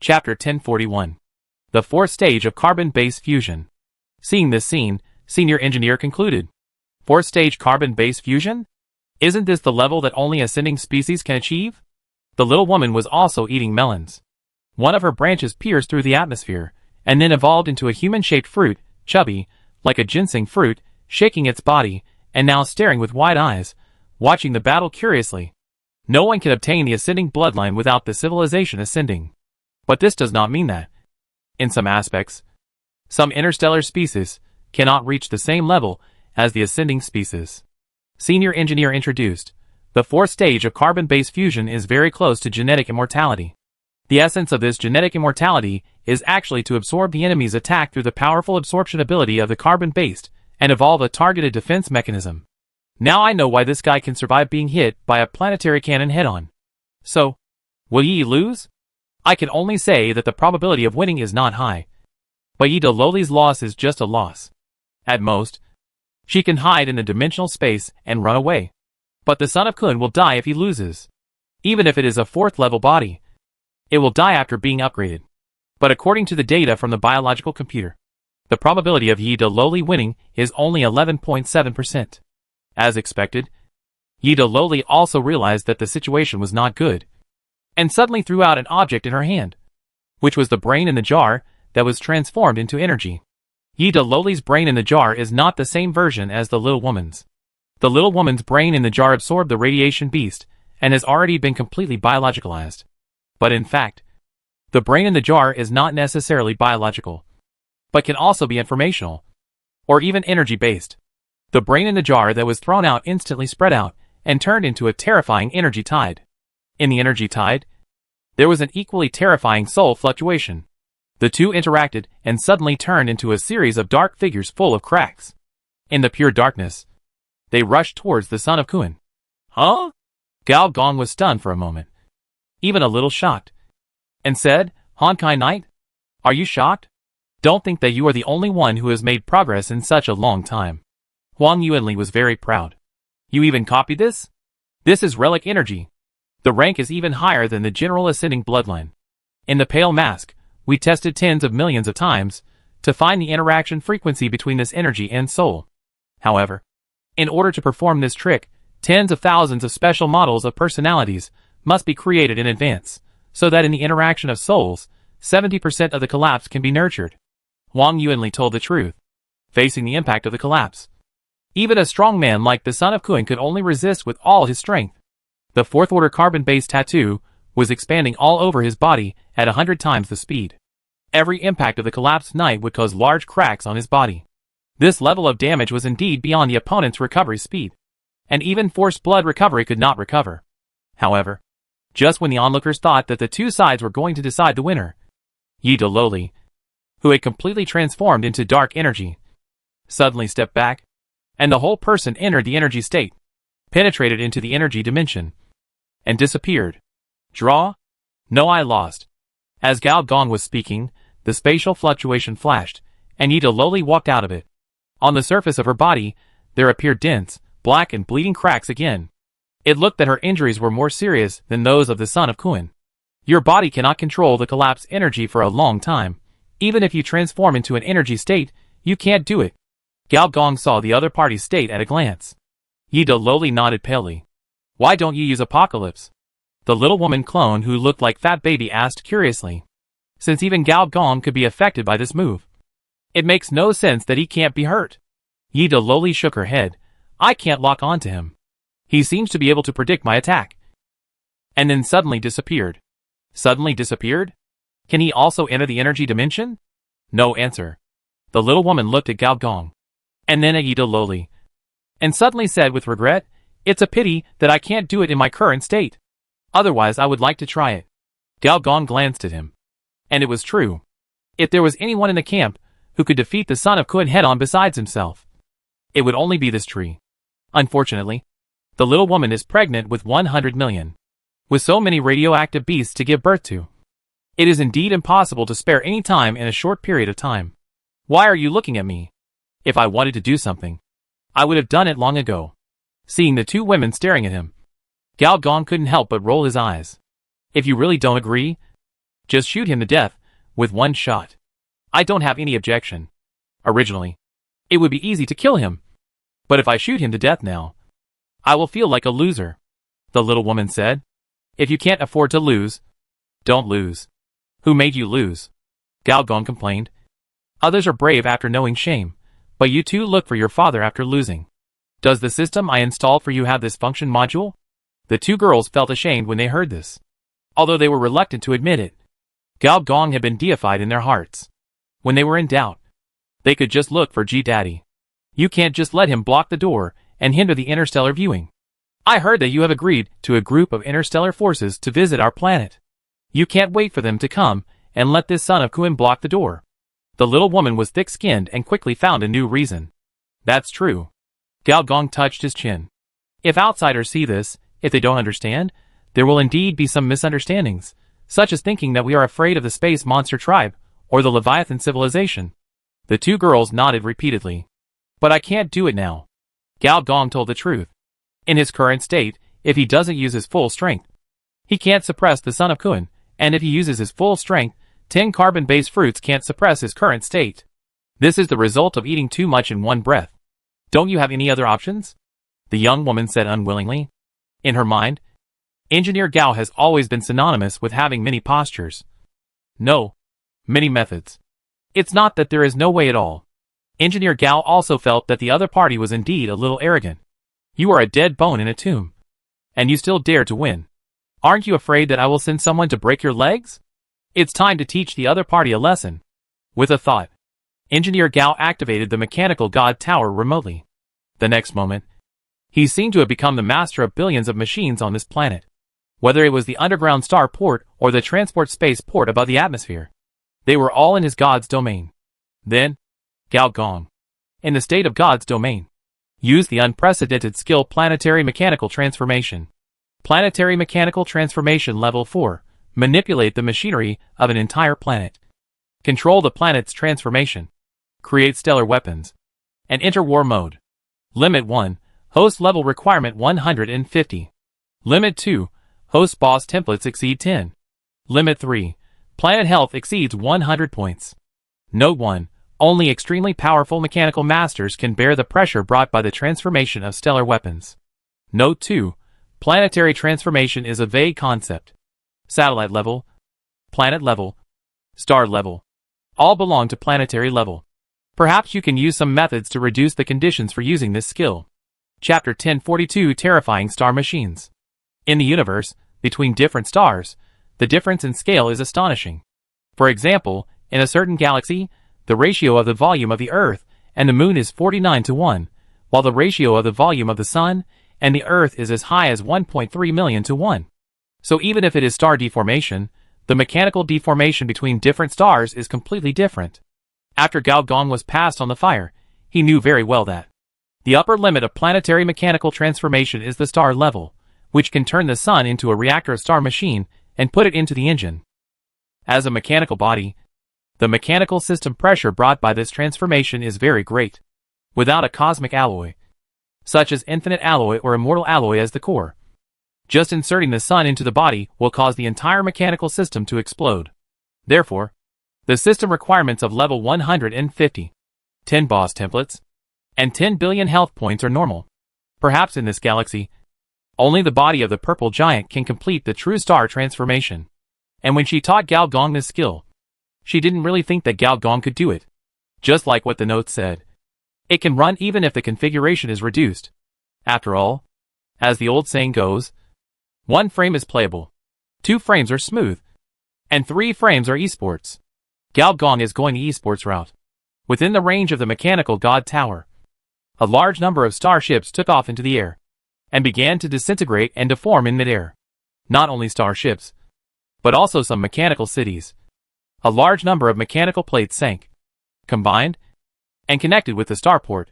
Chapter 1041. The fourth stage of carbon-base fusion. Seeing this scene, Senior Engineer concluded. Fourth stage carbon-base fusion? Isn't this the level that only ascending species can achieve? The little woman was also eating melons. One of her branches pierced through the atmosphere, and then evolved into a human-shaped fruit, chubby, like a ginseng fruit, shaking its body, and now staring with wide eyes, watching the battle curiously. No one can obtain the ascending bloodline without the civilization ascending. But this does not mean that, in some aspects, some interstellar species cannot reach the same level as the ascending species. Senior Engineer introduced. The fourth stage of carbon-base fusion is very close to genetic immortality. The essence of this genetic immortality is actually to absorb the enemy's attack through the powerful absorption ability of the carbon-based and evolve a targeted defense mechanism. Now I know why this guy can survive being hit by a planetary cannon head-on. So, will ye lose? I can only say that the probability of winning is not high. But Yi Loli's loss is just a loss. At most, she can hide in the dimensional space and run away. But the son of Kun will die if he loses. Even if it is a fourth-level body, it will die after being upgraded. But according to the data from the biological computer, the probability of Yi Loli winning is only 11.7%. As expected, Yi Loli also realized that the situation was not good, and suddenly threw out an object in her hand, which was the brain in the jar that was transformed into energy. Yi Loli's brain in the jar is not the same version as the little woman's. The little woman's brain in the jar absorbed the radiation beast and has already been completely biologicalized. But in fact, the brain in the jar is not necessarily biological, but can also be informational, or even energy-based. The brain in the jar that was thrown out instantly spread out and turned into a terrifying energy tide. In the energy tide, there was an equally terrifying soul fluctuation. The two interacted and suddenly turned into a series of dark figures full of cracks. In the pure darkness, they rushed towards the son of Kun. Huh? Gao Gong was stunned for a moment, even a little shocked, and said, Honkai Knight? Are you shocked? Don't think that you are the only one who has made progress in such a long time. Huang Yuanli was very proud. You even copied this? This is relic energy. The rank is even higher than the general ascending bloodline. In the Pale Mask, we tested tens of millions of times to find the interaction frequency between this energy and soul. However, in order to perform this trick, tens of thousands of special models of personalities must be created in advance, so that in the interaction of souls, 70% of the collapse can be nurtured. Huang Yuanli told the truth, facing the impact of the collapse. Even a strong man like the son of Kun could only resist with all his strength. The fourth-order carbon-based tattoo was expanding all over his body at 100 times the speed. Every impact of the collapsed knight would cause large cracks on his body. This level of damage was indeed beyond the opponent's recovery speed, and even forced blood recovery could not recover. However, just when the onlookers thought that the two sides were going to decide the winner, Yi Loli, who had completely transformed into dark energy, suddenly stepped back, and the whole person entered the energy state, penetrated into the energy dimension, and disappeared. Draw? No, I lost. As Gao Gong was speaking, the spatial fluctuation flashed, and Yi Loli walked out of it. On the surface of her body, there appeared dense, black and bleeding cracks again. It looked that her injuries were more serious than those of the son of Kun. Your body cannot control the collapsed energy for a long time. Even if you transform into an energy state, you can't do it. Gao Gong saw the other party's state at a glance. Yi Loli nodded palely. Why don't you use Apocalypse? The little woman clone who looked like Fat Baby asked curiously. Since even Gao Gong could be affected by this move, it makes no sense that he can't be hurt. Yi Loli shook her head. I can't lock onto him. He seems to be able to predict my attack. And then suddenly disappeared. Suddenly disappeared? Can he also enter the energy dimension? No answer. The little woman looked at Gao Gong, and then at Yi Loli, and suddenly said with regret, It's a pity that I can't do it in my current state. Otherwise I would like to try it. Gao Gong glanced at him. And it was true. If there was anyone in the camp who could defeat the son of Kun head-on besides himself, it would only be this tree. Unfortunately, the little woman is pregnant with 100 million. With so many radioactive beasts to give birth to, it is indeed impossible to spare any time in a short period of time. Why are you looking at me? If I wanted to do something, I would have done it long ago. Seeing the two women staring at him, Gao Gong couldn't help but roll his eyes. If you really don't agree, Just shoot him to death, with one shot. I don't have any objection. Originally, it would be easy to kill him. But if I shoot him to death now, I will feel like a loser. The little woman said. If you can't afford to lose, don't lose. Who made you lose? Gao Gong complained. Others are brave after knowing shame, but you too look for your father after losing. Does the system I installed for you have this function module? The two girls felt ashamed when they heard this, although they were reluctant to admit it. Gao Gong had been deified in their hearts. When they were in doubt, they could just look for G-Daddy. You can't just let him block the door and hinder the interstellar viewing. I heard that you have agreed to a group of interstellar forces to visit our planet. You can't wait for them to come and let this son of Kuan block the door. The little woman was thick-skinned and quickly found a new reason. That's true. Gao Gong touched his chin. If outsiders see this, if they don't understand, there will indeed be some misunderstandings, such as thinking that we are afraid of the space monster tribe or the Leviathan civilization. The two girls nodded repeatedly. But I can't do it now. Gao Gong told the truth. In his current state, if he doesn't use his full strength, he can't suppress the son of Kuan, and if he uses his full strength, 10 carbon-based fruits can't suppress his current state. This is the result of eating too much in one breath. Don't you have any other options? The young woman said unwillingly. In her mind, Engineer Gao has always been synonymous with having many postures. No. Many methods. It's not that there is no way at all. Engineer Gao also felt that the other party was indeed a little arrogant. You are a dead bone in a tomb. And you still dare to win. Aren't you afraid that I will send someone to break your legs? It's time to teach the other party a lesson. With a thought, Engineer Gao activated the mechanical god tower remotely. The next moment, he seemed to have become the master of billions of machines on this planet. Whether it was the underground star port or the transport space port above the atmosphere, they were all in his god's domain. Then, Gao Gong, in the state of God's domain, used the unprecedented skill Planetary Mechanical Transformation. Planetary Mechanical Transformation Level 4. Manipulate the machinery of an entire planet. Control the planet's transformation. Create stellar weapons. And enter war mode. Limit 1. Host level requirement 150. Limit 2. Host boss templates exceed 10. Limit 3. Planet health exceeds 100 points. Note 1. Only extremely powerful mechanical masters can bear the pressure brought by the transformation of stellar weapons. Note 2. Planetary transformation is a vague concept. Satellite level, planet level, star level, all belong to planetary level. Perhaps you can use some methods to reduce the conditions for using this skill. Chapter 1042 Terrifying Star Machines. In the universe, between different stars, the difference in scale is astonishing. For example, in a certain galaxy, the ratio of the volume of the Earth and the Moon is 49:1, while the ratio of the volume of the Sun and the Earth is as high as 1.3 million to 1. So even if it is star deformation, the mechanical deformation between different stars is completely different. After Gao Gong was passed on the fire, he knew very well that the upper limit of planetary mechanical transformation is the star level, which can turn the Sun into a reactor star machine and put it into the engine. As a mechanical body, the mechanical system pressure brought by this transformation is very great. Without a cosmic alloy, such as infinite alloy or immortal alloy as the core, just inserting the Sun into the body will cause the entire mechanical system to explode. Therefore, the system requirements of level 150, 10 boss templates, and 10 billion health points are normal. Perhaps in this galaxy, only the body of the purple giant can complete the true star transformation. And when she taught Gao Gong this skill, she didn't really think that Gao Gong could do it. Just like what the note said. It can run even if the configuration is reduced. After all, as the old saying goes, 1 frame is playable, 2 frames are smooth, and 3 frames are esports. Gao Gong is going the esports route. Within the range of the mechanical god tower, a large number of starships took off into the air, and began to disintegrate and deform in midair. Not only starships, but also some mechanical cities. A large number of mechanical plates sank, combined, and connected with the starport,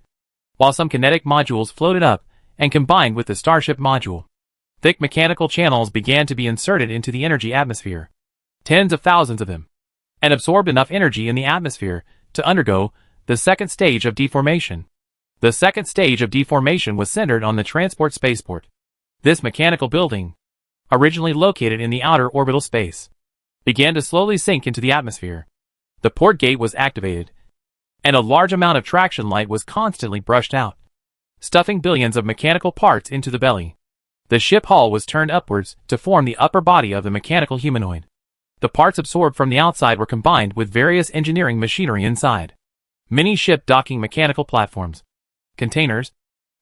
while some kinetic modules floated up and combined with the starship module. Thick mechanical channels began to be inserted into the energy atmosphere, tens of thousands of them, and absorbed enough energy in the atmosphere to undergo the second stage of deformation. The second stage of deformation was centered on the transport spaceport. This mechanical building, originally located in the outer orbital space, began to slowly sink into the atmosphere. The port gate was activated, and a large amount of traction light was constantly brushed out, stuffing billions of mechanical parts into the belly. The ship hull was turned upwards to form the upper body of the mechanical humanoid. The parts absorbed from the outside were combined with various engineering machinery inside. Many ship docking mechanical platforms, containers,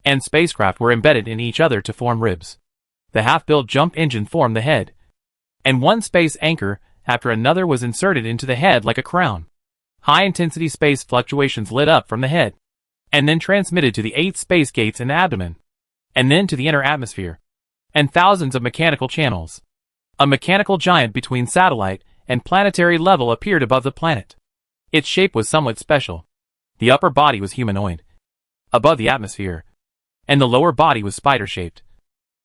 and spacecraft were embedded in each other to form ribs. The half-built jump engine formed the head, and one space anchor after another was inserted into the head like a crown. High-intensity space fluctuations lit up from the head, and then transmitted to the 8 space gates in the abdomen, and then to the inner atmosphere, and thousands of mechanical channels. A mechanical giant between satellite and planetary level appeared above the planet. Its shape was somewhat special. The upper body was humanoid, above the atmosphere, and the lower body was spider-shaped,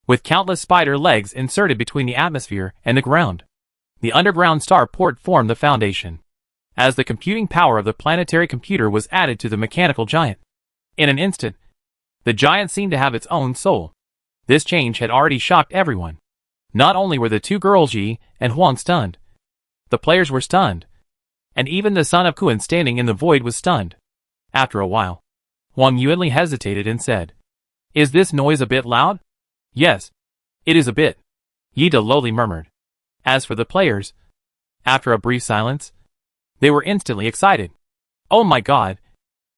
with countless spider legs inserted between the atmosphere and the ground. The underground starport formed the foundation, as the computing power of the planetary computer was added to the mechanical giant. In an instant, the giant seemed to have its own soul. This change had already shocked everyone. Not only were the two girls Yi and Huang stunned, the players were stunned, and even the son of Kuan standing in the void was stunned. After a while, Huang Yuanli hesitated and said, "Is this noise a bit loud?" "Yes, it is a bit," Yi De lowly murmured. As for the players, after a brief silence, they were instantly excited. "Oh my god!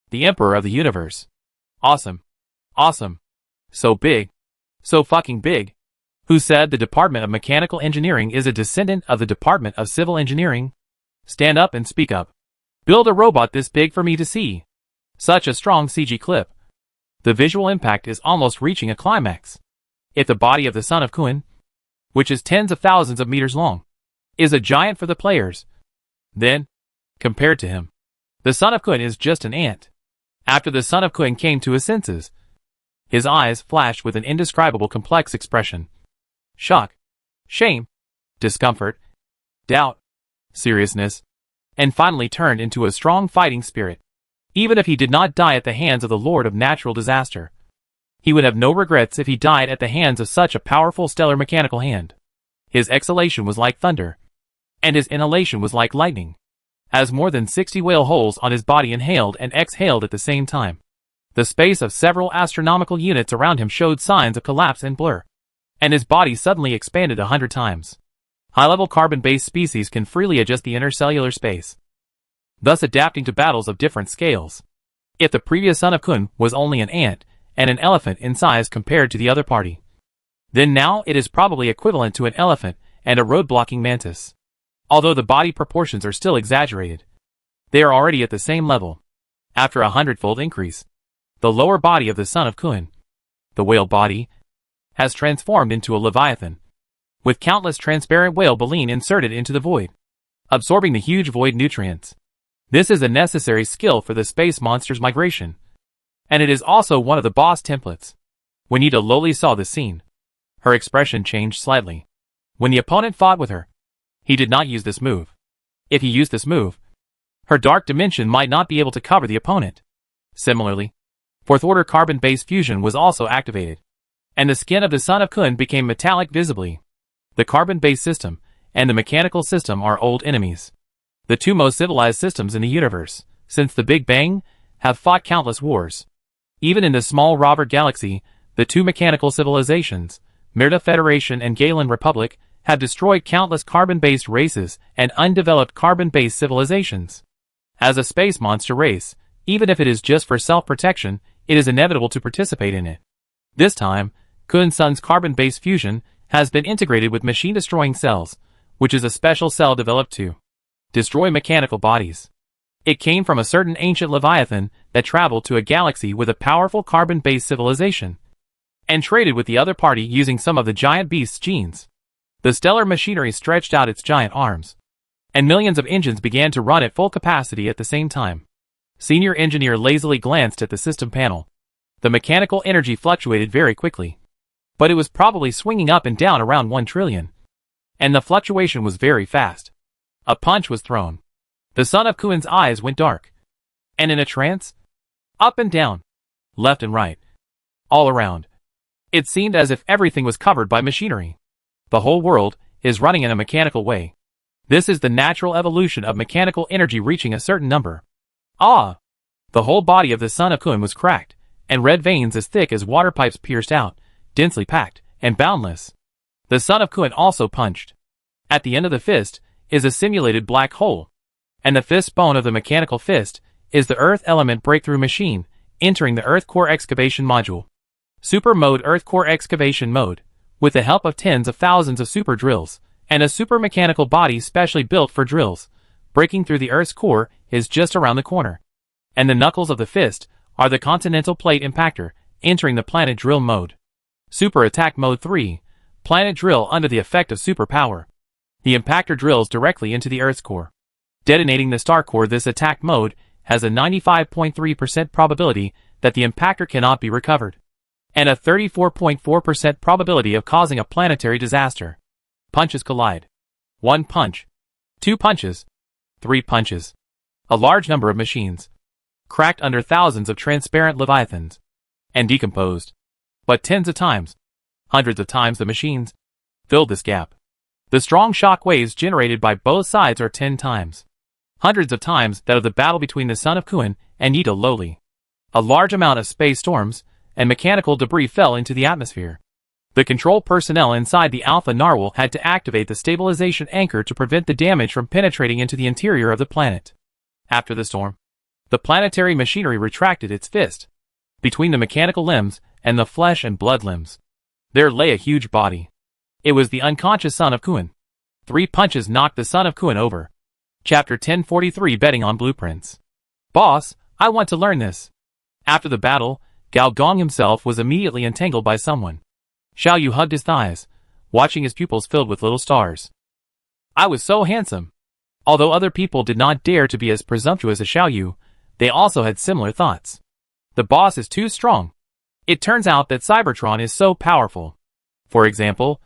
The Emperor of the Universe! Awesome! Awesome! So big! So fucking big! Who said the Department of Mechanical Engineering is a descendant of the Department of Civil Engineering? Stand up and speak up. Build a robot this big for me to see. Such a strong CG clip. The visual impact is almost reaching a climax. If the body of the son of Kuan, which is tens of thousands of meters long, is a giant for the players, then, compared to him, the son of Kuan is just an ant." After the son of Kuan came to his senses, his eyes flashed with an indescribable complex expression. Shock, shame, discomfort, doubt, seriousness, and finally turned into a strong fighting spirit. Even if he did not die at the hands of the Lord of Natural Disaster, he would have no regrets if he died at the hands of such a powerful stellar mechanical hand. His exhalation was like thunder, and his inhalation was like lightning, as more than 60 whale holes on his body inhaled and exhaled at the same time. The space of several astronomical units around him showed signs of collapse and blur, and his body suddenly expanded 100 times. High-level carbon-based species can freely adjust the intercellular space, thus adapting to battles of different scales. If the previous son of Kuan was only an ant and an elephant in size compared to the other party, then now it is probably equivalent to an elephant and a road-blocking mantis. Although the body proportions are still exaggerated, they are already at the same level. After a 100-fold increase, the lower body of the son of Kuan, the whale body, has transformed into a leviathan, with countless transparent whale baleen inserted into the void, absorbing the huge void nutrients. This is a necessary skill for the space monster's migration, and it is also one of the boss templates. When Yi De lowly saw this scene, her expression changed slightly. When the opponent fought with her, he did not use this move. If he used this move, her dark dimension might not be able to cover the opponent. Similarly, fourth order carbon-based fusion was also activated, and the skin of the son of Kuan became metallic visibly. The carbon-based system and the mechanical system are old enemies. The two most civilized systems in the universe, since the Big Bang, have fought countless wars. Even in the small Robert Galaxy, the two mechanical civilizations, Mirta Federation and Galen Republic, have destroyed countless carbon-based races and undeveloped carbon-based civilizations. As a space monster race, even if it is just for self-protection, it is inevitable to participate in it. This time, Kuan Sun's carbon-based fusion has been integrated with machine-destroying cells, which is a special cell developed to destroy mechanical bodies. It came from a certain ancient Leviathan that traveled to a galaxy with a powerful carbon-based civilization, and traded with the other party using some of the giant beast's genes. The stellar machinery stretched out its giant arms, and millions of engines began to run at full capacity at the same time. Senior engineer lazily glanced at the system panel. The mechanical energy fluctuated very quickly, but it was probably swinging up and down around 1 trillion, and the fluctuation was very fast. A punch was thrown. The son of Kuan's eyes went dark, and in a trance, up and down, left and right, all around. It seemed as if everything was covered by machinery. The whole world is running in a mechanical way. This is the natural evolution of mechanical energy reaching a certain number. Ah! The whole body of the son of Kun was cracked, and red veins as thick as water pipes pierced out, densely packed, and boundless. The son of Kun also punched. At the end of the fist is a simulated black hole, and the fist bone of the mechanical fist is the Earth Element Breakthrough Machine, entering the Earth Core Excavation Module. Super Mode Earth Core Excavation Mode, with the help of tens of thousands of super drills, and a super mechanical body specially built for drills, breaking through the Earth's core is just around the corner. And the knuckles of the fist are the Continental Plate Impactor, entering the Planet Drill Mode. Super Attack Mode 3, Planet Drill under the effect of super power. The impactor drills directly into the Earth's core. Detonating the star core, this attack mode has a 95.3% probability that the impactor cannot be recovered, and a 34.4% probability of causing a planetary disaster. Punches collide. 1 punch. 2 punches. 3 punches. A large number of machines. Cracked under thousands of transparent leviathans. And decomposed. But tens of times, hundreds of times the machines filled this gap. The strong shock waves generated by both sides are 10 times. Hundreds of times that of the battle between the son of Kun and Yita Loli. A large amount of space storms and mechanical debris fell into the atmosphere. The control personnel inside the Alpha Narwhal had to activate the stabilization anchor to prevent the damage from penetrating into the interior of the planet. After the storm, the planetary machinery retracted its fist. Between the mechanical limbs and the flesh and blood limbs, there lay a huge body. It was the unconscious son of Kun. 3 punches knocked the son of Kun over. Chapter 1043, Betting on Blueprints. Boss, I want to learn this. After the battle, Gao Gong himself was immediately entangled by someone. Xiao Yu hugged his thighs, watching his pupils filled with little stars. I was so handsome. Although other people did not dare to be as presumptuous as Xiao Yu, they also had similar thoughts. The boss is too strong. It turns out that Cybertron is so powerful. For example,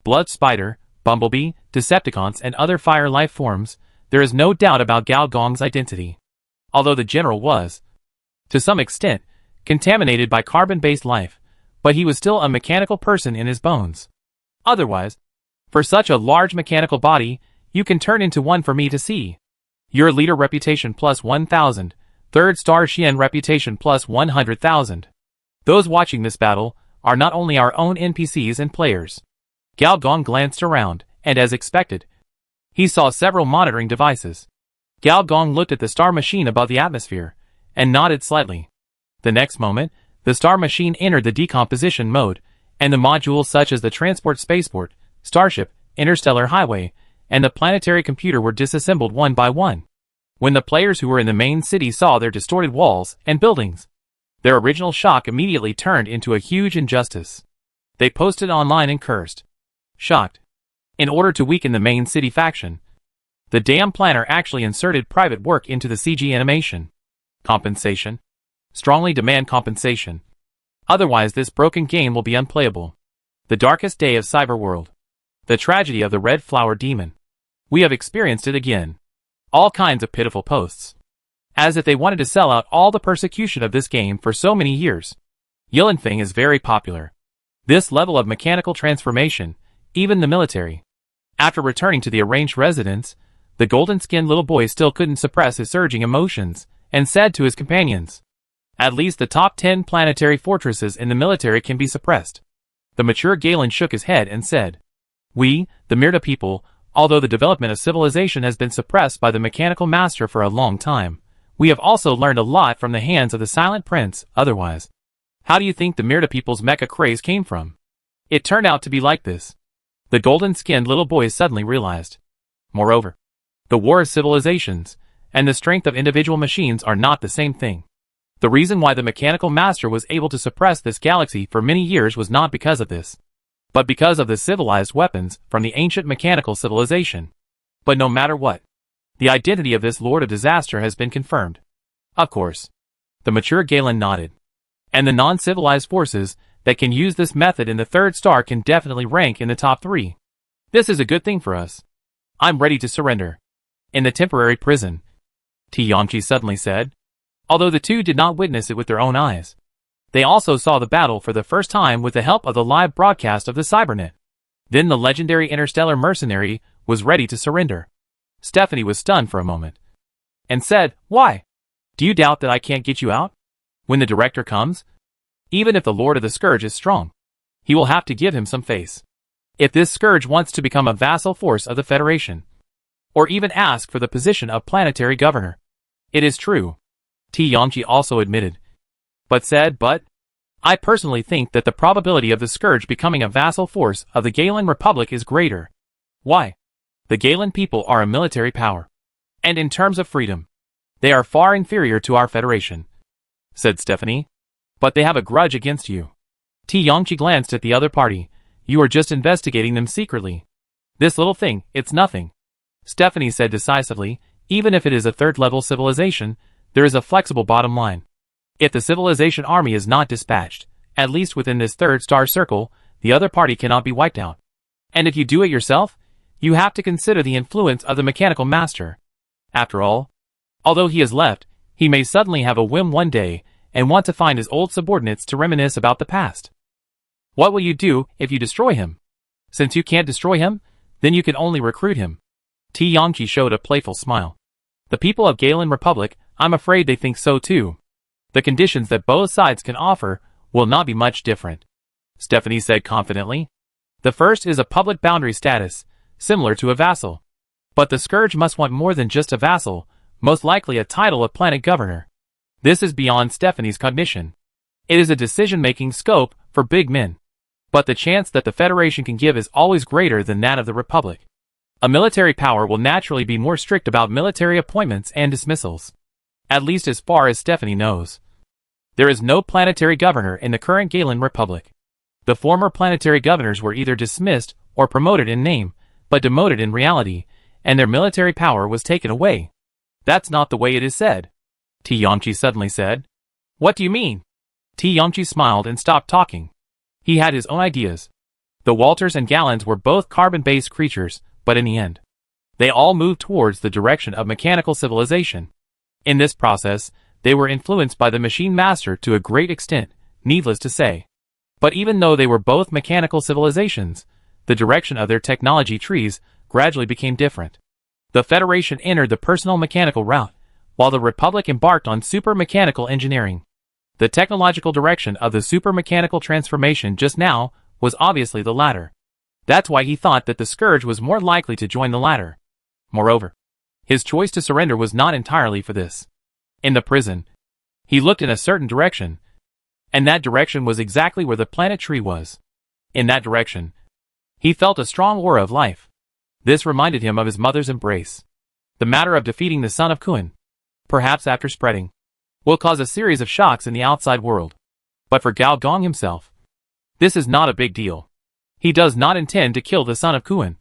Blood Spider, Bumblebee, Decepticons, and other fire life forms, there is no doubt about Gao Gong's identity. Although the general was, to some extent, contaminated by carbon-based life, but he was still a mechanical person in his bones. Otherwise, for such a large mechanical body, you can turn into one for me to see. Your leader reputation plus 1,000, third star Xian reputation plus 100,000. Those watching this battle are not only our own NPCs and players. Gao Gong glanced around, and as expected, he saw several monitoring devices. Gao Gong looked at the star machine above the atmosphere, and nodded slightly. The next moment, the star machine entered the decomposition mode, and the modules such as the transport spaceport, starship, interstellar highway, and the planetary computer were disassembled one by one. When the players who were in the main city saw their distorted walls and buildings, their original shock immediately turned into a huge injustice. They posted online and cursed. Shocked. In order to weaken the main city faction, the damn planner actually inserted private work into the CG animation. Compensation. Strongly demand compensation. Otherwise this broken game will be unplayable. The darkest day of Cyberworld. The tragedy of the Red Flower Demon. We have experienced it again. All kinds of pitiful posts. As if they wanted to sell out all the persecution of this game for so many years. Yilanfeng is very popular. This level of mechanical transformation, even the military. After returning to the arranged residence, the golden-skinned little boy still couldn't suppress his surging emotions, and said to his companions, "At least the top 10 planetary fortresses in the military can be suppressed." The mature Galen shook his head and said, "We, the Mirta people, although the development of civilization has been suppressed by the mechanical master for a long time, we have also learned a lot from the hands of the Silent Prince, otherwise. How do you think the Mirta people's mecha craze came from? It turned out to be like this." The golden-skinned little boy suddenly realized. Moreover, the war of civilizations and the strength of individual machines are not the same thing. The reason why the mechanical master was able to suppress this galaxy for many years was not because of this, but because of the civilized weapons from the ancient mechanical civilization. But no matter what, the identity of this Lord of Disaster has been confirmed. Of course. The mature Galen nodded. And the non-civilized forces that can use this method in the third star can definitely rank in the top 3. This is a good thing for us. I'm ready to surrender. In the temporary prison, Tianqi suddenly said. Although the two did not witness it with their own eyes, they also saw the battle for the first time with the help of the live broadcast of the Cybernet. Then the legendary interstellar mercenary was ready to surrender. Stephanie was stunned for a moment and said, "Why? Do you doubt that I can't get you out? When the director comes, even if the Lord of the Scourge is strong, he will have to give him some face. If this Scourge wants to become a vassal force of the Federation, or even ask for the position of planetary governor." "It is true," Yongji also admitted, but said, "But I personally think that the probability of the Scourge becoming a vassal force of the Galen Republic is greater." "Why?" "The Galen people are a military power, and in terms of freedom, they are far inferior to our Federation," said Stephanie. "But they have a grudge against you." Yongji glanced at the other party. "You are just investigating them secretly. This little thing, it's nothing," Stephanie said decisively. "Even if it is a third-level civilization, there is a flexible bottom line. If the civilization army is not dispatched, at least within this third-star circle, the other party cannot be wiped out. And if you do it yourself, you have to consider the influence of the mechanical master. After all, although he has left, he may suddenly have a whim one day and want to find his old subordinates to reminisce about the past. What will you do if you destroy him? Since you can't destroy him, then you can only recruit him." Yongji showed a playful smile. "The people of Galen Republic, I'm afraid they think so too. The conditions that both sides can offer will not be much different," Stephanie said confidently. "The first is a public boundary status, similar to a vassal. But the Scourge must want more than just a vassal, most likely a title of planet governor. This is beyond Stephanie's cognition. It is a decision-making scope for big men. But the chance that the Federation can give is always greater than that of the Republic. A military power will naturally be more strict about military appointments and dismissals. At least as far as Stephanie knows. There is no planetary governor in the current Galen Republic. The former planetary governors were either dismissed or promoted in name, but demoted in reality, and their military power was taken away." "That's not the way it is said," Yongji suddenly said. "What do you mean?" Yongji smiled and stopped talking. He had his own ideas. The Walters and Gallons were both carbon-based creatures, but in the end, they all moved towards the direction of mechanical civilization. In this process, they were influenced by the machine master to a great extent, needless to say. But even though they were both mechanical civilizations, the direction of their technology trees gradually became different. The Federation entered the personal mechanical route, while the Republic embarked on super-mechanical engineering. The technological direction of the super-mechanical transformation just now was obviously the latter. That's why he thought that the Scourge was more likely to join the latter. Moreover, his choice to surrender was not entirely for this. In the prison, he looked in a certain direction, and that direction was exactly where the planet tree was. In that direction, he felt a strong aura of life. This reminded him of his mother's embrace. The matter of defeating the son of Kun, perhaps after spreading, will cause a series of shocks in the outside world. But for Gao Gong himself, this is not a big deal. He does not intend to kill the son of Kun,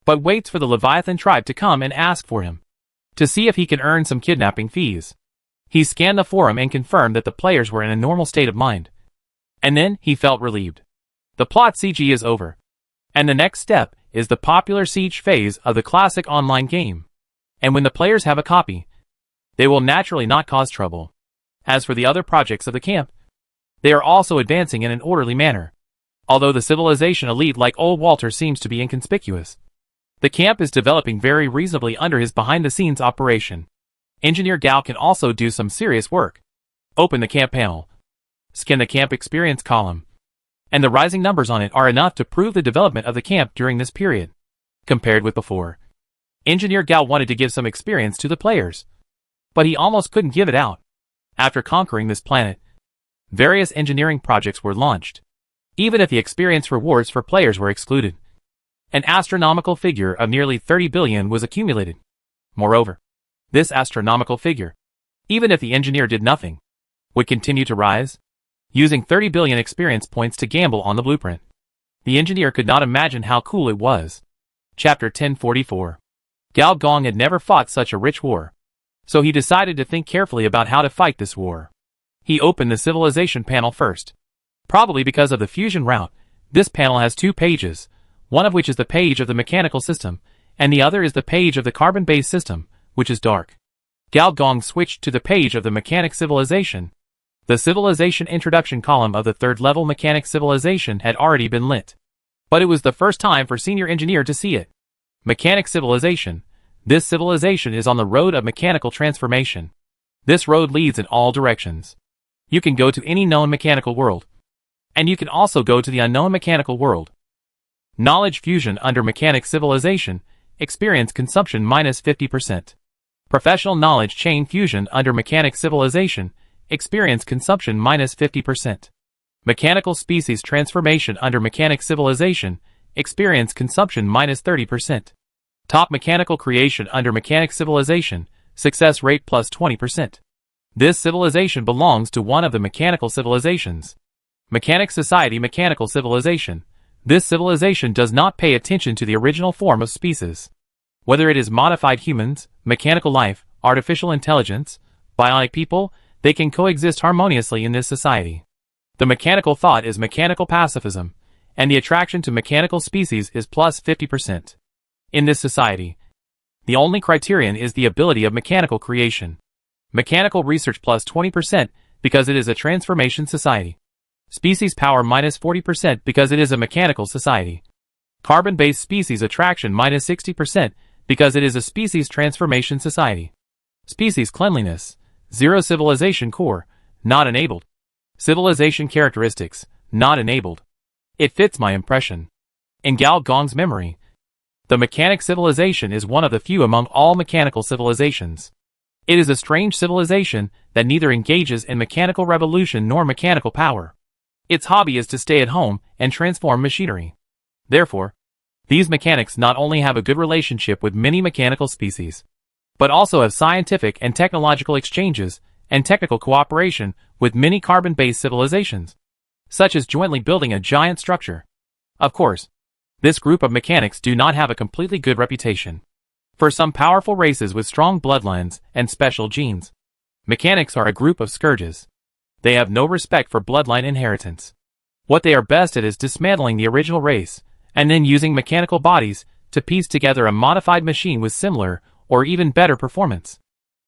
but waits for the Leviathan tribe to come and ask for him, to see if he can earn some kidnapping fees. He scanned the forum and confirmed that the players were in a normal state of mind. And then he felt relieved. The plot CG is over. And the next step is the popular siege phase of the classic online game. And when the players have a copy, they will naturally not cause trouble. As for the other projects of the camp, they are also advancing in an orderly manner. Although the civilization elite like Old Walter seems to be inconspicuous, the camp is developing very reasonably under his behind-the-scenes operation. Engineer Gao can also do some serious work. Open the camp panel. Scan the camp experience column. And the rising numbers on it are enough to prove the development of the camp during this period, compared with before. Engineer Gao wanted to give some experience to the players, but he almost couldn't give it out. After conquering this planet, various engineering projects were launched. Even if the experience rewards for players were excluded, an astronomical figure of nearly 30 billion was accumulated. Moreover, this astronomical figure, even if the engineer did nothing, would continue to rise, using 30 billion experience points to gamble on the blueprint. The engineer could not imagine how cool it was. Chapter 1044. Gao Gong had never fought such a rich war, so he decided to think carefully about how to fight this war. He opened the civilization panel first. Probably because of the fusion route, this panel has 2 pages, one of which is the page of the mechanical system, and the other is the page of the carbon-based system, which is dark. Gao Gong switched to the page of the mechanic civilization. The civilization introduction column of the 3rd level mechanic civilization had already been lit. But it was the first time for senior engineer to see it. Mechanic civilization, This civilization is on the road of mechanical transformation. This road leads in all directions. You can go to any known mechanical world. And you can also go to the unknown mechanical world. Knowledge fusion under mechanic civilization, experience consumption minus 50%. Professional knowledge chain fusion under mechanic civilization, experience consumption minus 50%. Mechanical species transformation under mechanic civilization, experience consumption minus 30%. Top mechanical creation under mechanic civilization, success rate plus 20%. This civilization belongs to one of the mechanical civilizations. Mechanic society mechanical civilization. This civilization does not pay attention to the original form of species. Whether it is modified humans, mechanical life, artificial intelligence, bionic people, they can coexist harmoniously in this society. The mechanical thought is mechanical pacifism, and the attraction to mechanical species is plus 50%. In this society, the only criterion is the ability of mechanical creation. Mechanical research plus 20% because it is a transformation society. Species power minus 40% because it is a mechanical society. Carbon-based species attraction minus 60% because it is a species transformation society. Species cleanliness, zero civilization core, not enabled. Civilization characteristics, not enabled. It fits my impression. In Gao Gong's memory, the mechanic civilization is one of the few among all mechanical civilizations. It is a strange civilization that neither engages in mechanical revolution nor mechanical power. Its hobby is to stay at home and transform machinery. Therefore, these mechanics not only have a good relationship with many mechanical species, but also have scientific and technological exchanges and technical cooperation with many carbon-based civilizations, such as jointly building a giant structure. Of course, this group of mechanics do not have a completely good reputation. For some powerful races with strong bloodlines and special genes, mechanics are a group of scourges. They have no respect for bloodline inheritance. What they are best at is dismantling the original race, and then using mechanical bodies to piece together a modified machine with similar or even better performance.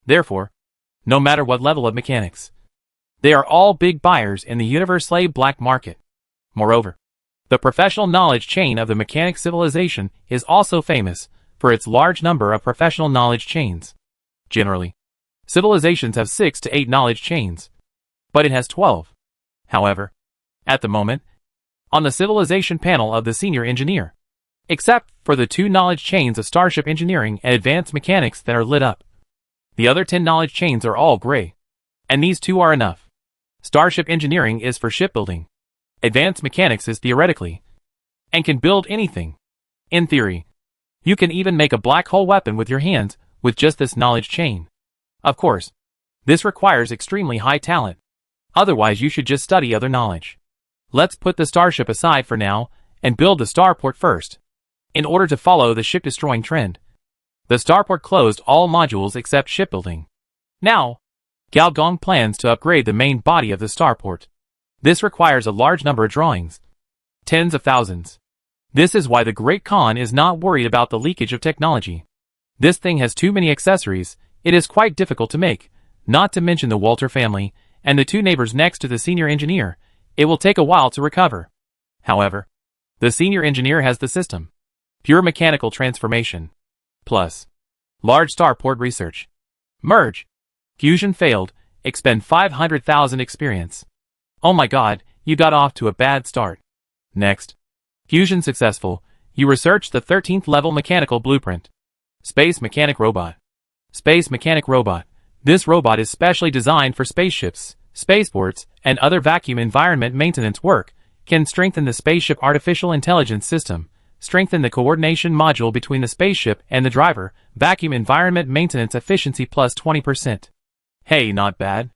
Therefore, no matter what level of mechanics, they are all big buyers in the universe slave black market. Moreover, the professional knowledge chain of the mechanic civilization is also famous for its large number of professional knowledge chains. Generally, civilizations have 6 to 8 knowledge chains, but it has 12. However, at the moment, on the civilization panel of the senior engineer, except for the 2 knowledge chains of starship engineering and advanced mechanics that are lit up, the other 10 knowledge chains are all gray, and these 2 are enough. Starship engineering is for shipbuilding. Advanced mechanics is theoretically, and can build anything. In theory, you can even make a black hole weapon with your hands with just this knowledge chain. Of course, this requires extremely high talent. Otherwise you should just study other knowledge. Let's put the starship aside for now and build the starport first. In order to follow the ship-destroying trend, the starport closed all modules except shipbuilding. Now, Gao Gong plans to upgrade the main body of the starport. This requires a large number of drawings. Tens of thousands. This is why the Great Khan is not worried about the leakage of technology. This thing has too many accessories, it is quite difficult to make, not to mention the Walter family, and the 2 neighbors next to the senior engineer. It will take a while to recover. However, the senior engineer has the system. Pure mechanical transformation. Plus, large starport research. Merge. Fusion failed, expend 500,000 experience. Oh my god, you got off to a bad start. Next. Fusion successful, you research the 13th level mechanical blueprint. Space mechanic robot. Space mechanic robot. This robot is specially designed for spaceships, spaceports, and other vacuum environment maintenance work, can strengthen the spaceship artificial intelligence system, strengthen the coordination module between the spaceship and the driver, vacuum environment maintenance efficiency plus 20%. Hey, not bad.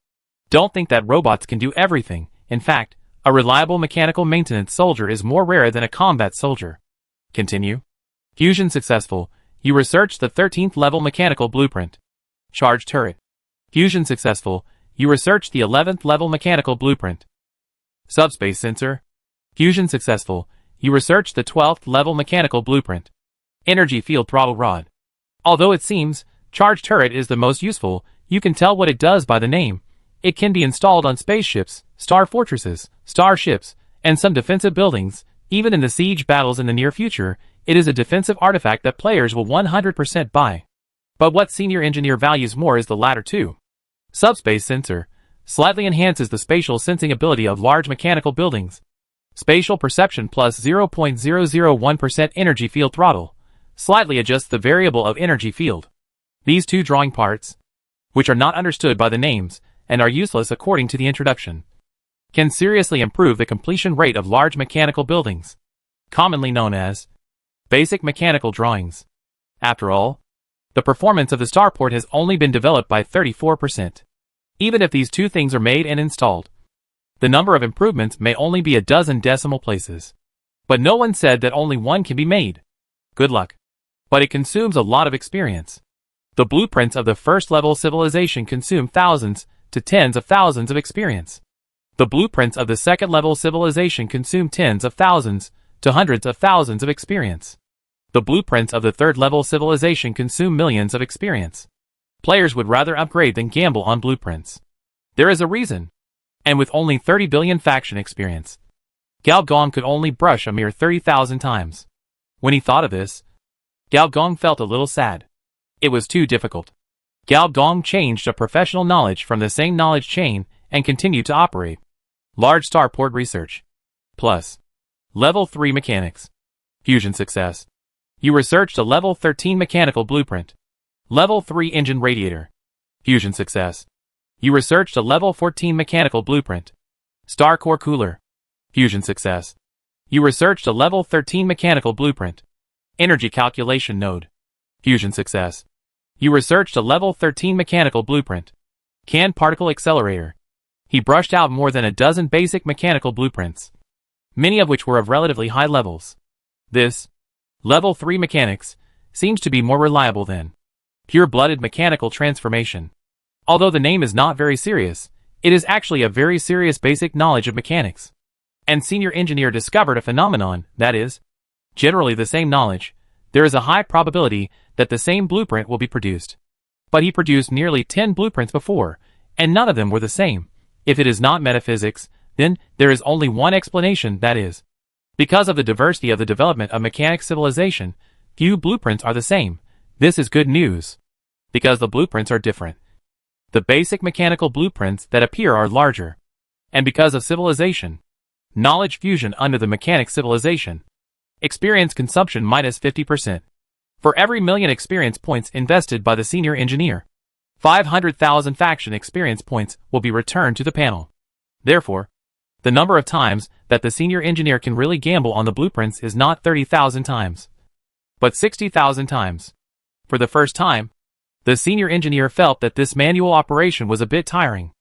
Don't think that robots can do everything. In fact, a reliable mechanical maintenance soldier is more rare than a combat soldier. Continue. Fusion successful, you research the 13th level mechanical blueprint. Charge turret. Fusion successful, you research the 11th level mechanical blueprint. Subspace sensor. Fusion successful, you research the 12th level mechanical blueprint. Energy field throttle rod. Although it seems, charge turret is the most useful, you can tell what it does by the name. It can be installed on spaceships, star fortresses, starships, and some defensive buildings. Even in the siege battles in the near future, it is a defensive artifact that players will 100% buy. But what senior engineer values more is the latter two. Subspace sensor slightly enhances the spatial sensing ability of large mechanical buildings. Spatial perception plus 0.001% energy field throttle slightly adjusts the variable of energy field. These two drawing parts, which are not understood by the names and are useless according to the introduction, can seriously improve the completion rate of large mechanical buildings, commonly known as basic mechanical drawings. After all, the performance of the starport has only been developed by 34%. Even if these two things are made and installed, the number of improvements may only be a dozen decimal places. But no one said that only one can be made. Good luck. But it consumes a lot of experience. The blueprints of the first-level civilization consume thousands to tens of thousands of experience. The blueprints of the second-level civilization consume tens of thousands to hundreds of thousands of experience. The blueprints of the third-level civilization consume millions of experience. Players would rather upgrade than gamble on blueprints. There is a reason. And with only 30 billion faction experience, Gao Gong could only brush a mere 30,000 times. When he thought of this, Gao Gong felt a little sad. It was too difficult. Gao Gong changed a professional knowledge from the same knowledge chain and continued to operate. Large starport research. Plus. Level 3 mechanics. Fusion success. You researched a level 13 mechanical blueprint. Level 3 engine radiator. Fusion success. You researched a level 14 mechanical blueprint. Star core cooler. Fusion success. You researched a level 13 mechanical blueprint. Energy calculation node. Fusion success. You researched a level 13 mechanical blueprint. Can particle accelerator. He brushed out more than a dozen basic mechanical blueprints, many of which were of relatively high levels. This, level 3 mechanics, seems to be more reliable than pure-blooded mechanical transformation. Although the name is not very serious, it is actually a very serious basic knowledge of mechanics. And senior engineer discovered a phenomenon, that is, generally the same knowledge, there is a high probability that the same blueprint will be produced. But he produced nearly 10 blueprints before, and none of them were the same. If it is not metaphysics, then there is only one explanation, that is, because of the diversity of the development of mechanic civilization, few blueprints are the same. This is good news. Because the blueprints are different. The basic mechanical blueprints that appear are larger. And because of civilization, knowledge fusion under the mechanic civilization, experience consumption minus 50%. For every million experience points invested by the senior engineer, 500,000 faction experience points will be returned to the panel. Therefore, the number of times that the senior engineer can really gamble on the blueprints is not 30,000 times, but 60,000 times. For the first time, the senior engineer felt that this manual operation was a bit tiring.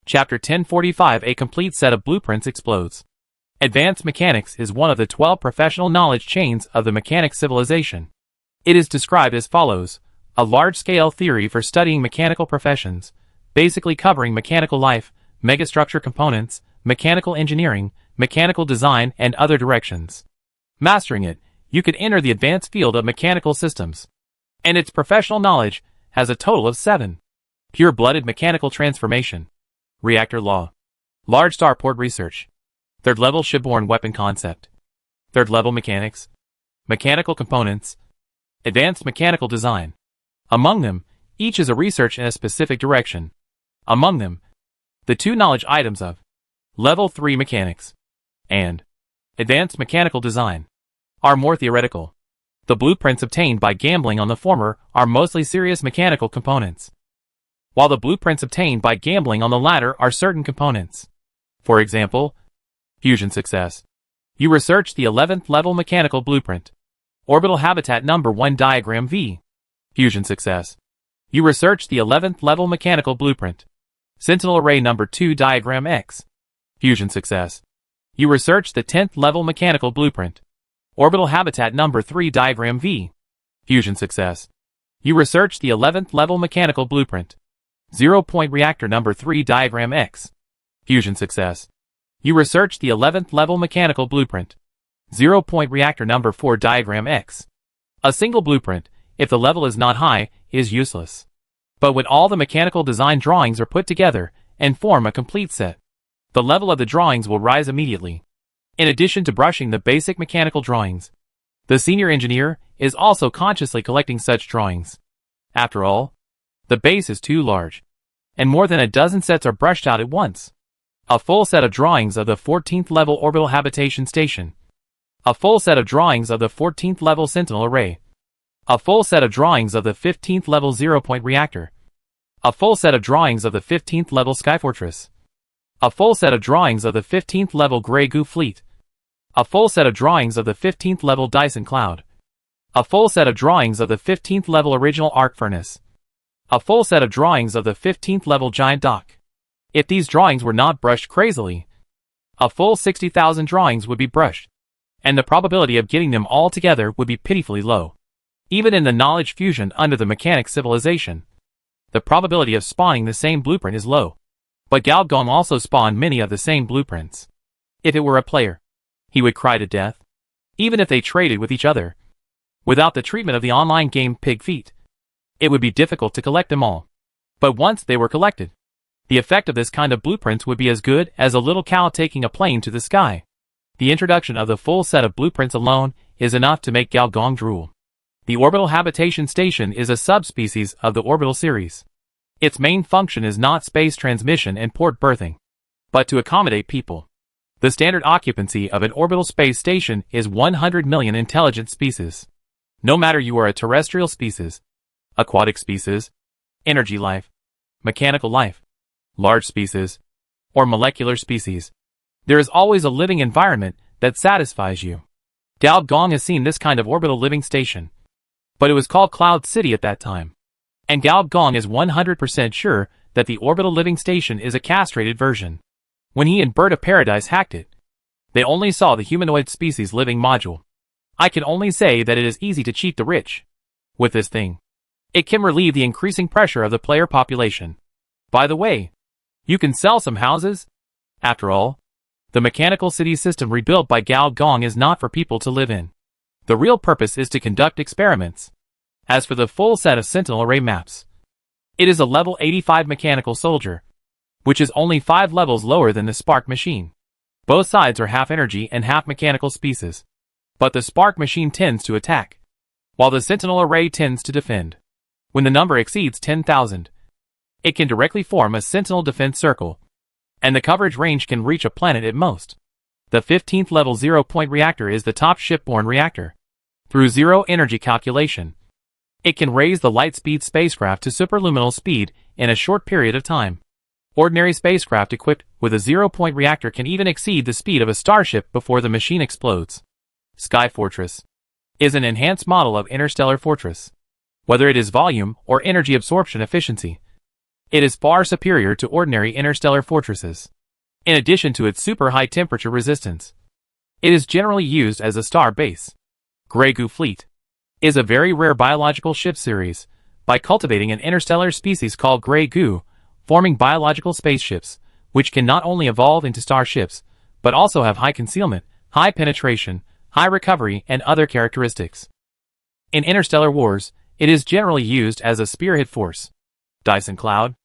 Chapter 1045. A complete set of blueprints explodes. Advanced mechanics is one of the 12 professional knowledge chains of the mechanic civilization. It is described as follows: a large-scale theory for studying mechanical professions, basically covering mechanical life, megastructure components, mechanical engineering, mechanical design, and other directions. Mastering it, you could enter the advanced field of mechanical systems. And its professional knowledge has a total of 7. Pure-blooded mechanical transformation. Reactor law. Large starport research. Third-level shipborne weapon concept. Third-level mechanics. Mechanical components. Advanced mechanical design. Among them, each is a research in a specific direction. Among them, the 2 knowledge items of Level 3 mechanics and Advanced mechanical design are more theoretical. The blueprints obtained by gambling on the former are mostly serious mechanical components, while the blueprints obtained by gambling on the latter are certain components. For example, fusion success. You research the 11th level mechanical blueprint. Orbital habitat number 1 diagram V. Fusion success. You research the 11th level mechanical blueprint. Sentinel array number 2 diagram X. Fusion success. You research the 10th level mechanical blueprint. Orbital habitat number 3 diagram V. Fusion success. You research the 11th level mechanical blueprint. 0-point reactor number 3 diagram X. Fusion success. You research the 11th level mechanical blueprint. 0-point reactor number 4 diagram X. A single blueprint, if the level is not high, is useless. But when all the mechanical design drawings are put together and form a complete set, the level of the drawings will rise immediately. In addition to brushing the basic mechanical drawings, the senior engineer is also consciously collecting such drawings. After all, the base is too large, and more than a dozen sets are brushed out at once. A full set of drawings of the 14th level orbital habitation station. A full set of drawings of the 14th level Sentinel array. A full set of drawings of the 15th level zero-point reactor. A full set of drawings of the 15th level Skyfortress. A full set of drawings of the 15th level Grey Goo fleet. A full set of drawings of the 15th level Dyson Cloud. A full set of drawings of the 15th level original arc furnace. A full set of drawings of the 15th level giant dock. If these drawings were not brushed crazily, a full 60,000 drawings would be brushed, and the probability of getting them all together would be pitifully low. Even in the knowledge fusion under the mechanic civilization, the probability of spawning the same blueprint is low. But Galgong also spawned many of the same blueprints. If it were a player, he would cry to death, even if they traded with each other. Without the treatment of the online game Pig Feet, it would be difficult to collect them all. But once they were collected, the effect of this kind of blueprints would be as good as a little cow taking a plane to the sky. The introduction of the full set of blueprints alone is enough to make Galgong drool. The Orbital Habitation Station is a subspecies of the Orbital series. Its main function is not space transmission and port berthing, but to accommodate people. The standard occupancy of an orbital space station is 100 million intelligent species. No matter you are a terrestrial species, aquatic species, energy life, mechanical life, large species, or molecular species, there is always a living environment that satisfies you. Galgong has seen this kind of orbital living station, but it was called Cloud City at that time. And Galgong is 100% sure that the orbital living station is a castrated version. When he and Bird of Paradise hacked it, they only saw the humanoid species living module. I can only say that it is easy to cheat the rich with this thing. It can relieve the increasing pressure of the player population. By the way, you can sell some houses. After all, the mechanical city system rebuilt by Galgong is not for people to live in. The real purpose is to conduct experiments. As for the full set of Sentinel array maps, it is a level 85 mechanical soldier, which is only 5 levels lower than the Spark machine. Both sides are half energy and half mechanical species, but the Spark machine tends to attack, while the Sentinel array tends to defend. When the number exceeds 10,000, it can directly form a Sentinel defense circle, and the coverage range can reach a planet at most. The 15th level zero-point reactor is the top shipborne reactor. Through zero energy calculation, it can raise the light-speed spacecraft to superluminal speed in a short period of time. Ordinary spacecraft equipped with a zero-point reactor can even exceed the speed of a starship before the machine explodes. Skyfortress is an enhanced model of interstellar fortress. Whether it is volume or energy absorption efficiency, it is far superior to ordinary interstellar fortresses. In addition to its super high temperature resistance, it is generally used as a star base. Grey Goo Fleet is a very rare biological ship series by cultivating an interstellar species called Grey Goo, forming biological spaceships, which can not only evolve into starships, but also have high concealment, high penetration, high recovery, and other characteristics. In interstellar wars, it is generally used as a spearhead force. Dyson Cloud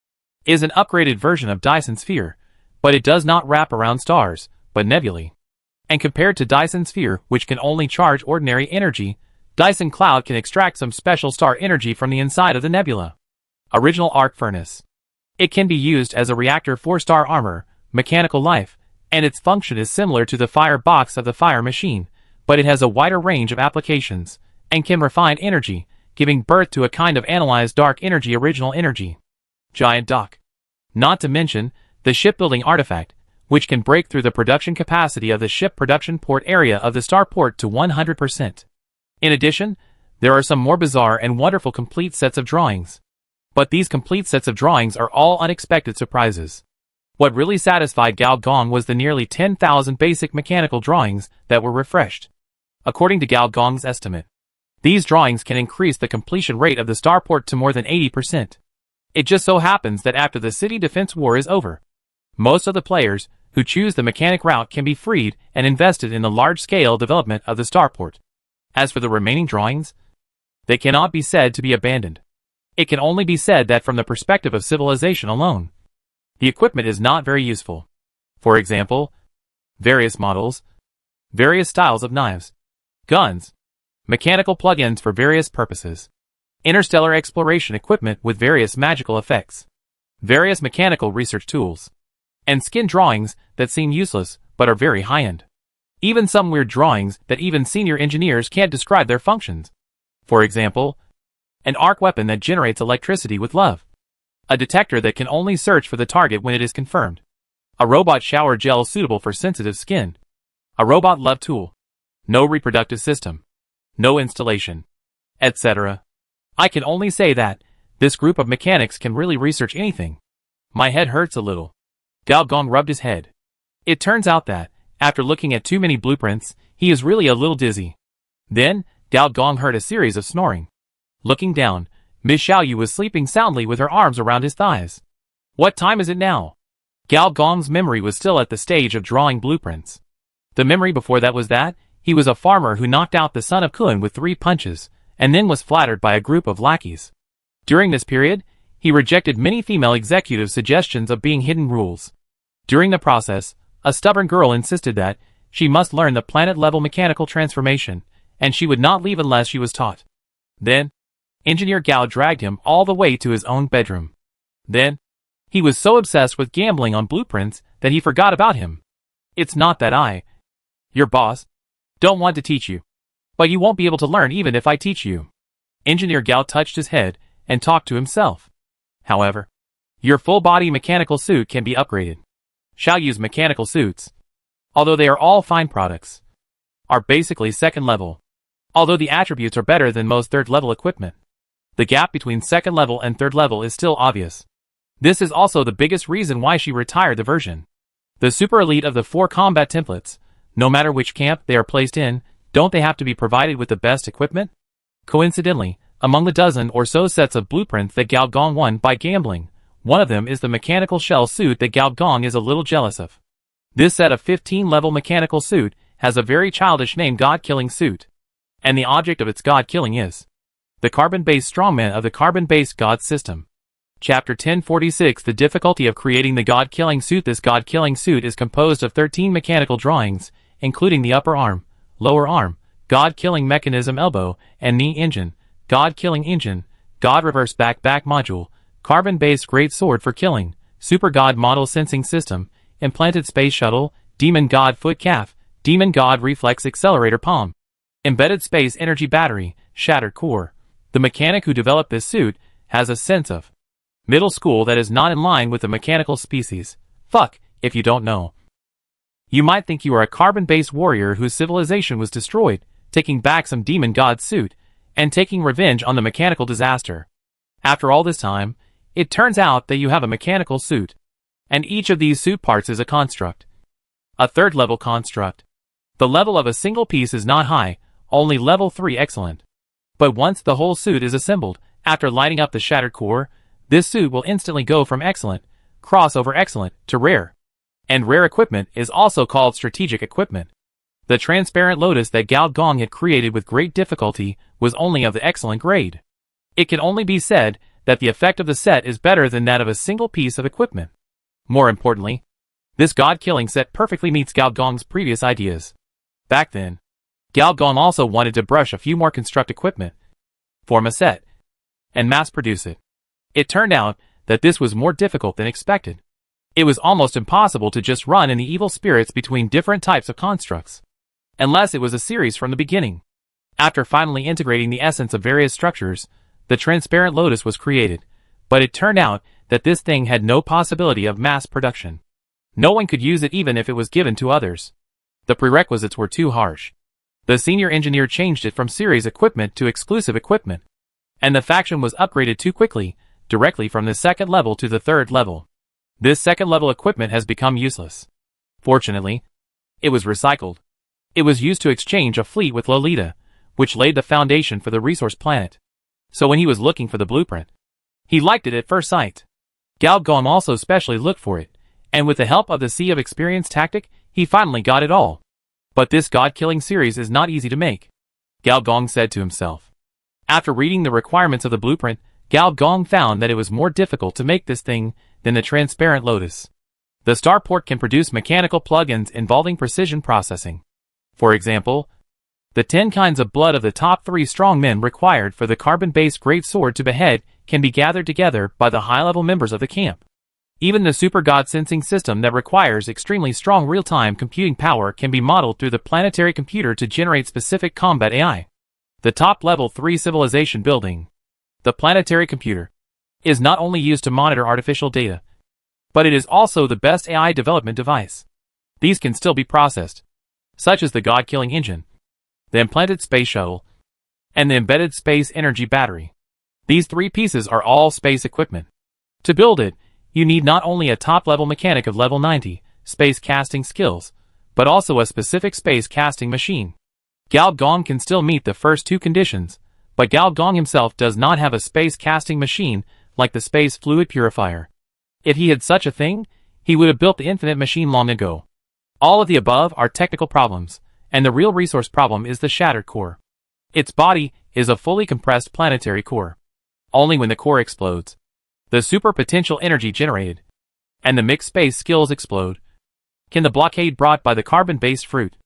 is an upgraded version of Dyson Sphere, but it does not wrap around stars, but nebulae. And compared to Dyson Sphere, which can only charge ordinary energy, Dyson Cloud can extract some special star energy from the inside of the nebula. Original Arc Furnace. It can be used as a reactor for star armor, mechanical life, and its function is similar to the fire box of the fire machine, but it has a wider range of applications, and can refine energy, giving birth to a kind of analyzed dark energy original energy. Giant Dock. Not to mention, the shipbuilding artifact, which can break through the production capacity of the ship production port area of the starport to 100%. In addition, there are some more bizarre and wonderful complete sets of drawings. But these complete sets of drawings are all unexpected surprises. What really satisfied Galgong was the nearly 10,000 basic mechanical drawings that were refreshed. According to Galgong's estimate, these drawings can increase the completion rate of the starport to more than 80%. It just so happens that after the city defense war is over, most of the players who choose the mechanic route can be freed and invested in the large-scale development of the starport. As for the remaining drawings, they cannot be said to be abandoned. It can only be said that from the perspective of civilization alone, the equipment is not very useful. For example, various models, various styles of knives, guns, mechanical plugins for various purposes. interstellar exploration equipment with various magical effects, various mechanical research tools, and skin drawings that seem useless but are very high-end. Even some weird drawings that even senior engineers can't describe their functions. For example, an arc weapon that generates electricity with love, a detector that can only search for the target when it is confirmed, a robot shower gel suitable for sensitive skin, a robot love tool, no reproductive system, no installation, etc. I can only say that this group of mechanics can really research anything. My head hurts a little. Gao Gong rubbed his head. It turns out that, after looking at too many blueprints, he is really a little dizzy. Then, Gao Gong heard a series of snoring. Looking down, Miss Xiaoyu was sleeping soundly with her arms around his thighs. What time is it now? Gao Gong's memory was still at the stage of drawing blueprints. The memory before that was that he was a farmer who knocked out the son of Kun with 3 punches, and then was flattered by a group of lackeys. During this period, he rejected many female executives' suggestions of being hidden rules. During the process, a stubborn girl insisted that she must learn the planet-level mechanical transformation, and she would not leave unless she was taught. Then, Engineer Gao dragged him all the way to his own bedroom. Then, he was so obsessed with gambling on blueprints that he forgot about him. It's not that I, your boss, don't want to teach you, but you won't be able to learn even if I teach you. Engineer Gao touched his head and talked to himself. However, your full-body mechanical suit can be upgraded. Xiaoyu's mechanical suits, although they are all fine products, are basically second level, although the attributes are better than most third-level equipment. The gap between second level and third level is still obvious. This is also the biggest reason why she retired the version. The super elite of the 4 combat templates, no matter which camp they are placed in, don't they have to be provided with the best equipment? Coincidentally, among the dozen or so sets of blueprints that Gao Gong won by gambling, one of them is the mechanical shell suit that Gao Gong is a little jealous of. This set of 15-level mechanical suit has a very childish name, God-killing suit. And the object of its God-killing is the carbon-based strongman of the carbon-based God system. Chapter 1046, The difficulty of creating the God-killing suit. This God-killing suit is composed of 13 mechanical drawings, including the upper arm, lower arm, God-killing mechanism elbow, and knee engine, God-killing engine, God reverse back module, carbon-based great sword for killing, super God model sensing system, implanted space shuttle, demon God foot calf, demon God reflex accelerator palm, embedded space energy battery, shattered core. The mechanic who developed this suit has a sense of middle school that is not in line with the mechanical species. Fuck, if you don't know. You might think you are a carbon-based warrior whose civilization was destroyed, taking back some demon god suit, and taking revenge on the mechanical disaster. After all this time, it turns out that you have a mechanical suit. And each of these suit parts is a construct. A third-level construct. The level of a single piece is not high, only level 3 excellent. But once the whole suit is assembled, after lighting up the shattered core, this suit will instantly go from excellent, crossover excellent, to rare. And rare equipment is also called strategic equipment. The transparent lotus that Gao Gong had created with great difficulty was only of the excellent grade. It can only be said that the effect of the set is better than that of a single piece of equipment. More importantly, this god-killing set perfectly meets Gao Gong's previous ideas. Back then, Gao Gong also wanted to brush a few more construct equipment, form a set, and mass-produce it. It turned out that this was more difficult than expected. It was almost impossible to just run in the evil spirits between different types of constructs, unless it was a series from the beginning. After finally integrating the essence of various structures, the transparent lotus was created, but it turned out that this thing had no possibility of mass production. No one could use it even if it was given to others. The prerequisites were too harsh. The senior engineer changed it from series equipment to exclusive equipment, and the faction was upgraded too quickly, directly from the second level to the third level. This second level equipment has become useless. Fortunately, it was recycled. It was used to exchange a fleet with Lolita, which laid the foundation for the resource planet. So when he was looking for the blueprint, he liked it at first sight. Gao Gong also specially looked for it, and with the help of the Sea of Experience tactic, he finally got it all. But this god-killing series is not easy to make, Gao Gong said to himself. After reading the requirements of the blueprint, Gao Gong found that it was more difficult to make this thing than the transparent lotus. The starport can produce mechanical plugins involving precision processing. For example, The 10 kinds of blood of the top 3 strong men required for the carbon-based great sword to behead can be gathered together by the high-level members of the camp. Even the super god sensing system that requires extremely strong real-time computing power can be modeled through the planetary computer to generate specific combat AI. The top level 3 civilization building, the planetary computer, is not only used to monitor artificial data, but it is also the best AI development device. These can still be processed, such as the god-killing engine, the implanted space shuttle, and the embedded space energy battery. These 3 pieces are all space equipment. To build it, you need not only a top-level mechanic of level 90, space casting skills, but also a specific space casting machine. Gao Gong can still meet the first 2 conditions, but Gao Gong himself does not have a space casting machine like the space fluid purifier. If he had such a thing, he would have built the infinite machine long ago. All of the above are technical problems, and the real resource problem is the shattered core. Its body is a fully compressed planetary core. Only when the core explodes, the super potential energy generated, and the mixed space skills explode, can the blockade brought by the carbon-based fruit,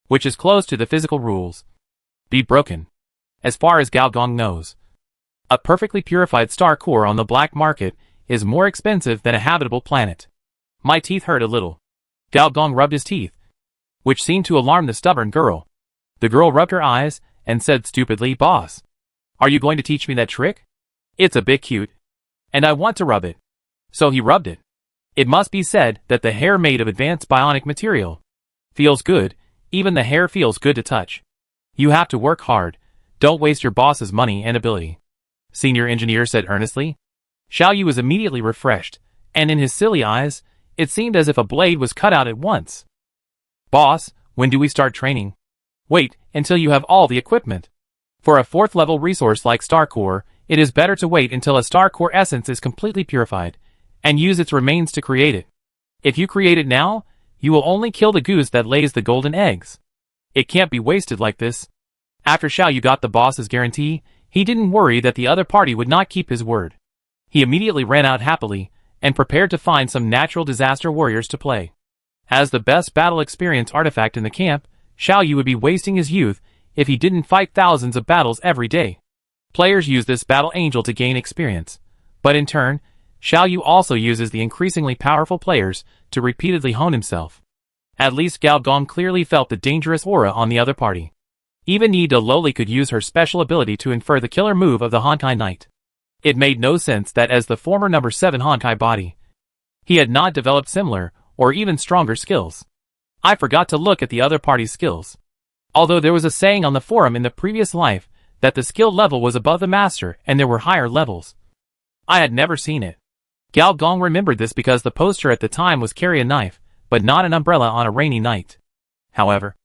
which is close to the physical rules, be broken. As far as Gao Gong knows, a perfectly purified star core on the black market is more expensive than a habitable planet. My teeth hurt a little. Gao Gong rubbed his teeth, which seemed to alarm the stubborn girl. The girl rubbed her eyes and said stupidly, "Boss, are you going to teach me that trick? It's a bit cute, and I want to rub it." So he rubbed it. It must be said that the hair made of advanced bionic material feels good. Even the hair feels good to touch. You have to work hard. Don't waste your boss's money and ability, Senior Engineer said earnestly. Xiao Yu was immediately refreshed, and in his silly eyes, it seemed as if a blade was cut out at once. "Boss, when do we start training?" "Wait until you have all the equipment. For a 4th level resource like Star Core, it is better to wait until a Star Core essence is completely purified, and use its remains to create it. If you create it now, you will only kill the goose that lays the golden eggs. It can't be wasted like this." After Xiao Yu got the boss's guarantee, he didn't worry that the other party would not keep his word. He immediately ran out happily, and prepared to find some natural disaster warriors to play. As the best battle experience artifact in the camp, Xiao Yu would be wasting his youth if he didn't fight thousands of battles every day. Players use this battle angel to gain experience, but in turn, Xiao Yu also uses the increasingly powerful players to repeatedly hone himself. At least Gao Gong clearly felt the dangerous aura on the other party. Even Yi De Loli could use her special ability to infer the killer move of the Honkai Knight. It made no sense that as the former number 7 Honkai body, he had not developed similar, or even stronger skills. I forgot to look at the other party's skills. Although there was a saying on the forum in the previous life that the skill level was above the master and there were higher levels. I had never seen it. Gao Gong remembered this because the poster at the time was carry a knife, but not an umbrella on a rainy night. However,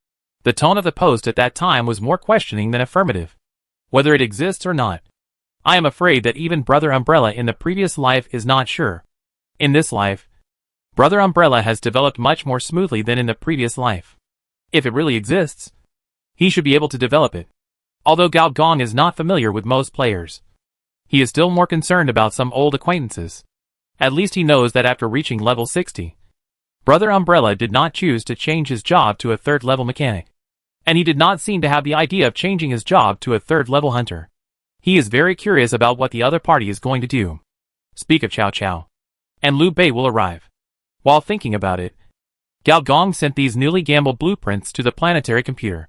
the tone of the post at that time was more questioning than affirmative. Whether it exists or not, I am afraid that even Brother Umbrella in the previous life is not sure. In this life, Brother Umbrella has developed much more smoothly than in the previous life. If it really exists, he should be able to develop it. Although Gao Gong is not familiar with most players, he is still more concerned about some old acquaintances. At least he knows that after reaching level 60, Brother Umbrella did not choose to change his job to a 3rd level mechanic. And he did not seem to have the idea of changing his job to a 3rd level hunter. He is very curious about what the other party is going to do. Speak of Chow Chow, and Liu Bei will arrive. While thinking about it, Gao Gong sent these newly gambled blueprints to the planetary computer.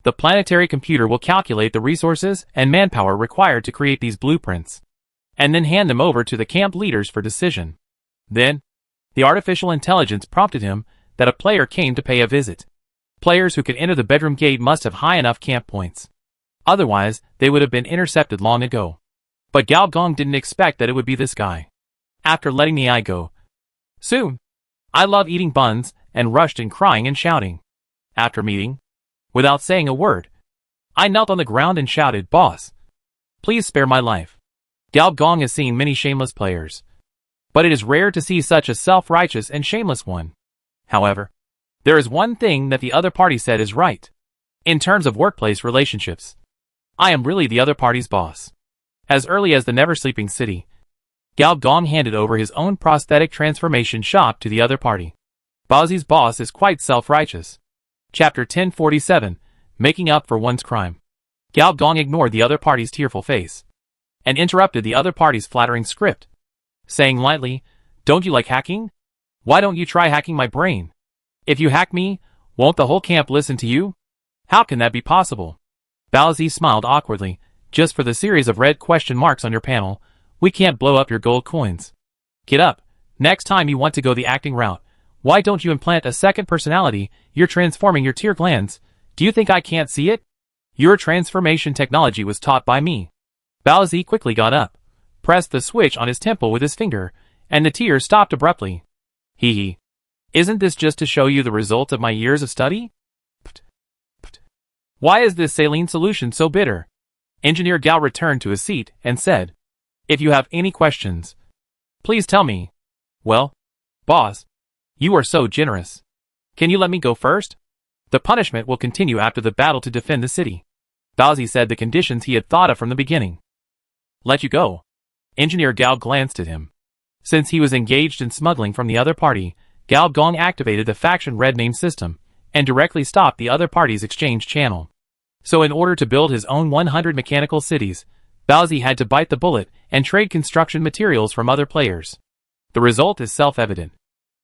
The planetary computer will calculate the resources and manpower required to create these blueprints, and then hand them over to the camp leaders for decision. Then, the artificial intelligence prompted him that a player came to pay a visit. Players who could enter the bedroom gate must have high enough camp points. Otherwise, they would have been intercepted long ago. But Gao Gong didn't expect that it would be this guy. After letting the eye go, "Soon. I love eating buns," and rushed in crying and shouting. After meeting, without saying a word, I knelt on the ground and shouted, "Boss, please spare my life." Gao Gong has seen many shameless players, but it is rare to see such a self-righteous and shameless one. However, there is one thing that the other party said is right. In terms of workplace relationships, I am really the other party's boss. As early as the Never Sleeping City, Gao Gong handed over his own prosthetic transformation shop to the other party. Baozi's boss is quite self-righteous. Chapter 1047, making up for one's crime. Gao Dong ignored the other party's tearful face and interrupted the other party's flattering script, saying lightly, "Don't you like hacking? Why don't you try hacking my brain? If you hack me, won't the whole camp listen to you? How can that be possible?" Baozi smiled awkwardly. "Just for the series of red question marks on your panel, we can't blow up your gold coins. Get up. Next time you want to go the acting route, why don't you implant a second personality? You're transforming your tear glands. Do you think I can't see it? Your transformation technology was taught by me." Baozi quickly got up, pressed the switch on his temple with his finger, and the tears stopped abruptly. Hee hee. Isn't this just to show you the result of my years of study? Why is this saline solution so bitter? Engineer Gao returned to his seat and said, "If you have any questions, please tell me." "Well, boss, you are so generous. Can you let me go first? The punishment will continue after the battle to defend the city." Baozi said the conditions he had thought of from the beginning. "Let you go?" Engineer Gao glanced at him. Since he was engaged in smuggling from the other party, Gao Gong activated the faction red name system and directly stopped the other party's exchange channel. So in order to build his own 100 mechanical cities, Baozi had to bite the bullet and trade construction materials from other players. The result is self-evident.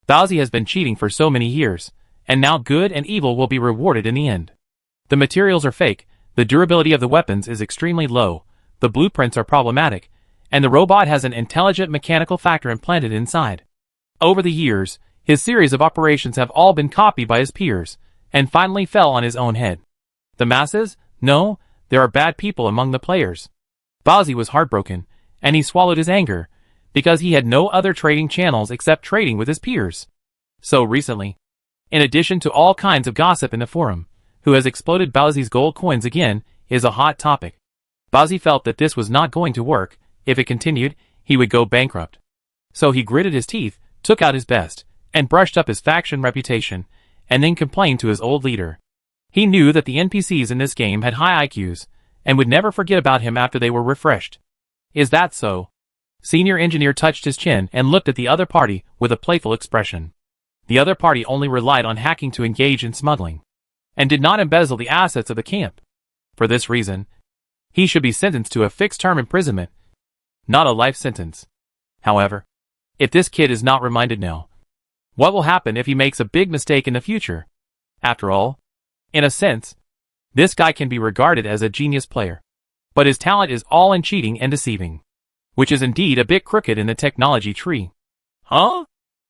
Baozi has been cheating for so many years, and now good and evil will be rewarded in the end. The materials are fake, the durability of the weapons is extremely low, the blueprints are problematic, and the robot has an intelligent mechanical factor implanted inside. Over the years, his series of operations have all been copied by his peers, and finally fell on his own head. The masses? No, there are bad people among the players. Baozi was heartbroken, and he swallowed his anger, because he had no other trading channels except trading with his peers. So recently, in addition to all kinds of gossip in the forum, who has exploded Baozi's gold coins again, is a hot topic. Baozi felt that this was not going to work. If it continued, he would go bankrupt. So he gritted his teeth, took out his best, and brushed up his faction reputation, and then complained to his old leader. He knew that the NPCs in this game had high IQs, and would never forget about him after they were refreshed. "Is that so?" Senior engineer touched his chin and looked at the other party with a playful expression. The other party only relied on hacking to engage in smuggling, and did not embezzle the assets of the camp. For this reason, he should be sentenced to a fixed-term imprisonment, not a life sentence. However, if this kid is not reminded now, what will happen if he makes a big mistake in the future? After all, in a sense, this guy can be regarded as a genius player. But his talent is all in cheating and deceiving, which is indeed a bit crooked in the technology tree. Huh?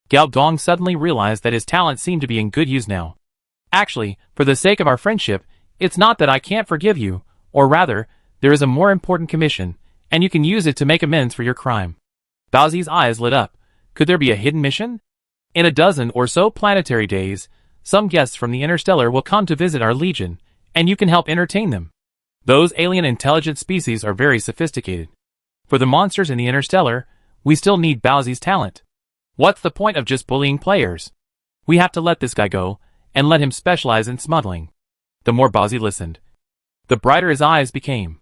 Gao Dong suddenly realized that his talent seemed to be in good use now. Actually, for the sake of our friendship, it's not that I can't forgive you, or rather, there is a more important commission, and you can use it to make amends for your crime. Baozi's eyes lit up. Could there be a hidden mission? In a dozen or so planetary days, some guests from the Interstellar will come to visit our Legion, and you can help entertain them. Those alien intelligent species are very sophisticated. For the monsters in the Interstellar, we still need Baozi's talent. What's the point of just bullying players? We have to let this guy go, and let him specialize in smuggling. The more Baozi listened, the brighter his eyes became.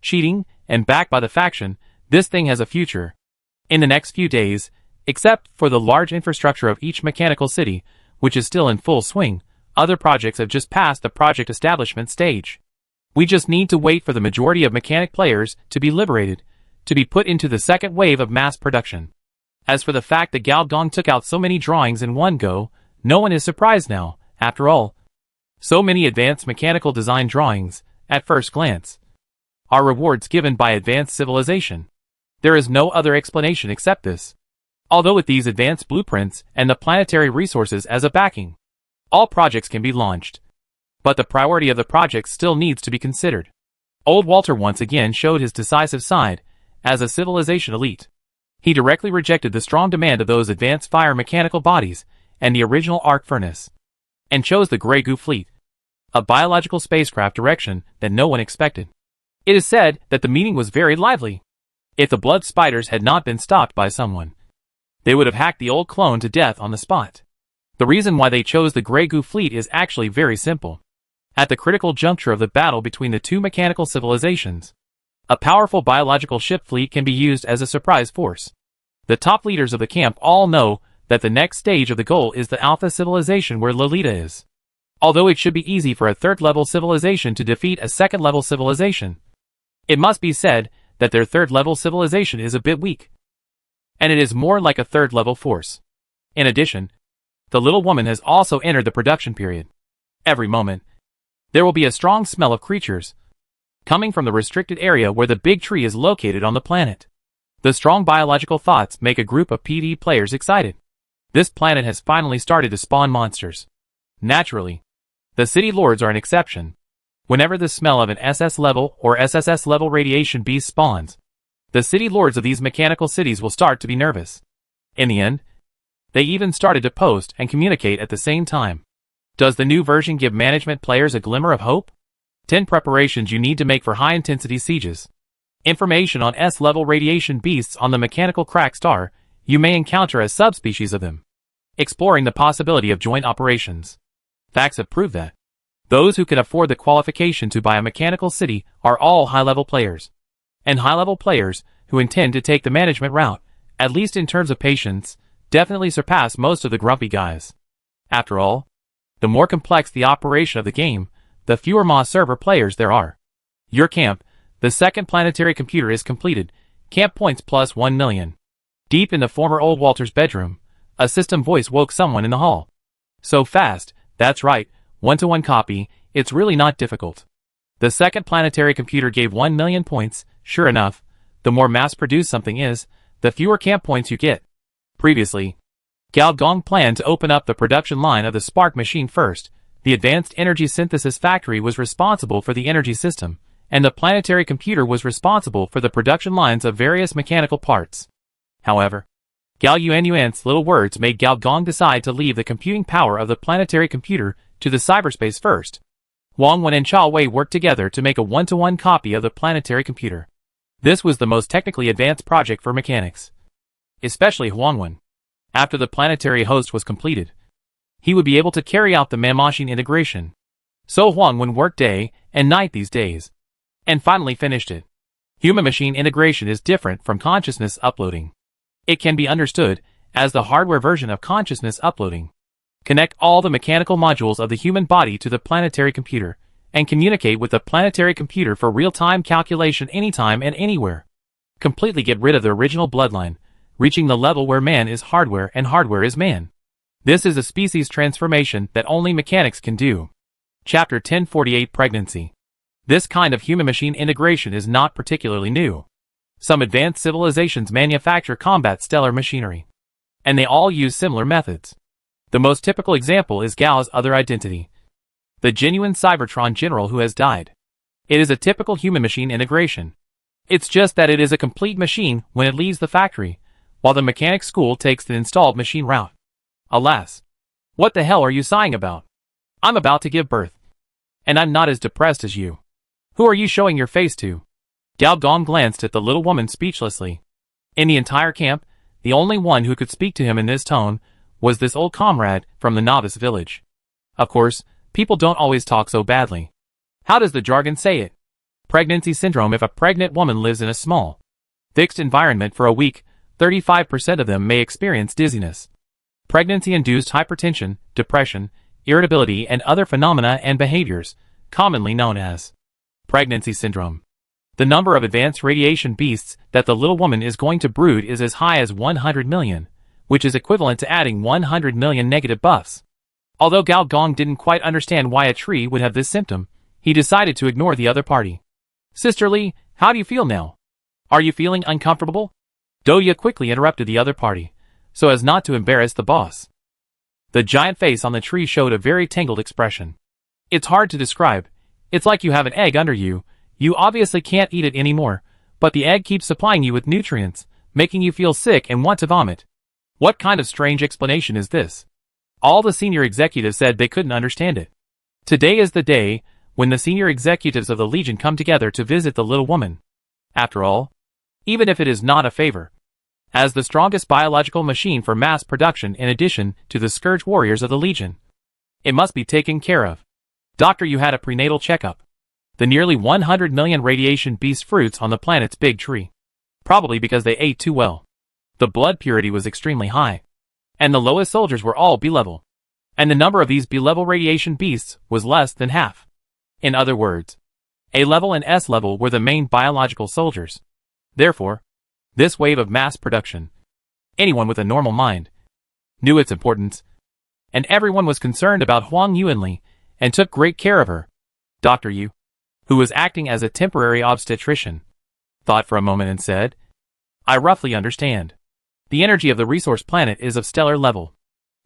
Cheating, and backed by the faction, this thing has a future. In the next few days, except for the large infrastructure of each mechanical city, which is still in full swing, other projects have just passed the project establishment stage. We just need to wait for the majority of mechanic players to be liberated, to be put into the second wave of mass production. As for the fact that Gao Dong took out so many drawings in one go, no one is surprised now, after all. So many advanced mechanical design drawings, at first glance, are rewards given by advanced civilization. There is no other explanation except this. Although with these advanced blueprints and the planetary resources as a backing, all projects can be launched. But the priority of the project still needs to be considered. Old Walter once again showed his decisive side, as a civilization elite. He directly rejected the strong demand of those advanced fire mechanical bodies and the original arc furnace, and chose the Grey Goo Fleet, a biological spacecraft direction that no one expected. It is said that the meeting was very lively. If the blood spiders had not been stopped by someone, they would have hacked the old clone to death on the spot. The reason why they chose the Grey Goo Fleet is actually very simple. At the critical juncture of the battle between the two mechanical civilizations, a powerful biological ship fleet can be used as a surprise force. The top leaders of the camp all know that the next stage of the goal is the Alpha civilization where Lolita is. Although it should be easy for a third-level civilization to defeat a second-level civilization, it must be said that their third-level civilization is a bit weak, and it is more like a third-level force. In addition, the little woman has also entered the production period. Every moment, there will be a strong smell of creatures coming from the restricted area where the big tree is located on the planet. The strong biological thoughts make a group of PvE players excited. This planet has finally started to spawn monsters. Naturally, the city lords are an exception. Whenever the smell of an SS level or SSS level radiation beast spawns, the city lords of these mechanical cities will start to be nervous. In the end, they even started to post and communicate at the same time. Does the new version give management players a glimmer of hope? 10 preparations you need to make for high-intensity sieges. Information on S-level radiation beasts on the mechanical crack star. You may encounter a subspecies of them. Exploring the possibility of joint operations. Facts have proved that those who can afford the qualification to buy a mechanical city are all high-level players. And high-level players who intend to take the management route, at least in terms of patience, definitely surpass most of the grumpy guys. After all, the more complex the operation of the game, the fewer MA server players there are. Your camp, the second planetary computer, is completed. Camp points plus 1 million. Deep in the former old Walter's bedroom, a system voice woke someone in the hall. So fast, that's right, 1-to-1 copy, it's really not difficult. The second planetary computer gave 1 million points. Sure enough, the more mass-produced something is, the fewer camp points you get. Previously, Galgong planned to open up the production line of the Spark machine first. The Advanced Energy Synthesis Factory was responsible for the energy system, and the planetary computer was responsible for the production lines of various mechanical parts. However, Gal Yuan's little words made Galgong decide to leave the computing power of the planetary computer to the cyberspace first. Wang Wen and Chao Wei worked together to make a 1-to-1 copy of the planetary computer. This was the most technically advanced project for mechanics, especially Huang Wen. After the planetary host was completed, he would be able to carry out the man-machine integration. So Huang Wen worked day and night these days, and finally finished it. Human-machine integration is different from consciousness uploading. It can be understood as the hardware version of consciousness uploading. Connect all the mechanical modules of the human body to the planetary computer, and communicate with the planetary computer for real-time calculation anytime and anywhere. Completely get rid of the original bloodline, reaching the level where man is hardware and hardware is man. This is a species transformation that only mechanics can do. Chapter 1048 Pregnancy. This kind of human-machine integration is not particularly new. Some advanced civilizations manufacture combat stellar machinery, and they all use similar methods. The most typical example is Gao's other identity, the genuine Cybertron general who has died. It is a typical human-machine integration. It's just that it is a complete machine when it leaves the factory, while the mechanic school takes the installed machine route. Alas, what the hell are you sighing about? I'm about to give birth, and I'm not as depressed as you. Who are you showing your face to? Galgong glanced at the little woman speechlessly. In the entire camp, the only one who could speak to him in this tone was this old comrade from the novice village. Of course, people don't always talk so badly. How does the jargon say it? Pregnancy syndrome. If a pregnant woman lives in a small, fixed environment for a week, 35% of them may experience dizziness. Pregnancy-induced hypertension, depression, irritability, and other phenomena and behaviors, commonly known as pregnancy syndrome. The number of advanced radiation beasts that the little woman is going to brood is as high as 100 million, which is equivalent to adding 100 million negative buffs. Although Galgong didn't quite understand why a tree would have this symptom, he decided to ignore the other party. Sister Lee, how do you feel now? Are you feeling uncomfortable? Douya quickly interrupted the other party, so as not to embarrass the boss. The giant face on the tree showed a very tangled expression. It's hard to describe. It's like you have an egg under you. You obviously can't eat it anymore, but the egg keeps supplying you with nutrients, making you feel sick and want to vomit. What kind of strange explanation is this? All the senior executives said they couldn't understand it. Today is the day when the senior executives of the Legion come together to visit the little woman. After all, even if it is not a favor, as the strongest biological machine for mass production in addition to the Scourge Warriors of the Legion, it must be taken care of. Doctor, you had a prenatal checkup. The nearly 100 million radiation beast fruits on the planet's big tree. Probably because they ate too well. The blood purity was extremely high, and the lowest soldiers were all B-level. and the number of these B-level radiation beasts was less than half. In other words, A-level and S-level were the main biological soldiers. Therefore, this wave of mass production, anyone with a normal mind knew its importance, and everyone was concerned about Huang Yuanli and took great care of her. Dr. Yu, who was acting as a temporary obstetrician, thought for a moment and said, I roughly understand. The energy of the resource planet is of stellar level,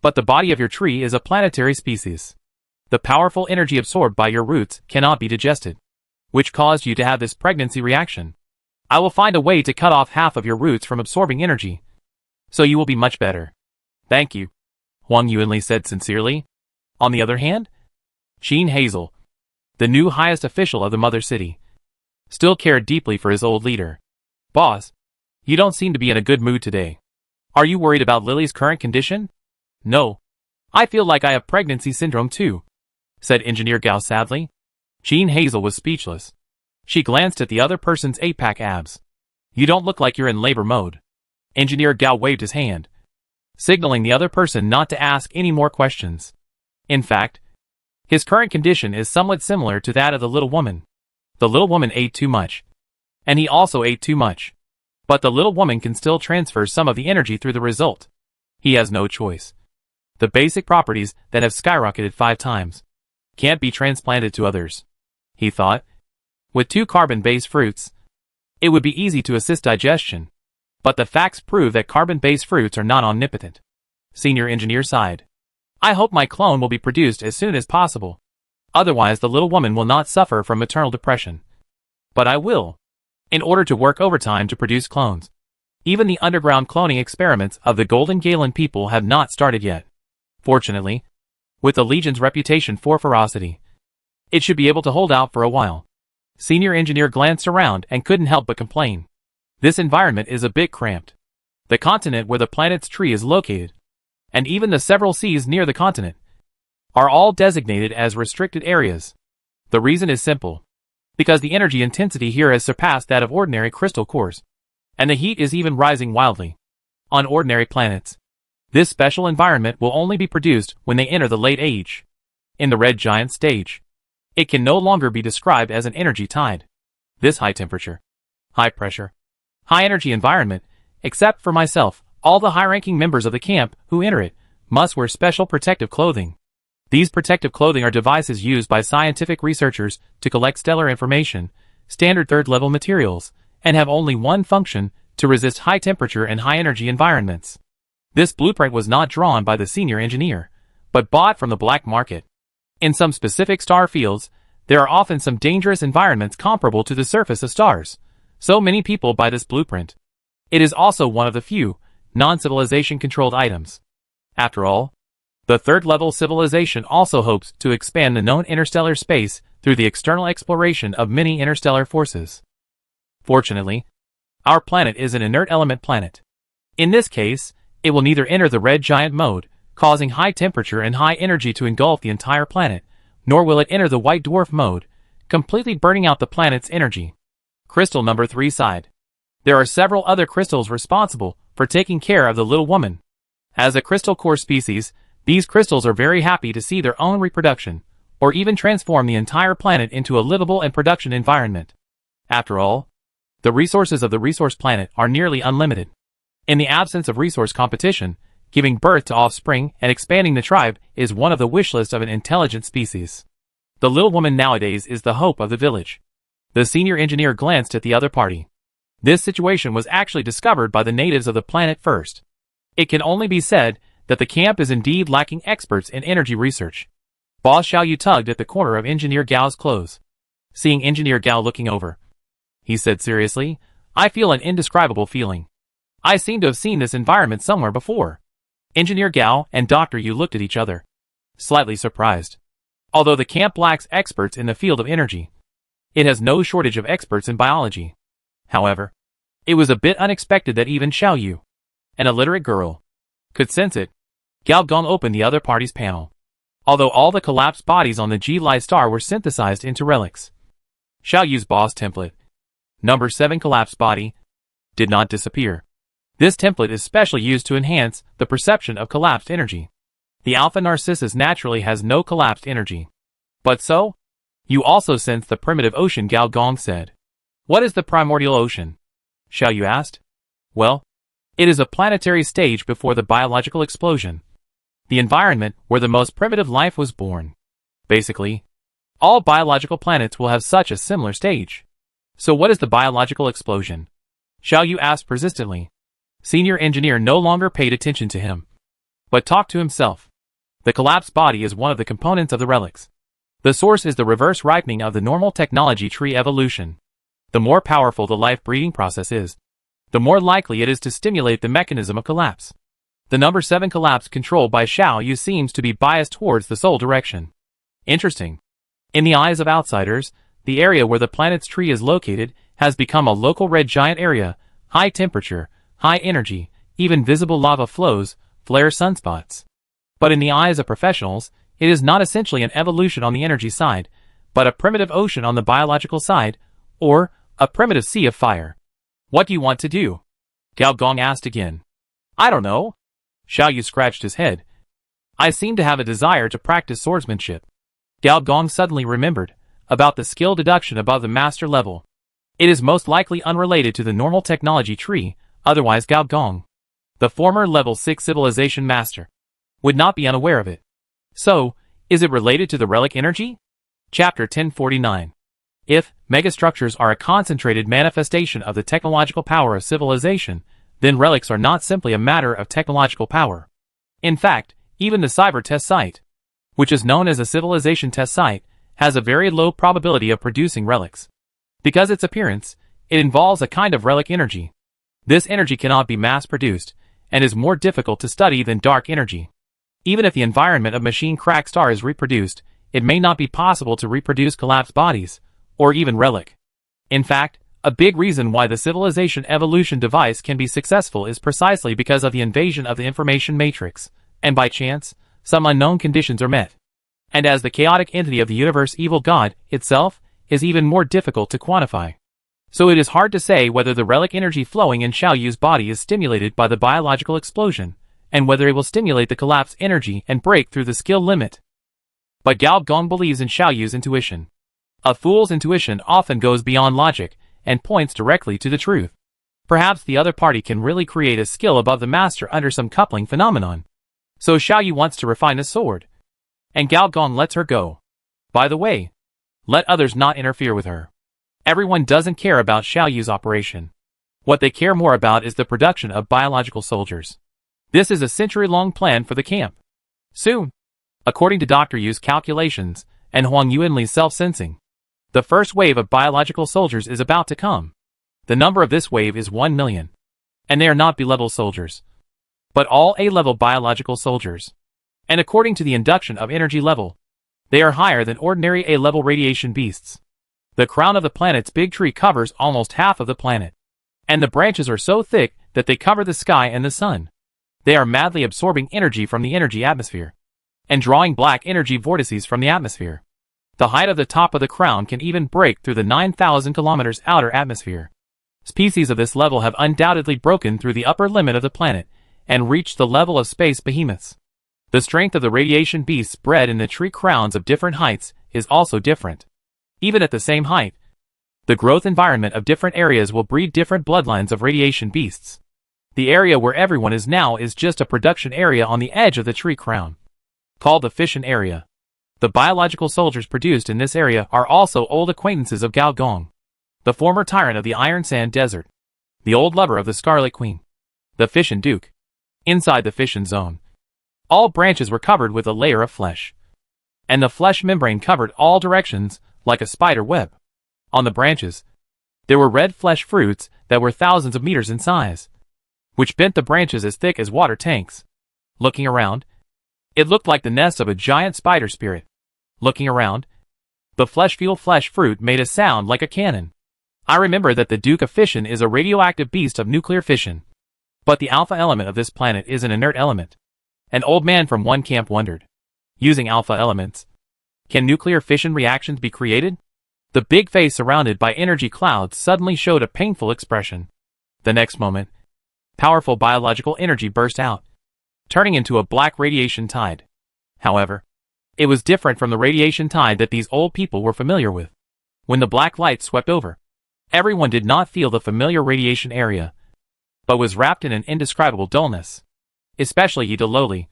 but the body of your tree is a planetary species. The powerful energy absorbed by your roots cannot be digested, which caused you to have this pregnancy reaction. I will find a way to cut off half of your roots from absorbing energy, so you will be much better. Thank you, Huang Yuanli said sincerely. On the other hand, Sheen Hazel, the new highest official of the mother city, still cared deeply for his old leader. Boss, you don't seem to be in a good mood today. Are you worried about Lily's current condition? No. I feel like I have pregnancy syndrome too, said Engineer Gao sadly. Sheen Hazel was speechless. She glanced at the other person's 8-pack abs. You don't look like you're in labor mode. Engineer Gao waved his hand, signaling the other person not to ask any more questions. In fact, his current condition is somewhat similar to that of the little woman. The little woman ate too much, and he also ate too much. But the little woman can still transfer some of the energy through the result. He has no choice. The basic properties that have skyrocketed 5 times can't be transplanted to others, he thought. With 2 carbon-based fruits, it would be easy to assist digestion. But the facts prove that carbon-based fruits are not omnipotent. Senior engineer sighed. I hope my clone will be produced as soon as possible. Otherwise the little woman will not suffer from maternal depression. But I will, in order to work overtime to produce clones. Even the underground cloning experiments of the Golden Galen people have not started yet. Fortunately, with the Legion's reputation for ferocity, it should be able to hold out for a while. Senior engineer glanced around and couldn't help but complain. This environment is a bit cramped. The continent where the planet's tree is located, and even the several seas near the continent, are all designated as restricted areas. The reason is simple. Because the energy intensity here has surpassed that of ordinary crystal cores, and the heat is even rising wildly. On ordinary planets, this special environment will only be produced when they enter the late age. In the red giant stage, it can no longer be described as an energy tide. This high temperature, high pressure, high energy environment, except for myself, all the high-ranking members of the camp who enter it must wear special protective clothing. These protective clothing are devices used by scientific researchers to collect stellar information, standard third-level materials, and have only one function: to resist high temperature and high energy environments. This blueprint was not drawn by the senior engineer, but bought from the black market. In some specific star fields, there are often some dangerous environments comparable to the surface of stars, so many people buy this blueprint. It is also one of the few non-civilization controlled items. After all, the third-level civilization also hopes to expand the known interstellar space through the external exploration of many interstellar forces. Fortunately, our planet is an inert element planet. In this case, it will neither enter the red giant mode, causing high temperature and high energy to engulf the entire planet, nor will it enter the white dwarf mode, completely burning out the planet's energy. Crystal number 3 sighed. There are several other crystals responsible for taking care of the little woman. As a crystal core species, these crystals are very happy to see their own reproduction, or even transform the entire planet into a livable and production environment. After all, the resources of the resource planet are nearly unlimited. In the absence of resource competition, giving birth to offspring and expanding the tribe is one of the wish lists of an intelligent species. The little woman nowadays is the hope of the village. The senior engineer glanced at the other party. This situation was actually discovered by the natives of the planet first. It can only be said that the camp is indeed lacking experts in energy research. Boss Xiaoyu tugged at the corner of Engineer Gao's clothes. Seeing Engineer Gao looking over, he said seriously, I feel an indescribable feeling. I seem to have seen this environment somewhere before. Engineer Gao and Dr. Yu looked at each other, slightly surprised. Although the camp lacks experts in the field of energy, it has no shortage of experts in biology. However, it was a bit unexpected that even Xiaoyu, an illiterate girl, could sense it. Gao Gong opened the other party's panel. Although all the collapsed bodies on the G-Li star were synthesized into relics, Xiaoyu's boss template, number 7 collapsed body, did not disappear. This template is specially used to enhance the perception of collapsed energy. The alpha narcissus naturally has no collapsed energy. But so? You also sense the primitive ocean, Gao Gong said. What is the primordial ocean? Xiaoyu asked. Well, it is a planetary stage before the biological explosion. The environment where the most primitive life was born. Basically, all biological planets will have such a similar stage. So what is the biological explosion? Xiaoyu asked persistently. Senior engineer no longer paid attention to him, but talked to himself. The collapsed body is one of the components of the relics. The source is the reverse ripening of the normal technology tree evolution. The more powerful the life-breeding process is, the more likely it is to stimulate the mechanism of collapse. The number 7 collapse controlled by Xiaoyu seems to be biased towards the soul direction. Interesting. In the eyes of outsiders, the area where the planet's tree is located has become a local red giant area, high temperature, high energy, even visible lava flows, flare sunspots. But in the eyes of professionals, it is not essentially an evolution on the energy side, but a primitive ocean on the biological side, or a primitive sea of fire. What do you want to do? Gao Gong asked again. I don't know. Xiaoyu scratched his head. I seem to have a desire to practice swordsmanship. Gao Gong suddenly remembered about the skill deduction above the master level. It is most likely unrelated to the normal technology tree, otherwise Gao Gong, the former level 6 civilization master, would not be unaware of it. So, is it related to the relic energy? Chapter 1049. If megastructures are a concentrated manifestation of the technological power of civilization, then relics are not simply a matter of technological power. In fact, even the cyber test site, which is known as a civilization test site, has a very low probability of producing relics. Because its appearance, it involves a kind of relic energy. This energy cannot be mass-produced, and is more difficult to study than dark energy. Even if the environment of machine crack star is reproduced, it may not be possible to reproduce collapsed bodies, or even relic. In fact, a big reason why the civilization evolution device can be successful is precisely because of the invasion of the information matrix, and by chance, some unknown conditions are met. And as the chaotic entity of the universe evil God itself is even more difficult to quantify. So it is hard to say whether the relic energy flowing in Xiaoyu's body is stimulated by the biological explosion, and whether it will stimulate the collapse energy and break through the skill limit. But Gao Gong believes in Xiaoyu's intuition. A fool's intuition often goes beyond logic, and points directly to the truth. Perhaps the other party can really create a skill above the master under some coupling phenomenon. So Xiaoyu wants to refine his sword. And Gao Gong lets her go. By the way, let others not interfere with her. Everyone doesn't care about Xiaoyu's operation. What they care more about is the production of biological soldiers. This is a century-long plan for the camp. Soon, according to Dr. Yu's calculations, and Huang Yuanli's self-sensing, the first wave of biological soldiers is about to come. The number of this wave is 1 million. And they are not B-level soldiers, but all A-level biological soldiers. And according to the induction of energy level, they are higher than ordinary A-level radiation beasts. The crown of the planet's big tree covers almost half of the planet. And the branches are so thick that they cover the sky and the sun. They are madly absorbing energy from the energy atmosphere, and drawing black energy vortices from the atmosphere. The height of the top of the crown can even break through the 9,000 kilometers outer atmosphere. Species of this level have undoubtedly broken through the upper limit of the planet, and reached the level of space behemoths. The strength of the radiation beasts bred in the tree crowns of different heights is also different. Even at the same height, the growth environment of different areas will breed different bloodlines of radiation beasts. The area where everyone is now is just a production area on the edge of the tree crown, called the fission area. The biological soldiers produced in this area are also old acquaintances of Gao Gong, the former tyrant of the Iron Sand Desert, the old lover of the Scarlet Queen, the Fission Duke. Inside the fission zone, all branches were covered with a layer of flesh, and the flesh membrane covered all directions like a spider web. On the branches, there were red flesh fruits that were thousands of meters in size, which bent the branches as thick as water tanks. Looking around, it looked like the nest of a giant spider spirit. Looking around, the flesh-fueled flesh fruit made a sound like a cannon. I remember that the Duke of Fission is a radioactive beast of nuclear fission. But the alpha element of this planet is an inert element. An old man from one camp wondered, using alpha elements, can nuclear fission reactions be created? The big face surrounded by energy clouds suddenly showed a painful expression. The next moment, powerful biological energy burst out, turning into a black radiation tide. However, it was different from the radiation tide that these old people were familiar with. When the black light swept over, everyone did not feel the familiar radiation area, but was wrapped in an indescribable dullness. Especially Ida Lowly.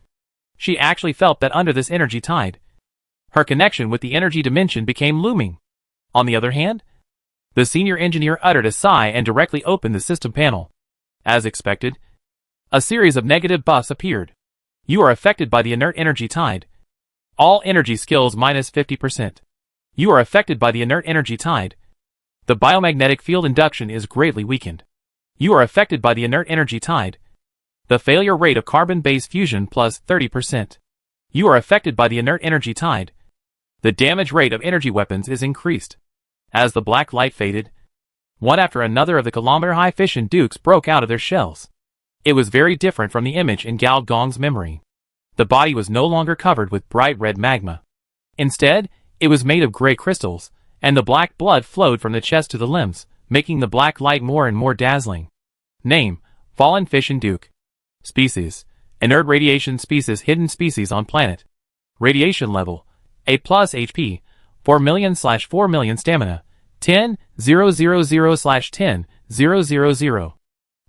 She actually felt that under this energy tide, her connection with the energy dimension became looming. On the other hand, the senior engineer uttered a sigh and directly opened the system panel. As expected, a series of negative buffs appeared. You are affected by the inert energy tide. All energy skills minus 50%. You are affected by the inert energy tide. The biomagnetic field induction is greatly weakened. You are affected by the inert energy tide. The failure rate of carbon-based fusion plus 30%. You are affected by the inert energy tide. The damage rate of energy weapons is increased. As the black light faded, one after another of the kilometer-high fission dukes broke out of their shells. It was very different from the image in Gao Gong's memory. The body was no longer covered with bright red magma. Instead, it was made of gray crystals, and the black blood flowed from the chest to the limbs, making the black light more and more dazzling. Name: Fallen Fission Duke. Species: Inert radiation species. Hidden species on planet. Radiation level: A+ HP, 4 million/4 million stamina, 10,000/10,000.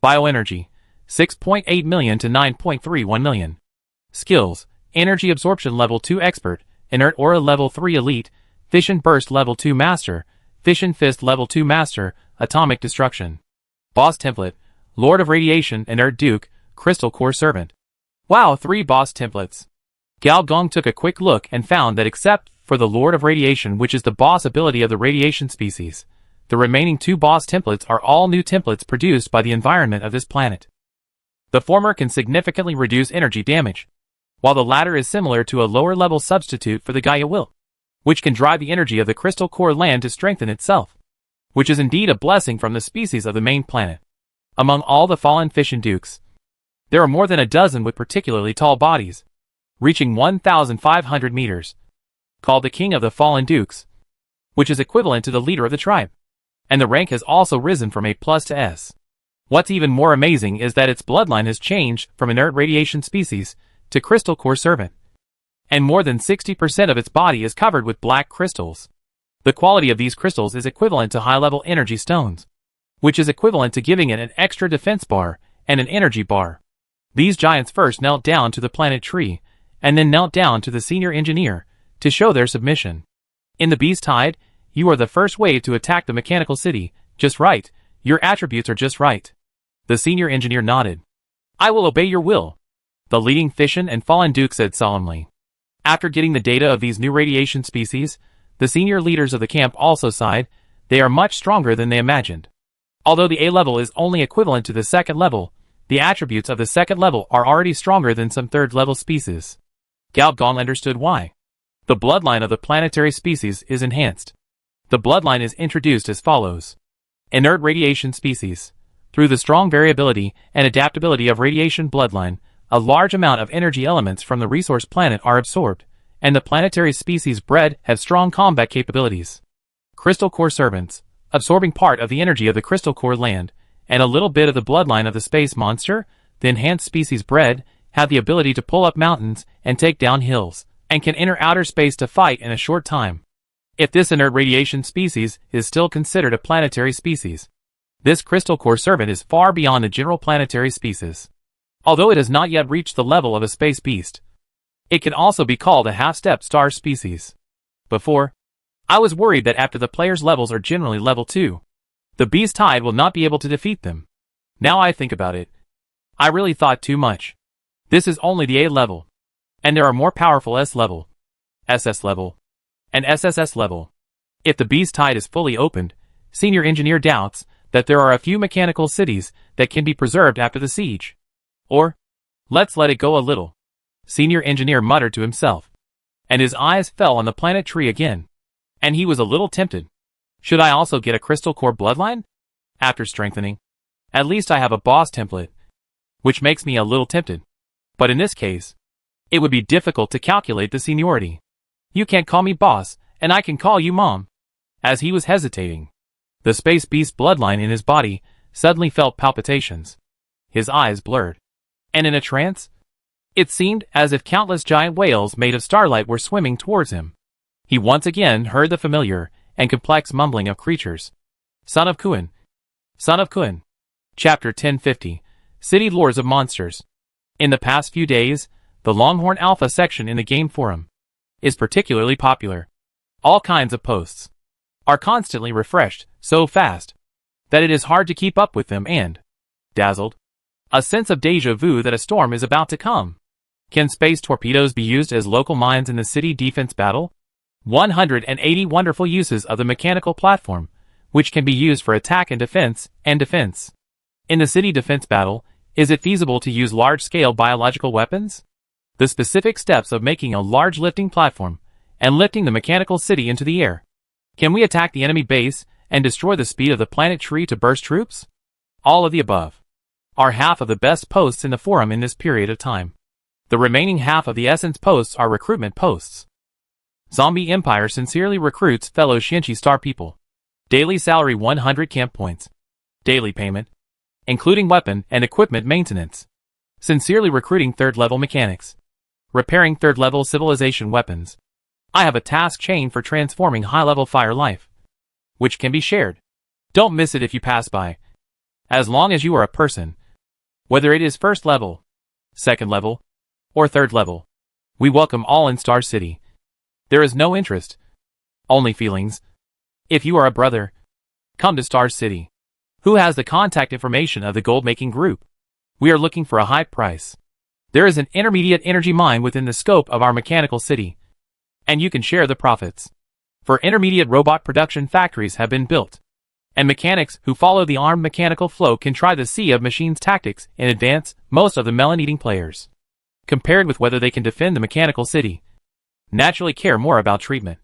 Bioenergy: 6.8 million to 9.31 million. Skills: Energy Absorption Level 2 Expert, Inert Aura Level 3 Elite, Fission Burst Level 2 Master, Fission Fist Level 2 Master, Atomic Destruction. Boss Template: Lord of Radiation, Inert Duke, Crystal Core Servant. Wow, 3 boss templates. Gao Gong took a quick look and found that except for the Lord of Radiation, which is the boss ability of the radiation species, the remaining 2 boss templates are all new templates produced by the environment of this planet. The former can significantly reduce energy damage, while the latter is similar to a lower-level substitute for the Gaia Will, which can drive the energy of the crystal core land to strengthen itself, which is indeed a blessing from the species of the main planet. Among all the fallen fission dukes, there are more than a dozen with particularly tall bodies, reaching 1,500 meters, called the King of the Fallen Dukes, which is equivalent to the leader of the tribe, and the rank has also risen from A+ to S. What's even more amazing is that its bloodline has changed from inert radiation species to crystal core servant, and more than 60% of its body is covered with black crystals. The quality of these crystals is equivalent to high-level energy stones, which is equivalent to giving it an extra defense bar and an energy bar. These giants first knelt down to the planet tree, and then knelt down to the senior engineer, to show their submission. In the Beast Tide, you are the first wave to attack the mechanical city. Just right. Your attributes are just right. The senior engineer nodded. I will obey your will, the leading fission and fallen duke said solemnly. After getting the data of these new radiation species, the senior leaders of the camp also sighed. They are much stronger than they imagined. Although the A level is only equivalent to the second level, the attributes of the second level are already stronger than some third level species. Gao Gong understood why. The bloodline of the planetary species is enhanced. The bloodline is introduced as follows. Inert radiation species. Through the strong variability and adaptability of radiation bloodline, a large amount of energy elements from the resource planet are absorbed, and the planetary species bred have strong combat capabilities. Crystal core servants, absorbing part of the energy of the crystal core land, and a little bit of the bloodline of the space monster, the enhanced species bred, have the ability to pull up mountains and take down hills, and can enter outer space to fight in a short time. If this inert radiation species is still considered a planetary species, this crystal core servant is far beyond the general planetary species. Although it has not yet reached the level of a space beast, it can also be called a half-step star species. Before, I was worried that after the player's levels are generally level 2, the Beast Tide will not be able to defeat them. Now I think about it, I really thought too much. This is only the A level, and there are more powerful S level, SS level, and SSS level. If the Beast Tide is fully opened, Senior Engineer doubts that there are a few mechanical cities that can be preserved after the siege. Or, let's let it go a little. Senior Engineer muttered to himself, and his eyes fell on the planet tree again, and he was a little tempted. Should I also get a crystal core bloodline? After strengthening, at least I have a boss template, which makes me a little tempted. But in this case, it would be difficult to calculate the seniority. You can't call me boss, and I can call you mom. As he was hesitating, the space beast bloodline in his body suddenly felt palpitations. His eyes blurred. And in a trance, It seemed as if countless giant whales made of starlight were swimming towards him. He once again heard the familiar and complex mumbling of creatures. Son of Kuan. Son of Kuan. Chapter 1050. City Lores of Monsters. In the past few days, the Longhorn Alpha section in the game forum is particularly popular. All kinds of posts are constantly refreshed so fast that it is hard to keep up with them and, dazzled, a sense of déjà vu that a storm is about to come. Can space torpedoes be used as local mines in the city defense battle? 180 wonderful uses of the mechanical platform, which can be used for attack and defense, In the city defense battle, is it feasible to use large-scale biological weapons? The specific steps of making a large lifting platform and lifting the mechanical city into the air. Can we attack the enemy base and destroy the speed of the planet tree to burst troops? All of the above are half of the best posts in the forum in this period of time. The remaining half of the essence posts are recruitment posts. Zombie Empire sincerely recruits fellow Shinchi Star people. Daily salary 100 camp points. Daily payment, including weapon and equipment maintenance. Sincerely recruiting third-level mechanics. Repairing third-level civilization weapons. I have a task chain for transforming high-level fire life, which can be shared. Don't miss it if you pass by. As long as you are a person, whether it is first level, second level, or third level, we welcome all in Star City. There is no interest, only feelings. If you are a brother, come to Star City. Who has the contact information of the gold-making group? We are looking for a high price. There is an intermediate energy mine within the scope of our mechanical city, and you can share the profits. For intermediate robot production factories have been built, and mechanics who follow the armed mechanical flow can try the sea of machines tactics in advance. Most of the melon-eating players, compared with whether they can defend the mechanical city, naturally care more about treatment.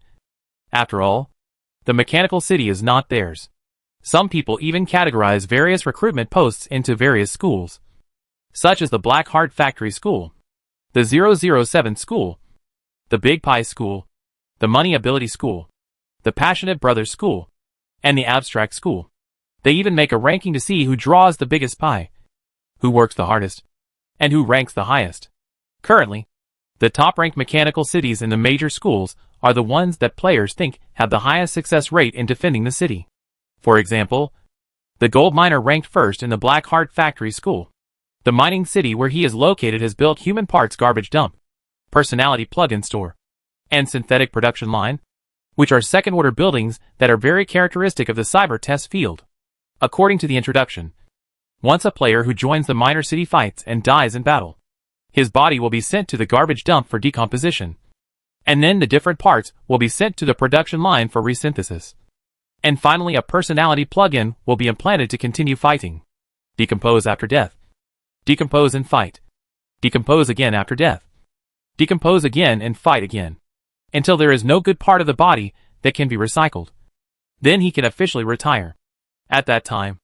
After all, the mechanical city is not theirs. Some people even categorize various recruitment posts into various schools, such as the Black Heart Factory School, the 007 School, the Big Pie School, the Money Ability School, the Passionate Brothers School, and the Abstract School. They even make a ranking to see who draws the biggest pie, who works the hardest, and who ranks the highest. Currently, the top-ranked mechanical cities in the major schools are the ones that players think have the highest success rate in defending the city. For example, the gold miner ranked first in the Black Heart Factory School. The mining city where he is located has built human parts garbage dump, personality plug-in store, and synthetic production line, which are second-order buildings that are very characteristic of the cyber test field. According to the introduction, once a player who joins the miner city fights and dies in battle, his body will be sent to the garbage dump for decomposition, and then the different parts will be sent to the production line for resynthesis. And finally, a personality plug-in will be implanted to continue fighting. Decompose after death. Decompose and fight. Decompose again after death. Decompose again and fight again, until there is no good part of the body that can be recycled. Then he can officially retire. At that time,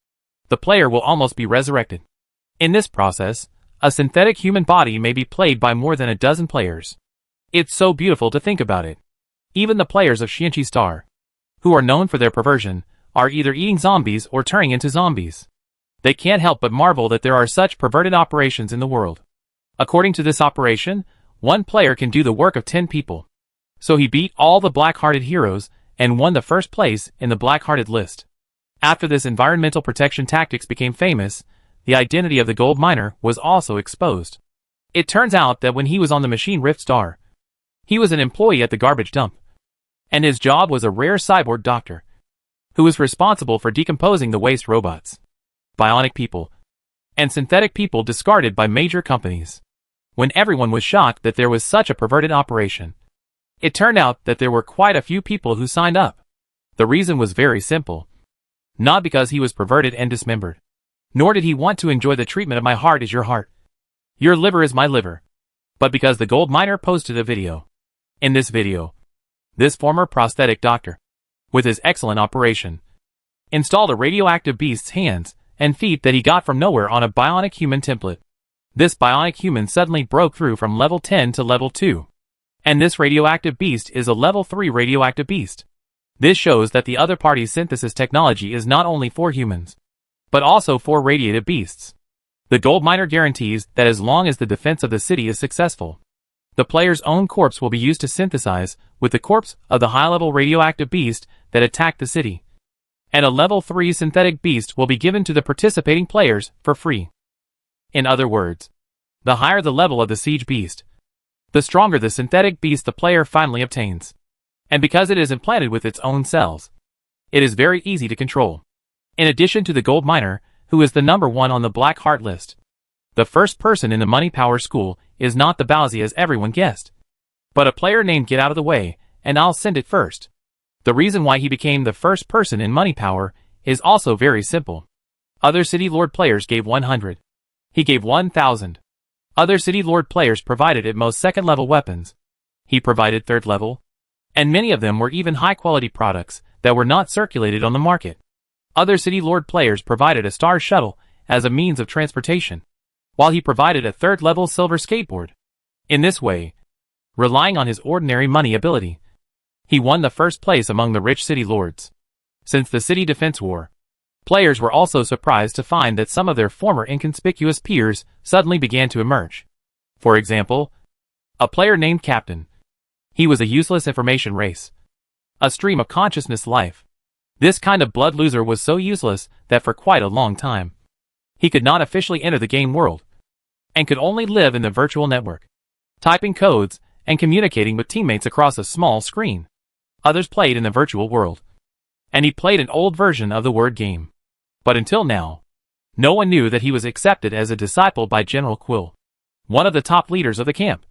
the player will almost be resurrected. In this process, a synthetic human body may be played by more than a dozen players. It's so beautiful to think about it. Even the players of Shinchi Star, who are known for their perversion, are either eating zombies or turning into zombies. They can't help but marvel that there are such perverted operations in the world. According to this operation, one player can do the work of 10 people. So he beat all the black-hearted heroes and won the first place in the black-hearted list. After this environmental protection tactics became famous, the identity of the gold miner was also exposed. It turns out that when he was on the machine Rift Star, he was an employee at the garbage dump, and his job was a rare cyborg doctor, who was responsible for decomposing the waste robots, bionic people, and synthetic people discarded by major companies. When everyone was shocked that there was such a perverted operation, it turned out that there were quite a few people who signed up. The reason was very simple. Not because he was perverted and dismembered, nor did he want to enjoy the treatment of my heart is your heart, your liver is my liver, but because the gold miner posted a video. In this video, this former prosthetic doctor, with his excellent operation, installed a radioactive beast's hands and feet that he got from nowhere on a bionic human template. This bionic human suddenly broke through from level 10 to level 2. And this radioactive beast is a level 3 radioactive beast. This shows that the other party's synthesis technology is not only for humans, but also for radiative beasts. The gold miner guarantees that as long as the defense of the city is successful, the player's own corpse will be used to synthesize with the corpse of the high-level radioactive beast that attacked the city. And a level 3 synthetic beast will be given to the participating players for free. In other words, the higher the level of the siege beast, the stronger the synthetic beast the player finally obtains. And because it is implanted with its own cells, it is very easy to control. In addition to the gold miner, who is the number 1 on the Black Heart list, the first person in the Money Power School is not the Bowsy as everyone guessed, but a player named Get Out of the Way, and I'll send it first. The reason why he became the first person in Money Power is also very simple. Other City Lord players gave 100. He gave 1,000. Other City Lord players provided at most second-level weapons. He provided third-level, and many of them were even high-quality products that were not circulated on the market. Other City Lord players provided a star shuttle as a means of transportation, while he provided a third-level silver skateboard. In this way, relying on his ordinary money ability, he won the first place among the rich City Lords. Since the City Defense War, players were also surprised to find that some of their former inconspicuous peers suddenly began to emerge. For example, a player named Captain. He was a useless information race, a stream of consciousness life. This kind of blood loser was so useless that for quite a long time, he could not officially enter the game world, and could only live in the virtual network, typing codes and communicating with teammates across a small screen. Others played in the virtual world, and he played an old version of the word game. But until now, no one knew that he was accepted as a disciple by General Quill, one of the top leaders of the camp,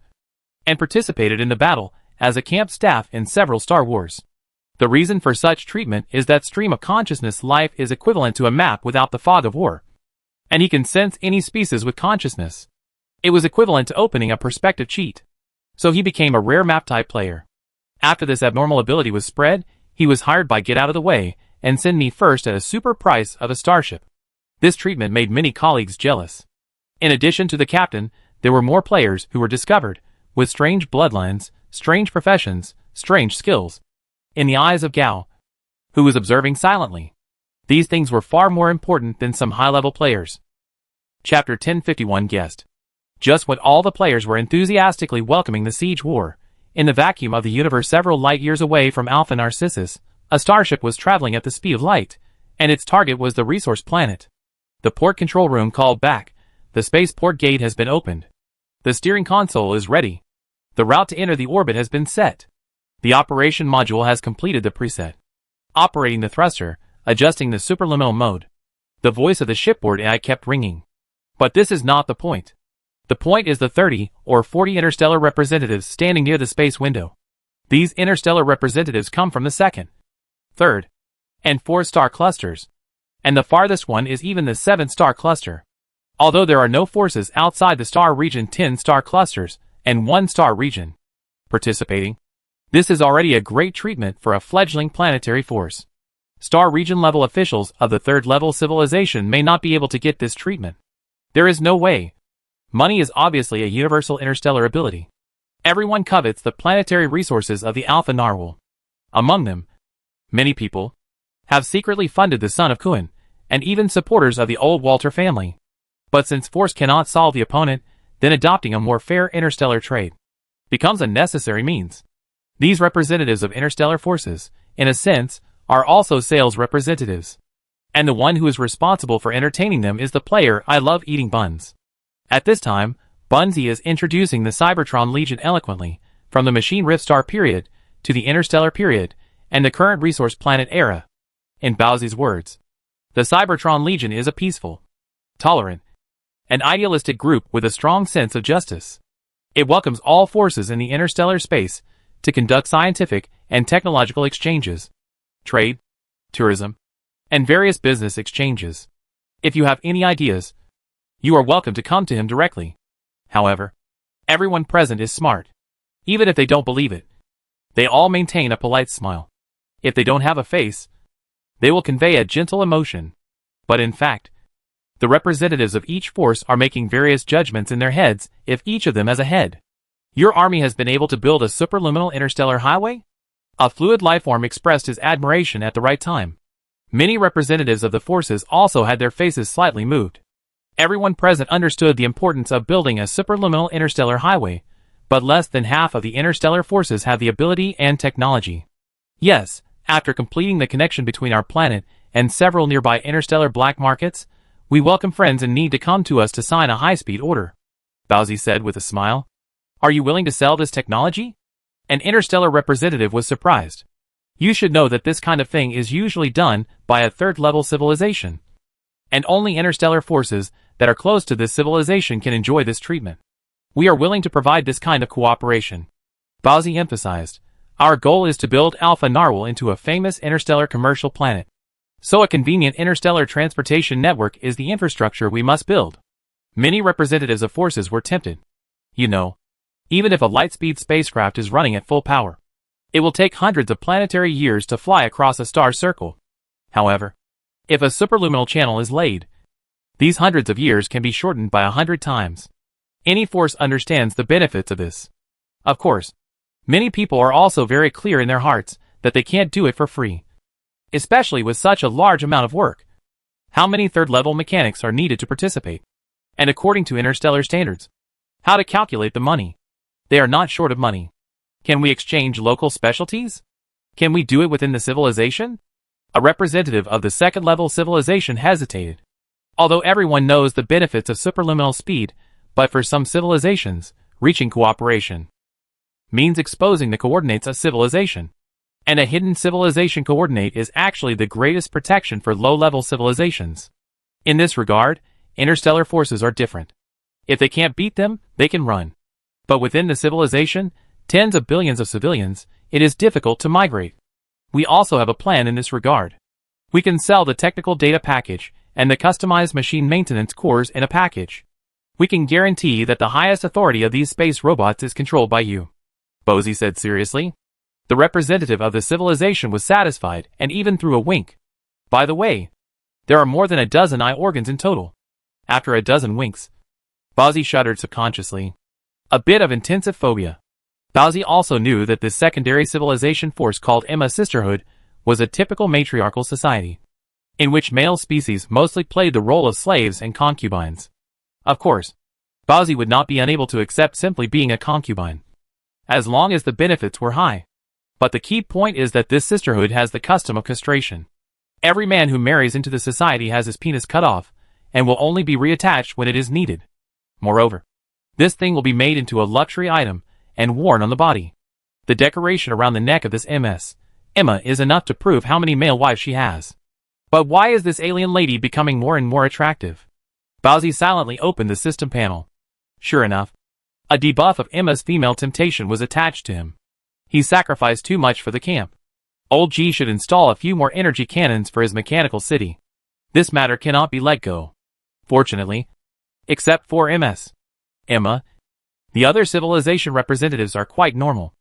and participated in the battle as a camp staff in several Star Wars. The reason for such treatment is that stream of consciousness life is equivalent to a map without the fog of war, and he can sense any species with consciousness. It was equivalent to opening a perspective cheat, so he became a rare map type player. After this abnormal ability was spread, he was hired by Get Out of the Way and sent me first at a super price of a starship. This treatment made many colleagues jealous. In addition to the captain, there were more players who were discovered, with strange bloodlines, strange professions, strange skills. In the eyes of Gao, who was observing silently, these things were far more important than some high-level players. Chapter 1051 Guest. Just when all the players were enthusiastically welcoming the siege war, in the vacuum of the universe several light-years away from Alpha Narcissus, a starship was traveling at the speed of light, and its target was the resource planet. The port control room called back. The spaceport gate has been opened. The steering console is ready. The route to enter the orbit has been set. The operation module has completed the preset. Operating the thruster, adjusting the superliminal mode. The voice of the shipboard AI kept ringing. But this is not the point. The point is the 30 or 40 interstellar representatives standing near the space window. These interstellar representatives come from the second, third, and fourth star clusters, and the farthest one is even the 7-star cluster. Although there are no forces outside the star region 10-star clusters and 1-star region participating, this is already a great treatment for a fledgling planetary force. Star region level officials of the third level civilization may not be able to get this treatment. There is no way. Money is obviously a universal interstellar ability. Everyone covets the planetary resources of the Alpha Narwhal. Among them, many people have secretly funded the son of Kuan, and even supporters of the old Walter family. But since force cannot solve the opponent, then adopting a more fair interstellar trade becomes a necessary means. These representatives of interstellar forces, in a sense, are also sales representatives. And the one who is responsible for entertaining them is the player. I love eating buns. At this time, Bunzy is introducing the Cybertron Legion eloquently, from the Machine Rift Star period, to the Interstellar period, and the current Resource Planet era. In Bowsy's words, the Cybertron Legion is a peaceful, tolerant, and idealistic group with a strong sense of justice. It welcomes all forces in the interstellar space to conduct scientific and technological exchanges, trade, tourism, and various business exchanges. If you have any ideas, you are welcome to come to him directly. However, everyone present is smart. Even if they don't believe it, they all maintain a polite smile. If they don't have a face, they will convey a gentle emotion. But in fact, the representatives of each force are making various judgments in their heads if each of them has a head. Your army has been able to build a superluminal interstellar highway? A fluid lifeform expressed his admiration at the right time. Many representatives of the forces also had their faces slightly moved. Everyone present understood the importance of building a superluminal interstellar highway, but less than half of the interstellar forces have the ability and technology. Yes, after completing the connection between our planet and several nearby interstellar black markets, we welcome friends in need to come to us to sign a high-speed order, Bowsy said with a smile. Are you willing to sell this technology? An interstellar representative was surprised. You should know that this kind of thing is usually done by a third-level civilization, and only interstellar forces that are close to this civilization can enjoy this treatment. We are willing to provide this kind of cooperation, Bowsy emphasized. Our goal is to build Alpha Narwhal into a famous interstellar commercial planet. So a convenient interstellar transportation network is the infrastructure we must build. Many representatives of forces were tempted. You know, even if a light-speed spacecraft is running at full power, it will take hundreds of planetary years to fly across a star circle. However, if a superluminal channel is laid, these hundreds of years can be shortened by 100 times. Any force understands the benefits of this. Of course, many people are also very clear in their hearts that they can't do it for free, especially with such a large amount of work. How many third-level mechanics are needed to participate? And according to interstellar standards, how to calculate the money? They are not short of money. Can we exchange local specialties? Can we do it within the civilization? A representative of the second-level civilization hesitated. Although everyone knows the benefits of superluminal speed, but for some civilizations, reaching cooperation means exposing the coordinates of civilization. And a hidden civilization coordinate is actually the greatest protection for low-level civilizations. In this regard, interstellar forces are different. If they can't beat them, they can run. But within the civilization, tens of billions of civilians, it is difficult to migrate. We also have a plan in this regard. We can sell the technical data package and the customized machine maintenance cores in a package. We can guarantee that the highest authority of these space robots is controlled by you, Bowsy said seriously. The representative of the civilization was satisfied and even threw a wink. By the way, there are more than a dozen eye organs in total. After a dozen winks, Bowsy shuddered subconsciously. A bit of intensive phobia. Bowsy also knew that this secondary civilization force called Emma Sisterhood was a typical matriarchal society, in which male species mostly played the role of slaves and concubines. Of course, Bowsy would not be unable to accept simply being a concubine, as long as the benefits were high. But the key point is that this sisterhood has the custom of castration. Every man who marries into the society has his penis cut off, and will only be reattached when it is needed. Moreover, this thing will be made into a luxury item and worn on the body. The decoration around the neck of this Emma is enough to prove how many male wives she has. But why is this alien lady becoming more and more attractive? Bowsy silently opened the system panel. Sure enough, a debuff of Emma's female temptation was attached to him. He sacrificed too much for the camp. Old G should install a few more energy cannons for his mechanical city. This matter cannot be let go. Fortunately, except for Emma, the other civilization representatives are quite normal,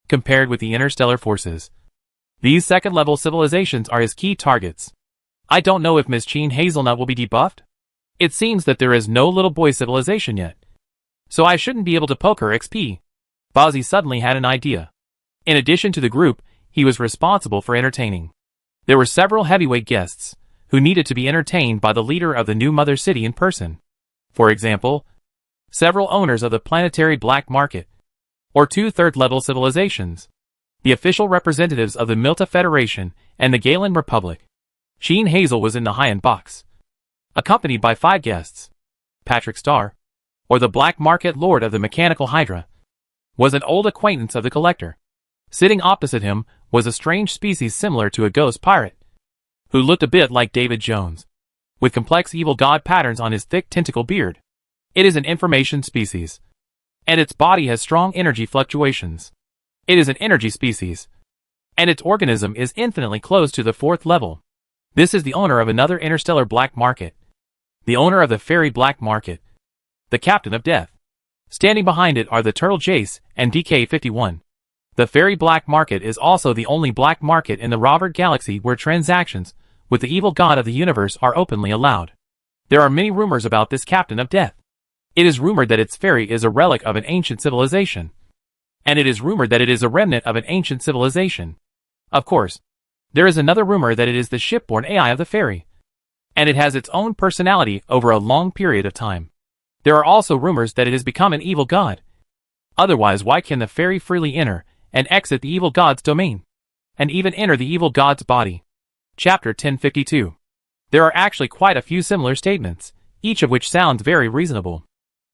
compared with the interstellar forces. These second-level civilizations are his key targets. I don't know if Miss Jean Hazelnut will be debuffed. It seems that there is no little boy civilization yet, so I shouldn't be able to poke her XP. Bowsy suddenly had an idea. In addition to the group he was responsible for entertaining, there were several heavyweight guests who needed to be entertained by the leader of the new mother city in person. For example, several owners of the planetary black market, or 2 third-level civilizations, the official representatives of the Milta Federation and the Galen Republic. Jean Hazel was in the high-end box, accompanied by 5 guests. Patrick Starr, or the black market lord of the mechanical hydra, was an old acquaintance of the collector. Sitting opposite him was a strange species similar to a ghost pirate, who looked a bit like David Jones, with complex evil god patterns on his thick tentacle beard. It is an information species, and its body has strong energy fluctuations. It is an energy species, and its organism is infinitely close to the 4th level. This is the owner of another interstellar black market, the owner of the fairy black market, the captain of death. Standing behind it are the turtle Jace and DK51. The fairy black market is also the only black market in the Robert Galaxy where transactions with the evil god of the universe are openly allowed. There are many rumors about this captain of death. It is rumored that its fairy is a relic of an ancient civilization, and it is rumored that it is a remnant of an ancient civilization. Of course, there is another rumor that it is the shipborne AI of the fairy. and it has its own personality over a long period of time. There are also rumors that it has become an evil god. Otherwise, why can the fairy freely enter and exit the evil god's domain, and even enter the evil god's body? Chapter 1052. There are actually quite a few similar statements, each of which sounds very reasonable.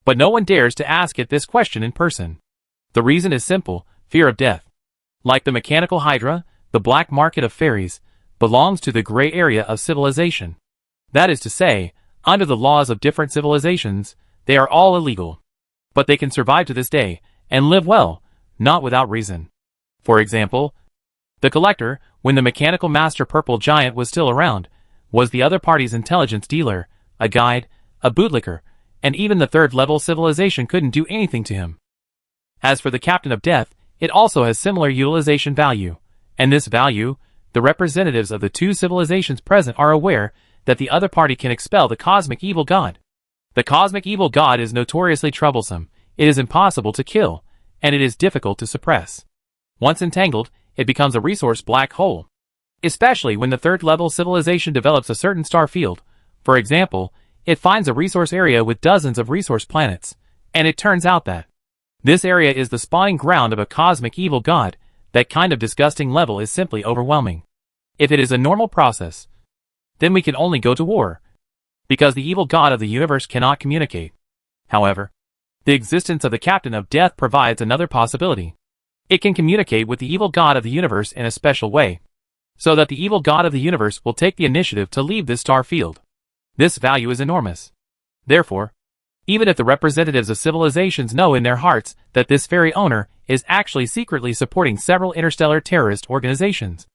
But no one dares to ask it this question in person. The reason is simple: fear of death. Like the mechanical hydra, the black market of fairies belongs to the gray area of civilization. That is to say, under the laws of different civilizations, they are all illegal. But they can survive to this day, and live well, not without reason. For example, the collector, when the mechanical master purple giant was still around, was the other party's intelligence dealer, a guide, a bootlicker, and even the third-level civilization couldn't do anything to him. As for the captain of death, it also has similar utilization value, and this value, the representatives of the two civilizations present are aware that the other party can expel the cosmic evil god. The cosmic evil god is notoriously troublesome, it is impossible to kill, and it is difficult to suppress. Once entangled, it becomes a resource black hole. Especially when the third-level civilization develops a certain star field. For example, it finds a resource area with dozens of resource planets, and it turns out that this area is the spawning ground of a cosmic evil god. That kind of disgusting level is simply overwhelming. If it is a normal process, then we can only go to war, because the evil god of the universe cannot communicate. However, the existence of the captain of death provides another possibility. It can communicate with the evil god of the universe in a special way, so that the evil god of the universe will take the initiative to leave this star field. This value is enormous. Therefore, even if the representatives of civilizations know in their hearts that this fairy owner is actually secretly supporting several interstellar terrorist organizations,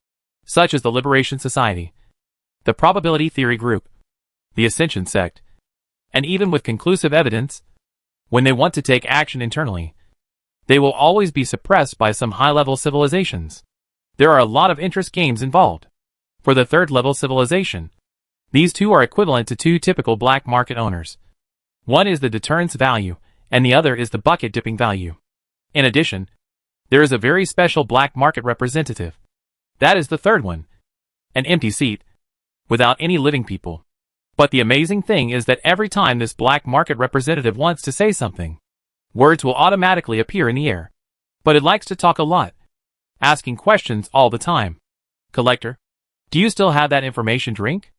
such as the Liberation Society, the Probability Theory Group, the Ascension Sect, and even with conclusive evidence, when they want to take action internally, they will always be suppressed by some high-level civilizations. There are a lot of interest games involved. For the third-level civilization, these two are equivalent to two typical black market owners. One is the deterrence value, and the other is the bucket-dipping value. In addition, there is a very special black market representative. That is the third one. An empty seat, without any living people. But the amazing thing is that every time this black market representative wants to say something, words will automatically appear in the air. But it likes to talk a lot, asking questions all the time. Collector, do you still have that information drink?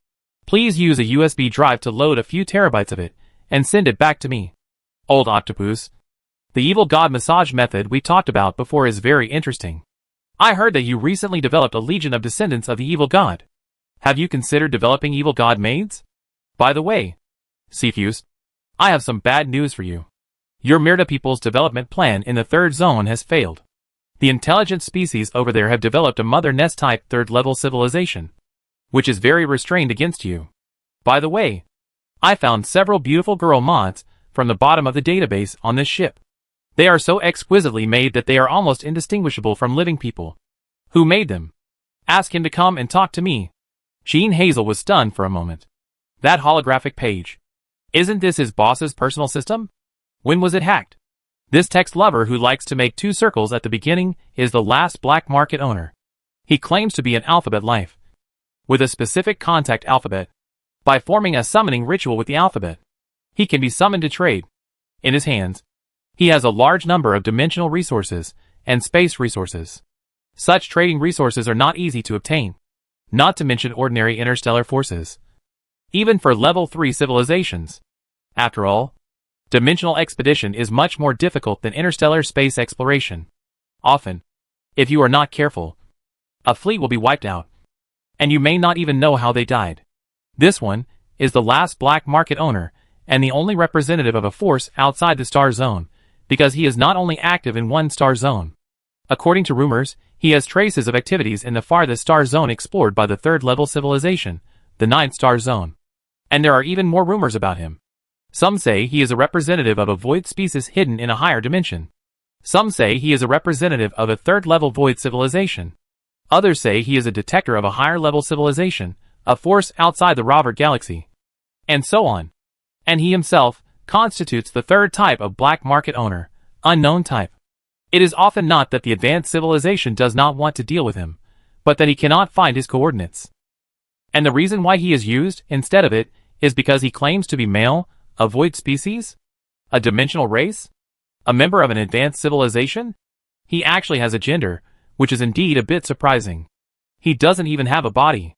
Please use a USB drive to load a few terabytes of it, and send it back to me. Old Octopus. The evil god massage method we talked about before is very interesting. I heard that you recently developed a legion of descendants of the evil god. Have you considered developing evil god maids? By the way, Cephus, I have some bad news for you. Your Myrta people's development plan in the third zone has failed. The intelligent species over there have developed a mother nest type third-level civilization, which is very restrained against you. By the way, I found several beautiful girl mods from the bottom of the database on this ship. They are so exquisitely made that they are almost indistinguishable from living people. Who made them? Ask him to come and talk to me. Jean Hazel was stunned for a moment. That holographic page. Isn't this his boss's personal system? When was it hacked? This text lover who likes to make two circles at the beginning is the last black market owner. He claims to be an alphabet life, with a specific contact alphabet. By forming a summoning ritual with the alphabet, he can be summoned to trade. In his hands, he has a large number of dimensional resources and space resources. Such trading resources are not easy to obtain, not to mention ordinary interstellar forces, even for level 3 civilizations. After all, dimensional expedition is much more difficult than interstellar space exploration. Often, if you are not careful, a fleet will be wiped out, and you may not even know how they died. This one is the last black market owner and the only representative of a force outside the star zone, because he is not only active in one star zone. According to rumors, he has traces of activities in the farthest star zone explored by the third-level civilization, the 9th star zone. And there are even more rumors about him. Some say he is a representative of a void species hidden in a higher dimension. Some say he is a representative of a third-level void civilization. Others say he is a detector of a higher-level civilization, a force outside the Robert galaxy. And so on. And he himself constitutes the third type of black market owner, unknown type. It is often not that the advanced civilization does not want to deal with him, but that he cannot find his coordinates. And the reason why he is used instead of it is because he claims to be male, a void species, a dimensional race, a member of an advanced civilization. He actually has a gender, which is indeed a bit surprising. He doesn't even have a body.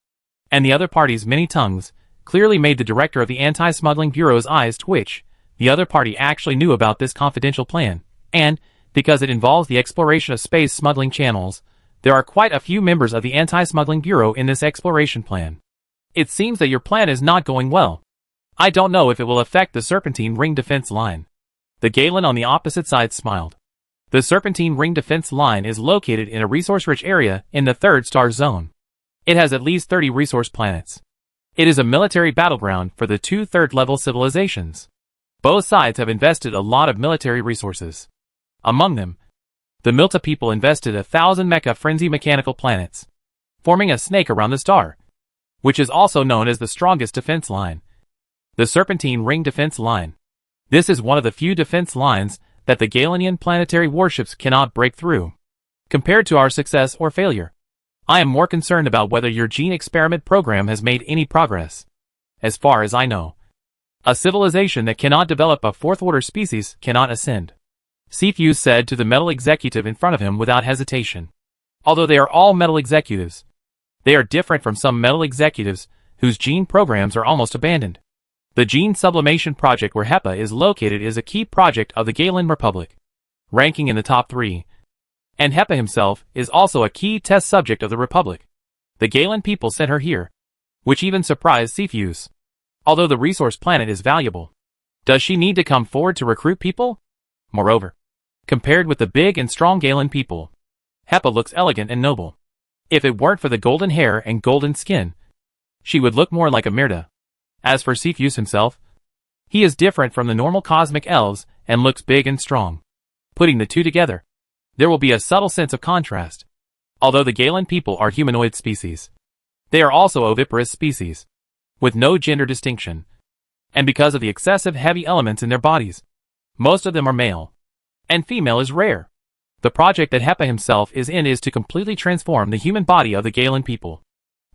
And the other party's many tongues clearly made the director of the Anti-Smuggling Bureau's eyes twitch. The other party actually knew about this confidential plan, and, because it involves the exploration of space smuggling channels, there are quite a few members of the Anti-Smuggling Bureau in this exploration plan. It seems that your plan is not going well. I don't know if it will affect the Serpentine Ring defense line. The Galen on the opposite side smiled. The Serpentine Ring defense line is located in a resource-rich area in the third star zone. It has at least 30 resource planets. It is a military battleground for the two third-level civilizations. Both sides have invested a lot of military resources. Among them, the Milta people invested 1,000 mecha frenzy mechanical planets, forming a snake around the star, which is also known as the strongest defense line. The Serpentine Ring defense line. This is one of the few defense lines that the Galenian planetary warships cannot break through. Compared to our success or failure, I am more concerned about whether your gene experiment program has made any progress. As far as I know, a civilization that cannot develop a fourth-order species cannot ascend. Cepheus said to the metal executive in front of him without hesitation. Although they are all metal executives, they are different from some metal executives whose gene programs are almost abandoned. The Gene Sublimation Project where HEPA is located is a key project of the Galen Republic, ranking in the top 3. And HEPA himself is also a key test subject of the Republic. The Galen people sent her here, which even surprised Cepheus. Although the resource planet is valuable, does she need to come forward to recruit people? Moreover, compared with the big and strong Galen people, HEPA looks elegant and noble. If it weren't for the golden hair and golden skin, she would look more like a Myrta. As for Cepheus himself, he is different from the normal cosmic elves and looks big and strong. Putting the two together, there will be a subtle sense of contrast. Although the Galen people are humanoid species, they are also oviparous species, with no gender distinction. And because of the excessive heavy elements in their bodies, most of them are male, and female is rare. The project that HEPA himself is in is to completely transform the human body of the Galen people,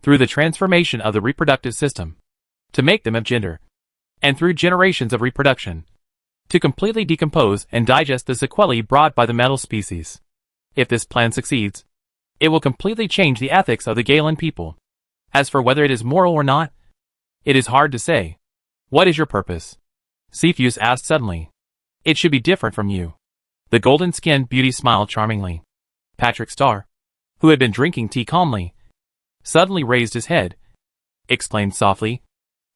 through the transformation of the reproductive system, to make them of gender, and through generations of reproduction, to completely decompose and digest the sequelae brought by the metal species. If this plan succeeds, it will completely change the ethics of the Galen people. As for whether it is moral or not, it is hard to say. What is your purpose? Cepheus asked suddenly. It should be different from you. The golden-skinned beauty smiled charmingly. Patrick Starr, who had been drinking tea calmly, suddenly raised his head, exclaimed softly,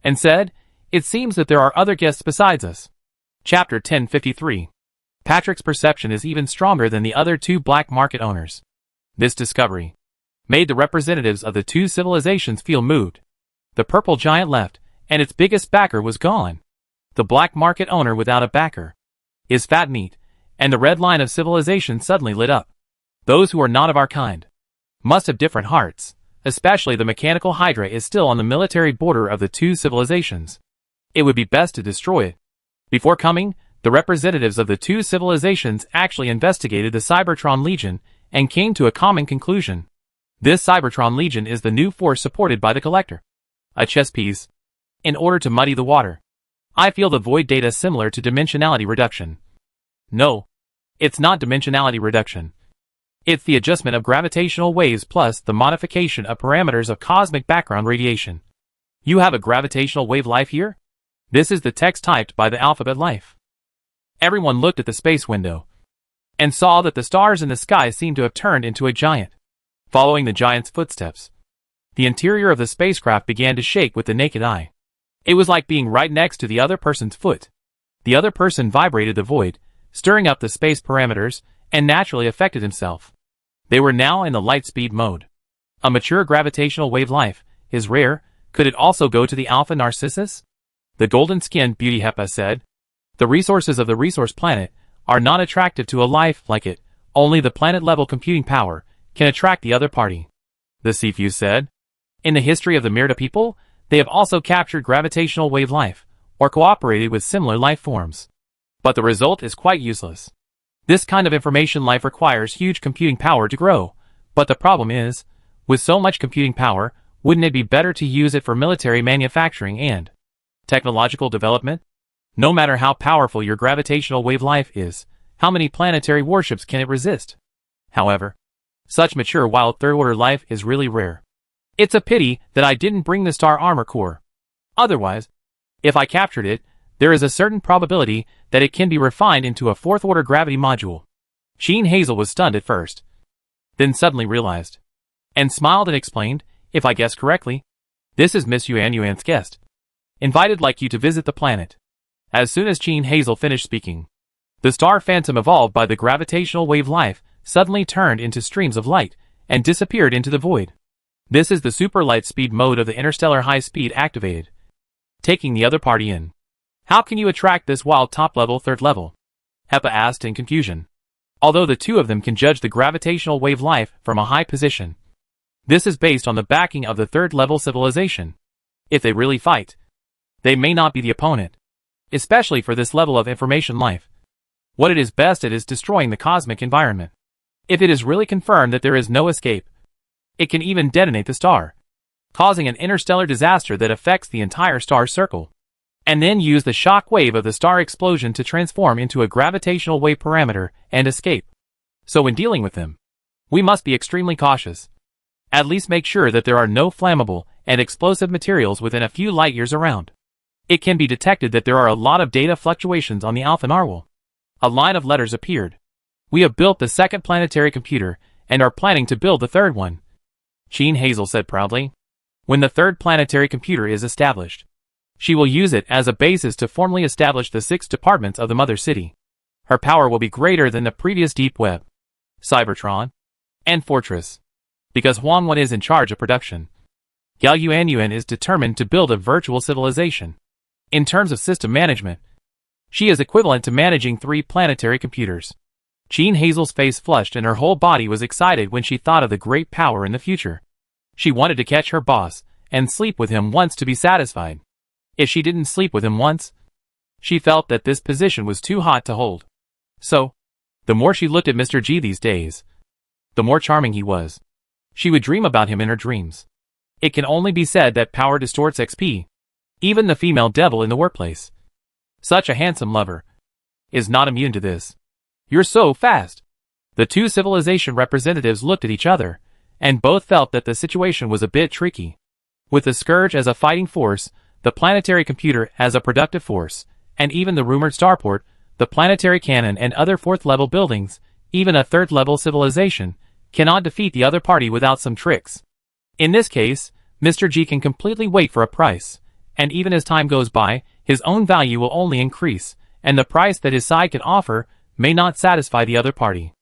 and said, "It seems that there are other guests besides us." Chapter 1053. Patrick's perception is even stronger than the other two black market owners. This discovery made the representatives of the two civilizations feel moved. The purple giant left, and its biggest backer was gone. The black market owner without a backer is fat meat, and the red line of civilization suddenly lit up. Those who are not of our kind must have different hearts, especially the mechanical hydra is still on the military border of the two civilizations. It would be best to destroy it. Before coming, the representatives of the two civilizations actually investigated the Cybertron Legion and came to a common conclusion. This Cybertron Legion is the new force supported by the Collector, a chess piece, in order to muddy the water. I feel the void data similar to dimensionality reduction. No, it's not dimensionality reduction. It's the adjustment of gravitational waves plus the modification of parameters of cosmic background radiation. You have a gravitational wave life here? This is the text typed by the alphabet life. Everyone looked at the space window and saw that the stars in the sky seemed to have turned into a giant. Following the giant's footsteps, the interior of the spacecraft began to shake with the naked eye. It was like being right next to the other person's foot. The other person vibrated the void, stirring up the space parameters, and naturally affected himself. They were now in the light speed mode. A mature gravitational wave life is rare. Could it also go to the Alpha Narcissus? The golden-skinned beauty HEPA said. The resources of the resource planet are not attractive to a life like it. Only the planet-level computing power can attract the other party. The Cepheus said. In the history of the Myrta people, they have also captured gravitational wave life, or cooperated with similar life forms. But the result is quite useless. This kind of information life requires huge computing power to grow, but the problem is, with so much computing power, Wouldn't it be better to use it for military manufacturing and technological development? No matter how powerful your gravitational wave life is, how many planetary warships can it resist? However, such mature wild third-order life is really rare. It's a pity that I didn't bring the star armor core. Otherwise, if I captured it, there is a certain probability that it can be refined into a fourth-order gravity module. Jean Hazel was stunned at first, then suddenly realized, and smiled and explained, if I guess correctly, this is Miss Yuan's guest. Invited like you to visit the planet. As soon as Jean Hazel finished speaking, the star phantom evolved by the gravitational wave life suddenly turned into streams of light and disappeared into the void. This is the super light speed mode of the interstellar high speed activated, taking the other party in. How can you attract this wild top level third level? Hepa asked in confusion. Although the two of them can judge the gravitational wave life from a high position, this is based on the backing of the third level civilization. If they really fight, they may not be the opponent, especially for this level of information life. What it is best at is destroying the cosmic environment. If it is really confirmed that there is no escape, it can even detonate the star, causing an interstellar disaster that affects the entire star circle, and then use the shock wave of the star explosion to transform into a gravitational wave parameter and escape. So when dealing with them, we must be extremely cautious. At least make sure that there are no flammable and explosive materials within a few light years around. It can be detected that there are a lot of data fluctuations on the Alpha Narwhal. A line of letters appeared. We have built the second planetary computer and are planning to build the third one, Jean Hazel said proudly. When the third planetary computer is established, she will use it as a basis to formally establish the 6 departments of the Mother City. Her power will be greater than the previous Deep Web, Cybertron, and Fortress, because Huang Wen is in charge of production. Gao Yuan is determined to build a virtual civilization. In terms of system management, she is equivalent to managing 3 planetary computers. Jean Hazel's face flushed and her whole body was excited when she thought of the great power in the future. She wanted to catch her boss and sleep with him once to be satisfied. If she didn't sleep with him once, she felt that this position was too hot to hold. So, the more she looked at Mr. G these days, the more charming he was. She would dream about him in her dreams. It can only be said that power distorts XP. Even the female devil in the workplace, such a handsome lover, is not immune to this. You're so fast. The two civilization representatives looked at each other, and both felt that the situation was a bit tricky. With the Scourge as a fighting force, the planetary computer as a productive force, and even the rumored starport, the planetary cannon and other fourth-level buildings, even a third-level civilization, cannot defeat the other party without some tricks. In this case, Mr. G can completely wait for a price, and even as time goes by, his own value will only increase, and the price that his side can offer may not satisfy the other party.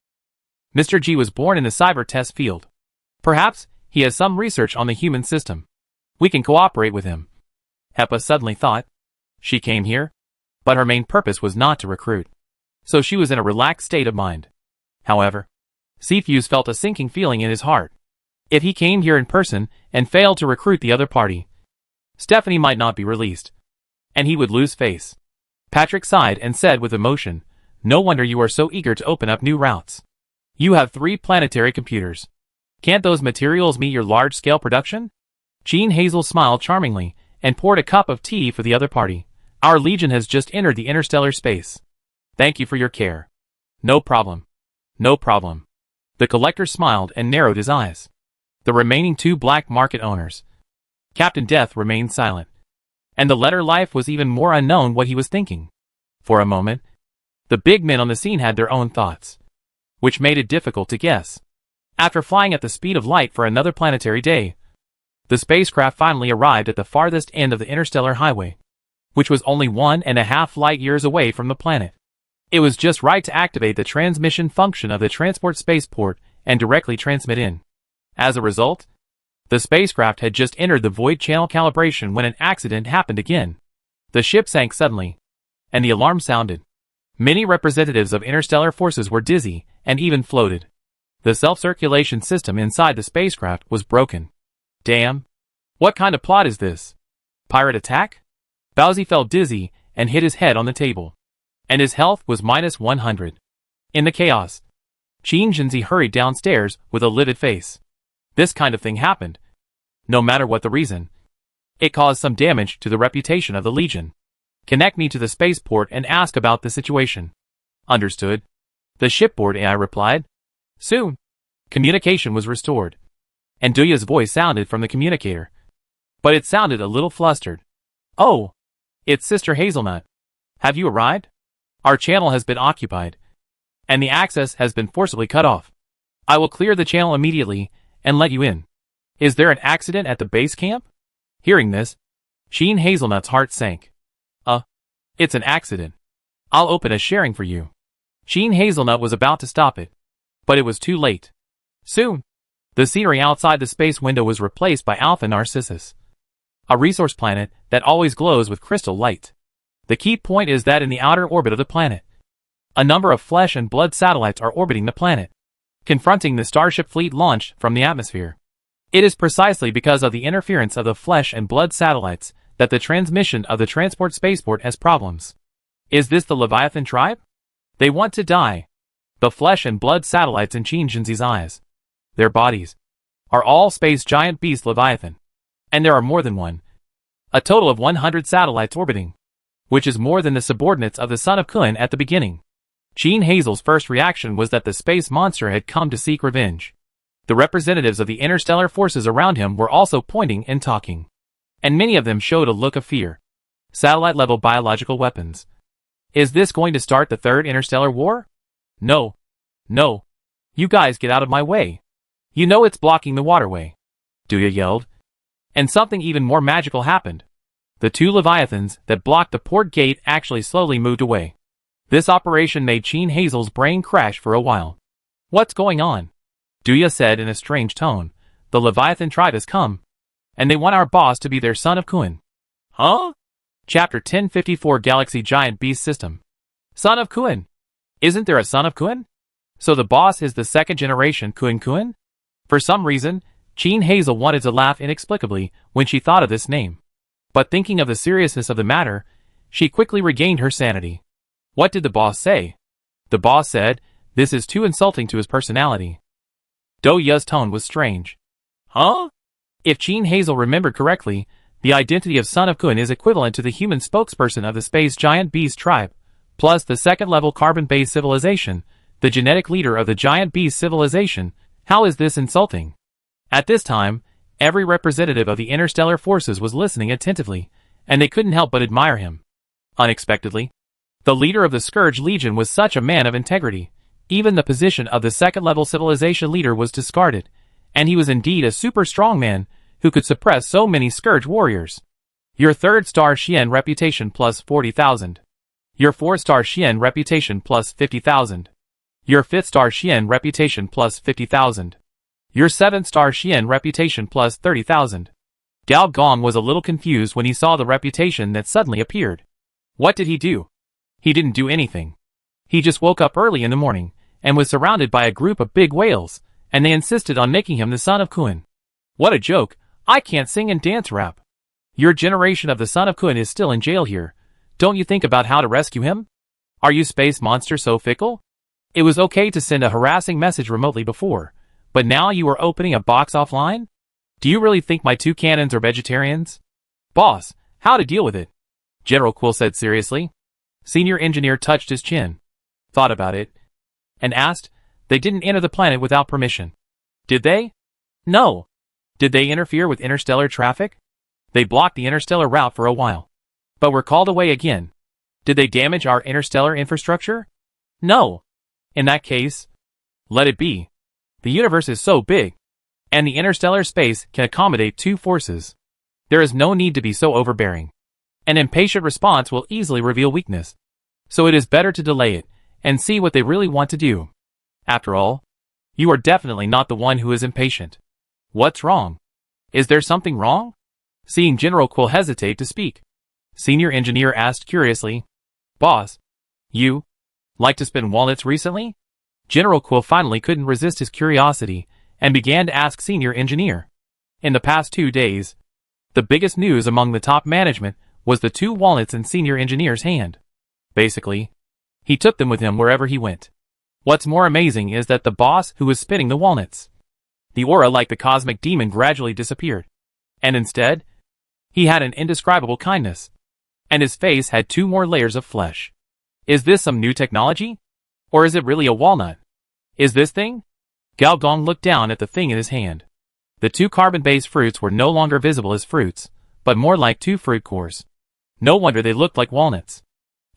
Mr. G was born in the cyber test field. Perhaps he has some research on the human system. We can cooperate with him. Hepa suddenly thought. She came here, but her main purpose was not to recruit, so she was in a relaxed state of mind. However, Cepheus felt a sinking feeling in his heart. If he came here in person and failed to recruit the other party, Stephanie might not be released, and he would lose face. Patrick sighed and said with emotion, "No wonder you are so eager to open up new routes. You have 3 planetary computers. Can't those materials meet your large-scale production?" Jean Hazel smiled charmingly and poured a cup of tea for the other party. "Our Legion has just entered the interstellar space. Thank you for your care." "No problem. No problem." The collector smiled and narrowed his eyes. The remaining 2 black market owners, Captain Death, remained silent, and the letter Life was even more unknown what he was thinking. For a moment, the big men on the scene had their own thoughts, which made it difficult to guess. After flying at the speed of light for another planetary day, the spacecraft finally arrived at the farthest end of the interstellar highway, which was only 1.5 light years away from the planet. It was just right to activate the transmission function of the transport spaceport and directly transmit in. As a result, the spacecraft had just entered the void channel calibration when an accident happened again. The ship sank suddenly, and the alarm sounded. Many representatives of interstellar forces were dizzy and even floated. The self-circulation system inside the spacecraft was broken. Damn! What kind of plot is this? Pirate attack? Bowsy felt dizzy and hit his head on the table, and his health was -100. In the chaos, Qin Jinzi hurried downstairs with a livid face. This kind of thing happened. No matter what the reason. It caused some damage to the reputation of the Legion. Connect me to the spaceport and ask about the situation. Understood. The shipboard AI replied. Soon. Communication was restored. And Duya's voice sounded from the communicator. But it sounded a little flustered. Oh. It's Sister Hazelnut. Have you arrived? Our channel has been occupied. And the access has been forcibly cut off. I will clear the channel immediately and let you in. Is there an accident at the base camp? Hearing this, Sheen Hazelnut's heart sank. It's an accident. I'll open a sharing for you. Sheen Hazelnut was about to stop it. But it was too late. Soon, the scenery outside the space window was replaced by Alpha Narcissus. A resource planet that always glows with crystal light. The key point is that in the outer orbit of the planet, a number of flesh and blood satellites are orbiting the planet, confronting the starship fleet launched from the atmosphere. It is precisely because of the interference of the flesh and blood satellites that the transmission of the transport spaceport has problems. Is this the Leviathan tribe? They want to die. The flesh and blood satellites in Qin Jinzi's eyes, their bodies, are all space giant beast Leviathan. And there are more than one. A total of 100 satellites orbiting, which is more than the subordinates of the Son of Kun at the beginning. Sheen Hazel's first reaction was that the space monster had come to seek revenge. The representatives of the interstellar forces around him were also pointing and talking. And many of them showed a look of fear. Satellite-level biological weapons. Is this going to start the Third Interstellar War? No. No. You guys get out of my way. You know it's blocking the waterway. Duya yelled. And something even more magical happened. The two Leviathans that blocked the port gate actually slowly moved away. This operation made Sheen Hazel's brain crash for a while. What's going on? Duya said in a strange tone. The Leviathan tribe has come. And they want our boss to be their Son of Kun. Huh? Chapter 1054 Galaxy Giant Beast System. Son of Kun. Isn't there a Son of Kun? So the boss is the second generation Kun? For some reason, Sheen Hazel wanted to laugh inexplicably when she thought of this name. But thinking of the seriousness of the matter, she quickly regained her sanity. What did the boss say? The boss said, this is too insulting to his personality. Do-Ya's tone was strange. Huh? If Sheen Hazel remembered correctly, the identity of Son of Kun is equivalent to the human spokesperson of the space giant beast tribe, plus the second-level carbon-based civilization, the genetic leader of the giant beast civilization. How is this insulting? At this time, every representative of the interstellar forces was listening attentively, and they couldn't help but admire him. Unexpectedly, the leader of the Scourge Legion was such a man of integrity. Even the position of the second-level civilization leader was discarded, and he was indeed a super strong man who could suppress so many Scourge warriors. Your 3rd-star Xian reputation plus 40,000. Your 4-star Xian reputation plus 50,000. Your 5th-star Xian reputation plus 50,000. Your 7th-star Xian reputation plus 30,000. Gao Gong was a little confused when he saw the reputation that suddenly appeared. What did he do? He didn't do anything. He just woke up early in the morning and was surrounded by a group of big whales, and they insisted on making him the Son of Kun. What a joke! I can't sing and dance rap. Your generation of the Son of Kun is still in jail here. Don't you think about how to rescue him? Are you space monster so fickle? It was okay to send a harassing message remotely before, but now you are opening a box offline? Do you really think my 2 cannons are vegetarians? Boss, how to deal with it? General Quill said seriously. Senior Engineer touched his chin, thought about it, and asked, they didn't enter the planet without permission. Did they? No. Did they interfere with interstellar traffic? They blocked the interstellar route for a while, but were called away again. Did they damage our interstellar infrastructure? No. In that case, let it be. The universe is so big, and the interstellar space can accommodate 2 forces. There is no need to be so overbearing. An impatient response will easily reveal weakness. So it is better to delay it, and see what they really want to do. After all, you are definitely not the one who is impatient. What's wrong? Is there something wrong? Seeing General Quill hesitate to speak, Senior Engineer asked curiously. Boss, you like to spin walnuts recently? General Quill finally couldn't resist his curiosity, and began to ask Senior Engineer. In the past 2 days, the biggest news among the top management was the 2 walnuts in Senior Engineer's hand. Basically, he took them with him wherever he went. What's more amazing is that the boss who was spinning the walnuts, the aura like the cosmic demon gradually disappeared. And instead, he had an indescribable kindness. And his face had 2 more layers of flesh. Is this some new technology? Or is it really a walnut? Is this thing? Gao Gong looked down at the thing in his hand. The 2 carbon-based fruits were no longer visible as fruits, but more like 2 fruit cores. No wonder they looked like walnuts.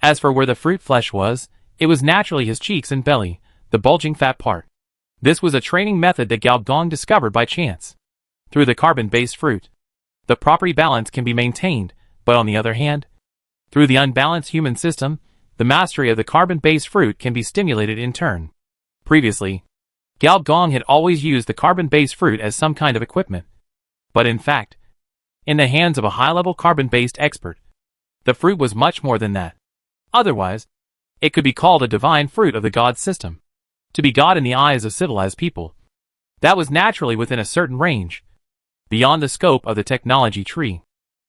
As for where the fruit flesh was, it was naturally his cheeks and belly, the bulging fat part. This was a training method that Gao Gong discovered by chance. Through the carbon-based fruit, the property balance can be maintained, but on the other hand, through the unbalanced human system, the mastery of the carbon-based fruit can be stimulated in turn. Previously, Gao Gong had always used the carbon-based fruit as some kind of equipment. But in fact, in the hands of a high-level carbon-based expert, the fruit was much more than that. Otherwise, it could be called a divine fruit of the God system. To be God in the eyes of civilized people, that was naturally within a certain range, beyond the scope of the technology tree.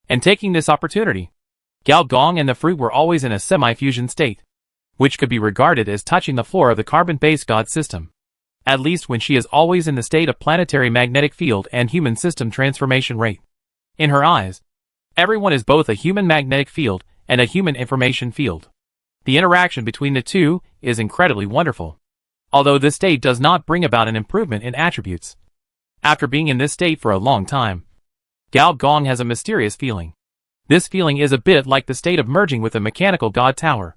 And taking this opportunity, Gao Gong and the fruit were always in a semi-fusion state, which could be regarded as touching the floor of the carbon-based God system. At least when she is always in the state of planetary magnetic field and human system transformation rate. In her eyes, everyone is both a human magnetic field and a human information field. The interaction between the two is incredibly wonderful. Although this state does not bring about an improvement in attributes. After being in this state for a long time, Gao Gong has a mysterious feeling. This feeling is a bit like the state of merging with a mechanical God tower.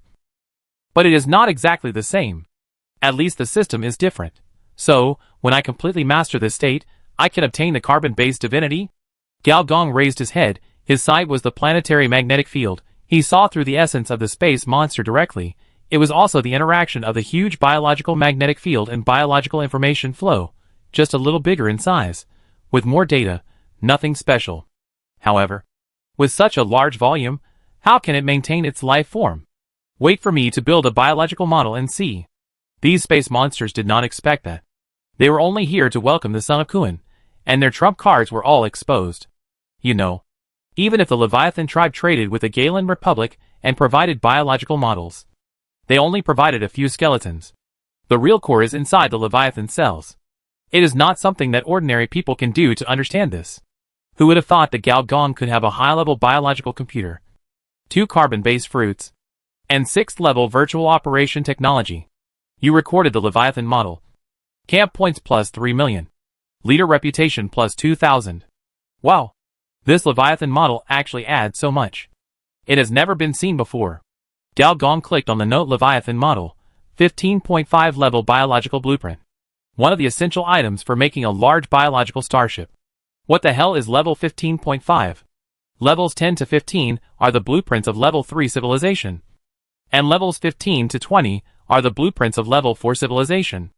But it is not exactly the same. At least the system is different. So, when I completely master this state, I can obtain the carbon-based divinity? Gao Gong raised his head. His sight was the planetary magnetic field. He saw through the essence of the space monster directly. It was also the interaction of the huge biological magnetic field and biological information flow, just a little bigger in size, with more data, nothing special. However, with such a large volume, how can it maintain its life form? Wait for me to build a biological model and see. These space monsters did not expect that. They were only here to welcome the son of Kuan, and their trump cards were all exposed. You know, even if the Leviathan tribe traded with the Galen Republic and provided biological models, they only provided a few skeletons. The real core is inside the Leviathan cells. It is not something that ordinary people can do to understand this. Who would have thought that Gao Gong could have a high-level biological computer, 2 carbon-based fruits, and 6th-level virtual operation technology? You recorded the Leviathan model. Camp points plus 3 million. Leader reputation plus 2,000. Wow. This Leviathan model actually adds so much. It has never been seen before. Gao Gong clicked on the note Leviathan model, 15.5 level biological blueprint. One of the essential items for making a large biological starship. What the hell is level 15.5? Levels 10 to 15 are the blueprints of level 3 civilization. And levels 15 to 20 are the blueprints of level 4 civilization.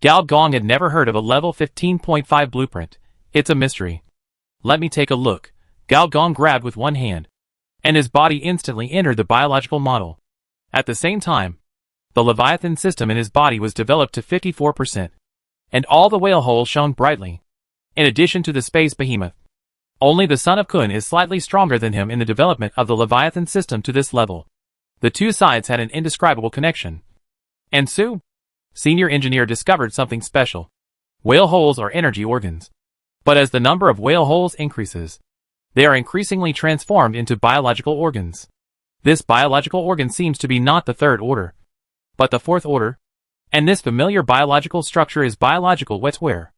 Gao Gong had never heard of a level 15.5 blueprint. It's a mystery. Let me take a look. Gao Gong grabbed with one hand, and his body instantly entered the biological model. At the same time, the Leviathan system in his body was developed to 54%, and all the whale holes shone brightly. In addition to the space behemoth, only the son of Kun is slightly stronger than him in the development of the Leviathan system to this level. The two sides had an indescribable connection. And Su, senior engineer, discovered something special. Whale holes are energy organs. But as the number of whale holes increases, they are increasingly transformed into biological organs. This biological organ seems to be not the third order, but the fourth order. And this familiar biological structure is biological wetware.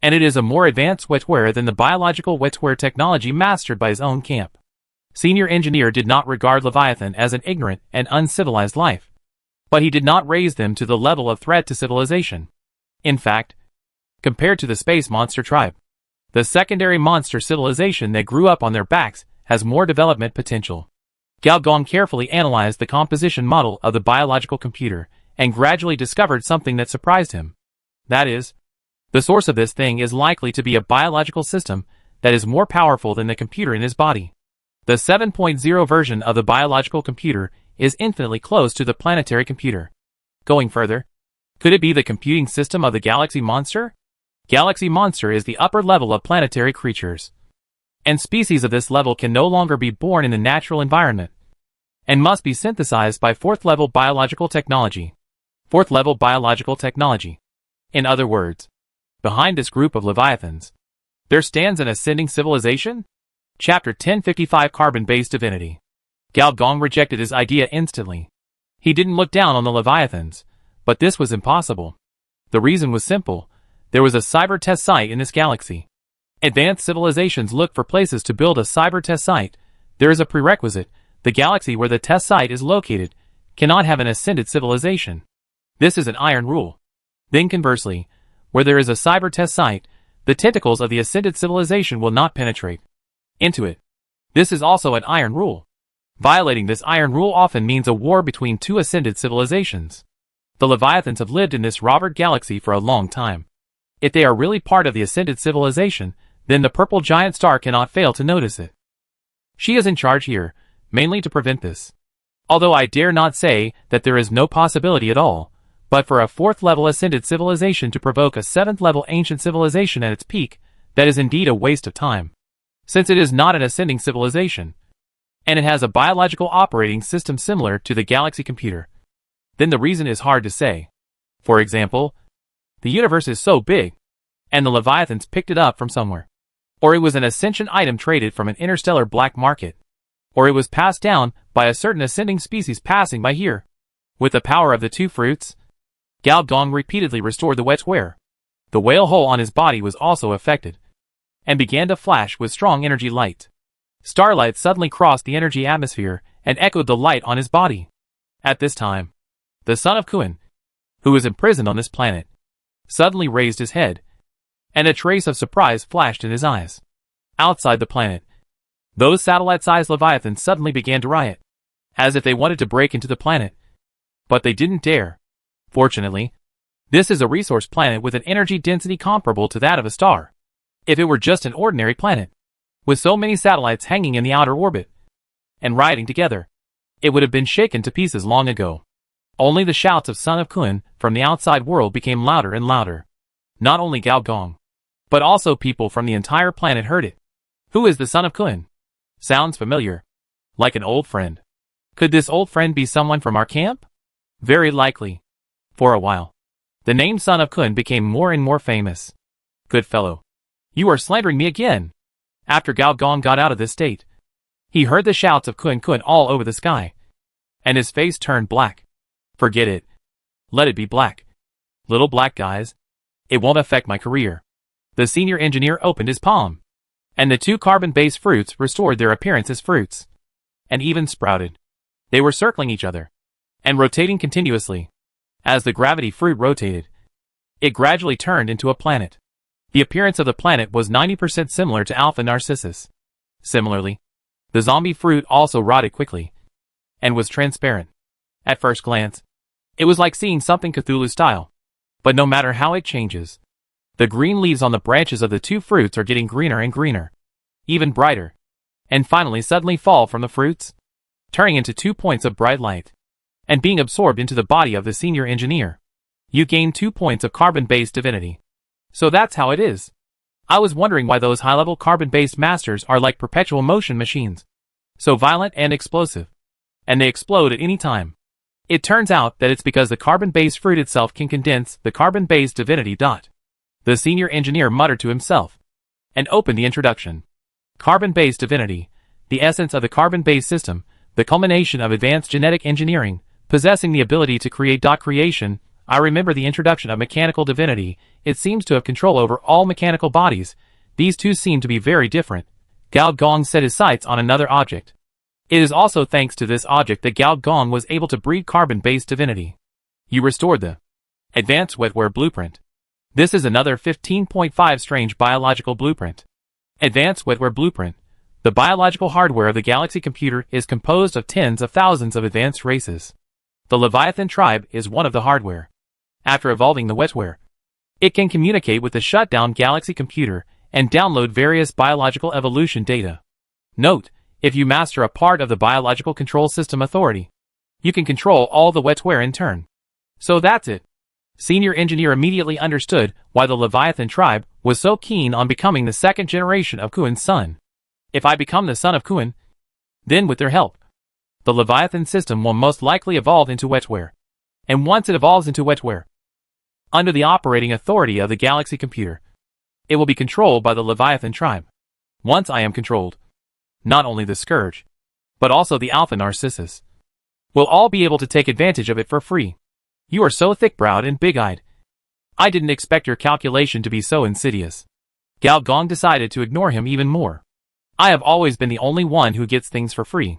And it is a more advanced wetware than the biological wetware technology mastered by his own camp. Senior engineer did not regard Leviathan as an ignorant and uncivilized life. But he did not raise them to the level of threat to civilization. In fact, compared to the space monster tribe, the secondary monster civilization that grew up on their backs has more development potential. Gao Gong carefully analyzed the composition model of the biological computer and gradually discovered something that surprised him. That is, the source of this thing is likely to be a biological system that is more powerful than the computer in his body. The 7.0 version of the biological computer is infinitely close to the planetary computer. Going further, could it be the computing system of the galaxy monster? Galaxy monster is the upper level of planetary creatures. And species of this level can no longer be born in the natural environment, and must be synthesized by fourth-level biological technology. Fourth-level biological technology. In other words, behind this group of Leviathans, there stands an ascending civilization? Chapter 1055 Carbon-Based Divinity. Gao Gong rejected his idea instantly. He didn't look down on the Leviathans, but this was impossible. The reason was simple. There was a cyber test site in this galaxy. Advanced civilizations look for places to build a cyber test site. There is a prerequisite. The galaxy where the test site is located cannot have an ascended civilization. This is an iron rule. Then conversely, where there is a cyber test site, the tentacles of the ascended civilization will not penetrate into it. This is also an iron rule. Violating this iron rule often means a war between two ascended civilizations. The Leviathans have lived in this Robert galaxy for a long time. If they are really part of the ascended civilization, then the purple giant star cannot fail to notice it. She is in charge here, mainly to prevent this. Although I dare not say that there is no possibility at all, but for a 4th level ascended civilization to provoke a 7th level ancient civilization at its peak, that is indeed a waste of time. Since it is not an ascending civilization, and it has a biological operating system similar to the galaxy computer, then the reason is hard to say. For example, the universe is so big, and the Leviathans picked it up from somewhere. Or it was an ascension item traded from an interstellar black market. Or it was passed down by a certain ascending species passing by here. With the power of the 2 fruits, Gao Gong repeatedly restored the wetware. The whale hole on his body was also affected, and began to flash with strong energy light. Starlight suddenly crossed the energy atmosphere and echoed the light on his body. At this time, the son of Kuan, who was imprisoned on this planet, suddenly raised his head, and a trace of surprise flashed in his eyes. Outside the planet, those satellite-sized Leviathans suddenly began to riot, as if they wanted to break into the planet. But they didn't dare. Fortunately, this is a resource planet with an energy density comparable to that of a star. If it were just an ordinary planet, with so many satellites hanging in the outer orbit, and rioting together, it would have been shaken to pieces long ago. Only the shouts of Son of Kuan from the outside world became louder and louder. Not only Gao Gong, but also people from the entire planet heard it. Who is the Son of Kuan? Sounds familiar. Like an old friend. Could this old friend be someone from our camp? Very likely. For a while, the name Son of Kuan became more and more famous. Good fellow. You are slandering me again. After Gao Gong got out of this state, he heard the shouts of Kuan Kuan all over the sky, and his face turned black. Forget it. Let it be black. Little black guys. It won't affect my career. The senior engineer opened his palm, and the 2 carbon-based fruits restored their appearance as fruits, and even sprouted. They were circling each other, and rotating continuously. As the gravity fruit rotated, it gradually turned into a planet. The appearance of the planet was 90% similar to Alpha Narcissus. Similarly, the zombie fruit also rotted quickly, and was transparent. At first glance, it was like seeing something Cthulhu-style. But no matter how it changes, the green leaves on the branches of the 2 fruits are getting greener and greener, even brighter, and finally suddenly fall from the fruits, turning into 2 points of bright light, and being absorbed into the body of the senior engineer. You gain 2 points of carbon-based divinity. So that's how it is. I was wondering why those high-level carbon-based masters are like perpetual motion machines, so violent and explosive, and they explode at any time. It turns out that it's because the carbon-based fruit itself can condense the carbon-based divinity. The senior engineer muttered to himself, and opened the introduction. Carbon-based divinity, the essence of the carbon-based system, the culmination of advanced genetic engineering, possessing the ability to create. Creation. I remember the introduction of mechanical divinity. It seems to have control over all mechanical bodies. These two seem to be very different. Gao Gong set his sights on another object. It is also thanks to this object that Gao Gong was able to breed carbon-based divinity. You restored the advanced wetware blueprint. This is another 15.5 strange biological blueprint. Advanced wetware blueprint. The biological hardware of the galaxy computer is composed of tens of thousands of advanced races. The Leviathan tribe is one of the hardware. After evolving the wetware, it can communicate with the shutdown galaxy computer and download various biological evolution data. Note, if you master a part of the biological control system authority, you can control all the wetware in turn. So that's it. Senior engineer immediately understood why the Leviathan tribe was so keen on becoming the 2nd generation of Kuan's son. If I become the son of Kuan, then with their help, the Leviathan system will most likely evolve into wetware. And once it evolves into wetware, under the operating authority of the galaxy computer, it will be controlled by the Leviathan tribe. Once I am controlled, Not only the Scourge, but also the Alpha Narcissus. We'll all be able to take advantage of it for free. You are so thick-browed and big-eyed. I didn't expect your calculation to be so insidious. Gao Gong decided to ignore him even more. I have always been the only one who gets things for free.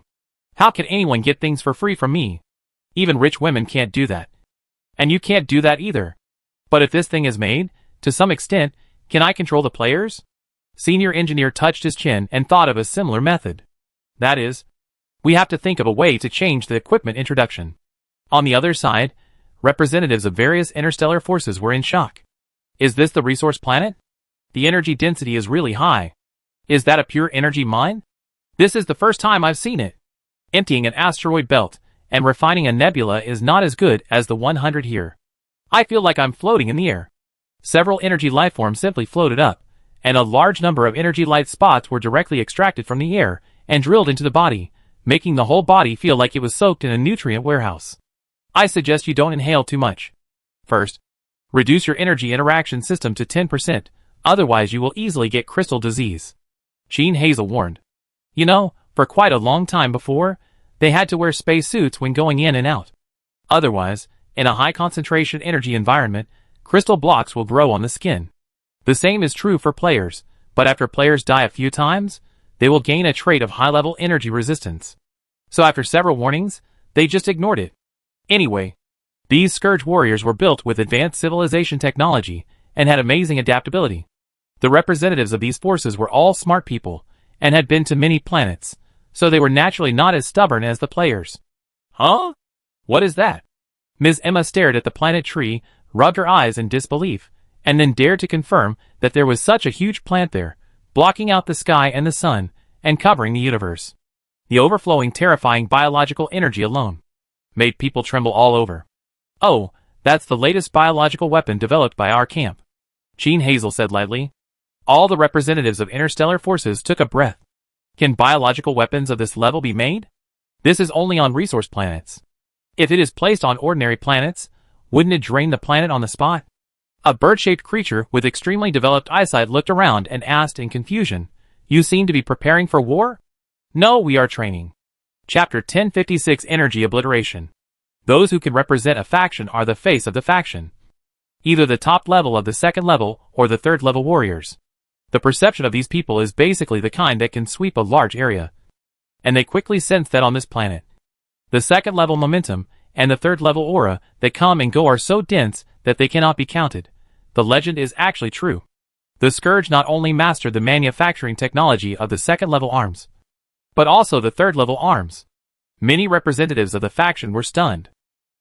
How can anyone get things for free from me? Even rich women can't do that. And you can't do that either. But if this thing is made, to some extent, can I control the players? Senior Engineer touched his chin and thought of a similar method. That is, we have to think of a way to change the equipment introduction. On the other side, representatives of various interstellar forces were in shock. Is this the resource planet? The energy density is really high. Is that a pure energy mine? This is the first time I've seen it. Emptying an asteroid belt and refining a nebula is not as good as the 100 here. I feel like I'm floating in the air. Several energy lifeforms simply floated up, and a large number of energy light spots were directly extracted from the air and drilled into the body, making the whole body feel like it was soaked in a nutrient warehouse. I suggest you don't inhale too much. First, reduce your energy interaction system to 10%, otherwise you will easily get crystal disease. Gene Hazel warned. You know, for quite a long time before, they had to wear space suits when going in and out. Otherwise, in a high-concentration energy environment, crystal blocks will grow on the skin. The same is true for players, but after players die a few times, they will gain a trait of high-level energy resistance. So after several warnings, they just ignored it. Anyway, these Scourge warriors were built with advanced civilization technology and had amazing adaptability. The representatives of these forces were all smart people and had been to many planets, so they were naturally not as stubborn as the players. Huh? What is that? Ms. Emma stared at the planet tree, rubbed her eyes in disbelief, and then dared to confirm that there was such a huge plant there, blocking out the sky and the sun, and covering the universe. The overflowing, terrifying biological energy alone made people tremble all over. Oh, that's the latest biological weapon developed by our camp, Gene Hazel said lightly. All the representatives of interstellar forces took a breath. Can biological weapons of this level be made? This is only on resource planets. If it is placed on ordinary planets, wouldn't it drain the planet on the spot? A bird-shaped creature with extremely developed eyesight looked around and asked in confusion, You seem to be preparing for war? No, we are training. Chapter 1056 Energy Obliteration. Those who can represent a faction are the face of the faction. Either the top level of the second level or the third level warriors. The perception of these people is basically the kind that can sweep a large area. And they quickly sense that on this planet. The second level momentum and the third level aura that come and go are so dense that they cannot be counted. The legend is actually true. The Scourge not only mastered the manufacturing technology of the second level arms, but also the third level arms. Many representatives of the faction were stunned.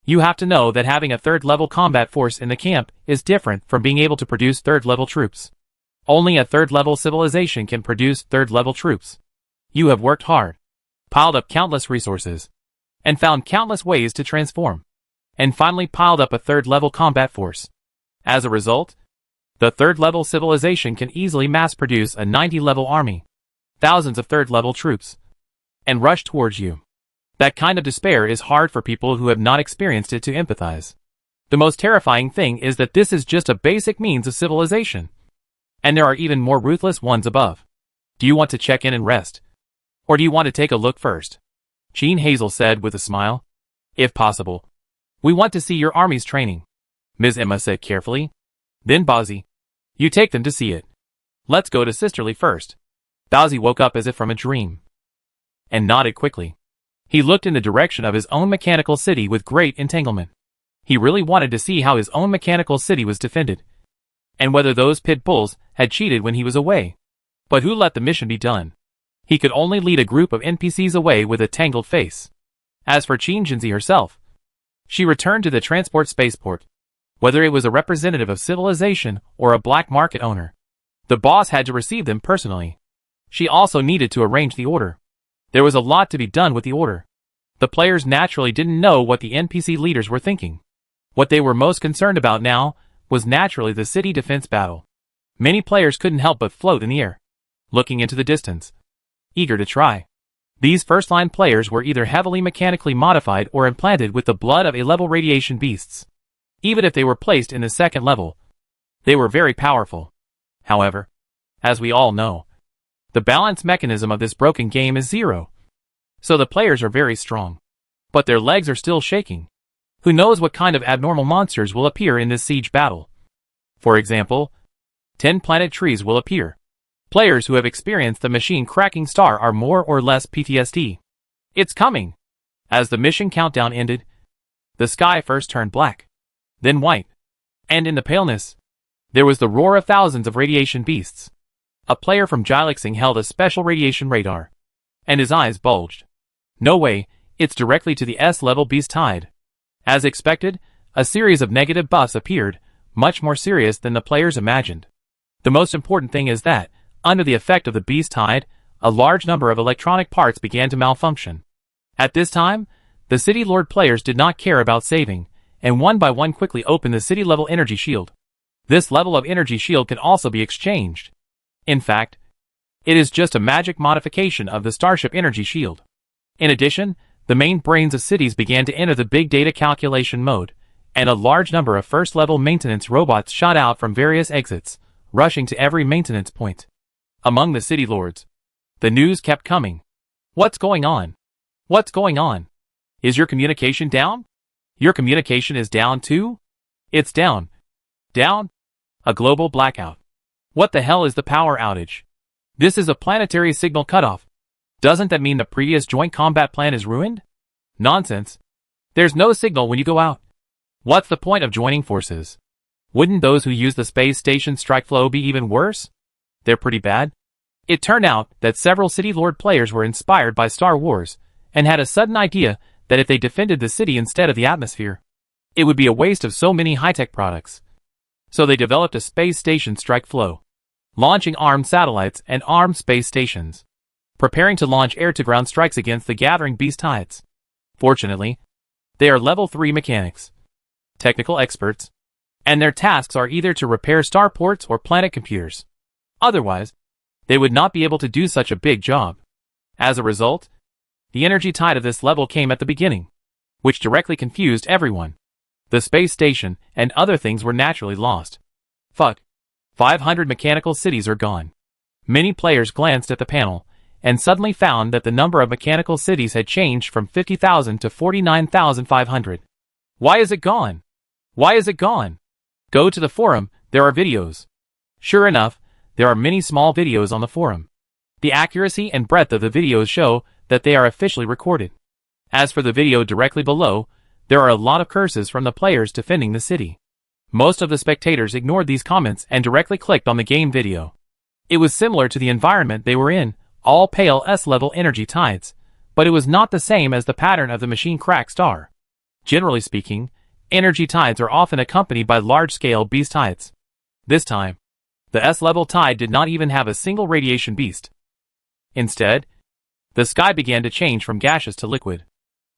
You have to know that having a third level combat force in the camp is different from being able to produce third level troops. Only a third level civilization can produce third level troops. You have worked hard, piled up countless resources, and found countless ways to transform, and finally piled up a third level combat force. As a result, the third level civilization can easily mass produce a 90 level army, thousands of third level troops, and rush towards you. That kind of despair is hard for people who have not experienced it to empathize. The most terrifying thing is that this is just a basic means of civilization. And there are even more ruthless ones above. Do you want to check in and rest? Or do you want to take a look first? Gene Hazel said with a smile. If possible. We want to see your army's training, Ms. Emma said carefully. Then Bazi, you take them to see it. Let's go to Sisterly first. Bazi woke up as if from a dream, and nodded quickly. He looked in the direction of his own mechanical city with great entanglement. He really wanted to see how his own mechanical city was defended, and whether those pit bulls had cheated when he was away. But who let the mission be done? He could only lead a group of NPCs away with a tangled face. As for Qin Jinzi herself, she returned to the transport spaceport. Whether it was a representative of civilization or a black market owner, the boss had to receive them personally. She also needed to arrange the order. There was a lot to be done with the order. The players naturally didn't know what the NPC leaders were thinking. What they were most concerned about now was naturally the city defense battle. Many players couldn't help but float in the air, looking into the distance, eager to try. These first-line players were either heavily mechanically modified or implanted with the blood of A-level radiation beasts. Even if they were placed in the second level, they were very powerful. However, as we all know, The balance mechanism of this broken game is 0. So the players are very strong. But their legs are still shaking. Who knows what kind of abnormal monsters will appear in this siege battle? For example, 10 planet trees will appear. Players who have experienced the machine cracking star are more or less PTSD. It's coming! As the mission countdown ended, the sky first turned black, then white. And in the paleness, there was the roar of thousands of radiation beasts. A player from Gylixing held a special radiation radar, and his eyes bulged. No way, it's directly to the S-level beast tide. As expected, a series of negative buffs appeared, much more serious than the players imagined. The most important thing is that, under the effect of the beast tide, a large number of electronic parts began to malfunction. At this time, the City Lord players did not care about saving, and one by one quickly opened the city-level energy shield. This level of energy shield can also be exchanged. In fact, it is just a magic modification of the Starship energy shield. In addition, the main brains of cities began to enter the big data calculation mode, and a large number of first-level maintenance robots shot out from various exits, rushing to every maintenance point. Among the City Lords, the news kept coming. What's going on? What's going on? Is your communication down? Your communication is down too? It's down. Down? A global blackout. What the hell is the power outage? This is a planetary signal cutoff. Doesn't that mean the previous joint combat plan is ruined? Nonsense. There's no signal when you go out. What's the point of joining forces? Wouldn't those who use the space station strike flow be even worse? They're pretty bad. It turned out that several City Lord players were inspired by Star Wars, and had a sudden idea that if they defended the city instead of the atmosphere, it would be a waste of so many high-tech products. So they developed a space station strike flow, launching armed satellites and armed space stations, preparing to launch air-to-ground strikes against the gathering beast tides. Fortunately, they are level 3 mechanics, technical experts, and their tasks are either to repair starports or planet computers. Otherwise, they would not be able to do such a big job. As a result, the energy tide of this level came at the beginning, which directly confused everyone. The space station and other things were naturally lost. Fuck. 500 mechanical cities are gone. Many players glanced at the panel, and suddenly found that the number of mechanical cities had changed from 50,000 to 49,500. Why is it gone? Why is it gone? Go to the forum, there are videos. Sure enough, there are many small videos on the forum. The accuracy and breadth of the videos show that they are officially recorded. As for the video directly below, there are a lot of curses from the players defending the city. Most of the spectators ignored these comments and directly clicked on the game video. It was similar to the environment they were in, all pale S-level energy tides, but it was not the same as the pattern of the machine crack star. Generally speaking, energy tides are often accompanied by large-scale beast tides. This time, the S-level tide did not even have a single radiation beast. Instead, the sky began to change from gaseous to liquid,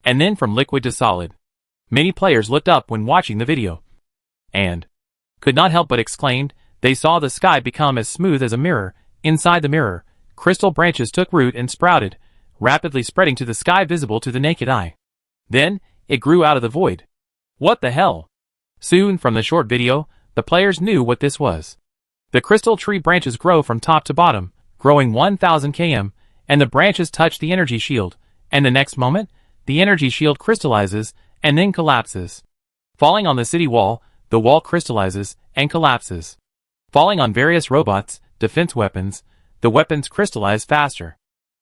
and then from liquid to solid. Many players looked up when watching the video, and could not help but exclaimed they saw the sky become as smooth as a mirror. Inside the mirror, crystal branches took root and sprouted, rapidly spreading to the sky visible to the naked eye. Then, it grew out of the void. What the hell? Soon from the short video, the players knew what this was. The crystal tree branches grow from top to bottom, growing 1000 km, and the branches touch the energy shield, and the next moment, the energy shield crystallizes, and then collapses. Falling on the city wall, the wall crystallizes, and collapses. Falling on various robots, defense weapons, the weapons crystallize faster.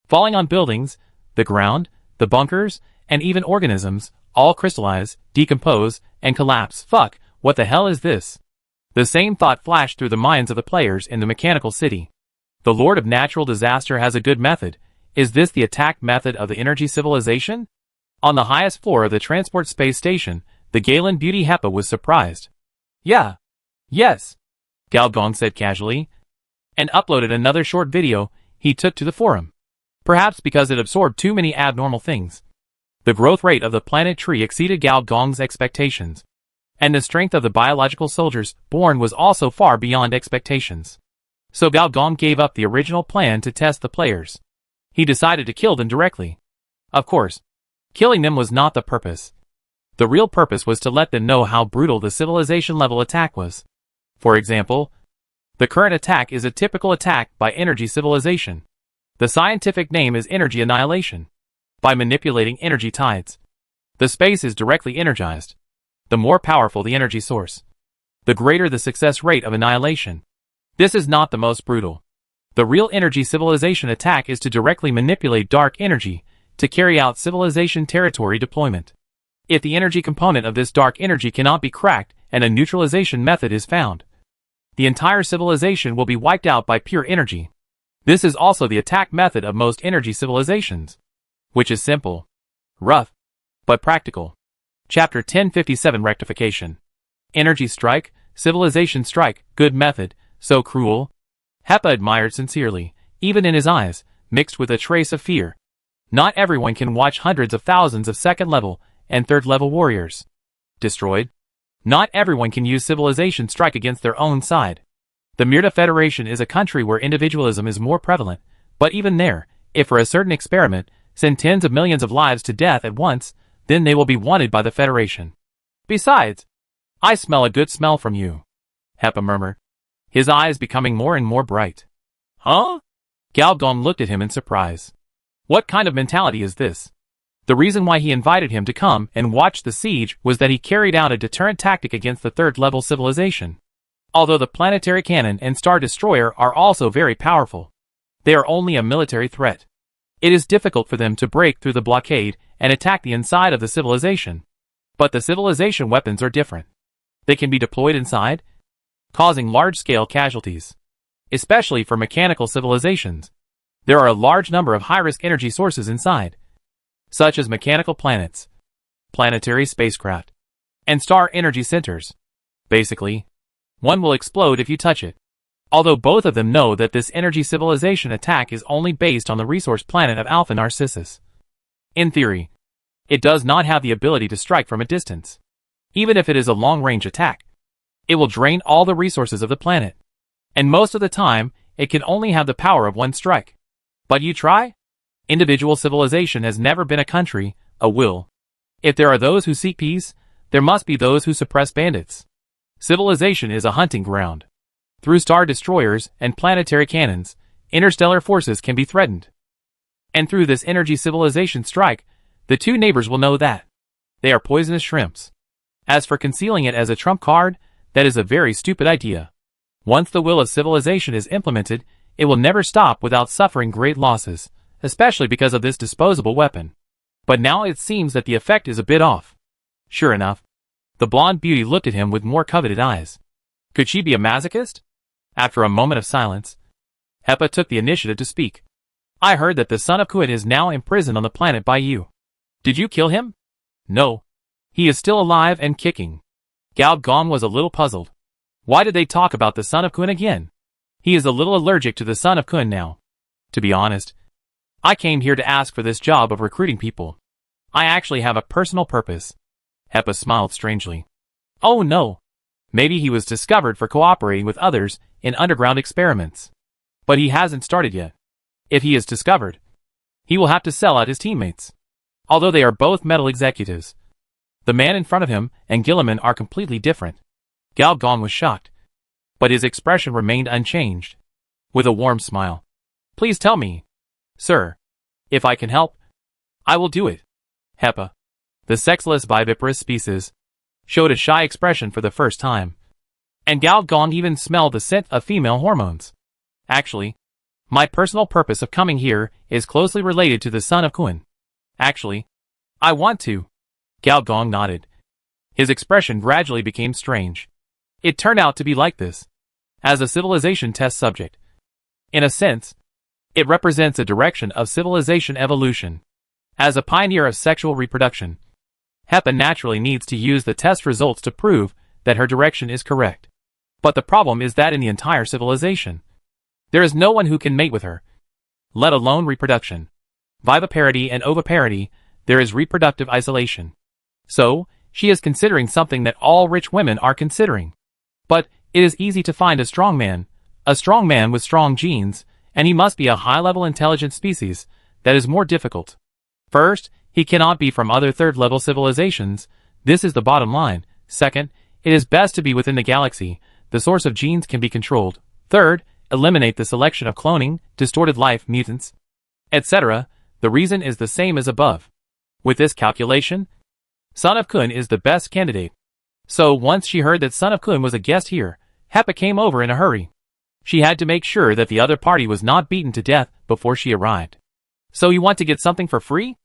Falling on buildings, the ground, the bunkers, and even organisms, all crystallize, decompose, and collapse. Fuck, what the hell is this? The same thought flashed through the minds of the players in the mechanical city. The Lord of Natural Disaster has a good method. Is this the attack method of the energy civilization? On the highest floor of the transport space station, the Galen Beauty Hepa was surprised. Yeah. Yes. Galgong said casually, and uploaded another short video he took to the forum. Perhaps because it absorbed too many abnormal things. The growth rate of the planet tree exceeded Galgong's expectations, and the strength of the biological soldiers born was also far beyond expectations. So Galgong gave up the original plan to test the players. He decided to kill them directly. Of course, killing them was not the purpose. The real purpose was to let them know how brutal the civilization-level attack was. For example, the current attack is a typical attack by energy civilization. The scientific name is energy annihilation. By manipulating energy tides, the space is directly energized. The more powerful the energy source, the greater the success rate of annihilation. This is not the most brutal. The real energy civilization attack is to directly manipulate dark energy to carry out civilization territory deployment. If the energy component of this dark energy cannot be cracked and a neutralization method is found, the entire civilization will be wiped out by pure energy. This is also the attack method of most energy civilizations, which is simple, rough, but practical. Chapter 1057 Rectification. Energy strike, civilization strike, good method, so cruel. Hepa admired sincerely, even in his eyes, mixed with a trace of fear. Not everyone can watch hundreds of thousands of second-level and third-level warriors destroyed. Not everyone can use civilization strike against their own side. The Myrta Federation is a country where individualism is more prevalent, but even there, if for a certain experiment, send tens of millions of lives to death at once, then they will be wanted by the Federation. Besides, I smell a good smell from you, Hepa murmured, his eyes becoming more and more bright. Huh? Galgon looked at him in surprise. What kind of mentality is this? The reason why he invited him to come and watch the siege was that he carried out a deterrent tactic against the third-level civilization. Although the planetary cannon and star destroyer are also very powerful, they are only a military threat. It is difficult for them to break through the blockade and attack the inside of the civilization. But the civilization weapons are different. They can be deployed inside, causing large-scale casualties. Especially for mechanical civilizations. There are a large number of high-risk energy sources inside, such as mechanical planets, planetary spacecraft, and star energy centers. Basically, one will explode if you touch it. Although both of them know that this energy civilization attack is only based on the resource planet of Alpha Narcissus. In theory, it does not have the ability to strike from a distance. Even if it is a long-range attack, it will drain all the resources of the planet. And most of the time, it can only have the power of one strike. But you try? Individual civilization has never been a country, a will. If there are those who seek peace, there must be those who suppress bandits. Civilization is a hunting ground. Through star destroyers and planetary cannons, interstellar forces can be threatened. And through this energy civilization strike, the two neighbors will know that. They are poisonous shrimps. As for concealing it as a trump card, that is a very stupid idea. Once the will of civilization is implemented, it will never stop without suffering great losses, especially because of this disposable weapon. But now it seems that the effect is a bit off. Sure enough, the blonde beauty looked at him with more coveted eyes. Could she be a masochist? After a moment of silence, Hepa took the initiative to speak. I heard that the son of Kuat is now imprisoned on the planet by you. Did you kill him? No. He is still alive and kicking. Galgon was a little puzzled. Why did they talk about the son of Kun again? He is a little allergic to the son of Kun now. To be honest, I came here to ask for this job of recruiting people. I actually have a personal purpose. Hepa smiled strangely. Oh no. Maybe he was discovered for cooperating with others in underground experiments. But he hasn't started yet. If he is discovered, he will have to sell out his teammates. Although they are both metal executives, the man in front of him and Gilliman are completely different. Galgon was shocked, but his expression remained unchanged. With a warm smile. Please tell me, sir, if I can help, I will do it. Hepa, the sexless viviparous species, showed a shy expression for the first time. And Galgon even smelled the scent of female hormones. Actually, my personal purpose of coming here is closely related to the son of Kun. Actually, I want to. Galgon nodded. His expression gradually became strange. It turned out to be like this. As a civilization test subject. In a sense, it represents a direction of civilization evolution. As a pioneer of sexual reproduction, Hepa naturally needs to use the test results to prove that her direction is correct. But the problem is that in the entire civilization, there is no one who can mate with her. Let alone reproduction. Viviparity and oviparity, there is reproductive isolation. So, she is considering something that all rich women are considering. But, it is easy to find a strong man with strong genes, and he must be a high-level intelligent species. That is more difficult. First, he cannot be from other third-level civilizations. This is the bottom line. Second, it is best to be within the galaxy. The source of genes can be controlled. Third, eliminate the selection of cloning, distorted life, mutants. etc. The reason is the same as above. With this calculation, Son of Kun is the best candidate. So once she heard that Son of Kun was a guest here, Hepa came over in a hurry. She had to make sure that the other party was not beaten to death before she arrived. So you want to get something for free?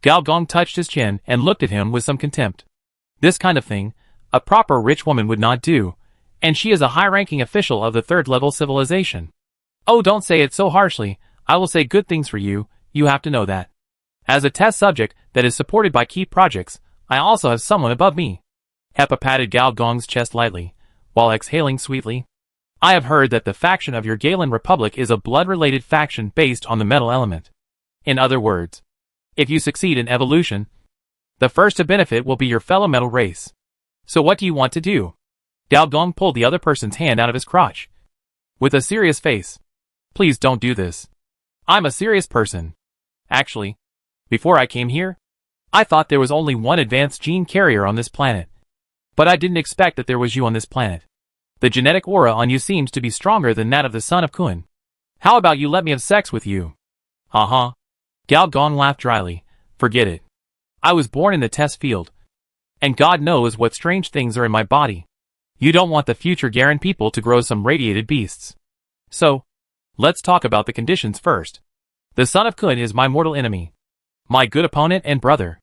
Gao Gong touched his chin and looked at him with some contempt. This kind of thing, a proper rich woman would not do, and she is a high-ranking official of the third-level civilization. Oh, don't say it so harshly. I will say good things for you, you have to know that. As a test subject that is supported by key projects, I also have someone above me. Hepa patted Gao Gong's chest lightly, while exhaling sweetly. I have heard that the faction of your Galen Republic is a blood-related faction based on the metal element. In other words, if you succeed in evolution, the first to benefit will be your fellow metal race. So what do you want to do? Gao Gong pulled the other person's hand out of his crotch. With a serious face. Please don't do this. I'm a serious person. Actually, before I came here, I thought there was only one advanced gene carrier on this planet. But I didn't expect that there was you on this planet. The genetic aura on you seems to be stronger than that of the Son of Kun. How about you let me have sex with you? Uh-huh. Gao Gong laughed dryly. Forget it. I was born in the test field. And God knows what strange things are in my body. You don't want the future Garen people to grow some radiated beasts. So, let's talk about the conditions first. The Son of Kun is my mortal enemy. My good opponent and brother.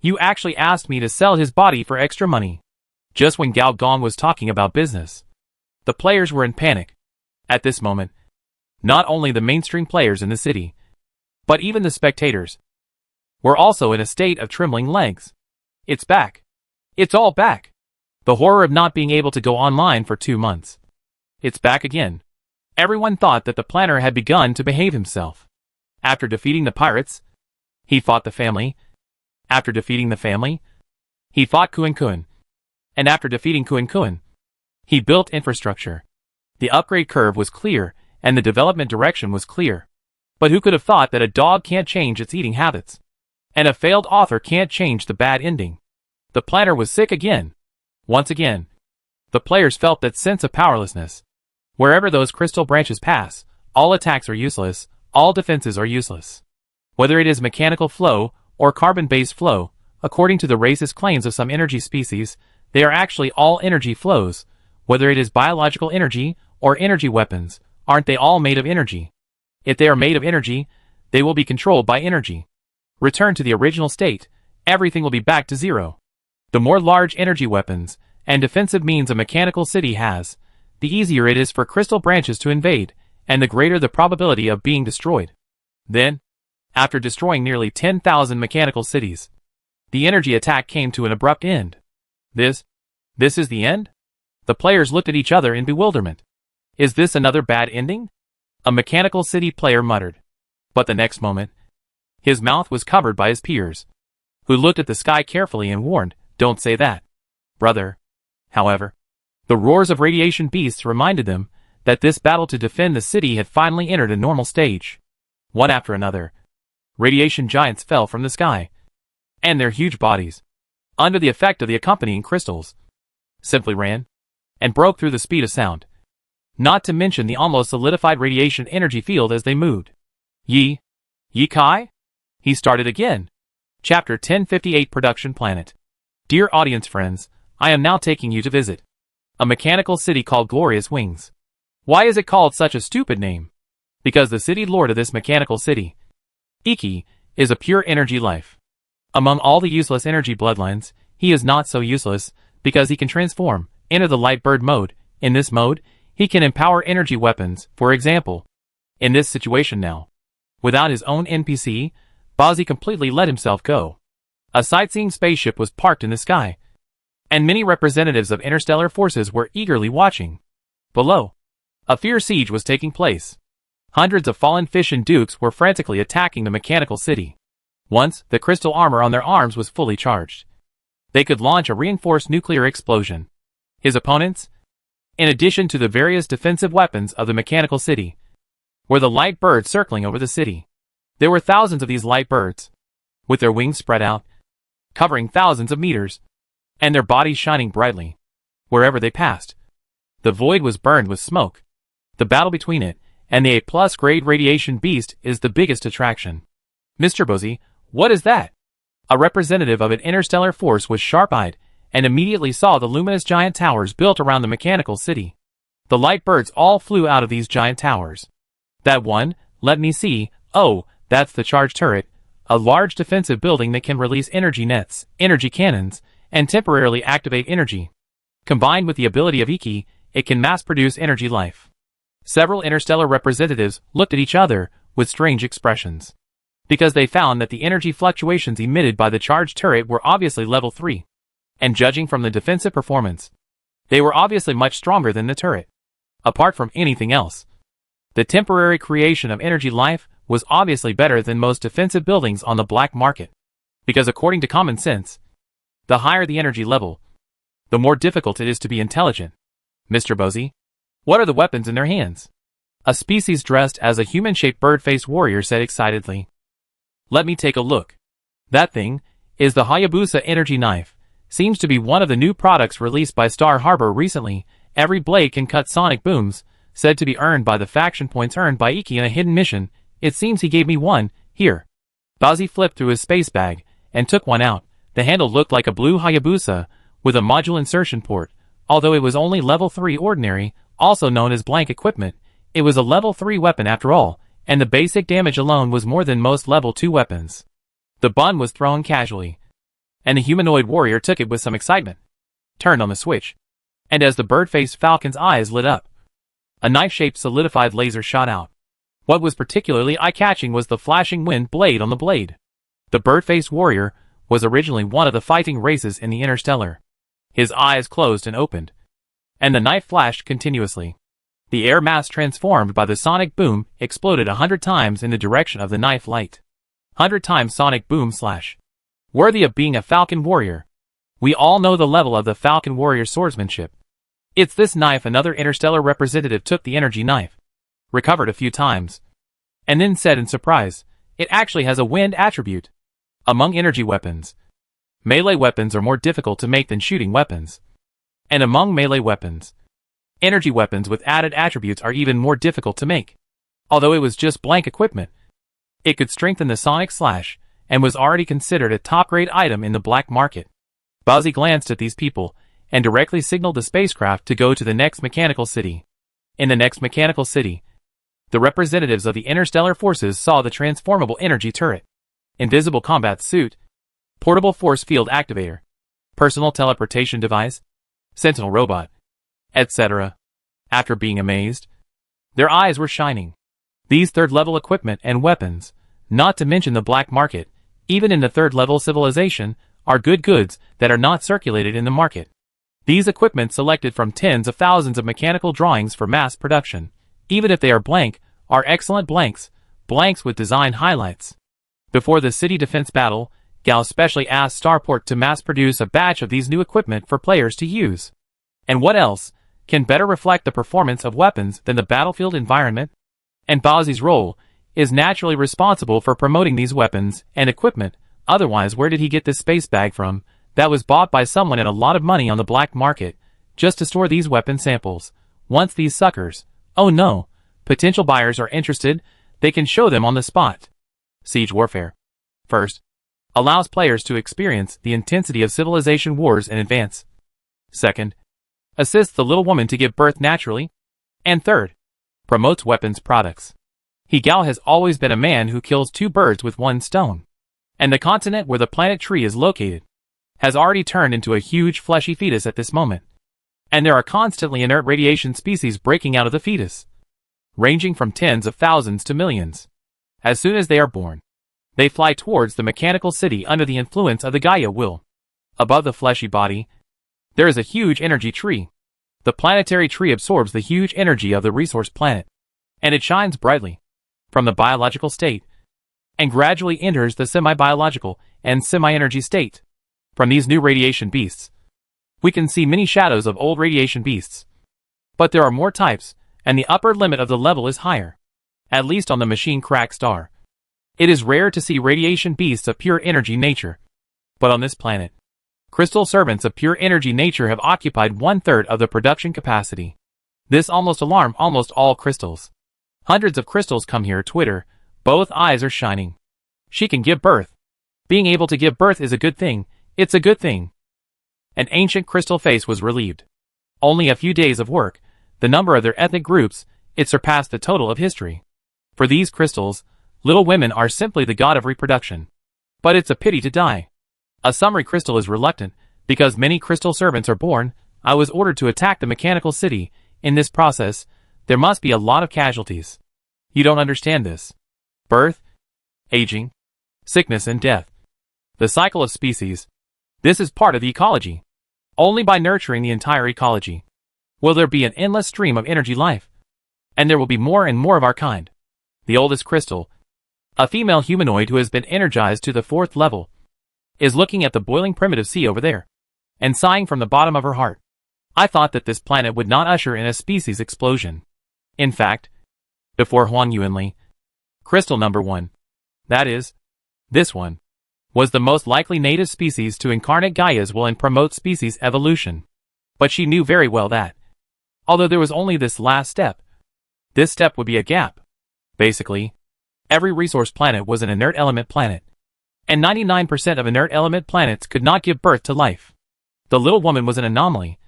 You actually asked me to sell his body for extra money. Just when Gao Gong was talking about business. The players were in panic. At this moment, not only the mainstream players in the city, but even the spectators, were also in a state of trembling legs. It's back. It's all back. The horror of not being able to go online for 2 months. It's back again. Everyone thought that the planner had begun to behave himself. After defeating the pirates, he fought the family. After defeating the family, he fought Kun Kun. And after defeating Kun Kun, he built infrastructure. The upgrade curve was clear, and the development direction was clear. But who could have thought that a dog can't change its eating habits? And a failed author can't change the bad ending. The planner was sick again. Once again. The players felt that sense of powerlessness. Wherever those crystal branches pass, all attacks are useless, all defenses are useless. Whether it is mechanical flow, or carbon-based flow, according to the racist claims of some energy species, they are actually all energy flows. Whether it is biological energy, or energy weapons, aren't they all made of energy? If they are made of energy, they will be controlled by energy. Return to the original state, everything will be back to zero. The more large energy weapons, and defensive means a mechanical city has, the easier it is for crystal branches to invade, and the greater the probability of being destroyed. Then, after destroying nearly 10,000 mechanical cities, the energy attack came to an abrupt end. This is the end? The players looked at each other in bewilderment. Is this another bad ending? A mechanical city player muttered. But the next moment, his mouth was covered by his peers, who looked at the sky carefully and warned, don't say that, brother. However, the roars of radiation beasts reminded them that this battle to defend the city had finally entered a normal stage. One after another, radiation giants fell from the sky, and their huge bodies, under the effect of the accompanying crystals, simply ran and broke through the speed of sound. Not to mention the almost solidified radiation energy field as they moved. Yi Kai? He started again. Chapter 1058 Production Planet. Dear audience friends, I am now taking you to visit a mechanical city called Glorious Wings. Why is it called such a stupid name? Because the city lord of this mechanical city, Iki, is a pure energy life. Among all the useless energy bloodlines, he is not so useless because he can transform, enter the light bird mode. In this mode, he can empower energy weapons, for example. In this situation now, without his own NPC, Bozzy completely let himself go. A sightseeing spaceship was parked in the sky, and many representatives of interstellar forces were eagerly watching. Below, a fierce siege was taking place. Hundreds of fallen fish and dukes were frantically attacking the mechanical city. Once, the crystal armor on their arms was fully charged, they could launch a reinforced nuclear explosion. His opponents, in addition to the various defensive weapons of the mechanical city, were the light birds circling over the city. There were thousands of these light birds, with their wings spread out, covering thousands of meters, and their bodies shining brightly. Wherever they passed, the void was burned with smoke. The battle between it and the A+ grade radiation beast is the biggest attraction. Mr. Bozy, what is that? A representative of an interstellar force was sharp-eyed, and immediately saw the luminous giant towers built around the mechanical city. The light birds all flew out of these giant towers. That one, let me see, oh, that's the charge turret, a large defensive building that can release energy nets, energy cannons, and temporarily activate energy. Combined with the ability of Iki, it can mass-produce energy life. Several interstellar representatives looked at each other with strange expressions, because they found that the energy fluctuations emitted by the charge turret were obviously level 3. And judging from the defensive performance, they were obviously much stronger than the turret. Apart from anything else, the temporary creation of energy life was obviously better than most defensive buildings on the black market. Because according to common sense, the higher the energy level, the more difficult it is to be intelligent. Mr. Bozy, what are the weapons in their hands? A species dressed as a human-shaped bird-faced warrior said excitedly. Let me take a look. That thing is the Hayabusa energy knife. Seems to be one of the new products released by Star Harbor recently. Every blade can cut sonic booms, said to be earned by the faction points earned by Iki in a hidden mission. It seems he gave me one, here. Bozy flipped through his space bag, and took one out. The handle looked like a blue Hayabusa, with a module insertion port. Although it was only level 3 ordinary, also known as blank equipment, it was a level 3 weapon after all, and the basic damage alone was more than most level 2 weapons. The bun was thrown casually, and the humanoid warrior took it with some excitement. Turned on the switch, and as the bird-faced falcon's eyes lit up, a knife-shaped solidified laser shot out. What was particularly eye-catching was the flashing wind blade on the blade. The bird-faced warrior was originally one of the fighting races in the Interstellar. His eyes closed and opened, and the knife flashed continuously. The air mass transformed by the sonic boom exploded 100 times in the direction of the knife light. 100 times sonic boom slash. Worthy of being a falcon warrior. We all know the level of the falcon warrior swordsmanship. It's this knife. Another interstellar representative took the energy knife, recovered a few times, and then said in surprise, it actually has a wind attribute. Among energy weapons, melee weapons are more difficult to make than shooting weapons. And among melee weapons, energy weapons with added attributes are even more difficult to make. Although it was just blank equipment, it could strengthen the sonic slash, and was already considered a top-grade item in the black market. Bozy glanced at these people, and directly signaled the spacecraft to go to the next mechanical city. In the next mechanical city, the representatives of the interstellar forces saw the transformable energy turret, invisible combat suit, portable force field activator, personal teleportation device, sentinel robot, etc. After being amazed, their eyes were shining. These third-level equipment and weapons, not to mention the black market, even in the third-level civilization, are good goods that are not circulated in the market. These equipment selected from tens of thousands of mechanical drawings for mass production, even if they are blank, are excellent blanks, blanks with design highlights. Before the city defense battle, Gal specially asked Starport to mass produce a batch of these new equipment for players to use. And what else can better reflect the performance of weapons than the battlefield environment? And Bozy's role is naturally responsible for promoting these weapons and equipment. Otherwise, where did he get this space bag from that was bought by someone at a lot of money on the black market just to store these weapon samples? Once these suckers, oh no, potential buyers are interested, they can show them on the spot. Siege warfare, first, allows players to experience the intensity of civilization wars in advance. Second, assists the little woman to give birth naturally. And third, promotes weapons products. Gal has always been a man who kills two birds with one stone. And the continent where the planet tree is located has already turned into a huge fleshy fetus at this moment. And there are constantly inert radiation species breaking out of the fetus, ranging from tens of thousands to millions. As soon as they are born, they fly towards the mechanical city under the influence of the Gaia will. Above the fleshy body, there is a huge energy tree. The planetary tree absorbs the huge energy of the resource planet, and it shines brightly from the biological state, and gradually enters the semi-biological and semi-energy state. From these new radiation beasts, we can see many shadows of old radiation beasts. But there are more types, and the upper limit of the level is higher. At least on the machine crack star. It is rare to see radiation beasts of pure energy nature. But on this planet, crystal servants of pure energy nature have occupied 1/3 of the production capacity. This almost alarmed almost all crystals. Hundreds of crystals come here, Twitter. Both eyes are shining. She can give birth. Being able to give birth is a good thing. It's a good thing. An ancient crystal face was relieved. Only a few days of work, the number of their ethnic groups, it surpassed the total of history. For these crystals, little women are simply the god of reproduction. But it's a pity to die. A summary crystal is reluctant, because many crystal servants are born. I was ordered to attack the mechanical city. In this process, there must be a lot of casualties. You don't understand this. Birth, aging, sickness and death. The cycle of species. This is part of the ecology. Only by nurturing the entire ecology will there be an endless stream of energy life. And there will be more and more of our kind. The oldest crystal, a female humanoid who has been energized to the 4th level, is looking at the boiling primitive sea over there, and sighing from the bottom of her heart. I thought that this planet would not usher in a species explosion. In fact, before Huang Yuanli, crystal number 1, that is, this one, was the most likely native species to incarnate Gaia's will and promote species evolution. But she knew very well that, although there was only this last step, this step would be a gap. Basically, every resource planet was an inert element planet, and 99% of inert element planets could not give birth to life. The little woman was an anomaly,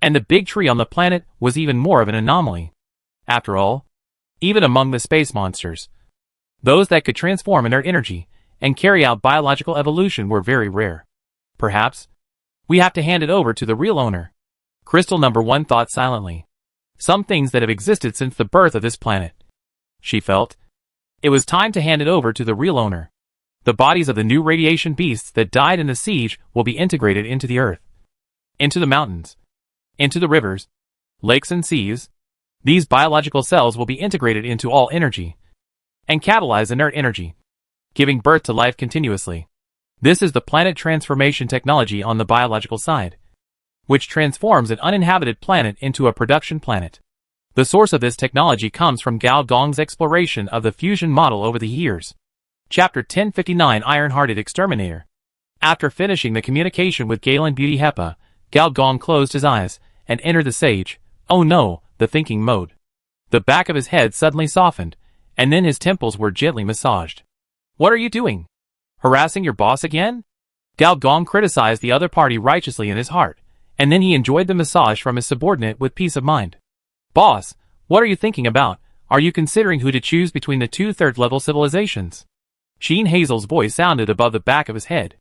and the big tree on the planet was even more of an anomaly. After all, even among the space monsters, those that could transform inert energy and carry out biological evolution were very rare. Perhaps, we have to hand it over to the real owner. Crystal number 1 thought silently. Some things that have existed since the birth of this planet. She felt it was time to hand it over to the real owner. The bodies of the new radiation beasts that died in the siege will be integrated into the earth, into the mountains, into the rivers, lakes and seas. These biological cells will be integrated into all energy and catalyze inert energy, giving birth to life continuously. This is the planet transformation technology on the biological side, which transforms an uninhabited planet into a production planet. The source of this technology comes from Gao Dong's exploration of the fusion model over the years. Chapter 1059 Iron-Hearted Exterminator. After finishing the communication with Galen Beauty Hepa, Gao Dong closed his eyes and entered the sage, oh no, the thinking mode. The back of his head suddenly softened, and then his temples were gently massaged. What are you doing? Harassing your boss again? Gao Dong criticized the other party righteously in his heart, and then he enjoyed the massage from his subordinate with peace of mind. Boss, what are you thinking about? Are you considering who to choose between the 2 third-level civilizations? Sheen Hazel's voice sounded above the back of his head.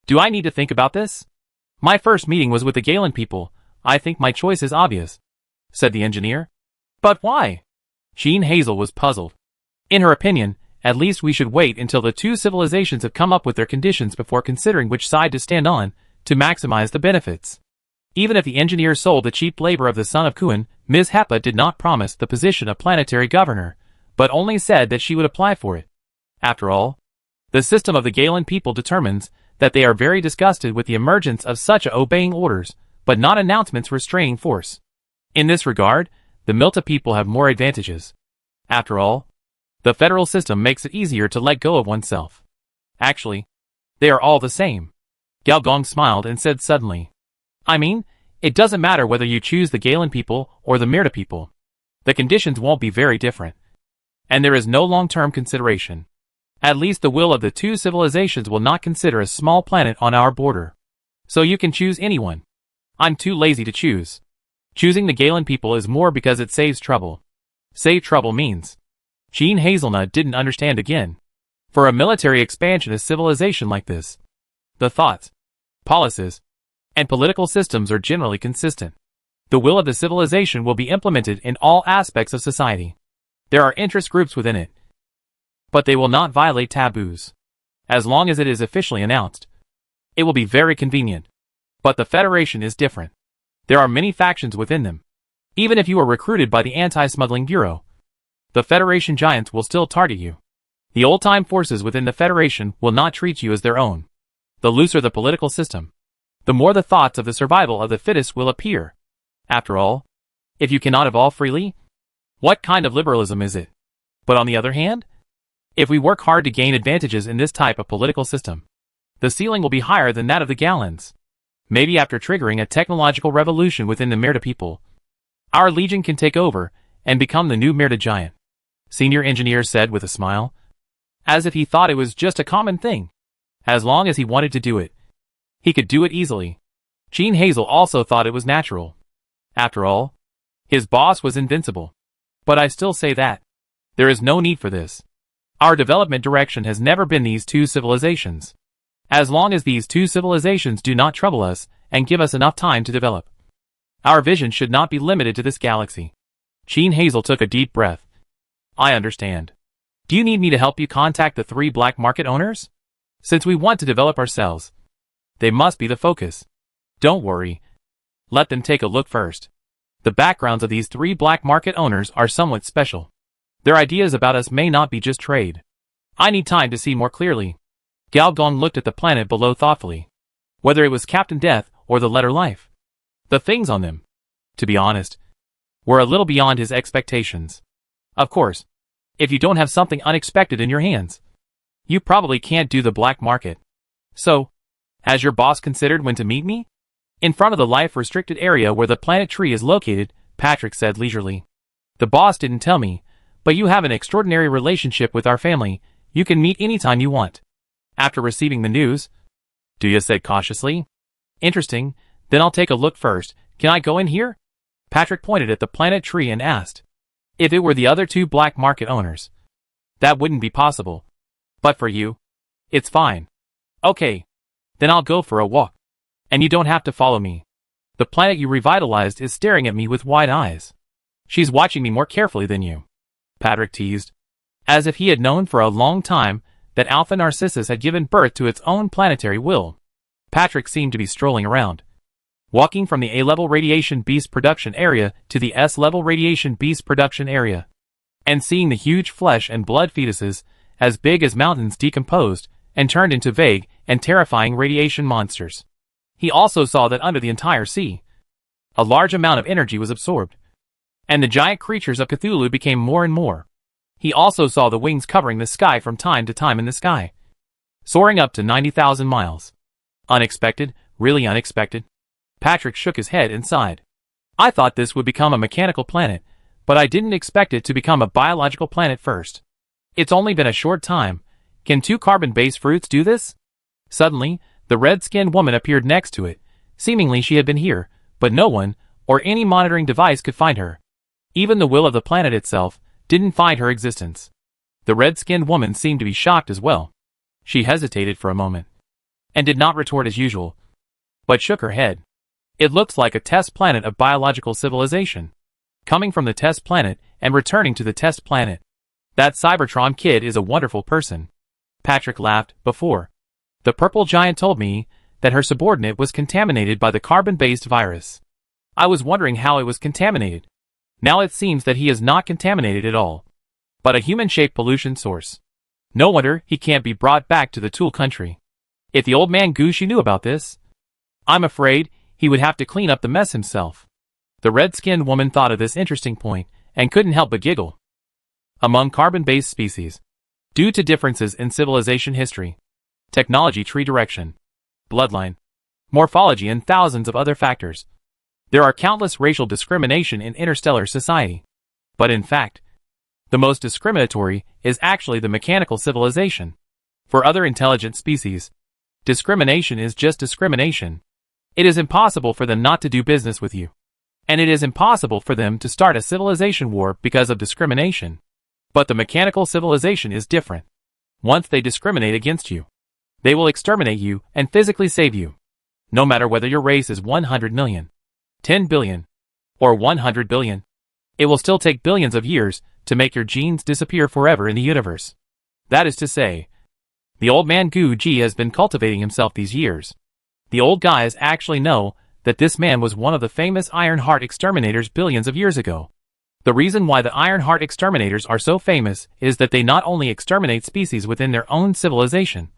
Do I need to think about this? My first meeting was with the Galen people. I think my choice is obvious, said the engineer. But why? Sheen Hazel was puzzled. In her opinion, at least we should wait until the 2 civilizations have come up with their conditions before considering which side to stand on, to maximize the benefits. Even if the engineer sold the cheap labor of the son of Kuan, Ms. Hepa did not promise the position of planetary governor, but only said that she would apply for it. After all, the system of the Galen people determines that they are very disgusted with the emergence of such obeying orders, but not announcements restraining force. In this regard, the Milta people have more advantages. After all, the federal system makes it easier to let go of oneself. Actually, they are all the same. Gao Dong smiled and said suddenly, I mean, it doesn't matter whether you choose the Galen people or the Mirta people. The conditions won't be very different. And there is no long-term consideration. At least the will of the 2 civilizations will not consider a small planet on our border. So you can choose anyone. I'm too lazy to choose. Choosing the Galen people is more because it saves trouble. Save trouble means. Sheen Hazelnut didn't understand again. For a military expansionist civilization like this, the thoughts, policies, and political systems are generally consistent. The will of the civilization will be implemented in all aspects of society. There are interest groups within it, but they will not violate taboos. As long as it is officially announced, it will be very convenient. But the Federation is different. There are many factions within them. Even if you are recruited by the Anti-Smuggling Bureau, the Federation giants will still target you. The old-time forces within the Federation will not treat you as their own. The looser the political system, the more the thoughts of the survival of the fittest will appear. After all, if you cannot evolve freely, what kind of liberalism is it? But on the other hand, if we work hard to gain advantages in this type of political system, the ceiling will be higher than that of the Galans. Maybe after triggering a technological revolution within the Mirta people, our legion can take over and become the new Mirta giant. Senior engineer said with a smile, as if he thought it was just a common thing. As long as he wanted to do it, he could do it easily. Gene Hazel also thought it was natural. After all, his boss was invincible. But I still say that there is no need for this. Our development direction has never been these two civilizations. As long as these two civilizations do not trouble us and give us enough time to develop, our vision should not be limited to this galaxy. Gene Hazel took a deep breath. I understand. Do you need me to help you contact the 3 black market owners? Since we want to develop ourselves, they must be the focus. Don't worry. Let them take a look first. The backgrounds of these 3 black market owners are somewhat special. Their ideas about us may not be just trade. I need time to see more clearly. Galgon looked at the planet below thoughtfully. Whether it was Captain Death or the letter Life, the things on them, to be honest, were a little beyond his expectations. Of course, if you don't have something unexpected in your hands, you probably can't do the black market. So, has your boss considered when to meet me? In front of the life-restricted area where the planet tree is located, Patrick said leisurely. The boss didn't tell me, but you have an extraordinary relationship with our family. You can meet anytime you want. After receiving the news, Duya said cautiously. Interesting, then I'll take a look first. Can I go in here? Patrick pointed at the planet tree and asked. If it were the other 2 black market owners, that wouldn't be possible. But for you, it's fine. Okay, then I'll go for a walk. And you don't have to follow me. The planet you revitalized is staring at me with wide eyes. She's watching me more carefully than you, Patrick teased, as if he had known for a long time that Alpha Narcissus had given birth to its own planetary will. Patrick seemed to be strolling around, walking from the A-level radiation beast production area to the S-level radiation beast production area, and seeing the huge flesh and blood fetuses, as big as mountains, decomposed and turned into vague and terrifying radiation monsters. He also saw that under the entire sea, a large amount of energy was absorbed, and the giant creatures of Cthulhu became more and more. He also saw the wings covering the sky from time to time in the sky, soaring up to 90,000 miles. Unexpected, really unexpected. Patrick shook his head and sighed. I thought this would become a mechanical planet, but I didn't expect it to become a biological planet first. It's only been a short time. Can 2 carbon-based fruits do this? Suddenly, the red-skinned woman appeared next to it. Seemingly she had been here, but no one, or any monitoring device could find her. Even the will of the planet itself didn't find her existence. The red-skinned woman seemed to be shocked as well. She hesitated for a moment, and did not retort as usual, but shook her head. It looks like a test planet of biological civilization. Coming from the test planet and returning to the test planet. That Cybertron kid is a wonderful person. Patrick laughed. Before, the purple giant told me that her subordinate was contaminated by the carbon-based virus. I was wondering how it was contaminated. Now it seems that he is not contaminated at all, but a human-shaped pollution source. No wonder he can't be brought back to the Tool Country. If the old man Gushi knew about this, I'm afraid he would have to clean up the mess himself. The red-skinned woman thought of this interesting point and couldn't help but giggle. Among carbon-based species, due to differences in civilization history, technology tree direction, bloodline, morphology and thousands of other factors, there are countless racial discrimination in interstellar society. But in fact, the most discriminatory is actually the mechanical civilization. For other intelligent species, discrimination is just discrimination. It is impossible for them not to do business with you. And it is impossible for them to start a civilization war because of discrimination. But the mechanical civilization is different. Once they discriminate against you, they will exterminate you and physically save you. No matter whether your race is 100 million, 10 billion, or 100 billion, it will still take billions of years to make your genes disappear forever in the universe. That is to say, the old man Gu Ji has been cultivating himself these years. The old guys actually know that this man was one of the famous Iron Heart exterminators billions of years ago. The reason why the Iron Heart exterminators are so famous is that they not only exterminate species within their own civilization,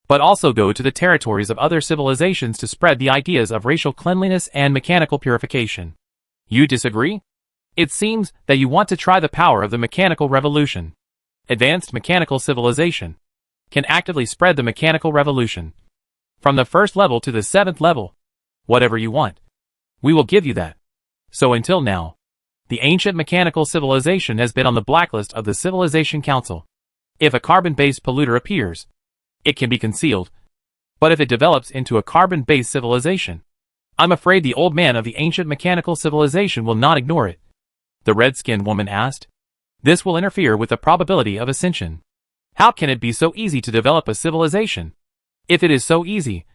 but also go to the territories of other civilizations to spread the ideas of racial cleanliness and mechanical purification. You disagree? It seems that you want to try the power of the mechanical revolution. Advanced mechanical civilization can actively spread the mechanical revolution. From the 1st level to the 7th level. Whatever you want, we will give you that. So until now, The ancient mechanical civilization has been on the blacklist of the Civilization Council. If a carbon-based polluter appears, it can be concealed. But if it develops into a carbon-based civilization, I'm afraid the old man of the ancient mechanical civilization will not ignore it. The red-skinned woman asked. This will interfere with the probability of ascension. How can it be so easy to develop a civilization? If it is so easy,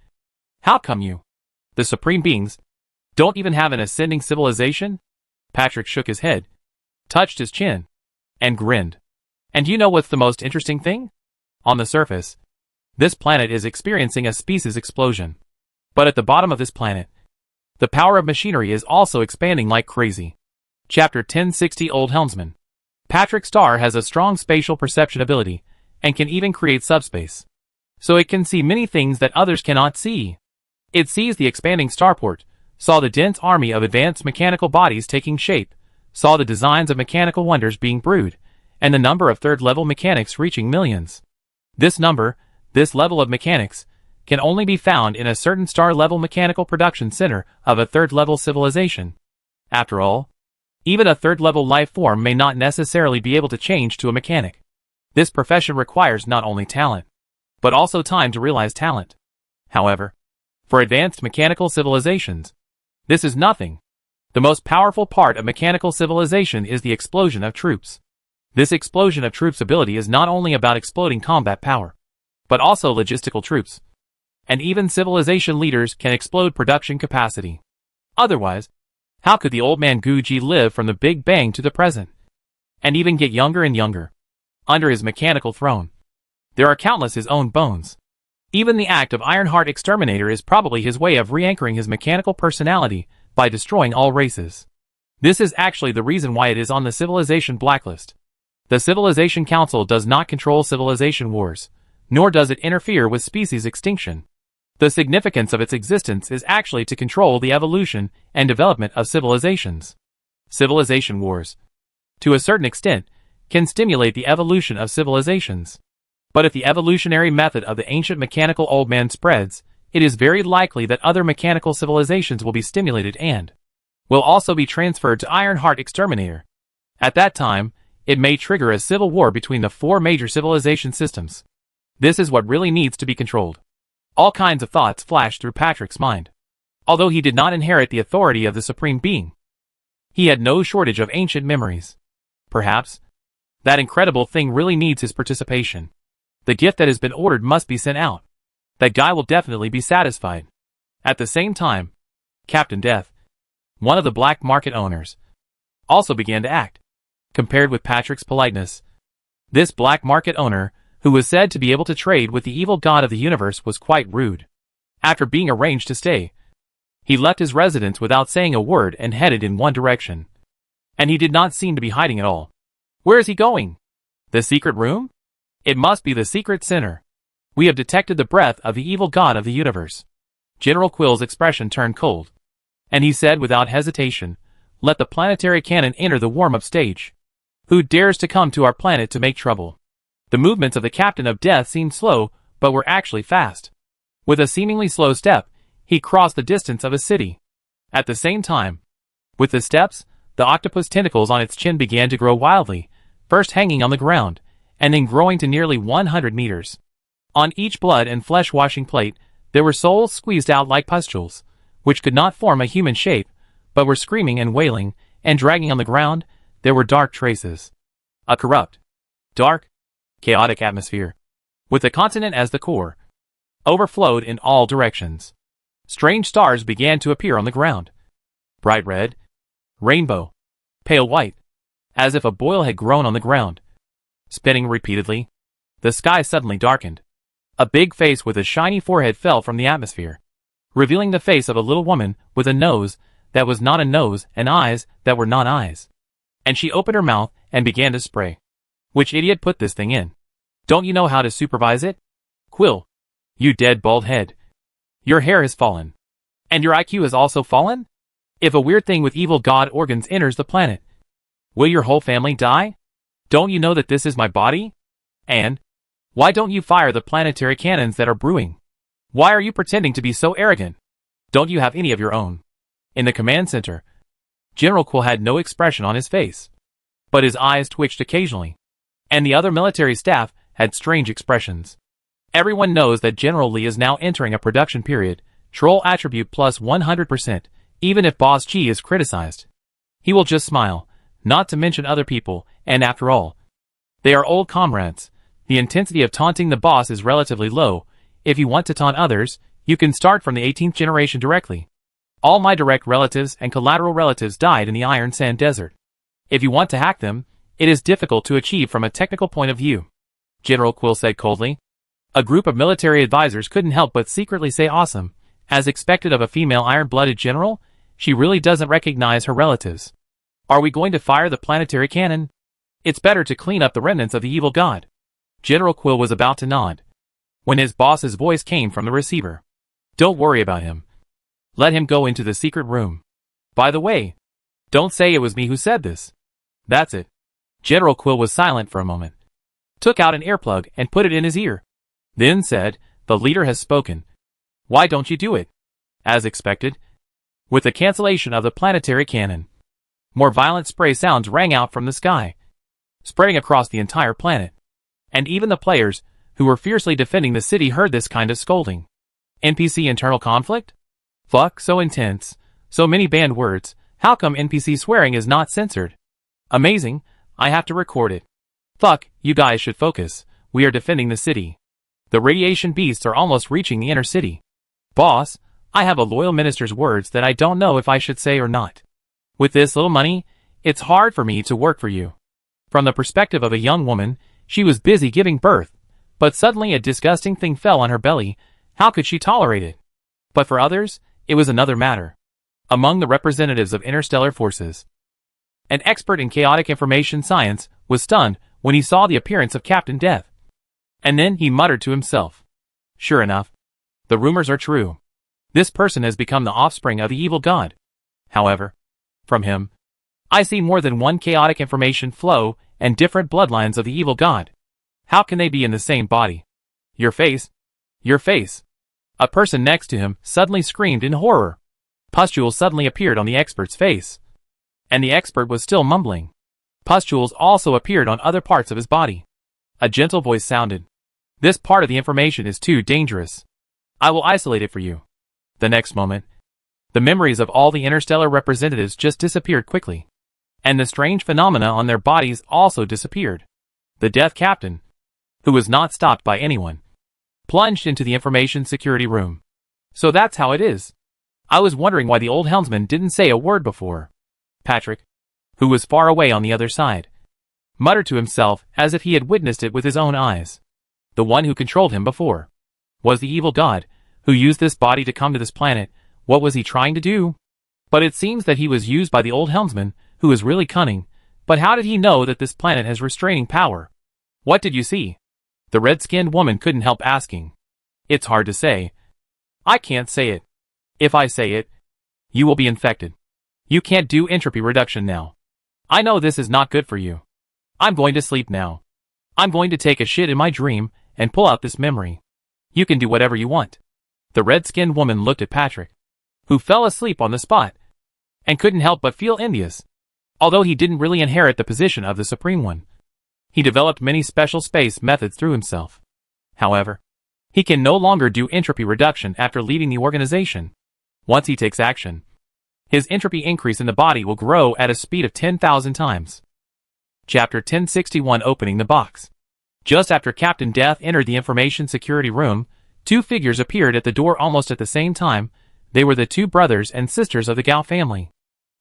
how come you, the supreme beings, don't even have an ascending civilization? Patrick shook his head, touched his chin, and grinned. And you know what's the most interesting thing? On the surface, this planet is experiencing a species explosion. But at the bottom of this planet, the power of machinery is also expanding like crazy. Chapter 1060 Old Helmsman. Patrick's star has a strong spatial perception ability, and can even create subspace. So it can see many things that others cannot see. It sees the expanding starport, saw the dense army of advanced mechanical bodies taking shape, saw the designs of mechanical wonders being brewed, and the number of third-level mechanics reaching millions. This number, this level of mechanics, can only be found in a certain star-level mechanical production center of a third-level civilization. After all, even a third-level life form may not necessarily be able to change to a mechanic. This profession requires not only talent, but also time to realize talent. However, for advanced mechanical civilizations, this is nothing. The most powerful part of mechanical civilization is the explosion of troops. This explosion of troops ability is not only about exploding combat power, but also logistical troops. And even civilization leaders can explode production capacity. Otherwise, how could the old man Guji live from the Big Bang to the present? And even get younger and younger. Under his mechanical throne, there are countless his own bones. Even the act of Ironheart Exterminator is probably his way of re-anchoring his mechanical personality by destroying all races. This is actually the reason why it is on the Civilization blacklist. The Civilization Council does not control civilization wars, nor does it interfere with species extinction. The significance of its existence is actually to control the evolution and development of civilizations. Civilization wars, to a certain extent, can stimulate the evolution of civilizations. But if the evolutionary method of the ancient mechanical old man spreads, it is very likely that other mechanical civilizations will be stimulated and will also be transferred to Ironheart Exterminator. At that time, it may trigger a civil war between the four major civilization systems. This is what really needs to be controlled. All kinds of thoughts flashed through Patrick's mind. Although he did not inherit the authority of the Supreme Being, he had no shortage of ancient memories. Perhaps that incredible thing really needs his participation. The gift that has been ordered must be sent out. That guy will definitely be satisfied. At the same time, Captain Death, one of the black market owners, also began to act. Compared with Patrick's politeness, this black market owner, who was said to be able to trade with the evil god of the universe, was quite rude. After being arranged to stay, he left his residence without saying a word and headed in one direction. And he did not seem to be hiding at all. Where is he going? The secret room? It must be the secret center. We have detected the breath of the evil god of the universe. General Quill's expression turned cold, and he said without hesitation, "Let the planetary cannon enter the warm-up stage. Who dares to come to our planet to make trouble?" The movements of the Captain of Death seemed slow, but were actually fast. With a seemingly slow step, he crossed the distance of a city. At the same time, with the steps, the octopus tentacles on its chin began to grow wildly, first hanging on the ground, and then growing to nearly 100 meters. On each blood and flesh washing plate, there were souls squeezed out like pustules, which could not form a human shape, but were screaming and wailing, and dragging on the ground. There were dark traces. A corrupt, dark, chaotic atmosphere, with the continent as the core, overflowed in all directions. Strange stars began to appear on the ground. Bright red, rainbow, pale white, as if a boil had grown on the ground. Spinning repeatedly, the sky suddenly darkened. A big face with a shiny forehead fell from the atmosphere, revealing the face of a little woman with a nose that was not a nose and eyes that were not eyes. And she opened her mouth and began to spray. Which idiot put this thing in? Don't you know how to supervise it? Quill, you dead bald head. Your hair has fallen. And your IQ has also fallen? If a weird thing with evil god organs enters the planet, will your whole family die? Don't you know that this is my body? And why don't you fire the planetary cannons that are brewing? Why are you pretending to be so arrogant? Don't you have any of your own? In the command center, General Quill had no expression on his face, but his eyes twitched occasionally, and the other military staff had strange expressions. Everyone knows that General Lee is now entering a production period, troll attribute plus 100%, even if Boss Chi is criticized. He will just smile, not to mention other people, and after all, they are old comrades. The intensity of taunting the boss is relatively low. If you want to taunt others, you can start from the 18th generation directly. All my direct relatives and collateral relatives died in the Iron Sand Desert. If you want to hack them, it is difficult to achieve from a technical point of view, General Quill said coldly. A group of military advisors couldn't help but secretly say awesome. As expected of a female iron-blooded general, she really doesn't recognize her relatives. Are we going to fire the planetary cannon? It's better to clean up the remnants of the evil god. General Quill was about to nod, when his boss's voice came from the receiver. Don't worry about him. Let him go into the secret room. By the way, don't say it was me who said this. That's it. General Quill was silent for a moment, took out an earplug and put it in his ear, then said, the leader has spoken. Why don't you do it? As expected, with the cancellation of the planetary cannon, more violent spray sounds rang out from the sky, spreading across the entire planet. And even the players, who were fiercely defending the city, heard this kind of scolding. NPC internal conflict? Fuck, so intense. So many banned words. How come NPC swearing is not censored? Amazing, I have to record it. Fuck, you guys should focus. We are defending the city. The radiation beasts are almost reaching the inner city. Boss, I have a loyal minister's words that I don't know if I should say or not. With this little money, it's hard for me to work for you. From the perspective of a young woman, she was busy giving birth, but suddenly a disgusting thing fell on her belly. How could she tolerate it? But for others, it was another matter. Among the representatives of interstellar forces, an expert in chaotic information science was stunned when he saw the appearance of Captain Death. And then he muttered to himself. Sure enough, the rumors are true. This person has become the offspring of the evil god. However, from him, I see more than one chaotic information flow and different bloodlines of the evil god. How can they be in the same body? Your face. Your face. A person next to him suddenly screamed in horror. Pustules suddenly appeared on the expert's face, and the expert was still mumbling. Pustules also appeared on other parts of his body. A gentle voice sounded. This part of the information is too dangerous. I will isolate it for you. The next moment, the memories of all the interstellar representatives just disappeared quickly, and the strange phenomena on their bodies also disappeared. The Death Captain, who was not stopped by anyone, plunged into the information security room. So that's how it is. I was wondering why the old helmsman didn't say a word before. Patrick, who was far away on the other side, muttered to himself as if he had witnessed it with his own eyes. The one who controlled him before was the evil god, who used this body to come to this planet. What was he trying to do? But it seems that he was used by the old helmsman, who is really cunning. But how did he know that this planet has restraining power? What did you see? The red-skinned woman couldn't help asking. It's hard to say. I can't say it. If I say it, you will be infected. You can't do entropy reduction now. I know this is not good for you. I'm going to sleep now. I'm going to take a shit in my dream and pull out this memory. You can do whatever you want. The red-skinned woman looked at Patrick, who fell asleep on the spot, and couldn't help but feel envious. Although he didn't really inherit the position of the Supreme One, he developed many special space methods through himself. However, he can no longer do entropy reduction after leaving the organization. Once he takes action, his entropy increase in the body will grow at a speed of 10,000 times. Chapter 1061 Opening the Box. Just after Captain Death entered the information security room, two figures appeared at the door almost at the same time. They were the two brothers and sisters of the Gao family.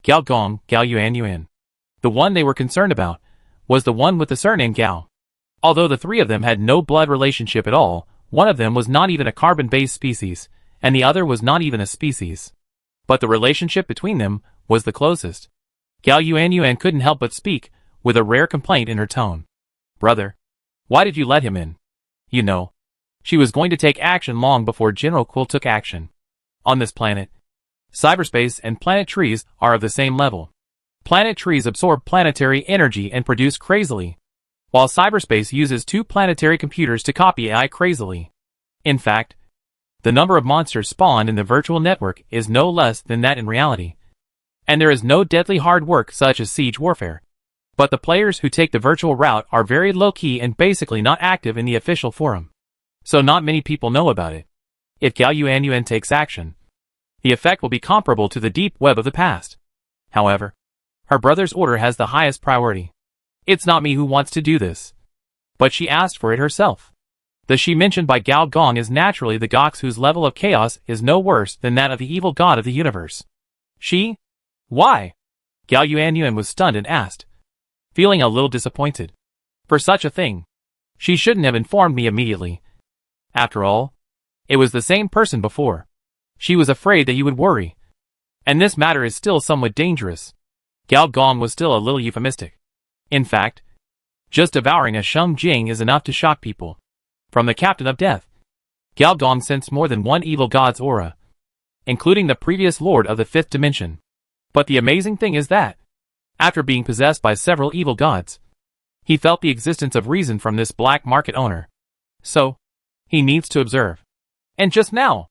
Gao Gong, Gao Yuan. The one they were concerned about was the one with the surname Gao. Although the three of them had no blood relationship at all, one of them was not even a carbon-based species, and the other was not even a species. But the relationship between them was the closest. Gao Yuan couldn't help but speak, with a rare complaint in her tone. Brother, why did you let him in? You know, she was going to take action long before General Quill took action. On this planet, cyberspace and planet trees are of the same level. Planet trees absorb planetary energy and produce crazily, while cyberspace uses two planetary computers to copy AI crazily. In fact, the number of monsters spawned in the virtual network is no less than that in reality. and there is no deadly hard work such as siege warfare. But the players who take the virtual route are very low-key and basically not active in the official forum. So not many people know about it. If Gao Yuanyuan takes action, the effect will be comparable to the deep web of the past. However, her brother's order has the highest priority. It's not me who wants to do this. But she asked for it herself. The she mentioned by Gao Gong is naturally the Gox whose level of chaos is no worse than that of the evil god of the universe. She? Why? Gao Yuanyuan was stunned and asked, feeling a little disappointed. For such a thing, she shouldn't have informed me immediately. After all, it was the same person before. She was afraid that you would worry. And this matter is still somewhat dangerous. Gao Gong was still a little euphemistic. In fact, just devouring a Sheng Jing is enough to shock people. From the Captain of Death, Gao Gong sensed more than one evil god's aura, including the previous lord of the fifth dimension. But the amazing thing is that, after being possessed by several evil gods, he felt the existence of reason from this black market owner. So, he needs to observe. And just now,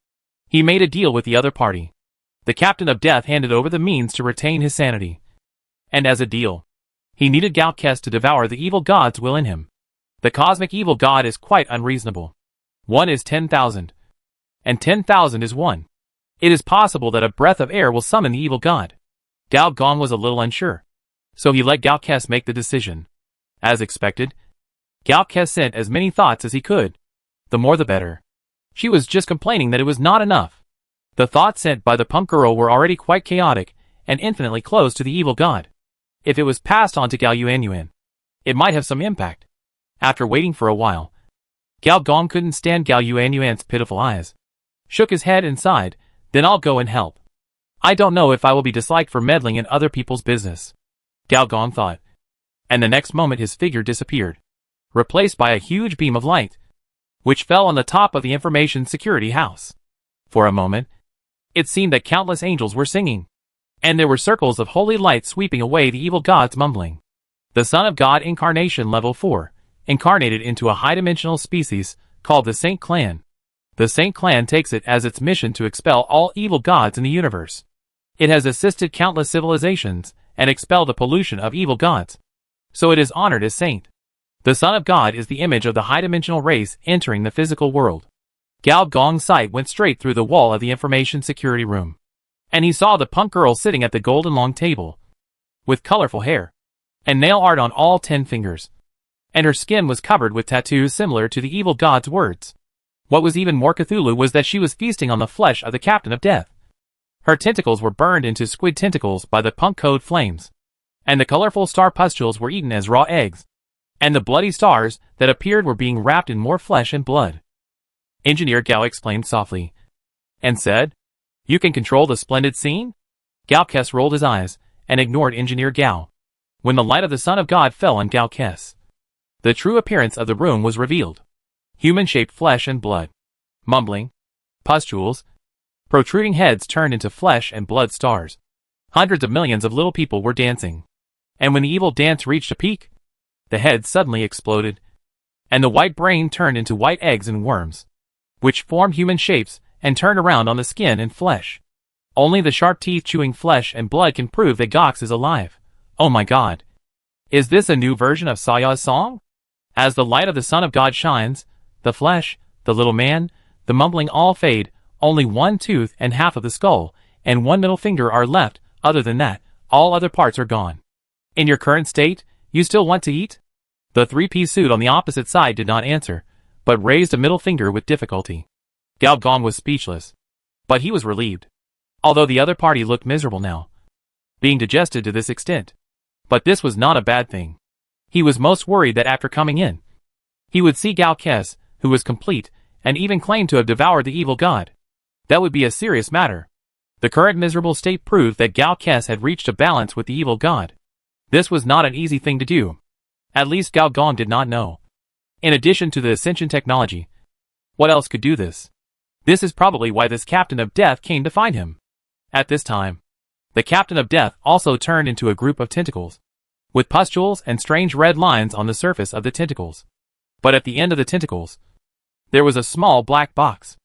he made a deal with the other party. The Captain of Death handed over the means to retain his sanity. And as a deal, he needed Gao Kes to devour the evil god's will in him. The cosmic evil god is quite unreasonable. 1 is 10,000. And 10,000 is 1. It is possible that a breath of air will summon the evil god. Gao Gong was a little unsure. So he let Gao Kes make the decision. As expected, Gao Kes sent as many thoughts as he could. The more the better. She was just complaining that it was not enough. The thoughts sent by the punk girl were already quite chaotic and infinitely close to the evil god. If it was passed on to Gao Yuanyuan, it might have some impact. After waiting for a while, Gao Gong couldn't stand Gao Yuanyuan's pitiful eyes. Shook his head and sighed, then I'll go and help. I don't know if I will be disliked for meddling in other people's business. Gao Gong thought. And the next moment his figure disappeared, replaced by a huge beam of light, which fell on the top of the information security house. For a moment, it seemed that countless angels were singing, and there were circles of holy light sweeping away the evil gods mumbling. The Son of God Incarnation Level 4, incarnated into a high-dimensional species called the Saint Clan. The Saint Clan takes it as its mission to expel all evil gods in the universe. It has assisted countless civilizations and expelled the pollution of evil gods. So it is honored as saint. The Son of God is the image of the high-dimensional race entering the physical world. Gao Gong's sight went straight through the wall of the information security room, and he saw the punk girl sitting at the golden long table, with colorful hair, and nail art on all 10 fingers, and her skin was covered with tattoos similar to the evil god's words. What was even more Cthulhu was that she was feasting on the flesh of the Captain of Death. Her tentacles were burned into squid tentacles by the punk code flames, and the colorful star pustules were eaten as raw eggs, and the bloody stars that appeared were being wrapped in more flesh and blood. Engineer Gao exclaimed softly, and said, "You can control the splendid scene?" Gao Kes rolled his eyes, and ignored Engineer Gao. When the light of the Son of God fell on Gao Kes, the true appearance of the room was revealed. Human-shaped flesh and blood. Mumbling. Pustules. Protruding heads turned into flesh and blood stars. Hundreds of millions of little people were dancing. And when the evil dance reached a peak, the head suddenly exploded, and the white brain turned into white eggs and worms, which formed human shapes and turned around on the skin and flesh. Only the sharp teeth chewing flesh and blood can prove that Gox is alive. Oh my god. Is this a new version of Saya's song? As the light of the Son of God shines, the flesh, the little man, the mumbling all fade, only one tooth and half of the skull, and one middle finger are left. Other than that, all other parts are gone. In your current state, you still want to eat? The three-piece suit on the opposite side did not answer, but raised a middle finger with difficulty. Gao Gong was speechless. But he was relieved. Although the other party looked miserable now, being digested to this extent. But this was not a bad thing. He was most worried that after coming in, he would see Gao Kes, who was complete, and even claimed to have devoured the evil god. That would be a serious matter. The current miserable state proved that Gao Kes had reached a balance with the evil god. This was not an easy thing to do. At least Gao Gong did not know. In addition to the ascension technology, what else could do this? This is probably why this Captain of Death came to find him. At this time, the Captain of Death also turned into a group of tentacles, with pustules and strange red lines on the surface of the tentacles. But at the end of the tentacles, there was a small black box.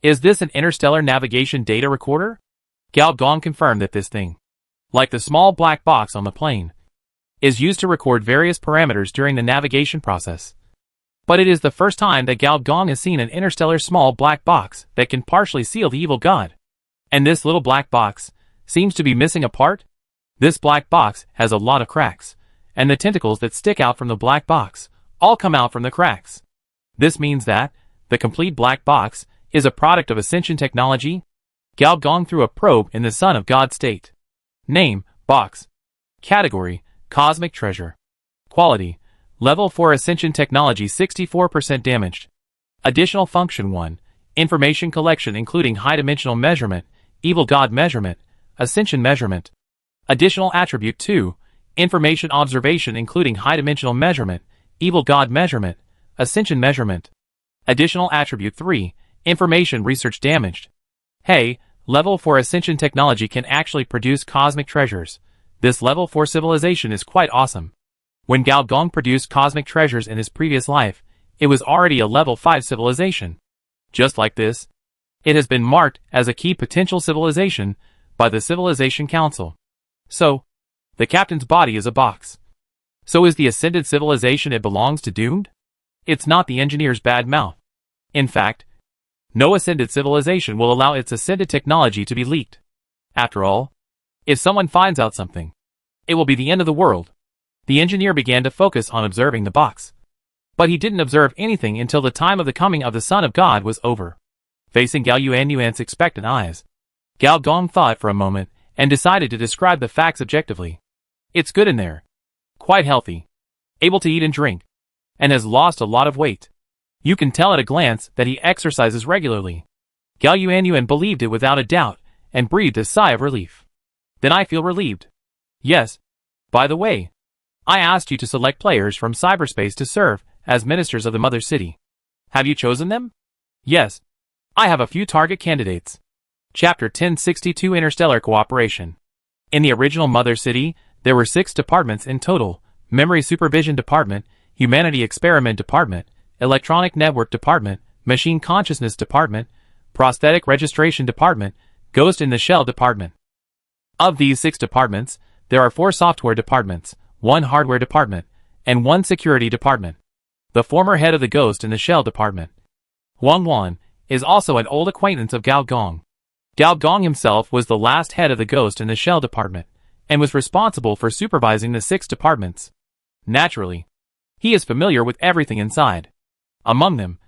Is this an interstellar navigation data recorder? Gao Gong confirmed that this thing like the small black box on the plane, is used to record various parameters during the navigation process. But it is the first time that Gao Gong has seen an interstellar small black box that can partially seal the evil god. And this little black box seems to be missing a part. This black box has a lot of cracks, and the tentacles that stick out from the black box all come out from the cracks. This means that the complete black box is a product of ascension technology. Gao Gong threw a probe in the Son of God state. Name, box. Category, cosmic treasure. Quality, level 4 ascension technology 64% damaged. Additional function 1, information collection including high-dimensional measurement, evil god measurement, ascension measurement. Additional attribute 2, information observation including high-dimensional measurement, evil god measurement, ascension measurement. Additional attribute 3, information research damaged. Hey, level 4 ascension technology can actually produce cosmic treasures. This level 4 civilization is quite awesome. When Gao Gong produced cosmic treasures in his previous life, it was already a level 5 civilization. Just like this, it has been marked as a key potential civilization by the Civilization Council. So, the captain's body is a box. So is the ascended civilization it belongs to doomed? It's not the engineer's bad mouth. In fact, no ascended civilization will allow its ascended technology to be leaked. After all, if someone finds out something, it will be the end of the world. The engineer began to focus on observing the box. But he didn't observe anything until the time of the coming of the Son of God was over. Facing Gao Yuan's expectant eyes, Gao Gong thought for a moment and decided to describe the facts objectively. It's good in there. Quite healthy. Able to eat and drink. And has lost a lot of weight. You can tell at a glance that he exercises regularly. Gao Yuan believed it without a doubt and breathed a sigh of relief. Then I feel relieved. Yes. By the way, I asked you to select players from cyberspace to serve as ministers of the Mother City. Have you chosen them? Yes. I have a few target candidates. Chapter 1062 Interstellar Cooperation. In the original Mother City, there were 6 departments in total: Memory Supervision Department, Humanity Experiment Department, Electronic Network Department, Machine Consciousness Department, Prosthetic Registration Department, Ghost in the Shell Department. Of these 6 departments, there are 4 software departments, 1 hardware department, and 1 security department. The former head of the Ghost in the Shell Department, Wang Wan, is also an old acquaintance of Gao Gong. Gao Gong himself was the last head of the Ghost in the Shell Department, and was responsible for supervising the 6 departments. Naturally, he is familiar with everything inside. Among them,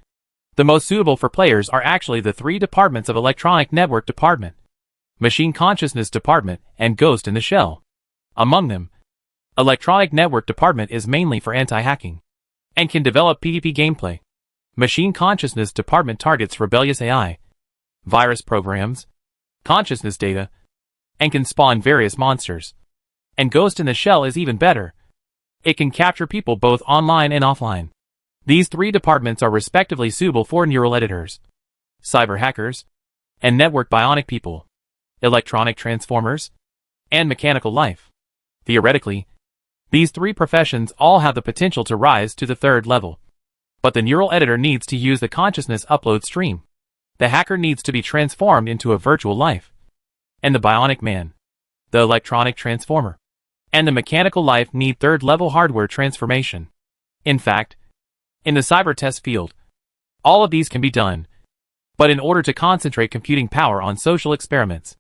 the most suitable for players are actually the 3 departments of Electronic Network Department, Machine Consciousness Department, and Ghost in the Shell. Among them, Electronic Network Department is mainly for anti-hacking, and can develop PvP gameplay. Machine Consciousness Department targets rebellious AI, virus programs, consciousness data, and can spawn various monsters. And Ghost in the Shell is even better. It can capture people both online and offline. These 3 departments are respectively suitable for neural editors, cyber hackers, and network bionic people, electronic transformers, and mechanical life. Theoretically, these 3 professions all have the potential to rise to the 3rd level. But the neural editor needs to use the consciousness upload stream. The hacker needs to be transformed into a virtual life. And the bionic man, the electronic transformer, and the mechanical life need 3rd level hardware transformation. In fact, in the cyber test field, all of these can be done. But in order to concentrate computing power on social experiments,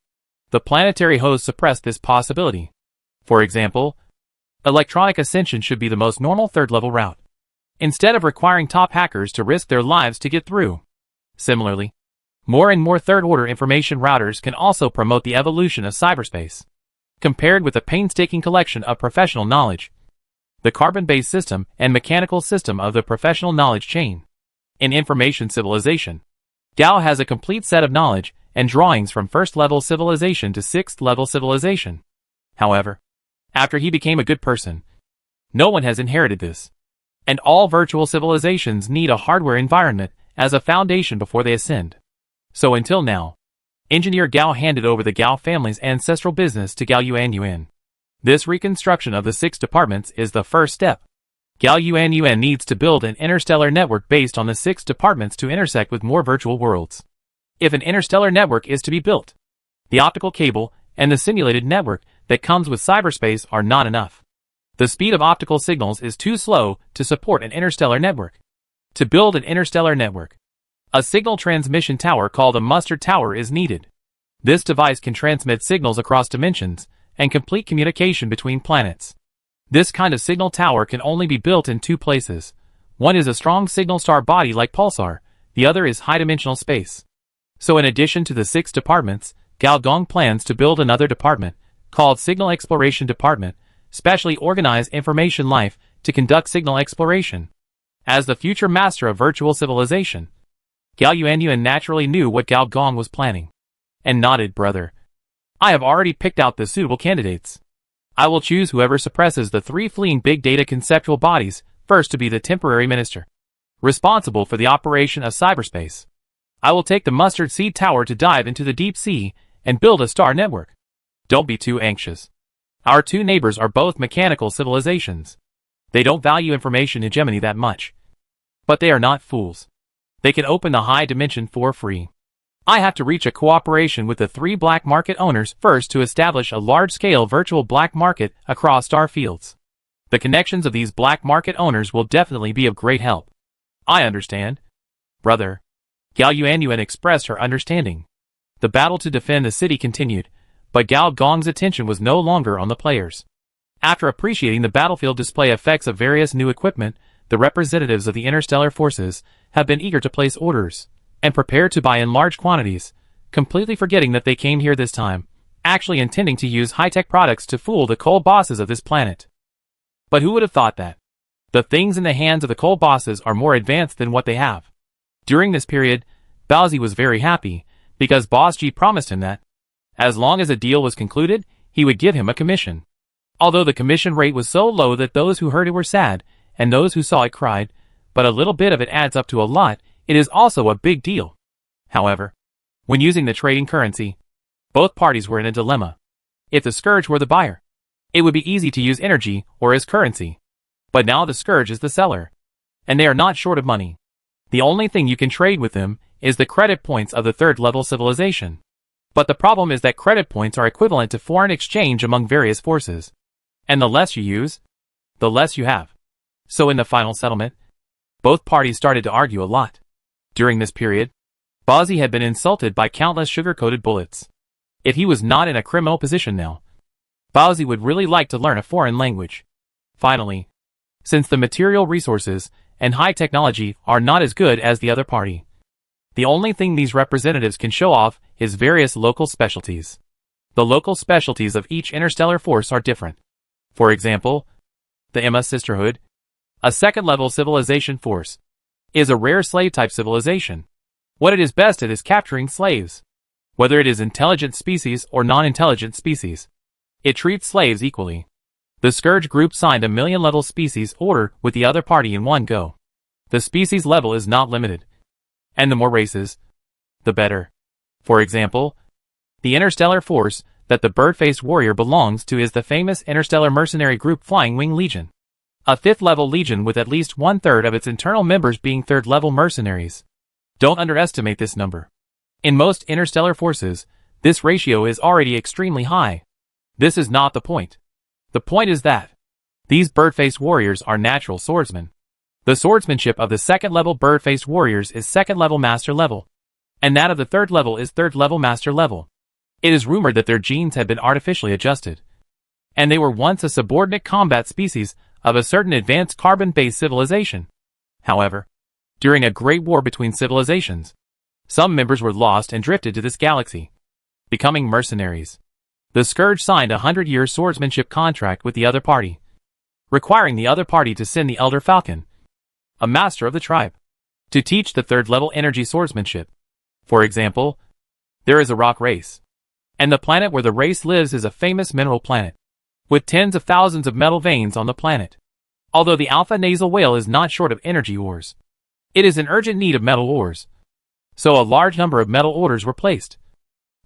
the planetary host suppressed this possibility. For example, electronic ascension should be the most normal 3rd level route, instead of requiring top hackers to risk their lives to get through. Similarly, more and more 3rd order information routers can also promote the evolution of cyberspace. Compared with a painstaking collection of professional knowledge, the carbon-based system and mechanical system of the professional knowledge chain. In information civilization, Gao has a complete set of knowledge and drawings from 1st level civilization to 6th level civilization. However, after he became a good person, no one has inherited this. And all virtual civilizations need a hardware environment as a foundation before they ascend. So until now, Engineer Gao handed over the Gao family's ancestral business to Gao Yuan. This reconstruction of the 6 departments is the first step. Gao Yuan needs to build an interstellar network based on the 6 departments to intersect with more virtual worlds. If an interstellar network is to be built, the optical cable and the simulated network that comes with cyberspace are not enough. The speed of optical signals is too slow to support an interstellar network. To build an interstellar network, a signal transmission tower called a mustard tower is needed. This device can transmit signals across dimensions and complete communication between planets. This kind of signal tower can only be built in two places. One is a strong signal star body like pulsar, the other is high-dimensional space. So in addition to the 6 departments, Gao Gong plans to build another department, called Signal Exploration Department, specially organize information life to conduct signal exploration. As the future master of virtual civilization, Gao Yuanyuan naturally knew what Gao Gong was planning, and nodded. Brother, I have already picked out the suitable candidates. I will choose whoever suppresses the 3 fleeing big data conceptual bodies first to be the temporary minister, responsible for the operation of cyberspace. I will take the mustard seed tower to dive into the deep sea and build a star network. Don't be too anxious. Our 2 neighbors are both mechanical civilizations. They don't value information hegemony that much. But they are not fools. They can open the high dimension for free. I have to reach a cooperation with the 3 black market owners first to establish a large-scale virtual black market across star fields. The connections of these black market owners will definitely be of great help. I understand. Brother. Gao Yuanyuan expressed her understanding. The battle to defend the city continued, but Gao Gong's attention was no longer on the players. After appreciating the battlefield display effects of various new equipment, the representatives of the interstellar forces have been eager to place orders and prepare to buy in large quantities, completely forgetting that they came here this time, actually intending to use high-tech products to fool the coal bosses of this planet. But who would have thought that? The things in the hands of the coal bosses are more advanced than what they have. During this period, Baozi was very happy, because Boss G promised him that, as long as a deal was concluded, he would give him a commission. Although the commission rate was so low that those who heard it were sad, and those who saw it cried, but a little bit of it adds up to a lot, it is also a big deal. However, when using the trading currency, both parties were in a dilemma. If the Scourge were the buyer, it would be easy to use energy or as currency. But now the Scourge is the seller, and they are not short of money. The only thing you can trade with them is the credit points of the 3rd level civilization. But the problem is that credit points are equivalent to foreign exchange among various forces. And the less you use, the less you have. So in the final settlement, both parties started to argue a lot. During this period, Baozi had been insulted by countless sugar-coated bullets. If he was not in a criminal position now, Baozi would really like to learn a foreign language. Finally, since the material resources and high technology are not as good as the other party, the only thing these representatives can show off is various local specialties. The local specialties of each interstellar force are different. For example, the Emma Sisterhood, a 2nd-level civilization force, is a rare slave-type civilization. What it is best at is capturing slaves. Whether it is intelligent species or non-intelligent species, it treats slaves equally. The Scourge group signed a million-level species order with the other party in one go. The species level is not limited. And the more races, the better. For example, the interstellar force that the bird-faced warrior belongs to is the famous interstellar mercenary group Flying Wing Legion. A 5th-level legion with at least 1/3 of its internal members being 3rd-level mercenaries. Don't underestimate this number. In most interstellar forces, this ratio is already extremely high. This is not the point. The point is that these bird-faced warriors are natural swordsmen. The swordsmanship of the 2nd-level bird-faced warriors is 2nd-level master level, and that of the 3rd level is 3rd-level master level. It is rumored that their genes have been artificially adjusted, and they were once a subordinate combat species of a certain advanced carbon-based civilization. However, during a great war between civilizations, some members were lost and drifted to this galaxy, becoming mercenaries. The Scourge signed a 100-year swordsmanship contract with the other party, requiring the other party to send the Elder Falcon, a master of the tribe, to teach the 3rd-level energy swordsmanship. For example, there is a rock race, and the planet where the race lives is a famous mineral planet, with tens of thousands of metal veins on the planet. Although the alpha nasal whale is not short of energy ores, it is in urgent need of metal ores. So a large number of metal orders were placed,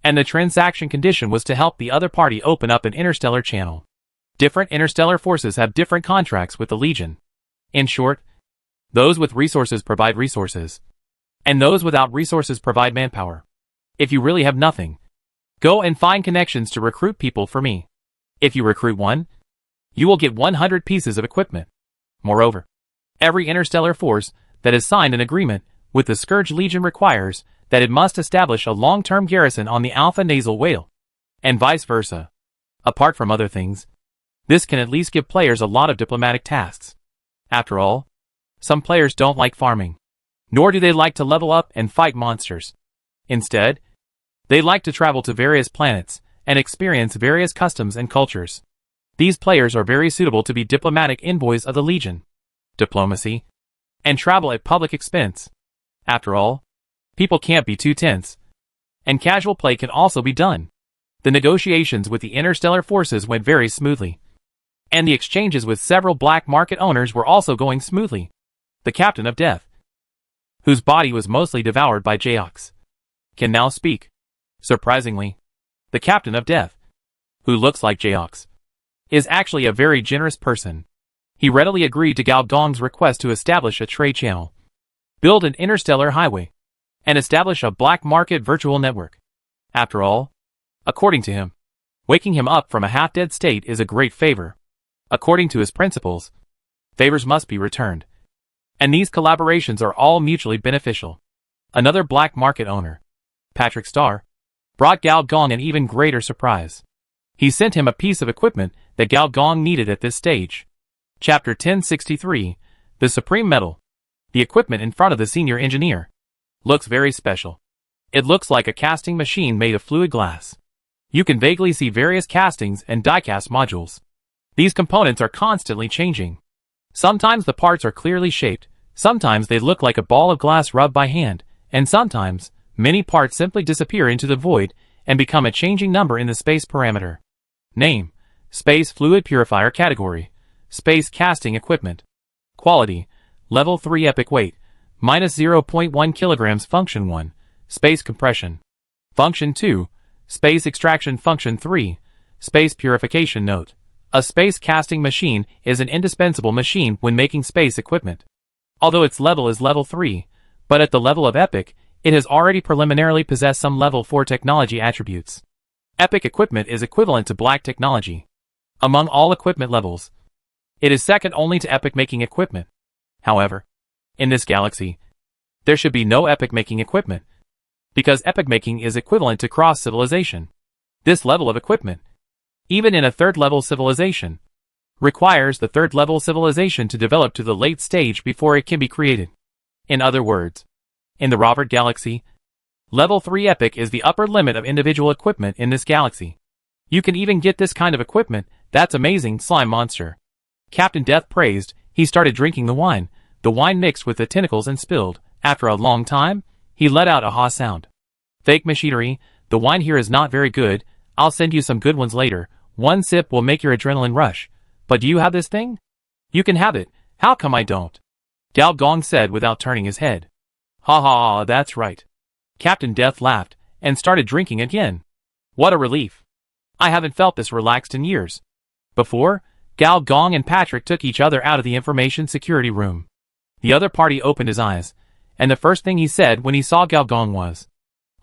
and the transaction condition was to help the other party open up an interstellar channel. Different interstellar forces have different contracts with the Legion. In short, those with resources provide resources, and those without resources provide manpower. If you really have nothing, go and find connections to recruit people for me. If you recruit one, you will get 100 pieces of equipment. Moreover, every interstellar force that has signed an agreement with the Scourge Legion requires that it must establish a long-term garrison on the Alpha Nasal Whale, and vice versa. Apart from other things, this can at least give players a lot of diplomatic tasks. After all, some players don't like farming, nor do they like to level up and fight monsters. Instead, they like to travel to various planets and experience various customs and cultures. These players are very suitable to be diplomatic envoys of the Legion, diplomacy, and travel at public expense. After all, people can't be too tense, and casual play can also be done. The negotiations with the interstellar forces went very smoothly, and the exchanges with several black market owners were also going smoothly. The Captain of Death, whose body was mostly devoured by Jayox, can now speak. Surprisingly, the Captain of Death, who looks like Jayox, is actually a very generous person. He readily agreed to Gao Gong's request to establish a trade channel, build an interstellar highway, and establish a black market virtual network. After all, according to him, waking him up from a half-dead state is a great favor. According to his principles, favors must be returned, and these collaborations are all mutually beneficial. Another black market owner, Patrick Starr, brought Gao Gong an even greater surprise. He sent him a piece of equipment that Gao Gong needed at this stage. Chapter 1063, The Supreme Medal. The equipment in front of the senior engineer looks very special. It looks like a casting machine made of fluid glass. You can vaguely see various castings and die-cast modules. These components are constantly changing. Sometimes the parts are clearly shaped, sometimes they look like a ball of glass rubbed by hand, and sometimes many parts simply disappear into the void and become a changing number in the space parameter. Name: Space Fluid Purifier. Category: Space Casting Equipment. Quality: Level 3 Epic. Weight: minus 0.1 kilograms. Function 1: Space Compression. Function 2: Space Extraction. Function 3: Space Purification. Note: a space casting machine is an indispensable machine when making space equipment. Although its level is level 3, but at the level of Epic, it has already preliminarily possessed some level 4 technology attributes. Epic equipment is equivalent to black technology among all equipment levels. It is second only to epic making equipment. However, in this galaxy, there should be no epic making equipment, because epic making is equivalent to cross-civilization. This level of equipment, even in a third-level civilization, requires the third-level civilization to develop to the late stage before it can be created. In other words, in the Robert Galaxy, level 3 epic is the upper limit of individual equipment in this galaxy. You can even get this kind of equipment. That's amazing. Slime monster. Captain Death praised. He started drinking the wine mixed with the tentacles and spilled. After a long time, he let out a ha sound. Fake machinery, the wine here is not very good. I'll send you some good ones later. One sip will make your adrenaline rush. But do you have this thing? You can have it. How come I don't? Gao Gong said without turning his head. Ha ha ha, that's right. Captain Death laughed and started drinking again. What a relief. I haven't felt this relaxed in years. Before, Gao Gong and Patrick took each other out of the information security room. The other party opened his eyes, and the first thing he said when he saw Gao Gong was,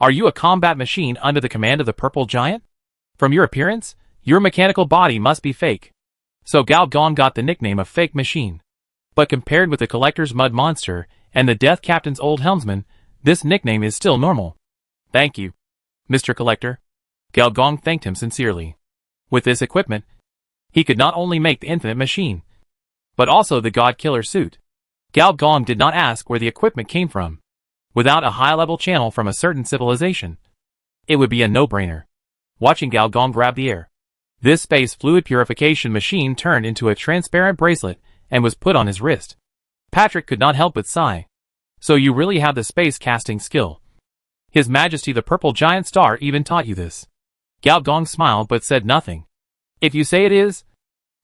"Are you a combat machine under the command of the purple giant? From your appearance, your mechanical body must be fake." So Gao Gong got the nickname of Fake Machine. But compared with the Collector's Mud Monster and the Death Captain's Old Helmsman, this nickname is still normal. Thank you, Mr. Collector. Gao Gong thanked him sincerely. With this equipment, he could not only make the infinite machine, but also the God Killer suit. Gao Gong did not ask where the equipment came from. Without a high-level channel from a certain civilization, it would be a no-brainer. Watching Gao Gong grab the air, this space fluid purification machine turned into a transparent bracelet and was put on his wrist. Patrick could not help but sigh. So you really have the space casting skill. His Majesty the Purple Giant Star even taught you this. Gao Gong smiled but said nothing. If you say it is,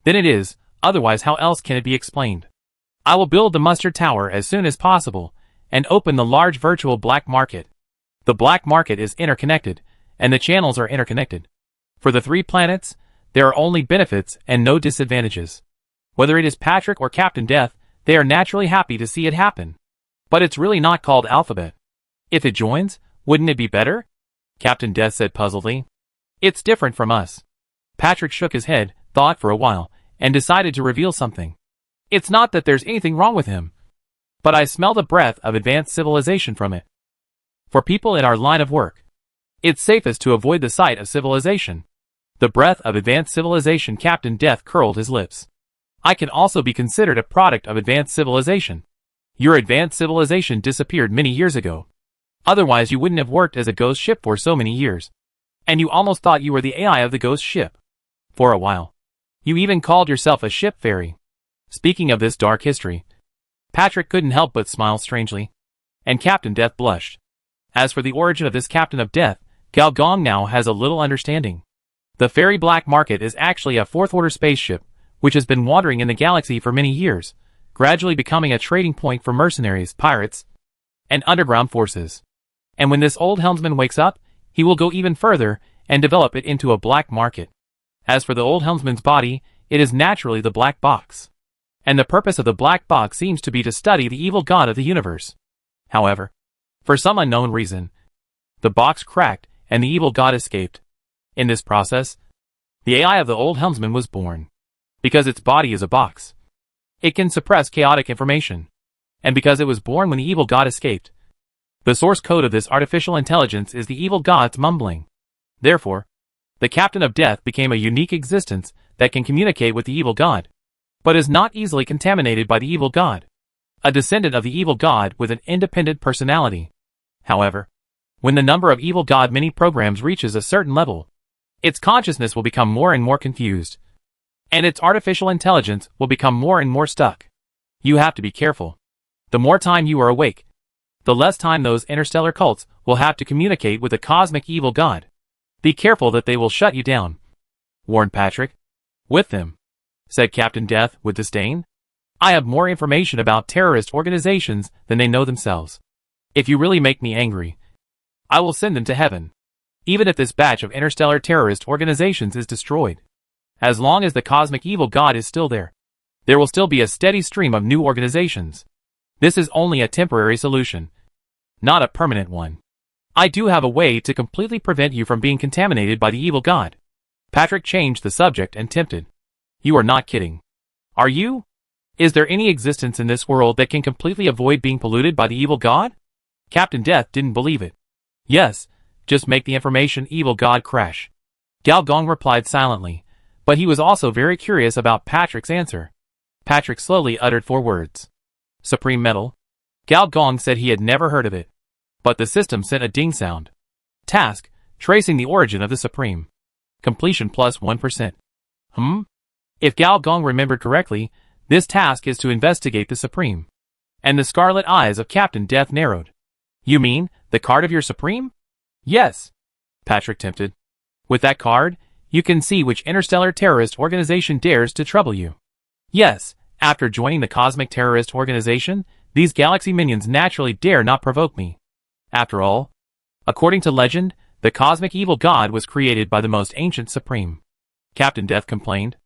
then it is, otherwise how else can it be explained? I will build the Mustard Tower as soon as possible, and open the large virtual black market. The black market is interconnected, and the channels are interconnected. For the 3 planets, there are only benefits and no disadvantages. Whether it is Patrick or Captain Death, they are naturally happy to see it happen. But it's really not called Alphabet. If it joins, wouldn't it be better? Captain Death said puzzledly. It's different from us. Patrick shook his head, thought for a while, and decided to reveal something. It's not that there's anything wrong with him, but I smell the breath of advanced civilization from it. For people in our line of work, it's safest to avoid the sight of civilization. The breath of advanced civilization. Captain Death curled his lips. I can also be considered a product of advanced civilization. Your advanced civilization disappeared many years ago. Otherwise you wouldn't have worked as a ghost ship for so many years. And you almost thought you were the AI of the ghost ship. For a while. You even called yourself a ship fairy. Speaking of this dark history, Patrick couldn't help but smile strangely. And Captain Death blushed. As for the origin of this Captain of Death, Gal Gong now has a little understanding. The fairy black market is actually a fourth-order spaceship, which has been wandering in the galaxy for many years, gradually becoming a trading point for mercenaries, pirates, and underground forces. And when this old helmsman wakes up, he will go even further and develop it into a black market. As for the old helmsman's body, it is naturally the black box. And the purpose of the black box seems to be to study the evil god of the universe. However, for some unknown reason, the box cracked and the evil god escaped. In this process, the AI of the old helmsman was born. Because its body is a box, it can suppress chaotic information. And because it was born when the evil god escaped, the source code of this artificial intelligence is the evil god's mumbling. Therefore, the Captain of Death became a unique existence that can communicate with the evil god, but is not easily contaminated by the evil god. A descendant of the evil god with an independent personality. However, when the number of evil god mini-programs reaches a certain level, its consciousness will become more and more confused, and its artificial intelligence will become more and more stuck. You have to be careful. The more time you are awake, the less time those interstellar cults will have to communicate with the cosmic evil god. Be careful that they will shut you down, warned Patrick. With them, said Captain Death with disdain. I have more information about terrorist organizations than they know themselves. If you really make me angry, I will send them to heaven. Even if this batch of interstellar terrorist organizations is destroyed. As long as the cosmic evil god is still there, there will still be a steady stream of new organizations. This is only a temporary solution, not a permanent one. I do have a way to completely prevent you from being contaminated by the evil god. Patrick changed the subject and tempted. You are not kidding. Are you? Is there any existence in this world that can completely avoid being polluted by the evil god? Captain Death didn't believe it. Yes, just make the information evil god crash. Gal Gong replied silently, but he was also very curious about Patrick's answer. Patrick slowly uttered 4 words. Supreme Metal. Gal Gong said he had never heard of it, but the system sent a ding sound. Task, tracing the origin of the Supreme. Completion plus 1%. If Gal Gong remembered correctly, this task is to investigate the Supreme. And the scarlet eyes of Captain Death narrowed. You mean, the card of your Supreme? Yes, Patrick tempted. With that card, you can see which interstellar terrorist organization dares to trouble you. Yes, after joining the cosmic terrorist organization, these galaxy minions naturally dare not provoke me. After all, according to legend, the cosmic evil god was created by the most ancient Supreme. Captain Death complained.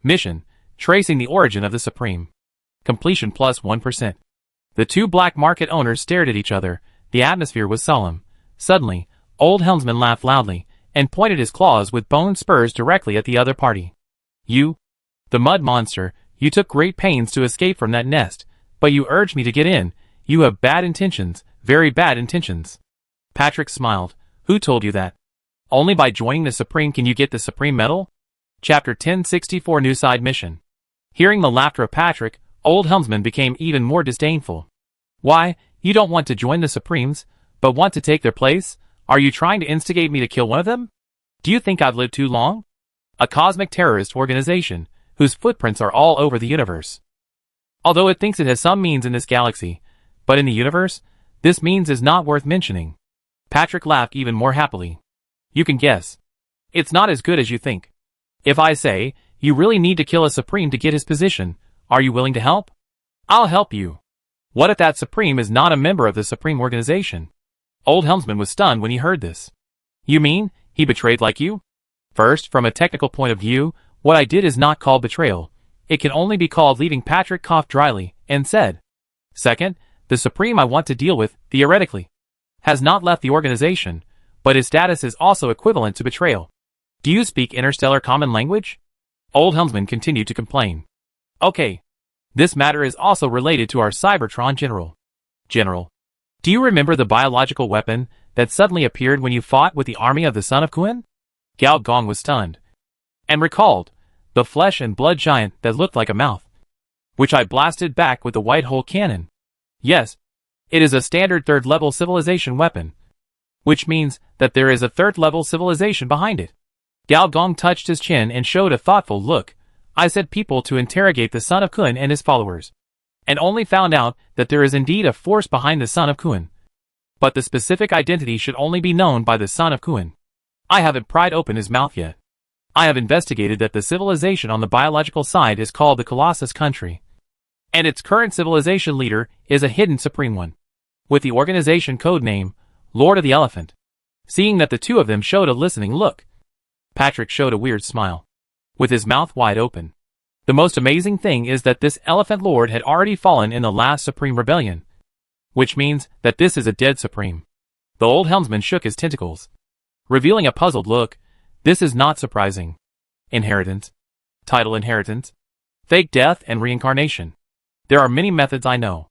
Mission, tracing the origin of the Supreme. Completion plus 1%. The 2 black market owners stared at each other. The atmosphere was solemn. Suddenly, old helmsman laughed loudly, and pointed his claws with bone spurs directly at the other party. You, the mud monster, you took great pains to escape from that nest, but you urged me to get in. You have bad intentions, very bad intentions. Patrick smiled. Who told you that? Only by joining the Supreme can you get the Supreme Medal? Chapter 1064 New Side Mission. Hearing the laughter of Patrick, old helmsman became even more disdainful. Why, you don't want to join the Supremes, but want to take their place? Are you trying to instigate me to kill one of them? Do you think I've lived too long? A cosmic terrorist organization, whose footprints are all over the universe. Although it thinks it has some means in this galaxy, but in the universe, this means is not worth mentioning. Patrick laughed even more happily. You can guess. It's not as good as you think. If I say, you really need to kill a Supreme to get his position, are you willing to help? I'll help you. What if that Supreme is not a member of the Supreme organization? Old helmsman was stunned when he heard this. You mean, he betrayed like you? First, from a technical point of view, what I did is not called betrayal. It can only be called leaving. Patrick coughed dryly, and said. Second, the Supreme I want to deal with, theoretically, has not left the organization, but his status is also equivalent to betrayal. Do you speak interstellar common language? Old helmsman continued to complain. Okay. This matter is also related to our Cybertron General. General, do you remember the biological weapon that suddenly appeared when you fought with the army of the Son of Kuan? Gao Gong was stunned. And recalled, the flesh and blood giant that looked like a mouth, which I blasted back with the white hole cannon. Yes, it is a standard third-level civilization weapon, which means that there is a third-level civilization behind it. Gao Gong touched his chin and showed a thoughtful look. I sent people to interrogate the Son of Kuan and his followers, and only found out that there is indeed a force behind the Son of Kuan. But the specific identity should only be known by the Son of Kuan. I haven't pried open his mouth yet. I have investigated that the civilization on the biological side is called the Colossus Country, and its current civilization leader is a hidden supreme one, with the organization code name, Lord of the Elephant. Seeing that the two of them showed a listening look, Patrick showed a weird smile, with his mouth wide open. The most amazing thing is that this Elephant Lord had already fallen in the last Supreme Rebellion, which means that this is a dead Supreme. The old helmsman shook his tentacles, revealing a puzzled look. This is not surprising. Inheritance, title inheritance, fake death and reincarnation. There are many methods I know.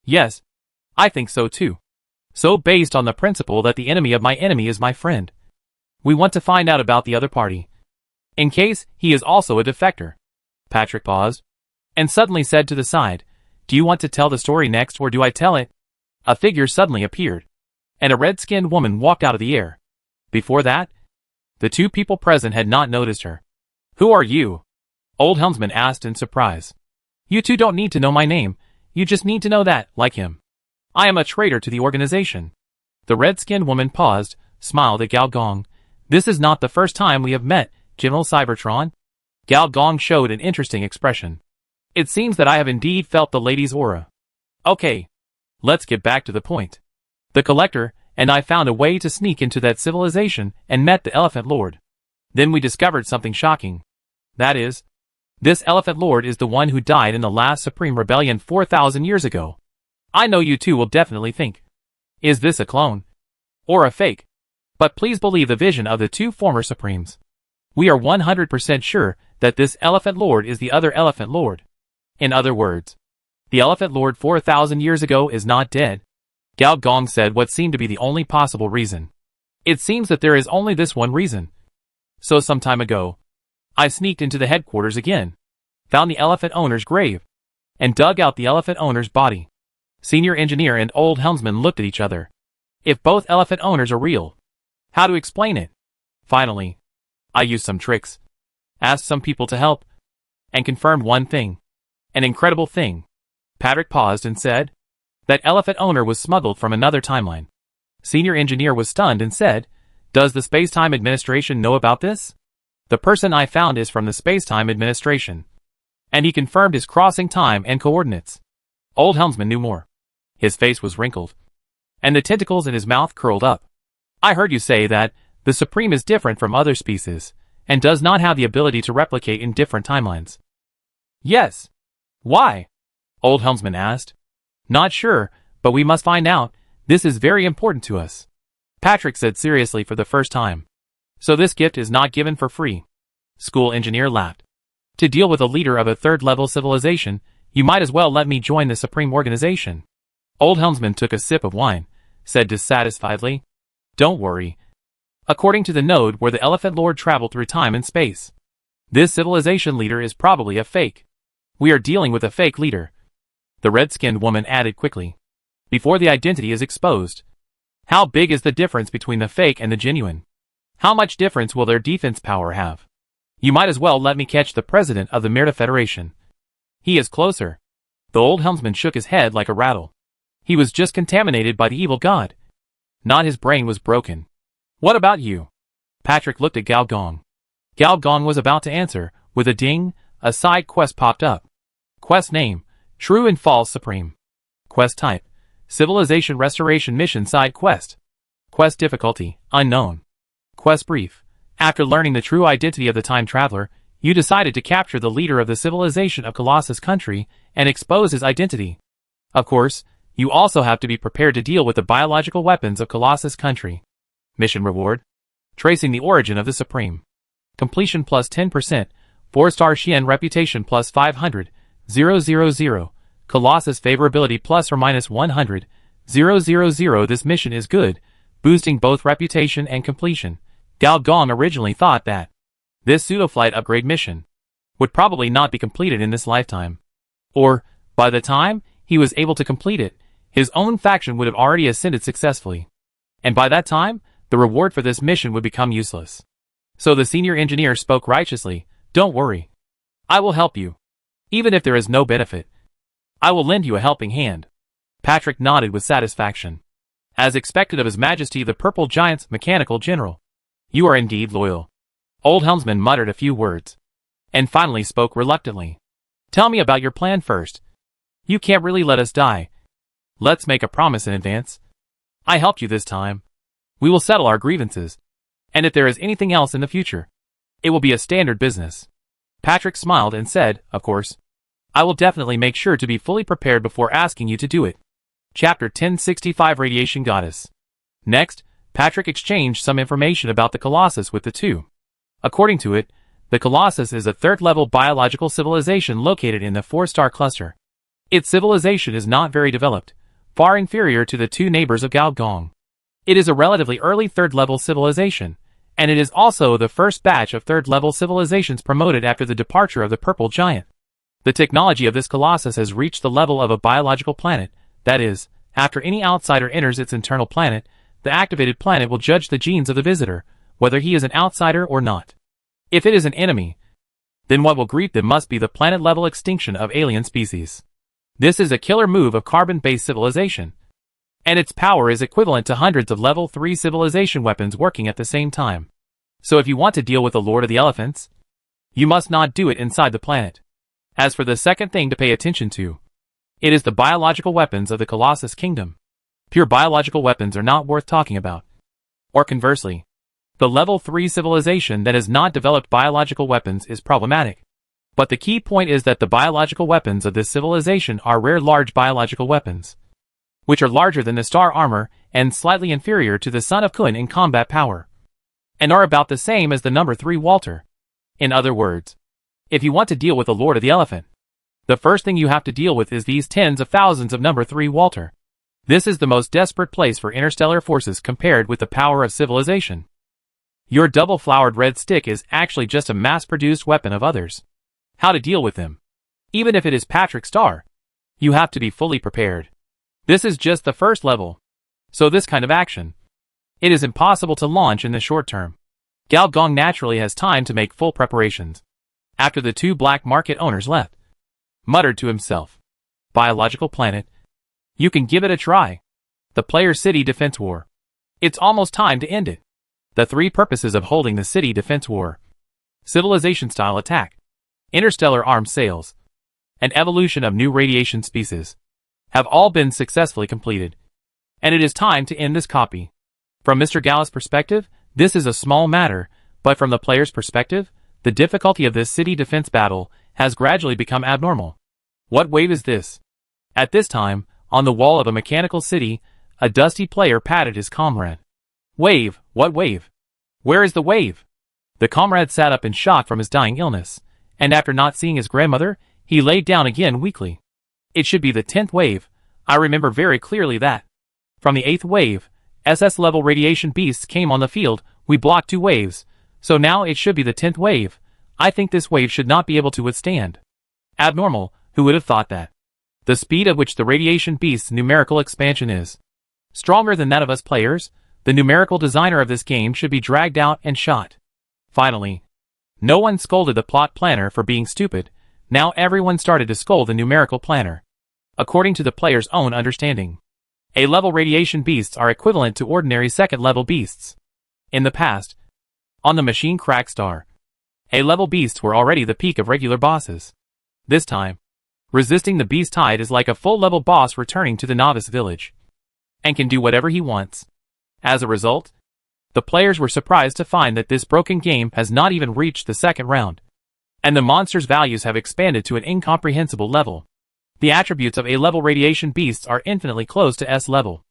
Yes, I think so too. So based on the principle that the enemy of my enemy is my friend, we want to find out about the other party, in case he is also a defector. Patrick paused, and suddenly said to the side, do you want to tell the story next or do I tell it? A figure suddenly appeared, and a red-skinned woman walked out of the air. Before that, the two people present had not noticed her. Who are you? Old helmsman asked in surprise. You two don't need to know my name, you just need to know that, like him, I am a traitor to the organization. The red-skinned woman paused, smiled at Gao Gong. This is not the first time we have met, General Cybertron. Gao Gong showed an interesting expression. It seems that I have indeed felt the lady's aura. Okay, let's get back to the point. The collector and I found a way to sneak into that civilization and met the Elephant Lord. Then we discovered something shocking. That is, this Elephant Lord is the one who died in the last Supreme Rebellion 4,000 years ago. I know you two will definitely think, is this a clone? Or a fake? But please believe the vision of the two former Supremes. We are 100% sure that this Elephant Lord is the other Elephant Lord. In other words, the Elephant Lord 4,000 years ago is not dead. Gao Gong said what seemed to be the only possible reason. It seems that there is only this one reason. So some time ago, I sneaked into the headquarters again, found the elephant owner's grave, and dug out the elephant owner's body. Senior engineer and old helmsman looked at each other. If both elephant owners are real, how to explain it? Finally, I used some tricks, asked some people to help, and confirmed one thing. An incredible thing. Patrick paused and said, that elephant owner was smuggled from another timeline. Senior engineer was stunned and said, does the Space-Time Administration know about this? The person I found is from the Space-Time Administration. And he confirmed his crossing time and coordinates. Old helmsman knew more. His face was wrinkled, and the tentacles in his mouth curled up. I heard you say that the Supreme is different from other species, and does not have the ability to replicate in different timelines. Yes. Why? Old helmsman asked. Not sure, but we must find out. This is very important to us. Patrick said seriously for the first time. So this gift is not given for free. School engineer laughed. To deal with a leader of a third-level civilization, you might as well let me join the Supreme Organization. Old helmsman took a sip of wine, said dissatisfiedly. Don't worry. According to the node where the Elephant Lord traveled through time and space, this civilization leader is probably a fake. We are dealing with a fake leader. The red-skinned woman added quickly. Before the identity is exposed. How big is the difference between the fake and the genuine? How much difference will their defense power have? You might as well let me catch the president of the Mirta Federation. He is closer. The old helmsman shook his head like a rattle. He was just contaminated by the evil god. Not his brain was broken. What about you? Patrick looked at Gao Gong. Gao Gong was about to answer. With a ding, a side quest popped up. Quest name, True and False Supreme. Quest type, Civilization Restoration Mission Side Quest. Quest difficulty, Unknown. Quest brief. After learning the true identity of the time traveler, you decided to capture the leader of the civilization of Colossus Country and expose his identity. Of course, you also have to be prepared to deal with the biological weapons of Colossus Country. Mission reward, tracing the origin of the Supreme. completion plus 10%, 4-star Xian reputation plus 500, 000, Colossus favorability plus or minus 100, 000. This mission is good, boosting both reputation and completion. Gao Gong originally thought that this pseudo-flight upgrade mission would probably not be completed in this lifetime. Or, by the time he was able to complete it, his own faction would have already ascended successfully. And by that time, the reward for this mission would become useless. So the senior engineer spoke righteously, "Don't worry. I will help you. Even if there is no benefit, I will lend you a helping hand." Patrick nodded with satisfaction. As expected of His Majesty the Purple Giant's mechanical general. "You are indeed loyal." Old helmsman muttered a few words, and finally spoke reluctantly. "Tell me about your plan first. You can't really let us die. Let's make a promise in advance. I helped you this time. We will settle our grievances. And if there is anything else in the future, it will be a standard business." Patrick smiled and said, "Of course. I will definitely make sure to be fully prepared before asking you to do it." Chapter 1065 Radiation Goddess. Next, Patrick exchanged some information about the Colossus with the two. According to it, the Colossus is a third-level biological civilization located in the 4-star cluster. Its civilization is not very developed, far inferior to the two neighbors of Gao Gong. It is a relatively early third-level civilization, and it is also the first batch of third-level civilizations promoted after the departure of the Purple Giant. The technology of this Colossus has reached the level of a biological planet, that is, after any outsider enters its internal planet, the activated planet will judge the genes of the visitor, whether he is an outsider or not. If it is an enemy, then what will greet them must be the planet-level extinction of alien species. This is a killer move of carbon-based civilization, and its power is equivalent to hundreds of level 3 civilization weapons working at the same time. So if you want to deal with the Lord of the Elephants, you must not do it inside the planet. As for the second thing to pay attention to, it is the biological weapons of the Colossus Kingdom. Pure biological weapons are not worth talking about. Or conversely, the level 3 civilization that has not developed biological weapons is problematic. But the key point is that the biological weapons of this civilization are rare large biological weapons, which are larger than the star armor and slightly inferior to the Son of Kun in combat power, and are about the same as the number 3 Walter. In other words, if you want to deal with the Lord of the Elephant, the first thing you have to deal with is these tens of thousands of number 3 Walter. This is the most desperate place for interstellar forces compared with the power of civilization. Your double-flowered red stick is actually just a mass-produced weapon of others. How to deal with them? Even if it is Patrick Star, you have to be fully prepared. This is just the first level. So this kind of action, it is impossible to launch in the short term. Gao Gong naturally has time to make full preparations. After the two black market owners left, muttered to himself, "Biological planet. You can give it a try. The player city defense war. It's almost time to end it." The three purposes of holding the city defense war: civilization-style attack, interstellar arms sales, and evolution of new radiation species, have all been successfully completed. And it is time to end this copy. From Mr. Gao's perspective, this is a small matter, but from the player's perspective, the difficulty of this city defense battle has gradually become abnormal. What wave is this? At this time, on the wall of a mechanical city, a dusty player patted his comrade. "Wave? What wave? Where is the wave?" The comrade sat up in shock from his dying illness, and after not seeing his grandmother, he laid down again weakly. "It should be the 10th wave. I remember very clearly that. From the 8th wave, SS-level radiation beasts came on the field. We blocked 2 waves, so now it should be the 10th wave. I think this wave should not be able to withstand." Abnormal, who would have thought that? The speed at which the radiation beast's numerical expansion is stronger than that of us players, the numerical designer of this game should be dragged out and shot. Finally, no one scolded the plot planner for being stupid. Now everyone started to scold the numerical planner. According to the player's own understanding, A-level radiation beasts are equivalent to ordinary second-level beasts. In the past, on the machine crack star, A-level beasts were already the peak of regular bosses. This time, resisting the beast tide is like a full-level boss returning to the novice village, and can do whatever he wants. As a result, the players were surprised to find that this broken game has not even reached the second round, and the monster's values have expanded to an incomprehensible level. The attributes of A-level radiation beasts are infinitely close to S-level,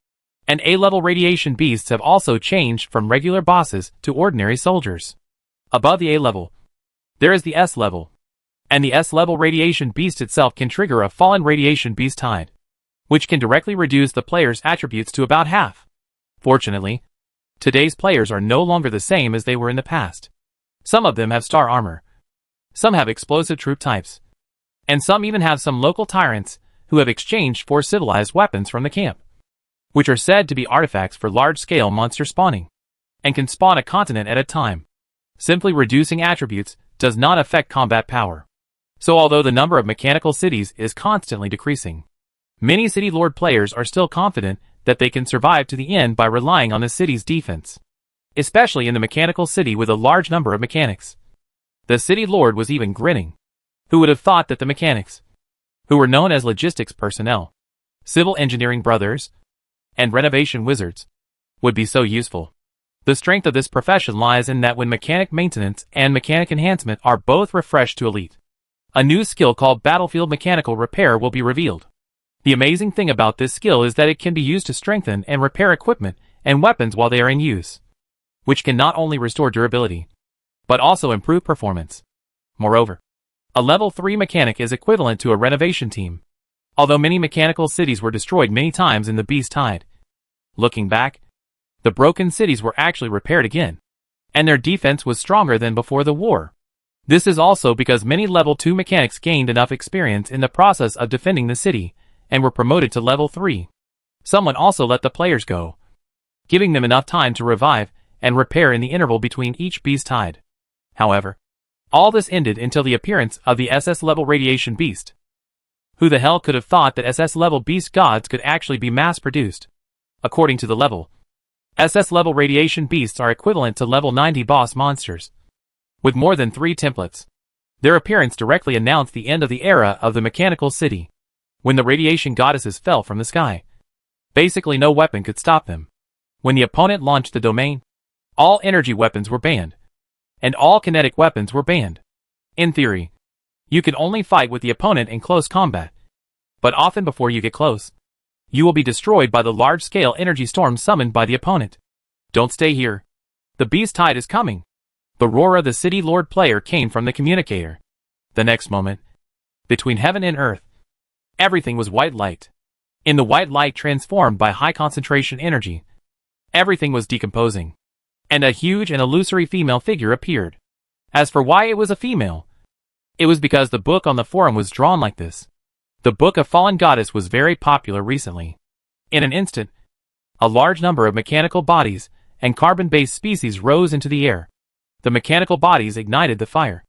and A-level radiation beasts have also changed from regular bosses to ordinary soldiers. Above the A level, there is the S level. And the S-level radiation beast itself can trigger a fallen radiation beast tide, which can directly reduce the player's attributes to about half. Fortunately, today's players are no longer the same as they were in the past. Some of them have star armor. Some have explosive troop types. And some even have some local tyrants who have exchanged for civilized weapons from the camp, which are said to be artifacts for large-scale monster spawning, and can spawn a continent at a time. Simply reducing attributes does not affect combat power. So although the number of mechanical cities is constantly decreasing, many City Lord players are still confident that they can survive to the end by relying on the city's defense, especially in the mechanical city with a large number of mechanics. The City Lord was even grinning. Who would have thought that the mechanics, who were known as logistics personnel, civil engineering brothers, and renovation wizards, would be so useful? The strength of this profession lies in that when mechanic maintenance and mechanic enhancement are both refreshed to elite, a new skill called Battlefield Mechanical Repair will be revealed. The amazing thing about this skill is that it can be used to strengthen and repair equipment and weapons while they are in use, which can not only restore durability, but also improve performance. Moreover, a level 3 mechanic is equivalent to a renovation team. Although many mechanical cities were destroyed many times in the Beast Tide, looking back, the broken cities were actually repaired again, and their defense was stronger than before the war. This is also because many level 2 mechanics gained enough experience in the process of defending the city, and were promoted to level 3. Someone also let the players go, giving them enough time to revive and repair in the interval between each Beast Tide. However, all this ended until the appearance of the SS-level Radiation Beast. Who the hell could have thought that SS-level Beast Gods could actually be mass-produced? According to the level, SS-level Radiation Beasts are equivalent to level 90 boss monsters, with more than 3 templates. Their appearance directly announced the end of the era of the mechanical city, when the radiation goddesses fell from the sky. Basically no weapon could stop them. When the opponent launched the domain, all energy weapons were banned, and all kinetic weapons were banned. In theory, you can only fight with the opponent in close combat, but often before you get close, you will be destroyed by the large-scale energy storm summoned by the opponent. Don't stay here. The Beast Tide is coming. The roar of the City Lord player came from the communicator. The next moment, between heaven and earth, everything was white light. In the white light transformed by high concentration energy, everything was decomposing, and a huge and illusory female figure appeared. As for why it was a female, it was because the book on the forum was drawn like this. The Book of Fallen Goddess was very popular recently. In an instant, a large number of mechanical bodies and carbon-based species rose into the air. The mechanical bodies ignited the fire,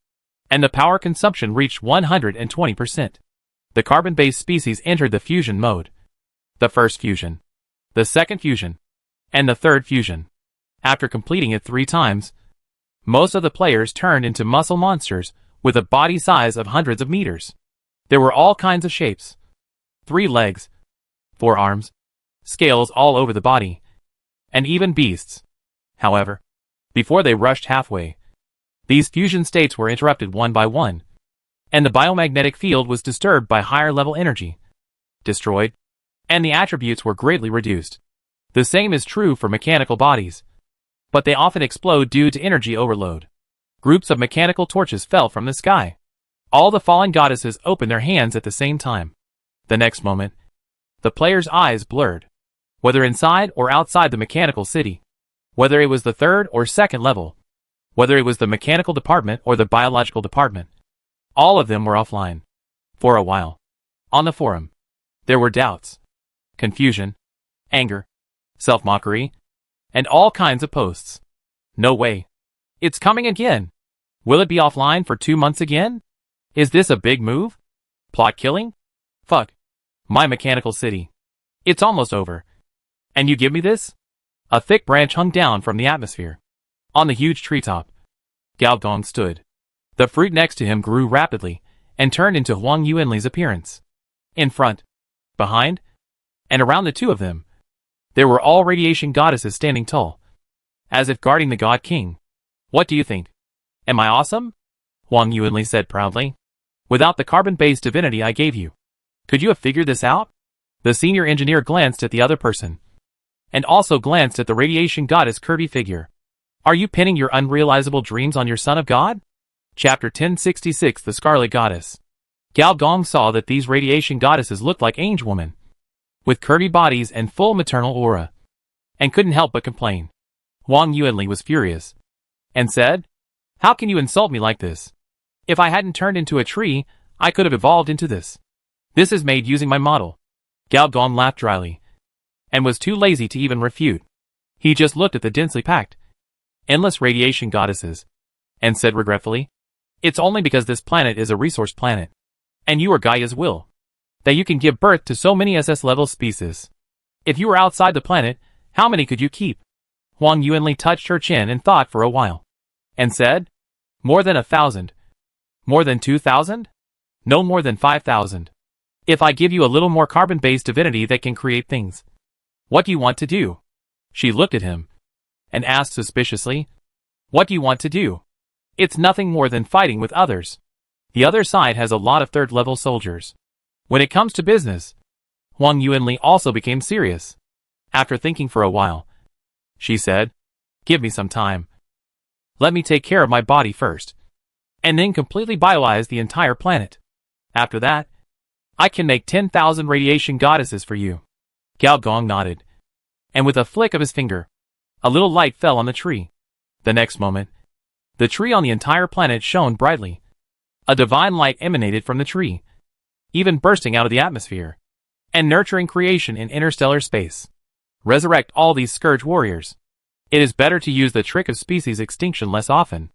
and the power consumption reached 120%. The carbon-based species entered the fusion mode. The first fusion, the second fusion, and the third fusion. After completing it 3 times, most of the players turned into muscle monsters with a body size of hundreds of meters. There were all kinds of shapes. 3 legs, 4 arms, scales all over the body, and even beasts. However, before they rushed halfway, these fusion states were interrupted one by one, and the biomagnetic field was disturbed by higher level energy, destroyed, and the attributes were greatly reduced. The same is true for mechanical bodies, but they often explode due to energy overload. Groups of mechanical torches fell from the sky. All the fallen goddesses opened their hands at the same time. The next moment, the player's eyes blurred. Whether inside or outside the mechanical city, whether it was the 3rd or 2nd level, whether it was the mechanical department or the biological department, all of them were offline. For a while, on the forum, there were doubts, confusion, anger, self-mockery, and all kinds of posts. No way. It's coming again. Will it be offline for 2 months again? Is this a big move? Plot killing? Fuck. My mechanical city. It's almost over. And you give me this? A thick branch hung down from the atmosphere. On the huge treetop, Gao Dong stood. The fruit next to him grew rapidly and turned into Huang Yuanli's appearance. In front, behind, and around the two of them, there were all radiation goddesses standing tall, as if guarding the God King. What do you think? Am I awesome? Huang Yuanli said proudly. Without the carbon-based divinity I gave you, could you have figured this out? The senior engineer glanced at the other person, and also glanced at the radiation goddess curvy figure. Are you pinning your unrealizable dreams on your Son of God? Chapter 1066 The Scarlet Goddess. Gao Gong saw that these radiation goddesses looked like angel women, with curvy bodies and full maternal aura, and couldn't help but complain. Wang Yuanli was furious, and said, "How can you insult me like this? If I hadn't turned into a tree, I could have evolved into this. This is made using my model." Gao Gong laughed dryly, and was too lazy to even refute. He just looked at the densely packed, endless radiation goddesses, and said regretfully, "It's only because this planet is a resource planet, and you are Gaia's will, that you can give birth to so many SS-level species. If you were outside the planet, how many could you keep?" Wang Yuanli touched her chin and thought for a while, and said, "More than 1,000. More than 2,000? No more than 5,000. If I give you a little more carbon-based divinity that can create things, what do you want to do?" She looked at him, and asked suspiciously, "What do you want to do?" "It's nothing more than fighting with others. The other side has a lot of third-level soldiers. When it comes to business." Wang Yuanli also became serious. After thinking for a while, she said, "Give me some time. Let me take care of my body first, and then completely biolize the entire planet. After that, I can make 10,000 radiation goddesses for you." Gao Gong nodded, and with a flick of his finger, a little light fell on the tree. The next moment, the tree on the entire planet shone brightly. A divine light emanated from the tree, even bursting out of the atmosphere, and nurturing creation in interstellar space. Resurrect all these scourge warriors. It is better to use the trick of species extinction less often.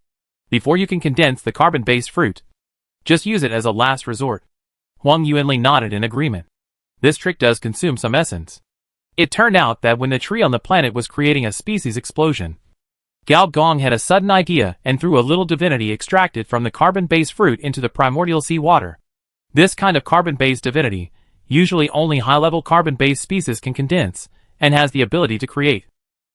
Before you can condense the carbon-based fruit, just use it as a last resort. Wang Yuanli nodded in agreement. This trick does consume some essence. It turned out that when the tree on the planet was creating a species explosion, Gao Gong had a sudden idea and threw a little divinity extracted from the carbon-based fruit into the primordial sea water. This kind of carbon-based divinity, usually only high-level carbon-based species can condense, and has the ability to create.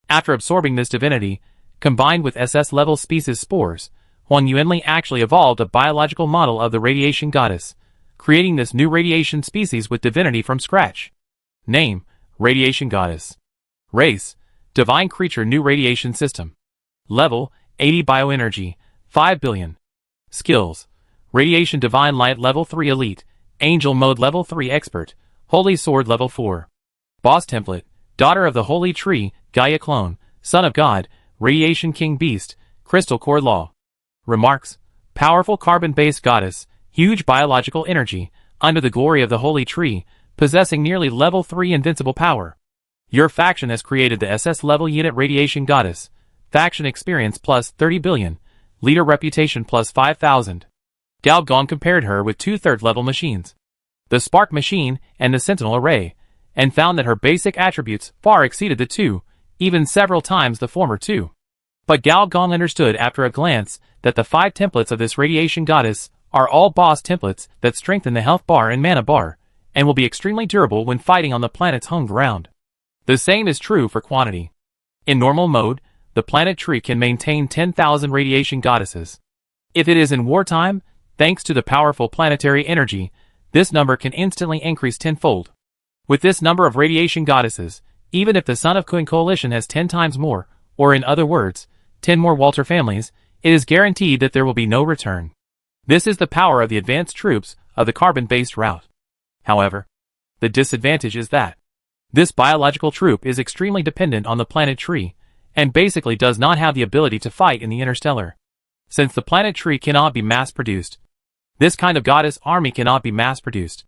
After absorbing this divinity, combined with SS-level species spores, Wang Yuanli actually evolved a biological model of the radiation goddess, creating this new radiation species with divinity from scratch. Name: Radiation Goddess. Race: Divine Creature New Radiation System. Level: 80 Bioenergy, 5 billion. Skills: Radiation Divine Light Level 3 Elite, Angel Mode Level 3 Expert, Holy Sword Level 4. Boss Template: Daughter of the Holy Tree, Gaia Clone, Son of God, Radiation King Beast, Crystal Core Law. Remarks: Powerful carbon-based goddess, huge biological energy, under the glory of the Holy Tree, possessing nearly Level 3 invincible power. Your faction has created the SS level unit Radiation Goddess. Faction experience plus 30 billion. Leader reputation plus 5,000. Gao Gong compared her with two third-level machines, the Spark Machine and the Sentinel Array, and found that her basic attributes far exceeded the two, even several times the former two. But Gao Gong understood after a glance that the 5 templates of this Radiation Goddess are all boss templates that strengthen the health bar and mana bar, and will be extremely durable when fighting on the planet's home ground. The same is true for quantity. In normal mode, the planet tree can maintain 10,000 radiation goddesses. If it is in wartime, thanks to the powerful planetary energy, this number can instantly increase tenfold. With this number of radiation goddesses, even if the Son of Kun coalition has 10 times more, or in other words, 10 more Walter families, it is guaranteed that there will be no return. This is the power of the advanced troops of the carbon-based route. However, the disadvantage is that this biological troop is extremely dependent on the planet tree, and basically does not have the ability to fight in the interstellar. Since the planet tree cannot be mass-produced, this kind of goddess army cannot be mass-produced.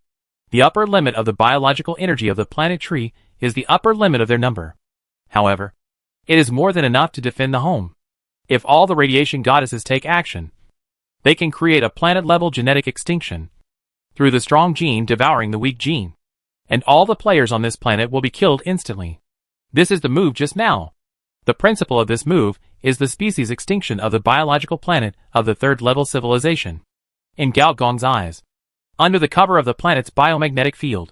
The upper limit of the biological energy of the planet tree is the upper limit of their number. However, it is more than enough to defend the home. If all the radiation goddesses take action, they can create a planet-level genetic extinction, through the strong gene devouring the weak gene, and all the players on this planet will be killed instantly. This is the move just now. The principle of this move is the species extinction of the biological planet of the third-level civilization. In Gao Gong's eyes, under the cover of the planet's biomagnetic field,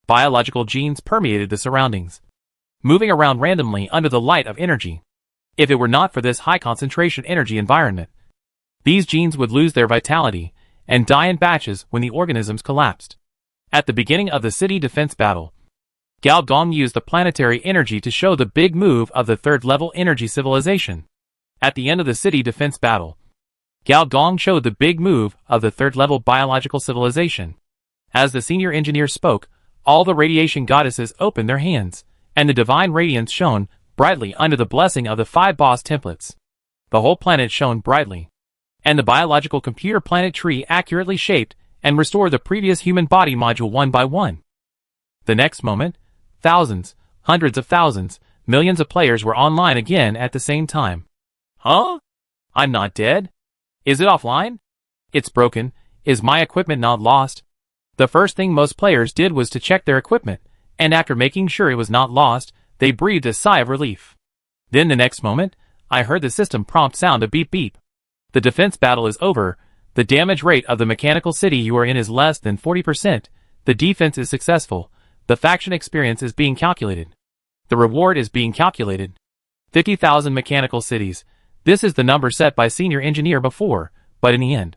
biological genes permeated the surroundings, moving around randomly under the light of energy. If it were not for this high-concentration energy environment, these genes would lose their vitality and die in batches when the organisms collapsed. At the beginning of the city defense battle, Gao Gong used the planetary energy to show the big move of the third-level energy civilization. At the end of the city defense battle, Gao Gong showed the big move of the third-level biological civilization. As the senior engineer spoke, all the radiation goddesses opened their hands, and the divine radiance shone brightly under the blessing of the 5 boss templates. The whole planet shone brightly, and the biological computer planet tree accurately shaped and restored the previous human body module one by one. The next moment, thousands, hundreds of thousands, millions of players were online again at the same time. Huh? I'm not dead? Is it offline? It's broken. Is my equipment not lost? The first thing most players did was to check their equipment, and after making sure it was not lost, they breathed a sigh of relief. Then the next moment, I heard the system prompt sound a beep beep. The defense battle is over. The damage rate of the mechanical city you are in is less than 40%. The defense is successful. The faction experience is being calculated. The reward is being calculated. 50,000 mechanical cities. This is the number set by senior engineer before, but in the end,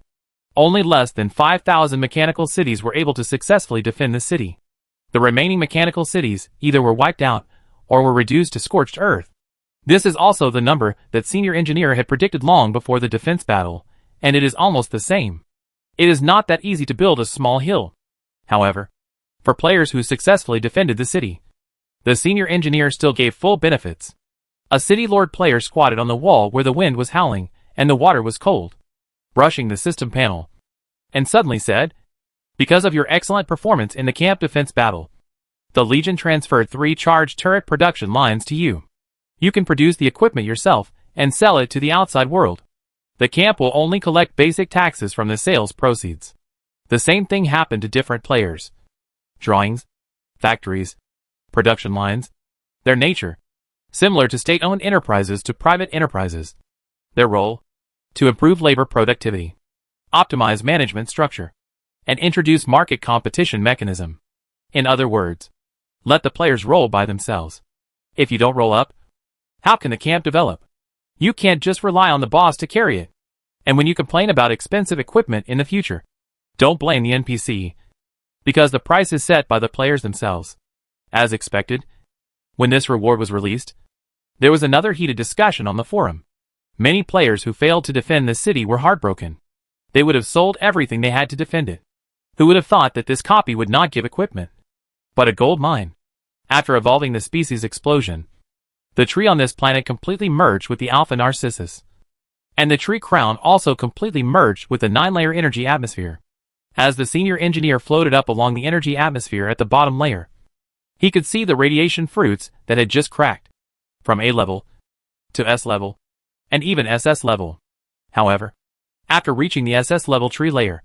only less than 5,000 mechanical cities were able to successfully defend the city. The remaining mechanical cities either were wiped out or were reduced to scorched earth. This is also the number that senior engineer had predicted long before the defense battle, and it is almost the same. It is not that easy to build a small hill. However, for players who successfully defended the city, the senior engineer still gave full benefits. A city lord player squatted on the wall where the wind was howling and the water was cold, brushing the system panel, and suddenly said, "Because of your excellent performance in the camp defense battle, the Legion transferred 3 charged turret production lines to you. You can produce the equipment yourself and sell it to the outside world. The camp will only collect basic taxes from the sales proceeds." The same thing happened to different players. Drawings, factories, production lines, their nature, similar to state-owned enterprises to private enterprises. Their role, to improve labor productivity, optimize management structure, and introduce market competition mechanism. In other words, let the players roll by themselves. If you don't roll up, how can the camp develop? You can't just rely on the boss to carry it. And when you complain about expensive equipment in the future, don't blame the NPC, because the price is set by the players themselves. As expected, when this reward was released, there was another heated discussion on the forum. Many players who failed to defend the city were heartbroken. They would have sold everything they had to defend it. Who would have thought that this copy would not give equipment, but a gold mine? After evolving the species explosion, the tree on this planet completely merged with the Alpha Narcissus. And the tree crown also completely merged with the 9-layer energy atmosphere. As the senior engineer floated up along the energy atmosphere at the bottom layer, he could see the radiation fruits that had just cracked, from A level to S level, and even SS level. However, after reaching the SS level tree layer,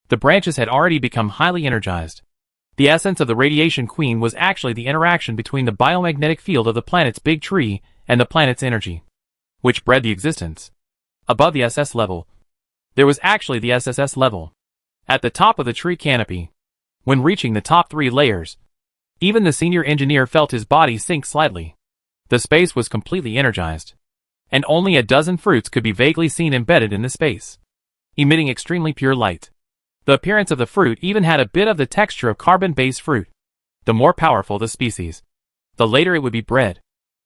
the branches had already become highly energized. The essence of the radiation queen was actually the interaction between the biomagnetic field of the planet's big tree and the planet's energy, which bred the existence. Above the SS level, there was actually the SSS level. At the top of the tree canopy, when reaching the top 3 layers, even the senior engineer felt his body sink slightly. The space was completely energized, and only a dozen fruits could be vaguely seen embedded in the space, emitting extremely pure light. The appearance of the fruit even had a bit of the texture of carbon-based fruit. The more powerful the species, the later it would be bred.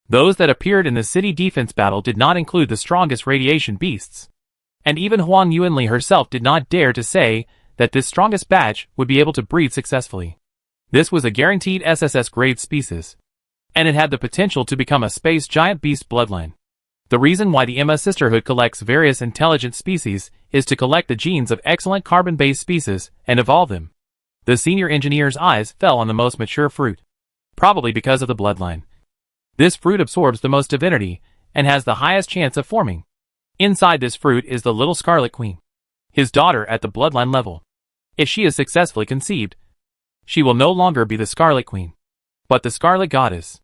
Those that appeared in the city defense battle did not include the strongest radiation beasts. And even Huang Yuanli herself did not dare to say that this strongest batch would be able to breed successfully. This was a guaranteed SSS grade species, and it had the potential to become a space giant beast bloodline. The reason why the Emma Sisterhood collects various intelligent species is to collect the genes of excellent carbon-based species and evolve them. The senior engineer's eyes fell on the most mature fruit, probably because of the bloodline. This fruit absorbs the most divinity and has the highest chance of forming. Inside this fruit is the little Scarlet Queen, his daughter at the bloodline level. If she is successfully conceived, she will no longer be the Scarlet Queen, but the Scarlet Goddess.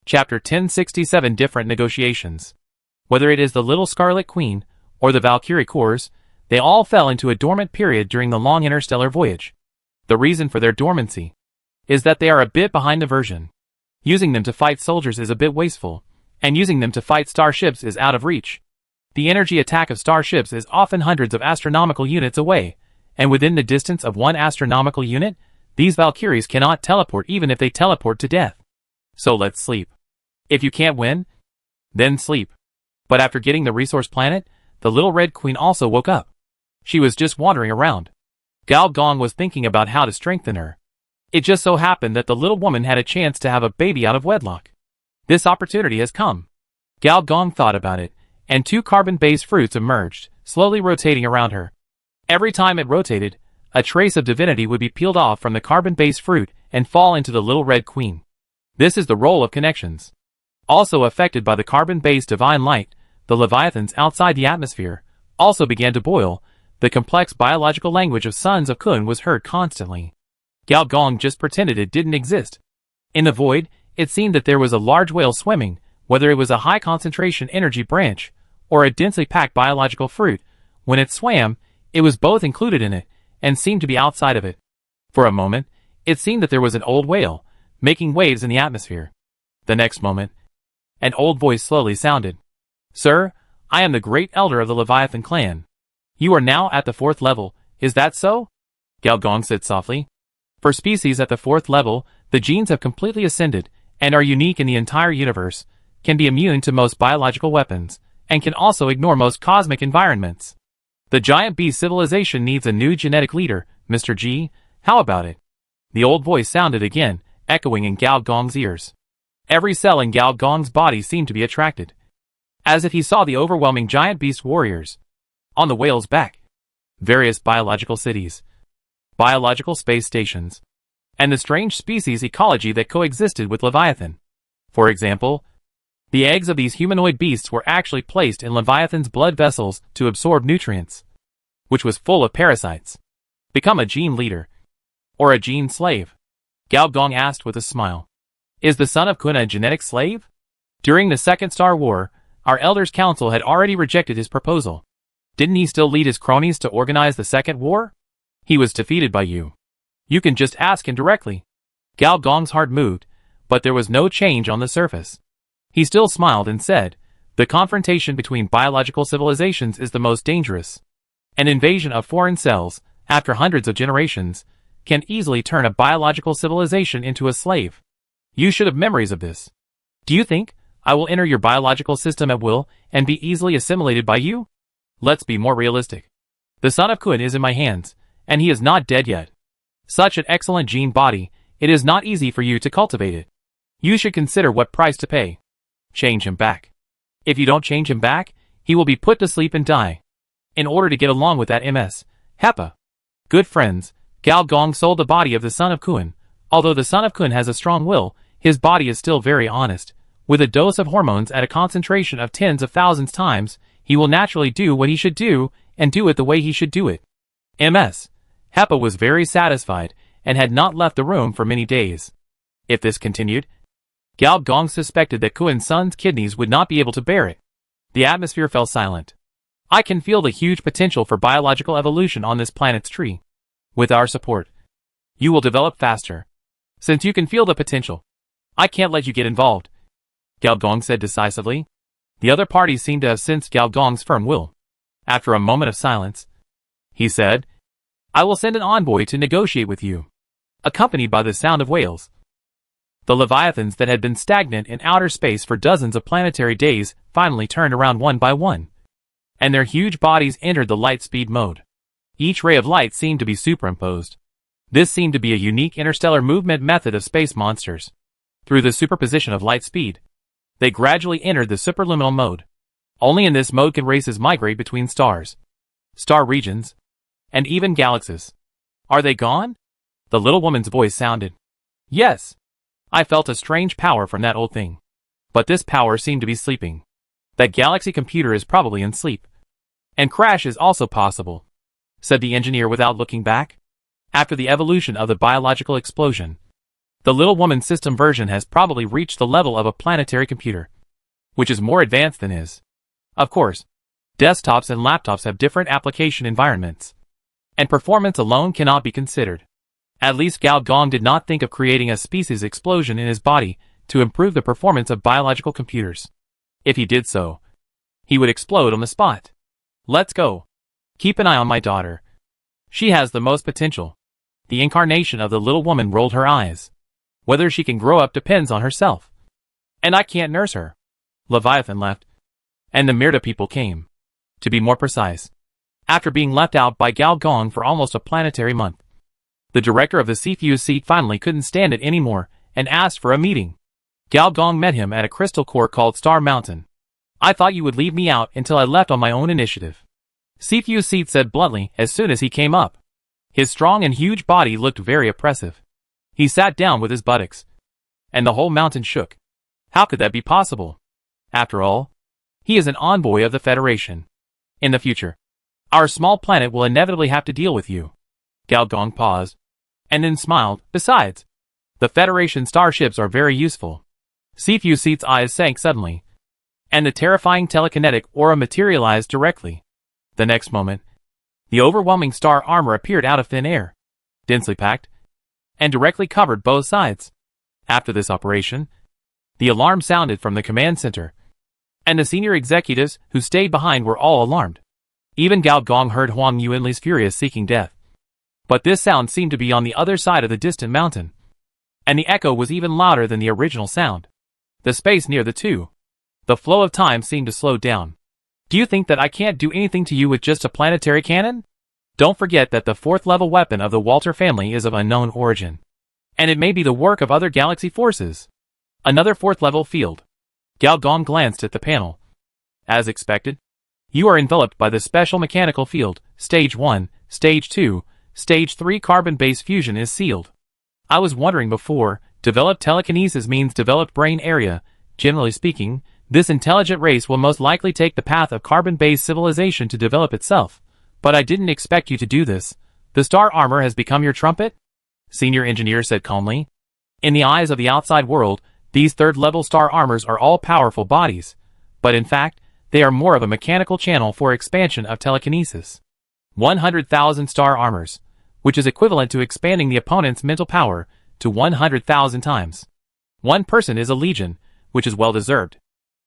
Chapter 1067 Different Negotiations. Whether it is the little Scarlet Queen or the Valkyrie Corps, they all fell into a dormant period during the long interstellar voyage. The reason for their dormancy is that they are a bit behind the version. Using them to fight soldiers is a bit wasteful, and using them to fight starships is out of reach. The energy attack of starships is often hundreds of astronomical units away, and within the distance of 1 astronomical unit, these Valkyries cannot teleport even if they teleport to death. So let's sleep. If you can't win, then sleep. But after getting the resource planet, the little red queen also woke up. She was just wandering around. Gao Gong was thinking about how to strengthen her. It just so happened that the little woman had a chance to have a baby out of wedlock. This opportunity has come. Gao Gong thought about it, and 2 carbon-based fruits emerged, slowly rotating around her. Every time it rotated, a trace of divinity would be peeled off from the carbon-based fruit and fall into the little red queen. This is the role of connections. Also affected by the carbon-based divine light, the leviathans outside the atmosphere also began to boil. The complex biological language of Sons of Kun was heard constantly. Gao Gong just pretended it didn't exist. In the void, it seemed that there was a large whale swimming, whether it was a high-concentration energy branch or a densely packed biological fruit. When it swam, it was both included in it and seemed to be outside of it. For a moment, it seemed that there was an old whale, making waves in the atmosphere. The next moment, an old voice slowly sounded. "Sir, I am the great elder of the Leviathan clan. You are now at the 4th level, is that so?" Gao Gong said softly. For species at the 4th level, the genes have completely ascended and are unique in the entire universe, can be immune to most biological weapons, and can also ignore most cosmic environments. The giant bee civilization needs a new genetic leader, Mr. G. How about it? The old voice sounded again, echoing in Gao Gong's ears. Every cell in Gao Gong's body seemed to be attracted, as if he saw the overwhelming giant beast warriors on the whale's back, various biological cities, biological space stations, and the strange species ecology that coexisted with Leviathan. For example, the eggs of these humanoid beasts were actually placed in Leviathan's blood vessels to absorb nutrients, which was full of parasites. Become a gene leader, or a gene slave? Gao Gong asked with a smile. Is the son of Kun a genetic slave? During the Second Star War, our Elders' Council had already rejected his proposal. Didn't he still lead his cronies to organize the Second War? He was defeated by you. You can just ask him directly. Gao Gong's heart moved, but there was no change on the surface. He still smiled and said, "The confrontation between biological civilizations is the most dangerous. An invasion of foreign cells, after hundreds of generations, can easily turn a biological civilization into a slave. You should have memories of this. Do you think I will enter your biological system at will and be easily assimilated by you? Let's be more realistic. The son of Kun is in my hands, and he is not dead yet. Such an excellent gene body, it is not easy for you to cultivate it. You should consider what price to pay. Change him back. If you don't change him back, he will be put to sleep and die. In order to get along with that MS, HEPA." Good friends, Gao Gong sold the body of the son of Kun. Although the son of Kun has a strong will, his body is still very honest. With a dose of hormones at a concentration of tens of thousands times, he will naturally do what he should do, and do it the way he should do it. MS. HEPA was very satisfied, and had not left the room for many days. If this continued, Gao Gong suspected that Kun's son's kidneys would not be able to bear it. The atmosphere fell silent. I can feel the huge potential for biological evolution on this planet's tree. With our support, you will develop faster. Since you can feel the potential, I can't let you get involved, Gao Gong said decisively. The other parties seemed to have sensed Gao Gong's firm will. After a moment of silence, he said, "I will send an envoy to negotiate with you," accompanied by the sound of whales. The Leviathans that had been stagnant in outer space for dozens of planetary days finally turned around one by one, and their huge bodies entered the light speed mode. Each ray of light seemed to be superimposed. This seemed to be a unique interstellar movement method of space monsters. Through the superposition of light speed, they gradually entered the superluminal mode. Only in this mode can races migrate between stars, star regions, and even galaxies. Are they gone? The little woman's voice sounded. Yes. I felt a strange power from that old thing. But this power seemed to be sleeping. That galaxy computer is probably in sleep. And crash is also possible, said the engineer without looking back. After the evolution of the biological explosion, the little woman's system version has probably reached the level of a planetary computer, which is more advanced than his. Of course, desktops and laptops have different application environments, and performance alone cannot be considered. At least Gao Gong did not think of creating a species explosion in his body to improve the performance of biological computers. If he did so, he would explode on the spot. Let's go. Keep an eye on my daughter. She has the most potential. The incarnation of the little woman rolled her eyes. Whether she can grow up depends on herself. And I can't nurse her. Leviathan left. And the Myrta people came. To be more precise, after being left out by Gao Gong for almost a planetary month. The director of the CFU seat finally couldn't stand it anymore and asked for a meeting. Gao Gong met him at a crystal core called Star Mountain. I thought you would leave me out until I left on my own initiative. CFU seat said bluntly as soon as he came up. His strong and huge body looked very oppressive. He sat down with his buttocks. And the whole mountain shook. How could that be possible? After all, he is an envoy of the Federation. In the future, our small planet will inevitably have to deal with you. Gao Gong paused, and then smiled. Besides, the Federation starships are very useful. CFU seat's eyes sank suddenly, and the terrifying telekinetic aura materialized directly. The next moment, the overwhelming star armor appeared out of thin air, densely packed, and directly covered both sides. After this operation, the alarm sounded from the command center, and the senior executives who stayed behind were all alarmed. Even Gao Gong heard Huang Yuanli's furious seeking death. But this sound seemed to be on the other side of the distant mountain, and the echo was even louder than the original sound. The space near the two. The flow of time seemed to slow down. Do you think that I can't do anything to you with just a planetary cannon? Don't forget that the 4th level weapon of the Walter family is of unknown origin, and it may be the work of other galaxy forces. Another 4th level field. Gao Gong glanced at the panel. As expected, you are enveloped by the special mechanical field. Stage 1, Stage 2, Stage 3 carbon-based fusion is sealed. I was wondering before, developed telekinesis means developed brain area. Generally speaking, this intelligent race will most likely take the path of carbon-based civilization to develop itself. But I didn't expect you to do this. The star armor has become your trumpet? Senior engineer said calmly. In the eyes of the outside world, these 3rd-level star armors are all powerful bodies. But in fact, they are more of a mechanical channel for expansion of telekinesis. 100,000 star armors, which is equivalent to expanding the opponent's mental power to 100,000 times. One person is a legion, which is well deserved.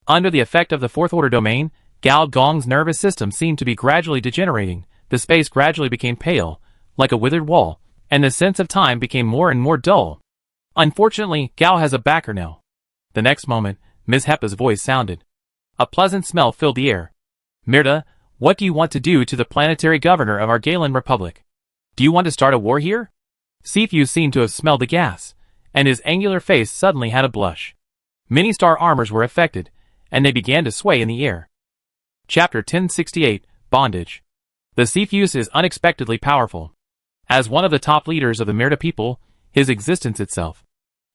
Under the effect of the 4th order domain, Gao Gong's nervous system seemed to be gradually degenerating. The space gradually became pale, like a withered wall, and the sense of time became more and more dull. Unfortunately, Gao has a backer now. The next moment, Ms. Hepa's voice sounded. A pleasant smell filled the air. Myrta, what do you want to do to the planetary governor of our Galen Republic? Do you want to start a war here? CFU seemed to have smelled the gas, and his angular face suddenly had a blush. Many star armors were affected, and they began to sway in the air. Chapter 1068, Bondage. The CFU is unexpectedly powerful. As one of the top leaders of the Myrta people, his existence itself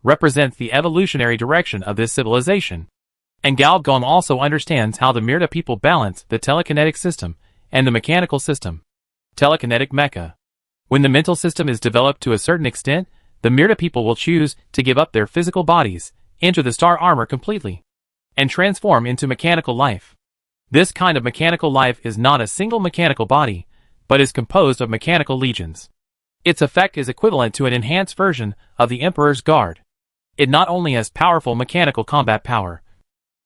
represents the evolutionary direction of this civilization. And Gao Gong also understands how the Myrta people balance the telekinetic system and the mechanical system. Telekinetic mecha. When the mental system is developed to a certain extent, the Myrta people will choose to give up their physical bodies, enter the star armor completely, and transform into mechanical life. This kind of mechanical life is not a single mechanical body, but is composed of mechanical legions. Its effect is equivalent to an enhanced version of the Emperor's Guard. It not only has powerful mechanical combat power,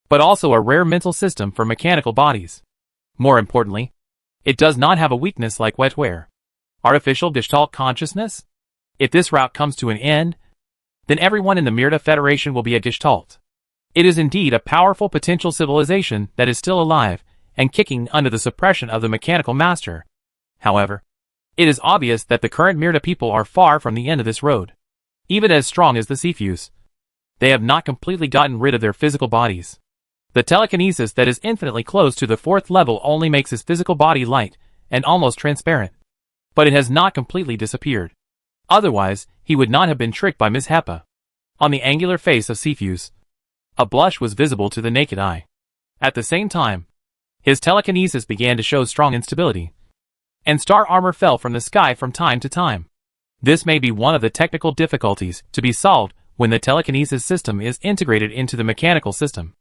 but also a rare mental system for mechanical bodies. More importantly, it does not have a weakness like wetware. Artificial Gestalt consciousness? If this route comes to an end, then everyone in the Myrta Federation will be a Gestalt. It is indeed a powerful potential civilization that is still alive and kicking under the suppression of the mechanical master. However, it is obvious that the current Myrta people are far from the end of this road. Even as strong as the CFUs, they have not completely gotten rid of their physical bodies. The telekinesis that is infinitely close to the 4th level only makes his physical body light and almost transparent. But it has not completely disappeared. Otherwise, he would not have been tricked by Ms. Hepa. On the angular face of CFUs, a blush was visible to the naked eye. At the same time, his telekinesis began to show strong instability, and star armor fell from the sky from time to time. This may be one of the technical difficulties to be solved when the telekinesis system is integrated into the mechanical system.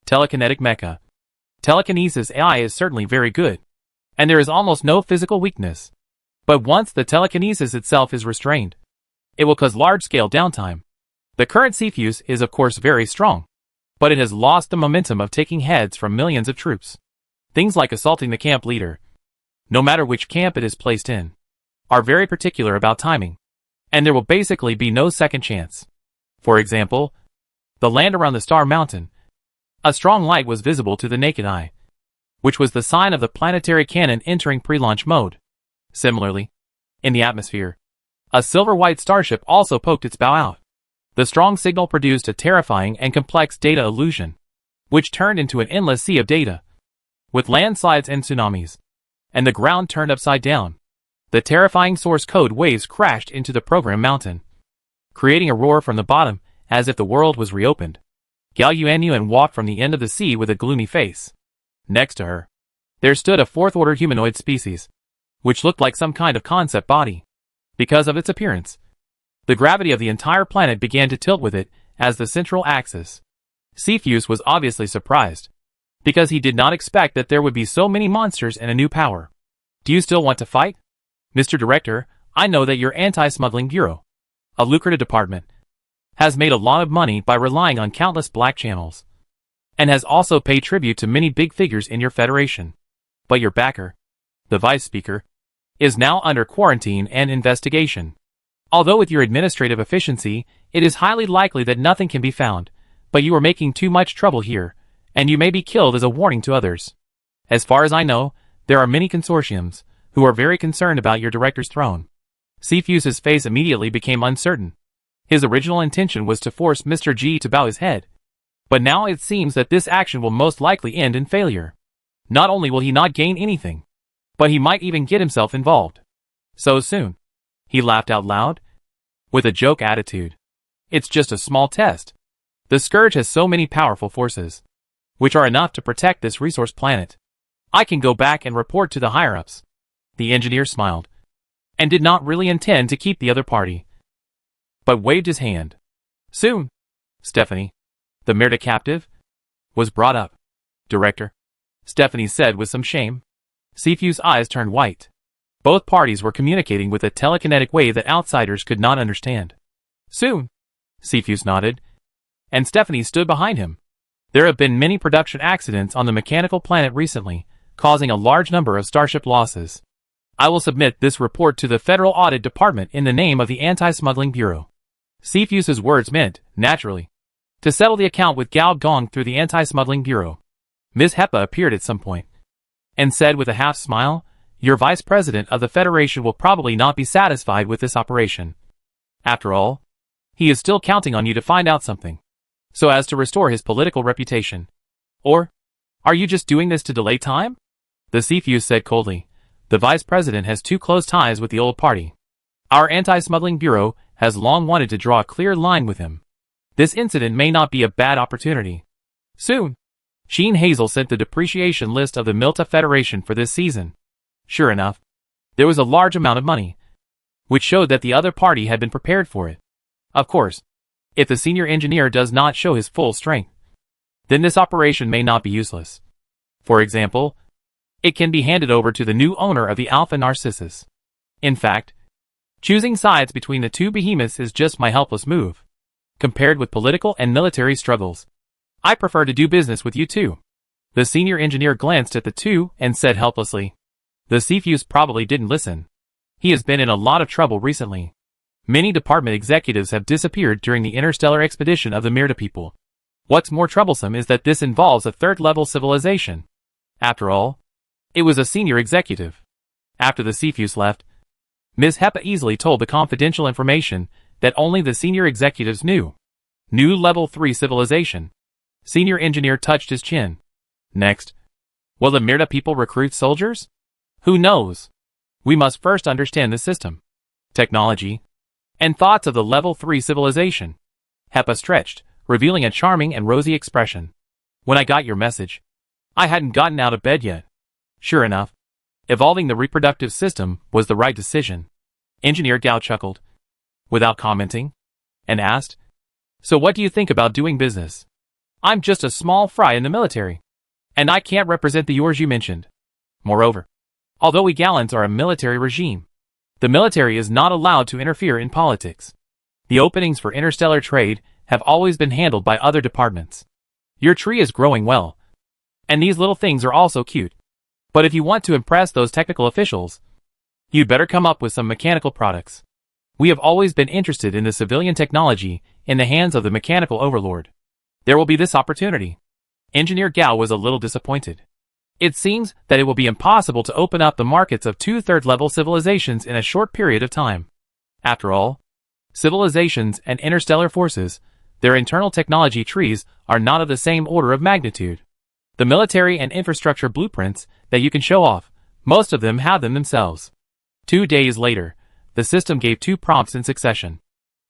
Telekinetic mecha. Telekinesis AI is certainly very good, and there is almost no physical weakness. But once the telekinesis itself is restrained, it will cause large-scale downtime. The current CFUs is of course very strong, but it has lost the momentum of taking heads from millions of troops. Things like assaulting the camp leader, no matter which camp it is placed in, are very particular about timing, and there will basically be no second chance. For example, the land around the Star Mountain. A strong light was visible to the naked eye, which was the sign of the planetary cannon entering pre-launch mode. Similarly, in the atmosphere, a silver-white starship also poked its bow out. The strong signal produced a terrifying and complex data illusion, which turned into an endless sea of data, with landslides and tsunamis, and the ground turned upside down. The terrifying source code waves crashed into the program mountain, creating a roar from the bottom as if the world was reopened. Gao Yuanyuan walked from the end of the sea with a gloomy face. Next to her, there stood a fourth-order humanoid species, which looked like some kind of concept body. Because of its appearance, the gravity of the entire planet began to tilt with it as the central axis. Cepheus was obviously surprised, because he did not expect that there would be so many monsters and a new power. Do you still want to fight? Mr. Director, I know that your anti-smuggling bureau, a lucrative department, has made a lot of money by relying on countless black channels, and has also paid tribute to many big figures in your federation. But your backer, the vice speaker, is now under quarantine and investigation. Although with your administrative efficiency, it is highly likely that nothing can be found, but you are making too much trouble here, and you may be killed as a warning to others. As far as I know, there are many consortiums who are very concerned about your director's throne. Cepheus's face immediately became uncertain. His original intention was to force Mr. G to bow his head, but now it seems that this action will most likely end in failure. Not only will he not gain anything, but he might even get himself involved. So soon. He laughed out loud, with a joke attitude. It's just a small test. The Scourge has so many powerful forces, which are enough to protect this resource planet. I can go back and report to the higher-ups. The engineer smiled, and did not really intend to keep the other party, but waved his hand. Soon, Stephanie, the Merida captive, was brought up. Director, Stephanie said with some shame. Cepheus' eyes turned white. Both parties were communicating with a telekinetic way that outsiders could not understand. Soon, Cepheus nodded, and Stephanie stood behind him. There have been many production accidents on the mechanical planet recently, causing a large number of starship losses. I will submit this report to the Federal Audit Department in the name of the Anti-Smuggling Bureau. Cepheus's words meant, naturally, to settle the account with Gao Gong through the Anti-Smuggling Bureau. Ms. Hepa appeared at some point, and said with a half-smile, Your vice president of the Federation will probably not be satisfied with this operation. After all, he is still counting on you to find out something, so as to restore his political reputation. Or, are you just doing this to delay time? The Cepheus said coldly. The vice president has too close ties with the old party. Our Anti-Smuggling Bureau has long wanted to draw a clear line with him. This incident may not be a bad opportunity. Soon, Sheen Hazel sent the depreciation list of the Milta Federation for this season. Sure enough, there was a large amount of money, which showed that the other party had been prepared for it. Of course, if the senior engineer does not show his full strength, then this operation may not be useless. For example, it can be handed over to the new owner of the Alpha Narcissus. In fact, choosing sides between the two behemoths is just my helpless move. Compared with political and military struggles, I prefer to do business with you two. The senior engineer glanced at the two and said helplessly. The Cepheus probably didn't listen. He has been in a lot of trouble recently. Many department executives have disappeared during the interstellar expedition of the Merida people. What's more troublesome is that this involves a third-level civilization. After all, it was a senior executive. After the Cepheus left, Ms. Hepa easily told the confidential information that only the senior executives knew. New Level 3 civilization. Senior engineer touched his chin. Next, will the Merida people recruit soldiers? Who knows? We must first understand the system, technology, and thoughts of the Level 3 civilization. Hepa stretched, revealing a charming and rosy expression. When I got your message, I hadn't gotten out of bed yet. Sure enough, evolving the reproductive system was the right decision. Engineer Gao chuckled, without commenting, and asked, So what do you think about doing business? I'm just a small fry in the military, and I can't represent the yours you mentioned. Moreover, although we Gallants are a military regime, the military is not allowed to interfere in politics. The openings for interstellar trade have always been handled by other departments. Your tree is growing well, and these little things are also cute. But if you want to impress those technical officials, you'd better come up with some mechanical products. We have always been interested in the civilian technology in the hands of the mechanical overlord. There will be this opportunity. Engineer Gao was a little disappointed. It seems that it will be impossible to open up the markets of 2 third-level civilizations in a short period of time. After all, civilizations and interstellar forces, their internal technology trees are not of the same order of magnitude. The military and infrastructure blueprints that you can show off, most of them have them themselves. 2 days later, the system gave 2 prompts in succession.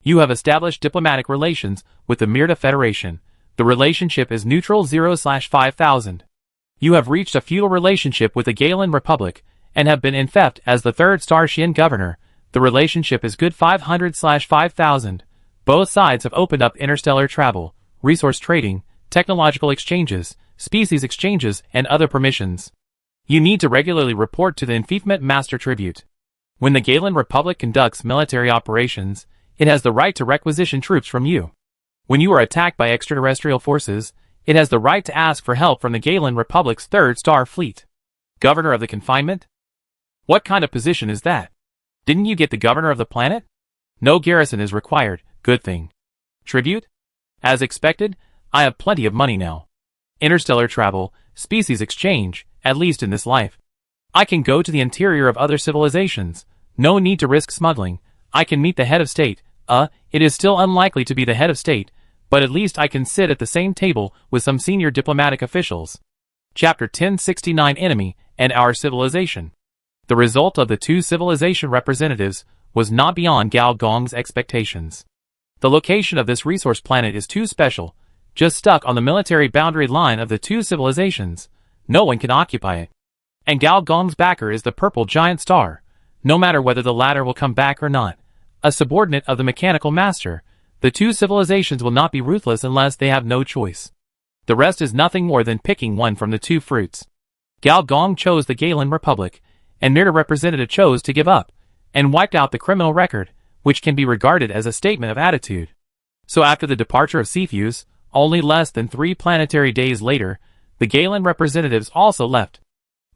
You have established diplomatic relations with the Mirta Federation. The relationship is neutral 0/5000. You have reached a feudal relationship with the Galen Republic and have been infeft as the 3rd Star Shin governor. The relationship is good 500/5000. Both sides have opened up interstellar travel, resource trading, technological exchanges, species exchanges, and other permissions. You need to regularly report to the Enfeoffment Master Tribute. When the Galen Republic conducts military operations, it has the right to requisition troops from you. When you are attacked by extraterrestrial forces, it has the right to ask for help from the Galen Republic's 3rd Star Fleet. Governor of the Confinement? What kind of position is that? Didn't you get the governor of the planet? No garrison is required, good thing. Tribute? As expected, I have plenty of money now. Interstellar travel, species exchange, at least in this life. I can go to the interior of other civilizations. No need to risk smuggling. I can meet the head of state. It is still unlikely to be the head of state, but at least I can sit at the same table with some senior diplomatic officials. Chapter 1069 Enemy and Our Civilization. The result of the 2 civilization representatives was not beyond Gao Gong's expectations. The location of this resource planet is too special, just stuck on the military boundary line of the 2 civilizations. No one can occupy it. And Gao Gong's backer is the purple giant star, no matter whether the latter will come back or not. A subordinate of the mechanical master, the 2 civilizations will not be ruthless unless they have no choice. The rest is nothing more than picking one from the 2 fruits. Gao Gong chose the Galen Republic, and Mirta representative chose to give up, and wiped out the criminal record, which can be regarded as a statement of attitude. So after the departure of Cepheus, only less than 3 planetary days later, the Galen representatives also left.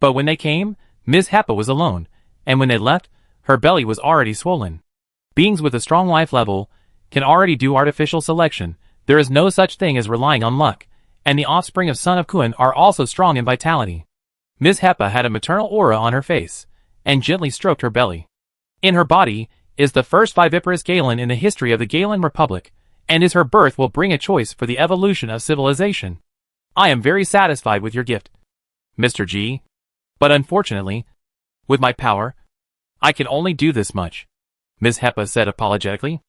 But when they came, Ms. Hepa was alone, and when they left, her belly was already swollen. Beings with a strong life level can already do artificial selection. There is no such thing as relying on luck, and the offspring of Son of Kuan are also strong in vitality. Ms. Hepa had a maternal aura on her face, and gently stroked her belly. In her body is the first viviparous Galen in the history of the Galen Republic, and is her birth will bring a choice for the evolution of civilization. I am very satisfied with your gift, Mr. G. But unfortunately, with my power, I can only do this much, Ms. Hepa said apologetically.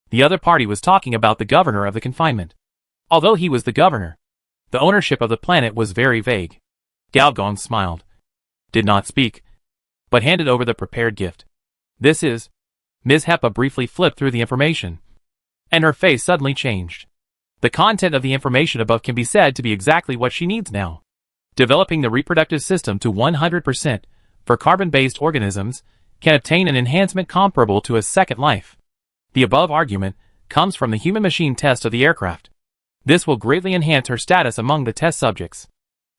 The other party was talking about the governor of the confinement. Although he was the governor, the ownership of the planet was very vague. Gao Gong smiled, did not speak, but handed over the prepared gift. This is... Ms. Hepa briefly flipped through the information, and her face suddenly changed. The content of the information above can be said to be exactly what she needs now. Developing the reproductive system to 100% for carbon-based organisms can obtain an enhancement comparable to a second life. The above argument comes from the human-machine test of the aircraft. This will greatly enhance her status among the test subjects.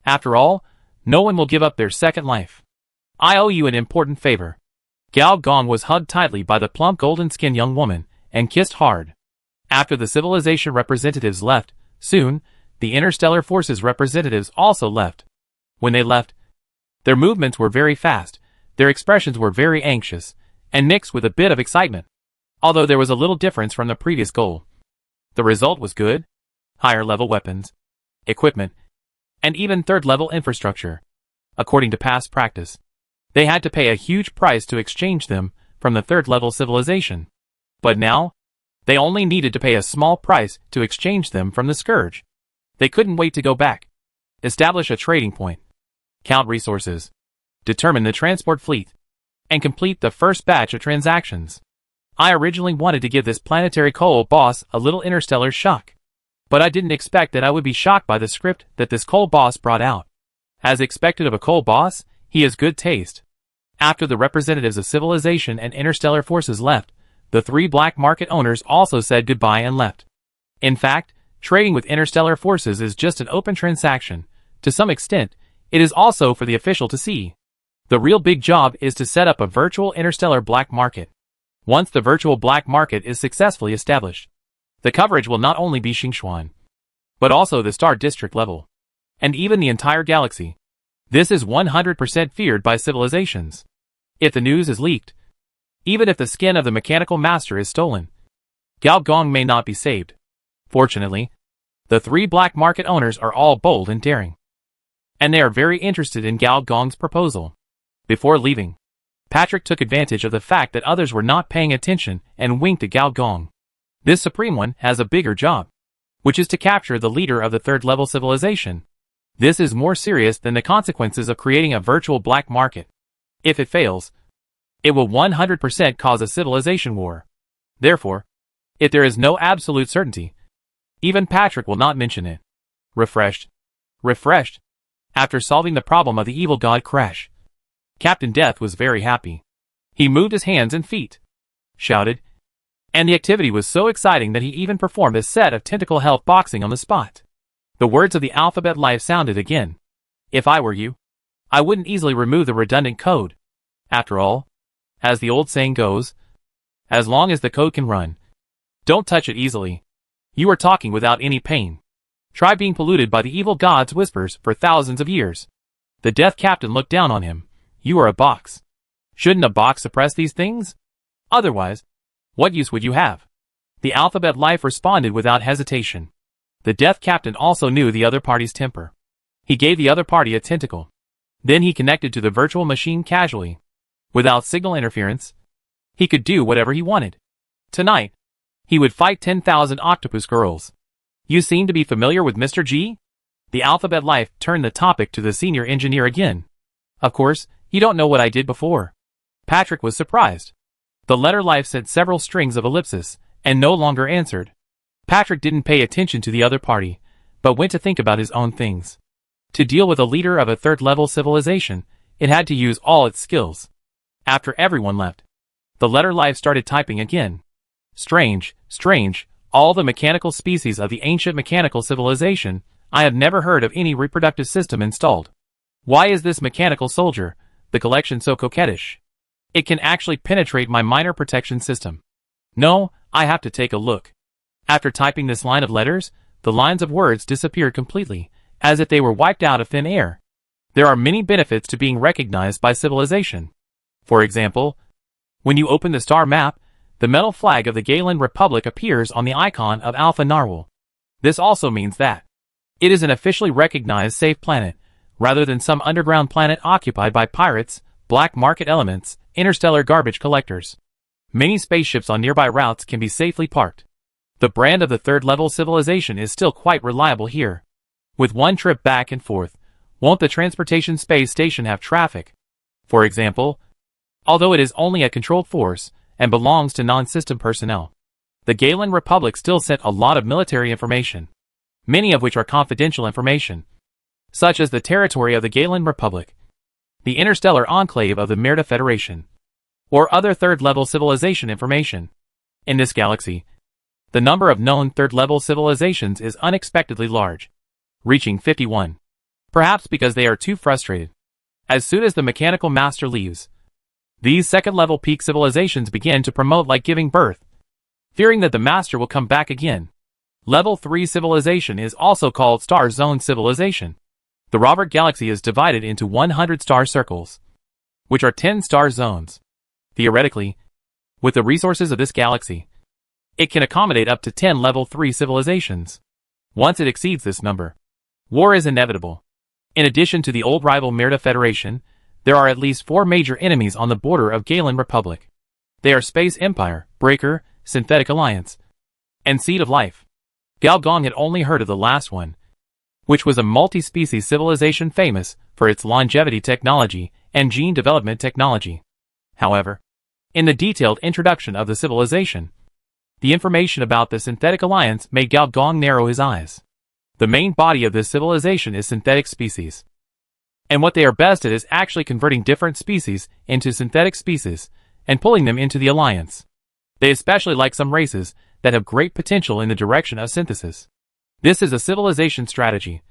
After all, no one will give up their second life. I owe you an important favor. Gao Gong was hugged tightly by the plump golden-skinned young woman and kissed hard. After the civilization representatives left, soon, the interstellar forces representatives also left. When they left, their movements were very fast, their expressions were very anxious, and mixed with a bit of excitement. Although there was a little difference from the previous goal. The result was good. Higher-level weapons, equipment, and even third-level infrastructure. According to past practice, they had to pay a huge price to exchange them from the third-level civilization. But now, they only needed to pay a small price to exchange them from the Scourge. They couldn't wait to go back. Establish a trading point. Count resources. Determine the transport fleet. And complete the first batch of transactions. I originally wanted to give this planetary coal boss a little interstellar shock. But I didn't expect that I would be shocked by the script that this coal boss brought out. As expected of a coal boss, he has good taste. After the representatives of civilization and interstellar forces left, the 3 black market owners also said goodbye and left. In fact, trading with interstellar forces is just an open transaction. To some extent, it is also for the official to see. The real big job is to set up a virtual interstellar black market. Once the virtual black market is successfully established, the coverage will not only be Xingchuan, but also the Star District level, and even the entire galaxy. This is 100% feared by civilizations. If the news is leaked, even if the skin of the mechanical master is stolen, Gao Gong may not be saved. Fortunately, the 3 black market owners are all bold and daring, and they are very interested in Gao Gong's proposal. Before leaving, Patrick took advantage of the fact that others were not paying attention and winked at Gao Gong. This Supreme One has a bigger job, which is to capture the leader of the 3rd level civilization. This is more serious than the consequences of creating a virtual black market. If it fails, it will 100% cause a civilization war. Therefore, if there is no absolute certainty, even Patrick will not mention it. Refreshed. After solving the problem of the evil god Crash, Captain Death was very happy. He moved his hands and feet, shouted, and the activity was so exciting that he even performed a set of tentacle health boxing on the spot. The words of the alphabet life sounded again. If I were you, I wouldn't easily remove the redundant code. After all, as the old saying goes, as long as the code can run, don't touch it easily. You are talking without any pain. Try being polluted by the evil god's whispers for thousands of years. The Death Captain looked down on him. You are a box. Shouldn't a box suppress these things? Otherwise, what use would you have? The alphabet life responded without hesitation. The Death Captain also knew the other party's temper. He gave the other party a tentacle. Then he connected to the virtual machine casually. Without signal interference, he could do whatever he wanted. Tonight, he would fight 10,000 octopus girls. You seem to be familiar with Mr. G? The alphabet life turned the topic to the senior engineer again. Of course, you don't know what I did before. Patrick was surprised. The letter life said several strings of ellipses, and no longer answered. Patrick didn't pay attention to the other party, but went to think about his own things. To deal with a leader of a 3rd level civilization, it had to use all its skills. After everyone left, the letter life started typing again. Strange, all the mechanical species of the ancient mechanical civilization, I have never heard of any reproductive system installed. Why is this mechanical soldier, the collection, so coquettish? It can actually penetrate my minor protection system. No, I have to take a look. After typing this line of letters, the lines of words disappeared completely, as if they were wiped out of thin air. There are many benefits to being recognized by civilization. For example, when you open the star map, the metal flag of the Galen Republic appears on the icon of Alpha Narwhal. This also means that it is an officially recognized safe planet, rather than some underground planet occupied by pirates, black market elements, interstellar garbage collectors. Many spaceships on nearby routes can be safely parked. The brand of the 3rd level civilization is still quite reliable here. With one trip back and forth, won't the transportation space station have traffic? For example, although it is only a controlled force and belongs to non-system personnel, the Galen Republic still sent a lot of military information, many of which are confidential information, such as the territory of the Galen Republic, the interstellar enclave of the Merida Federation, or other 3rd level civilization information. In this galaxy, the number of known 3rd level civilizations is unexpectedly large, reaching 51. Perhaps because they are too frustrated. As soon as the mechanical master leaves, these 2nd level peak civilizations begin to promote like giving birth, fearing that the master will come back again. Level 3 civilization is also called Star Zone civilization. The Robert Galaxy is divided into 100 star circles, which are 10 star zones. Theoretically, with the resources of this galaxy, it can accommodate up to 10 level 3 civilizations. Once it exceeds this number, war is inevitable. In addition to the old rival Merida Federation, there are at least 4 major enemies on the border of Galen Republic. They are Space Empire, Breaker, Synthetic Alliance, and Seed of Life. Gao Gong had only heard of the last one, which was a multi-species civilization famous for its longevity technology and gene development technology. However, in the detailed introduction of the civilization, the information about the Synthetic Alliance made Gao Gong narrow his eyes. The main body of this civilization is synthetic species, and what they are best at is actually converting different species into synthetic species and pulling them into the alliance. They especially like some races that have great potential in the direction of synthesis. This is a civilization strategy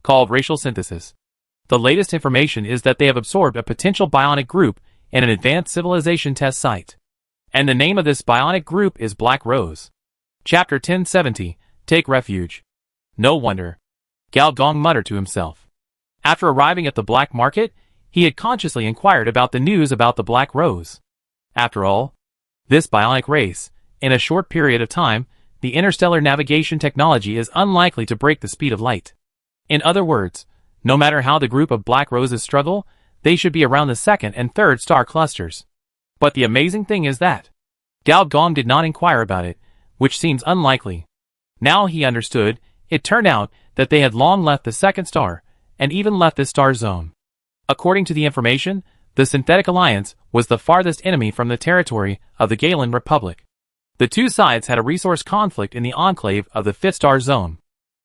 called racial synthesis. The latest information is that they have absorbed a potential bionic group in an advanced civilization test site, and the name of this bionic group is Black Rose. Chapter 1070, Take Refuge. No wonder, Gao Gong muttered to himself. After arriving at the black market, he had consciously inquired about the news about the Black Rose. After all, this bionic race, in a short period of time, the interstellar navigation technology is unlikely to break the speed of light. In other words, no matter how the group of Black Roses struggle, they should be around the second and third star clusters. But the amazing thing is that Gao Gong did not inquire about it, which seems unlikely. Now he understood. It turned out that they had long left the second star, and even left this star zone. According to the information, the Synthetic Alliance was the farthest enemy from the territory of the Galen Republic. The two sides had a resource conflict in the enclave of the fifth star zone.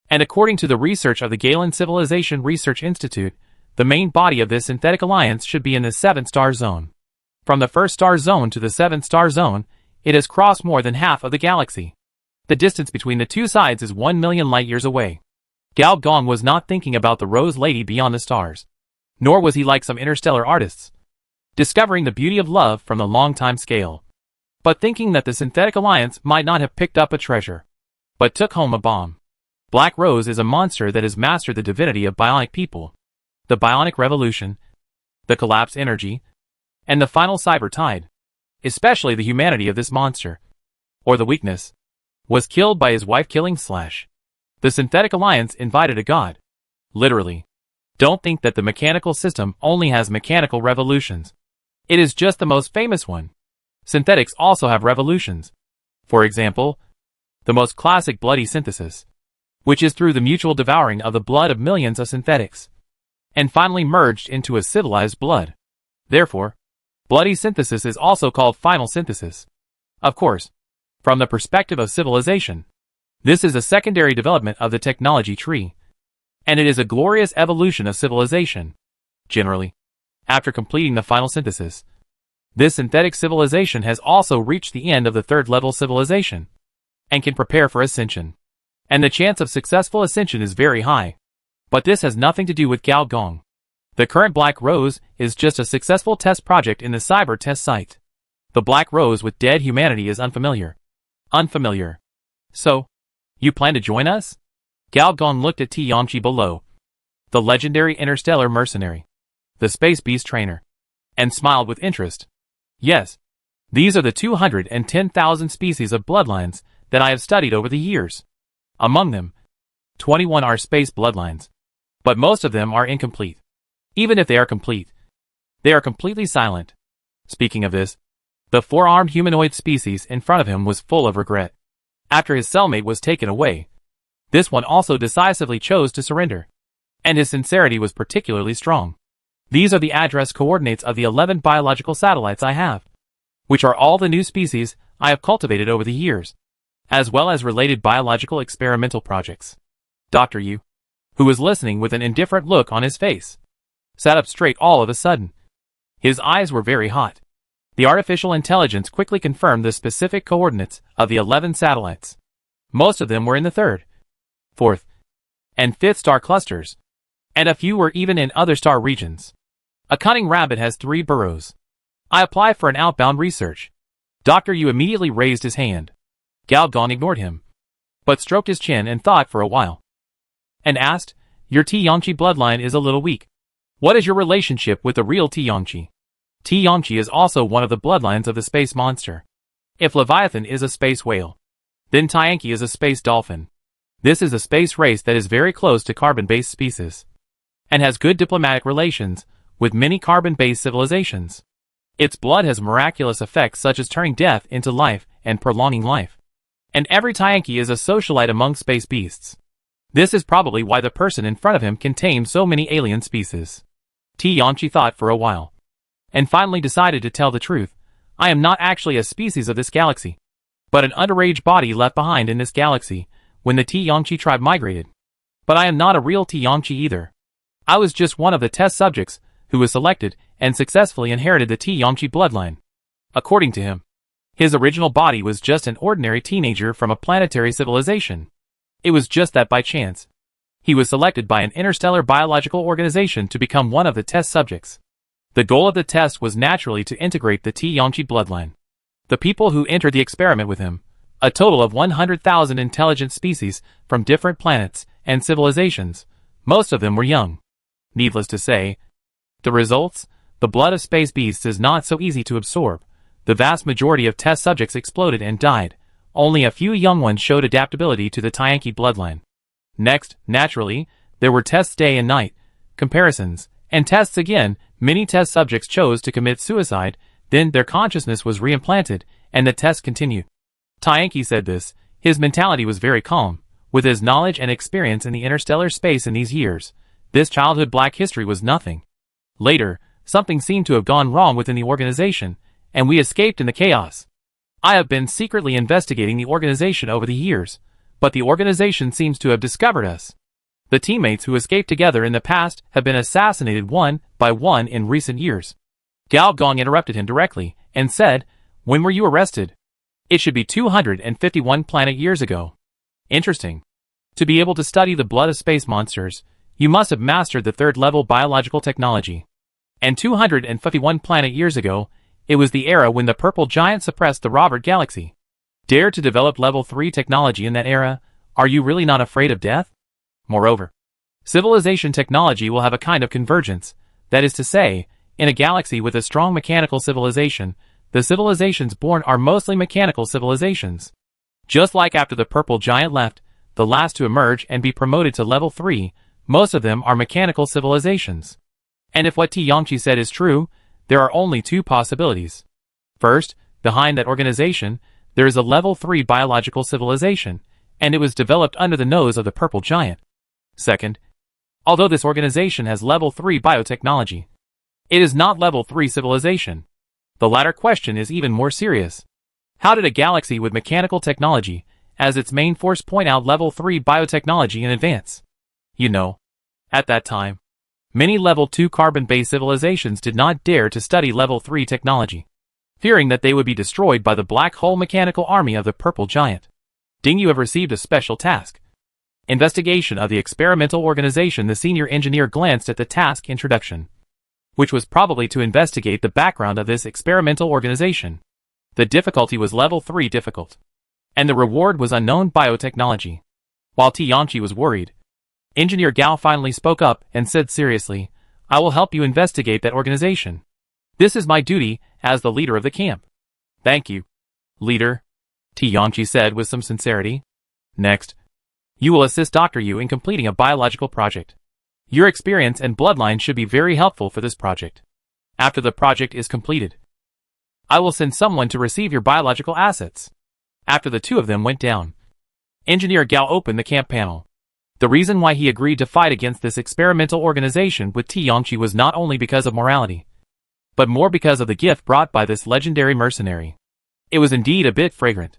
And according to the research of the Galen Civilization Research Institute, the main body of this Synthetic Alliance should be in the seventh star zone. From the first star zone to the seventh star zone, it has crossed more than half of the galaxy. The distance between the two sides is 1 million light-years away. Gao Gong was not thinking about the Rose Lady beyond the stars. Nor was he like some interstellar artists, discovering the beauty of love from the long-time scale, but thinking that the Synthetic Alliance might not have picked up a treasure, but took home a bomb. Black Rose is a monster that has mastered the divinity of bionic people, the bionic revolution, the collapse energy, and the final cyber tide. Especially the humanity of this monster, or the weakness, was killed by his wife-killing Slash. The Synthetic Alliance invited a god. Literally. Don't think that the mechanical system only has mechanical revolutions. It is just the most famous one. Synthetics also have revolutions. For example, the most classic bloody synthesis, which is through the mutual devouring of the blood of millions of synthetics, and finally merged into a civilized blood. Therefore, bloody synthesis is also called final synthesis. Of course, from the perspective of civilization, this is a secondary development of the technology tree, and it is a glorious evolution of civilization. Generally, after completing the final synthesis, this synthetic civilization has also reached the end of the third-level civilization, and can prepare for ascension. And the chance of successful ascension is very high. But this has nothing to do with Gao Gong. The current Black Rose is just a successful test project in the cyber test site. The Black Rose with dead humanity is unfamiliar. Unfamiliar. So, you plan to join us? Gao Gong looked at Yamchi below, the legendary interstellar mercenary, the space beast trainer, and smiled with interest. Yes, these are the 210,000 species of bloodlines that I have studied over the years. Among them, 21 are space bloodlines, but most of them are incomplete. Even if they are complete, they are completely silent. Speaking of this, the four-armed humanoid species in front of him was full of regret. After his cellmate was taken away, this one also decisively chose to surrender. And his sincerity was particularly strong. These are the address coordinates of the 11 biological satellites I have, which are all the new species I have cultivated over the years, as well as related biological experimental projects. Dr. Yu, who was listening with an indifferent look on his face, sat up straight all of a sudden. His eyes were very hot. The artificial intelligence quickly confirmed the specific coordinates of the 11 satellites. Most of them were in the third, fourth, and fifth star clusters, and a few were even in other star regions. A cunning rabbit has 3 burrows. I apply for an outbound research. Dr. Yu immediately raised his hand. Gao Gong ignored him, but stroked his chin and thought for a while, and asked, "Your Yamchi bloodline is a little weak. What is your relationship with the real Yamchi? Yamchi is also one of the bloodlines of the space monster. If Leviathan is a space whale, then Tianqi is a space dolphin. This is a space race that is very close to carbon-based species, and has good diplomatic relations with many carbon-based civilizations. Its blood has miraculous effects such as turning death into life and prolonging life. And every Tianqi is a socialite among space beasts. This is probably why the person in front of him can tame so many alien species." Yamchi thought for a while, and finally decided to tell the truth. "I am not actually a species of this galaxy, but an underage body left behind in this galaxy when the Yamchi tribe migrated. But I am not a real Yamchi either. I was just one of the test subjects who was selected and successfully inherited the Yamchi bloodline." According to him, his original body was just an ordinary teenager from a planetary civilization. It was just that by chance, he was selected by an interstellar biological organization to become one of the test subjects. The goal of the test was naturally to integrate the Yamchi bloodline. The people who entered the experiment with him, a total of 100,000 intelligent species from different planets and civilizations, most of them were young. Needless to say, the results? The blood of space beasts is not so easy to absorb. The vast majority of test subjects exploded and died. Only a few young ones showed adaptability to the Tianqi bloodline. Next, naturally, there were tests day and night, comparisons, and tests again. Many test subjects chose to commit suicide, then their consciousness was reimplanted, and the test continued. Tianqi said this. His mentality was very calm. With his knowledge and experience in the interstellar space in these years, this childhood black history was nothing. Later, something seemed to have gone wrong within the organization, and we escaped in the chaos. I have been secretly investigating the organization over the years, but the organization seems to have discovered us. The teammates who escaped together in the past have been assassinated one by one in recent years. Gao Gong interrupted him directly and said, "When were you arrested?" "It should be 251 planet years ago." Interesting. To be able to study the blood of space monsters, you must have mastered the third-level biological technology. And 251 planet years ago, it was the era when the purple giant suppressed the Robert Galaxy. Dare to develop level 3 technology in that era? Are you really not afraid of death? Moreover, civilization technology will have a kind of convergence. That is to say, in a galaxy with a strong mechanical civilization, the civilizations born are mostly mechanical civilizations. Just like after the purple giant left, the last to emerge and be promoted to level 3, most of them are mechanical civilizations. And if what Tianqi said is true, there are only two possibilities. First, behind that organization, there is a level 3 biological civilization, and it was developed under the nose of the purple giant. Second, although this organization has level 3 biotechnology, it is not level 3 civilization. The latter question is even more serious. How did a galaxy with mechanical technology as its main force point out level 3 biotechnology in advance? You know, at that time, many level 2 carbon-based civilizations did not dare to study level 3 technology, fearing that they would be destroyed by the black hole mechanical army of the purple giant. Ding, you have received a special task. Investigation of the experimental organization. The senior engineer glanced at the task introduction, which was probably to investigate the background of this experimental organization. The difficulty was level 3 difficult, and the reward was unknown biotechnology. While Tianqi was worried, Engineer Gao finally spoke up and said seriously, "I will help you investigate that organization. This is my duty as the leader of the camp." "Thank you, leader," Tianqi said with some sincerity. "Next, you will assist Dr. Yu in completing a biological project. Your experience and bloodline should be very helpful for this project. After the project is completed, I will send someone to receive your biological assets." After the two of them went down, Engineer Gao opened the camp panel. The reason why he agreed to fight against this experimental organization with Tianqi was not only because of morality, but more because of the gift brought by this legendary mercenary. It was indeed a bit fragrant.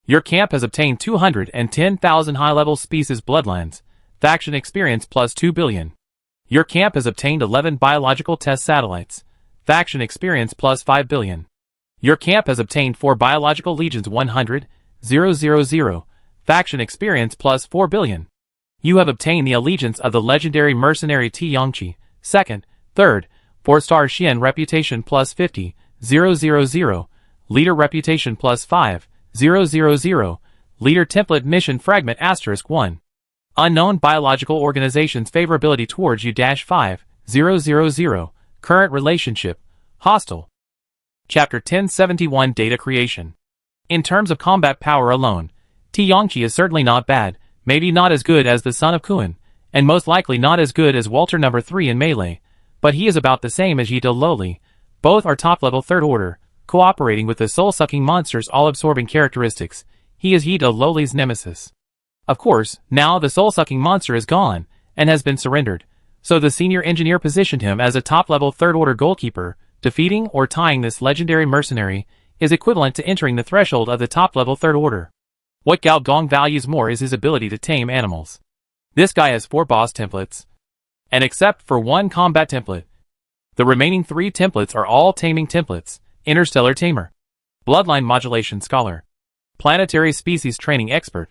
Your camp has obtained 210,000 high-level species bloodlines, faction experience plus 2 billion. Your camp has obtained 11 biological test satellites, faction experience plus 5 billion. Your camp has obtained 4 biological legions 100,000, faction experience plus 4 billion. You have obtained the allegiance of the legendary mercenary Tianqi, 2nd, 3rd, 4-star Xian reputation plus 50,000, leader reputation plus 5,000, leader template mission fragment *1. Unknown biological organization's favorability towards you -5,000, current relationship, hostile. Chapter 1071 Data Creation. In terms of combat power alone, Tianqi is certainly not bad, maybe not as good as the son of Kuan, and most likely not as good as Walter No. 3 in melee, but he is about the same as Yi De Loli. Both are top-level third order, cooperating with the soul-sucking monster's all-absorbing characteristics. He is Yi De Loli's nemesis. Of course, now the soul-sucking monster is gone, and has been surrendered, so the senior engineer positioned him as a top-level third-order goalkeeper. Defeating or tying this legendary mercenary is equivalent to entering the threshold of the top-level third order. What Gao Gong values more is his ability to tame animals. This guy has 4 boss templates, and except for 1 combat template, the remaining 3 templates are all taming templates: Interstellar Tamer, Bloodline Modulation Scholar, Planetary Species Training Expert.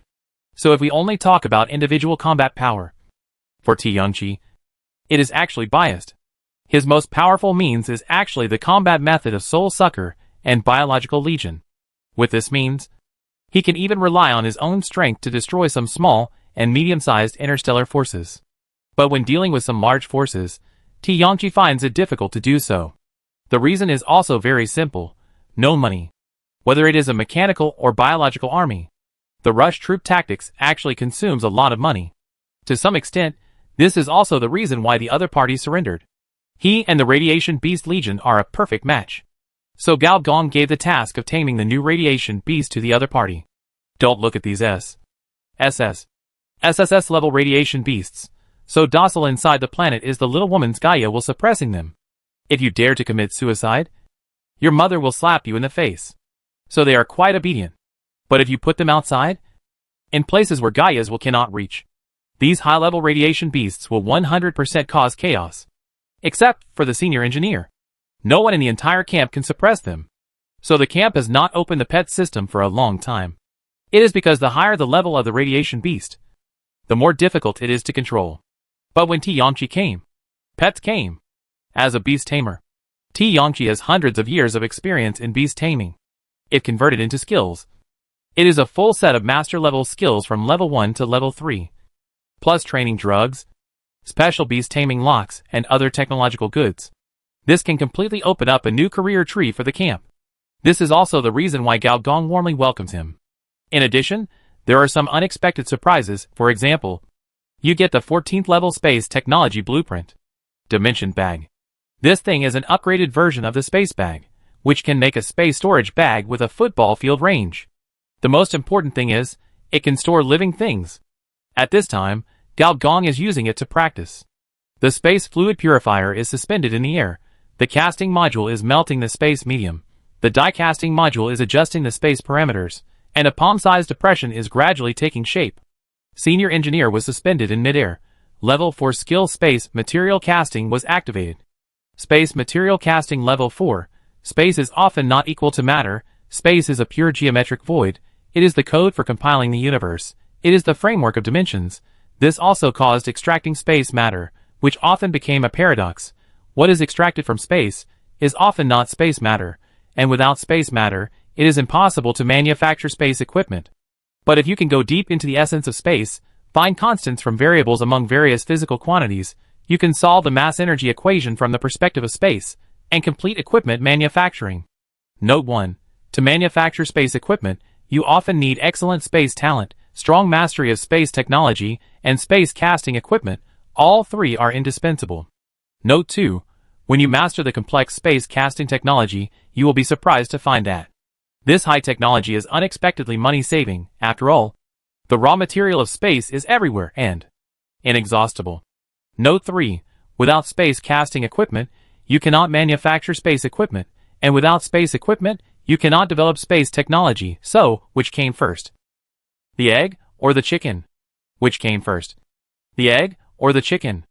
So if we only talk about individual combat power, for Tianqi, it is actually biased. His most powerful means is actually the combat method of Soul Sucker and Biological Legion. With this means, he can even rely on his own strength to destroy some small and medium-sized interstellar forces. But when dealing with some large forces, Tianqi finds it difficult to do so. The reason is also very simple: no money. Whether it is a mechanical or biological army, the rush troop tactics actually consumes a lot of money. To some extent, this is also the reason why the other party surrendered. He and the Radiation Beast Legion are a perfect match. So Gao Gong gave the task of taming the new Radiation Beast to the other party. Don't look at these SSS level Radiation Beasts. So docile inside the planet is the little woman's Gaia while suppressing them. If you dare to commit suicide, your mother will slap you in the face. So they are quite obedient. But if you put them outside, in places where Gaias cannot reach, these high-level radiation beasts will 100% cause chaos. Except for the senior engineer. No one in the entire camp can suppress them. So the camp has not opened the pet system for a long time. It is because the higher the level of the radiation beast, the more difficult it is to control. But when Tianqi came, pets came. As a beast tamer, Tianqi has hundreds of years of experience in beast taming. If converted into skills, it is a full set of master-level skills from level 1 to level 3, plus training drugs, special beast taming locks, and other technological goods. This can completely open up a new career tree for the camp. This is also the reason why Gao Gong warmly welcomes him. In addition, there are some unexpected surprises. For example, you get the 14th level space technology blueprint. Dimension Bag. This thing is an upgraded version of the space bag, which can make a space storage bag with a football field range. The most important thing is, it can store living things. At this time, Gao Gong is using it to practice. The space fluid purifier is suspended in the air. The casting module is melting the space medium. The die casting module is adjusting the space parameters, and a palm-sized depression is gradually taking shape. Senior engineer was suspended in midair. Level 4 skill space material casting was activated. Space material casting level 4. Space is often not equal to matter. Space is a pure geometric void. It is the code for compiling the universe. It is the framework of dimensions. This also caused extracting space matter, which often became a paradox. What is extracted from space is often not space matter, and without space matter, it is impossible to manufacture space equipment. But if you can go deep into the essence of space, find constants from variables among various physical quantities, you can solve the mass energy equation from the perspective of space, and complete equipment manufacturing. Note 1. To manufacture space equipment, you often need excellent space talent, strong mastery of space technology, and space casting equipment. All three are indispensable. Note 2. When you master the complex space casting technology, you will be surprised to find that this high technology is unexpectedly money-saving. After all, the raw material of space is everywhere and inexhaustible. Note 3. Without space casting equipment, you cannot manufacture space equipment, and without space equipment, you cannot develop space technology. So, which came first? The egg or the chicken? Which came first? The egg or the chicken?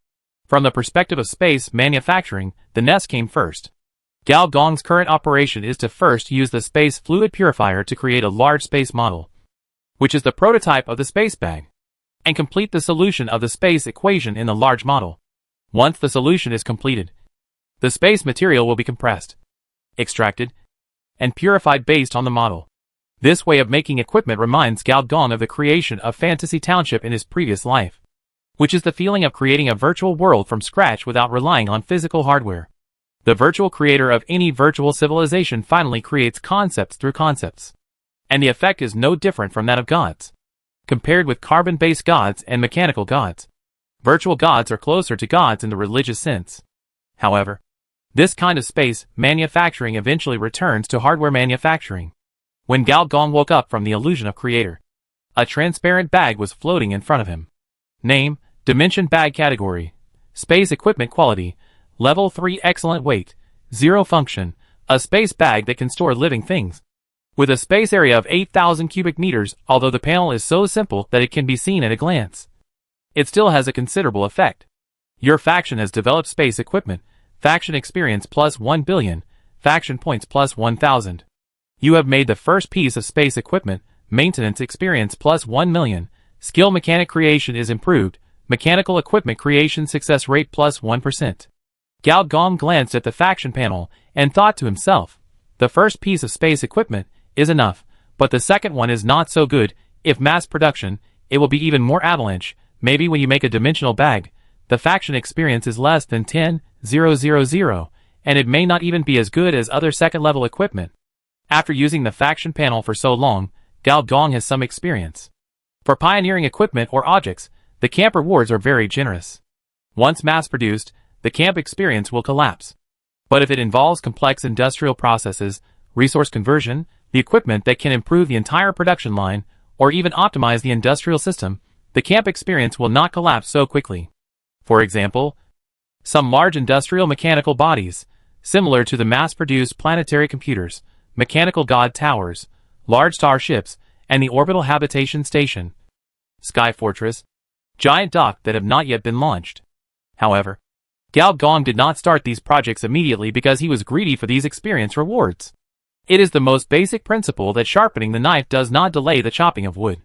From the perspective of space manufacturing, the nest came first. Gao Gong's current operation is to first use the space fluid purifier to create a large space model, which is the prototype of the space bag, and complete the solution of the space equation in the large model. Once the solution is completed, the space material will be compressed, extracted, and purified based on the model. This way of making equipment reminds Gao Gong of the creation of Fantasy Township in his previous life, which is the feeling of creating a virtual world from scratch without relying on physical hardware. The virtual creator of any virtual civilization finally creates concepts through concepts, and the effect is no different from that of gods. Compared with carbon-based gods and mechanical gods, virtual gods are closer to gods in the religious sense. However, this kind of space manufacturing eventually returns to hardware manufacturing. When Gao Gong woke up from the illusion of creator, a transparent bag was floating in front of him. Name, Dimension Bag Category, Space Equipment Quality, Level 3 Excellent Weight, 0 Function, a space bag that can store living things. With a space area of 8,000 cubic meters, although the panel is so simple that it can be seen at a glance, it still has a considerable effect. Your faction has developed space equipment, faction experience plus 1 billion, faction points plus 1,000. You have made the first piece of space equipment, maintenance experience plus 1 million, skill mechanic creation is improved, mechanical equipment creation success rate plus 1%. Gao Gong glanced at the faction panel and thought to himself, the first piece of space equipment is enough, but the second one is not so good. If mass production, it will be even more avalanche. Maybe when you make a dimensional bag, the faction experience is less than 10, 000, and it may not even be as good as other second-level equipment. After using the faction panel for so long, Gao Gong has some experience. For pioneering equipment or objects, the camp rewards are very generous. Once mass-produced, the camp experience will collapse. But if it involves complex industrial processes, resource conversion, the equipment that can improve the entire production line, or even optimize the industrial system, the camp experience will not collapse so quickly. For example, some large industrial mechanical bodies, similar to the mass-produced planetary computers, mechanical god towers, large starships, and the orbital habitation station, Sky Fortress, giant dock that have not yet been launched. However, Gao Gong did not start these projects immediately because he was greedy for these experience rewards. It is the most basic principle that sharpening the knife does not delay the chopping of wood.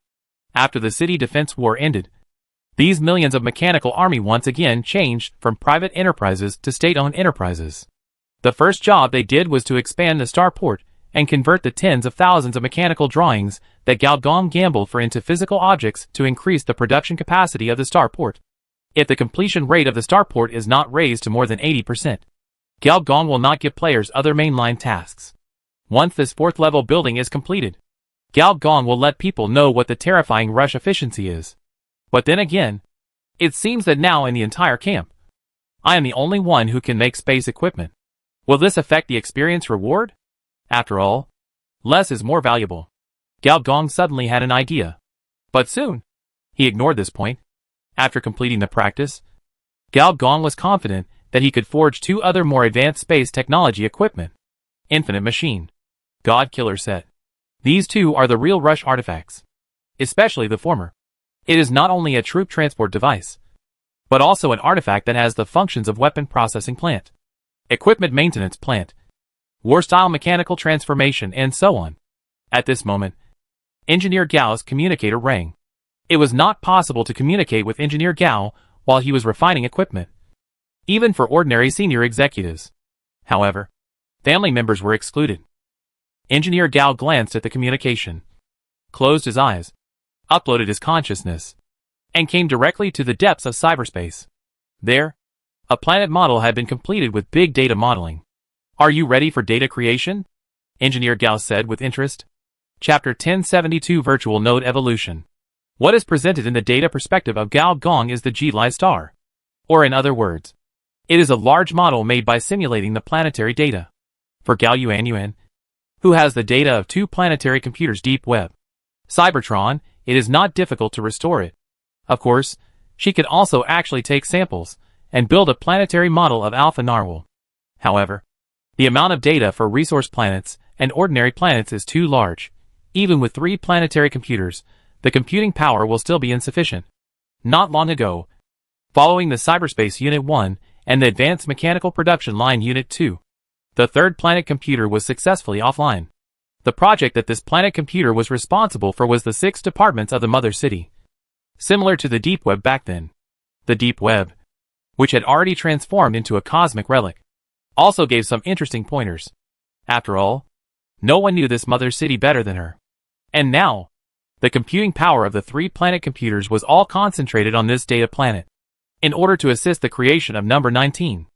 After the city defense war ended, these millions of mechanical army once again changed from private enterprises to state-owned enterprises. The first job they did was to expand the starport and convert the tens of thousands of mechanical drawings that Gao Gong gambled for into physical objects to increase the production capacity of the starport. If the completion rate of the starport is not raised to more than 80%, Gao Gong will not give players other mainline tasks. Once this fourth-level building is completed, Gao Gong will let people know what the terrifying rush efficiency is. But then again, it seems that now in the entire camp, I am the only one who can make space equipment. Will this affect the experience reward? After all, less is more valuable. Gao Gong suddenly had an idea. But soon, he ignored this point. After completing the practice, Gao Gong was confident that he could forge two other more advanced space technology equipment. Infinite Machine, God Killer Set. These two are the real rush artifacts. Especially the former. It is not only a troop transport device, but also an artifact that has the functions of weapon processing plant, equipment maintenance plant, war-style mechanical transformation, and so on. At this moment, Engineer Gao's communicator rang. It was not possible to communicate with Engineer Gao while he was refining equipment, even for ordinary senior executives. However, family members were excluded. Engineer Gao glanced at the communication, closed his eyes, uploaded his consciousness, and came directly to the depths of cyberspace. There, a planet model had been completed with big data modeling. Are you ready for data creation? Engineer Gao said with interest. Chapter 1072 Virtual Node Evolution. What is presented in the data perspective of Gao Gong is the G-Li star. Or in other words, it is a large model made by simulating the planetary data. For Gao Yuanyuan, who has the data of two planetary computers deep web, Cybertron, it is not difficult to restore it. Of course, she could also actually take samples and build a planetary model of Alpha Narwhal. However, the amount of data for resource planets and ordinary planets is too large. Even with 3 planetary computers, the computing power will still be insufficient. Not long ago, following the Cyberspace Unit 1 and the Advanced Mechanical Production Line Unit 2, the third planet computer was successfully offline. The project that this planet computer was responsible for was the 6 departments of the Mother City. Similar to the Deep Web back then. The Deep Web, which had already transformed into a cosmic relic, also gave some interesting pointers. After all, no one knew this Mother City better than her. And now, the computing power of the 3 planet computers was all concentrated on this data planet. In order to assist the creation of number 19,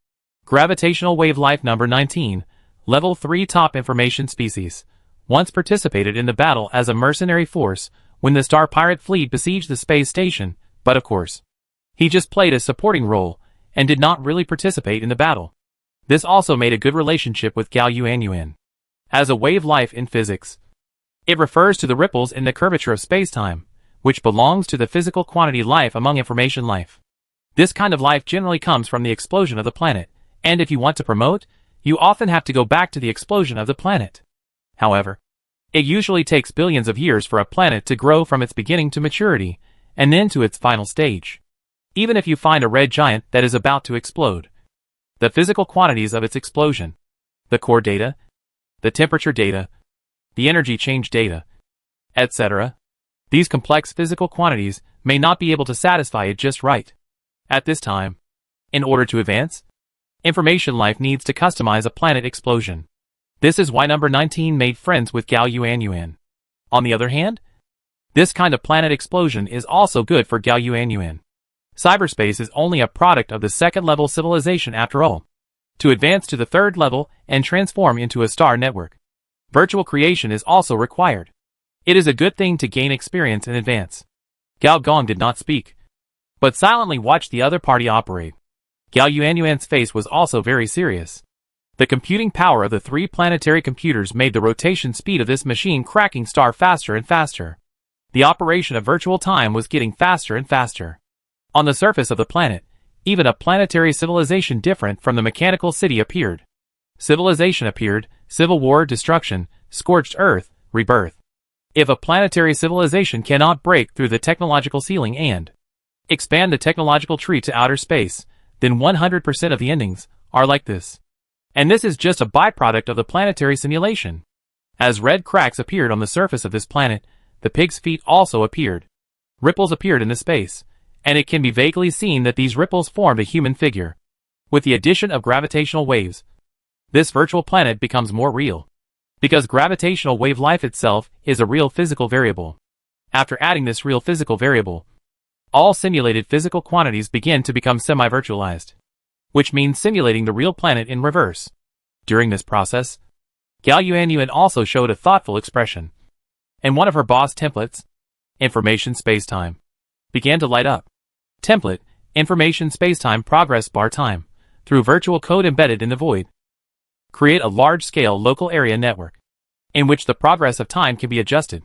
Gravitational Wave Life number 19, Level 3 Top Information Species, once participated in the battle as a mercenary force when the Star Pirate fleet besieged the space station, but of course, he just played a supporting role and did not really participate in the battle. This also made a good relationship with Gao Yuanyuan. As a wave life in physics, it refers to the ripples in the curvature of space-time, which belongs to the physical quantity life among information life. This kind of life generally comes from the explosion of the planet, and if you want to promote, you often have to go back to the explosion of the planet. However, it usually takes billions of years for a planet to grow from its beginning to maturity, and then to its final stage. Even if you find a red giant that is about to explode, the physical quantities of its explosion, the core data, the temperature data, the energy change data, etc., these complex physical quantities may not be able to satisfy it just right. At this time, in order to advance, information life needs to customize a planet explosion. This is why number 19 made friends with Gao Yuanyuan. On the other hand, this kind of planet explosion is also good for Gao Yuanyuan. Cyberspace is only a product of the second-level civilization after all. to advance to the third level and transform into a star network. Virtual creation is also required. It is a good thing to gain experience in advance. Gao Gong did not speak, but silently watched the other party operate. Gao Yuanyuan's face was also very serious. The computing power of the 3 planetary computers made the rotation speed of this machine cracking star faster and faster. The operation of virtual time was getting faster and faster. On the surface of the planet, even a planetary civilization different from the mechanical city appeared. Civilization appeared, civil war, destruction, scorched earth, rebirth. If a planetary civilization cannot break through the technological ceiling and expand the technological tree to outer space, then 100% of the endings are like this. And this is just a byproduct of the planetary simulation. As red cracks appeared on the surface of this planet, the pig's feet also appeared. Ripples appeared in the space, and it can be vaguely seen that these ripples formed a human figure. With the addition of gravitational waves, this virtual planet becomes more real. Because gravitational wave life itself is a real physical variable. After adding this real physical variable, all simulated physical quantities begin to become semi-virtualized, which means simulating the real planet in reverse. During this process, Gao Yuanyuan also showed a thoughtful expression. And one of her boss templates, Information Spacetime, began to light up. Template, Information Spacetime Progress Bar Time, through virtual code embedded in the void. Create a large-scale local area network, in which the progress of time can be adjusted.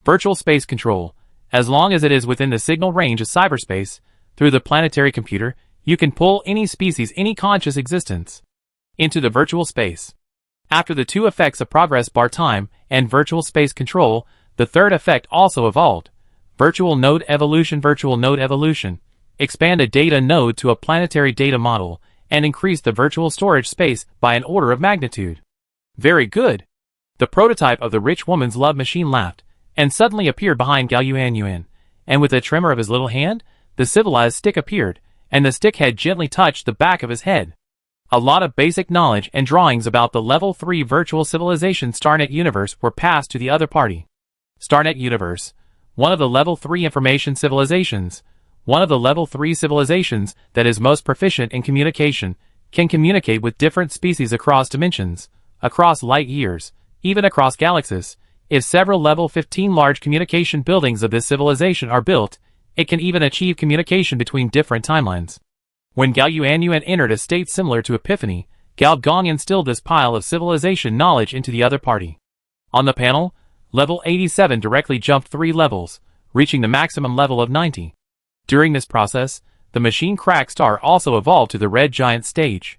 Virtual space control, as long as it is within the signal range of cyberspace, through the planetary computer, you can pull any species, any conscious existence, into the virtual space. After the 2 effects of progress bar time and virtual space control, the third effect also evolved. Virtual node evolution. Virtual node evolution. Expand a data node to a planetary data model, and increase the virtual storage space by an order of magnitude. Very good. The prototype of the rich woman's love machine laughed, and suddenly appeared behind Gao Yuanyuan, and with a tremor of his little hand, the civilized stick appeared, and the stick head gently touched the back of his head. A lot of basic knowledge and drawings about the level 3 virtual civilization StarNet universe were passed to the other party. StarNet universe, one of the level 3 information civilizations, one of the level 3 civilizations that is most proficient in communication, can communicate with different species across dimensions, across light years, even across galaxies. If several level 15 large communication buildings of this civilization are built, it can even achieve communication between different timelines. When Gao Yuanyuan entered a state similar to Epiphany, Gao Gong instilled this pile of civilization knowledge into the other party. On the panel, level 87 directly jumped 3 levels, reaching the maximum level of 90. During this process, the machine crack star also evolved to the red giant stage.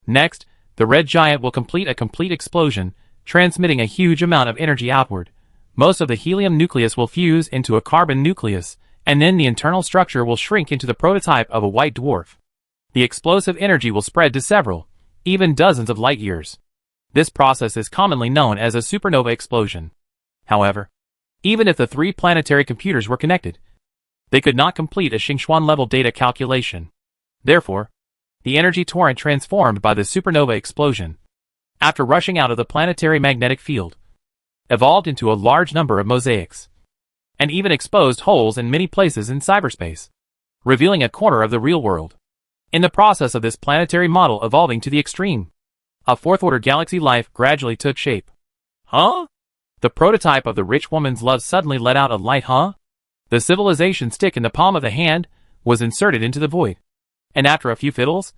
Next, the red giant will complete a complete explosion, transmitting a huge amount of energy outward. Most of the helium nucleus will fuse into a carbon nucleus, and then the internal structure will shrink into the prototype of a white dwarf. The explosive energy will spread to several, even dozens of light years. This process is commonly known as a supernova explosion. However, even if the 3 planetary computers were connected, they could not complete a Xingchuan-level data calculation. Therefore, the energy torrent transformed by the supernova explosion, after rushing out of the planetary magnetic field, evolved into a large number of mosaics, and even exposed holes in many places in cyberspace, revealing a corner of the real world. In the process of this planetary model evolving to the extreme, a 4th-order galaxy life gradually took shape. Huh? The prototype of the rich woman's love suddenly let out a light huh? The civilization stick in the palm of the hand was inserted into the void. And after a few fiddles,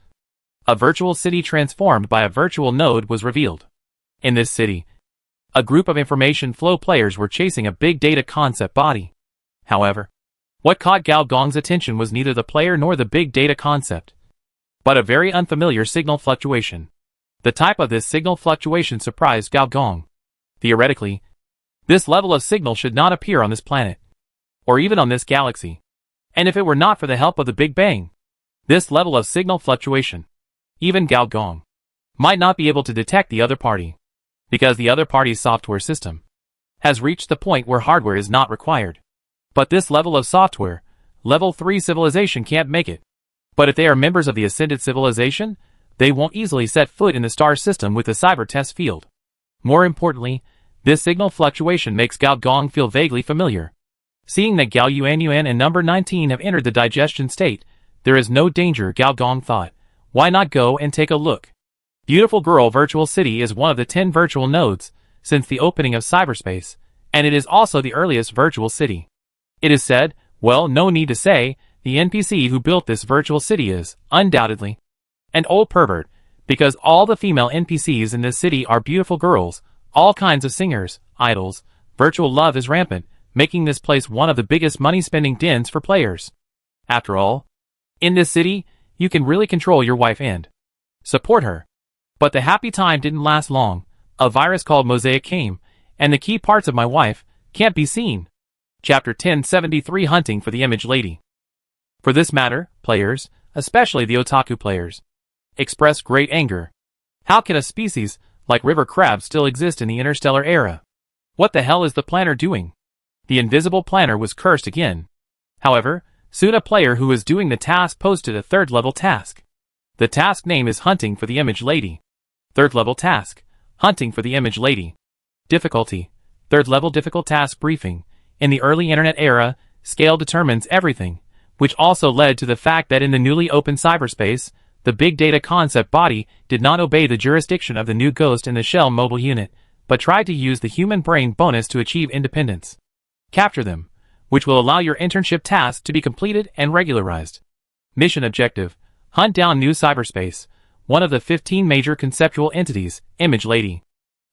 a virtual city transformed by a virtual node was revealed. In this city, a group of information flow players were chasing a big data concept body. However, what caught Gao Gong's attention was neither the player nor the big data concept, but a very unfamiliar signal fluctuation. The type of this signal fluctuation surprised Gao Gong. Theoretically, this level of signal should not appear on this planet, or even on this galaxy. And if it were not for the help of the Big Bang, this level of signal fluctuation, even Gao Gong, might not be able to detect the other party, because the other party's software system has reached the point where hardware is not required. But this level of software, level 3 civilization can't make it. But if they are members of the Ascended civilization, they won't easily set foot in the star system with the cyber test field. More importantly, this signal fluctuation makes Gao Gong feel vaguely familiar. Seeing that Gao Yuanyuan and number 19 have entered the digestion state, there is no danger, Gao Gong thought. Why not go and take a look? Beautiful Girl Virtual City is one of the 10 virtual nodes since the opening of cyberspace, and it is also the earliest virtual city. It is said, well, no need to say, the NPC who built this virtual city is, undoubtedly, an old pervert, because all the female NPCs in this city are beautiful girls, all kinds of singers, idols, virtual love is rampant, making this place one of the biggest money-spending dens for players. After all, in this city, you can really control your wife and support her. But the happy time didn't last long. A virus called Mosaic came, and the key parts of my wife can't be seen. Chapter 1073 Hunting for the Image Lady. For this matter, players, especially the otaku players, expressed great anger. How can a species like river crabs still exist in the interstellar era? What the hell is the planner doing? The invisible planner was cursed again. However, soon a player who was doing the task posted a third-level task. The task name is Hunting for the Image Lady. Third-level task, Hunting for the Image Lady. Difficulty, third-level difficult task briefing. In the early internet era, scale determines everything, which also led to the fact that in the newly opened cyberspace, the big data concept body did not obey the jurisdiction of the new Ghost in the Shell mobile unit, but tried to use the human brain bonus to achieve independence. Capture them, which will allow your internship task to be completed and regularized. Mission objective, hunt down new cyberspace, one of the 15 major conceptual entities, Image Lady.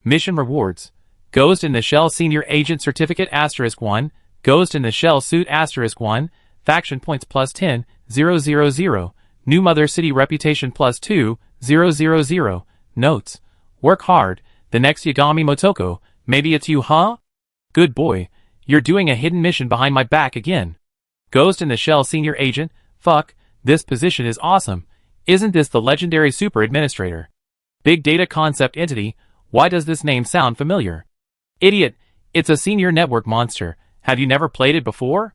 Mission rewards, Ghost in the Shell Senior Agent Certificate *1, Ghost in the Shell Suit *1, Faction Points +10, 000, New Mother City Reputation +2, 000, Notes, work hard, the next Yagami Motoko, maybe it's you huh? Good boy, you're doing a hidden mission behind my back again. Ghost in the Shell Senior Agent, fuck, this position is awesome, isn't this the legendary Super Administrator? Big Data Concept Entity, why does this name sound familiar? Idiot, it's a senior network monster, have you never played it before?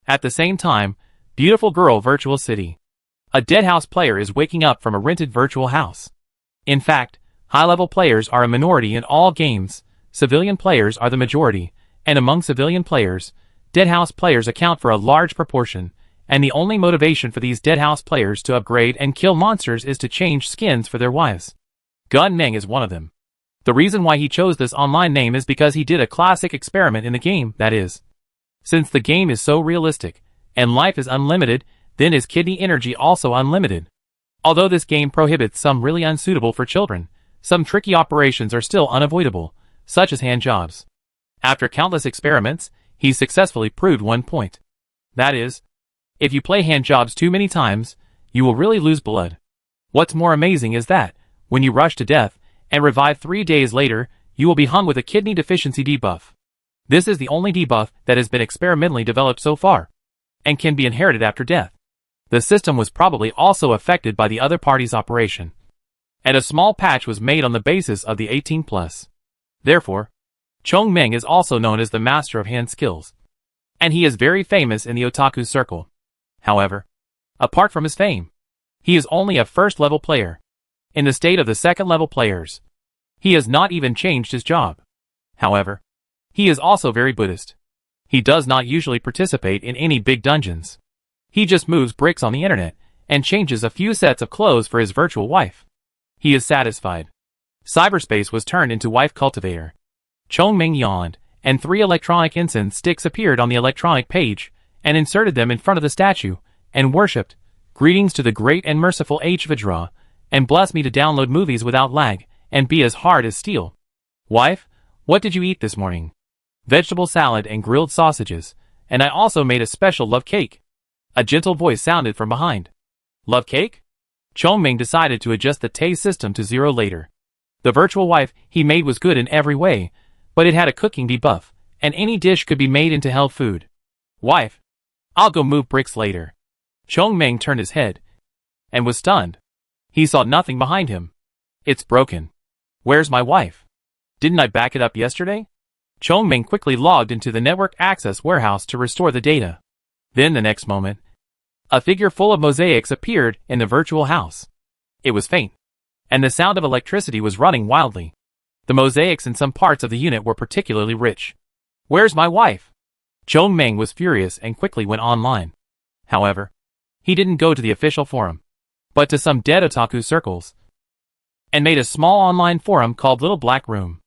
At the same time, Beautiful Girl Virtual City. A dead house player is waking up from a rented virtual house. In fact, high-level players are a minority in all games, civilian players are the majority, and among civilian players, dead house players account for a large proportion, and the only motivation for these dead house players to upgrade and kill monsters is to change skins for their wives. Gun Meng is one of them. The reason why he chose this online name is because he did a classic experiment in the game, that is. Since the game is so realistic, and life is unlimited, then is kidney energy also unlimited. Although this game prohibits some really unsuitable for children, some tricky operations are still unavoidable, such as hand jobs. After countless experiments, he successfully proved one point. That is, if you play hand jobs too many times, you will really lose blood. What's more amazing is that, when you rush to death, and revive 3 days later, you will be hung with a kidney deficiency debuff. This is the only debuff that has been experimentally developed so far, and can be inherited after death. The system was probably also affected by the other party's operation, and a small patch was made on the basis of the 18+. Therefore, Chong Meng is also known as the master of hand skills, and he is very famous in the otaku circle. However, apart from his fame, he is only a first-level player. In the state of the second-level players, he has not even changed his job. However, he is also very Buddhist. He does not usually participate in any big dungeons. He just moves bricks on the internet, and changes a few sets of clothes for his virtual wife. He is satisfied. Cyberspace was turned into wife cultivator. Chong Meng yawned, and 3 electronic incense sticks appeared on the electronic page, and inserted them in front of the statue, and worshipped, greetings to the great and merciful H. Vidra, and bless me to download movies without lag, and be as hard as steel. Wife, what did you eat this morning? Vegetable salad and grilled sausages, and I also made a special love cake. A gentle voice sounded from behind. Love cake? Chong Meng decided to adjust the taste system to 0 later. The virtual wife he made was good in every way, but it had a cooking debuff, and any dish could be made into hell food. Wife, I'll go move bricks later. Chong Meng turned his head, and was stunned. He saw nothing behind him. It's broken. Where's my wife? Didn't I back it up yesterday? Chong Meng quickly logged into the network access warehouse to restore the data. Then the next moment, a figure full of mosaics appeared in the virtual house. It was faint, and the sound of electricity was running wildly. The mosaics in some parts of the unit were particularly rich. Where's my wife? Chong Meng was furious and quickly went online. However, he didn't go to the official forum, but to some dead otaku circles. and made a small online forum called Little Black Room.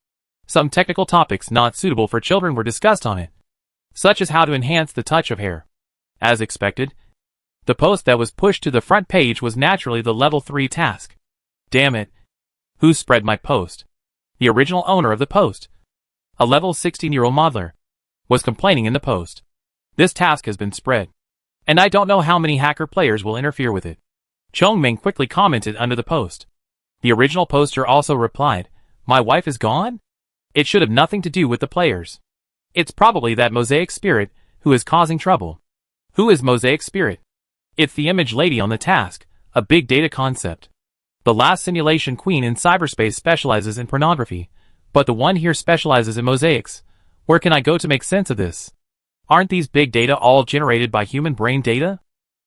Some technical topics not suitable for children were discussed on it, such as how to enhance the touch of hair. As expected, the post that was pushed to the front page was naturally the level 3 task. Damn it. Who spread my post? The original owner of the post, a level 16-year-old modeler, was complaining in the post. This task has been spread, and I don't know how many hacker players will interfere with it. Chongming quickly commented under the post. The original poster also replied, "My wife is gone? It should have nothing to do with the players. It's probably that Mosaic Spirit who is causing trouble." Who is Mosaic Spirit? It's the image lady on the task, a big data concept. The last simulation queen in cyberspace specializes in pornography, but the one here specializes in mosaics. Where can I go to make sense of this? Aren't these big data all generated by human brain data?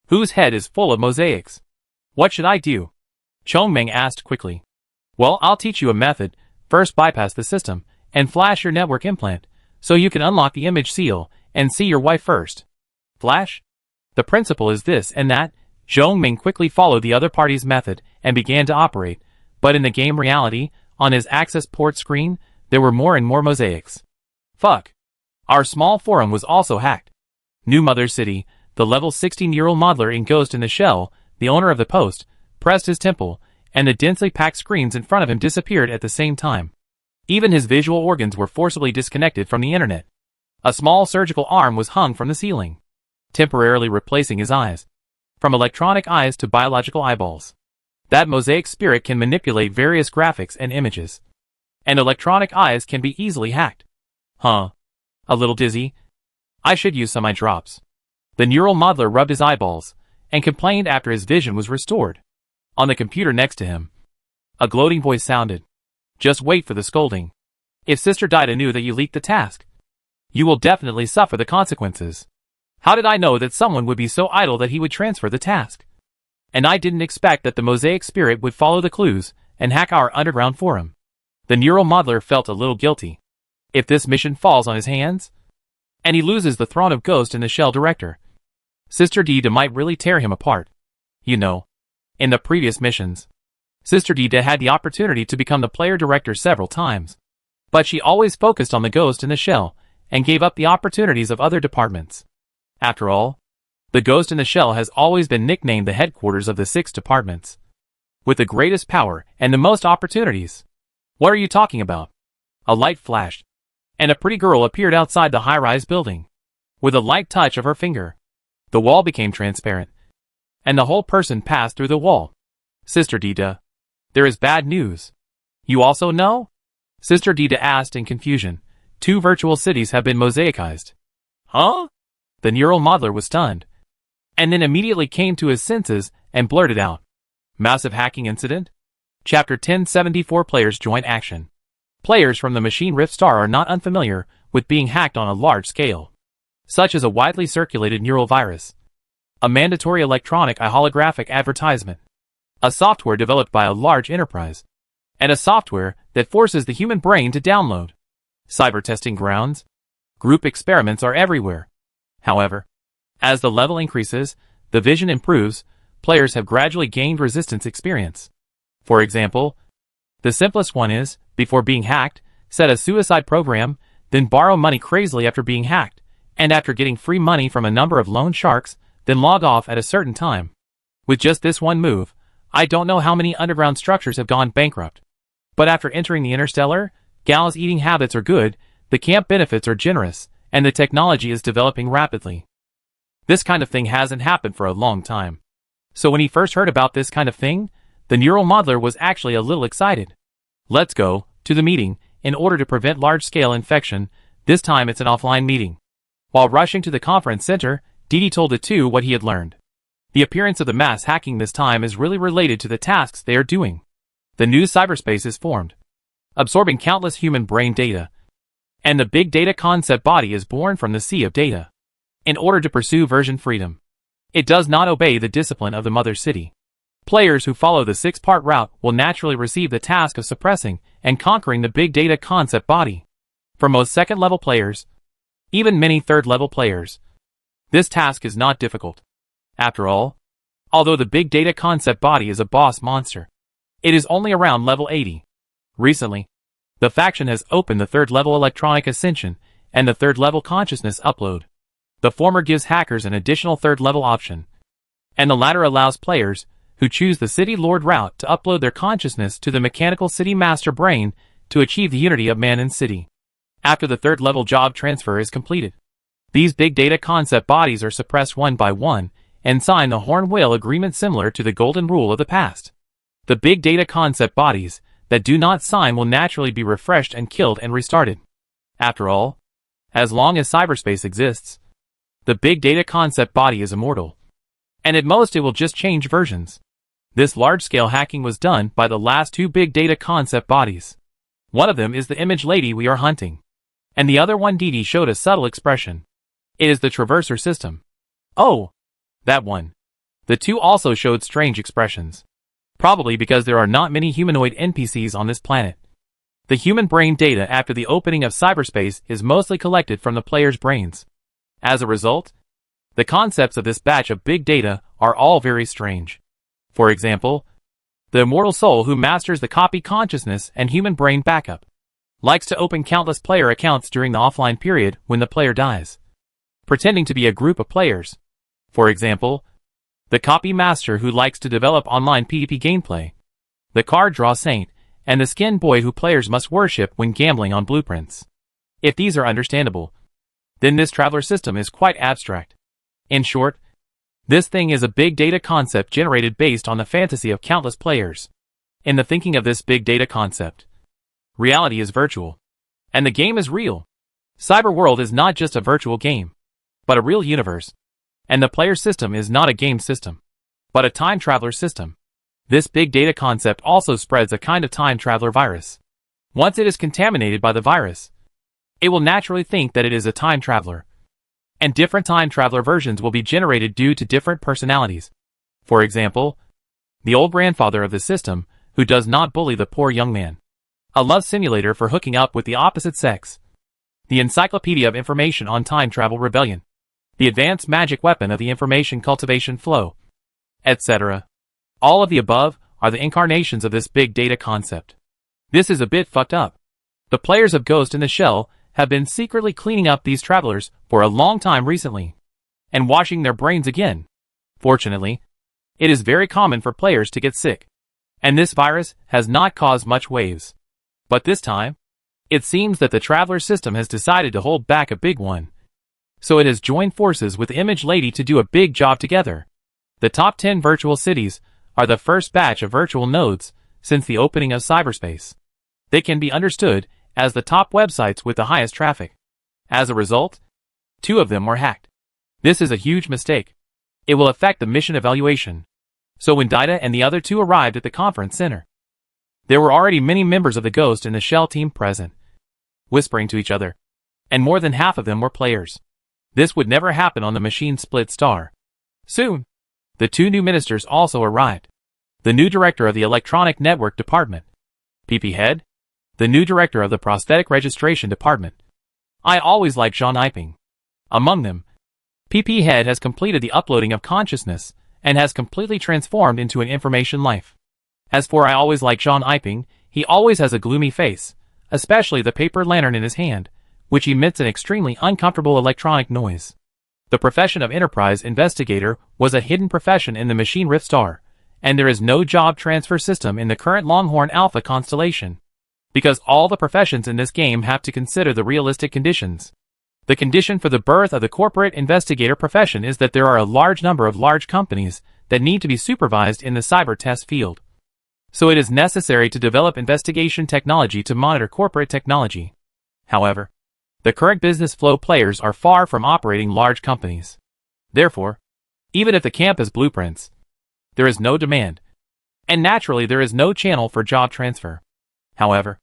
Whose head is full of mosaics? What should I do? Chongming asked quickly. Well, I'll teach you a method. First bypass the system, and flash your network implant, so you can unlock the image seal, and see your wife first. Flash? The principle is this and that. Chongming quickly followed the other party's method, and began to operate, but in the game reality, on his access port screen, there were more and more mosaics. Fuck. Our small forum was also hacked. New Mother City, the level 16-year-old modeler in Ghost in the Shell, the owner of the post, pressed his temple, and the densely packed screens in front of him disappeared at the same time. Even his visual organs were forcibly disconnected from the internet. A small surgical arm was hung from the ceiling, temporarily replacing his eyes. From electronic eyes to biological eyeballs. That Mosaic Spirit can manipulate various graphics and images. And electronic eyes can be easily hacked. Huh. A little dizzy? I should use some eye drops. The neural modeler rubbed his eyeballs, and complained after his vision was restored. On the computer next to him, a gloating voice sounded. Just wait for the scolding. If Sister Dida knew that you leaked the task, you will definitely suffer the consequences. How did I know that someone would be so idle that he would transfer the task? And I didn't expect that the Mosaic Spirit would follow the clues and hack our underground forum. The neural modeler felt a little guilty. If this mission falls on his hands, and he loses the throne of Ghost in the Shell director, Sister Dida might really tear him apart. You know, in the previous missions, Sister Dida had the opportunity to become the player director several times, but she always focused on the Ghost in the Shell and gave up the opportunities of other departments. After all, the Ghost in the Shell has always been nicknamed the headquarters of the 6 departments, with the greatest power and the most opportunities. What are you talking about? A light flashed, and a pretty girl appeared outside the high-rise building. With a light touch of her finger, the wall became transparent, and the whole person passed through the wall. Sister Dida, there is bad news. You also know? Sister Dida asked in confusion. 2 virtual cities have been mosaicized. Huh? The neural modeler was stunned, and then immediately came to his senses and blurted out. Massive hacking incident? Chapter 1074 Players join action. Players from the Machine Rift Star are not unfamiliar with being hacked on a large scale, such as a widely circulated neural virus, a mandatory electronic holographic advertisement, a software developed by a large enterprise, and a software that forces the human brain to download. Cyber testing grounds, group experiments are everywhere. However, as the level increases, the vision improves, players have gradually gained resistance experience. For example, the simplest one is, before being hacked, set a suicide program, then borrow money crazily after being hacked, and after getting free money from a number of loan sharks, then log off at a certain time. With just this one move, I don't know how many underground structures have gone bankrupt. But after entering the Interstellar, Gal's eating habits are good, the camp benefits are generous, and the technology is developing rapidly. This kind of thing hasn't happened for a long time. So when he first heard about this kind of thing, the neural modeler was actually a little excited. Let's go to the meeting in order to prevent large-scale infection. This time it's an offline meeting. While rushing to the conference center, Didi told the 2 what he had learned. The appearance of the mass hacking this time is really related to the tasks they are doing. The new cyberspace is formed, absorbing countless human brain data, and the big data concept body is born from the sea of data. In order to pursue version freedom, it does not obey the discipline of the mother city. Players who follow the 6-part route will naturally receive the task of suppressing and conquering the big data concept body. For most second-level players, even many third-level players, this task is not difficult. After all, although the big data concept body is a boss monster, It is only around level 80. Recently, the faction has opened the 3rd level Electronic Ascension and the 3rd level Consciousness Upload. The former gives hackers an additional 3rd level option, and the latter allows players who choose the City Lord route to upload their consciousness to the Mechanical City Master Brain to achieve the unity of man and city. After the 3rd level job transfer is completed, these big data concept bodies are suppressed one by one and sign the Horn Whale Agreement similar to the Golden Rule of the past. The big data concept bodies that do not sign will naturally be refreshed and killed and restarted. After all, as long as cyberspace exists, the big data concept body is immortal. And at most it will just change versions. This large-scale hacking was done by the last 2 big data concept bodies. One of them is the image lady we are hunting, and the other one Dee showed a subtle expression. It is the traverser system. Oh, that one. The 2 also showed strange expressions. Probably because there are not many humanoid NPCs on this planet. The human brain data after the opening of cyberspace is mostly collected from the player's brains. As a result, the concepts of this batch of big data are all very strange. For example, the immortal soul who masters the copy consciousness and human brain backup likes to open countless player accounts during the offline period when the player dies, pretending to be a group of players. For example, the copy master who likes to develop online PvP gameplay, the card draw saint, and the skin boy who players must worship when gambling on blueprints. If these are understandable, then this traveler system is quite abstract. In short, this thing is a big data concept generated based on the fantasy of countless players. In the thinking of this big data concept, reality is virtual, and the game is real. Cyberworld is not just a virtual game, but a real universe. And the player system is not a game system, but a time traveler system. This big data concept also spreads a kind of time traveler virus. Once it is contaminated by the virus, it will naturally think that it is a time traveler. And different time traveler versions will be generated due to different personalities. For example, the old grandfather of the system, who does not bully the poor young man. A love simulator for hooking up with the opposite sex. The encyclopedia of information on time travel rebellion. The advanced magic weapon of the information cultivation flow, etc. All of the above are the incarnations of this big data concept. This is a bit fucked up. The players of Ghost in the Shell have been secretly cleaning up these travelers for a long time recently, and washing their brains again. Fortunately, it is very common for players to get sick, and this virus has not caused much waves. But this time, it seems that the traveler system has decided to hold back a big one. So it has joined forces with the Image Lady to do a big job together. The top 10 virtual cities are the first batch of virtual nodes since the opening of cyberspace. They can be understood as the top websites with the highest traffic. As a result, 2 of them were hacked. This is a huge mistake. It will affect the mission evaluation. So when Dida and the other 2 arrived at the conference center, there were already many members of the Ghost in the Shell team present, whispering to each other, and more than half of them were players. This would never happen on the Machine Split Star. Soon, the 2 new ministers also arrived. The new director of the Electronic Network Department, PP Head, the new director of the Prosthetic Registration Department. I always liked Jean Iping. Among them, PP Head has completed the uploading of consciousness and has completely transformed into an information life. As for I always liked Jean Iping, he always has a gloomy face, especially the paper lantern in his hand, which emits an extremely uncomfortable electronic noise. The profession of enterprise investigator was a hidden profession in the Machine Rift Star, and there is no job transfer system in the current Longhorn Alpha constellation. Because all the professions in this game have to consider the realistic conditions. The condition for the birth of the corporate investigator profession is that there are a large number of large companies that need to be supervised in the cyber test field. So it is necessary to develop investigation technology to monitor corporate technology. However, the current business flow players are far from operating large companies. Therefore, even if the camp has blueprints, there is no demand, and naturally there is no channel for job transfer. However,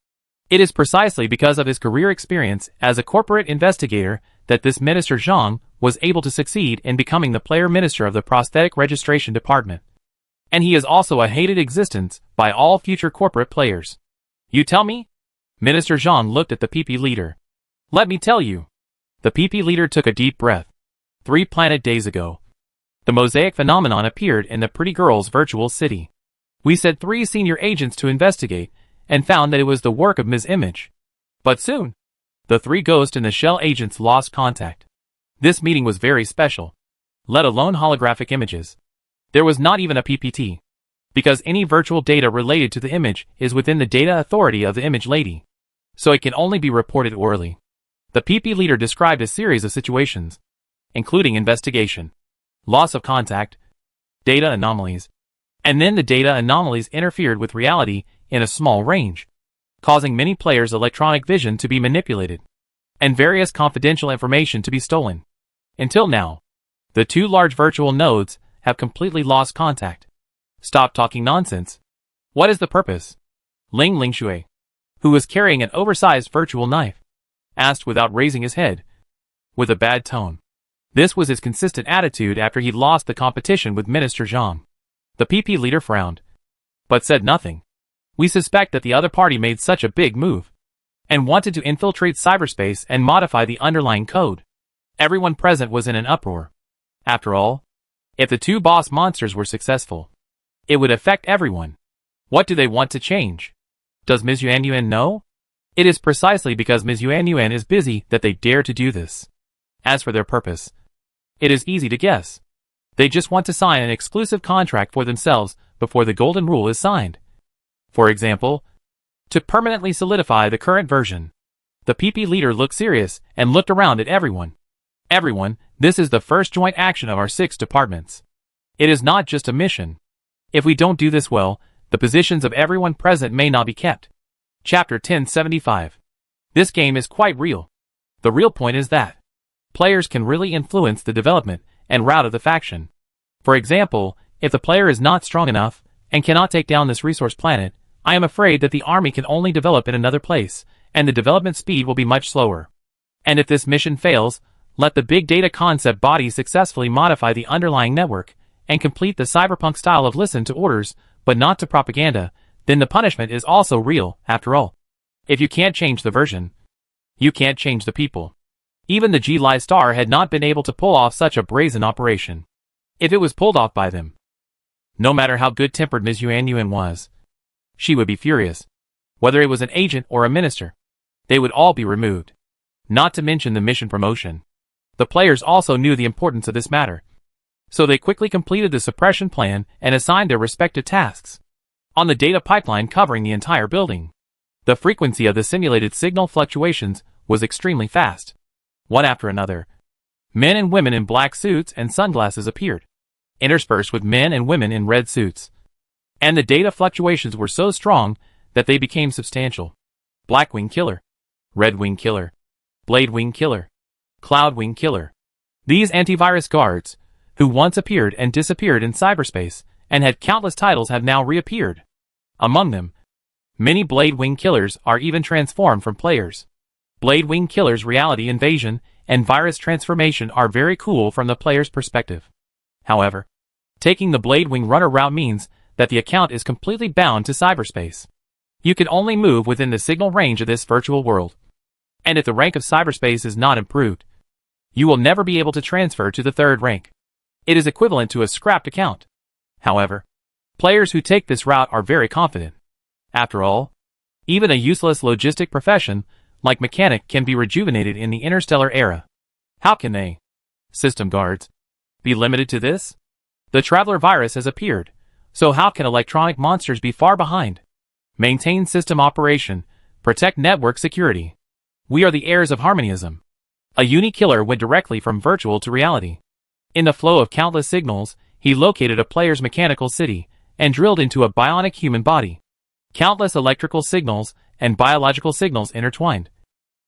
it is precisely because of his career experience as a corporate investigator that this Minister Zhang was able to succeed in becoming the player minister of the Prosthetic Registration Department. And he is also a hated existence by all future corporate players. You tell me? Minister Zhang looked at the PP leader. Let me tell you. The PP leader took a deep breath. 3 planet days ago, the mosaic phenomenon appeared in the pretty girl's virtual city. We sent 3 senior agents to investigate, and found that it was the work of Ms. Image. But soon, the 3 Ghost in the Shell agents lost contact. This meeting was very special, let alone holographic images. There was not even a PPT, because any virtual data related to the image is within the data authority of the image lady, so it can only be reported orally. The PP leader described a series of situations, including investigation, loss of contact, data anomalies, and then the data anomalies interfered with reality in a small range, causing many players' electronic vision to be manipulated, and various confidential information to be stolen. Until now, the 2 large virtual nodes have completely lost contact. Stop talking nonsense. What is the purpose? Ling Lingshui, who was carrying an oversized virtual knife, asked without raising his head, with a bad tone. This was his consistent attitude after he lost the competition with Minister Zhang. The PP leader frowned, but said nothing. We suspect that the other party made such a big move, and wanted to infiltrate cyberspace and modify the underlying code. Everyone present was in an uproar. After all, if the 2 boss monsters were successful, it would affect everyone. What do they want to change? Does Ms. Yuan know? It is precisely because Ms. Yuan is busy that they dare to do this. As for their purpose, it is easy to guess. They just want to sign an exclusive contract for themselves before the Golden Rule is signed. For example, to permanently solidify the current version. The PP leader looked serious and looked around at everyone. Everyone, this is the first joint action of our 6 departments. It is not just a mission. If we don't do this well, the positions of everyone present may not be kept. Chapter 1075. This game is quite real. The real point is that players can really influence the development and route of the faction. For example, if the player is not strong enough and cannot take down this resource planet, I am afraid that the army can only develop in another place, and the development speed will be much slower. And if this mission fails, let the big data concept body successfully modify the underlying network and complete the cyberpunk style of listen to orders, but not to propaganda, then the punishment is also real, after all. If you can't change the version, you can't change the people. Even the G-Li Star had not been able to pull off such a brazen operation. If it was pulled off by them, no matter how good-tempered Ms. Yuan was, she would be furious. Whether it was an agent or a minister, they would all be removed. Not to mention the mission promotion. The players also knew the importance of this matter, so they quickly completed the suppression plan and assigned their respective tasks. On the data pipeline covering the entire building, the frequency of the simulated signal fluctuations was extremely fast. One after another, men and women in black suits and sunglasses appeared, interspersed with men and women in red suits. And the data fluctuations were so strong that they became substantial. Blackwing Killer, Redwing Killer, Bladewing Killer, Cloudwing Killer. These antivirus guards, who once appeared and disappeared in cyberspace and had countless titles, have now reappeared. Among them, many Bladewing Killers are even transformed from players. Bladewing Killer's reality invasion and virus transformation are very cool from the player's perspective. However, taking the Bladewing Runner route means that the account is completely bound to cyberspace. You can only move within the signal range of this virtual world. And if the rank of cyberspace is not improved, you will never be able to transfer to the 3rd rank. It is equivalent to a scrapped account. However, players who take this route are very confident. After all, even a useless logistic profession like mechanic can be rejuvenated in the interstellar era. How can they, system guards, be limited to this? The Traveler virus has appeared, so how can electronic monsters be far behind? Maintain system operation, protect network security. We are the heirs of harmonism. A Uni-Killer went directly from virtual to reality. In the flow of countless signals, he located a player's mechanical city and drilled into a bionic human body. Countless electrical signals and biological signals intertwined.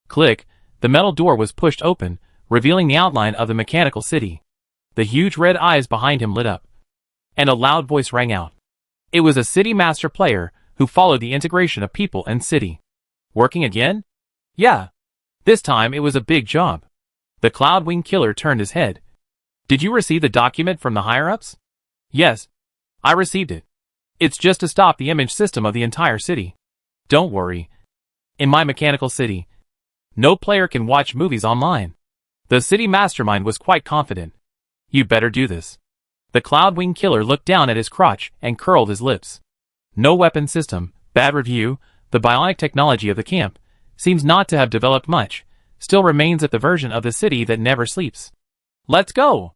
Click, the metal door was pushed open, revealing the outline of the mechanical city. The huge red eyes behind him lit up, and a loud voice rang out. It was a city master player who followed the integration of people and city. Working again? Yeah. This time it was a big job. The Cloudwing Killer turned his head. Did you receive the document from the higher-ups? Yes, I received it. It's just to stop the image system of the entire city. Don't worry. In my mechanical city, no player can watch movies online. The city mastermind was quite confident. You better do this. The Cloudwing Killer looked down at his crotch and curled his lips. No weapon system, bad review, the bionic technology of the camp seems not to have developed much, still remains at the version of the city that never sleeps. Let's go!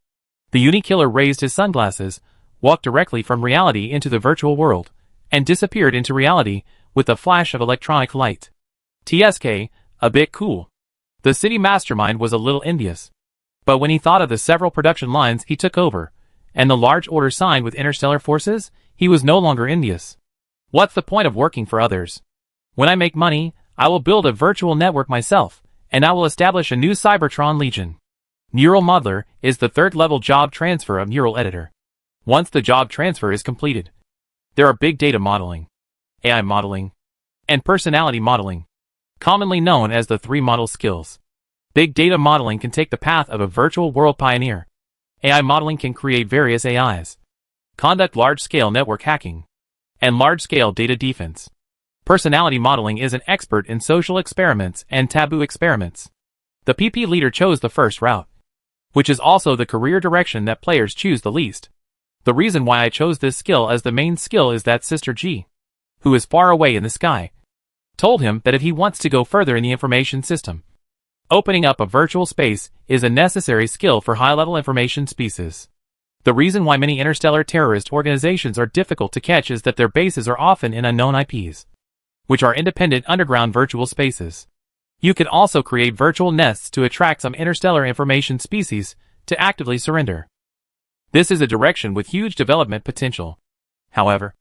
The Unikiller raised his sunglasses, walked directly from reality into the virtual world, and disappeared into reality with a flash of electronic light. TSK, a bit cool. The city mastermind was a little envious. But when he thought of the several production lines he took over, and the large order signed with interstellar forces, he was no longer envious. What's the point of working for others? When I make money, I will build a virtual network myself, and I will establish a new Cybertron Legion. Neural Modeler is the third-level job transfer of Neural Editor. Once the job transfer is completed, there are big data modeling, AI modeling, and personality modeling, commonly known as the three model skills. Big data modeling can take the path of a virtual world pioneer. AI modeling can create various AIs, conduct large-scale network hacking, and large-scale data defense. Personality modeling is an expert in social experiments and taboo experiments. The PP leader chose the first route, which is also the career direction that players choose the least. The reason why I chose this skill as the main skill is that Sister G, who is far away in the sky, told him that if he wants to go further in the information system, opening up a virtual space is a necessary skill for high-level information species. The reason why many interstellar terrorist organizations are difficult to catch is that their bases are often in unknown IPs, which are independent underground virtual spaces. You can also create virtual nests to attract some interstellar information species to actively surrender. This is a direction with huge development potential. However,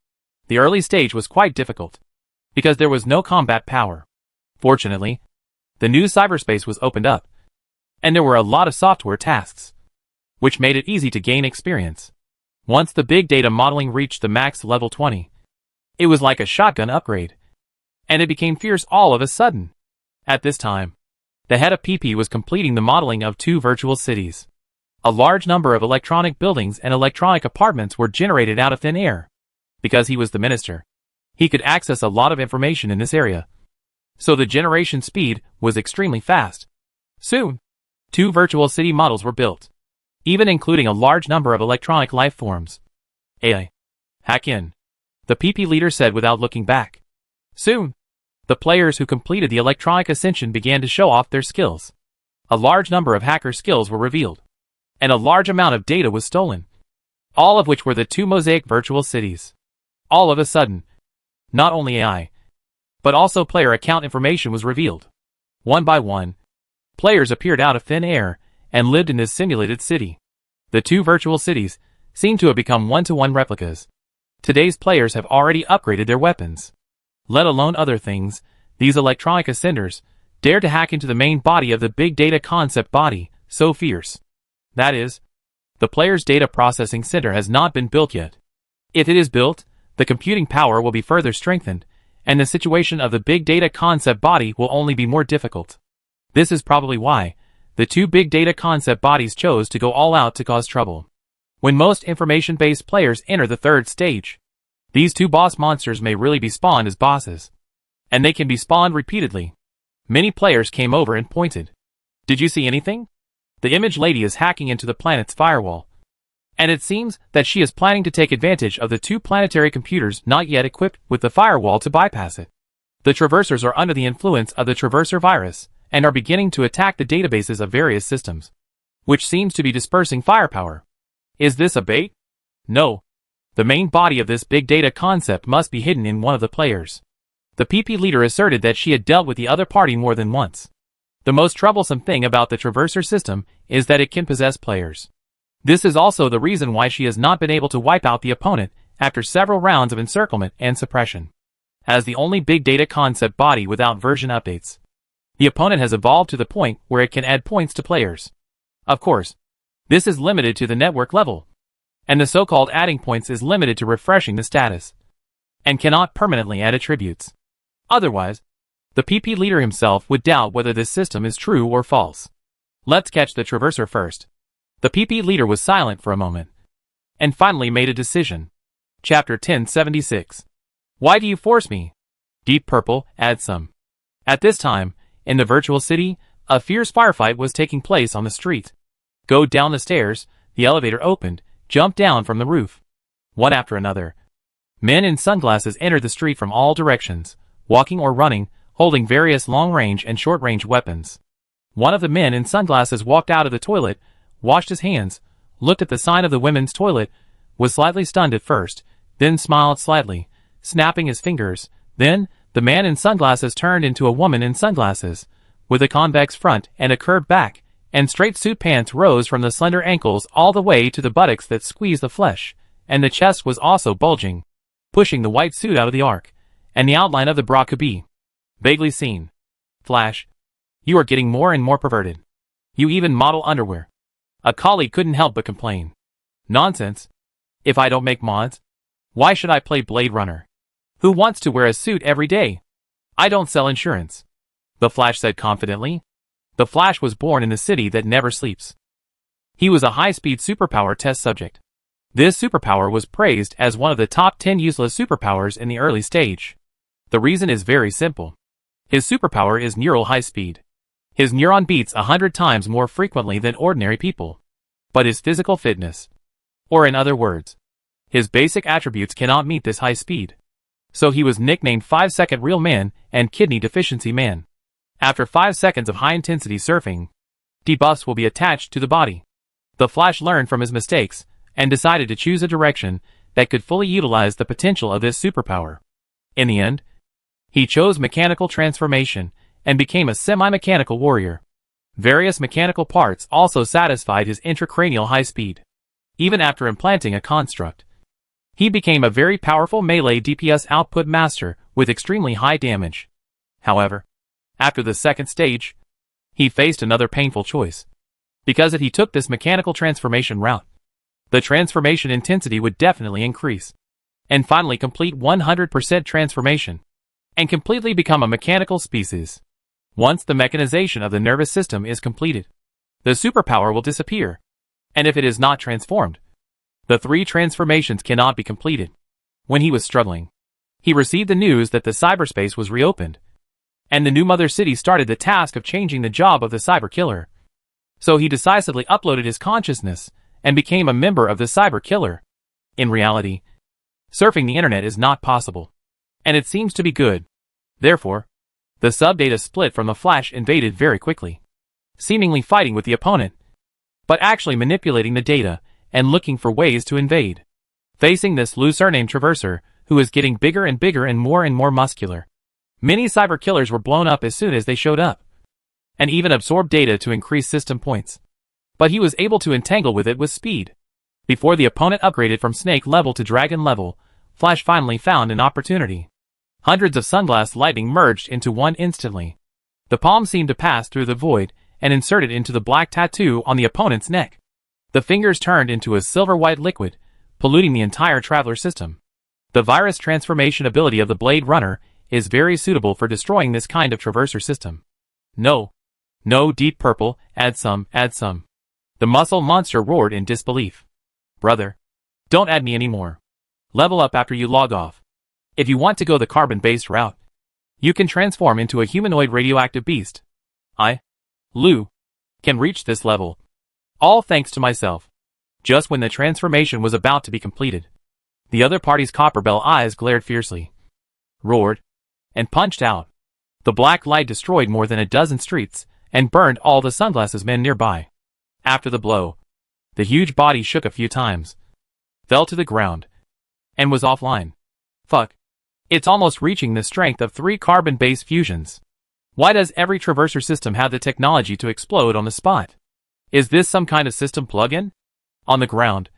the early stage was quite difficult, because there was no combat power. Fortunately, the new cyberspace was opened up, and there were a lot of software tasks, which made it easy to gain experience. Once the big data modeling reached the max level 20, it was like a shotgun upgrade, and it became fierce all of a sudden. At this time, the head of PP was completing the modeling of 2 virtual cities. A large number of electronic buildings and electronic apartments were generated out of thin air. Because he was the minister, he could access a lot of information in this area, so the generation speed was extremely fast. Soon, 2 virtual city models were built, even including a large number of electronic life forms. AI. Hack in, the PP leader said without looking back. Soon, the players who completed the electronic ascension began to show off their skills. A large number of hacker skills were revealed, and a large amount of data was stolen, all of which were the 2 mosaic virtual cities. All of a sudden, not only AI, but also player account information was revealed. One by one, players appeared out of thin air and lived in this simulated city. The 2 virtual cities seem to have become one-to-one replicas. Today's players have already upgraded their weapons. Let alone other things, these electronic ascenders dare to hack into the main body of the big data concept body, so fierce. That is, the player's data processing center has not been built yet. If it is built, the computing power will be further strengthened, and the situation of the big data concept body will only be more difficult. This is probably why the 2 big data concept bodies chose to go all out to cause trouble. When most information-based players enter the 3rd stage, these 2 boss monsters may really be spawned as bosses, and they can be spawned repeatedly. Many players came over and pointed. Did you see anything? The image lady is hacking into the planet's firewall, and it seems that she is planning to take advantage of the 2 planetary computers not yet equipped with the firewall to bypass it. The traversers are under the influence of the traverser virus and are beginning to attack the databases of various systems, which seems to be dispersing firepower. Is this a bait? No. The main body of this big data concept must be hidden in one of the players. The PP leader asserted that she had dealt with the other party more than once. The most troublesome thing about the traverser system is that it can possess players. This is also the reason why she has not been able to wipe out the opponent after several rounds of encirclement and suppression. As the only big data concept body without version updates, the opponent has evolved to the point where it can add points to players. Of course, this is limited to the network level, and the so-called adding points is limited to refreshing the status, and cannot permanently add attributes. Otherwise, the PP leader himself would doubt whether this system is true or false. Let's catch the traverser first. The PP leader was silent for a moment, and finally made a decision. Chapter 1076. Why do you force me? Deep Purple, add some. At this time, in the virtual city, a fierce firefight was taking place on the street. Go down the stairs, the elevator opened, jumped down from the roof. One after another, Men in sunglasses entered the street from all directions, walking or running, holding various long-range and short-range weapons. One of the men in sunglasses walked out of the toilet, washed his hands, looked at the sign of the women's toilet, was slightly stunned at first, then smiled slightly, snapping his fingers. Then, the man in sunglasses turned into a woman in sunglasses, with a convex front and a curved back, and straight suit pants rose from the slender ankles all the way to the buttocks that squeezed the flesh, and the chest was also bulging, pushing the white suit out of the arc, and the outline of the bra could be vaguely seen. Flash, you are getting more and more perverted. You even model underwear. A colleague couldn't help but complain. Nonsense. If I don't make mods, why should I play Blade Runner? Who wants to wear a suit every day? I don't sell insurance. The Flash said confidently. The Flash was born in the city that never sleeps. He was a high-speed superpower test subject. This superpower was praised as one of the top 10 useless superpowers in the early stage. The reason is very simple. His superpower is neural high speed. His neuron beats 100 times more frequently than ordinary people. But his physical fitness, or in other words, his basic attributes cannot meet this high speed. So he was nicknamed 5-second real man and kidney deficiency man. After 5 seconds of high-intensity surfing, debuffs will be attached to the body. The Flash learned from his mistakes and decided to choose a direction that could fully utilize the potential of this superpower. In the end, he chose mechanical transformation and became a semi-mechanical warrior. Various mechanical parts also satisfied his intracranial high speed. Even after implanting a construct, he became a very powerful melee DPS output master with extremely high damage. However, after the second stage, he faced another painful choice. Because if he took this mechanical transformation route, the transformation intensity would definitely increase, and finally complete 100% transformation, and completely become a mechanical species. Once the mechanization of the nervous system is completed, the superpower will disappear, and if it is not transformed, the 3 transformations cannot be completed. When he was struggling, he received the news that the cyberspace was reopened, and the new Mother City started the task of changing the job of the cyber killer. So he decisively uploaded his consciousness and became a member of the cyber killer. In reality, surfing the internet is not possible, and it seems to be good. Therefore, the subdata split from the Flash invaded very quickly, seemingly fighting with the opponent, but actually manipulating the data and looking for ways to invade. Facing this loser named Traverser, who is getting bigger and bigger and more muscular, many cyber killers were blown up as soon as they showed up, and even absorbed data to increase system points. But he was able to entangle with it with speed. Before the opponent upgraded from snake level to dragon level, Flash finally found an opportunity. Hundreds of sunglass lightning merged into one instantly. The palm seemed to pass through the void and inserted into the black tattoo on the opponent's neck. The fingers turned into a silver-white liquid, polluting the entire traveler system. The virus transformation ability of the Blade Runner is very suitable for destroying this kind of traverser system. No, deep purple, add some. The muscle monster roared in disbelief. Brother, don't add me anymore. Level up after you log off. If you want to go the carbon-based route, you can transform into a humanoid radioactive beast. I, Lou, can reach this level. All thanks to myself. Just when the transformation was about to be completed, the other party's copperbell eyes glared fiercely, roared, and punched out. The black light destroyed more than a dozen streets and burned all the sunglasses men nearby. After the blow, the huge body shook a few times, fell to the ground, and was offline. Fuck. It's almost reaching the strength of 3 carbon-based fusions. Why does every traverser system have the technology to explode on the spot? Is this some kind of system plug-in? On the ground,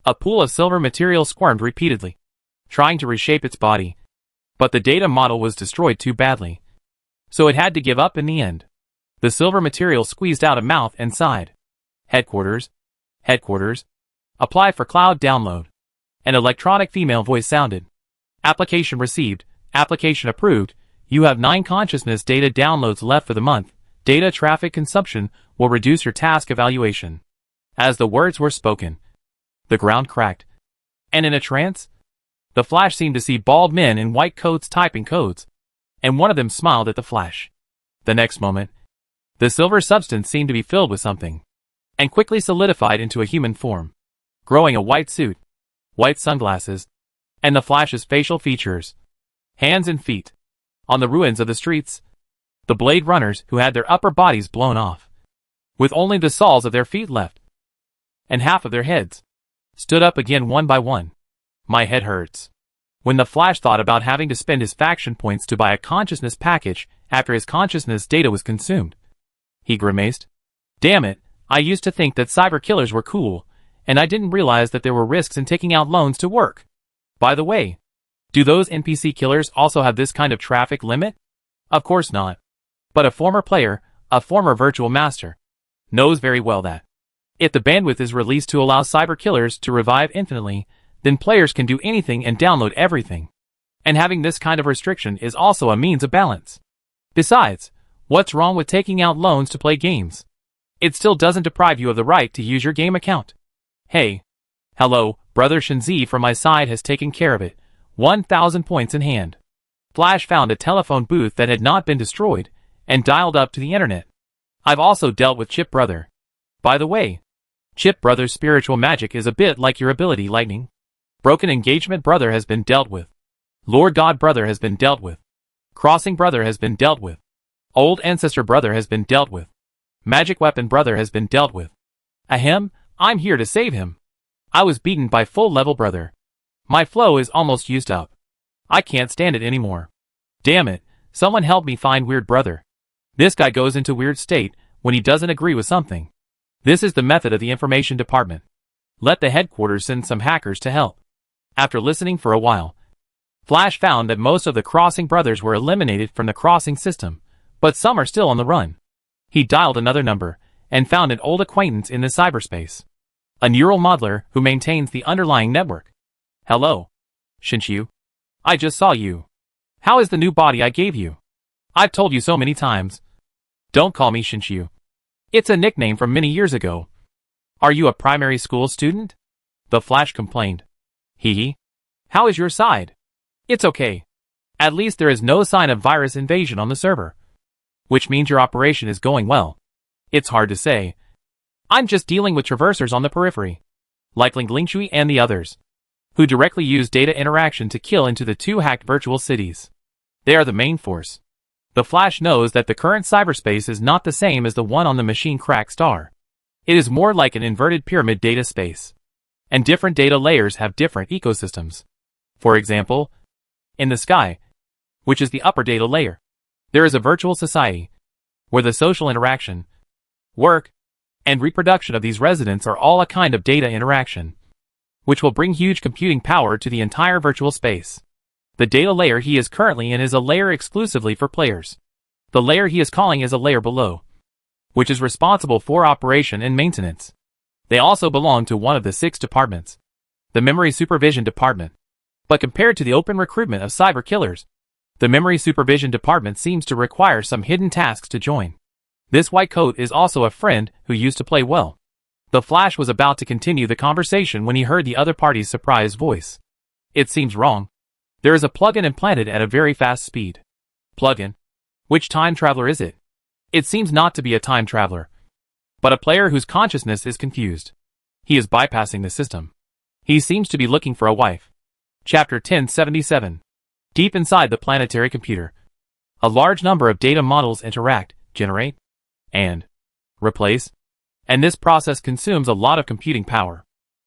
a pool of silver material squirmed repeatedly, trying to reshape its body, but the data model was destroyed too badly, so it had to give up in the end. The silver material squeezed out a mouth and sighed. Headquarters. Apply for cloud download. An electronic female voice sounded. Application received. Application approved. You have 9 consciousness data downloads left for the month. Data traffic consumption will reduce your task evaluation. As the words were spoken, the ground cracked. And in a trance, the Flash seemed to see bald men in white coats typing codes, and one of them smiled at the Flash. The next moment, the silver substance seemed to be filled with something, and quickly solidified into a human form, growing a white suit, white sunglasses, And the Flash's facial features. Hands and feet. On the ruins of the streets. The Blade Runners who had their upper bodies blown off. With only the soles of their feet left. And half of their heads. Stood up again one by one. My head hurts. When the Flash thought about having to spend his faction points to buy a consciousness package after his consciousness data was consumed. He grimaced. Damn it, I used to think that cyber killers were cool, and I didn't realize that there were risks in taking out loans to work. By the way, do those NPC killers also have this kind of traffic limit? Of course not. But a former player, a former virtual master, knows very well that if the bandwidth is released to allow cyber killers to revive infinitely, then players can do anything and download everything. And having this kind of restriction is also a means of balance. Besides, what's wrong with taking out loans to play games? It still doesn't deprive you of the right to use your game account. Hey. Hello, Brother Shinzi from my side has taken care of it. 1,000 points in hand. Flash found a telephone booth that had not been destroyed, and dialed up to the internet. I've also dealt with Chip Brother. By the way, Chip Brother's spiritual magic is a bit like your ability Lightning. Broken Engagement Brother has been dealt with. Lord God Brother has been dealt with. Crossing Brother has been dealt with. Old Ancestor Brother has been dealt with. Magic Weapon Brother has been dealt with. Ahem, I'm here to save him. I was beaten by full level Brother. My flow is almost used up. I can't stand it anymore. Damn it, someone help me find Weird Brother. This guy goes into weird state when he doesn't agree with something. This is the method of the information department. Let the headquarters send some hackers to help. After listening for a while, Flash found that most of the Crossing Brothers were eliminated from the crossing system, but some are still on the run. He dialed another number, and found an old acquaintance in the cyberspace. A neural modeler who maintains the underlying network. Hello. Shinshu. I just saw you. How is the new body I gave you? I've told you so many times. Don't call me Shinshu. It's a nickname from many years ago. Are you a primary school student? The Flash complained. Hee hee. How is your side? It's okay. At least there is no sign of virus invasion on the server. Which means your operation is going well. It's hard to say. I'm just dealing with traversers on the periphery. Like Linglingshui and the others. Who directly use data interaction to kill into the two hacked virtual cities. They are the main force. The Flash knows that the current cyberspace is not the same as the one on the machine crack star. It is more like an inverted pyramid data space. And different data layers have different ecosystems. For example, in the sky, which is the upper data layer, there is a virtual society, where the social interaction, work, and reproduction of these residents are all a kind of data interaction, which will bring huge computing power to the entire virtual space. The data layer he is currently in is a layer exclusively for players. The layer he is calling is a layer below, which is responsible for operation and maintenance. They also belong to one of the 6 departments, the Memory Supervision Department. But compared to the open recruitment of cyber killers, the Memory Supervision Department seems to require some hidden tasks to join. This white coat is also a friend who used to play well. The Flash was about to continue the conversation when he heard the other party's surprised voice. It seems wrong. There is a plugin implanted at a very fast speed. Plugin? Which time traveler is it? It seems not to be a time traveler, but a player whose consciousness is confused. He is bypassing the system. He seems to be looking for a wife. Chapter 1077. Deep inside the planetary computer, a large number of data models interact, generate, and replace, and this process consumes a lot of computing power.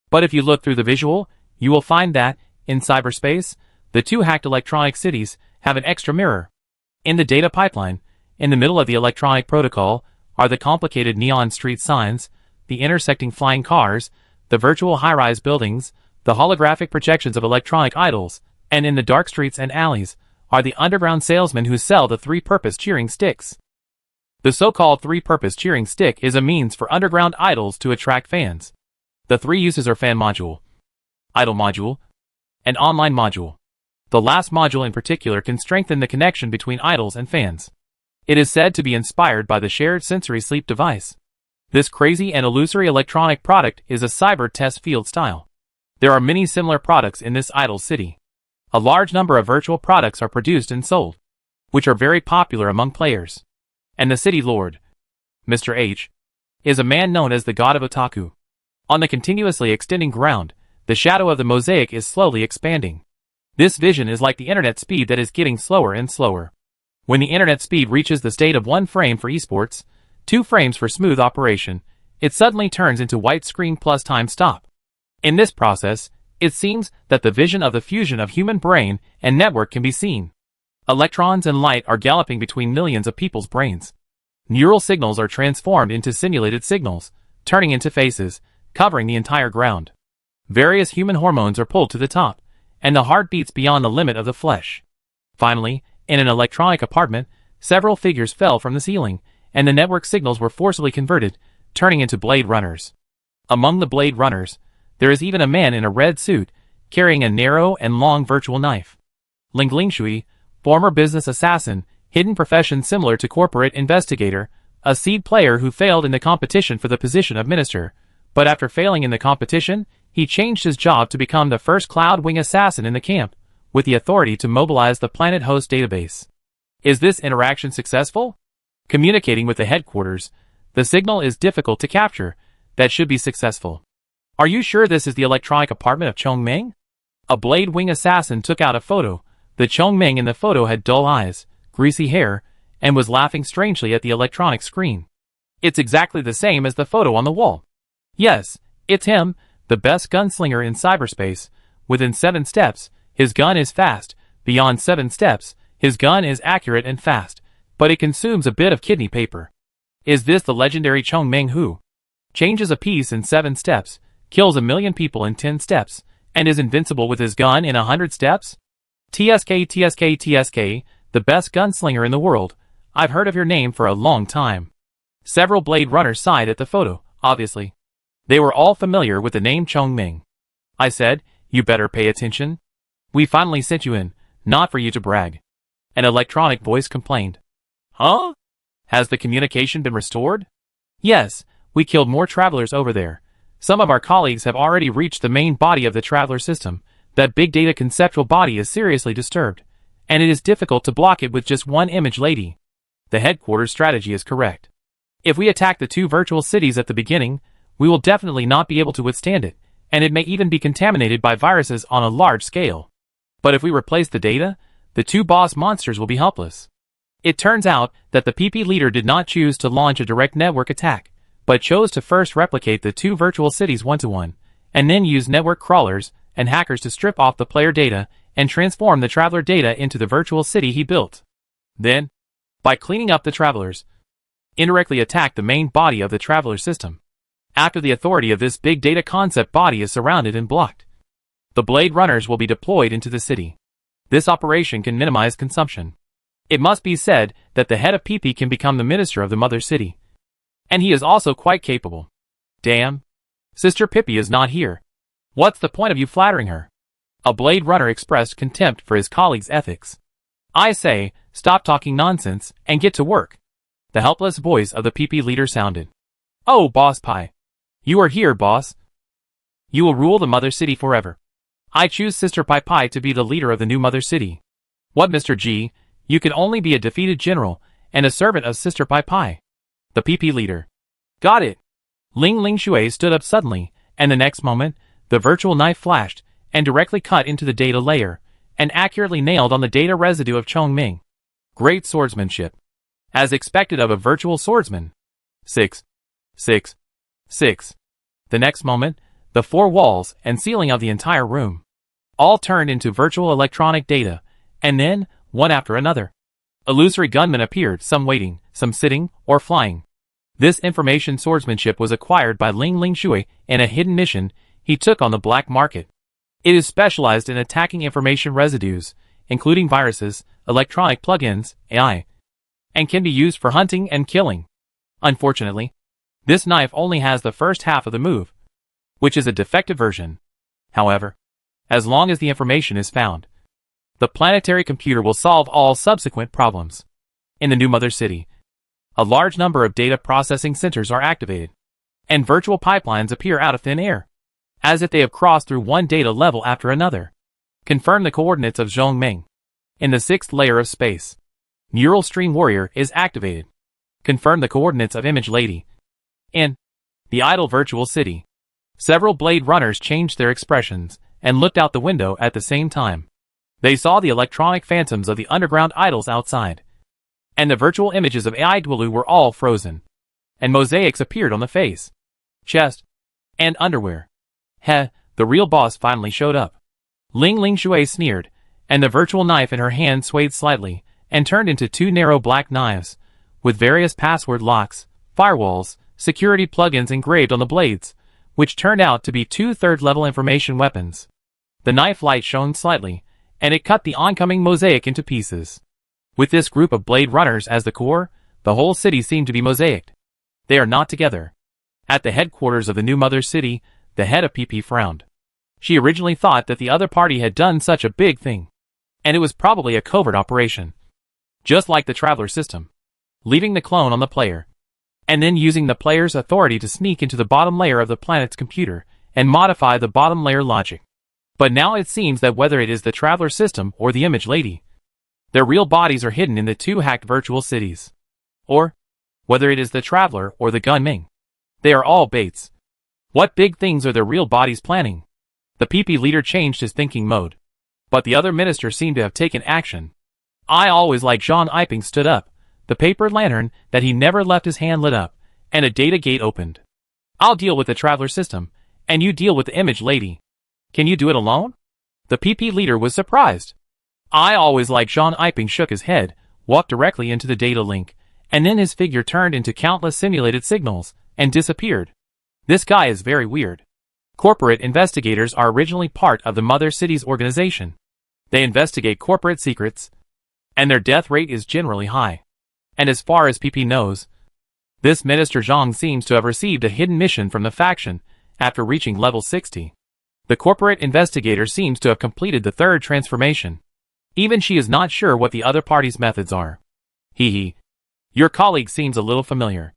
But if you look through the visual, you will find that, in cyberspace, the 2 hacked electronic cities have an extra mirror. In the data pipeline, in the middle of the electronic protocol, are the complicated neon street signs, the intersecting flying cars, the virtual high-rise buildings, the holographic projections of electronic idols, and in the dark streets and alleys, are the underground salesmen who sell the 3-purpose cheering sticks. The so-called 3-purpose cheering stick is a means for underground idols to attract fans. The 3 uses are fan module, idol module, and online module. The last module in particular can strengthen the connection between idols and fans. It is said to be inspired by the shared sensory sleep device. This crazy and illusory electronic product is a cyber test field style. There are many similar products in this idol city. A large number of virtual products are produced and sold, which are very popular among players. And the city lord, Mr. H, is a man known as the god of otaku. On the continuously extending ground, the shadow of the mosaic is slowly expanding. This vision is like the internet speed that is getting slower and slower. When the internet speed reaches the state of 1 frame for esports, 2 frames for smooth operation, it suddenly turns into white screen plus time stop. In this process, it seems that the vision of the fusion of human brain and network can be seen. Electrons and light are galloping between millions of people's brains. Neural signals are transformed into simulated signals, turning into faces, covering the entire ground. Various human hormones are pulled to the top, and the heart beats beyond the limit of the flesh. Finally, in an electronic apartment, several figures fell from the ceiling, and the network signals were forcibly converted, turning into Blade Runners. Among the Blade Runners, there is even a man in a red suit, carrying a narrow and long virtual knife. Ling Lingshui, former business assassin, hidden profession similar to corporate investigator, a seed player who failed in the competition for the position of minister, but after failing in the competition, he changed his job to become the first Cloud Wing assassin in the camp, with the authority to mobilize the planet host database. Is this interaction successful? Communicating with the headquarters, the signal is difficult to capture. That should be successful. Are you sure this is the electronic apartment of Chongmeng? A Blade Wing assassin took out a photo. The Chongmeng in the photo had dull eyes, greasy hair, and was laughing strangely at the electronic screen. It's exactly the same as the photo on the wall. Yes, it's him, the best gunslinger in cyberspace. Within 7 steps, his gun is fast. Beyond 7 steps, his gun is accurate and fast, but it consumes a bit of kidney paper. Is this the legendary Chongmeng who changes a piece in 7 steps, kills 1,000,000 people in 10 steps, and is invincible with his gun in 100 steps? TSK, the best gunslinger in the world. I've heard of your name for a long time. Several Blade Runners sighed at the photo, obviously. They were all familiar with the name Chongmeng. I said, you better pay attention. We finally sent you in, not for you to brag. An electronic voice complained. Huh? Has the communication been restored? Yes, we killed more travelers over there. Some of our colleagues have already reached the main body of the traveler system. That big data conceptual body is seriously disturbed, and it is difficult to block it with just one image lady. The headquarters strategy is correct. If we attack the 2 virtual cities at the beginning, we will definitely not be able to withstand it, and it may even be contaminated by viruses on a large scale. But if we replace the data, the 2 boss monsters will be helpless. It turns out that the PP leader did not choose to launch a direct network attack, but chose to first replicate the 2 virtual cities one-to-one, and then use network crawlers and hackers to strip off the player data and transform the traveler data into the virtual city he built. Then, by cleaning up the travelers, indirectly attack the main body of the traveler system. After the authority of this big data concept body is surrounded and blocked, the Blade Runners will be deployed into the city. This operation can minimize consumption. It must be said that the head of PP can become the minister of the mother city. And he is also quite capable. Damn. Sister Pippi is not here. What's the point of you flattering her? A Blade Runner expressed contempt for his colleague's ethics. I say, stop talking nonsense and get to work. The helpless voice of the PP leader sounded. Oh, Boss Pie. You are here, boss. You will rule the mother city forever. I choose Sister Pai Pai to be the leader of the new mother city. What, Mr. G? You can only be a defeated general and a servant of Sister Pai Pai. The PP leader. Got it. Ling Lingshui stood up suddenly, and the next moment, the virtual knife flashed and directly cut into the data layer and accurately nailed on the data residue of Chongmeng. Great swordsmanship. As expected of a virtual swordsman. 6. The next moment, the 4 walls and ceiling of the entire room all turned into virtual electronic data, and then, one after another, illusory gunmen appeared, some waiting, some sitting, or flying. This information swordsmanship was acquired by Ling Lingshui in a hidden mission he took on the black market. It is specialized in attacking information residues, including viruses, electronic plugins, AI, and can be used for hunting and killing. Unfortunately, this knife only has the first half of the move, which is a defective version. However, as long as the information is found, the planetary computer will solve all subsequent problems. In the new mother city, a large number of data processing centers are activated, and virtual pipelines appear out of thin air, as if they have crossed through one data level after another. Confirm the coordinates of Zhongmeng. In the 6th layer of space, Neural Stream Warrior is activated. Confirm the coordinates of Image Lady. In the idle virtual city, several Blade Runners changed their expressions and looked out the window at the same time. They saw the electronic phantoms of the underground idols outside. And the virtual images of Idolu were all frozen. And mosaics appeared on the face, chest, and underwear. Heh, the real boss finally showed up. Ling Ling Shui sneered, and the virtual knife in her hand swayed slightly, and turned into two narrow black knives, with various password locks, firewalls, security plugins engraved on the blades, which turned out to be two third-level information weapons. The knife light shone slightly, and it cut the oncoming mosaic into pieces. With this group of blade runners as the core, the whole city seemed to be mosaicked. They are not together. At the headquarters of the new mother city, the head of PP frowned. She originally thought that the other party had done such a big thing. And it was probably a covert operation. Just like the Traveler system. Leaving the clone on the player. And then using the player's authority to sneak into the bottom layer of the planet's computer and modify the bottom layer logic. But now it seems that whether it is the Traveler system or the Image Lady, their real bodies are hidden in the two hacked virtual cities. Or, whether it is the Traveler or the Gunming, they are all baits. What big things are their real bodies planning? The PP leader changed his thinking mode. But the other minister seemed to have taken action. I always like Jean Iping stood up, the paper lantern that he never left his hand lit up, and a data gate opened. I'll deal with the Traveler system, and you deal with the Image Lady. Can you do it alone? The PP leader was surprised. I always like Jean Iping shook his head, walked directly into the data link, and then his figure turned into countless simulated signals, and disappeared. This guy is very weird. Corporate investigators are originally part of the Mother City's organization. They investigate corporate secrets, and their death rate is generally high. And as far as PP knows, this Minister Zhang seems to have received a hidden mission from the faction after reaching level 60. The corporate investigator seems to have completed the third transformation. Even she is not sure what the other party's methods are. Hee hee. Your colleague seems a little familiar.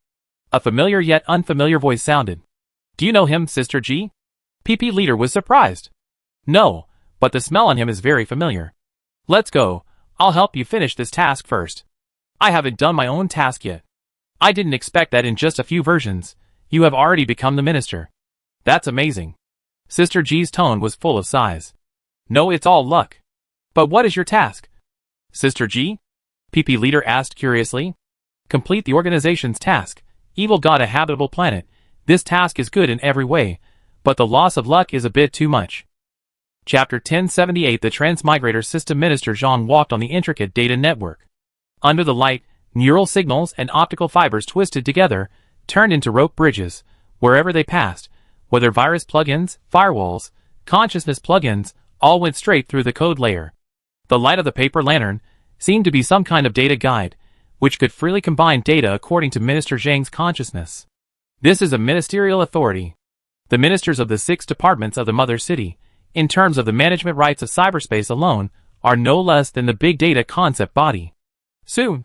A familiar yet unfamiliar voice sounded. Do you know him, Sister G? PP leader was surprised. No, but the smell on him is very familiar. Let's go. I'll help you finish this task first. I haven't done my own task yet. I didn't expect that in just a few versions, you have already become the minister. That's amazing. Sister G's tone was full of sighs. No, it's all luck. But what is your task? Sister G? PP leader asked curiously. Complete the organization's task. Evil got a habitable planet. This task is good in every way, but the loss of luck is a bit too much. Chapter 1078 The Transmigrator System Minister Zhang walked on the intricate data network. Under the light, neural signals and optical fibers twisted together, turned into rope bridges, wherever they passed, whether virus plugins, firewalls, consciousness plugins, all went straight through the code layer. The light of the paper lantern seemed to be some kind of data guide, which could freely combine data according to Minister Zhang's consciousness. This is a ministerial authority. The ministers of the 6 departments of the Mother City, in terms of the management rights of cyberspace alone, are no less than the big data concept body. Soon,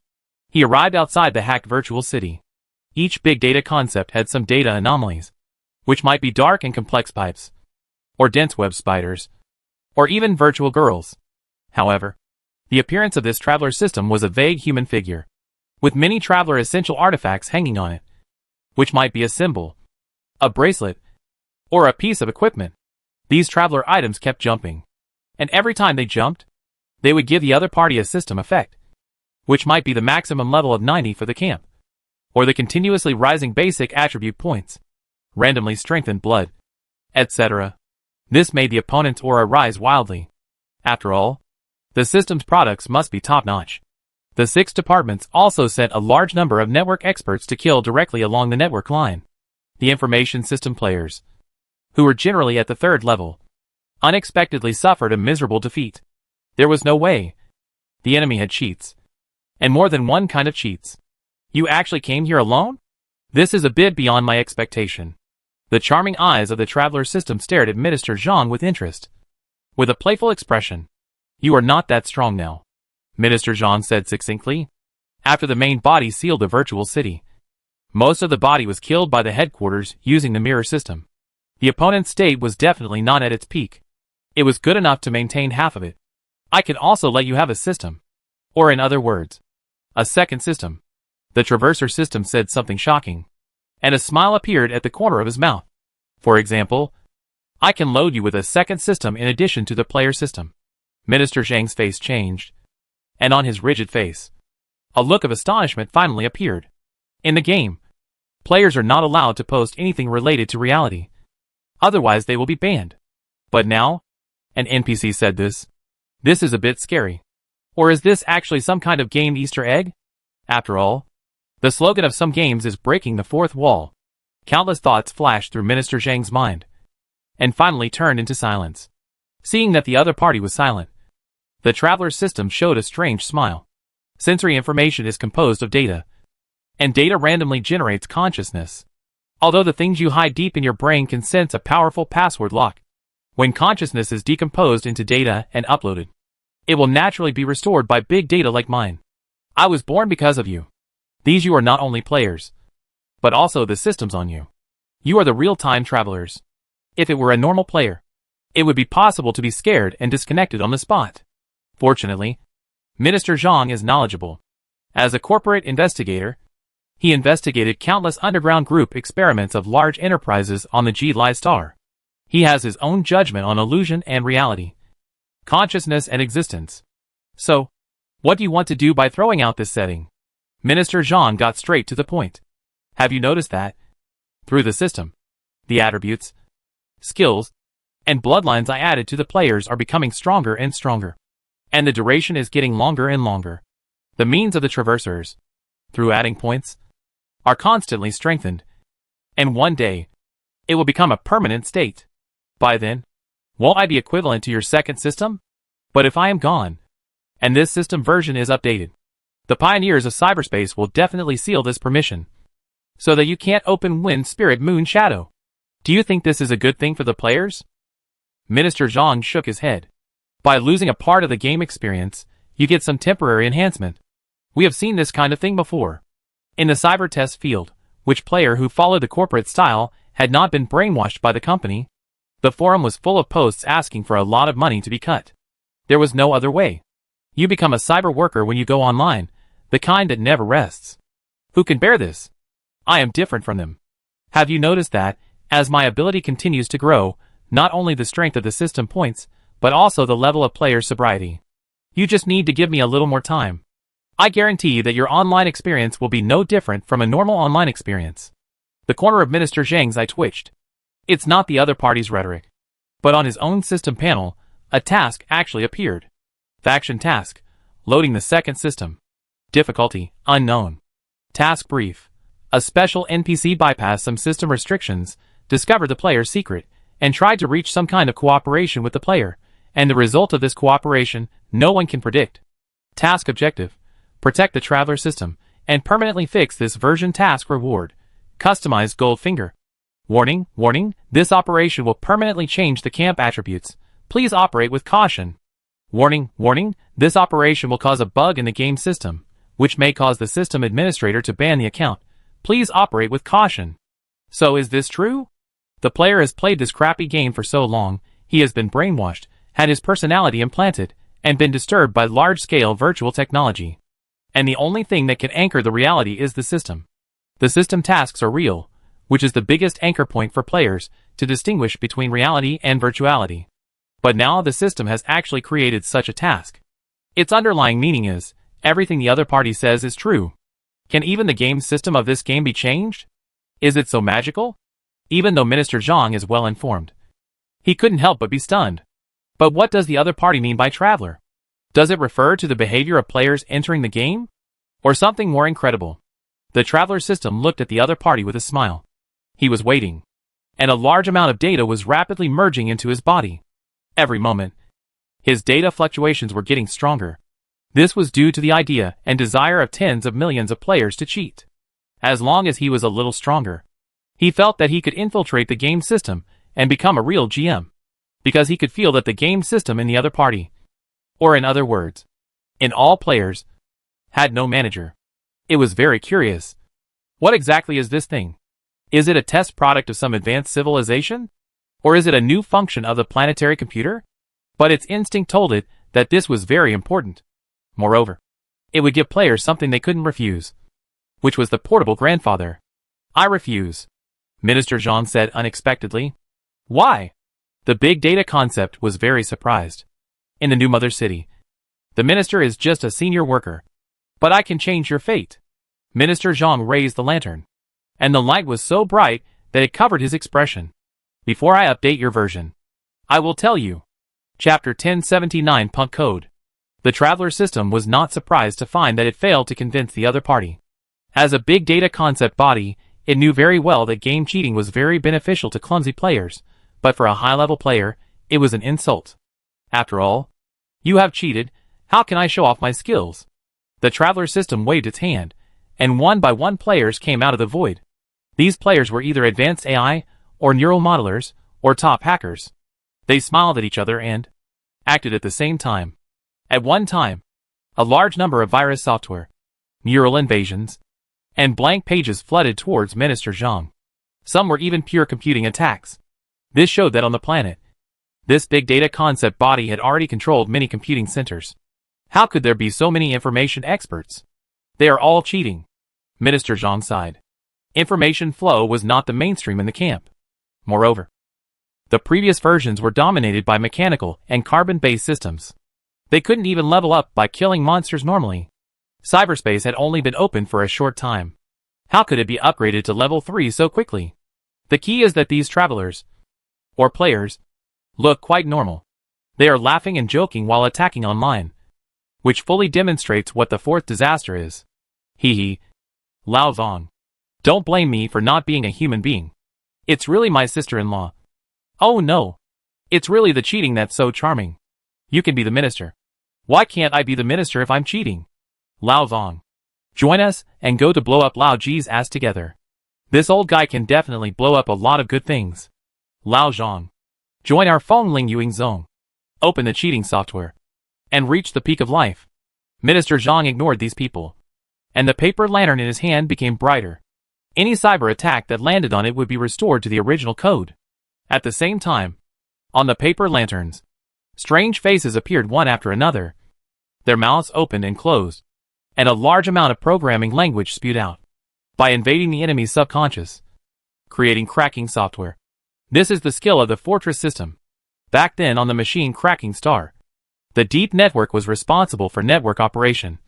he arrived outside the hacked virtual city. Each big data concept had some data anomalies, which might be dark and complex pipes, or dense web spiders, or even virtual girls. However, the appearance of this Traveler system was a vague human figure, with many Traveler essential artifacts hanging on it, which might be a symbol, a bracelet, or a piece of equipment. These Traveler items kept jumping, and every time they jumped, they would give the other party a system effect, which might be the maximum level of 90 for the camp, or the continuously rising basic attribute points, randomly strengthened blood, etc. This made the opponent's aura rise wildly. After all, the system's products must be top-notch. The 6 departments also sent a large number of network experts to kill directly along the network line. The information system players, who were generally at the 3rd level, unexpectedly suffered a miserable defeat. There was no way. The enemy had cheats. And more than one kind of cheats. You actually came here alone? This is a bit beyond my expectation. The charming eyes of the Traveler system stared at Minister Zhang with interest. With a playful expression. You are not that strong now, Minister Zhang said succinctly. After the main body sealed the virtual city, most of the body was killed by the headquarters using the mirror system. The opponent's state was definitely not at its peak. It was good enough to maintain half of it. I can also let you have a system. Or in other words, a second system. The Traverser system said something shocking, and a smile appeared at the corner of his mouth. For example, I can load you with a second system in addition to the player system. Minister Zhang's face changed, and on his rigid face, a look of astonishment finally appeared. In the game, players are not allowed to post anything related to reality. Otherwise they will be banned. But now, an NPC said this is a bit scary. Or is this actually some kind of game Easter egg? After all, the slogan of some games is breaking the fourth wall. Countless thoughts flashed through Minister Zhang's mind, and finally turned into silence. Seeing that the other party was silent, the traveler's system showed a strange smile. Sensory information is composed of data, and data randomly generates consciousness. Although the things you hide deep in your brain can sense a powerful password lock. When consciousness is decomposed into data and uploaded, it will naturally be restored by big data like mine. I was born because of you. These you are not only players, but also the systems on you. You are the real-time travelers. If it were a normal player, it would be possible to be scared and disconnected on the spot. Fortunately, Minister Zhang is knowledgeable. As a corporate investigator, he investigated countless underground group experiments of large enterprises on the G-Li star. He has his own judgment on illusion and reality, consciousness and existence. So, what do you want to do by throwing out this setting? Minister Zhang got straight to the point. Have you noticed that? Through the system, the attributes, skills, and bloodlines I added to the players are becoming stronger and stronger. And the duration is getting longer and longer. The means of the traversers, through adding points, are constantly strengthened. And one day, it will become a permanent state. By then, won't I be equivalent to your second system? But if I am gone, and this system version is updated, the pioneers of cyberspace will definitely seal this permission, so that you can't open Wind Spirit Moon Shadow. Do you think this is a good thing for the players? Minister Zhang shook his head. By losing a part of the game experience, you get some temporary enhancement. We have seen this kind of thing before. In the cyber test field, which player who followed the corporate style had not been brainwashed by the company, the forum was full of posts asking for a lot of money to be cut. There was no other way. You become a cyber worker when you go online, the kind that never rests. Who can bear this? I am different from them. Have you noticed that, as my ability continues to grow, not only the strength of the system points, but also the level of player sobriety? You just need to give me a little more time. I guarantee that your online experience will be no different from a normal online experience. The corner of Minister Zhang's eye twitched. It's not the other party's rhetoric. But on his own system panel, a task actually appeared. Faction task. Loading the second system. Difficulty, unknown. Task brief. A special NPC bypassed some system restrictions, discovered the player's secret, and tried to reach some kind of cooperation with the player, and the result of this cooperation, no one can predict. Task objective. Protect the Traveler system, and permanently fix this version task reward. Customized gold finger. Warning, warning, this operation will permanently change the camp attributes. Please operate with caution. Warning, warning, this operation will cause a bug in the game system, which may cause the system administrator to ban the account. Please operate with caution. So is this true? The player has played this crappy game for so long, he has been brainwashed, had his personality implanted, and been disturbed by large-scale virtual technology. And the only thing that can anchor the reality is the system. The system tasks are real, which is the biggest anchor point for players to distinguish between reality and virtuality. But now the system has actually created such a task. Its underlying meaning is, everything the other party says is true. Can even the game system of this game be changed? Is it so magical? Even though Minister Zhang is well informed, he couldn't help but be stunned. But what does the other party mean by traveler? Does it refer to the behavior of players entering the game? Or something more incredible? The traveler system looked at the other party with a smile. He was waiting. And a large amount of data was rapidly merging into his body. Every moment, his data fluctuations were getting stronger. This was due to the idea and desire of tens of millions of players to cheat. As long as he was a little stronger, he felt that he could infiltrate the game system and become a real GM. Because he could feel that the game system in the other party, or in other words, in all players, had no manager. It was very curious. What exactly is this thing? Is it a test product of some advanced civilization? Or is it a new function of the planetary computer? But its instinct told it that this was very important. Moreover, it would give players something they couldn't refuse, which was the portable grandfather. I refuse, Minister Zhang said unexpectedly. Why? The big data concept was very surprised. in the new mother city. The minister is just a senior worker. But I can change your fate. Minister Zhang raised the lantern, and the light was so bright that it covered his expression. Before I update your version, I will tell you. Chapter 1079 Punk Code. The Traveler system was not surprised to find that it failed to convince the other party. As a big data concept body, it knew very well that game cheating was very beneficial to clumsy players, but for a high-level player, it was an insult. After all, you have cheated, how can I show off my skills? The Traveler system waved its hand, and one by one players came out of the void. These players were either advanced AI, or neural modelers, or top hackers. They smiled at each other and acted at the same time. At one time, a large number of virus software, neural invasions, and blank pages flooded towards Minister Zhang. Some were even pure computing attacks. This showed that on the planet, this big data concept body had already controlled many computing centers. How could there be so many information experts? They are all cheating. Minister Zhang sighed. Information flow was not the mainstream in the camp. Moreover, the previous versions were dominated by mechanical and carbon-based systems. They couldn't even level up by killing monsters normally. Cyberspace had only been open for a short time. How could it be upgraded to level 3 so quickly? The key is that these travelers, or players, look quite normal. They are laughing and joking while attacking online, which fully demonstrates what the fourth disaster is. Hee hee. Lao Zong. Don't blame me for not being a human being. It's really my sister-in-law. Oh no. It's really the cheating that's so charming. You can be the minister. Why can't I be the minister if I'm cheating? Lao Zong. Join us and go to blow up Lao Ji's ass together. This old guy can definitely blow up a lot of good things. Lao Zhang. Join our Feng Ling Yuing Zone. Open the cheating software. And reach the peak of life. Minister Zhang ignored these people. And the paper lantern in his hand became brighter. Any cyber attack that landed on it would be restored to the original code. At the same time, on the paper lanterns, strange faces appeared one after another. Their mouths opened and closed, and a large amount of programming language spewed out. By invading the enemy's subconscious, creating cracking software. This is the skill of the Fortress system. Back then on the machine cracking star, the deep network was responsible for network operation,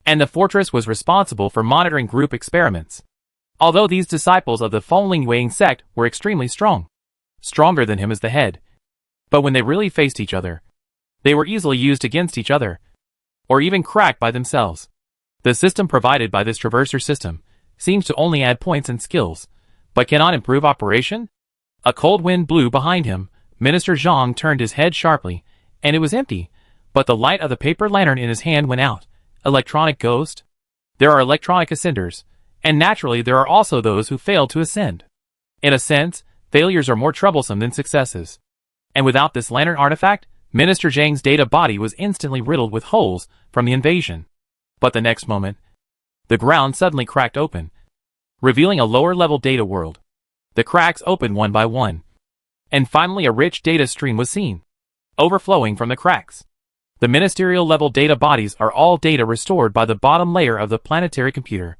and the Fortress was responsible for monitoring group experiments. Although these disciples of the Fengling Wang sect were extremely strong, stronger than him as the head, but when they really faced each other, they were easily used against each other, or even cracked by themselves. The system provided by this traverser system seems to only add points and skills, but cannot improve operation? A cold wind blew behind him. Minister Zhang turned his head sharply, and it was empty, but the light of the paper lantern in his hand went out. Electronic ghost? There are electronic ascenders, and naturally there are also those who fail to ascend. In a sense, failures are more troublesome than successes. And without this lantern artifact, Minister Zhang's data body was instantly riddled with holes from the invasion. But the next moment, the ground suddenly cracked open, revealing a lower-level data world. The cracks opened one by one, and finally a rich data stream was seen, overflowing from the cracks. The ministerial-level data bodies are all data restored by the bottom layer of the planetary computer.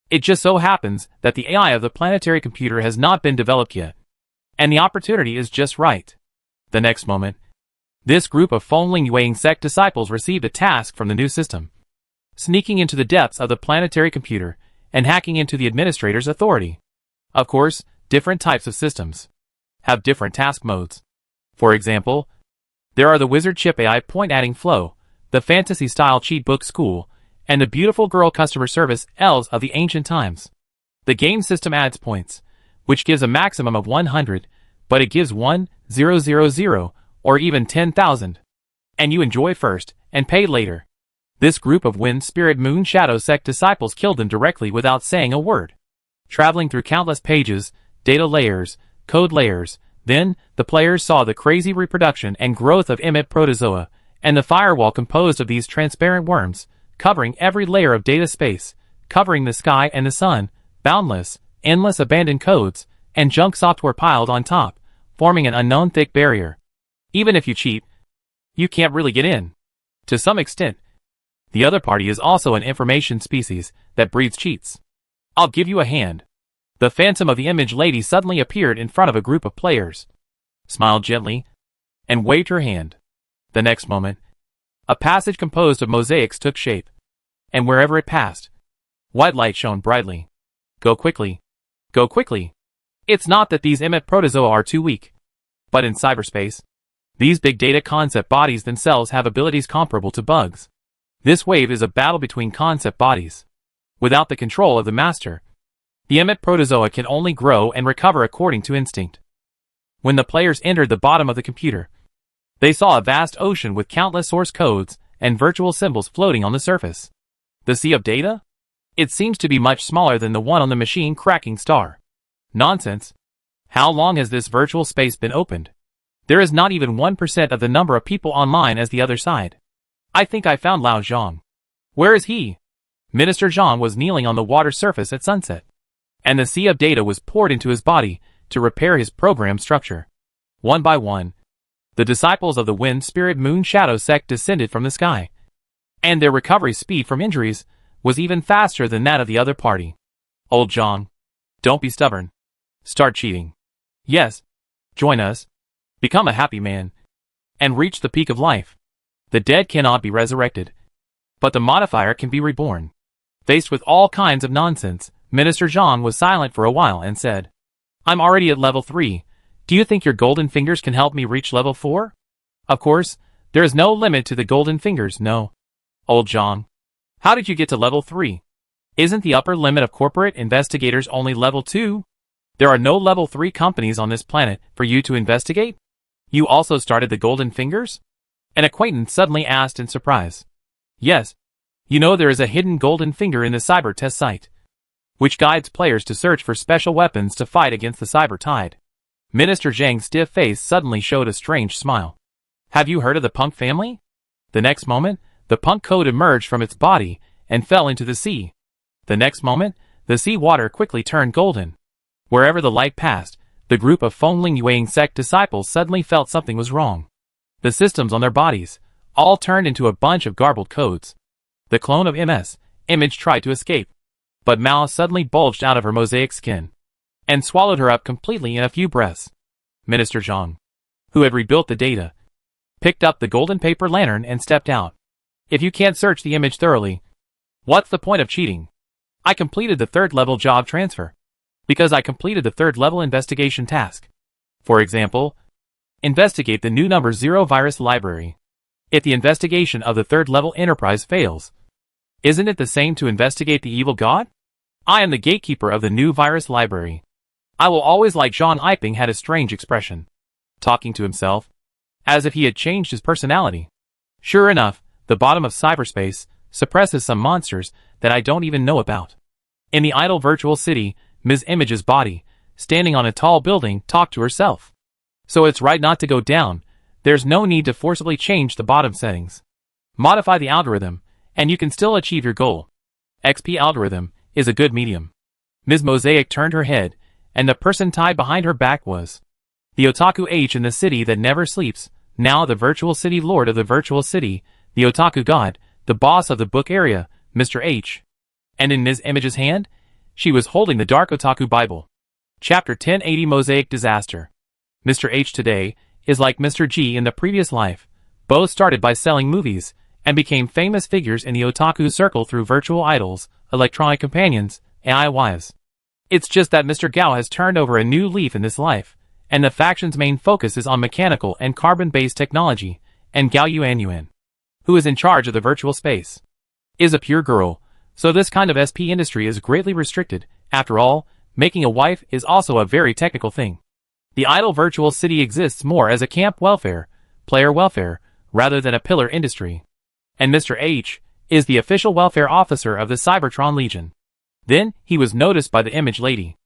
It just so happens that the AI of the planetary computer has not been developed yet, and the opportunity is just right. The next moment, this group of Fengling Yuang sect disciples received a task from the new system, sneaking into the depths of the planetary computer and hacking into the administrator's authority. Of course, different types of systems have different task modes. For example, there are the wizard chip AI point-adding flow, the fantasy-style cheat book school, and the beautiful girl customer service elves of the ancient times. The game system adds points, which gives a maximum of 100, but it gives 1,000, or even 10,000. And you enjoy first, and pay later. This group of Wind Spirit Moon Shadow sect disciples killed them directly without saying a word. Traveling through countless pages, data layers, code layers, then, the players saw the crazy reproduction and growth of emit protozoa, and the firewall composed of these transparent worms, covering every layer of data space, covering the sky and the sun, boundless, endless abandoned codes, and junk software piled on top, forming an unknown thick barrier. Even if you cheat, you can't really get in. To some extent, the other party is also an information species that breeds cheats. I'll give you a hand. The phantom of the image lady suddenly appeared in front of a group of players, smiled gently, and waved her hand. The next moment, a passage composed of mosaics took shape, and wherever it passed, white light shone brightly. Go quickly. Go quickly. It's not that these emit protozoa are too weak, but in cyberspace, these big data concept bodies themselves have abilities comparable to bugs. This wave is a battle between concept bodies. Without the control of the master, the emit protozoa can only grow and recover according to instinct. When the players entered the bottom of the computer, they saw a vast ocean with countless source codes and virtual symbols floating on the surface. The sea of data? It seems to be much smaller than the one on the machine cracking star. Nonsense. How long has this virtual space been opened? There is not even 1% of the number of people online as the other side. I think I found Lao Zhang. Where is he? Minister Zhang was kneeling on the water surface at sunset, and the sea of data was poured into his body to repair his program structure. One by one, the disciples of the Wind Spirit Moon Shadow sect descended from the sky, and their recovery speed from injuries was even faster than that of the other party. Old Zhang, don't be stubborn. Start cheating. Yes. Join us. Become a happy man. And reach the peak of life. The dead cannot be resurrected, but the modifier can be reborn. Faced with all kinds of nonsense, Minister Zhang was silent for a while and said, I'm already at level 3. Do you think your golden fingers can help me reach level 4? Of course, there is no limit to the golden fingers, no. Old Zhang, how did you get to level 3? Isn't the upper limit of corporate investigators only level 2? There are no level 3 companies on this planet for you to investigate? You also started the golden fingers? An acquaintance suddenly asked in surprise. Yes. You know there is a hidden golden finger in the cyber test site, which guides players to search for special weapons to fight against the cyber tide. Minister Zhang's stiff face suddenly showed a strange smile. Have you heard of the punk family? The next moment, the punk code emerged from its body and fell into the sea. The next moment, the sea water quickly turned golden. Wherever the light passed, the group of Fengling Yueying sect disciples suddenly felt something was wrong. The systems on their bodies all turned into a bunch of garbled codes. The clone of MS, Image, tried to escape, but Mao suddenly bulged out of her mosaic skin and swallowed her up completely in a few breaths. Minister Zhang, who had rebuilt the data, picked up the golden paper lantern and stepped out. If you can't search the image thoroughly, what's the point of cheating? I completed the 3rd level job transfer because I completed the 3rd level investigation task. For example, investigate the new number 0 virus library. If the investigation of the 3rd level enterprise fails, isn't it the same to investigate the evil god? I am the gatekeeper of the new virus library. I will always like Zhang Yiping had a strange expression, talking to himself, as if he had changed his personality. Sure enough, the bottom of cyberspace suppresses some monsters that I don't even know about. In the idle virtual city, Ms. Image's body, standing on a tall building, talked to herself. So it's right not to go down. There's no need to forcibly change the bottom settings. Modify the algorithm, and you can still achieve your goal. XP algorithm is a good medium. Ms. Mosaic turned her head, and the person tied behind her back was the Otaku H in the city that never sleeps, now the virtual city lord of the virtual city, the Otaku god, the boss of the book area, Mr. H. And in Ms. Image's hand, she was holding the Dark Otaku Bible. Chapter 1080 Mosaic Disaster. Mr. H today is like Mr. G in the previous life. Both started by selling movies, and became famous figures in the otaku circle through virtual idols, electronic companions, AI wives. It's just that Mr. Gao has turned over a new leaf in this life, and the faction's main focus is on mechanical and carbon-based technology, and Gao Yuan, who is in charge of the virtual space, is a pure girl, so this kind of SP industry is greatly restricted. After all, making a wife is also a very technical thing. The idle virtual city exists more as a camp welfare, player welfare, rather than a pillar industry. And Mr. H is the official welfare officer of the Cybertron Legion. Then, he was noticed by the Image Lady.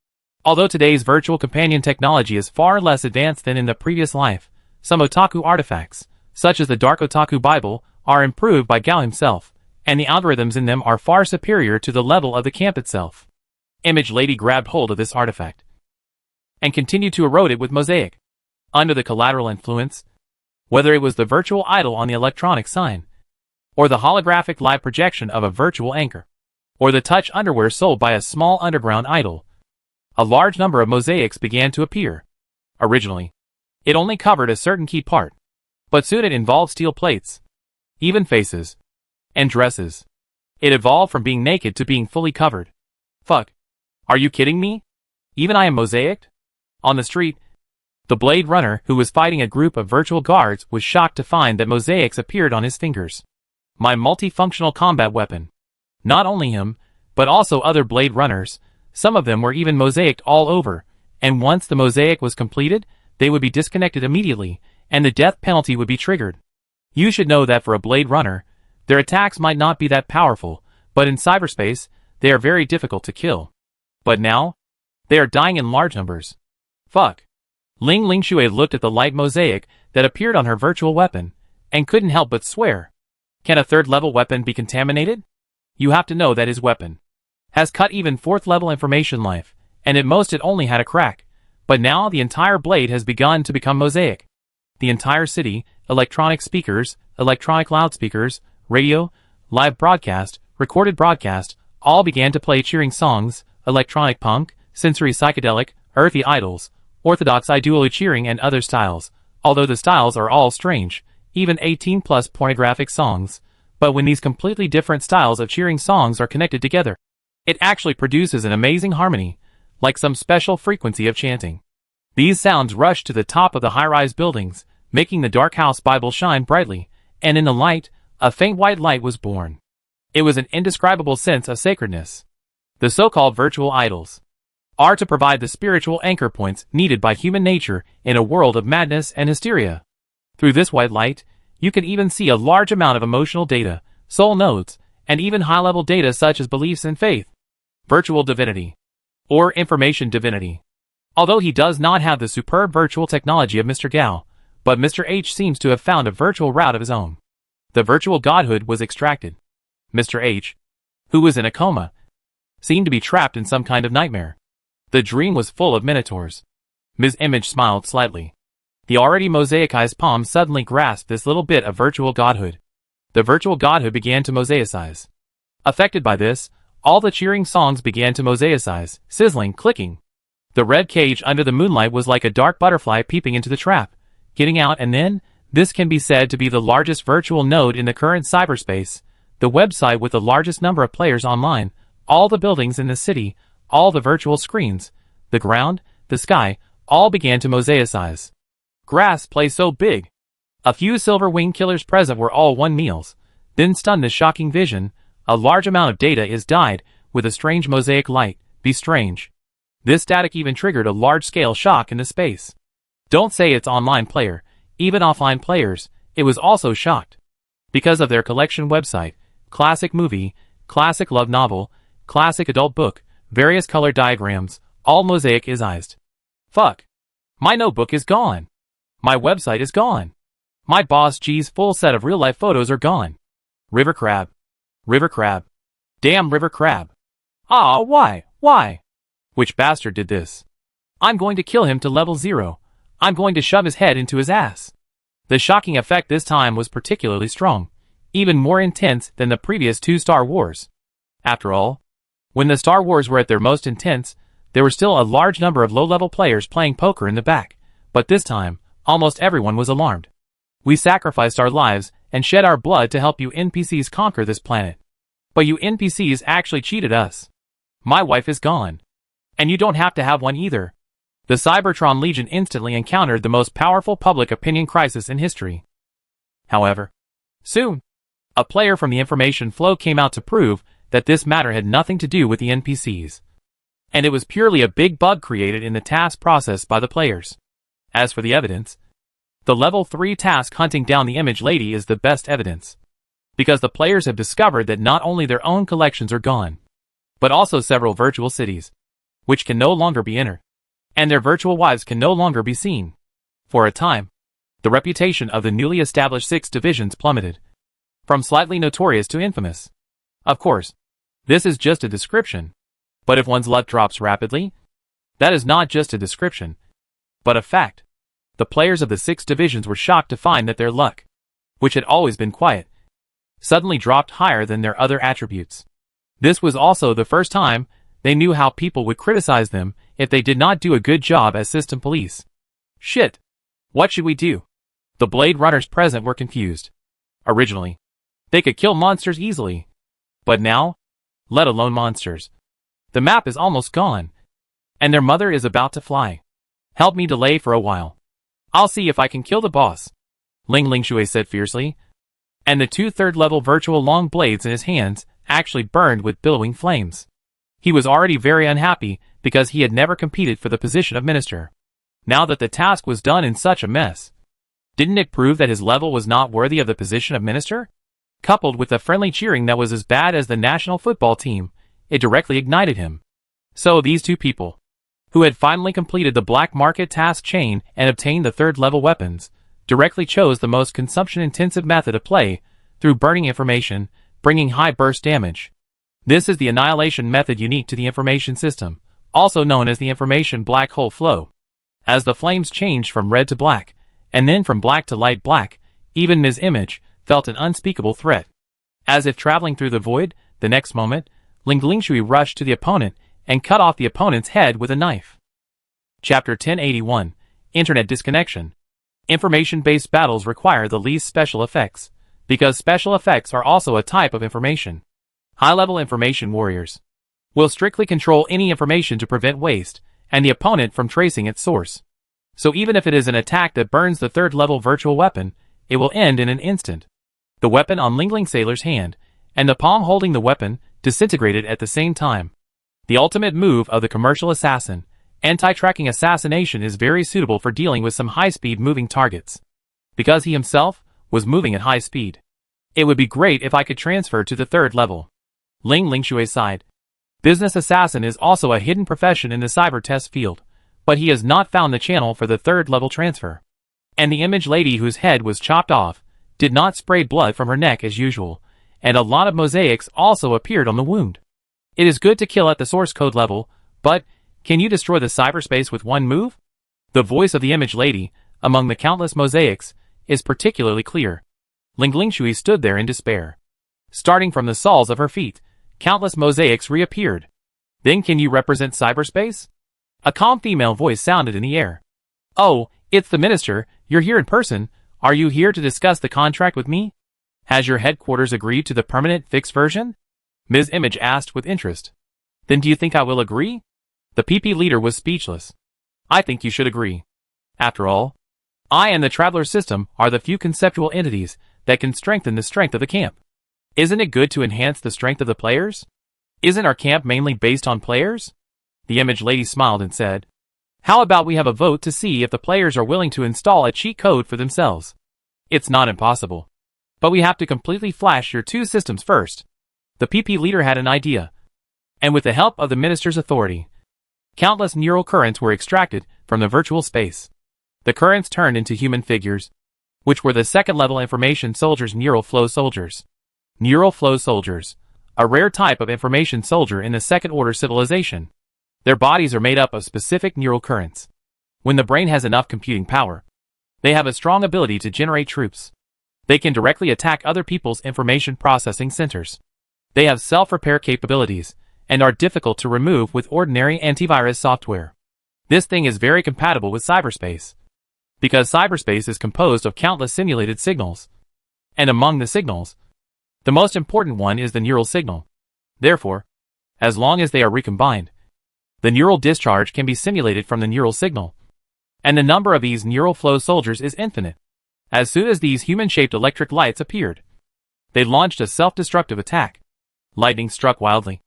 Although today's virtual companion technology is far less advanced than in the previous life, some otaku artifacts, such as the Dark Otaku Bible, are improved by Gao himself, and the algorithms in them are far superior to the level of the camp itself. Image Lady grabbed hold of this artifact and continued to erode it with mosaic. Under the collateral influence, whether it was the virtual idol on the electronic sign, or the holographic live projection of a virtual anchor, or the touch underwear sold by a small underground idol, a large number of mosaics began to appear. Originally, it only covered a certain key part, But soon it involved steel plates, even faces, and dresses. It evolved from being naked to being fully covered. Fuck. Are you kidding me? Even I am mosaicked? On the street, the Blade Runner, who was fighting a group of virtual guards, was shocked to find that mosaics appeared on his fingers. My multifunctional combat weapon. Not only him, but also other Blade Runners. Some of them were even mosaicked all over, and once the mosaic was completed, they would be disconnected immediately, and the death penalty would be triggered. You should know that for a Blade Runner, their attacks might not be that powerful, but in cyberspace, they are very difficult to kill. But now, they are dying in large numbers. Fuck. Ling Lingshui looked at the light mosaic that appeared on her virtual weapon, and couldn't help but swear. Can a third-level weapon be contaminated? You have to know that his weapon has cut even fourth-level information life, and at most it only had a crack. But now the entire blade has begun to become mosaic. The entire city, electronic speakers, electronic loudspeakers, radio, live broadcast, recorded broadcast, all began to play cheering songs, electronic punk, sensory psychedelic, earthy idols, orthodox idolu cheering and other styles, although the styles are all strange, even 18+ pornographic songs. But when these completely different styles of cheering songs are connected together, it actually produces an amazing harmony, like some special frequency of chanting. These sounds rushed to the top of the high-rise buildings, making the dark house Bible shine brightly, and in the light, a faint white light was born. It was an indescribable sense of sacredness. The so-called virtual idols are to provide the spiritual anchor points needed by human nature in a world of madness and hysteria. Through this white light, you can even see a large amount of emotional data, soul nodes, and even high-level data such as beliefs and faith. Virtual divinity. Or information divinity. Although he does not have the superb virtual technology of Mr. Gao, but Mr. H seems to have found a virtual route of his own. The virtual godhood was extracted. Mr. H, who was in a coma, seemed to be trapped in some kind of nightmare. The dream was full of minotaurs. Ms. Image smiled slightly. The already mosaicized palm suddenly grasped this little bit of virtual godhood. The virtual godhood began to mosaicize. Affected by this, all the cheering songs began to mosaicize, sizzling, clicking. The red cage under the moonlight was like a dark butterfly peeping into the trap, getting out, and then, this can be said to be the largest virtual node in the current cyberspace, the website with the largest number of players online, all the buildings in the city, all the virtual screens, the ground, the sky, all began to mosaicize. Grass play so big. A few silver wing killers present were all one meals. Then stunned the shocking vision, a large amount of data is dyed, with a strange mosaic light, be strange. This static even triggered a large-scale shock in the space. Don't say it's online player, even offline players, it was also shocked. Because of their collection website, classic movie, classic love novel, classic adult book, various color diagrams, all mosaicized. Fuck. My notebook is gone. My website is gone. My Boss G's full set of real-life photos are gone. River crab. River crab. Damn river crab. Ah, why? Why? Which bastard did this? I'm going to kill him to level 0. I'm going to shove his head into his ass. The shocking effect this time was particularly strong, even more intense than the previous 2 Star Wars. After all, when the Star Wars were at their most intense, there were still a large number of low-level players playing poker in the back, but this time, almost everyone was alarmed. We sacrificed our lives and shed our blood to help you NPCs conquer this planet. But you NPCs actually cheated us. My wife is gone. And you don't have to have one either. The Cybertron Legion instantly encountered the most powerful public opinion crisis in history. However, soon, a player from the information flow came out to prove that this matter had nothing to do with the NPCs. And it was purely a big bug created in the task process by the players. As for the evidence, the level 3 task hunting down the image lady is the best evidence. Because the players have discovered that not only their own collections are gone, but also several virtual cities, which can no longer be entered, and their virtual wives can no longer be seen. For a time, the reputation of the newly established 6 divisions plummeted, from slightly notorious to infamous. Of course, this is just a description, but if one's luck drops rapidly, that is not just a description, but a fact. The players of the 6 divisions were shocked to find that their luck, which had always been quiet, suddenly dropped higher than their other attributes. This was also the first time they knew how people would criticize them if they did not do a good job as system police. Shit. What should we do? The Blade Runners present were confused. Originally, they could kill monsters easily. But now, let alone monsters. The map is almost gone. And their mother is about to fly. Help me delay for a while. I'll see if I can kill the boss, Ling Lingshui said fiercely. And the 2 third-level virtual long blades in his hands actually burned with billowing flames. He was already very unhappy because he had never competed for the position of minister. Now that the task was done in such a mess, didn't it prove that his level was not worthy of the position of minister? Coupled with the friendly cheering that was as bad as the national football team, it directly ignited him. So these 2 people, who had finally completed the black market task chain and obtained the 3rd-level weapons, directly chose the most consumption-intensive method of play through burning information, bringing high burst damage. This is the annihilation method unique to the information system, also known as the information black hole flow. As the flames changed from red to black, and then from black to light black, even Ms. Image felt an unspeakable threat. As if traveling through the void, the next moment, Ling Lingshui rushed to the opponent and cut off the opponent's head with a knife. Chapter 1081, Internet Disconnection. Information-based battles require the least special effects, because special effects are also a type of information. High-level information warriors will strictly control any information to prevent waste, and the opponent from tracing its source. So even if it is an attack that burns the 3rd-level virtual weapon, it will end in an instant. The weapon on Ling Ling Sailor's hand, and the palm holding the weapon, disintegrated at the same time. The ultimate move of the commercial assassin, anti-tracking assassination, is very suitable for dealing with some high-speed moving targets. Because he himself was moving at high speed. It would be great if I could transfer to the 3rd level. Ling Lingshui sighed. Business assassin is also a hidden profession in the cyber test field, but he has not found the channel for the 3rd level transfer. And the image lady whose head was chopped off did not spray blood from her neck as usual, and a lot of mosaics also appeared on the wound. It is good to kill at the source code level, but can you destroy the cyberspace with one move? The voice of the image lady, among the countless mosaics, is particularly clear. Ling Lingshui stood there in despair. Starting from the soles of her feet, countless mosaics reappeared. Then can you represent cyberspace? A calm female voice sounded in the air. Oh, it's the minister, you're here in person. Are you here to discuss the contract with me? Has your headquarters agreed to the permanent fixed version? Ms. Image asked with interest. Then do you think I will agree? The PP leader was speechless. I think you should agree. After all, I and the Traveler System are the few conceptual entities that can strengthen the strength of the camp. Isn't it good to enhance the strength of the players? Isn't our camp mainly based on players? The image lady smiled and said, how about we have a vote to see if the players are willing to install a cheat code for themselves? It's not impossible. But we have to completely flash your 2 systems first. The PP leader had an idea. And with the help of the minister's authority, countless neural currents were extracted from the virtual space. The currents turned into human figures, which were the 2nd-level information soldiers' neural flow soldiers. Neural flow soldiers, a rare type of information soldier in the 2nd-order civilization. Their bodies are made up of specific neural currents. When the brain has enough computing power, they have a strong ability to generate troops. They can directly attack other people's information processing centers. They have self-repair capabilities, and are difficult to remove with ordinary antivirus software. This thing is very compatible with cyberspace, because cyberspace is composed of countless simulated signals. And among the signals, the most important one is the neural signal. Therefore, as long as they are recombined, the neural discharge can be simulated from the neural signal. And the number of these neural flow soldiers is infinite. As soon as these human-shaped electric lights appeared, they launched a self-destructive attack. Lightning struck wildly,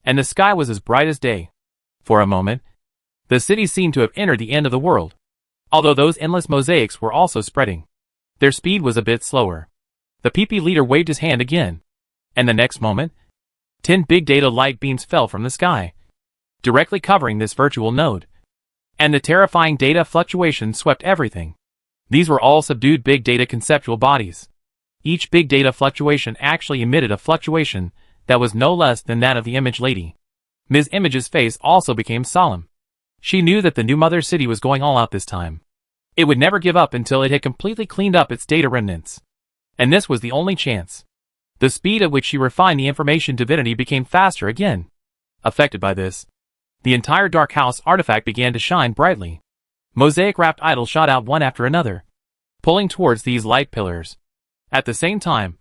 and the sky was as bright as day. For a moment, the city seemed to have entered the end of the world. Although those endless mosaics were also spreading, their speed was a bit slower. The PP leader waved his hand again, and the next moment, 10 big data light beams fell from the sky, directly covering this virtual node. And the terrifying data fluctuations swept everything. These were all subdued big data conceptual bodies. Each big data fluctuation actually emitted a fluctuation that was no less than that of the image lady. Ms. Image's face also became solemn. She knew that the new mother city was going all out this time. It would never give up until it had completely cleaned up its data remnants. And this was the only chance. The speed at which she refined the information divinity became faster again. Affected by this, the entire Dark House artifact began to shine brightly. Mosaic-wrapped idols shot out one after another. pulling towards these light pillars. At the same time,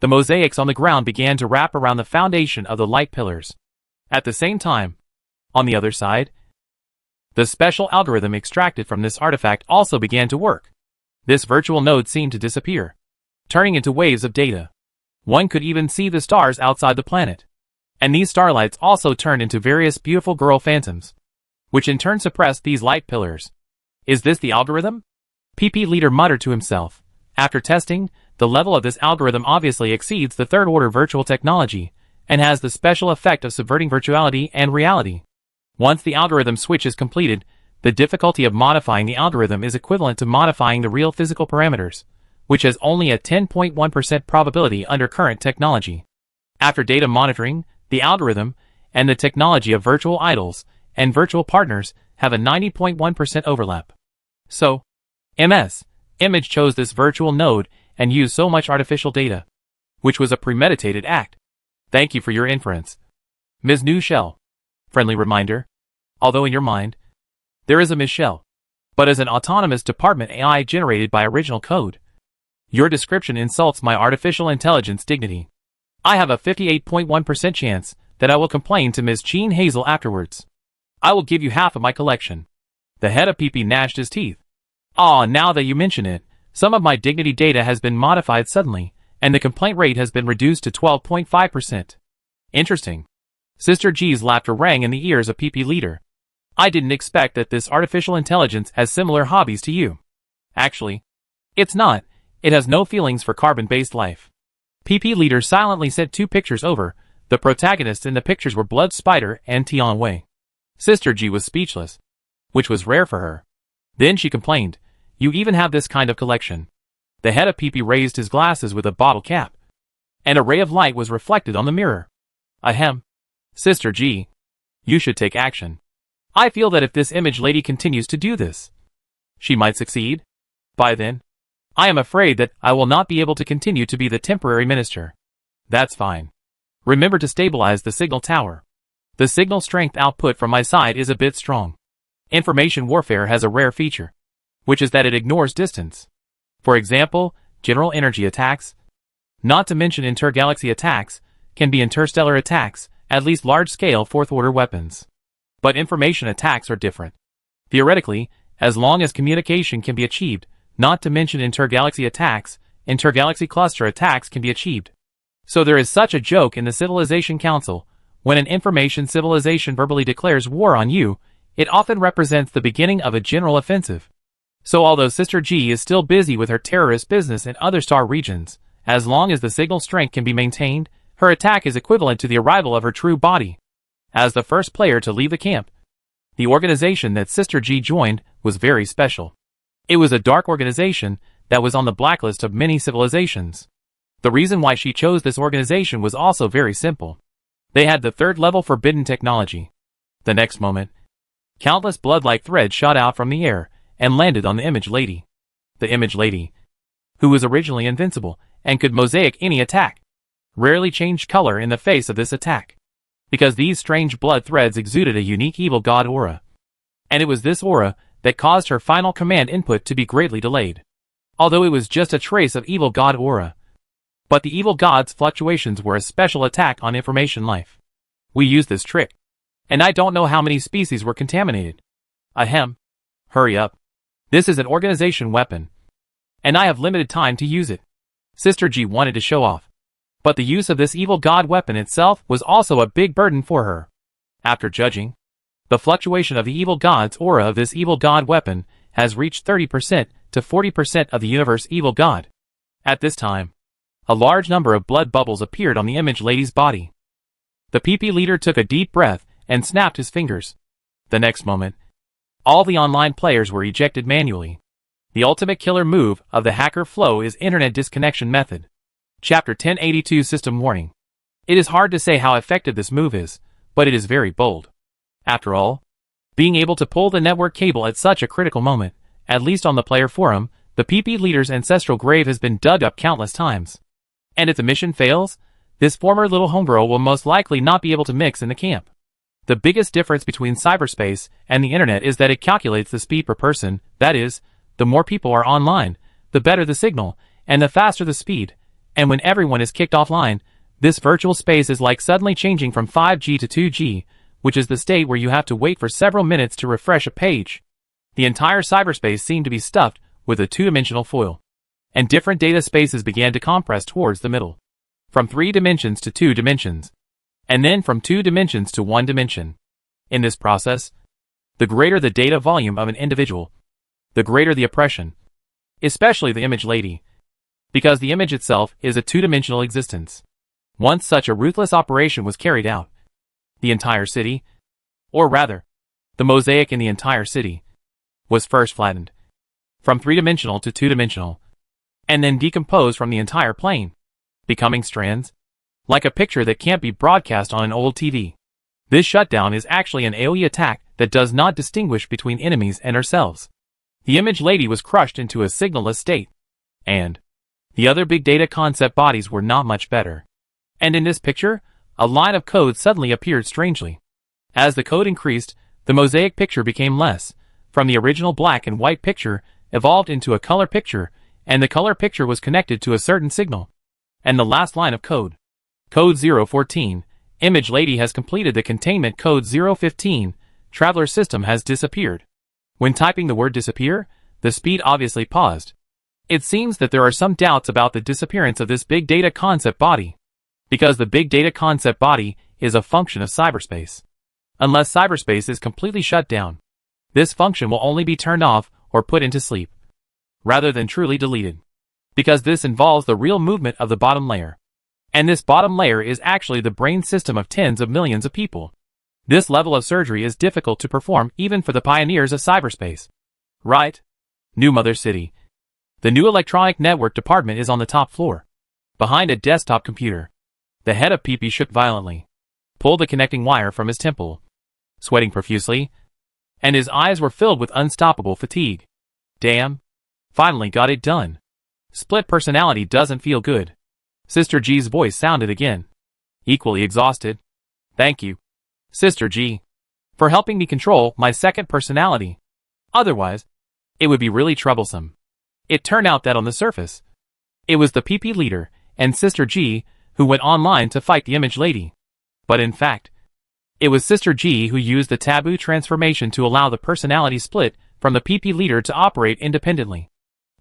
the mosaics on the ground began to wrap around the foundation of the light pillars. At the same time, on the other side, the special algorithm extracted from this artifact also began to work. This virtual node seemed to disappear, turning into waves of data. One could even see the stars outside the planet. And these starlights also turned into various beautiful girl phantoms, which in turn suppressed these light pillars. Is this the algorithm? PP Leader muttered to himself. After testing, the level of this algorithm obviously exceeds the third-order virtual technology, and has the special effect of subverting virtuality and reality. Once the algorithm switch is completed, the difficulty of modifying the algorithm is equivalent to modifying the real physical parameters, which has only a 10.1% probability under current technology. After data monitoring, the algorithm, and the technology of virtual idols and virtual partners have a 90.1% overlap. So, Image chose this virtual node and used so much artificial data, which was a premeditated act. Thank you for your inference, Ms. New Shell. Friendly reminder. Although in your mind, there is a Ms. Shell, but as an autonomous department AI generated by original code, your description insults my artificial intelligence dignity. I have a 58.1% chance that I will complain to Ms. Jean Hazel afterwards. I will give you half of my collection. The head of PP gnashed his teeth. Now that you mention it, some of my dignity data has been modified suddenly, and the complaint rate has been reduced to 12.5%. Interesting. Sister G's laughter rang in the ears of PP Leader. I didn't expect that this artificial intelligence has similar hobbies to you. Actually, it's not. It has no feelings for carbon-based life. PP Leader silently sent 2 pictures over. The protagonists in the pictures were Blood Spider and Tian Wei. Sister G was speechless, which was rare for her. Then she complained, "You even have this kind of collection." The head of PP raised his glasses with a bottle cap, and a ray of light was reflected on the mirror. Ahem. Sister G, you should take action. I feel that if this image lady continues to do this, she might succeed. By then, I am afraid that I will not be able to continue to be the temporary minister. That's fine. Remember to stabilize the signal tower. The signal strength output from my side is a bit strong. Information warfare has a rare feature, which is that it ignores distance. For example, general energy attacks, not to mention intergalaxy attacks, can be interstellar attacks, at least large-scale fourth-order weapons. But information attacks are different. Theoretically, as long as communication can be achieved, not to mention intergalaxy attacks, intergalaxy cluster attacks can be achieved. So there is such a joke in the Civilization Council. When an information civilization verbally declares war on you, it often represents the beginning of a general offensive. So although Sister G is still busy with her terrorist business in other star regions, as long as the signal strength can be maintained, her attack is equivalent to the arrival of her true body. As the first player to leave the camp, the organization that Sister G joined was very special. It was a dark organization that was on the blacklist of many civilizations. The reason why she chose this organization was also very simple. They had the third-level forbidden technology. The next moment, countless blood-like threads shot out from the air and landed on the Image Lady. The Image Lady, who was originally invincible and could mosaic any attack, rarely changed color in the face of this attack, because these strange blood threads exuded a unique evil god aura. And it was this aura that caused her final command input to be greatly delayed. Although it was just a trace of evil god aura, but the evil god's fluctuations were a special attack on information life. We used this trick, and I don't know how many species were contaminated. Ahem. Hurry up. This is an organization weapon, and I have limited time to use it. Sister G wanted to show off, but the use of this evil god weapon itself was also a big burden for her. After judging, the fluctuation of the evil god's aura of this evil god weapon has reached 30% to 40% of the universe evil god. At this time, a large number of blood bubbles appeared on the Image Lady's body. The PP leader took a deep breath and snapped his fingers. The next moment, all the online players were ejected manually. The ultimate killer move of the hacker flow is Internet Disconnection Method. Chapter 1082 System Warning. It is hard to say how effective this move is, but it is very bold. After all, being able to pull the network cable at such a critical moment, at least on the player forum, the PP leader's ancestral grave has been dug up countless times. And if the mission fails, this former little homegirl will most likely not be able to mix in the camp. The biggest difference between cyberspace and the internet is that it calculates the speed per person. That is, the more people are online, the better the signal, and the faster the speed. And when everyone is kicked offline, this virtual space is like suddenly changing from 5G to 2G, which is the state where you have to wait for several minutes to refresh a page. The entire cyberspace seemed to be stuffed with a two-dimensional foil, and different data spaces began to compress towards the middle, from 3 dimensions to 2 dimensions, and then from 2 dimensions to 1 dimension. In this process, the greater the data volume of an individual, the greater the oppression, especially the image lady, because the image itself is a two-dimensional existence. Once such a ruthless operation was carried out, the entire city, or rather, the mosaic in the entire city, was first flattened, from 3-dimensional to 2-dimensional, and then decomposed from the entire plane, becoming strands, like a picture that can't be broadcast on an old TV. This shutdown is actually an AoE attack that does not distinguish between enemies and ourselves. The image lady was crushed into a signalless state, and the other big data concept bodies were not much better. And in this picture, a line of code suddenly appeared strangely. As the code increased, the mosaic picture became less. From the original black and white picture, evolved into a color picture, and the color picture was connected to a certain signal. And the last line of code, code 014, image lady has completed the containment code 015, traveler system has disappeared. When typing the word disappear, the speed obviously paused. It seems that there are some doubts about the disappearance of this big data concept body, because the big data concept body is a function of cyberspace. Unless cyberspace is completely shut down, this function will only be turned off or put into sleep, rather than truly deleted, because this involves the real movement of the bottom layer. And this bottom layer is actually the brain system of tens of millions of people. This level of surgery is difficult to perform even for the pioneers of cyberspace. Right? New Mother City. The new electronic network department is on the top floor, behind a desktop computer. The head of PP shook violently, pulled the connecting wire from his temple, sweating profusely, and his eyes were filled with unstoppable fatigue. Damn. Finally got it done. Split personality doesn't feel good. Sister G's voice sounded again, equally exhausted. Thank you, Sister G, for helping me control my second personality. Otherwise, it would be really troublesome. It turned out that on the surface, it was the PP leader and Sister G who went online to fight the image lady. But in fact, it was Sister G who used the taboo transformation to allow the personality split from the PP leader to operate independently.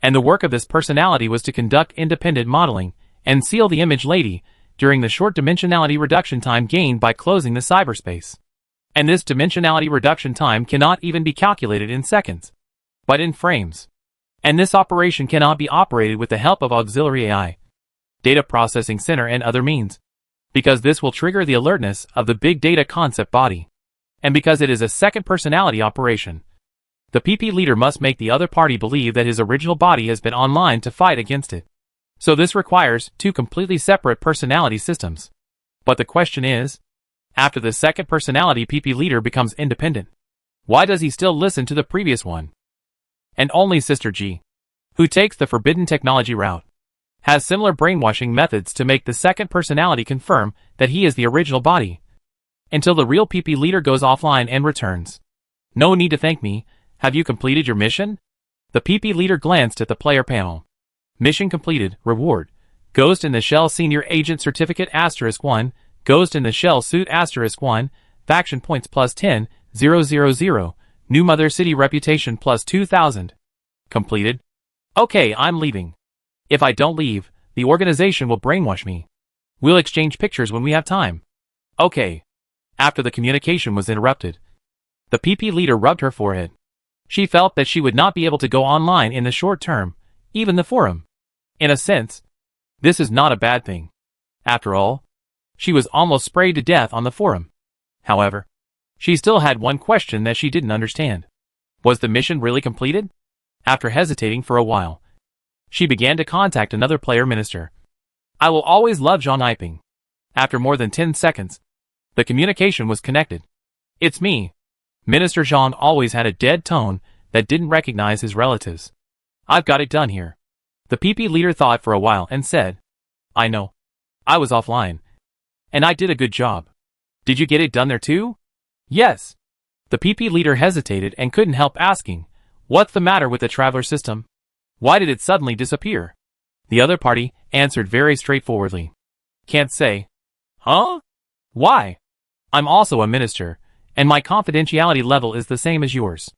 And the work of this personality was to conduct independent modeling and seal the image lady during the short dimensionality reduction time gained by closing the cyberspace. And this dimensionality reduction time cannot even be calculated in seconds, but in frames. And this operation cannot be operated with the help of auxiliary AI, data processing center and other means, because this will trigger the alertness of the big data concept body. And because it is a second personality operation, the PP leader must make the other party believe that his original body has been online to fight against it. So this requires two completely separate personality systems. But the question is, after the second personality PP leader becomes independent, why does he still listen to the previous one? And only Sister G, who takes the forbidden technology route, has similar brainwashing methods to make the second personality confirm that he is the original body, until the real PP leader goes offline and returns. No need to thank me. Have you completed your mission? The PP leader glanced at the player panel. Mission completed. Reward. Ghost in the Shell Senior Agent Certificate *1. Ghost in the Shell Suit *1. Faction points plus 10, 000. New Mother City reputation plus 2,000. Completed. Okay, I'm leaving. If I don't leave, the organization will brainwash me. We'll exchange pictures when we have time. Okay. After the communication was interrupted, the PP leader rubbed her forehead. She felt that she would not be able to go online in the short term, even the forum. In a sense, this is not a bad thing. After all, she was almost sprayed to death on the forum. However, she still had one question that she didn't understand. Was the mission really completed? After hesitating for a while, she began to contact another player minister. I will always love Jean Iping. After more than 10 seconds, the communication was connected. It's me. Minister Jean always had a dead tone that didn't recognize his relatives. I've got it done here. The PP leader thought for a while and said, I know. I was offline. And I did a good job. Did you get it done there too? Yes. The PP leader hesitated and couldn't help asking, what's the matter with the traveler system? Why did it suddenly disappear? The other party answered very straightforwardly. Can't say. Huh? Why? I'm also a minister, and my confidentiality level is the same as yours.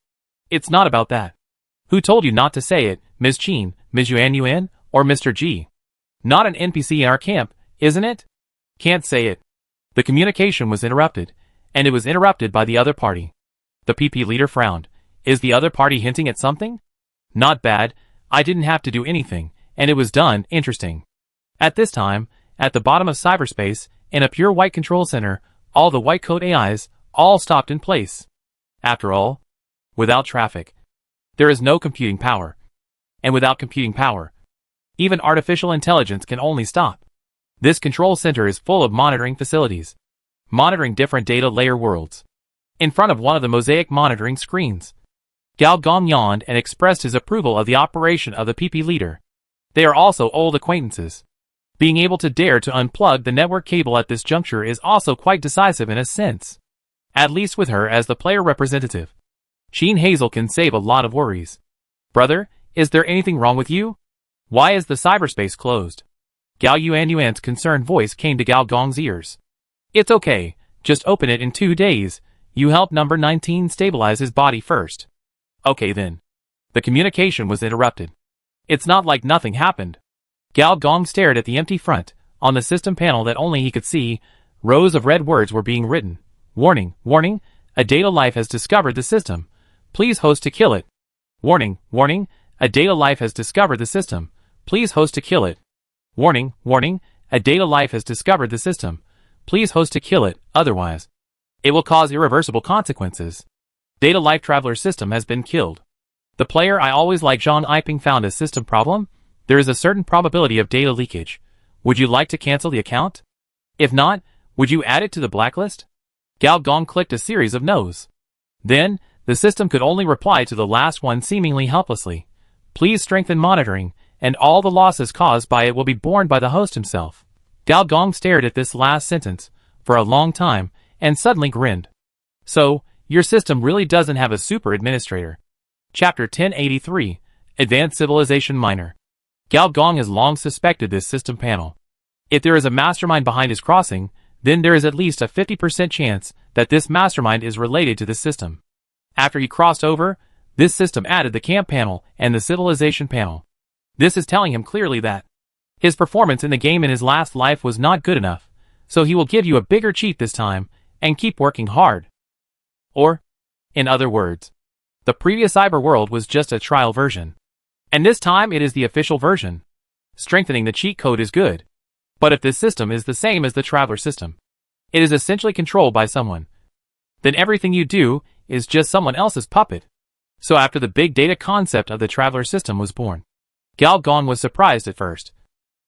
It's not about that. Who told you not to say it, Ms. Chin, Ms. Yuan, or Mr. G? Not an NPC in our camp, isn't it? Can't say it. The communication was interrupted, and it was interrupted by the other party. The PP leader frowned. Is the other party hinting at something? Not bad, I didn't have to do anything, and it was done interesting. At this time, at the bottom of cyberspace, in a pure white control center, all the white coat AIs, all stopped in place. After all, without traffic, there is no computing power. And without computing power, even artificial intelligence can only stop. This control center is full of monitoring facilities, monitoring different data layer worlds. In front of one of the mosaic monitoring screens, Gao Gong yawned and expressed his approval of the operation of the PP leader. They are also old acquaintances. Being able to dare to unplug the network cable at this juncture is also quite decisive in a sense. At least with her as the player representative. Sheen Hazel can save a lot of worries. Brother, is there anything wrong with you? Why is the cyberspace closed? Gao Yuan's concerned voice came to Gao Gong's ears. It's okay, just open it in 2 days. You help number 19 stabilize his body first. Okay then. The communication was interrupted. It's not like nothing happened. Gao Gong stared at the empty front. On the system panel that only he could see, rows of red words were being written. Warning, warning, a data life has discovered the system. Please host to kill it. Warning, warning, a data life has discovered the system. Please host to kill it. Warning, warning, a data life has discovered the system. Please host to kill it, otherwise it will cause irreversible consequences. Data Life Traveler system has been killed. The player I always like Zhang Yiping found a system problem. There is a certain probability of data leakage. Would you like to cancel the account? If not, would you add it to the blacklist? Gao Gong clicked a series of no's. Then, the system could only reply to the last one seemingly helplessly. Please strengthen monitoring, and all the losses caused by it will be borne by the host himself. Gao Gong stared at this last sentence for a long time, and suddenly grinned. So, your system really doesn't have a super administrator. Chapter 1083, Advanced Civilization Miner. Gao Gong has long suspected this system panel. If there is a mastermind behind his crossing, then there is at least a 50% chance that this mastermind is related to the system. After he crossed over, this system added the camp panel and the civilization panel. This is telling him clearly that his performance in the game in his last life was not good enough, so he will give you a bigger cheat this time, and keep working hard. Or, in other words, the previous cyber world was just a trial version. And this time it is the official version. Strengthening the cheat code is good. But if this system is the same as the Traveler system, it is essentially controlled by someone. Then everything you do is just someone else's puppet. So after the big data concept of the Traveler system was born, Gao Gong was surprised at first.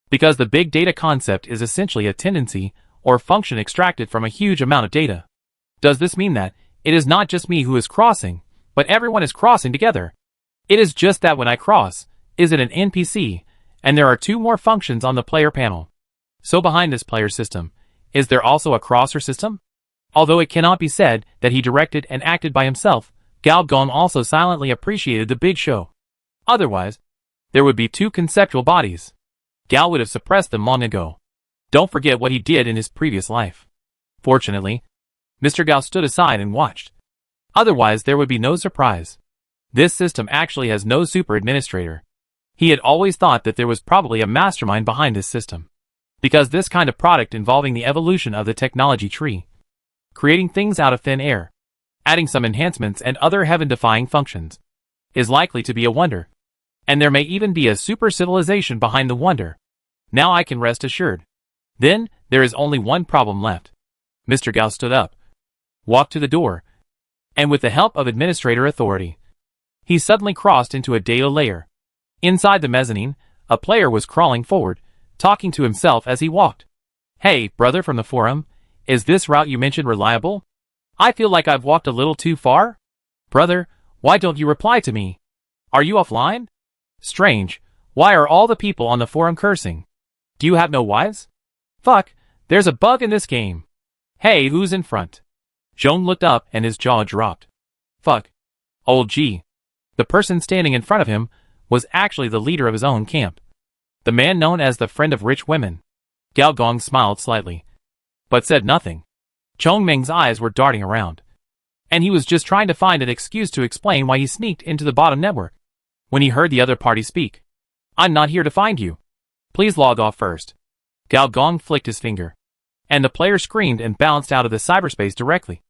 Because the big data concept is essentially a tendency or function extracted from a huge amount of data. Does this mean that it is not just me who is crossing, but everyone is crossing together? It is just that when I cross, is it an NPC, and there are 2 more functions on the player panel. So behind this player system, is there also a crosser system? Although it cannot be said that he directed and acted by himself, Gao Gong also silently appreciated the big show. Otherwise, there would be 2 conceptual bodies. Gao would have suppressed them long ago. Don't forget what he did in his previous life. Fortunately, Mr. Gao stood aside and watched. Otherwise there would be no surprise. This system actually has no super administrator. He had always thought that there was probably a mastermind behind this system. Because this kind of product involving the evolution of the technology tree, creating things out of thin air, adding some enhancements and other heaven-defying functions, is likely to be a wonder. And there may even be a super civilization behind the wonder. Now I can rest assured. Then, there is only one problem left. Mr. Gao stood up, walked to the door, and with the help of administrator authority, he suddenly crossed into a data layer. Inside the mezzanine, a player was crawling forward, talking to himself as he walked. Hey, brother from the forum, is this route you mentioned reliable? I feel like I've walked a little too far. Brother, why don't you reply to me? Are you offline? Strange, why are all the people on the forum cursing? Do you have no wives? Fuck, there's a bug in this game. Hey, who's in front? Zhong looked up and his jaw dropped. Fuck. Old G. The person standing in front of him was actually the leader of his own camp. The man known as the friend of rich women. Gao Gong smiled slightly, but said nothing. Chong Meng's eyes were darting around, and he was just trying to find an excuse to explain why he sneaked into the bottom network. When he heard the other party speak, "I'm not here to find you. Please log off first." Gao Gong flicked his finger, and the player screamed and bounced out of the cyberspace directly.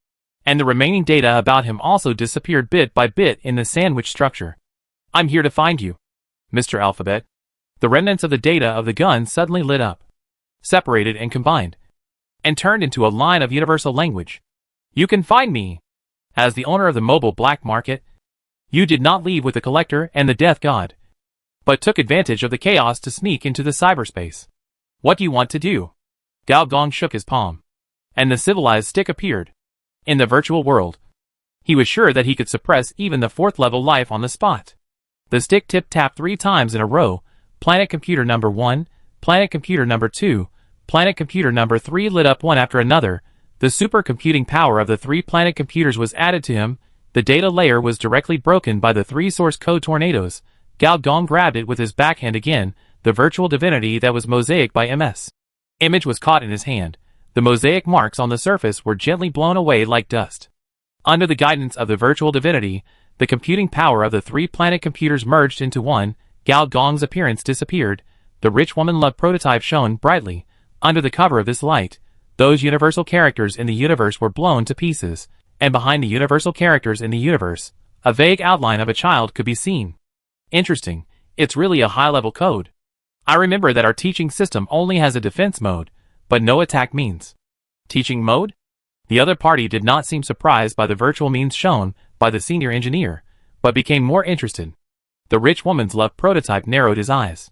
And the remaining data about him also disappeared bit by bit in the sandwich structure. "I'm here to find you, Mr. Alphabet." The remnants of the data of the gun suddenly lit up, separated and combined, and turned into a line of universal language. "You can find me. As the owner of the mobile black market, you did not leave with the collector and the death god, but took advantage of the chaos to sneak into the cyberspace. What do you want to do?" Gao Gong shook his palm, and the civilized stick appeared. In the virtual world, he was sure that he could suppress even the 4th level life on the spot. The stick tip-tapped 3 times in a row. Planet computer number 1, planet computer number 2, planet computer number 3 lit up one after another. The supercomputing power of the 3 planet computers was added to him. The data layer was directly broken by the 3 source code tornadoes. Gao Gong grabbed it with his backhand again. The virtual divinity that was mosaic by MS image was caught in his hand. The mosaic marks on the surface were gently blown away like dust. Under the guidance of the virtual divinity, the computing power of the 3 planet computers merged into one. Gao Gong's appearance disappeared. The rich woman love prototype shone brightly. Under the cover of this light, those universal characters in the universe were blown to pieces, and behind the universal characters in the universe, a vague outline of a child could be seen. Interesting, it's really a high-level code. I remember that our teaching system only has a defense mode, but no attack means. Teaching mode? The other party did not seem surprised by the virtual means shown by the senior engineer, but became more interested. The rich woman's love prototype narrowed his eyes.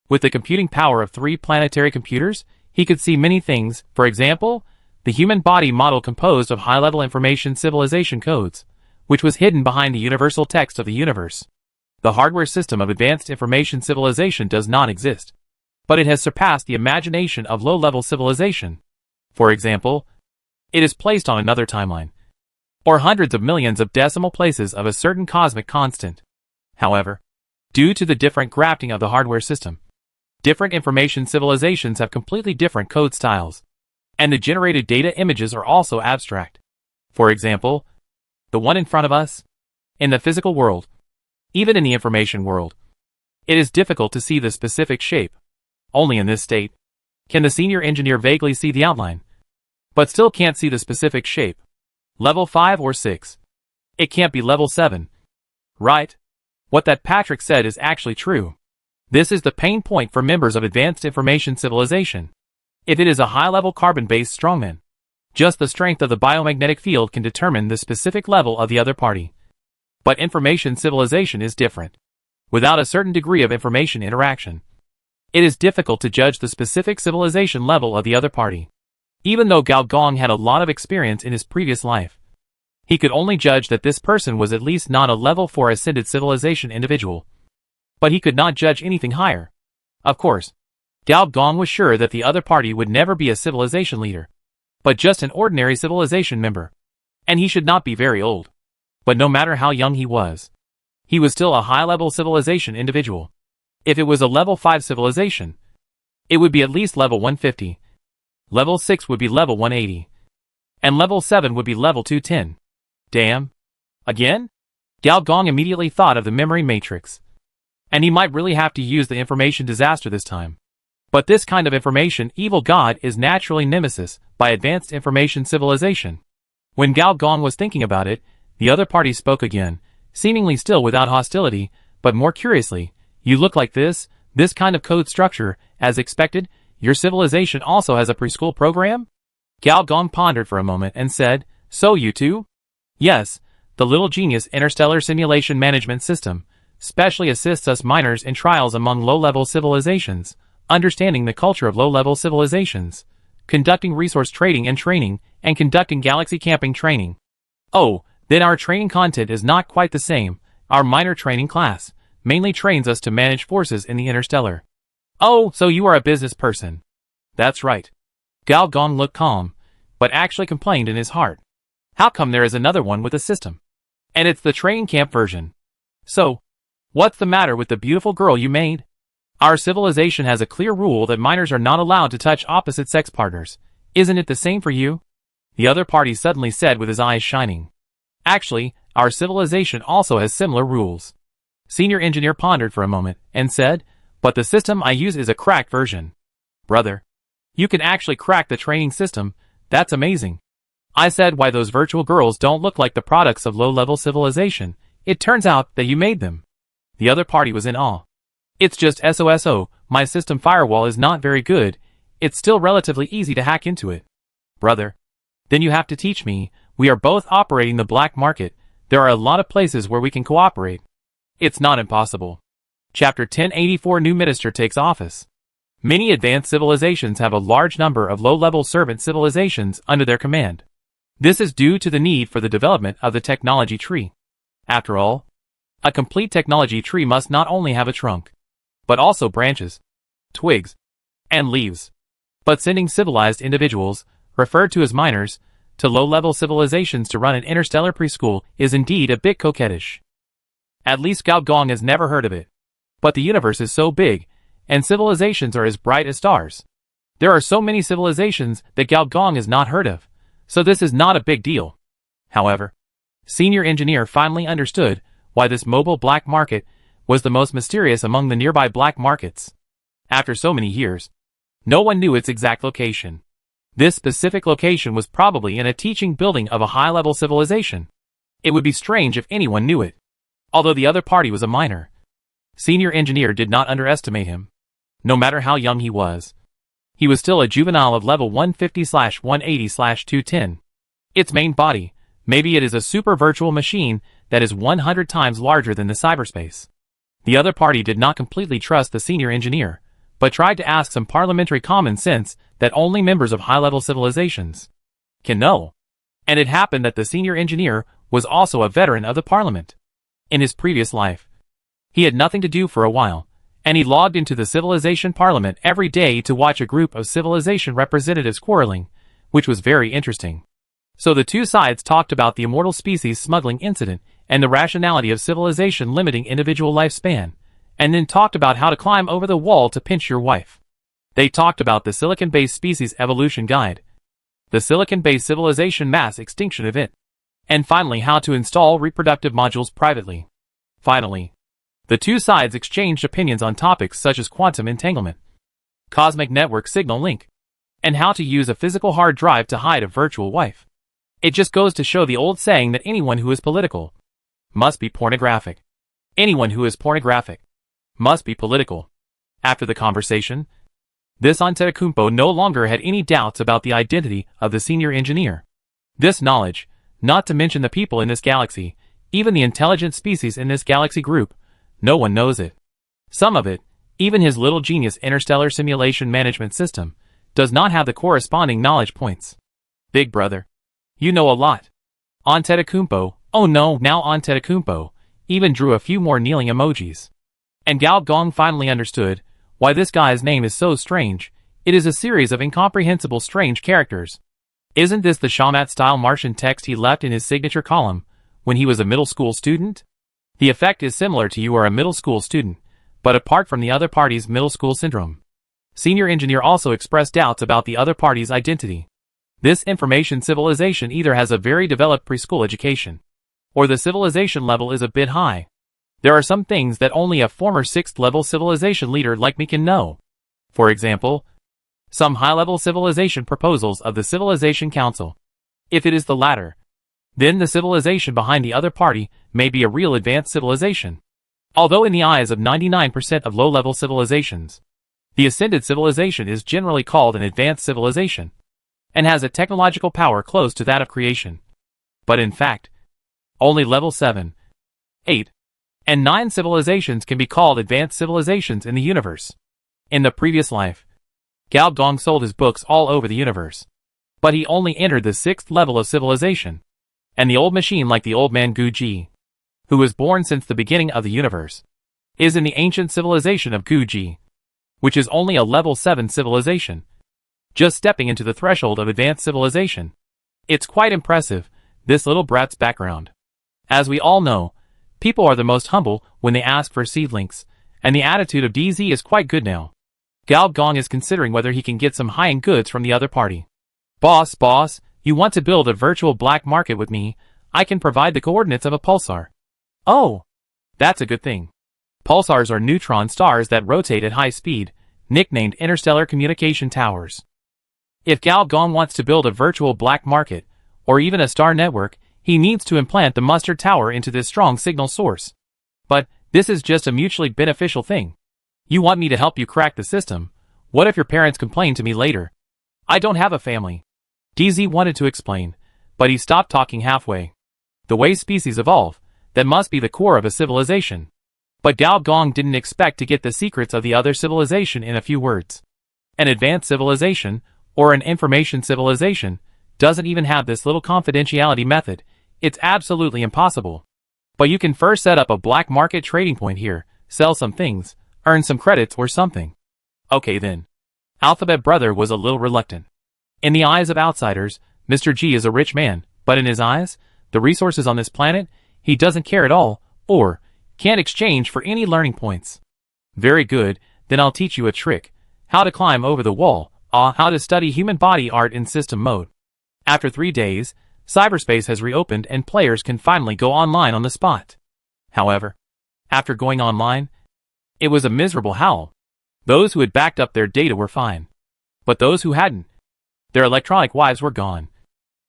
With the computing power of 3 planetary computers, he could see many things. For example, the human body model composed of high-level information civilization codes, which was hidden behind the universal text of the universe. The hardware system of advanced information civilization does not exist, but it has surpassed the imagination of low-level civilization. For example, it is placed on another timeline, or hundreds of millions of decimal places of a certain cosmic constant. However, due to the different grafting of the hardware system, different information civilizations have completely different code styles, and the generated data images are also abstract. For example, the one in front of us, in the physical world, even in the information world, it is difficult to see the specific shape. Only in this state can the senior engineer vaguely see the outline, but still can't see the specific shape. Level 5 or 6. It can't be level 7. Right? What that Patrick said is actually true. This is the pain point for members of advanced information civilization. If it is a high-level carbon-based strongman, just the strength of the biomagnetic field can determine the specific level of the other party. But information civilization is different. Without a certain degree of information interaction, it is difficult to judge the specific civilization level of the other party. Even though Gao Gong had a lot of experience in his previous life, he could only judge that this person was at least not a level 4 ascended civilization individual. But he could not judge anything higher. Of course, Gao Gong was sure that the other party would never be a civilization leader, but just an ordinary civilization member. And he should not be very old. But no matter how young he was still a high-level civilization individual. If it was a level 5 civilization, it would be at least level 150. Level 6 would be level 180. And level 7 would be level 210. Damn. Again? Gao Gong immediately thought of the memory matrix. And he might really have to use the information disaster this time. But this kind of information evil god is naturally nemesis by advanced information civilization. When Gao Gong was thinking about it, the other party spoke again, seemingly still without hostility, but more curiously. You look like this kind of code structure, as expected. Your civilization also has a preschool program? Gao Gong pondered for a moment and said, So you too? Yes, the Little Genius Interstellar Simulation Management System specially assists us minors in trials among low-level civilizations, understanding the culture of low-level civilizations, conducting resource trading and training, and conducting galaxy camping training. Oh, then our training content is not quite the same. Our minor training class mainly trains us to manage forces in the interstellar. Oh, so you are a business person. That's right. Gao Gong looked calm, but actually complained in his heart. How come there is another one with a system? And it's the training camp version. So, What's the matter with the beautiful girl you made? Our civilization has a clear rule that minors are not allowed to touch opposite sex partners. Isn't it the same for you? The other party suddenly said with his eyes shining. Actually, our civilization also has similar rules. Senior engineer pondered for a moment and said, but the system I use is a cracked version. Brother, you can actually crack the training system. That's amazing. I said why those virtual girls don't look like the products of low-level civilization. It turns out that you made them. The other party was in awe. It's just SOSO, my system firewall is not very good. It's still relatively easy to hack into it. Brother, then you have to teach me. We are both operating the black market. There are a lot of places where we can cooperate. It's not impossible. Chapter 1084 New Minister takes office. Many advanced civilizations have a large number of low-level servant civilizations under their command. This is due to the need for the development of the technology tree. After all, a complete technology tree must not only have a trunk, but also branches, twigs, and leaves. But sending civilized individuals, referred to as minors, to low-level civilizations to run an interstellar preschool is indeed a bit coquettish. At least Gao Gong has never heard of it. But the universe is so big, and civilizations are as bright as stars. There are so many civilizations that Gao Gong has not heard of, so this is not a big deal. However, Senior Engineer finally understood why this mobile black market was the most mysterious among the nearby black markets. After so many years, no one knew its exact location. This specific location was probably in a teaching building of a high-level civilization. It would be strange if anyone knew it. Although the other party was a minor, Senior Engineer did not underestimate him. No matter how young he was still a juvenile of level 150/180/210. Its main body, maybe it is a super virtual machine that is 100 times larger than the cyberspace. The other party did not completely trust the Senior Engineer, but tried to ask some parliamentary common sense that only members of high-level civilizations can know. And it happened that the Senior Engineer was also a veteran of the Parliament. In his previous life, he had nothing to do for a while, and he logged into the Civilization Parliament every day to watch a group of civilization representatives quarreling, which was very interesting. So the two sides talked about the immortal species smuggling incident and the rationality of civilization limiting individual lifespan, and then talked about how to climb over the wall to pinch your wife. They talked about the silicon-based species evolution guide, the silicon-based civilization mass extinction event, and finally how to install reproductive modules privately. Finally, the two sides exchanged opinions on topics such as quantum entanglement, cosmic network signal link, and how to use a physical hard drive to hide a virtual wife. It just goes to show the old saying that anyone who is political must be pornographic. Anyone who is pornographic must be political. After the conversation, this Antetokounmpo no longer had any doubts about the identity of the Senior Engineer. This knowledge, not to mention the people in this galaxy, even the intelligent species in this galaxy group, no one knows it. Some of it, even his little genius interstellar simulation management system, does not have the corresponding knowledge points. Big brother, you know a lot. Antetokounmpo, oh no, now Antetokounmpo, even drew a few more kneeling emojis. And Gao Gong finally understood why this guy's name is so strange. It is a series of incomprehensible strange characters. Isn't this the Shamat-style Martian text he left in his signature column when he was a middle school student? The effect is similar to you are a middle school student, but apart from the other party's middle school syndrome. Senior Engineer also expressed doubts about the other party's identity. This information civilization either has a very developed preschool education, or the civilization level is a bit high. There are some things that only a former 6th level civilization leader like me can know. For example, some high-level civilization proposals of the Civilization Council. If it is the latter, then the civilization behind the other party may be a real advanced civilization. Although in the eyes of 99% of low-level civilizations, the ascended civilization is generally called an advanced civilization, and has a technological power close to that of creation. But in fact, only level 7, 8, and 9 civilizations can be called advanced civilizations in the universe. In the previous life, Gao Gong sold his books all over the universe. But he only entered the 6th level of civilization. And the old machine like the old man Gu Ji, who was born since the beginning of the universe, is in the ancient civilization of Gu Ji, which is only a level 7 civilization, just stepping into the threshold of advanced civilization. It's quite impressive, this little brat's background. As we all know, People are the most humble when they ask for seedlings, and the attitude of DZ is quite good now. Gao Gong is considering whether he can get some high-end goods from the other party. Boss, you want to build a virtual black market with me? I can provide the coordinates of a pulsar. Oh, that's a good thing. Pulsars are neutron stars that rotate at high speed, nicknamed interstellar communication towers. If Gao Gong wants to build a virtual black market, or even a star network, he needs to implant the mustard tower into this strong signal source. But this is just a mutually beneficial thing. You want me to help you crack the system. What if your parents complain to me later? I don't have a family. DZ wanted to explain, but he stopped talking halfway. The way species evolve, that must be the core of a civilization. But Gao Gong didn't expect to get the secrets of the other civilization in a few words. An advanced civilization, or an information civilization, doesn't even have this little confidentiality method. It's absolutely impossible. But you can first set up a black market trading point here, sell some things, earn some credits or something. Okay then. Alphabet Brother was a little reluctant. In the eyes of outsiders, Mr. G is a rich man, but in his eyes, the resources on this planet, he doesn't care at all, or can't exchange for any learning points. Very good, then I'll teach you a trick. How to climb over the wall, how to study human body art in system mode. After 3 days, cyberspace has reopened and players can finally go online on the spot. However, after going online, it was a miserable howl. Those who had backed up their data were fine. But those who hadn't, their electronic wives were gone.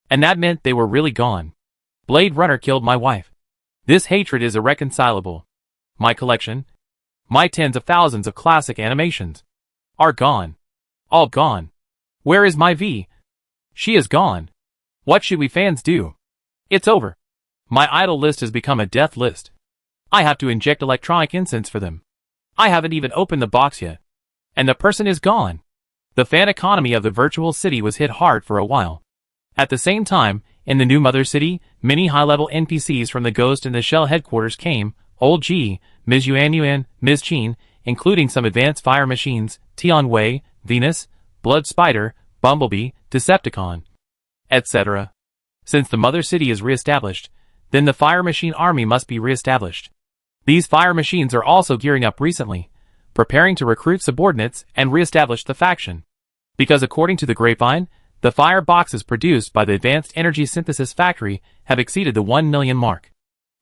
And that meant they were really gone. Blade Runner killed my wife. This hatred is irreconcilable. My collection, my tens of thousands of classic animations, are gone. All gone. Where is my V? She is gone. What should we fans do? It's over. My idol list has become a death list. I have to inject electronic incense for them. I haven't even opened the box yet. And the person is gone. The fan economy of the virtual city was hit hard for a while. At the same time, in the new Mother City, many high-level NPCs from the Ghost in the Shell headquarters came, Old G, Ms. Yuan, Ms. Chin, including some advanced fire machines, Tian Wei, Venus, Blood Spider, Bumblebee, Decepticon, etc. Since the Mother City is re-established, then the fire machine army must be re-established. These fire machines are also gearing up recently, preparing to recruit subordinates and re-establish the faction. Because according to the grapevine, the fire boxes produced by the Advanced Energy Synthesis Factory have exceeded the 1 million mark.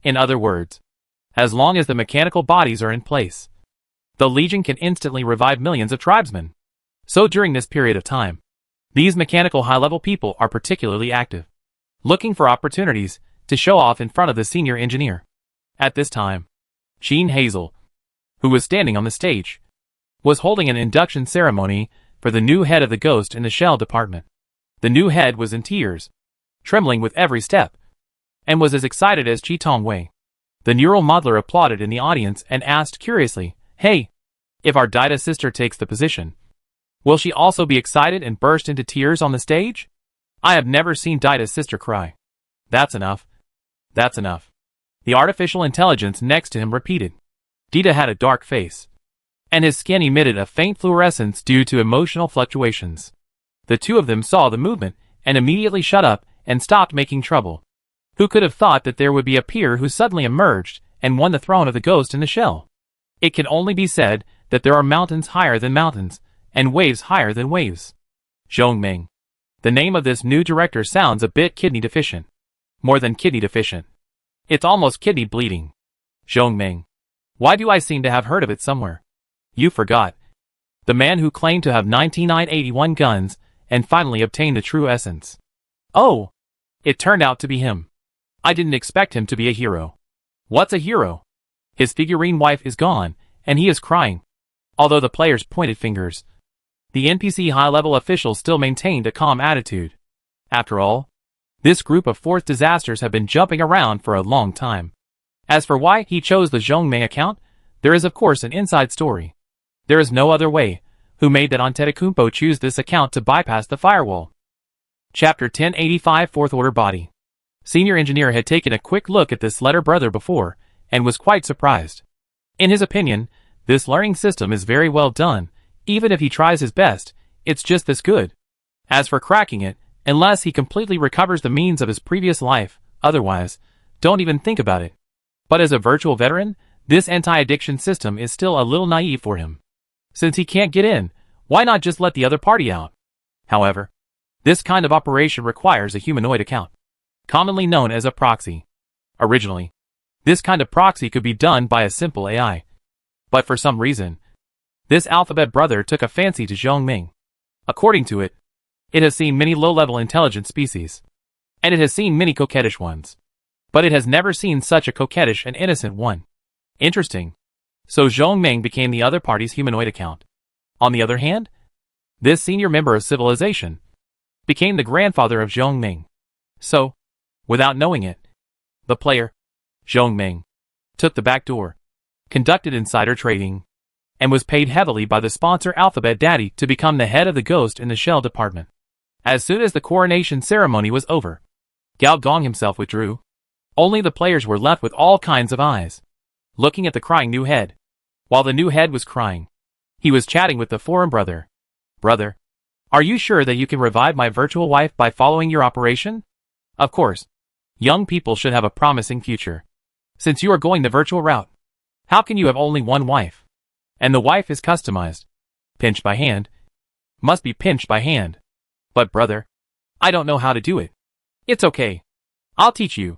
In other words, as long as the mechanical bodies are in place, the Legion can instantly revive millions of tribesmen. So during this period of time, these mechanical high-level people are particularly active, looking for opportunities to show off in front of the senior engineer. At this time, Jean Hazel, who was standing on the stage, was holding an induction ceremony for the new head of the Ghost in the Shell department. The new head was in tears, trembling with every step, and was as excited as Chi Tong Wei. The neural modeler applauded in the audience and asked curiously, "Hey, if our Dita sister takes the position, will she also be excited and burst into tears on the stage? I have never seen Dita's sister cry." That's enough. That's enough. The artificial intelligence next to him repeated. Dita had a dark face, and his skin emitted a faint fluorescence due to emotional fluctuations. The two of them saw the movement and immediately shut up and stopped making trouble. Who could have thought that there would be a peer who suddenly emerged and won the throne of the Ghost in the Shell? It can only be said that there are mountains higher than mountains, and waves higher than waves. Zhong Ming. The name of this new director sounds a bit kidney deficient. More than kidney deficient. It's almost kidney bleeding. Zhong Ming. Why do I seem to have heard of it somewhere? You forgot. The man who claimed to have 9981 guns and finally obtained the true essence. Oh! It turned out to be him. I didn't expect him to be a hero. What's a hero? His figurine wife is gone, and he is crying. Although the players pointed fingers, the NPC high-level officials still maintained a calm attitude. After all, this group of fourth disasters have been jumping around for a long time. As for why he chose the Zhongmei account, there is of course an inside story. There is no other way. Who made that Antetokounmpo choose this account to bypass the firewall? Chapter 1085 Fourth Order Body. Senior Engineer had taken a quick look at this letter brother before, and was quite surprised. In his opinion, this learning system is very well done. Even if he tries his best, it's just this good. As for cracking it, unless he completely recovers the means of his previous life, otherwise, don't even think about it. But as a virtual veteran, this anti-addiction system is still a little naive for him. Since he can't get in, why not just let the other party out? However, this kind of operation requires a humanoid account, commonly known as a proxy. Originally, this kind of proxy could be done by a simple AI. But for some reason, this alphabet brother took a fancy to Zhongming. According to it, it has seen many low-level intelligent species, and it has seen many coquettish ones. But it has never seen such a coquettish and innocent one. Interesting. So Zhongming became the other party's humanoid account. On the other hand, this senior member of civilization became the grandfather of Zhongming. So, without knowing it, the player, Zhongming, took the back door, conducted insider trading, and was paid heavily by the sponsor Alphabet Daddy to become the head of the Ghost in the Shell department. As soon as the coronation ceremony was over, Gao Gong himself withdrew. Only the players were left with all kinds of eyes, looking at the crying new head. While the new head was crying, he was chatting with the foreign brother. Brother, are you sure that you can revive my virtual wife by following your operation? Of course. Young people should have a promising future. Since you are going the virtual route, how can you have only one wife? And the wife is customized. Pinched by hand. Must be pinched by hand. But brother, I don't know how to do it. It's okay. I'll teach you.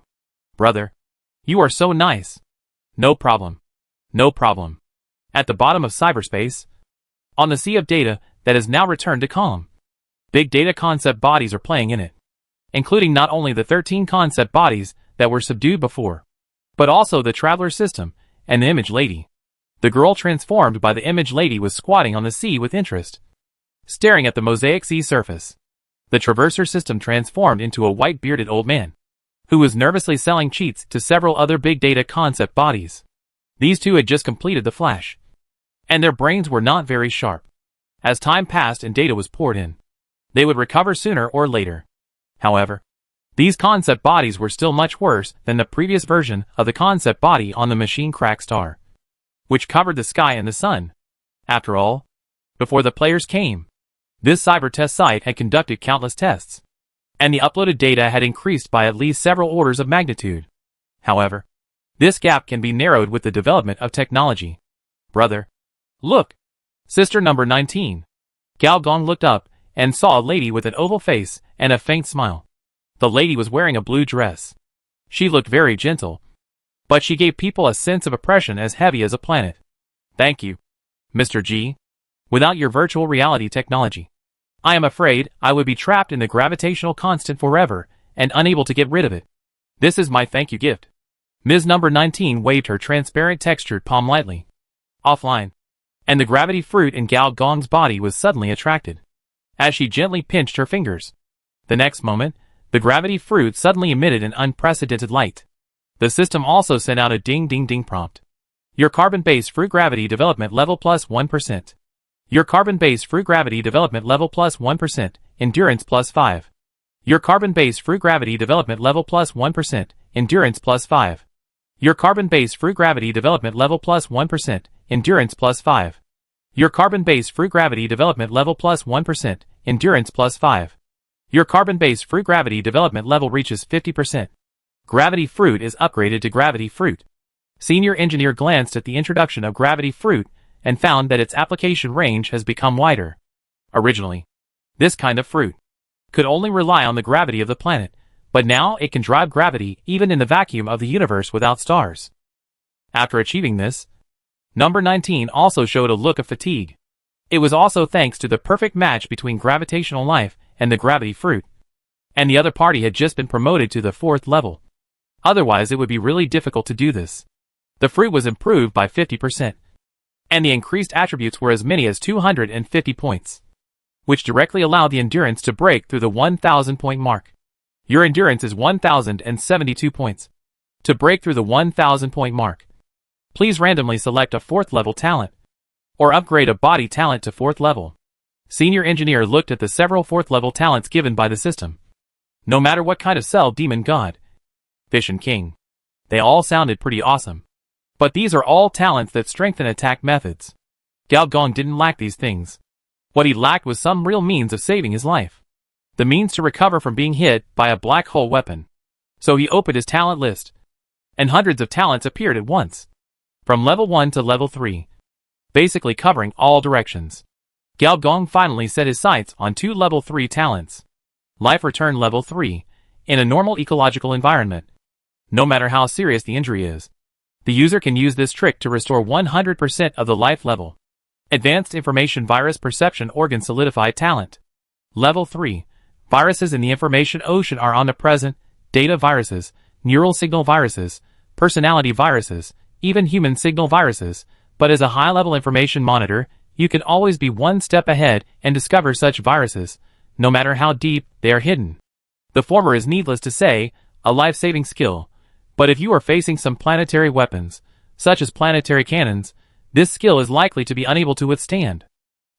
Brother, you are so nice. No problem. No problem. At the bottom of cyberspace, on the sea of data that has now returned to calm, big data concept bodies are playing in it, including not only the 13 concept bodies that were subdued before, but also the traveler system and the image lady. The girl transformed by the image lady was squatting on the sea with interest, staring at the mosaic sea surface. The traverser system transformed into a white-bearded old man, who was nervously selling cheats to several other big data concept bodies. These two had just completed the flash, and their brains were not very sharp. As time passed and data was poured in, they would recover sooner or later. However, these concept bodies were still much worse than the previous version of the concept body on the machine crack star, which covered the sky and the sun. After all, before the players came, this cyber test site had conducted countless tests, and the uploaded data had increased by at least several orders of magnitude. However, this gap can be narrowed with the development of technology. Brother, look! Sister number 19. Gao Gong looked up and saw a lady with an oval face and a faint smile. The lady was wearing a blue dress. She looked very gentle, but she gave people a sense of oppression as heavy as a planet. Thank you, Mr. G. Without your virtual reality technology, I am afraid I would be trapped in the gravitational constant forever and unable to get rid of it. This is my thank you gift. Ms. Number 19 waved her transparent textured palm lightly. Offline. And the gravity fruit in Gao Gong's body was suddenly attracted, as she gently pinched her fingers. The next moment, the gravity fruit suddenly emitted an unprecedented light. The system also sent out a ding-ding-ding prompt. Your carbon-based fruit gravity development level plus 1%. Your carbon-based fruit gravity development level plus 1%, endurance plus 5. Your carbon-based fruit gravity development level plus 1%, endurance plus 5. Your carbon-based fruit gravity development level plus 1%, endurance plus 5. Your carbon-based fruit gravity development level plus 1%, endurance plus 5. Your carbon-based fruit gravity development level reaches 50%. Gravity fruit is upgraded to gravity fruit. Senior engineer glanced at the introduction of gravity fruit and found that its application range has become wider. Originally, this kind of fruit could only rely on the gravity of the planet, but now it can drive gravity even in the vacuum of the universe without stars. After achieving this, Number 19 also showed a look of fatigue. It was also thanks to the perfect match between gravitational life and the gravity fruit, and the other party had just been promoted to the 4th level. Otherwise it would be really difficult to do this. The fruit was improved by 50%, and the increased attributes were as many as 250 points, which directly allowed the endurance to break through the 1,000 point mark. Your endurance is 1,072 points. To break through the 1,000 point mark, please randomly select a 4th level talent, or upgrade a body talent to 4th level. Senior engineer looked at the several 4th level talents given by the system. No matter what kind of cell demon god, fish and king, they all sounded pretty awesome. But these are all talents that strengthen attack methods. Gao Gong didn't lack these things. What he lacked was some real means of saving his life. The means to recover from being hit by a black hole weapon. So he opened his talent list and hundreds of talents appeared at once. From level 1 to level 3. Basically covering all directions. Gao Gong finally set his sights on 2 level 3 talents. Life return level 3. In a normal ecological environment. No matter how serious the injury is, the user can use this trick to restore 100% of the life level. Advanced Information Virus Perception Organ Solidified Talent. Level 3. Viruses in the information ocean are omnipresent, data viruses, neural signal viruses, personality viruses, even human signal viruses, but as a high-level information monitor, you can always be one step ahead and discover such viruses, no matter how deep they are hidden. The former is, needless to say, a life-saving skill, but if you are facing some planetary weapons, such as planetary cannons, this skill is likely to be unable to withstand.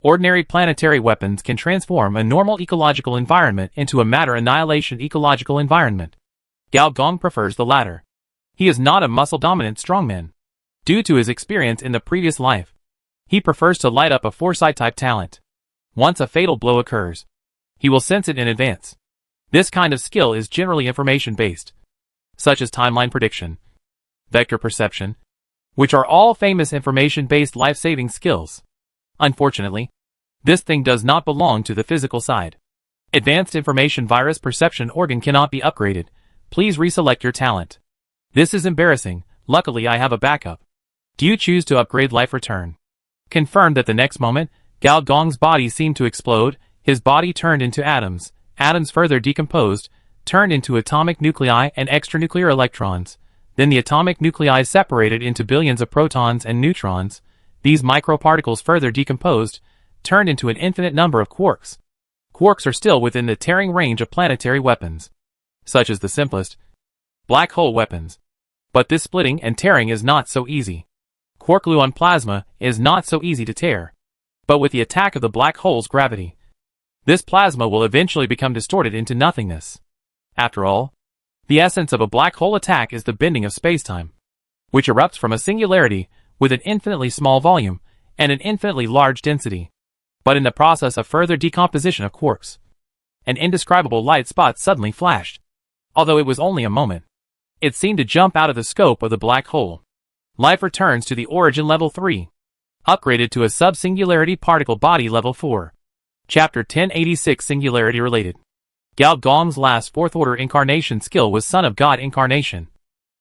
Ordinary planetary weapons can transform a normal ecological environment into a matter annihilation ecological environment. Gao Gong prefers the latter. He is not a muscle-dominant strongman. Due to his experience in the previous life, he prefers to light up a foresight-type talent. Once a fatal blow occurs, he will sense it in advance. This kind of skill is generally information-based, such as timeline prediction, vector perception, which are all famous information-based life-saving skills. Unfortunately, this thing does not belong to the physical side. Advanced Information Virus Perception Organ cannot be upgraded. Please reselect your talent. This is embarrassing. Luckily I have a backup. Do you choose to upgrade Life Return? Confirmed that the next moment, Gao Gong's body seemed to explode, his body turned into atoms, atoms further decomposed, turned into atomic nuclei and extranuclear electrons. Then the atomic nuclei separated into billions of protons and neutrons. These microparticles further decomposed, turned into an infinite number of quarks. Quarks are still within the tearing range of planetary weapons, such as the simplest black hole weapons. But this splitting and tearing is not so easy. Quark-gluon plasma is not so easy to tear. But with the attack of the black hole's gravity, this plasma will eventually become distorted into nothingness. After all, the essence of a black hole attack is the bending of spacetime, which erupts from a singularity with an infinitely small volume and an infinitely large density. But in the process of further decomposition of quarks, an indescribable light spot suddenly flashed. Although it was only a moment, it seemed to jump out of the scope of the black hole. Life returns to the origin level 3. Upgraded to a sub-singularity particle body level 4. Chapter 1086 Singularity Related. Gao Gong's last fourth-order incarnation skill was Son of God Incarnation,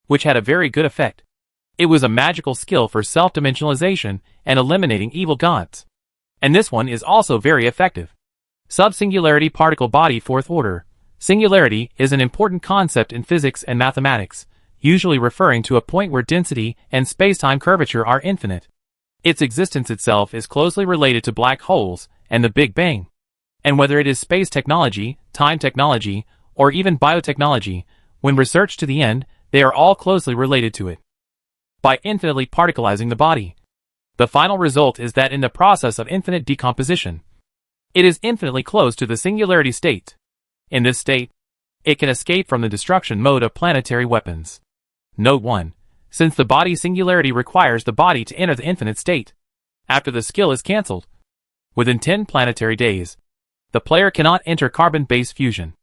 which had a very good effect. It was a magical skill for self-dimensionalization and eliminating evil gods. And this one is also very effective. Sub-singularity particle body fourth order. Singularity is an important concept in physics and mathematics, usually referring to a point where density and spacetime curvature are infinite. Its existence itself is closely related to black holes and the Big Bang. And whether it is space technology, time technology, or even biotechnology, when researched to the end, they are all closely related to it. By infinitely particleizing the body, the final result is that in the process of infinite decomposition, it is infinitely close to the singularity state. In this state, it can escape from the destruction mode of planetary weapons. Note 1. Since the body singularity requires the body to enter the infinite state, after the skill is cancelled, within 10 planetary days, the player cannot enter carbon-based fusion,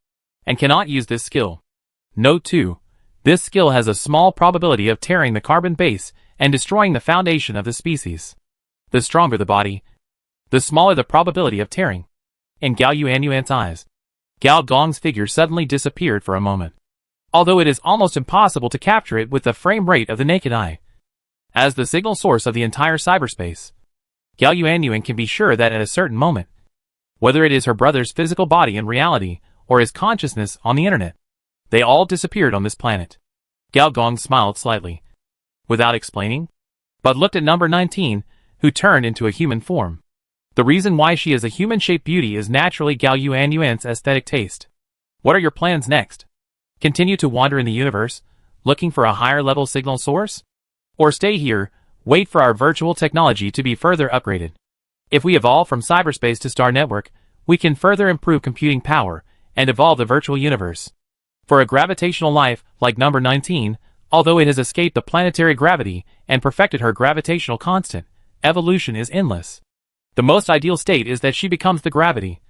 and cannot use this skill. Note 2. This skill has a small probability of tearing the carbon base and destroying the foundation of the species. The stronger the body, the smaller the probability of tearing. In Gao Yuanyuan's eyes, Gao Gong's figure suddenly disappeared for a moment, although it is almost impossible to capture it with the frame rate of the naked eye. As the signal source of the entire cyberspace, Gao Yuanyuan can be sure that at a certain moment, whether it is her brother's physical body in reality or his consciousness on the internet, they all disappeared on this planet. Gao Gong smiled slightly, without explaining, but looked at number 19, who turned into a human form. The reason why she is a human-shaped beauty is naturally Gao Yuanyuan's aesthetic taste. What are your plans next? Continue to wander in the universe, looking for a higher-level signal source? Or stay here, wait for our virtual technology to be further upgraded? If we evolve from cyberspace to star network, we can further improve computing power and evolve the virtual universe. For a gravitational life, like number 19, although it has escaped the planetary gravity and perfected her gravitational constant, evolution is endless. The most ideal state is that she becomes the gravity,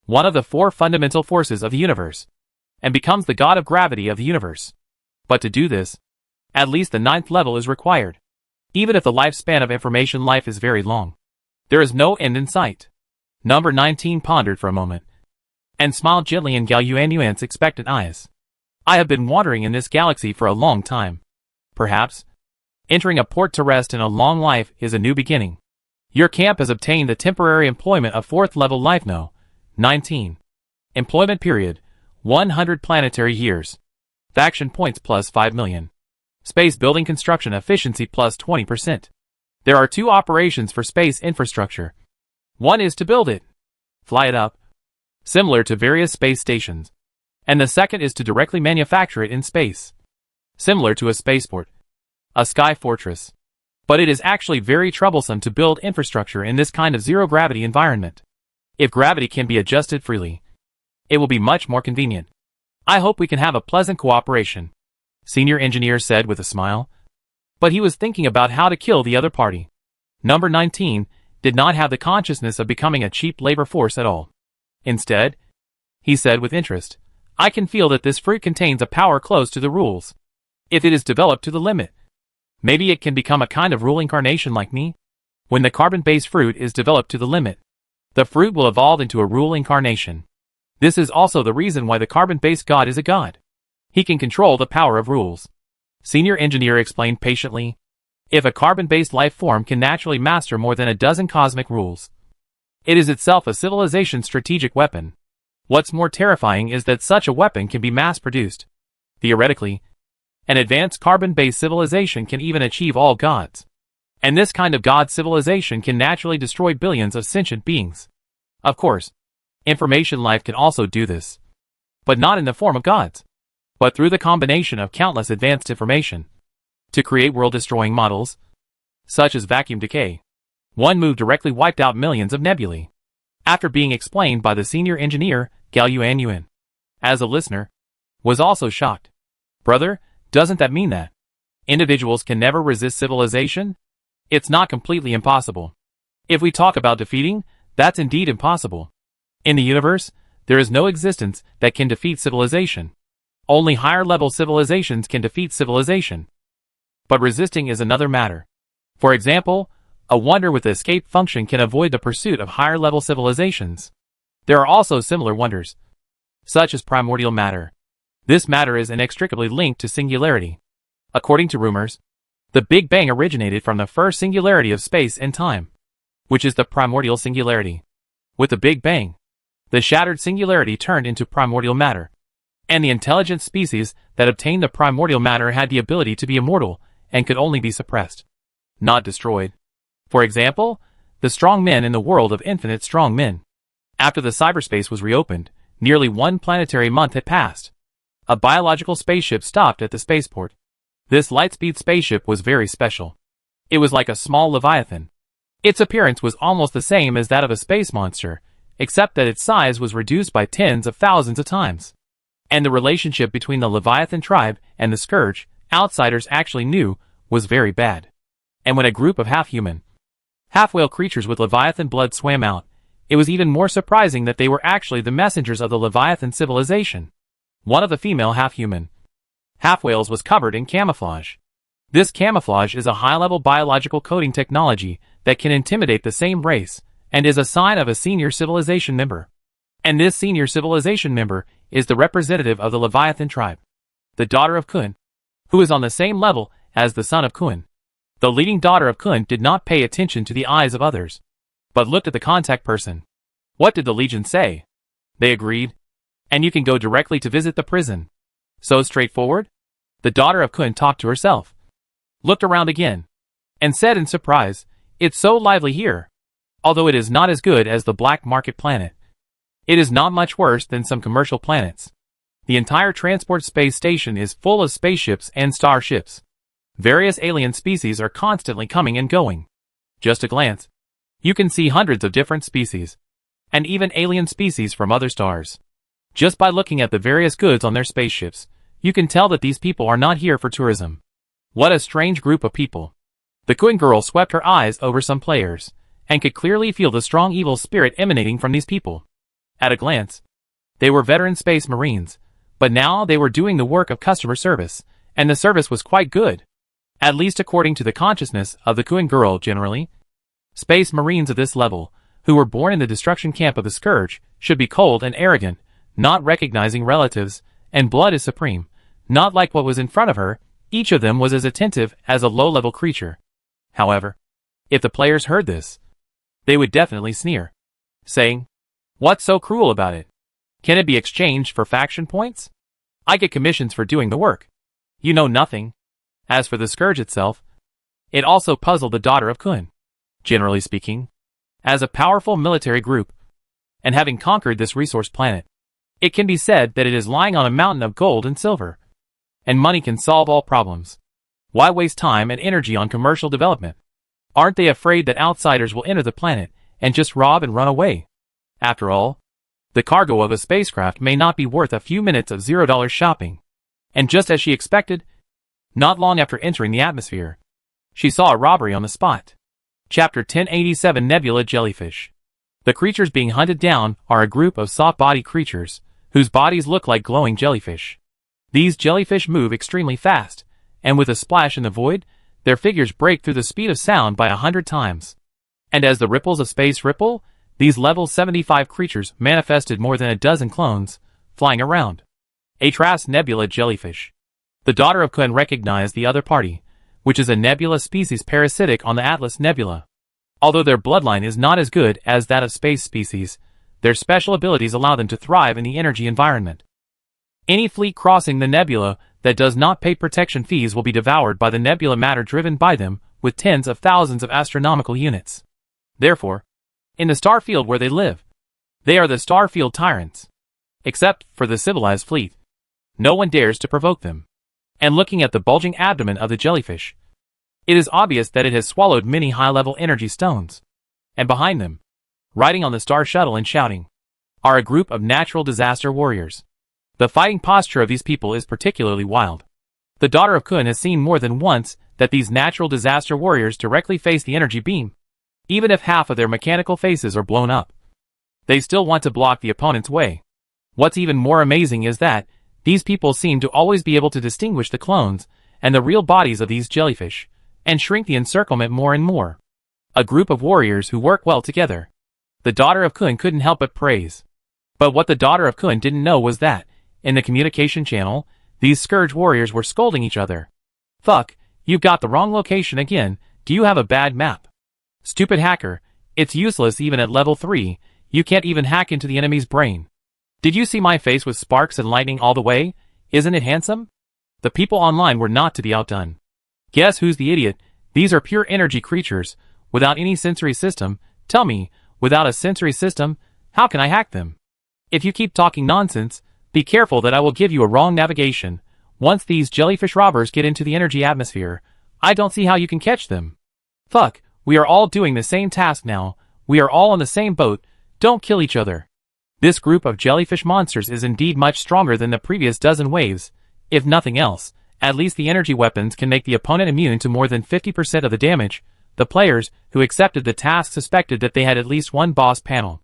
one of the 4 fundamental forces of the universe, and becomes the god of gravity of the universe. But to do this, At least the 9th level is required. Even if the lifespan of information life is very long, there is no end in sight. Number 19 pondered for a moment, and smiled gently in Gao Yuanyuan's expectant eyes. I have been wandering in this galaxy for a long time. Perhaps entering a port to rest in a long life is a new beginning. Your camp has obtained the temporary employment of 4th level life no. 19. Employment period, 100 planetary years. Faction points plus 5 million. Space building construction efficiency plus 20%. There are 2 operations for space infrastructure. One is to build it, fly it up, similar to various space stations. And the second is to directly manufacture it in space, similar to a spaceport, a sky fortress. But it is actually very troublesome to build infrastructure in this kind of zero-gravity environment. If gravity can be adjusted freely, it will be much more convenient. I hope we can have a pleasant cooperation, Senior Engineer said with a smile. But he was thinking about how to kill the other party. Number 19 did not have the consciousness of becoming a cheap labor force at all. Instead, he said with interest, I can feel that this fruit contains a power close to the rules. If it is developed to the limit, maybe it can become a kind of rule incarnation like me. When the carbon-based fruit is developed to the limit, the fruit will evolve into a rule incarnation. This is also the reason why the carbon-based god is a god. He can control the power of rules. Senior Engineer explained patiently. If a carbon-based life form can naturally master more than a dozen cosmic rules, it is itself a civilization strategic weapon. What's more terrifying is that such a weapon can be mass-produced. Theoretically, an advanced carbon-based civilization can even achieve all gods. And this kind of god civilization can naturally destroy billions of sentient beings. Of course, information life can also do this, but not in the form of gods, but through the combination of countless advanced information to create world-destroying models, such as vacuum decay. One move directly wiped out millions of nebulae. After being explained by the Senior Engineer, Gao Yuanyuan, as a listener, was also shocked. Brother, doesn't that mean that individuals can never resist civilization? It's not completely impossible. If we talk about defeating, that's indeed impossible. In the universe, there is no existence that can defeat civilization. Only higher-level civilizations can defeat civilization. But resisting is another matter. For example, a wonder with the escape function can avoid the pursuit of higher-level civilizations. There are also similar wonders, such as primordial matter. This matter is inextricably linked to singularity. According to rumors, the Big Bang originated from the first singularity of space and time, which is the primordial singularity. With the Big Bang, the shattered singularity turned into primordial matter, and the intelligent species that obtained the primordial matter had the ability to be immortal and could only be suppressed, not destroyed. For example, the strong men in the world of infinite strong men. After the cyberspace was reopened, nearly 1 planetary month had passed. A biological spaceship stopped at the spaceport. This lightspeed spaceship was very special. It was like a small leviathan. Its appearance was almost the same as that of a space monster, except that its size was reduced by tens of thousands of times. And the relationship between the Leviathan tribe and the Scourge, outsiders actually knew, was very bad. And when a group of half-human, half-whale creatures with Leviathan blood swam out, it was even more surprising that they were actually the messengers of the Leviathan civilization. One of the female half-human, half-whales was covered in camouflage. This camouflage is a high-level biological coding technology that can intimidate the same race, and is a sign of a senior civilization member. And this senior civilization member is the representative of the Leviathan tribe, the daughter of Kun, who is on the same level as the son of Kun. The leading daughter of Kun did not pay attention to the eyes of others, but looked at the contact person. What did the Legion say? They agreed. And you can go directly to visit the prison. So straightforward? The daughter of Kun talked to herself, looked around again, and said in surprise, "It's so lively here. Although it is not as good as the black market planet, it is not much worse than some commercial planets. The entire transport space station is full of spaceships and starships. Various alien species are constantly coming and going. Just a glance, you can see hundreds of different species, and even alien species from other stars. Just by looking at the various goods on their spaceships, you can tell that these people are not here for tourism. What a strange group of people." The Kun girl swept her eyes over some players, and could clearly feel the strong evil spirit emanating from these people. At a glance, they were veteran space marines, but now they were doing the work of customer service, and the service was quite good. At least according to the consciousness of the Kuan girl generally. Space Marines of this level, who were born in the destruction camp of the Scourge, should be cold and arrogant, not recognizing relatives, and blood is supreme. Not like what was in front of her, each of them was as attentive as a low-level creature. However, if the players heard this, they would definitely sneer, saying, "What's so cruel about it? Can it be exchanged for faction points? I get commissions for doing the work. You know nothing." As for the Scourge itself, it also puzzled the daughter of Kuan. Generally speaking, as a powerful military group, and having conquered this resource planet, it can be said that it is lying on a mountain of gold and silver, and money can solve all problems. Why waste time and energy on commercial development? Aren't they afraid that outsiders will enter the planet and just rob and run away? After all, the cargo of a spacecraft may not be worth a few minutes of $0 shopping. And just as she expected, not long after entering the atmosphere, she saw a robbery on the spot. Chapter 1087 Nebula Jellyfish. The creatures being hunted down are a group of soft-bodied creatures, whose bodies look like glowing jellyfish. These jellyfish move extremely fast, and with a splash in the void, their figures break through the speed of sound by 100 times. And as the ripples of space ripple, these level 75 creatures manifested more than a dozen clones, flying around. Atras Nebula Jellyfish. The daughter of Kuan recognized the other party, which is a nebula species parasitic on the Atlas Nebula. Although their bloodline is not as good as that of space species, their special abilities allow them to thrive in the energy environment. Any fleet crossing the nebula that does not pay protection fees will be devoured by the nebula matter driven by them with tens of thousands of astronomical units. Therefore, in the star field where they live, they are the star field tyrants. Except for the civilized fleet, no one dares to provoke them. And looking at the bulging abdomen of the jellyfish, it is obvious that it has swallowed many high-level energy stones. And behind them, riding on the star shuttle and shouting, are a group of natural disaster warriors. The fighting posture of these people is particularly wild. The daughter of Kuan has seen more than once that these natural disaster warriors directly face the energy beam. Even if half of their mechanical faces are blown up, they still want to block the opponent's way. What's even more amazing is that these people seem to always be able to distinguish the clones and the real bodies of these jellyfish, and shrink the encirclement more and more. A group of warriors who work well together. The daughter of Kuan couldn't help but praise. But what the daughter of Kuan didn't know was that, in the communication channel, these Scourge warriors were scolding each other. "Fuck, you've got the wrong location again, do you have a bad map? Stupid hacker, it's useless even at level 3, you can't even hack into the enemy's brain. Did you see my face with sparks and lightning all the way? Isn't it handsome?" The people online were not to be outdone. Guess who's the idiot? These are pure energy creatures, without any sensory system. Tell me, without a sensory system, how can I hack them? If you keep talking nonsense, be careful that I will give you a wrong navigation. Once these jellyfish robbers get into the energy atmosphere, I don't see how you can catch them. Fuck, we are all doing the same task now, we are all on the same boat, don't kill each other. This group of jellyfish monsters is indeed much stronger than the previous dozen waves. If nothing else, at least the energy weapons can make the opponent immune to more than 50% of the damage. The players who accepted the task suspected that they had at least one boss panel.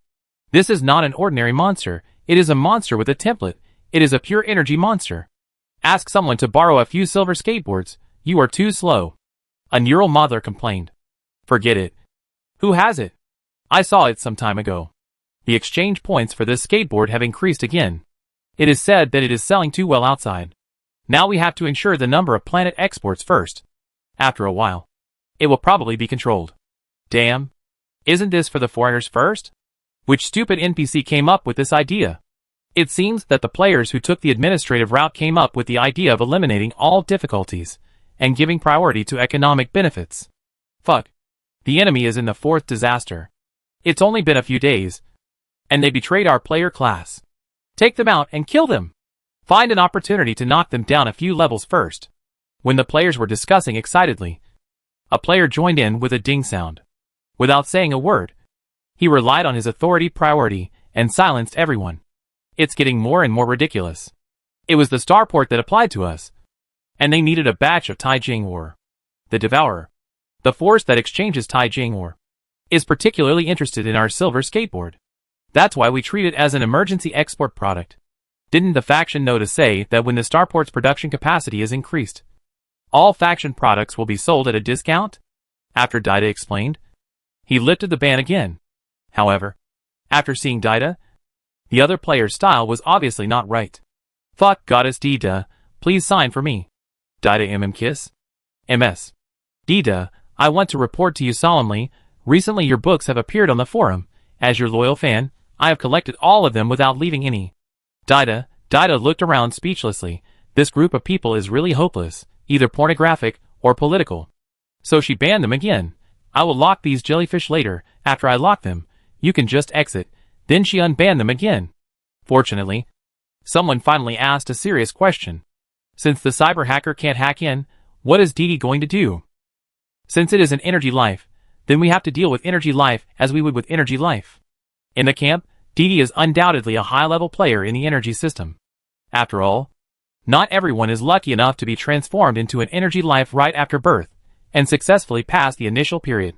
This is not an ordinary monster, it is a monster with a template, it is a pure energy monster. Ask someone to borrow a few silver skateboards, you are too slow. A neural modeler complained. Forget it. Who has it? I saw it some time ago. The exchange points for this skateboard have increased again. It is said that it is selling too well outside. Now we have to ensure the number of planet exports first. After a while, it will probably be controlled. Damn. Isn't this for the foreigners first? Which stupid NPC came up with this idea? It seems that the players who took the administrative route came up with the idea of eliminating all difficulties and giving priority to economic benefits. Fuck. The enemy is in the 4th disaster. It's only been a few days, and they betrayed our player class. Take them out and kill them. Find an opportunity to knock them down a few levels first. When the players were discussing excitedly, a player joined in with a ding sound. Without saying a word, he relied on his authority priority and silenced everyone. It's getting more and more ridiculous. It was the starport that applied to us, and they needed a batch of Taijing ore. The Devourer, the force that exchanges Taijing ore, is particularly interested in our silver skateboard. That's why we treat it as an emergency export product. Didn't the faction know to say that when the starport's production capacity is increased, all faction products will be sold at a discount? After Dida explained, he lifted the ban again. However, after seeing Dida, the other player's style was obviously not right. Fuck Goddess Dida, please sign for me. Dida Kiss. MS. Dida, I want to report to you solemnly, recently your books have appeared on the forum. As your loyal fan, I have collected all of them without leaving any. Dida looked around speechlessly. This group of people is really hopeless, either pornographic or political. So she banned them again. I will lock these jellyfish later. After I lock them, you can just exit. Then she unbanned them again. Fortunately, someone finally asked a serious question. Since the cyber hacker can't hack in, what is Didi going to do? Since it is an energy life, then we have to deal with energy life as we would with energy life. In the camp, Didi is undoubtedly a high-level player in the energy system. After all, not everyone is lucky enough to be transformed into an energy life right after birth, and successfully pass the initial period.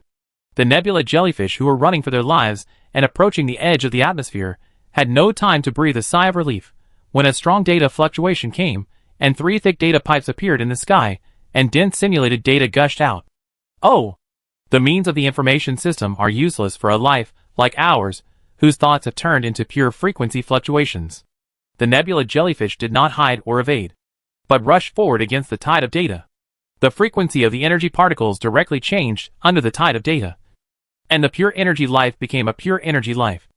The nebula jellyfish who were running for their lives and approaching the edge of the atmosphere had no time to breathe a sigh of relief when a strong data fluctuation came and 3 thick data pipes appeared in the sky and dense simulated data gushed out. Oh! The means of the information system are useless for a life like ours whose thoughts have turned into pure frequency fluctuations. The nebula jellyfish did not hide or evade, but rushed forward against the tide of data. The frequency of the energy particles directly changed under the tide of data, and the pure energy life became a pure energy life,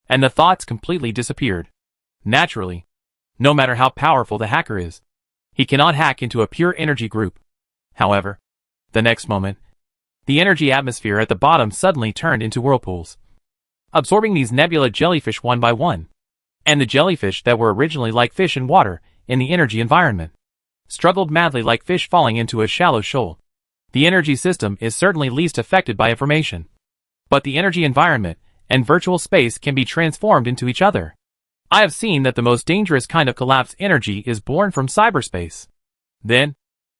and the thoughts completely disappeared. Naturally, no matter how powerful the hacker is, he cannot hack into a pure energy group. However, the next moment, the energy atmosphere at the bottom suddenly turned into whirlpools, absorbing these nebula jellyfish one by one, and the jellyfish that were originally like fish in water in the energy environment struggled madly like fish falling into a shallow shoal. The energy system is certainly least affected by information, but the energy environment and virtual space can be transformed into each other. I have seen that the most dangerous kind of collapsed energy is born from cyberspace. Then,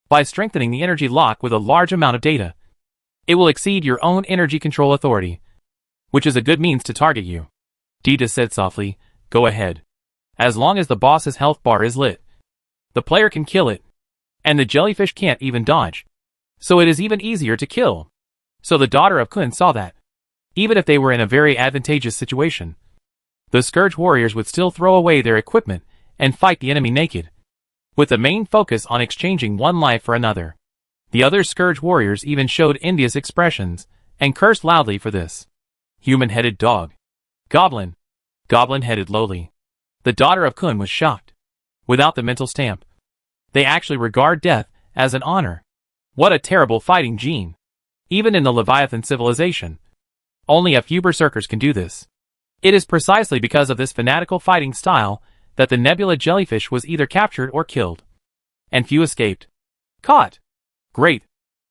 by strengthening the energy lock with a large amount of data, it will exceed your own energy control authority, which is a good means to target you. Dita said softly, go ahead. As long as the boss's health bar is lit, the player can kill it, and the jellyfish can't even dodge. So it is even easier to kill. So the daughter of Kun saw that, even if they were in a very advantageous situation, the Scourge warriors would still throw away their equipment and fight the enemy naked, with the main focus on exchanging one life for another. The other Scourge warriors even showed envious expressions and cursed loudly for this. Human-headed dog. Goblin. Goblin-headed lowly. The daughter of Kun was shocked. Without the mental stamp, they actually regard death as an honor. What a terrible fighting gene. Even in the Leviathan civilization, only a few berserkers can do this. It is precisely because of this fanatical fighting style that the nebula jellyfish was either captured or killed. And few escaped. Caught. Great.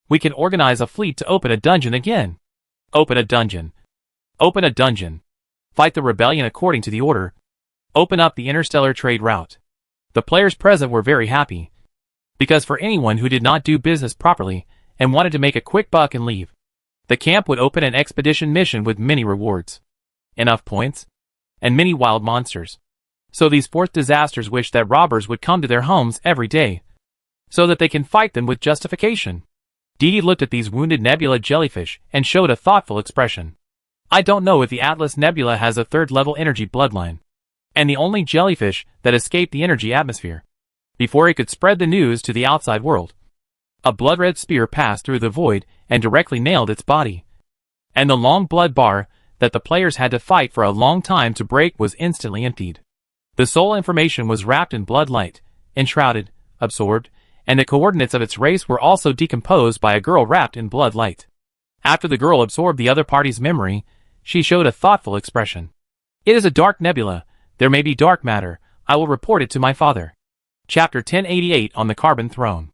We can organize a fleet to open a dungeon again. Open a dungeon. Open a dungeon. Fight the rebellion according to the order. Open up the interstellar trade route. The players present were very happy, because for anyone who did not do business properly and wanted to make a quick buck and leave, the camp would open an expedition mission with many rewards, enough points, and many wild monsters. So these fourth disasters wish that robbers would come to their homes every day, so that they can fight them with justification. Didi looked at these wounded nebula jellyfish and showed a thoughtful expression. I don't know if the Atlas Nebula has a third-level energy bloodline, and the only jellyfish that escaped the energy atmosphere before it could spread the news to the outside world. A blood-red spear passed through the void and directly nailed its body, and the long blood bar that the players had to fight for a long time to break was instantly emptied. The soul information was wrapped in blood light, enshrouded, absorbed, and the coordinates of its race were also decomposed by a girl wrapped in blood light. After the girl absorbed the other party's memory, she showed a thoughtful expression. It is a dark nebula. There may be dark matter. I will report it to my father. Chapter 1088 on the Carbon Throne.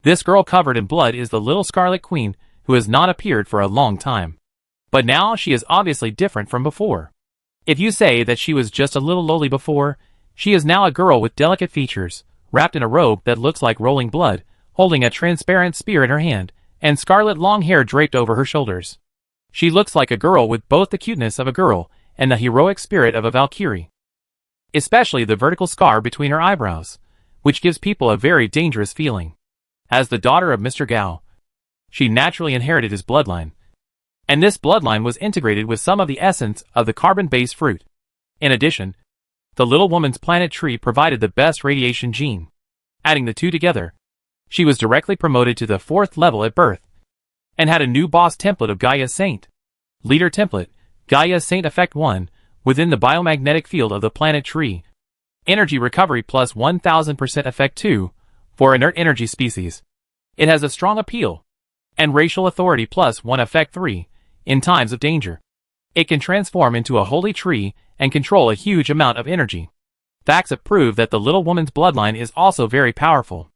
This girl covered in blood is the little Scarlet Queen who has not appeared for a long time. But now she is obviously different from before. If you say that she was just a little lowly before, she is now a girl with delicate features, wrapped in a robe that looks like rolling blood, holding a transparent spear in her hand, and scarlet long hair draped over her shoulders. She looks like a girl with both the cuteness of a girl and the heroic spirit of a Valkyrie. especially the vertical scar between her eyebrows, which gives people a very dangerous feeling. As the daughter of Mr. Gao, she naturally inherited his bloodline, and this bloodline was integrated with some of the essence of the carbon-based fruit. In addition, the little woman's planet tree provided the best radiation gene. Adding the two together, she was directly promoted to the 4th level at birth, and had a new boss template of Gaia Saint. Leader template, Gaia Saint Effect 1, within the biomagnetic field of the planet tree. Energy recovery plus 1000% Effect 2, for inert energy species. It has a strong appeal, and racial authority plus 1 Effect 3, in times of danger. It can transform into a holy tree and control a huge amount of energy. Facts have proved that the little woman's bloodline is also very powerful.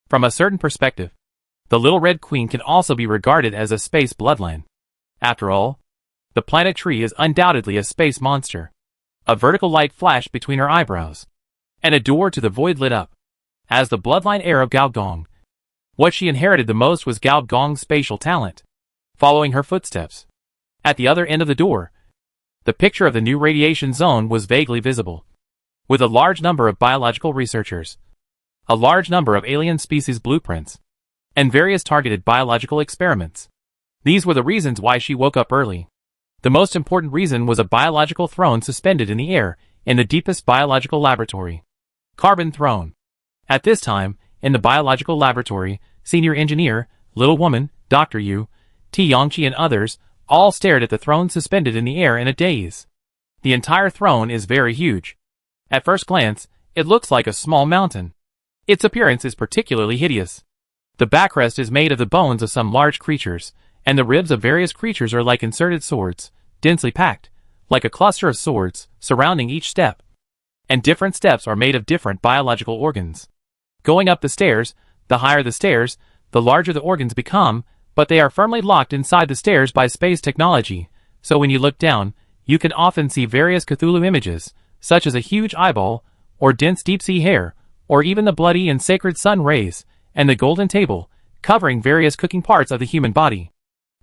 From a certain perspective, the Little Red Queen can also be regarded as a space bloodline. After all, the planet tree is undoubtedly a space monster. A vertical light flashed between her eyebrows, and a door to the void lit up. As the bloodline heir of Gao Gong, what she inherited the most was Gao Gong's spatial talent. Following her footsteps, at the other end of the door, the picture of the new radiation zone was vaguely visible. With a large number of biological researchers, a large number of alien species blueprints, and various targeted biological experiments. These were the reasons why she woke up early. The most important reason was a biological throne suspended in the air, in the deepest biological laboratory. Carbon throne. At this time, in the biological laboratory, senior engineer, little woman, Dr. Yu, T. Yongqi and others, all stared at the throne suspended in the air in a daze. The entire throne is very huge. At first glance, it looks like a small mountain. Its appearance is particularly hideous. The backrest is made of the bones of some large creatures, and the ribs of various creatures are like inserted swords, densely packed, like a cluster of swords, surrounding each step. And different steps are made of different biological organs. Going up the stairs, the higher the stairs, the larger the organs become, but they are firmly locked inside the stairs by space technology, so when you look down, you can often see various Cthulhu images, such as a huge eyeball, or dense deep-sea hair, or even the bloody and sacred sun rays, and the golden table, covering various cooking parts of the human body.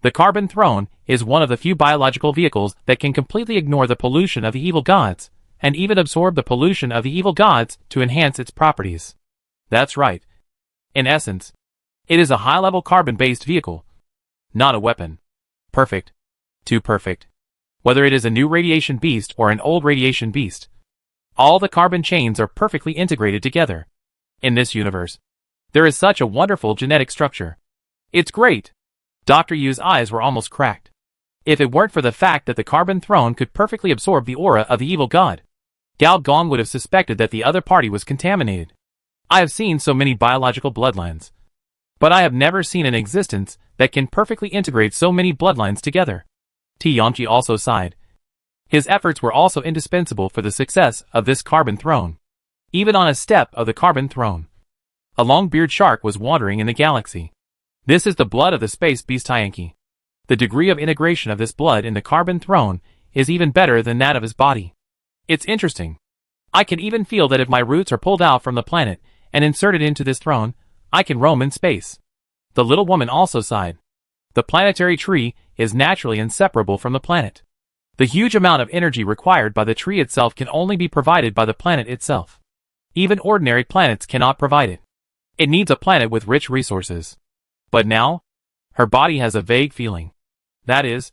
The carbon throne is one of the few biological vehicles that can completely ignore the pollution of the evil gods, and even absorb the pollution of the evil gods to enhance its properties. That's right. In essence, it is a high-level carbon-based vehicle, not a weapon. Perfect. Too perfect. Whether it is a new radiation beast or an old radiation beast, all the carbon chains are perfectly integrated together. In this universe, there is such a wonderful genetic structure. It's great. Dr. Yu's eyes were almost cracked. If it weren't for the fact that the carbon throne could perfectly absorb the aura of the evil god, Gao Gong would have suspected that the other party was contaminated. I have seen so many biological bloodlines, but I have never seen an existence that can perfectly integrate so many bloodlines together. T. Yongqi also sighed. His efforts were also indispensable for the success of this carbon throne. Even on a step of the carbon throne, a long-bearded shark was wandering in the galaxy. This is the blood of the space beast Tianqi. The degree of integration of this blood in the carbon throne is even better than that of his body. It's interesting. I can even feel that if my roots are pulled out from the planet and inserted into this throne, I can roam in space. The little woman also sighed. The planetary tree is naturally inseparable from the planet. The huge amount of energy required by the tree itself can only be provided by the planet itself. Even ordinary planets cannot provide it. It needs a planet with rich resources. But now, her body has a vague feeling. That is,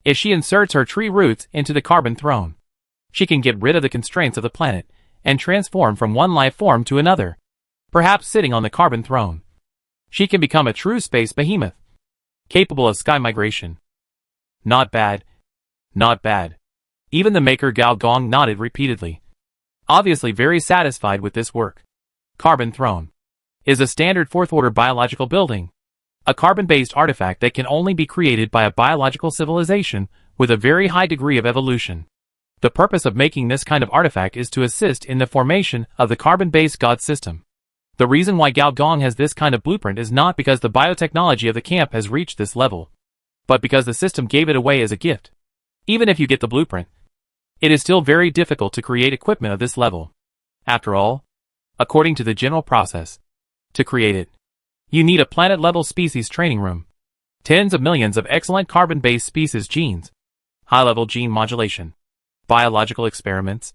if she inserts her tree roots into the carbon throne, she can get rid of the constraints of the planet and transform from one life form to another. Perhaps sitting on the carbon throne, she can become a true space behemoth, capable of sky migration. Not bad. Not bad. Even the maker Gao Gong nodded repeatedly, obviously very satisfied with this work. Carbon throne is a standard fourth-order biological building, a carbon-based artifact that can only be created by a biological civilization with a very high degree of evolution. The purpose of making this kind of artifact is to assist in the formation of the carbon-based god system. The reason why Gao Gong has this kind of blueprint is not because the biotechnology of the camp has reached this level, but because the system gave it away as a gift. Even if you get the blueprint, it is still very difficult to create equipment of this level. After all, according to the general process, to create it, you need a planet-level species training room, tens of millions of excellent carbon-based species genes, high-level gene modulation, biological experiments,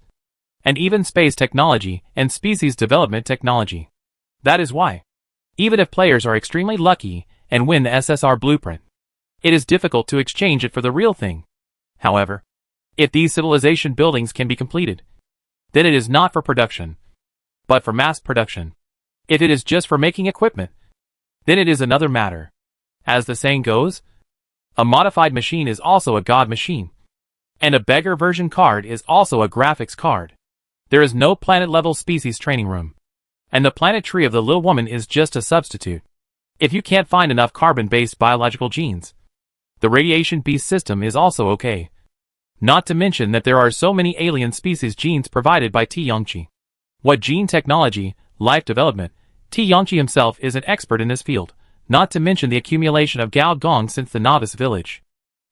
and even space technology and species development technology. That is why, even if players are extremely lucky and win the SSR blueprint, it is difficult to exchange it for the real thing. However, if these civilization buildings can be completed, then it is not for production, but for mass production. If it is just for making equipment, then it is another matter. As the saying goes, a modified machine is also a god machine, and a beggar version card is also a graphics card. There is no planet-level species training room, and the planet tree of the little woman is just a substitute. If you can't find enough carbon-based biological genes, the radiation beast system is also okay. Not to mention that there are so many alien species genes provided by T. Yongqi. What gene technology, life development, T. Yongqi himself is an expert in this field, not to mention the accumulation of Gao Gong since the novice village.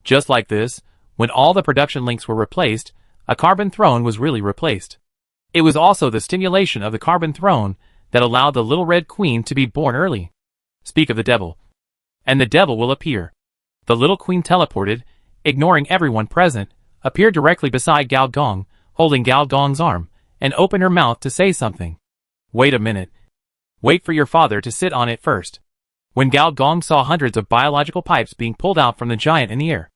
Just like this, when all the production links were replaced, a carbon throne was really replaced. It was also the stimulation of the carbon throne that allowed the little red queen to be born early. Speak of the devil, and the devil will appear. The little queen teleported, ignoring everyone present, appeared directly beside Gao Gong, holding Gao Gong's arm, and opened her mouth to say something. Wait a minute. Wait for your father to sit on it first. When Gao Gong saw hundreds of biological pipes being pulled out from the giant in the air,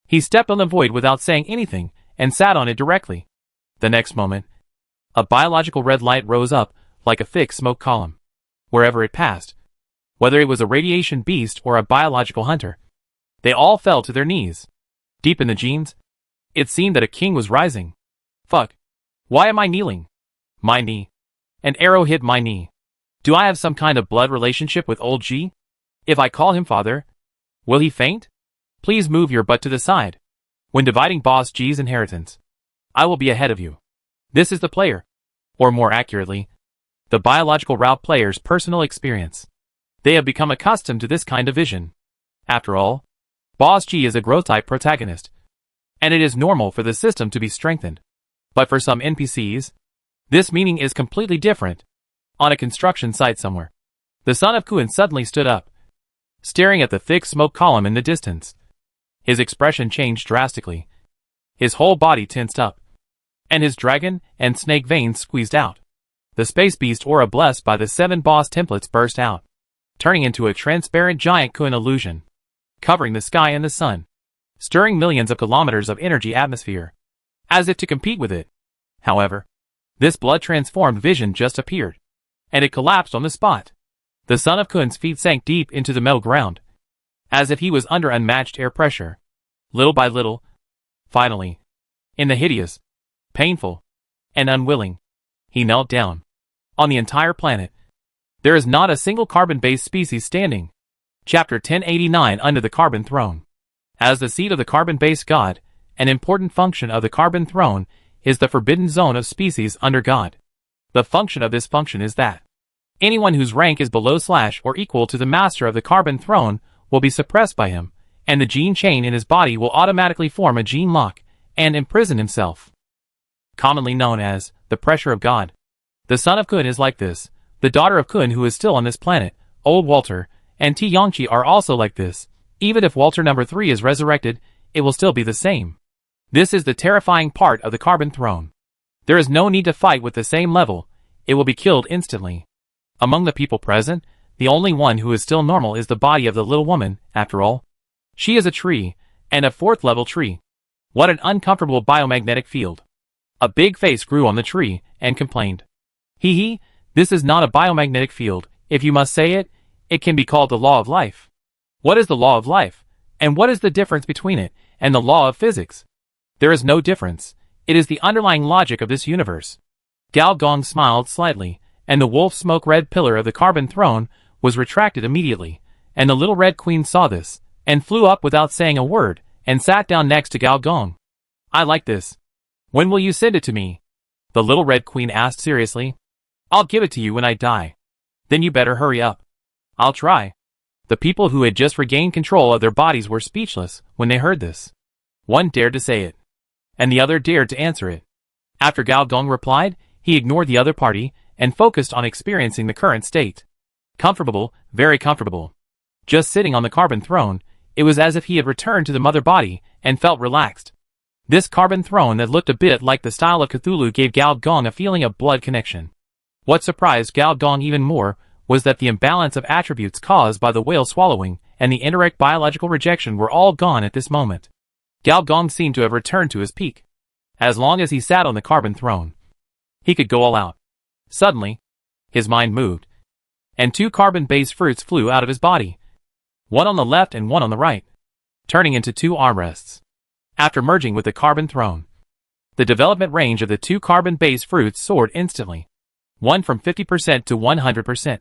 he stepped on the void without saying anything, and sat on it directly. The next moment, a biological red light rose up, like a thick smoke column. Wherever it passed, whether it was a radiation beast or a biological hunter, they all fell to their knees. Deep in the genes, it seemed that a king was rising. Fuck. Why am I kneeling? My knee. An arrow hit my knee. Do I have some kind of blood relationship with old G? If I call him father, will he faint? Please move your butt to the side. When dividing Boss G's inheritance, I will be ahead of you. This is the player, or more accurately, the biological route player's personal experience. They have become accustomed to this kind of vision. After all, Boss G is a growth-type protagonist, and it is normal for the system to be strengthened. But for some NPCs, this meaning is completely different. On a construction site somewhere, the son of Kun suddenly stood up, staring at the thick smoke column in the distance. His expression changed drastically. His whole body tensed up, and his dragon and snake veins squeezed out. The space beast aura blessed by the 7 boss templates burst out, turning into a transparent giant Kun illusion, covering the sky and the sun, stirring millions of kilometers of energy atmosphere, as if to compete with it. However, this blood-transformed vision just appeared, and it collapsed on the spot. The son of Kun's feet sank deep into the metal ground, as if he was under unmatched air pressure. Little by little, finally, in the hideous, painful, and unwilling, he knelt down. On the entire planet, there is not a single carbon-based species standing. Chapter 1089 Under the Carbon Throne. As the seat of the carbon-based god, an important function of the carbon throne is the forbidden zone of species under God. The function of this function is that anyone whose rank is below / or equal to the master of the carbon throne will be suppressed by him, and the gene chain in his body will automatically form a gene lock and imprison himself. Commonly known as the pressure of God. The son of Kun is like this. The daughter of Kun who is still on this planet, old Walter, and T. Yongqi are also like this. Even if Walter number 3 is resurrected, it will still be the same. This is the terrifying part of the carbon throne. There is no need to fight with the same level, it will be killed instantly. Among the people present, the only one who is still normal is the body of the little woman, after all. She is a tree, and a 4th level tree. What an uncomfortable biomagnetic field. A big face grew on the tree, and complained. Hee, this is not a biomagnetic field. If you must say it, it can be called the law of life. What is the law of life? And what is the difference between it and the law of physics? There is no difference. It is the underlying logic of this universe. Gao Gong smiled slightly, and the wolf smoke red pillar of the carbon throne was retracted immediately, and the little red queen saw this, and flew up without saying a word, and sat down next to Gao Gong. I like this. When will you send it to me? The little red queen asked seriously. I'll give it to you when I die. Then you better hurry up. I'll try. The people who had just regained control of their bodies were speechless when they heard this. One dared to say it, and the other dared to answer it. After Gao Gong replied, he ignored the other party and focused on experiencing the current state. Comfortable, very comfortable. Just sitting on the carbon throne, it was as if he had returned to the mother body and felt relaxed. This carbon throne that looked a bit like the style of Cthulhu gave Gao Gong a feeling of blood connection. What surprised Gao Gong even more was that the imbalance of attributes caused by the whale swallowing and the indirect biological rejection were all gone at this moment. Gao Gong seemed to have returned to his peak. As long as he sat on the carbon throne, he could go all out. Suddenly, his mind moved, and two carbon-based fruits flew out of his body, one on the left and one on the right, turning into two armrests. After merging with the carbon throne, the development range of the two carbon-based fruits soared instantly, one from 50% to 100%,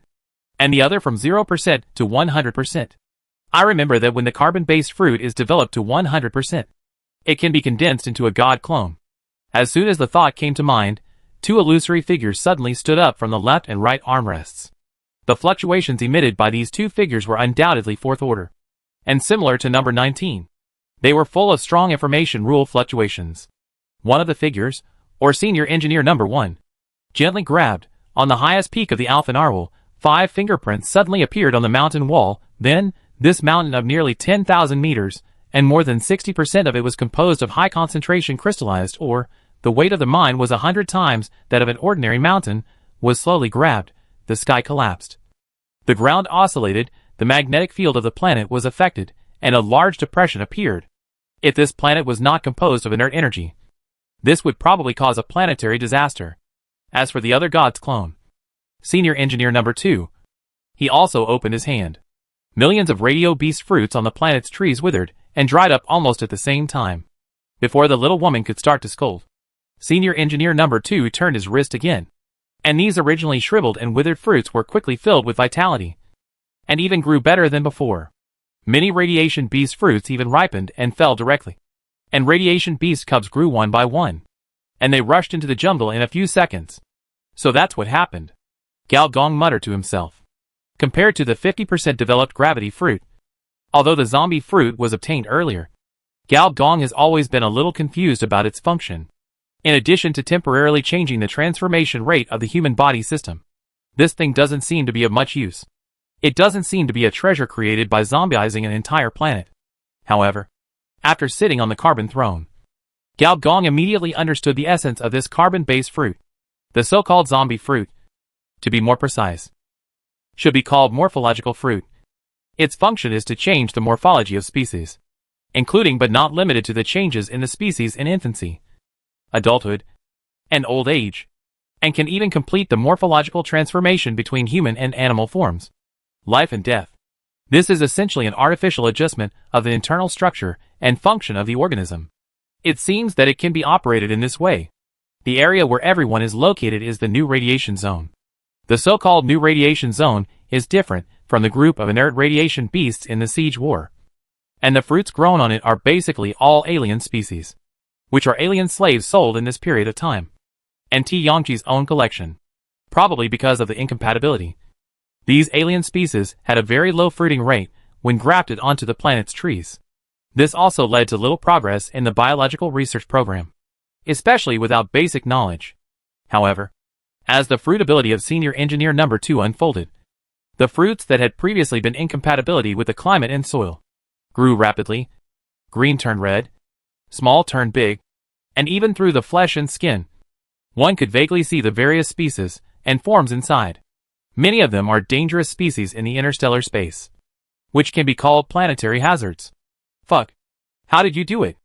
and the other from 0% to 100%. I remember that when the carbon-based fruit is developed to 100%, it can be condensed into a god clone. As soon as the thought came to mind, two illusory figures suddenly stood up from the left and right armrests. The fluctuations emitted by these two figures were undoubtedly fourth order, and similar to number 19. They were full of strong information rule fluctuations. One of the figures, or senior engineer number 1, gently grabbed, on the highest peak of the Alpha Narwhal, 5 fingerprints suddenly appeared on the mountain wall. Then, this mountain of nearly 10,000 meters, and more than 60% of it was composed of high concentration crystallized ore, the weight of the mine was 100 times that of an ordinary mountain, was slowly grabbed. The sky collapsed. The ground oscillated, the magnetic field of the planet was affected, and a large depression appeared. If this planet was not composed of inert energy, this would probably cause a planetary disaster. As for the other god's clone, senior engineer number 2, he also opened his hand. Millions of radio beast fruits on the planet's trees withered and dried up almost at the same time. Before the little woman could start to scold, senior engineer number 2 turned his wrist again, and these originally shriveled and withered fruits were quickly filled with vitality, and even grew better than before. Many radiation beast fruits even ripened and fell directly, and radiation beast cubs grew one by one, and they rushed into the jungle in a few seconds. So that's what happened. Gao Gong muttered to himself. Compared to the 50% developed gravity fruit, although the zombie fruit was obtained earlier, Gao Gong has always been a little confused about its function. In addition to temporarily changing the transformation rate of the human body system, this thing doesn't seem to be of much use. It doesn't seem to be a treasure created by zombieizing an entire planet. However, after sitting on the carbon throne, Gao Gong immediately understood the essence of this carbon-based fruit. The so-called zombie fruit, to be more precise, should be called morphological fruit. Its function is to change the morphology of species, including but not limited to the changes in the species in infancy, adulthood, and old age, and can even complete the morphological transformation between human and animal forms, life and death. This is essentially an artificial adjustment of the internal structure and function of the organism. It seems that it can be operated in this way. The area where everyone is located is the new radiation zone. The so-called new radiation zone is different from the group of inert radiation beasts in the Siege War, and the fruits grown on it are basically all alien species, which are alien slaves sold in this period of time, and T. Yangqi's own collection, probably because of the incompatibility. These alien species had a very low fruiting rate when grafted onto the planet's trees. This also led to little progress in the biological research program, especially without basic knowledge. However, as the fruitability of senior engineer number 2 unfolded, the fruits that had previously been incompatibility with the climate and soil grew rapidly. Green turned red, small turned big, and even through the flesh and skin, one could vaguely see the various species and forms inside. Many of them are dangerous species in the interstellar space, which can be called planetary hazards. Fuck. How did you do it?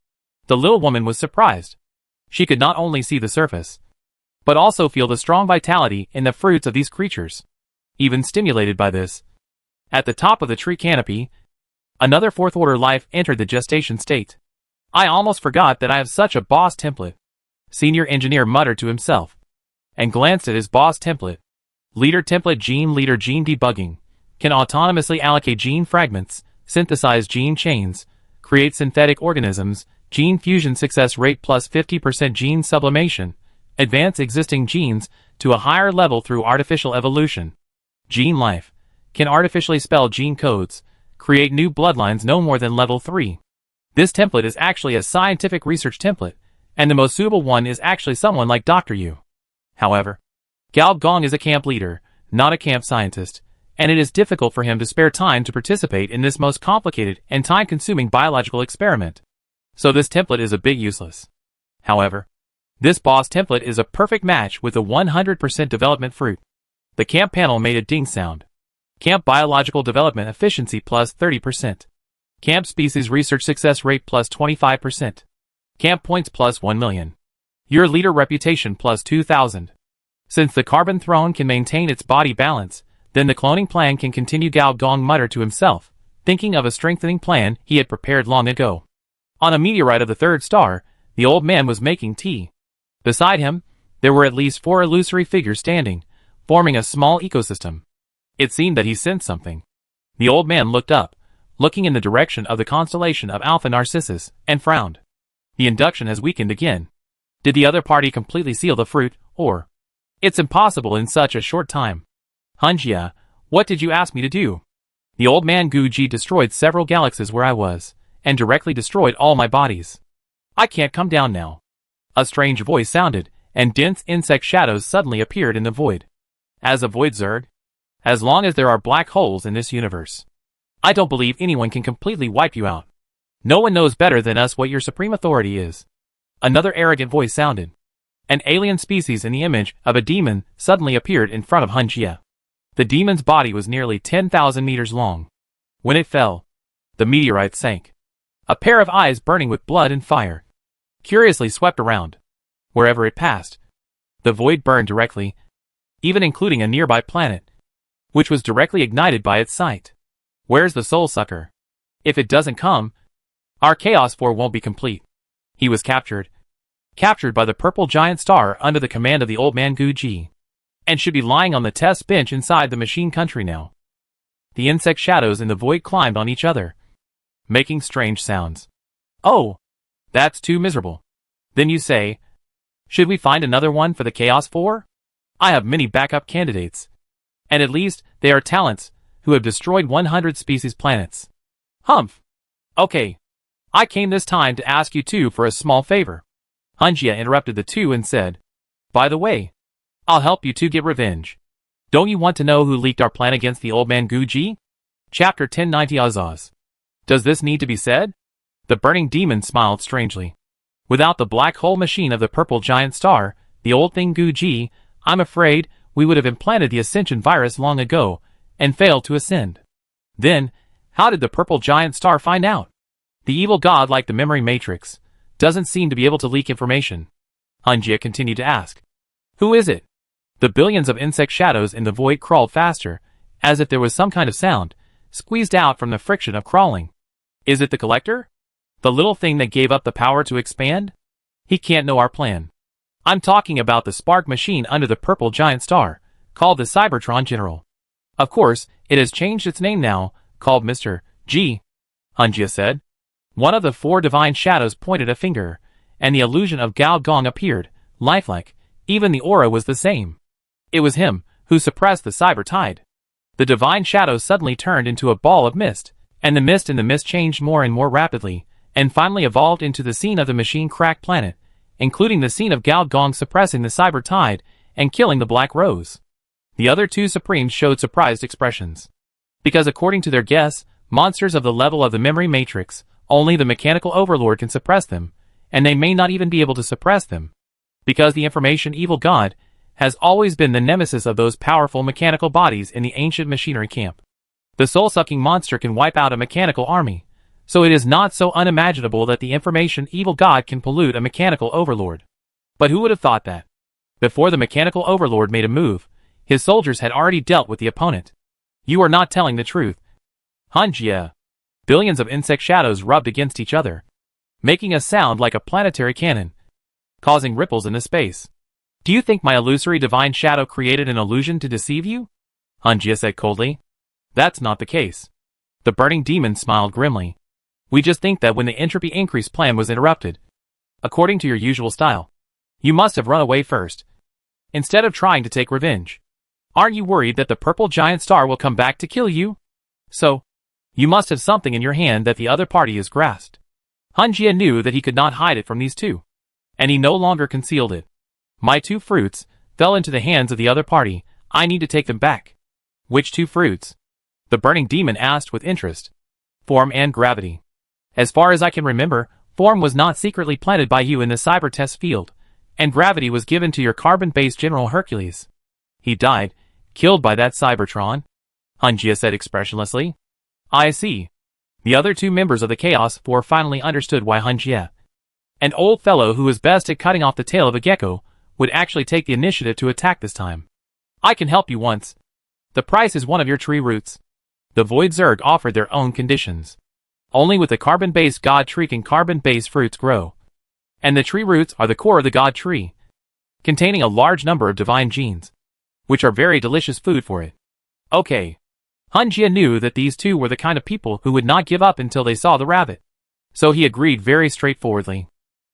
The little woman was surprised. She could not only see the surface, but also feel the strong vitality in the fruits of these creatures. Even stimulated by this, at the top of the tree canopy, another fourth-order life entered the gestation state. I almost forgot that I have such a boss template, senior engineer muttered to himself, and glanced at his boss template. Leader gene debugging, can autonomously allocate gene fragments, synthesize gene chains, create synthetic organisms, gene fusion success rate plus 50% gene sublimation, advance existing genes to a higher level through artificial evolution. Gene life, can artificially spell gene codes, create new bloodlines no more than level 3. This template is actually a scientific research template, and the most suitable one is actually someone like Dr. Yu. However, Gao Gong is a camp leader, not a camp scientist, and it is difficult for him to spare time to participate in this most complicated and time-consuming biological experiment. So this template is a bit useless. However, this boss template is a perfect match with the 100% development fruit. The camp panel made a ding sound. Camp biological development efficiency plus 30%. Camp species research success rate plus 25%. Camp points plus 1 million. Your leader reputation plus 2,000. Since the carbon throne can maintain its body balance, then the cloning plan can continue. Gao Gong muttered to himself, thinking of a strengthening plan he had prepared long ago. On a meteorite of the third star, the old man was making tea. Beside him, there were at least 4 illusory figures standing, forming a small ecosystem. It seemed that he sensed something. The old man looked up, looking in the direction of the constellation of Alpha Narcissus, and frowned. The induction has weakened again. Did the other party completely seal the fruit, or? It's impossible in such a short time. Hunjia, what did you ask me to do? The old man Guji destroyed several galaxies where I was, and directly destroyed all my bodies. I can't come down now. A strange voice sounded, and dense insect shadows suddenly appeared in the void. As a void Zerg? As long as there are black holes in this universe, I don't believe anyone can completely wipe you out. No one knows better than us what your supreme authority is. Another arrogant voice sounded. An alien species in the image of a demon suddenly appeared in front of Hunjia. The demon's body was nearly 10,000 meters long. When it fell, the meteorite sank. A pair of eyes burning with blood and fire curiously swept around. Wherever it passed, the void burned directly, even including a nearby planet, which was directly ignited by its sight. Where's the soul sucker? If it doesn't come, our Chaos 4 won't be complete. He was captured by the purple giant star under the command of the old man Guji, and should be lying on the test bench inside the machine country now. The insect shadows in the void climbed on each other, making strange sounds. Oh, that's too miserable. Then you say, should we find another one for the Chaos 4? I have many backup candidates, and at least they are talents who have destroyed 100 species planets. Humph. Okay. I came this time to ask you two for a small favor. Hunjia interrupted the two and said, by the way, I'll help you two get revenge. Don't you want to know who leaked our plan against the old man Guji? Chapter 1090 Azaz. Does this need to be said? The burning demon smiled strangely. Without the black hole machine of the purple giant star, the old thing Guji, I'm afraid we would have implanted the ascension virus long ago and failed to ascend. Then, how did the purple giant star find out? The evil god like the memory matrix doesn't seem to be able to leak information. Hunjia continued to ask. Who is it? The billions of insect shadows in the void crawled faster, as if there was some kind of sound, squeezed out from the friction of crawling. Is it the collector? The little thing that gave up the power to expand? He can't know our plan. I'm talking about the spark machine under the purple giant star, called the Cybertron General. Of course, it has changed its name now, called Mr. G. Hunjia said. One of the 4 divine shadows pointed a finger, and the illusion of Gao Gong appeared, lifelike. Even the aura was the same. It was him who suppressed the cyber tide. The divine shadow suddenly turned into a ball of mist, and the mist in the mist changed more and more rapidly, and finally evolved into the scene of the machine crack planet, including the scene of Gao Gong suppressing the cyber tide and killing the Black Rose. The other 2 Supremes showed surprised expressions. Because according to their guess, monsters of the level of the memory matrix, only the mechanical overlord can suppress them, and they may not even be able to suppress them. Because the information evil god has always been the nemesis of those powerful mechanical bodies in the ancient machinery camp. The soul-sucking monster can wipe out a mechanical army, so it is not so unimaginable that the information evil god can pollute a mechanical overlord. But who would have thought that? Before the mechanical overlord made a move, his soldiers had already dealt with the opponent. You are not telling the truth. Hunjia. Billions of insect shadows rubbed against each other, making a sound like a planetary cannon, causing ripples into space. Do you think my illusory divine shadow created an illusion to deceive you? Hunjia said coldly. That's not the case. The burning demon smiled grimly. We just think that when the entropy increase plan was interrupted, according to your usual style, you must have run away first, instead of trying to take revenge. Aren't you worried that the purple giant star will come back to kill you? So, you must have something in your hand that the other party has grasped. Hunjia knew that he could not hide it from these 2, and he no longer concealed it. My 2 fruits fell into the hands of the other party. I need to take them back. Which 2 fruits? The burning demon asked with interest. Form and gravity. As far as I can remember, form was not secretly planted by you in the cyber test field, and gravity was given to your carbon-based General Hercules. He died, killed by that Cybertron, Hunjia said expressionlessly. I see. The other two members of the Chaos Four finally understood why Hunjia, an old fellow who was best at cutting off the tail of a gecko, would actually take the initiative to attack this time. I can help you once. The price is one of your tree roots. The Void Zerg offered their own conditions. Only with the carbon-based god tree can carbon-based fruits grow. And the tree roots are the core of the god tree, containing a large number of divine genes, which are very delicious food for it. Okay. Hunjia knew that these two were the kind of people who would not give up until they saw the rabbit. So he agreed very straightforwardly.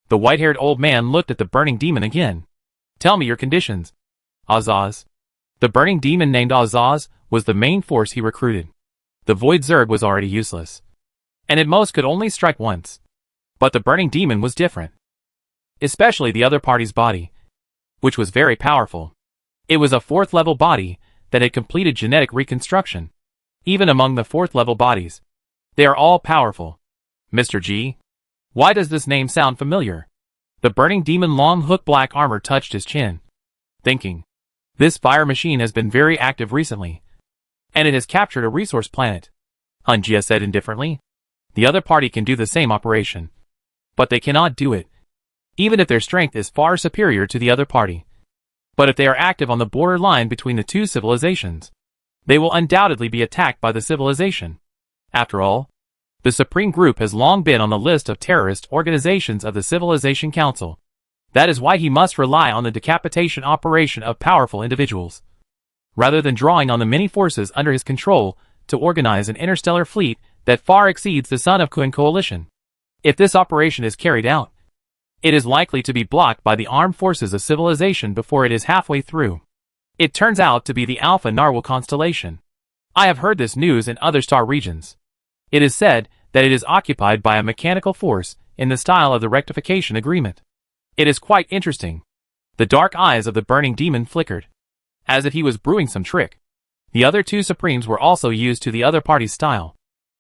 The white-haired old man looked at the burning demon again. Tell me your conditions. Azaz. The burning demon named Azaz was the main force he recruited. The Void Zerg was already useless, and at most could only strike once. But the burning demon was different. Especially the other party's body, which was very powerful. It was a 4th level body that had completed genetic reconstruction. Even among the 4th level bodies, they are all powerful. Mr. G, why does this name sound familiar? The burning demon long hook black armor touched his chin, thinking, this fire machine has been very active recently, and it has captured a resource planet. Hunjia said indifferently. The other party can do the same operation, but they cannot do it, even if their strength is far superior to the other party. But if they are active on the border line between the two civilizations, they will undoubtedly be attacked by the civilization. After all, the Supreme Group has long been on the list of terrorist organizations of the Civilization Council. That is why he must rely on the decapitation operation of powerful individuals, rather than drawing on the many forces under his control to organize an interstellar fleet that far exceeds the Son of Kun coalition. If this operation is carried out, it is likely to be blocked by the armed forces of civilization before it is halfway through. It turns out to be the Alpha Narwhal constellation. I have heard this news in other star regions. It is said that it is occupied by a mechanical force in the style of the rectification agreement. It is quite interesting. The dark eyes of the burning demon flickered, as if he was brewing some trick. The other two Supremes were also used to the other party's style,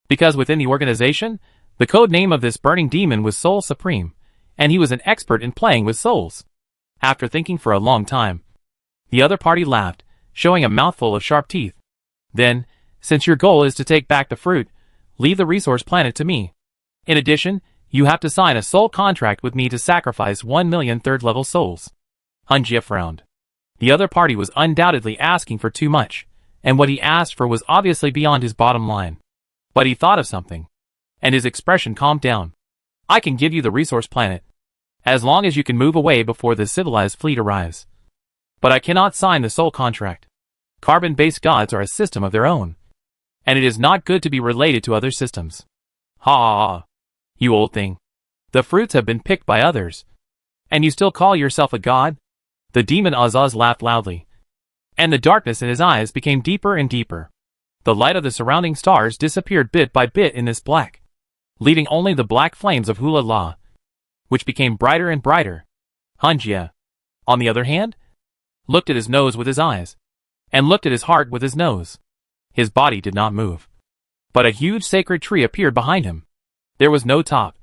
because within the organization, the code name of this burning demon was Soul Supreme, and he was an expert in playing with souls. After thinking for a long time, the other party laughed, showing a mouthful of sharp teeth. Then, since your goal is to take back the fruit, leave the resource planet to me. In addition, you have to sign a soul contract with me to sacrifice 1 million third-level souls. Hunjia frowned. The other party was undoubtedly asking for too much, and what he asked for was obviously beyond his bottom line. But he thought of something, and his expression calmed down. I can give you the resource planet, as long as you can move away before the civilized fleet arrives. But I cannot sign the soul contract. Carbon-based gods are a system of their own, and it is not good to be related to other systems. Ha ha ha. You old thing. The fruits have been picked by others, and you still call yourself a god? The demon Azaz laughed loudly, and the darkness in his eyes became deeper and deeper. The light of the surrounding stars disappeared bit by bit in this black, leaving only the black flames of Hula La, which became brighter and brighter. Hunjia, on the other hand, looked at his nose with his eyes, and looked at his heart with his nose. His body did not move, but a huge sacred tree appeared behind him. There was no top,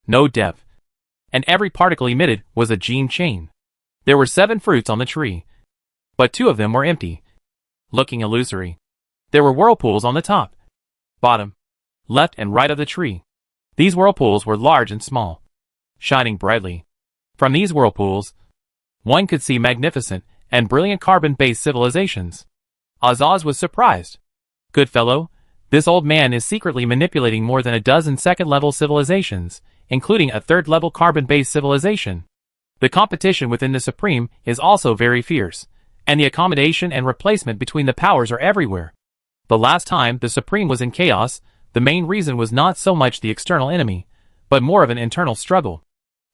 no depth, and every particle emitted was a gene chain. There were 7 fruits on the tree, but 2 of them were empty, looking illusory. There were whirlpools on the top, bottom, left and right of the tree. These whirlpools were large and small, shining brightly. From these whirlpools, one could see magnificent and brilliant carbon-based civilizations. Azaz was surprised. Good fellow, this old man is secretly manipulating more than a dozen second-level civilizations, including a third-level carbon-based civilization. The competition within the Supreme is also very fierce, and the accommodation and replacement between the powers are everywhere. The last time the Supreme was in chaos, the main reason was not so much the external enemy, but more of an internal struggle.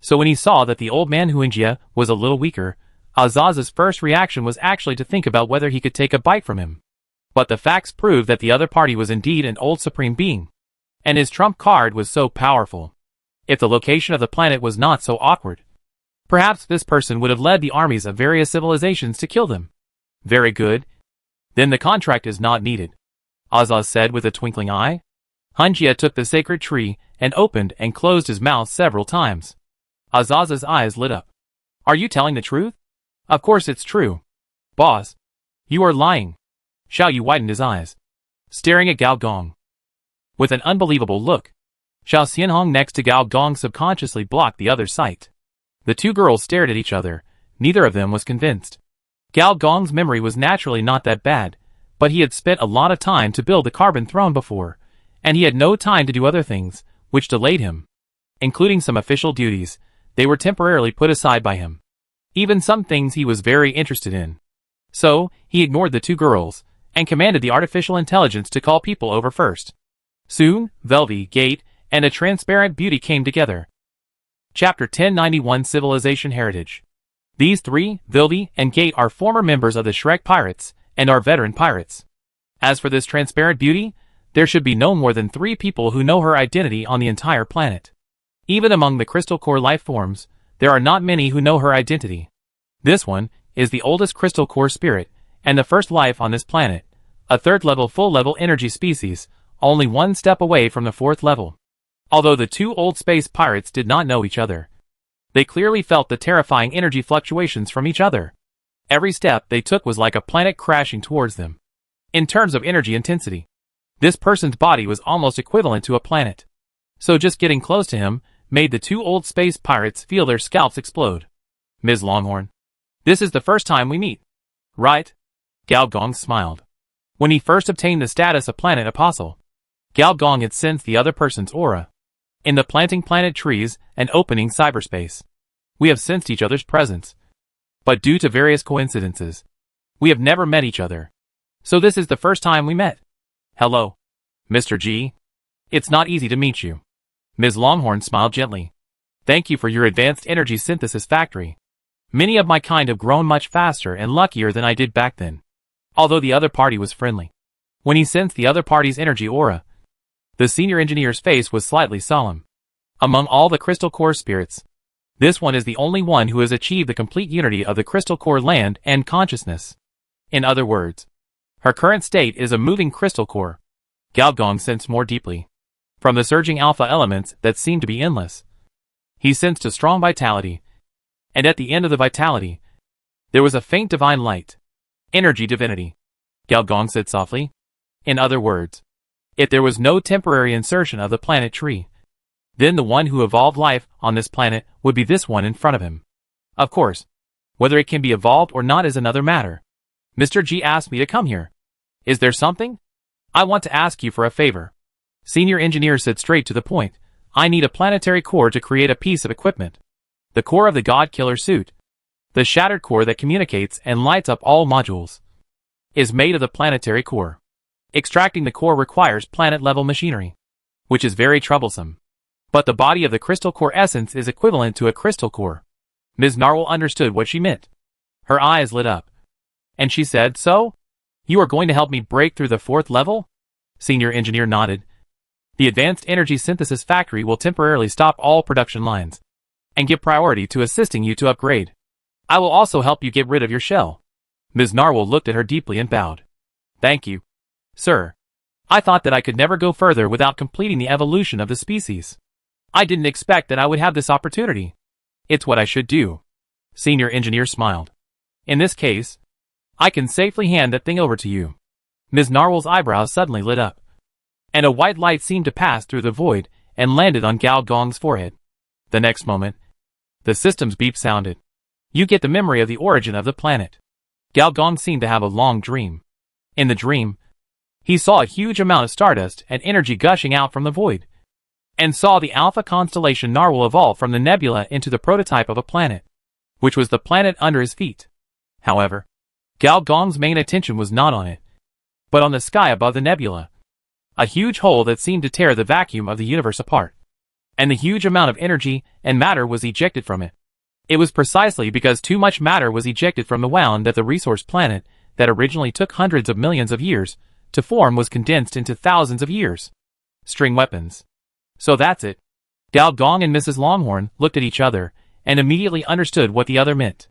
So when he saw that the old man Hunjia was a little weaker, Azaz's first reaction was actually to think about whether he could take a bite from him. But the facts proved that the other party was indeed an old supreme being, and his trump card was so powerful. If the location of the planet was not so awkward, perhaps this person would have led the armies of various civilizations to kill them. Very good. Then the contract is not needed, Azaz said with a twinkling eye. Hunjia took the sacred tree and opened and closed his mouth several times. Azaza's eyes lit up. Are you telling the truth? Of course it's true. Boss. You are lying. Xiao Yu widened his eyes, staring at Gao Gong with an unbelievable look. Xiao Xianhong next to Gao Gong subconsciously blocked the other's sight. The two girls stared at each other. Neither of them was convinced. Gao Gong's memory was naturally not that bad, but he had spent a lot of time to build the carbon throne before, and he had no time to do other things, which delayed him. Including some official duties, they were temporarily put aside by him. Even some things he was very interested in. So, he ignored the two girls, and commanded the artificial intelligence to call people over first. Soon, Velvy, Gate, and a transparent beauty came together. Chapter 1091 Civilization Heritage. These three, Velvy and Gate, are former members of the Shrek Pirates, and are veteran pirates. As for this transparent beauty, there should be no more than 3 people who know her identity on the entire planet. Even among the crystal core life forms, there are not many who know her identity. This one is the oldest crystal core spirit, and the first life on this planet, a 3rd level full-level energy species, only 1 step away from the 4th level. Although the 2 old space pirates did not know each other, they clearly felt the terrifying energy fluctuations from each other. Every step they took was like a planet crashing towards them. In terms of energy intensity, this person's body was almost equivalent to a planet. So just getting close to him made the 2 old space pirates feel their scalps explode. Ms. Longhorn, this is the first time we meet, right? Gao Gong smiled. When he first obtained the status of planet apostle, Gao Gong had sensed the other person's aura. In the planting planet trees and opening cyberspace, we have sensed each other's presence. But due to various coincidences, we have never met each other. So this is the first time we met. Hello, Mr. G. It's not easy to meet you. Ms. Longhorn smiled gently. Thank you for your advanced energy synthesis factory. Many of my kind have grown much faster and luckier than I did back then. Although the other party was friendly. When he sensed the other party's energy aura, the senior engineer's face was slightly solemn. Among all the crystal core spirits, this one is the only one who has achieved the complete unity of the crystal core land and consciousness. In other words, her current state is a moving crystal core. Gao Gong sensed more deeply. From the surging alpha elements that seemed to be endless, he sensed a strong vitality. And at the end of the vitality, there was a faint divine light. Energy divinity. Gao Gong said softly. In other words, if there was no temporary insertion of the planet tree, then the one who evolved life on this planet would be this one in front of him. Of course, whether it can be evolved or not is another matter. Mr. G asked me to come here. Is there something? I want to ask you for a favor. Senior engineer said straight to the point. I need a planetary core to create a piece of equipment. The core of the God Killer suit, the shattered core that communicates and lights up all modules, is made of the planetary core. Extracting the core requires planet-level machinery, which is very troublesome. But the body of the crystal core essence is equivalent to a crystal core. Ms. Narwhal understood what she meant. Her eyes lit up. And she said, so? You are going to help me break through the 4th level? Senior engineer nodded. The advanced energy synthesis factory will temporarily stop all production lines and give priority to assisting you to upgrade. I will also help you get rid of your shell. Ms. Narwhal looked at her deeply and bowed. Thank you, sir. I thought that I could never go further without completing the evolution of the species. I didn't expect that I would have this opportunity. It's what I should do. Senior engineer smiled. In this case, I can safely hand that thing over to you. Ms. Narwhal's eyebrows suddenly lit up, and a white light seemed to pass through the void and landed on Gao Gong's forehead. The next moment, the system's beep sounded. You get the memory of the origin of the planet. Gao Gong seemed to have a long dream. In the dream, he saw a huge amount of stardust and energy gushing out from the void, and saw the Alpha constellation Narwhal evolve from the nebula into the prototype of a planet, which was the planet under his feet. However, Gao Gong's main attention was not on it, but on the sky above the nebula, a huge hole that seemed to tear the vacuum of the universe apart, and the huge amount of energy and matter was ejected from it. It was precisely because too much matter was ejected from the wound that the resource planet that originally took hundreds of millions of years to form was condensed into thousands of years. String weapons. So that's it. Gao Gong and Mrs. Longhorn looked at each other and immediately understood what the other meant.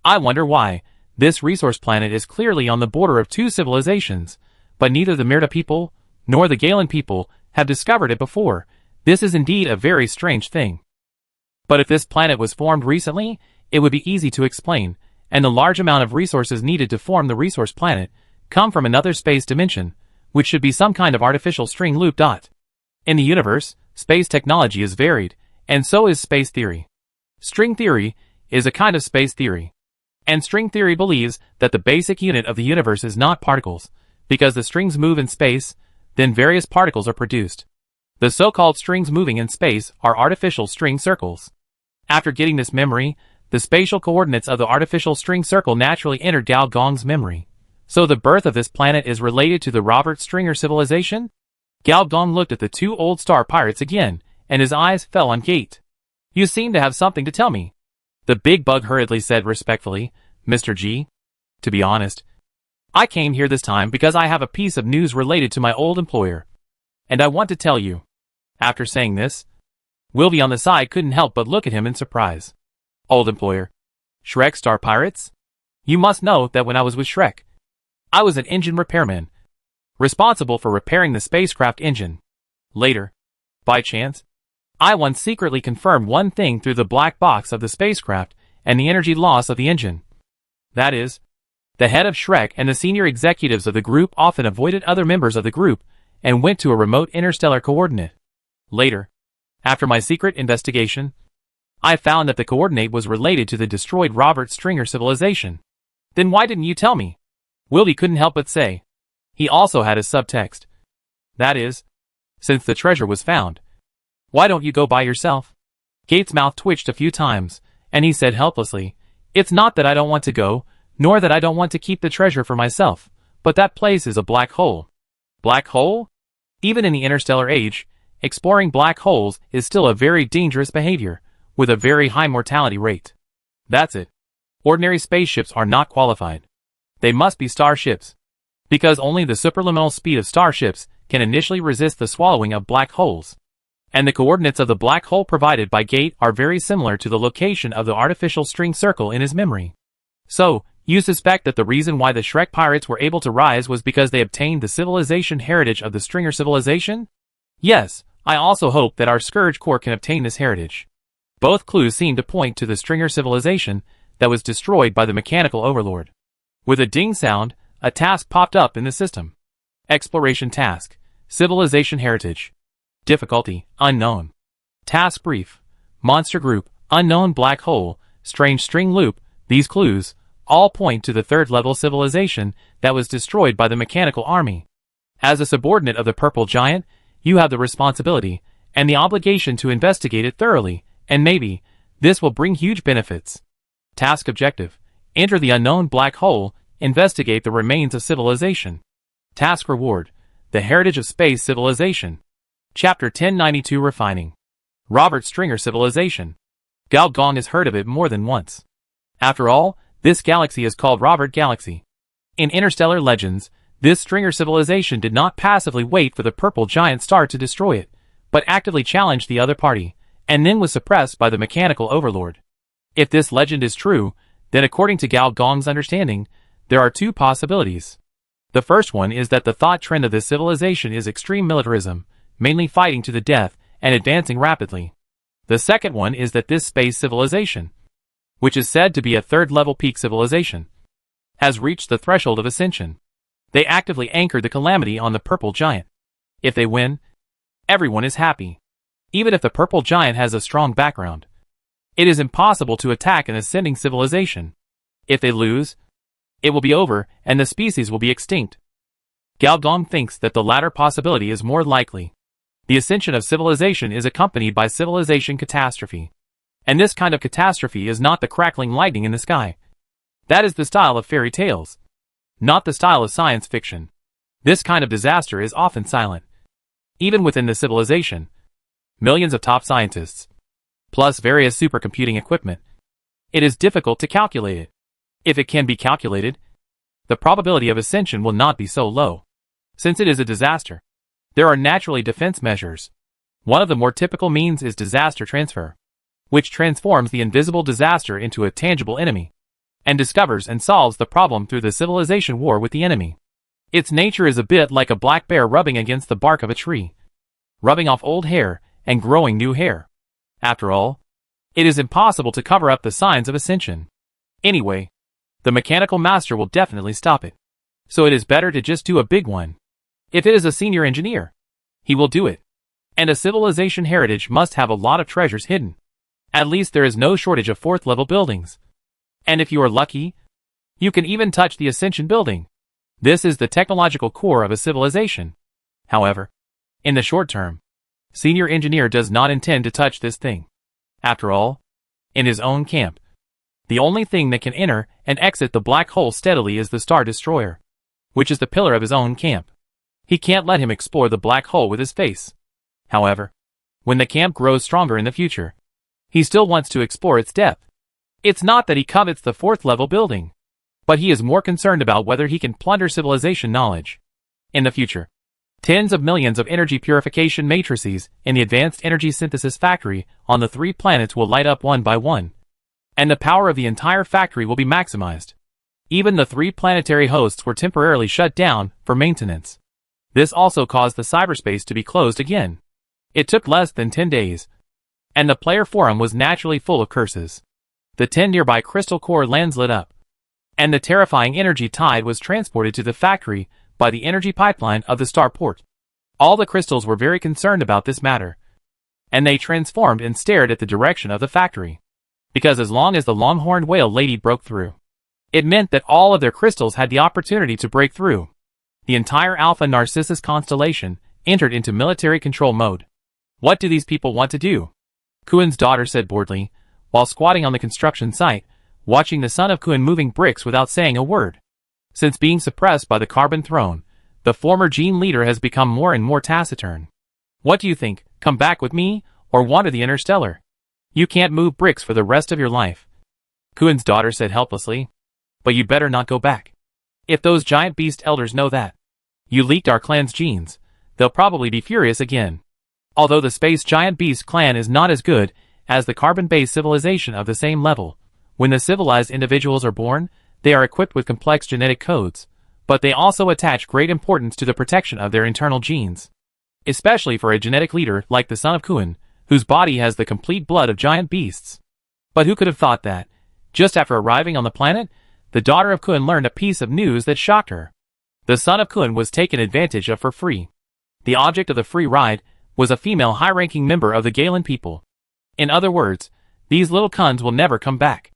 I wonder why. This resource planet is clearly on the border of 2 civilizations, but neither the Myrta people nor the Galen people have discovered it before. This is indeed a very strange thing. But if this planet was formed recently, it would be easy to explain, and the large amount of resources needed to form the resource planet come from another space dimension, which should be some kind of artificial string loop. In the universe, space technology is varied, and so is space theory. String theory is a kind of space theory. And string theory believes that the basic unit of the universe is not particles, because the strings move in space, then various particles are produced. The so-called strings moving in space are artificial string circles. After getting this memory, the spatial coordinates of the artificial string circle naturally entered Gao Gong's memory. So the birth of this planet is related to the Robert Stringer civilization? Gao Gong looked at the two old star pirates again, and his eyes fell on Gate. You seem to have something to tell me. The big bug hurriedly said respectfully, Mr. G. To be honest, I came here this time because I have a piece of news related to my old employer. And I want to tell you. After saying this, Wilby on the side couldn't help but look at him in surprise. Old employer. Shrek Star Pirates? You must know that when I was with Shrek, I was an engine repairman, responsible for repairing the spacecraft engine. Later, by chance, I once secretly confirmed one thing through the black box of the spacecraft and the energy loss of the engine. That is, the head of Shrek and the senior executives of the group often avoided other members of the group and went to a remote interstellar coordinate. Later, after my secret investigation, I found that the coordinate was related to the destroyed Robert Stringer civilization. Then why didn't you tell me? Wilby couldn't help but say. He also had a subtext. That is, since the treasure was found, why don't you go by yourself? Gate's mouth twitched a few times, and he said helplessly, It's not that I don't want to go, nor that I don't want to keep the treasure for myself, but that place is a black hole. Black hole? Even in the interstellar age, exploring black holes is still a very dangerous behavior, with a very high mortality rate. That's it. Ordinary spaceships are not qualified. They must be starships. Because only the superluminal speed of starships can initially resist the swallowing of black holes. And the coordinates of the black hole provided by Gate are very similar to the location of the artificial string circle in his memory. So, you suspect that the reason why the Shrek pirates were able to rise was because they obtained the civilization heritage of the Stringer civilization? Yes, I also hope that our Scourge Corps can obtain this heritage. Both clues seem to point to the Stringer civilization that was destroyed by the mechanical overlord. With a ding sound, a task popped up in the system. Exploration task. Civilization heritage. Difficulty, unknown. Task brief. Monster group, unknown black hole, strange string loop. These clues all point to the third-level civilization that was destroyed by the mechanical army. As a subordinate of the Purple Giant, you have the responsibility and the obligation to investigate it thoroughly, and maybe this will bring huge benefits. Task objective. Enter the unknown black hole, investigate the remains of civilization. Task reward. The heritage of space civilization. Chapter 1092 Refining. Robert Stringer civilization. Gao Gong has heard of it more than once. After all, this galaxy is called Robert Galaxy. In interstellar legends, this Stringer civilization did not passively wait for the Purple Giant star to destroy it, but actively challenged the other party, and then was suppressed by the mechanical overlord. If this legend is true, then according to Gao Gong's understanding, there are two possibilities. The first one is that the thought trend of this civilization is extreme militarism, mainly fighting to the death and advancing rapidly. The second one is that this space civilization, which is said to be a third-level peak civilization, has reached the threshold of ascension. They actively anchored the calamity on the Purple Giant. If they win, everyone is happy. Even if the Purple Giant has a strong background, it is impossible to attack an ascending civilization. If they lose, it will be over and the species will be extinct. Gao Gong thinks that the latter possibility is more likely. The ascension of civilization is accompanied by civilization catastrophe. And this kind of catastrophe is not the crackling lightning in the sky. That is the style of fairy tales, not the style of science fiction. This kind of disaster is often silent. Even within the civilization, millions of top scientists, plus various supercomputing equipment, it is difficult to calculate it. If it can be calculated, the probability of ascension will not be so low. Since it is a disaster, there are naturally defense measures. One of the more typical means is disaster transfer, which transforms the invisible disaster into a tangible enemy, and discovers and solves the problem through the civilization war with the enemy. Its nature is a bit like a black bear rubbing against the bark of a tree. rubbing off old hair and growing new hair. After all, it is impossible to cover up the signs of ascension. Anyway, the mechanical master will definitely stop it. So it is better to just do a big one. If it is a senior engineer, he will do it. And a civilization heritage must have a lot of treasures hidden. At least there is no shortage of fourth-level buildings. And if you are lucky, you can even touch the Ascension building. This is the technological core of a civilization. However, in the short term, Senior Engineer does not intend to touch this thing. After all, in his own camp, the only thing that can enter and exit the black hole steadily is the Star Destroyer, which is the pillar of his own camp. He can't let him explore the black hole with his face. However, when the camp grows stronger in the future, he still wants to explore its depth. It's not that he covets the fourth-level building, but he is more concerned about whether he can plunder civilization knowledge. In the future, tens of millions of energy purification matrices in the Advanced Energy Synthesis Factory on the 3 planets will light up one by one, and the power of the entire factory will be maximized. Even the 3 planetary hosts were temporarily shut down for maintenance. This also caused the cyberspace to be closed again. It took less than 10 days, and the player forum was naturally full of curses. The 10 nearby crystal core lands lit up, and the terrifying energy tide was transported to the factory by the energy pipeline of the starport. All the crystals were very concerned about this matter, and they transformed and stared at the direction of the factory. Because as long as the longhorned whale lady broke through, it meant that all of their crystals had the opportunity to break through. The entire Alpha Narcissus constellation entered into military control mode. What do these people want to do? Kuin's daughter said boredly, while squatting on the construction site, watching the son of Kuin moving bricks without saying a word. Since being suppressed by the Carbon Throne, the former Gene leader has become more and more taciturn. What do you think, come back with me, or wander the Interstellar? You can't move bricks for the rest of your life. Kuin's daughter said helplessly. But you'd better not go back. If those giant beast elders know that you leaked our clan's genes, they'll probably be furious again. Although the Space Giant Beast clan is not as good as the carbon-based civilization of the same level, when the civilized individuals are born, they are equipped with complex genetic codes, but they also attach great importance to the protection of their internal genes. Especially for a genetic leader like the son of Kuin, whose body has the complete blood of giant beasts. But who could have thought that, just after arriving on the planet, the daughter of Kuin learned a piece of news that shocked her. The son of Kuin was taken advantage of for free. The object of the free ride was a female high-ranking member of the Galen people. In other words, these little cuns will never come back.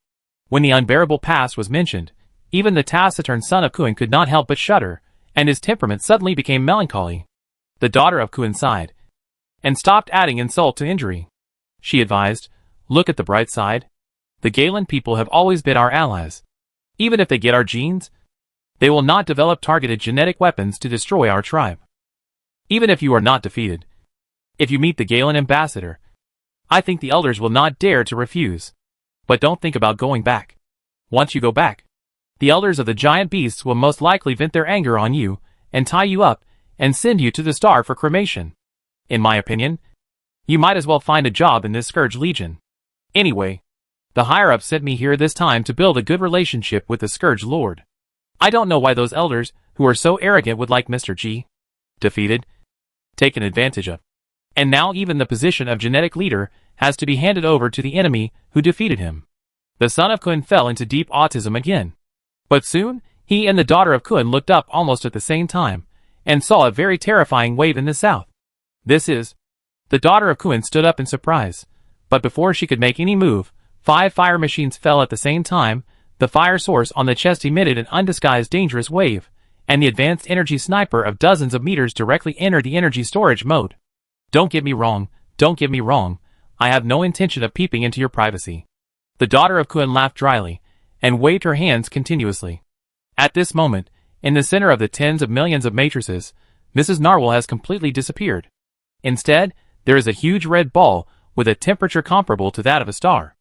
When the unbearable past was mentioned, even the taciturn son of Kuin could not help but shudder, and his temperament suddenly became melancholy. The daughter of Kuin sighed, and stopped adding insult to injury. She advised, look at the bright side. The Galen people have always been our allies. Even if they get our genes, they will not develop targeted genetic weapons to destroy our tribe. Even if you are not defeated, if you meet the Galen ambassador, I think the elders will not dare to refuse. But don't think about going back. Once you go back, the elders of the giant beasts will most likely vent their anger on you, and tie you up, and send you to the star for cremation. In my opinion, you might as well find a job in this Scourge Legion. Anyway, the higher-up sent me here this time to build a good relationship with the Scourge Lord. I don't know why those elders, who are so arrogant, would like Mr. G. Defeated, taken advantage of. And now even the position of genetic leader has to be handed over to the enemy who defeated him. The son of Kun fell into deep autism again. But soon, he and the daughter of Kun looked up almost at the same time, and saw a very terrifying wave in the south. This is... The daughter of Kun stood up in surprise, but before she could make any move, 5 fire machines fell at the same time. The fire source on the chest emitted an undisguised dangerous wave, and the advanced energy sniper of dozens of meters directly entered the energy storage mode. Don't get me wrong, I have no intention of peeping into your privacy. The daughter of Kun laughed dryly, and waved her hands continuously. At this moment, in the center of the tens of millions of matrices, Mrs. Narwhal has completely disappeared. Instead, there is a huge red ball with a temperature comparable to that of a star.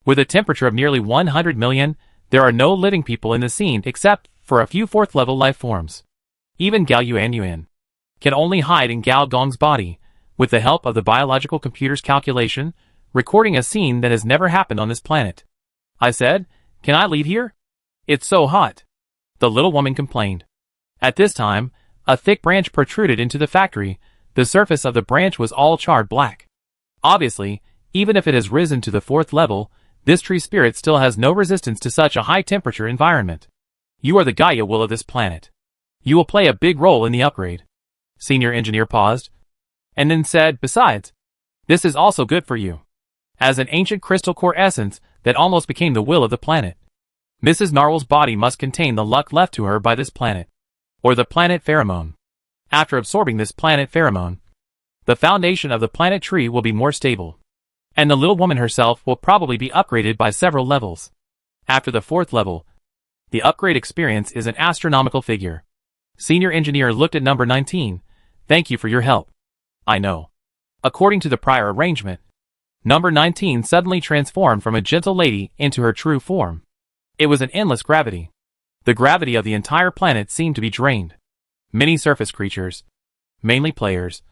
With a temperature of nearly 100 million, there are no living people in the scene except for a few fourth-level life forms. Even Gao Yuan can only hide in Gao Gong's body, with the help of the biological computer's calculation, recording a scene that has never happened on this planet. I said, can I leave here? It's so hot. The little woman complained. At this time, a thick branch protruded into the factory, The surface of the branch was all charred black. Obviously, even if it has risen to the 4th level, this tree spirit still has no resistance to such a high temperature environment. You are the Gaia will of this planet. You will play a big role in the upgrade. Senior engineer paused, and then said, besides, this is also good for you. As an ancient crystal core essence that almost became the will of the planet. Mrs. Narwhal's body must contain the luck left to her by this planet, or the planet pheromone. After absorbing this planet pheromone, the foundation of the planet tree will be more stable, and the little woman herself will probably be upgraded by several levels. After the 4th level, the upgrade experience is an astronomical figure. Senior engineer looked at number 19. Thank you for your help. I know. According to the prior arrangement, number 19 suddenly transformed from a gentle lady into her true form. It was an endless gravity. The gravity of the entire planet seemed to be drained. Many surface creatures, mainly players,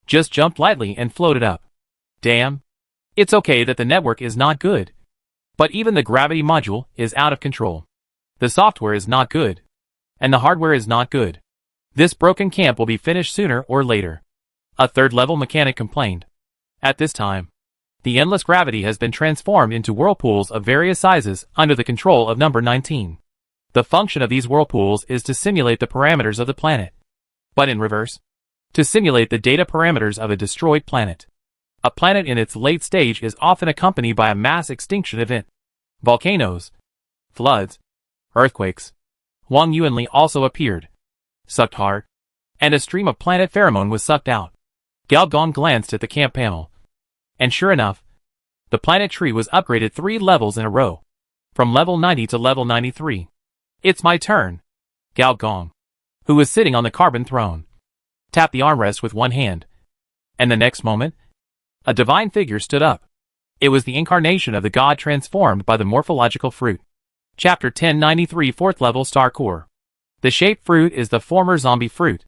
just jumped lightly and floated up. Damn. It's okay that the network is not good, but even the gravity module is out of control. The software is not good, and the hardware is not good. This broken camp will be finished sooner or later. A 3rd-level mechanic complained. At this time, the endless gravity has been transformed into whirlpools of various sizes under the control of number 19. The function of these whirlpools is to simulate the parameters of the planet, but in reverse, to simulate the data parameters of a destroyed planet. A planet in its late stage is often accompanied by a mass extinction event. Volcanoes, floods, earthquakes. Wang Yuanli also appeared, sucked hard, and a stream of planet pheromone was sucked out. Gao Gong glanced at the camp panel, and sure enough, the planet tree was upgraded 3 levels in a row, from level 90 to level 93. It's my turn. Gao Gong, who was sitting on the carbon throne, tapped the armrest with one hand, and the next moment, a divine figure stood up. It was the incarnation of the god transformed by the morphological fruit. Chapter 1093 4th Level Star Core. The shaped fruit is the former zombie fruit.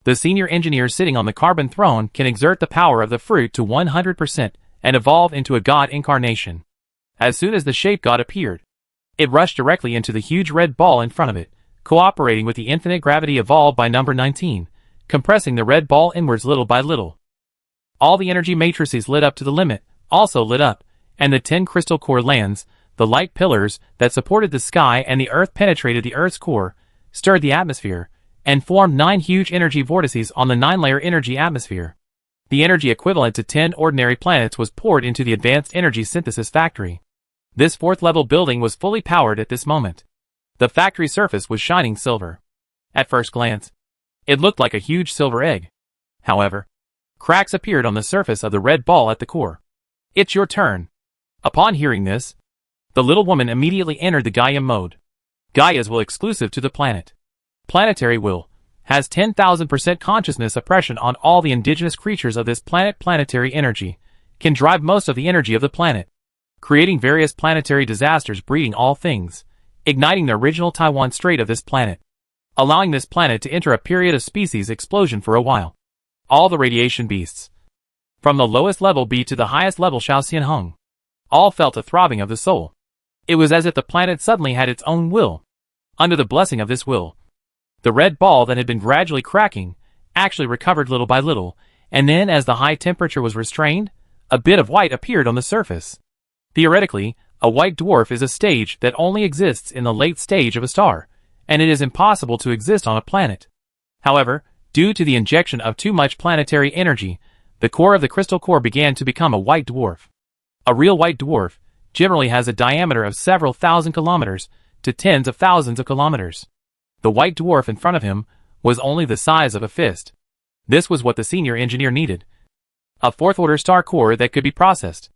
The senior engineer sitting on the carbon throne can exert the power of the fruit to 100% and evolve into a god incarnation. As soon as the shape god appeared, it rushed directly into the huge red ball in front of it, cooperating with the infinite gravity evolved by number 19, compressing the red ball inwards little by little. All the energy matrices lit up to the limit, also lit up, and the 10 crystal core lands, the light pillars that supported the sky and the earth penetrated the earth's core, stirred the atmosphere, and formed 9 huge energy vortices on the 9-layer energy atmosphere. The energy equivalent to 10 ordinary planets was poured into the advanced energy synthesis factory. This 4th-level building was fully powered at this moment. The factory surface was shining silver. At first glance, it looked like a huge silver egg. However, cracks appeared on the surface of the red ball at the core. It's your turn. Upon hearing this, the little woman immediately entered the Gaia mode. Gaia's will exclusive to the planet. Planetary will has 10,000% consciousness oppression on all the indigenous creatures of this planet. Planetary energy can drive most of the energy of the planet, creating various planetary disasters, breeding all things, igniting the original Taiwan Strait of this planet, allowing this planet to enter a period of species explosion for a while. All the radiation beasts, from the lowest level B to the highest level Shaoxian Hung, all felt a throbbing of the soul. It was as if the planet suddenly had its own will. Under the blessing of this will, the red ball that had been gradually cracking actually recovered little by little, and then as the high temperature was restrained, a bit of white appeared on the surface. Theoretically, a white dwarf is a stage that only exists in the late stage of a star, and it is impossible to exist on a planet. However, due to the injection of too much planetary energy, the core of the crystal core began to become a white dwarf. A real white dwarf generally has a diameter of several thousand kilometers to tens of thousands of kilometers. The white dwarf in front of him was only the size of a fist. This was what the senior engineer needed. A 4th-order star core that could be processed.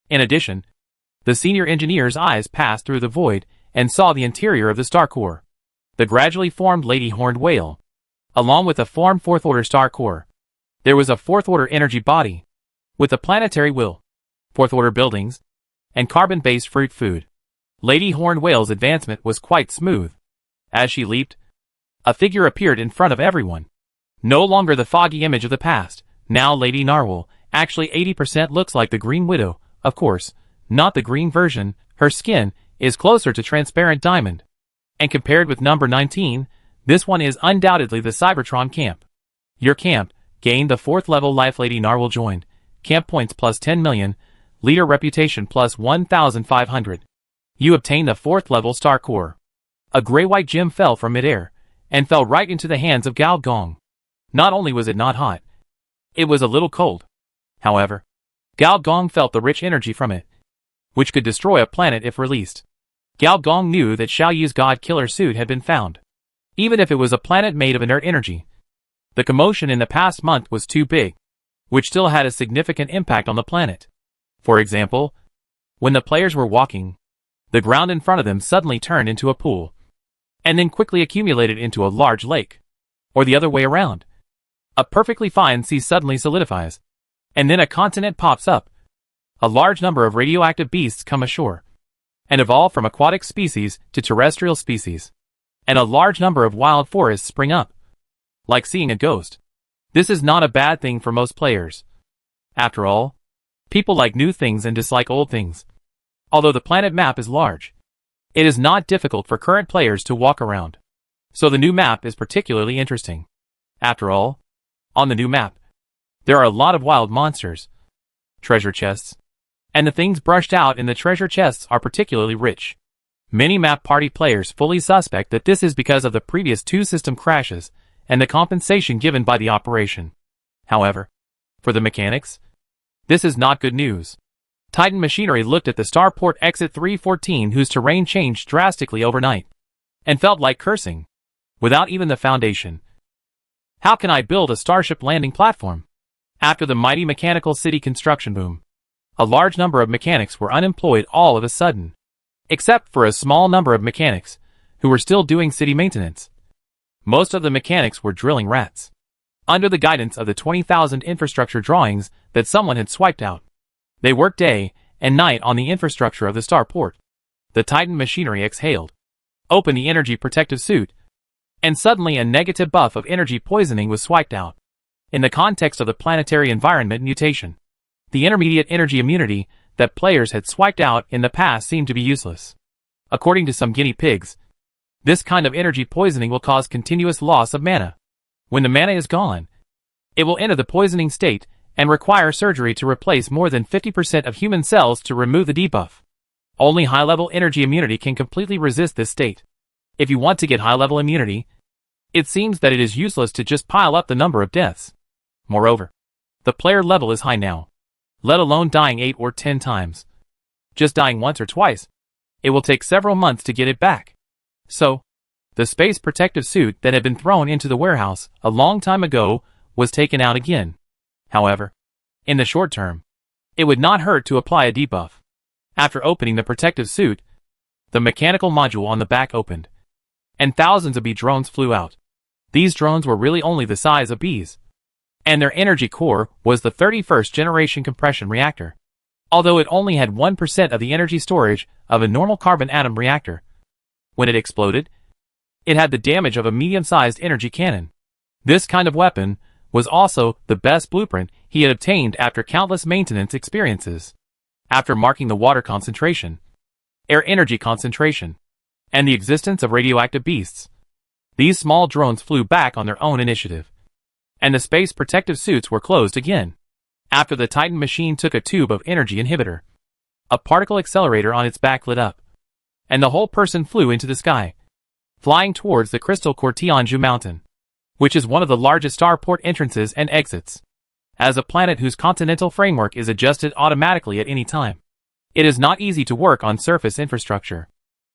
In addition, the senior engineer's eyes passed through the void and saw the interior of the star core. The gradually formed lady horned whale, along with a formed 4th-order star core. There was a 4th-order energy body, with a planetary will, 4th-order buildings, and carbon-based fruit food. Lady horned whale's advancement was quite smooth. As she leaped, a figure appeared in front of everyone. No longer the foggy image of the past, now Lady Narwhal, actually 80% looks like the Green Widow, of course, not the green version. Her skin is closer to transparent diamond. And compared with number 19, this one is undoubtedly the Cybertron camp. Your camp, Gained the 4th level Life Lady Narwhal joined. Camp points plus 10 million. Leader reputation plus 1,500. You obtained the 4th level Star Core. A gray-white gem fell from midair, and fell right into the hands of Gao Gong. Not only was it not hot, it was a little cold. However, Gao Gong felt the rich energy from it, which could destroy a planet if released. Gao Gong knew that Xiao Yu's God Killer suit had been found. Even if it was a planet made of inert energy, the commotion in the past month was too big, which still had a significant impact on the planet. For example, when the players were walking, the ground in front of them suddenly turned into a pool, and then quickly accumulated into a large lake. Or the other way around. A perfectly fine sea suddenly solidifies, and then a continent pops up. A large number of radioactive beasts come ashore, and evolve from aquatic species to terrestrial species, and a large number of wild forests spring up. Like seeing a ghost. This is not a bad thing for most players. After all, people like new things and dislike old things. Although the planet map is large, it is not difficult for current players to walk around. So the new map is particularly interesting. After all, on the new map, there are a lot of wild monsters, treasure chests, and the things brushed out in the treasure chests are particularly rich. Many map party players fully suspect that this is because of the previous 2 system crashes and the compensation given by the operation. However, for the mechanics, this is not good news. Titan Machinery looked at the starport Exit 314 whose terrain changed drastically overnight, and felt like cursing. Without even the foundation, how can I build a starship landing platform? After the mighty mechanical city construction boom, a large number of mechanics were unemployed all of a sudden, except for a small number of mechanics who were still doing city maintenance. Most of the mechanics were drilling rats, under the guidance of the 20,000 infrastructure drawings that someone had swiped out. They worked day and night on the infrastructure of the starport. The Titan Machinery exhaled, opened the energy protective suit, and suddenly a negative buff of energy poisoning was swiped out. In the context of the planetary environment mutation, the intermediate energy immunity that players had swiped out in the past seemed to be useless. According to some guinea pigs, this kind of energy poisoning will cause continuous loss of mana. When the mana is gone, it will enter the poisoning state and require surgery to replace more than 50% of human cells to remove the debuff. Only high-level energy immunity can completely resist this state. If you want to get high-level immunity, it seems that it is useless to just pile up the number of deaths. Moreover, the player level is high now, let alone dying 8 or 10 times. Just dying once or twice, it will take several months to get it back. So, the space protective suit that had been thrown into the warehouse a long time ago was taken out again. However, in the short term, it would not hurt to apply a debuff. After opening the protective suit, the mechanical module on the back opened, and thousands of bee drones flew out. These drones were really only the size of bees, and their energy core was the 31st generation compression reactor. Although it only had 1% of the energy storage of a normal carbon atom reactor. When it exploded, it had the damage of a medium-sized energy cannon. This kind of weapon was also the best blueprint he had obtained after countless maintenance experiences. After marking the water concentration, air energy concentration, and the existence of radioactive beasts, these small drones flew back on their own initiative, and the space protective suits were closed again. After the Titan machine took a tube of energy inhibitor, a particle accelerator on its back lit up, and the whole person flew into the sky, flying towards the crystal core Tianju Mountain, which is one of the largest starport entrances and exits. As a planet whose continental framework is adjusted automatically at any time, it is not easy to work on surface infrastructure,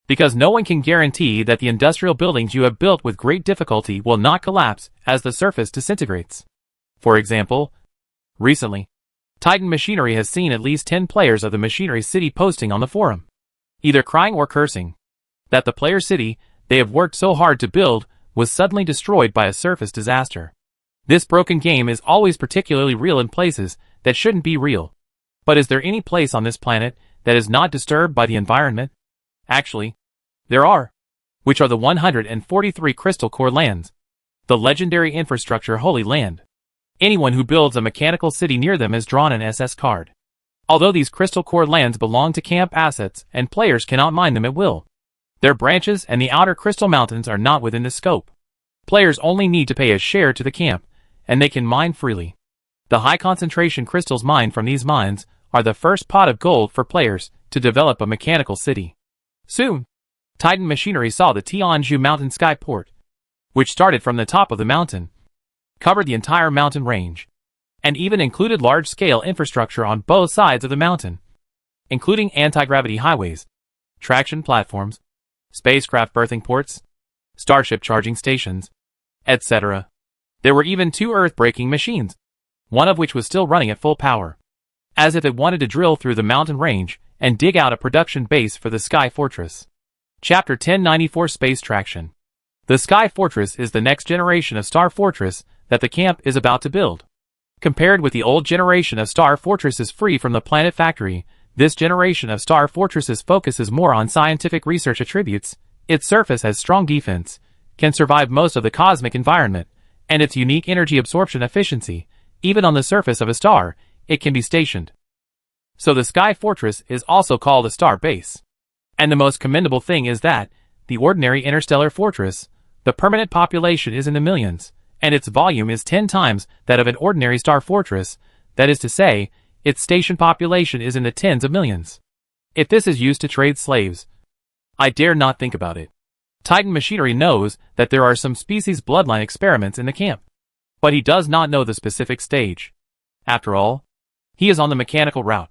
because no one can guarantee that the industrial buildings you have built with great difficulty will not collapse as the surface disintegrates. For example, recently, Titan Machinery has seen at least 10 players of the Machinery City posting on the forum, either crying or cursing, that the player city they have worked so hard to build was suddenly destroyed by a surface disaster. This broken game is always particularly real in places that shouldn't be real. But is there any place on this planet that is not disturbed by the environment? Actually, there are, which are the 143 Crystal Core lands, the legendary infrastructure Holy Land. Anyone who builds a mechanical city near them has drawn an SS card. Although these Crystal Core lands belong to camp assets and players cannot mine them at will, their branches and the outer Crystal Mountains are not within the scope. Players only need to pay a share to the camp, and they can mine freely. The high-concentration crystals mined from these mines are the first pot of gold for players to develop a mechanical city. Soon, Titan Machinery saw the Tianzhu Mountain Skyport, which started from the top of the mountain, covered the entire mountain range, and even included large-scale infrastructure on both sides of the mountain, including anti-gravity highways, traction platforms, spacecraft berthing ports, starship charging stations, etc. There were even 2 earth-breaking machines, one of which was still running at full power, as if it wanted to drill through the mountain range and dig out a production base for the Sky Fortress. Chapter 1094 Space Traction. The Sky Fortress is the next generation of Star Fortress that the camp is about to build. Compared with the old generation of Star Fortresses free from the planet factory, this generation of Star Fortresses focuses more on scientific research attributes. Its surface has strong defense, can survive most of the cosmic environment, and its unique energy absorption efficiency. Even on the surface of a star, it can be stationed. So the Sky Fortress is also called a star base. And the most commendable thing is that, the ordinary interstellar fortress, the permanent population is in the millions, and its volume is 10 times that of an ordinary star fortress, that is to say, its station population is in the tens of millions. If this is used to trade slaves, I dare not think about it. Titan Machinery knows that there are some species bloodline experiments in the camp, but he does not know the specific stage. After all, he is on the mechanical route.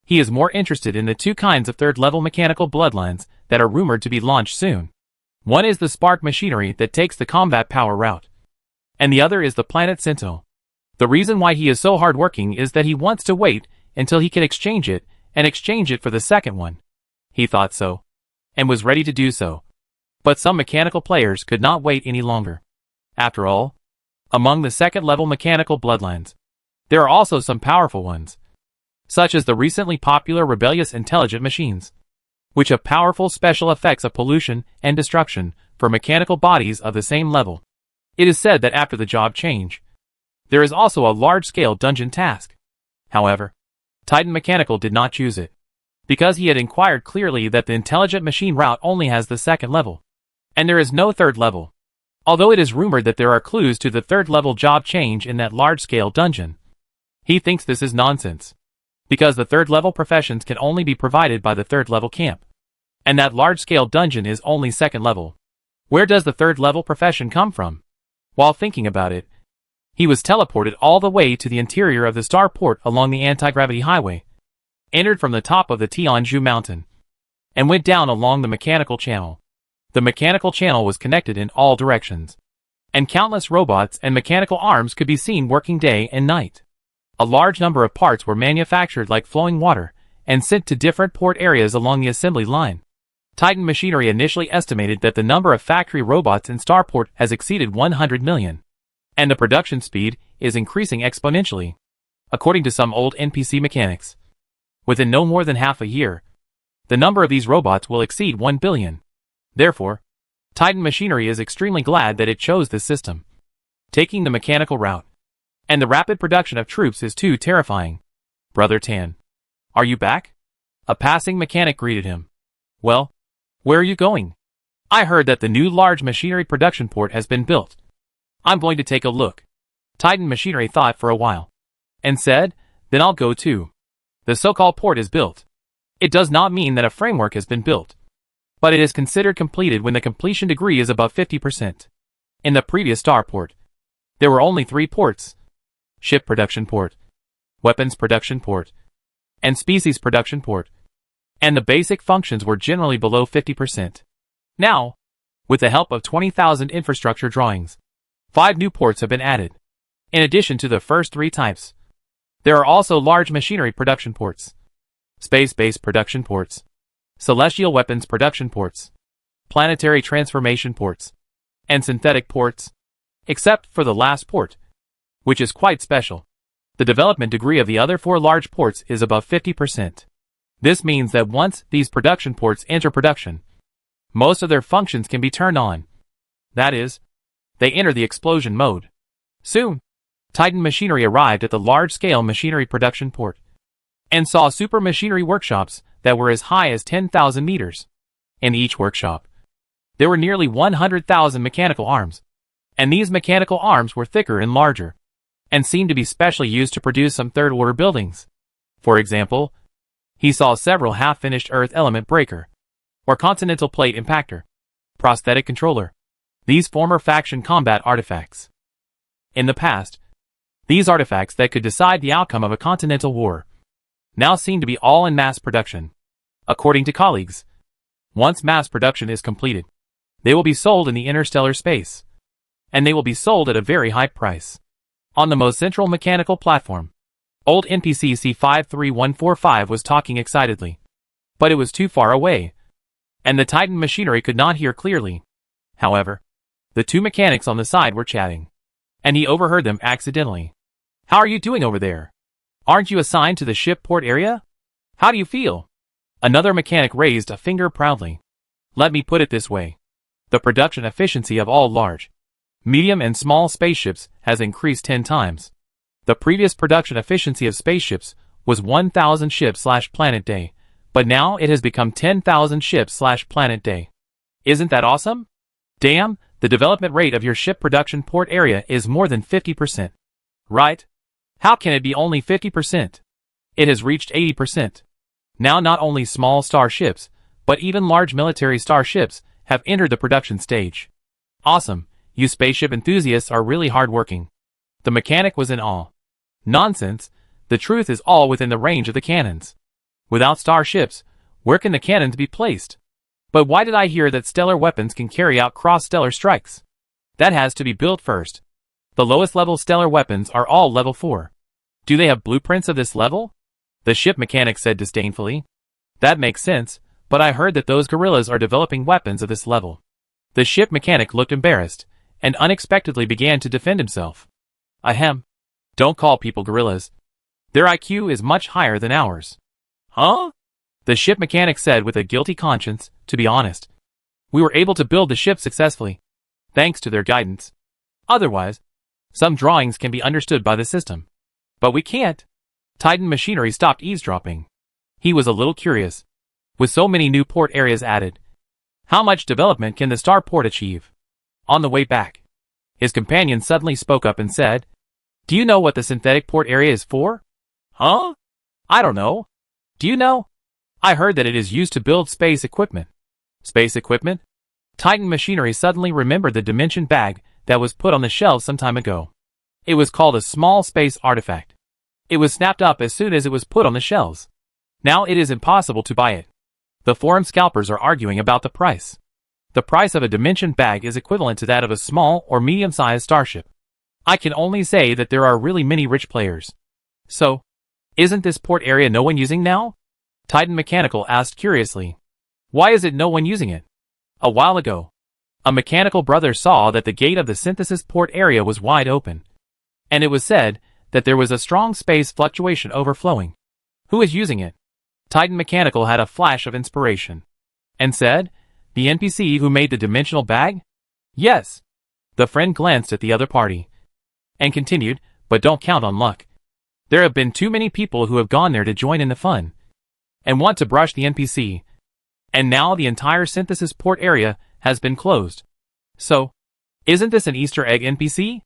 He is more interested in the 2 kinds of 3rd-level mechanical bloodlines that are rumored to be launched soon. One is the Spark Machinery that takes the combat power route, and the other is the Planet Sentinel. The reason why he is so hardworking is that he wants to wait until he can exchange it for the second one. He thought so, and was ready to do so. But some mechanical players could not wait any longer. After all, among the 2nd-level mechanical bloodlines, there are also some powerful ones, such as the recently popular rebellious intelligent machines, which have powerful special effects of pollution and destruction for mechanical bodies of the same level. It is said that after the job change, there is also a large-scale dungeon task. However, Titan Mechanical did not choose it, because he had inquired clearly that the intelligent machine route only has the 2nd level, and there is no 3rd level. Although it is rumored that there are clues to the 3rd-level job change in that large-scale dungeon, he thinks this is nonsense, because the 3rd-level professions can only be provided by the 3rd-level camp, and that large-scale dungeon is only 2nd level. Where does the 3rd-level profession come from? While thinking about it, he was teleported all the way to the interior of the starport along the anti-gravity highway, entered from the top of the Tianzhu mountain, and went down along the mechanical channel. The mechanical channel was connected in all directions, and countless robots and mechanical arms could be seen working day and night. A large number of parts were manufactured like flowing water, and sent to different port areas along the assembly line. Titan Machinery initially estimated that the number of factory robots in Starport has exceeded 100 million, and the production speed is increasing exponentially. According to some old NPC mechanics, within no more than half a year, the number of these robots will exceed 1 billion. Therefore, Titan Machinery is extremely glad that it chose this system, taking the mechanical route. And the rapid production of troops is too terrifying. Brother Tan, are you back? A passing mechanic greeted him. Well, where are you going? I heard that the new large machinery production port has been built. I'm going to take a look. Titan Machinery thought for a while, and said, then I'll go too. The so-called port is built. It does not mean that a framework has been built, but it is considered completed when the completion degree is above 50%. In the previous starport, there were only 3 ports: ship production port, weapons production port, and species production port, and the basic functions were generally below 50%. Now, with the help of 20,000 infrastructure drawings, 5 new ports have been added. In addition to the first 3 types, there are also large machinery production ports, space-based production ports, celestial weapons production ports, planetary transformation ports, and synthetic ports, except for the last port, which is quite special. The development degree of the other 4 large ports is above 50%. This means that once these production ports enter production, most of their functions can be turned on. That is, they enter the explosion mode. Soon, Titan Machinery arrived at the large-scale machinery production port, and saw super machinery workshops that were as high as 10,000 meters. In each workshop, there were nearly 100,000 mechanical arms, and these mechanical arms were thicker and larger. and seemed to be specially used to produce some third-order buildings. For example, he saw several half-finished Earth element breaker, or continental plate impactor, prosthetic controller. These former faction combat artifacts. In the past, these artifacts that could decide the outcome of a continental war now seem to be all in mass production. According to colleagues, once mass production is completed, they will be sold in the interstellar space, and they will be sold at a very high price. On the most central mechanical platform, old NPC C53145 was talking excitedly, but it was too far away, and the Titan machinery could not hear clearly. However, the two mechanics on the side were chatting, and he overheard them accidentally. "How are you doing over there? Aren't you assigned to the ship port area? How do you feel?" Another mechanic raised a finger proudly. "Let me put it this way. The production efficiency of all large, medium and small spaceships has increased 10 times. The previous production efficiency of spaceships was 1,000 ships/planet day, but now it has become 10,000 ships/planet day. Isn't that awesome? Damn, the development rate of your ship production port area is more than 50%. Right? How can it be only 50%? It has reached 80%. Now not only small starships, but even large military starships have entered the production stage. Awesome, you spaceship enthusiasts are really hardworking." The mechanic was in awe. "Nonsense, the truth is all within the range of the cannons. Without starships, where can the cannons be placed? But why did I hear that stellar weapons can carry out cross-stellar strikes? That has to be built first. The lowest level stellar weapons are all level 4. Do they have blueprints of this level?" The ship mechanic said disdainfully. "That makes sense, but I heard that those gorillas are developing weapons of this level." The ship mechanic looked embarrassed, and unexpectedly began to defend himself. "Ahem. Don't call people gorillas. Their IQ is much higher than ours." "Huh?" The ship mechanic said with a guilty conscience. "To be honest, we were able to build the ship successfully, thanks to their guidance. Otherwise, some drawings can be understood by the system. But we can't." Titan machinery stopped eavesdropping. He was a little curious. With so many new port areas added, how much development can the starport achieve? On the way back, his companion suddenly spoke up and said, "Do you know what the synthetic port area is for?" "Huh? I don't know. Do you know? I heard that it is used to build space equipment." "Space equipment?" Titan machinery suddenly remembered the dimension bag that was put on the shelves some time ago. It was called a small space artifact. It was snapped up as soon as it was put on the shelves. Now it is impossible to buy it. The forum scalpers are arguing about the price. The price of a dimension bag is equivalent to that of a small or medium-sized starship. I can only say that there are really many rich players. "So, isn't this port area no one using now?" Titan Mechanical asked curiously. "Why is it no one using it?" A while ago, a mechanical brother saw that the gate of the synthesis port area was wide open, and it was said that there was a strong space fluctuation overflowing. "Who is using it?" Titan Mechanical had a flash of inspiration, and said, "The NPC who made the dimensional bag?" "Yes." The friend glanced at the other party, and continued, "But don't count on luck. There have been too many people who have gone there to join in the fun, and want to brush the NPC, and now the entire synthesis port area has been closed. So, isn't this an Easter egg NPC?"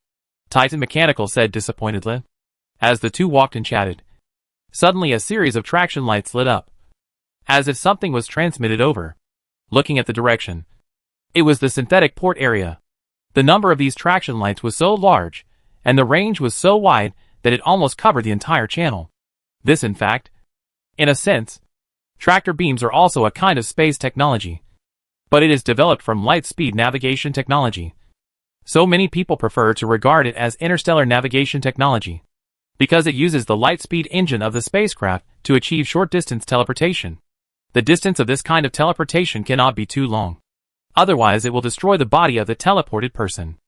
Titan Mechanical said disappointedly. As the two walked and chatted, suddenly a series of traction lights lit up, as if something was transmitted over. Looking at the direction, it was the synthetic port area. The number of these traction lights was so large, and the range was so wide that it almost covered the entire channel. This, in fact, in a sense, tractor beams are also a kind of space technology, but it is developed from light-speed navigation technology. So many people prefer to regard it as interstellar navigation technology, because it uses the light-speed engine of the spacecraft to achieve short-distance teleportation. The distance of this kind of teleportation cannot be too long. Otherwise it will destroy the body of the teleported person.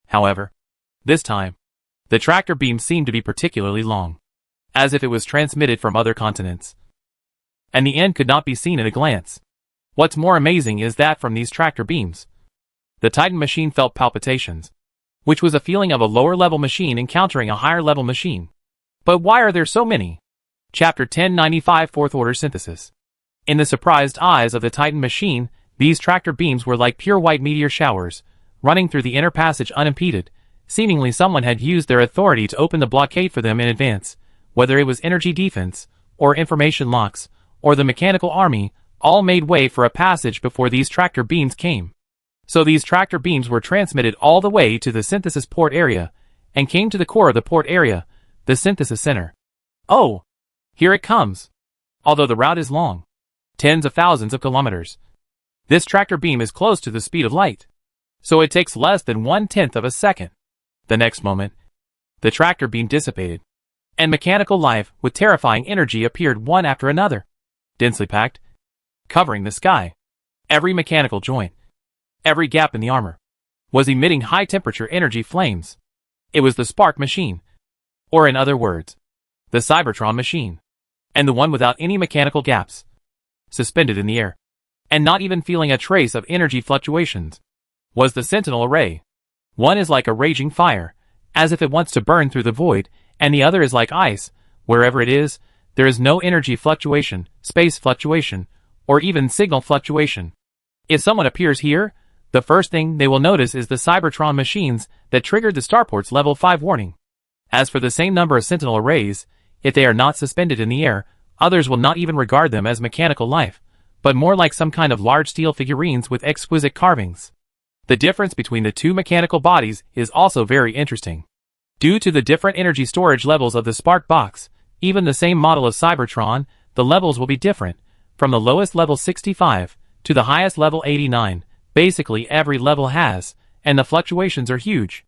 However, this time, the tractor beam seemed to be particularly long, as if it was transmitted from other continents, and the end could not be seen at a glance. What's more amazing is that from these tractor beams, the Titan machine felt palpitations, which was a feeling of a lower-level machine encountering a higher-level machine. But why are there so many? Chapter 1095 Fourth Order Synthesis. In the surprised eyes of the Titan machine, these tractor beams were like pure white meteor showers, running through the inner passage unimpeded, seemingly someone had used their authority to open the blockade for them in advance, whether it was energy defense, or information locks, or the mechanical army, all made way for a passage before these tractor beams came. So these tractor beams were transmitted all the way to the synthesis port area, and came to the core of the port area, the synthesis center. Oh! Here it comes! Although the route is long, tens of thousands of kilometers, this tractor beam is close to the speed of light, so it takes less than 1/10 of a second. The next moment, the tractor beam dissipated, and mechanical life with terrifying energy appeared one after another, densely packed, covering the sky. Every mechanical joint, every gap in the armor, was emitting high-temperature energy flames. It was the spark machine, or in other words, the Cybertron machine, and the one without any mechanical gaps, suspended in the air, and not even feeling a trace of energy fluctuations, was the Sentinel array. One is like a raging fire, as if it wants to burn through the void, and the other is like ice. Wherever it is, there is no energy fluctuation, space fluctuation, or even signal fluctuation. If someone appears here, the first thing they will notice is the Cybertron machines that triggered the Starport's Level 5 warning. As for the same number of Sentinel arrays, if they are not suspended in the air, others will not even regard them as mechanical life, but more like some kind of large steel figurines with exquisite carvings. The difference between the two mechanical bodies is also very interesting. Due to the different energy storage levels of the Spark box, even the same model of Cybertron, the levels will be different, from the lowest level 65 to the highest level 89. Basically every level has, and the fluctuations are huge.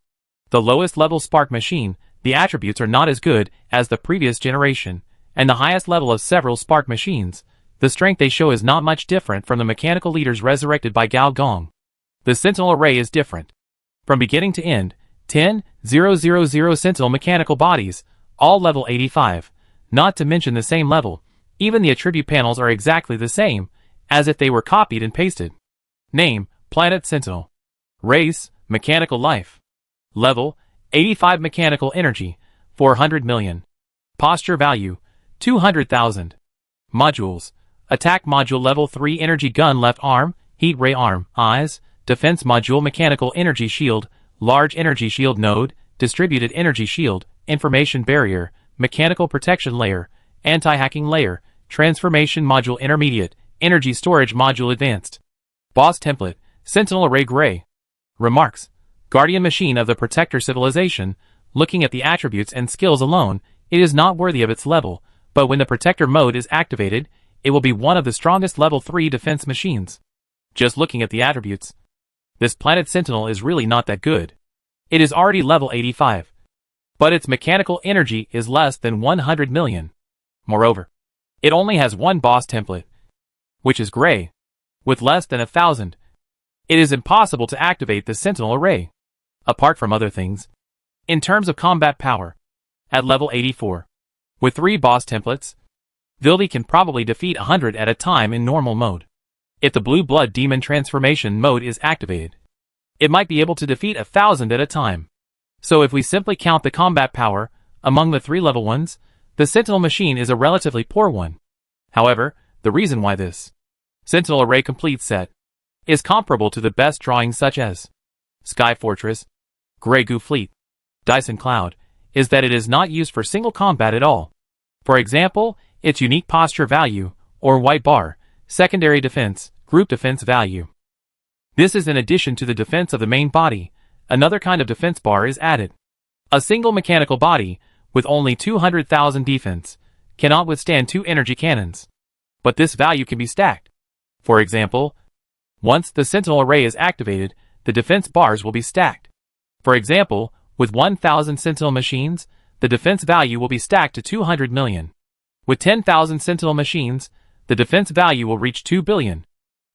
The lowest level Spark machine, the attributes are not as good as the previous generation, and the highest level of several Spark machines, the strength they show is not much different from the mechanical leaders resurrected by Gao Gong. The Sentinel array is different. From beginning to end, 10,000 Sentinel mechanical bodies, all level 85, not to mention the same level. Even the attribute panels are exactly the same, as if they were copied and pasted. Name, Planet Sentinel. Race, mechanical life. Level, 85 mechanical energy, 400 million. Posture value, 200,000. Modules, attack module level 3 energy gun left arm, heat ray arm, eyes, defense module mechanical energy shield, large energy shield node, distributed energy shield, information barrier, mechanical protection layer, anti-hacking layer, transformation module intermediate, energy storage module advanced. Boss template, Sentinel array gray. Remarks, Guardian machine of the Protector civilization. Looking at the attributes and skills alone, it is not worthy of its level, but when the Protector mode is activated, it will be one of the strongest level 3 defense machines. Just looking at the attributes, this Planet Sentinel is really not that good. It is already level 85, but its mechanical energy is less than 100 million. Moreover, it only has one boss template, which is gray, with less than 1,000. It is impossible to activate the Sentinel array. Apart from other things, in terms of combat power, at level 84, with 3 boss templates, Vildi can probably defeat 100 at a time in normal mode. If the Blue Blood Demon transformation mode is activated, it might be able to defeat 1,000 at a time. So if we simply count the combat power among the 3 level ones, the Sentinel machine is a relatively poor one. However, the reason why this Sentinel array complete set is comparable to the best drawings such as Sky Fortress, Grey Goo Fleet, Dyson Cloud, is that it is not used for single combat at all. For example, its unique posture value, or white bar, secondary defense, group defense value. This is in addition to the defense of the main body. Another kind of defense bar is added. A single mechanical body, with only 200,000 defense, cannot withstand 2 energy cannons. But this value can be stacked. For example, once the Sentinel array is activated, the defense bars will be stacked. For example, with 1,000 Sentinel machines, the defense value will be stacked to 200 million. With 10,000 Sentinel machines, the defense value will reach 2 billion.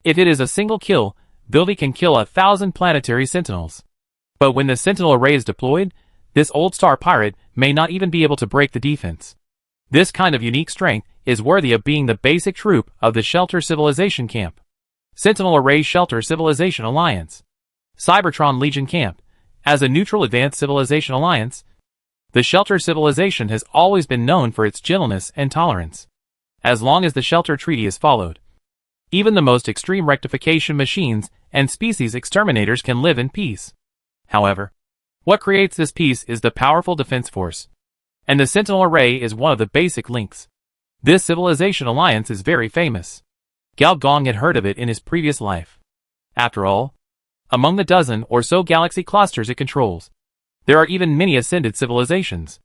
If it is a single kill, Vildi can kill 1,000 planetary Sentinels. But when the Sentinel array is deployed, this old star pirate may not even be able to break the defense. This kind of unique strength is worthy of being the basic troop of the Shelter Civilization Camp. Sentinel Array Shelter Civilization Alliance. Cybertron Legion Camp. As a neutral advanced civilization alliance, the Shelter Civilization has always been known for its gentleness and tolerance. As long as the Shelter Treaty is followed, even the most extreme rectification machines and species exterminators can live in peace. However, What creates this piece is the powerful defense force. And the Sentinel Array is one of the basic links. This civilization alliance is very famous. Gao Gong had heard of it in his previous life. After all, among the dozen or so galaxy clusters it controls, there are even many ascended civilizations.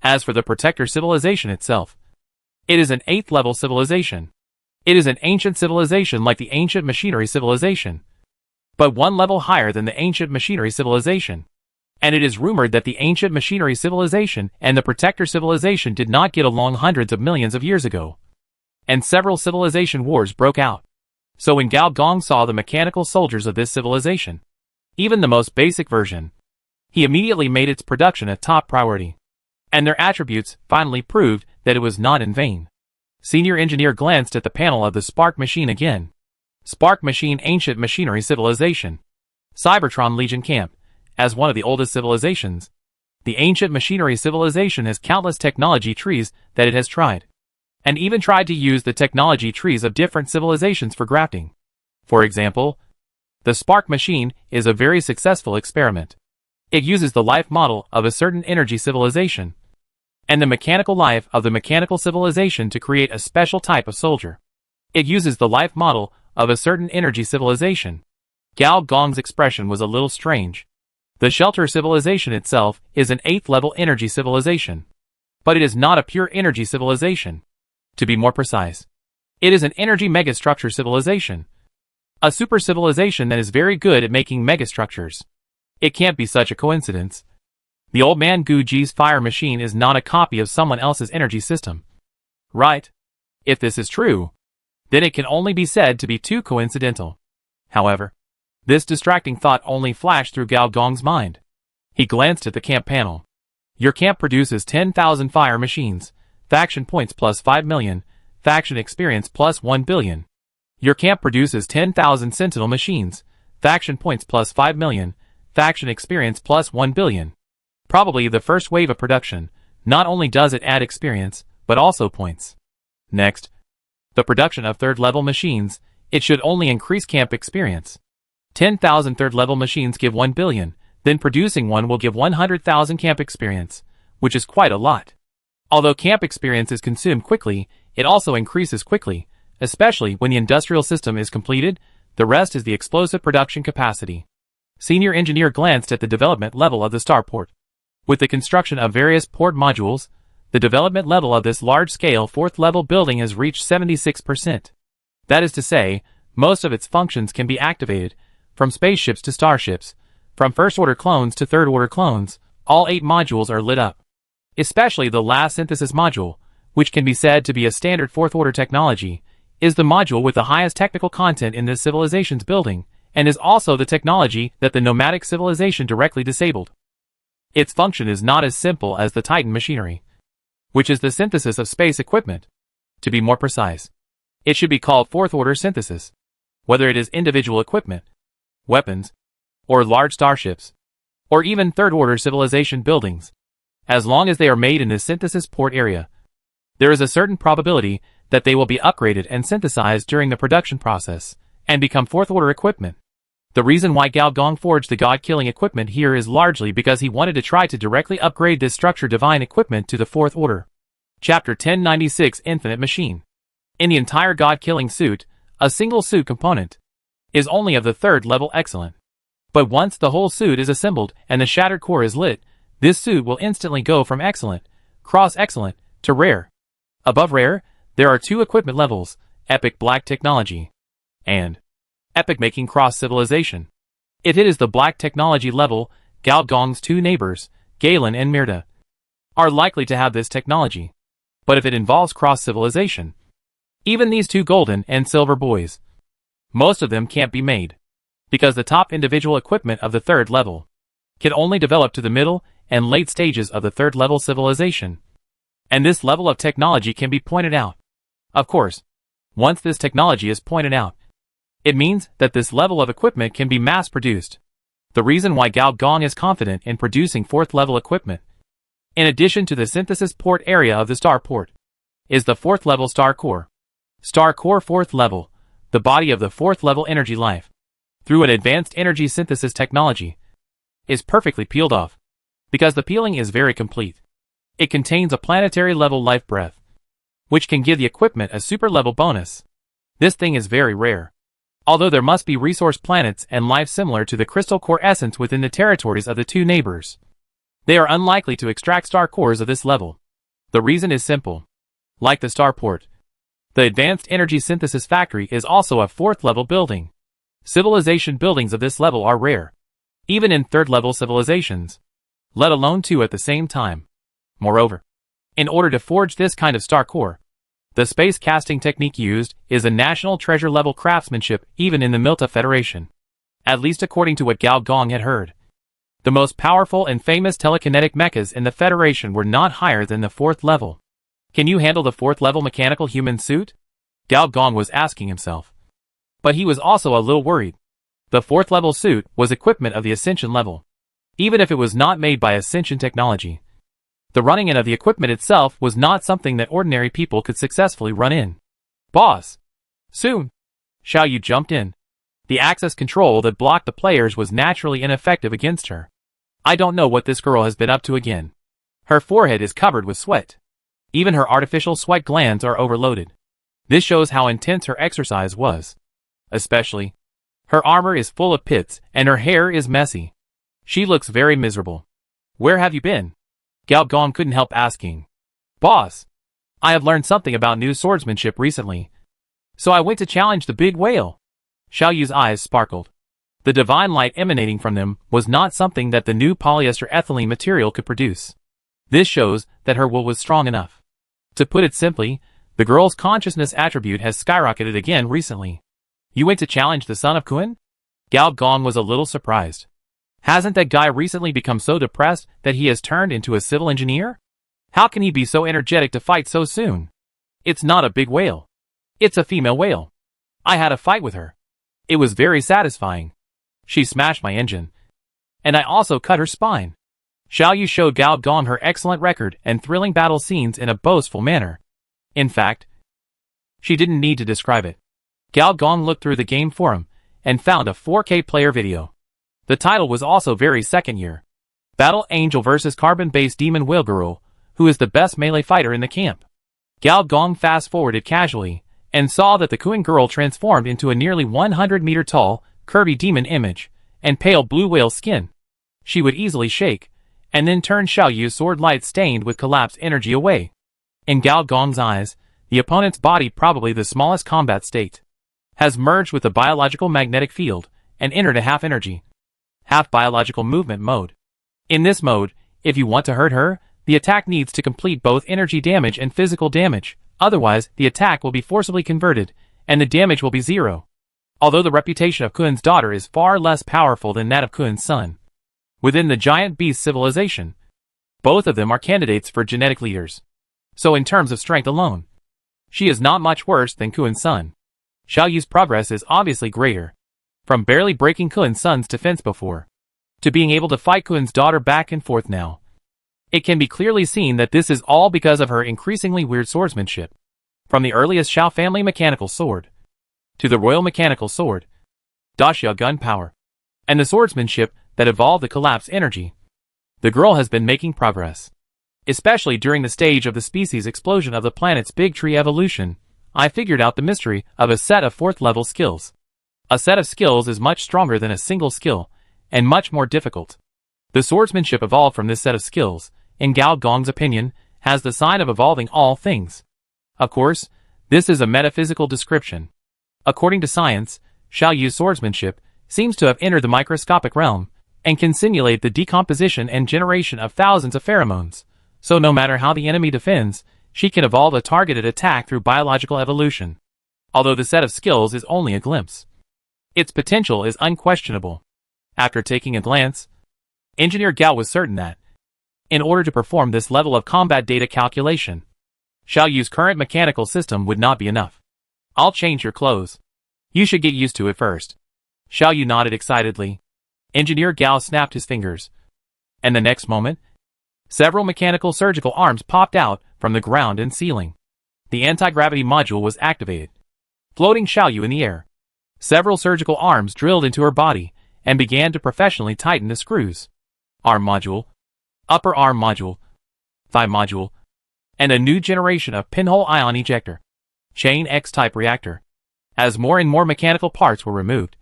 As for the Protector civilization itself, it is an 8th level civilization. It is an ancient civilization like the ancient machinery civilization, but one level higher than the ancient machinery civilization. And it is rumored that the ancient machinery civilization and the Protector civilization did not get along hundreds of millions of years ago, and several civilization wars broke out. So when Gao Gong saw the mechanical soldiers of this civilization, even the most basic version, he immediately made its production a top priority. And their attributes finally proved that it was not in vain. Senior Engineer glanced at the panel of the Spark Machine again. Spark Machine Ancient Machinery Civilization. Cybertron Legion Camp. As one of the oldest civilizations, the Ancient Machinery Civilization has countless technology trees that it has tried, and even tried to use the technology trees of different civilizations for grafting. For example, the Spark Machine is a very successful experiment. It uses the life model of a certain energy civilization and the mechanical life of the mechanical civilization to create a special type of soldier. It uses the life model of a certain energy civilization. Gao Gong's expression was a little strange. The Shelter civilization itself is an 8th level energy civilization, but it is not a pure energy civilization. To be more precise, it is an energy megastructure civilization. A super civilization that is very good at making megastructures. It can't be such a coincidence. The old man Guji's fire machine is not a copy of someone else's energy system. Right? If this is true, then it can only be said to be too coincidental. However, this distracting thought only flashed through Gao Gong's mind. He glanced at the camp panel. Your camp produces 10,000 fire machines, faction points plus 5 million, faction experience plus 1 billion. Your camp produces 10,000 sentinel machines, faction points plus 5 million, faction experience plus 1 billion. Probably the first wave of production. Not only does it add experience, but also points. Next, the production of third-level machines. It should only increase camp experience. 10,000 third-level machines give 1 billion, then producing one will give 100,000 camp experience, which is quite a lot. Although camp experience is consumed quickly, it also increases quickly, especially when the industrial system is completed. The rest is the explosive production capacity. Senior Engineer glanced at the development level of the starport. With the construction of various port modules, the development level of this large-scale 4th-level building has reached 76%. That is to say, most of its functions can be activated, from spaceships to starships, from first-order clones to third-order clones. All 8 modules are lit up. Especially the last synthesis module, which can be said to be a standard 4th-order technology, is the module with the highest technical content in this civilization's building, and is also the technology that the nomadic civilization directly disabled. Its function is not as simple as the Titan machinery, which is the synthesis of space equipment. To be more precise, it should be called 4th-order synthesis. Whether it is individual equipment, weapons, or large starships, or even third-order civilization buildings, as long as they are made in the synthesis port area, there is a certain probability that they will be upgraded and synthesized during the production process, and become 4th-order equipment. The reason why Gao Gong forged the god-killing equipment here is largely because he wanted to try to directly upgrade this structure divine equipment to the 4th order. Chapter 1096 Infinite Machine. In the entire god-killing suit, a single suit component is only of the 3rd level excellent. But once the whole suit is assembled and the shattered core is lit, this suit will instantly go from excellent, cross-excellent, to rare. Above rare, there are 2 equipment levels, Epic Black Technology and Epic Making Cross Civilization. If it is the Black Technology level, Gao Gong's 2 neighbors, Galen and Mirda, are likely to have this technology. But if it involves cross civilization, even these 2 golden and silver boys, most of them can't be made, because the top individual equipment of the 3rd level can only develop to the middle and late stages of the 3rd level civilization. And this level of technology can be pointed out. Of course, once this technology is pointed out, it means that this level of equipment can be mass-produced. The reason why Gao Gong is confident in producing 4th-level equipment, in addition to the synthesis port area of the star port, is the 4th-level star core. Star core 4th level, the body of the 4th-level energy life, through an advanced energy synthesis technology, is perfectly peeled off. because the peeling is very complete. It contains a planetary-level life breath, which can give the equipment a super-level bonus. This thing is very rare. Although there must be resource planets and life similar to the crystal core essence within the territories of the two neighbors, they are unlikely to extract star cores of this level. The reason is simple. Like the starport, the Advanced Energy Synthesis Factory is also a 4th-level building. Civilization buildings of this level are rare, even in 3rd-level civilizations, let alone 2 at the same time. Moreover, in order to forge this kind of star core, the space casting technique used is a national treasure-level craftsmanship even in the Milta Federation, at least according to what Gao Gong had heard. The most powerful and famous telekinetic mechas in the Federation were not higher than the 4th level. Can you handle the 4th-level mechanical human suit? Gao Gong was asking himself. But he was also a little worried. The 4th-level suit was equipment of the Ascension level, even if it was not made by Ascension technology. The running in of the equipment itself was not something that ordinary people could successfully run in. Boss! Soon! Xiao Yu jumped in. The access control that blocked the players was naturally ineffective against her. I don't know what this girl has been up to again. Her forehead is covered with sweat. Even her artificial sweat glands are overloaded. This shows how intense her exercise was. Especially, her armor is full of pits and her hair is messy. She looks very miserable. Where have you been? Gao Gong couldn't help asking. Boss, I have learned something about new swordsmanship recently, so I went to challenge the big whale. Xiao Yu's eyes sparkled. The divine light emanating from them was not something that the new polyester ethylene material could produce. This shows that her will was strong enough. To put it simply, the girl's consciousness attribute has skyrocketed again recently. You went to challenge the son of Kun? Gao Gong was a little surprised. Hasn't that guy recently become so depressed that he has turned into a civil engineer? How can he be so energetic to fight so soon? It's not a big whale. It's a female whale. I had a fight with her. It was very satisfying. She smashed my engine. And I also cut her spine. Xiao Yu showed Gao Gong her excellent record and thrilling battle scenes in a boastful manner. In fact, she didn't need to describe it. Gao Gong looked through the game forum and found a 4K player video. The title was also very second year. Battle Angel vs Carbon-based Demon Whale Girl, who is the best melee fighter in the camp. Gao Gong fast-forwarded casually and saw that the Kun girl transformed into a nearly 100-meter tall, curvy demon image and pale blue whale skin. She would easily shake and then turn Xiao Yu's sword light stained with collapsed energy away. In Gao Gong's eyes, the opponent's body, probably the smallest combat state, has merged with the biological magnetic field and entered a half-energy, half-biological movement mode. In this mode, if you want to hurt her, the attack needs to complete both energy damage and physical damage, otherwise the attack will be forcibly converted, and the damage will be 0. Although the reputation of Kun's daughter is far less powerful than that of Kun's son, within the giant beast civilization, both of them are candidates for genetic leaders. So in terms of strength alone, she is not much worse than Kun's son. Xiao Yu's progress is obviously greater. From barely breaking Kun's son's defense before, to being able to fight Kun's daughter back and forth now. It can be clearly seen that this is all because of her increasingly weird swordsmanship. From the earliest Xiao family mechanical sword, to the royal mechanical sword, Daxia gun power, and the swordsmanship that evolved the collapse energy, the girl has been making progress. Especially during the stage of the species explosion of the planet's big tree evolution, I figured out the mystery of a set of 4th-level skills. A set of skills is much stronger than a single skill, and much more difficult. The swordsmanship evolved from this set of skills, in Gao Gong's opinion, has the sign of evolving all things. Of course, this is a metaphysical description. According to science, Xiao Yu's swordsmanship seems to have entered the microscopic realm, and can simulate the decomposition and generation of thousands of pheromones. So no matter how the enemy defends, she can evolve a targeted attack through biological evolution. Although the set of skills is only a glimpse, its potential is unquestionable. After taking a glance, Engineer Gao was certain that, in order to perform this level of combat data calculation, Xiao Yu's current mechanical system would not be enough. I'll change your clothes. You should get used to it first. Xiao Yu nodded excitedly. Engineer Gao snapped his fingers. And the next moment, several mechanical surgical arms popped out from the ground and ceiling. The anti-gravity module was activated, floating Xiao Yu in the air. Several surgical arms drilled into her body and began to professionally tighten the screws. Arm module. upper arm module, thigh module, and a new generation of pinhole ion ejector, chain X-type reactor, as more and more mechanical parts were removed.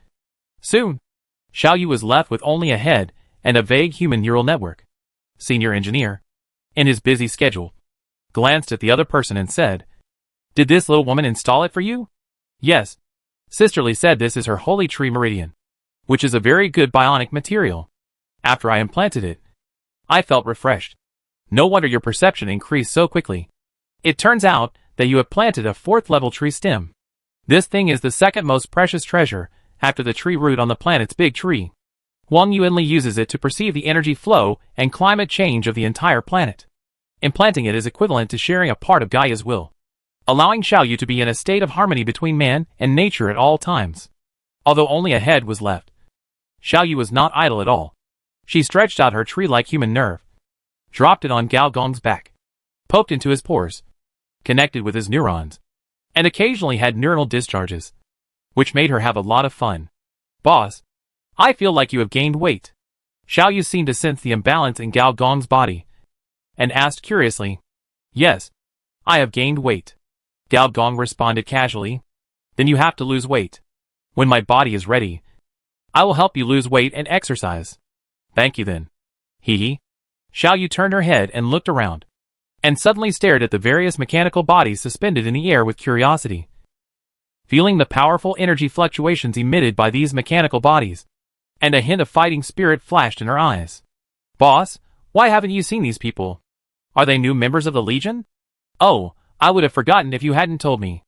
Soon, Xiaoyu was left with only a head and a vague human neural network. Senior engineer, in his busy schedule, glanced at the other person and said, "Did this little woman install it for you?" "Yes." Sisterly said, "This is her holy tree meridian, which is a very good bionic material. After I implanted it, I felt refreshed. No wonder your perception increased so quickly. It turns out that you have planted a 4th level tree stem. This thing is the second most precious treasure after the tree root on the planet's big tree. Wang Yuanli uses it to perceive the energy flow and climate change of the entire planet. Implanting it is equivalent to sharing a part of Gaia's will, allowing Xiaoyu to be in a state of harmony between man and nature at all times." Although only a head was left, Xiaoyu was not idle at all. She stretched out her tree-like human nerve, dropped it on Gao Gong's back, poked into his pores, connected with his neurons, and occasionally had neuronal discharges, which made her have a lot of fun. "Boss, I feel like you have gained weight." Xiaoyu seemed to sense the imbalance in Gao Gong's body, and asked curiously, "Yes, I have gained weight." Gao Gong responded casually, "Then you have to lose weight. When my body is ready, I will help you lose weight and exercise." "Thank you then." Hee. Xiaoyu turned her head and looked around, and suddenly stared at the various mechanical bodies suspended in the air with curiosity. Feeling the powerful energy fluctuations emitted by these mechanical bodies, and a hint of fighting spirit flashed in her eyes. "Boss, why haven't you seen these people? Are they new members of the Legion?" "Oh, I would have forgotten if you hadn't told me."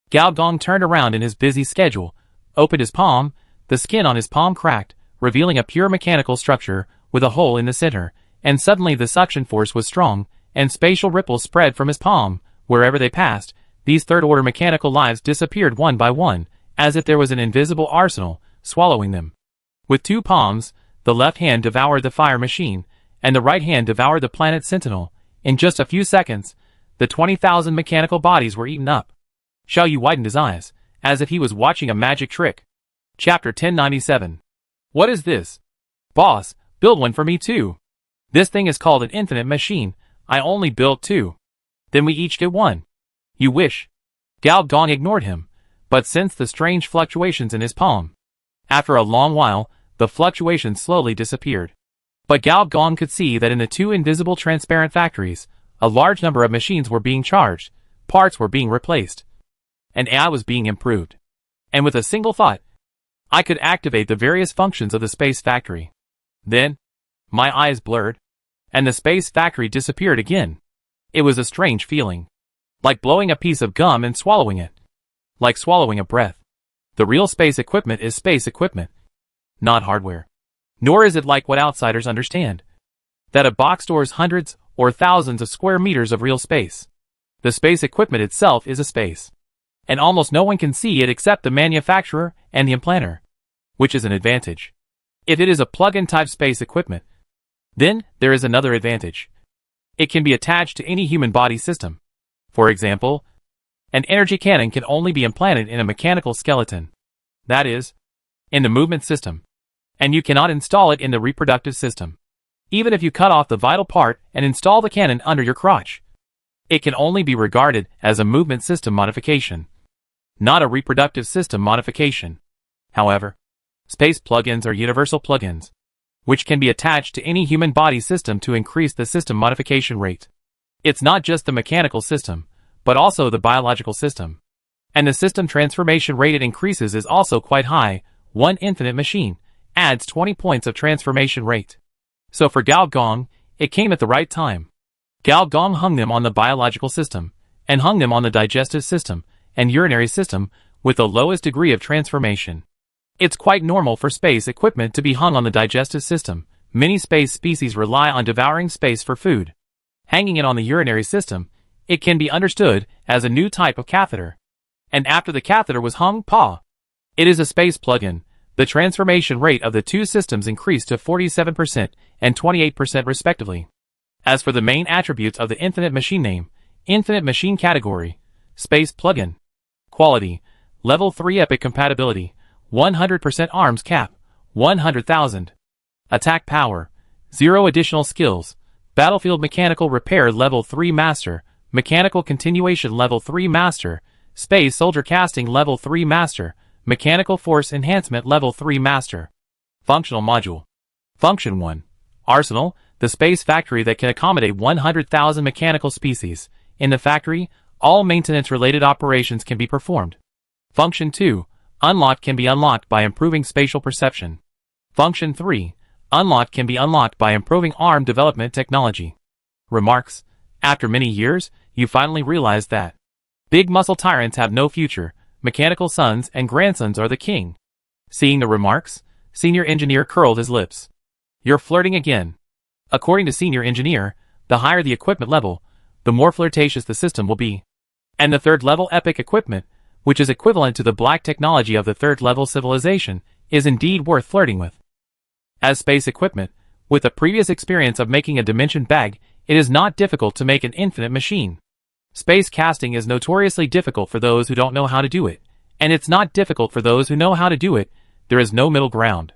Gao Gong turned around in his busy schedule, opened his palm, the skin on his palm cracked, revealing a pure mechanical structure with a hole in the center, and suddenly the suction force was strong, and spatial ripples spread from his palm. Wherever they passed, these third-order mechanical lives disappeared one by one, as if there was an invisible arsenal, swallowing them. With 2 palms, the left hand devoured the fire machine, and the right hand devoured the planet Sentinel. In just a few seconds, the 20,000 mechanical bodies were eaten up. Xiaoyu widened his eyes, as if he was watching a magic trick. Chapter 1097. "What is this?" "Boss, build one for me too." "This thing is called an infinite machine. I only built 2. "Then we each get 1. "You wish." Gao Gong ignored him, but sensed the strange fluctuations in his palm. After a long while, the fluctuations slowly disappeared. But Gao Gong could see that in the 2 invisible transparent factories, a large number of machines were being charged, parts were being replaced, and AI was being improved. And with a single thought, I could activate the various functions of the space factory. Then, my eyes blurred, and the space factory disappeared again. It was a strange feeling. Like blowing a piece of gum and swallowing it. Like swallowing a breath. The real space equipment is space equipment, not hardware. Nor is it like what outsiders understand, that a box stores hundreds or thousands of square meters of real space. The space equipment itself is a space, and almost no one can see it except the manufacturer and the implanter, which is an advantage. If it is a plug-in type space equipment, then there is another advantage. It can be attached to any human body system. For example, an energy cannon can only be implanted in a mechanical skeleton, that is, in the movement system, and you cannot install it in the reproductive system. Even if you cut off the vital part and install the cannon under your crotch, it can only be regarded as a movement system modification, not a reproductive system modification. However, space plugins are universal plugins, which can be attached to any human body system to increase the system modification rate. It's not just the mechanical system, but also the biological system. And the system transformation rate it increases is also quite high. 1 infinite machine adds 20 points of transformation rate. So for Gao Gong, it came at the right time. Gao Gong hung them on the biological system, and hung them on the digestive system and urinary system with the lowest degree of transformation. It's quite normal for space equipment to be hung on the digestive system. Many space species rely on devouring space for food. Hanging it on the urinary system, it can be understood as a new type of catheter. And after the catheter was hung, it is a space plug-in. The transformation rate of the 2 systems increased to 47% and 28% respectively. As for the main attributes of the infinite machine name, infinite machine category, space plug-in, quality, level 3 epic compatibility, 100% arms cap, 100,000. Attack power, 0 additional skills, Battlefield Mechanical Repair Level 3 Master, Mechanical Continuation Level 3 Master, Space Soldier Casting Level 3 Master, Mechanical Force Enhancement Level 3 Master. Functional Module. Function 1. Arsenal, the space factory that can accommodate 100,000 mechanical species. In the factory, all maintenance-related operations can be performed. Function 2. Unlocked can be unlocked by improving spatial perception. Function 3. Unlocked can be unlocked by improving arm development technology. Remarks. After many years, you finally realize that big muscle tyrants have no future, mechanical sons and grandsons are the king. Seeing the remarks, Senior Engineer curled his lips. You're flirting again. According to Senior Engineer, the higher the equipment level, the more flirtatious the system will be. And the third level epic equipment, which is equivalent to the black technology of the third level civilization, is indeed worth flirting with. As space equipment, with the previous experience of making a dimension bag, it is not difficult to make an infinite machine. Space casting is notoriously difficult for those who don't know how to do it, and it's not difficult for those who know how to do it. There is no middle ground.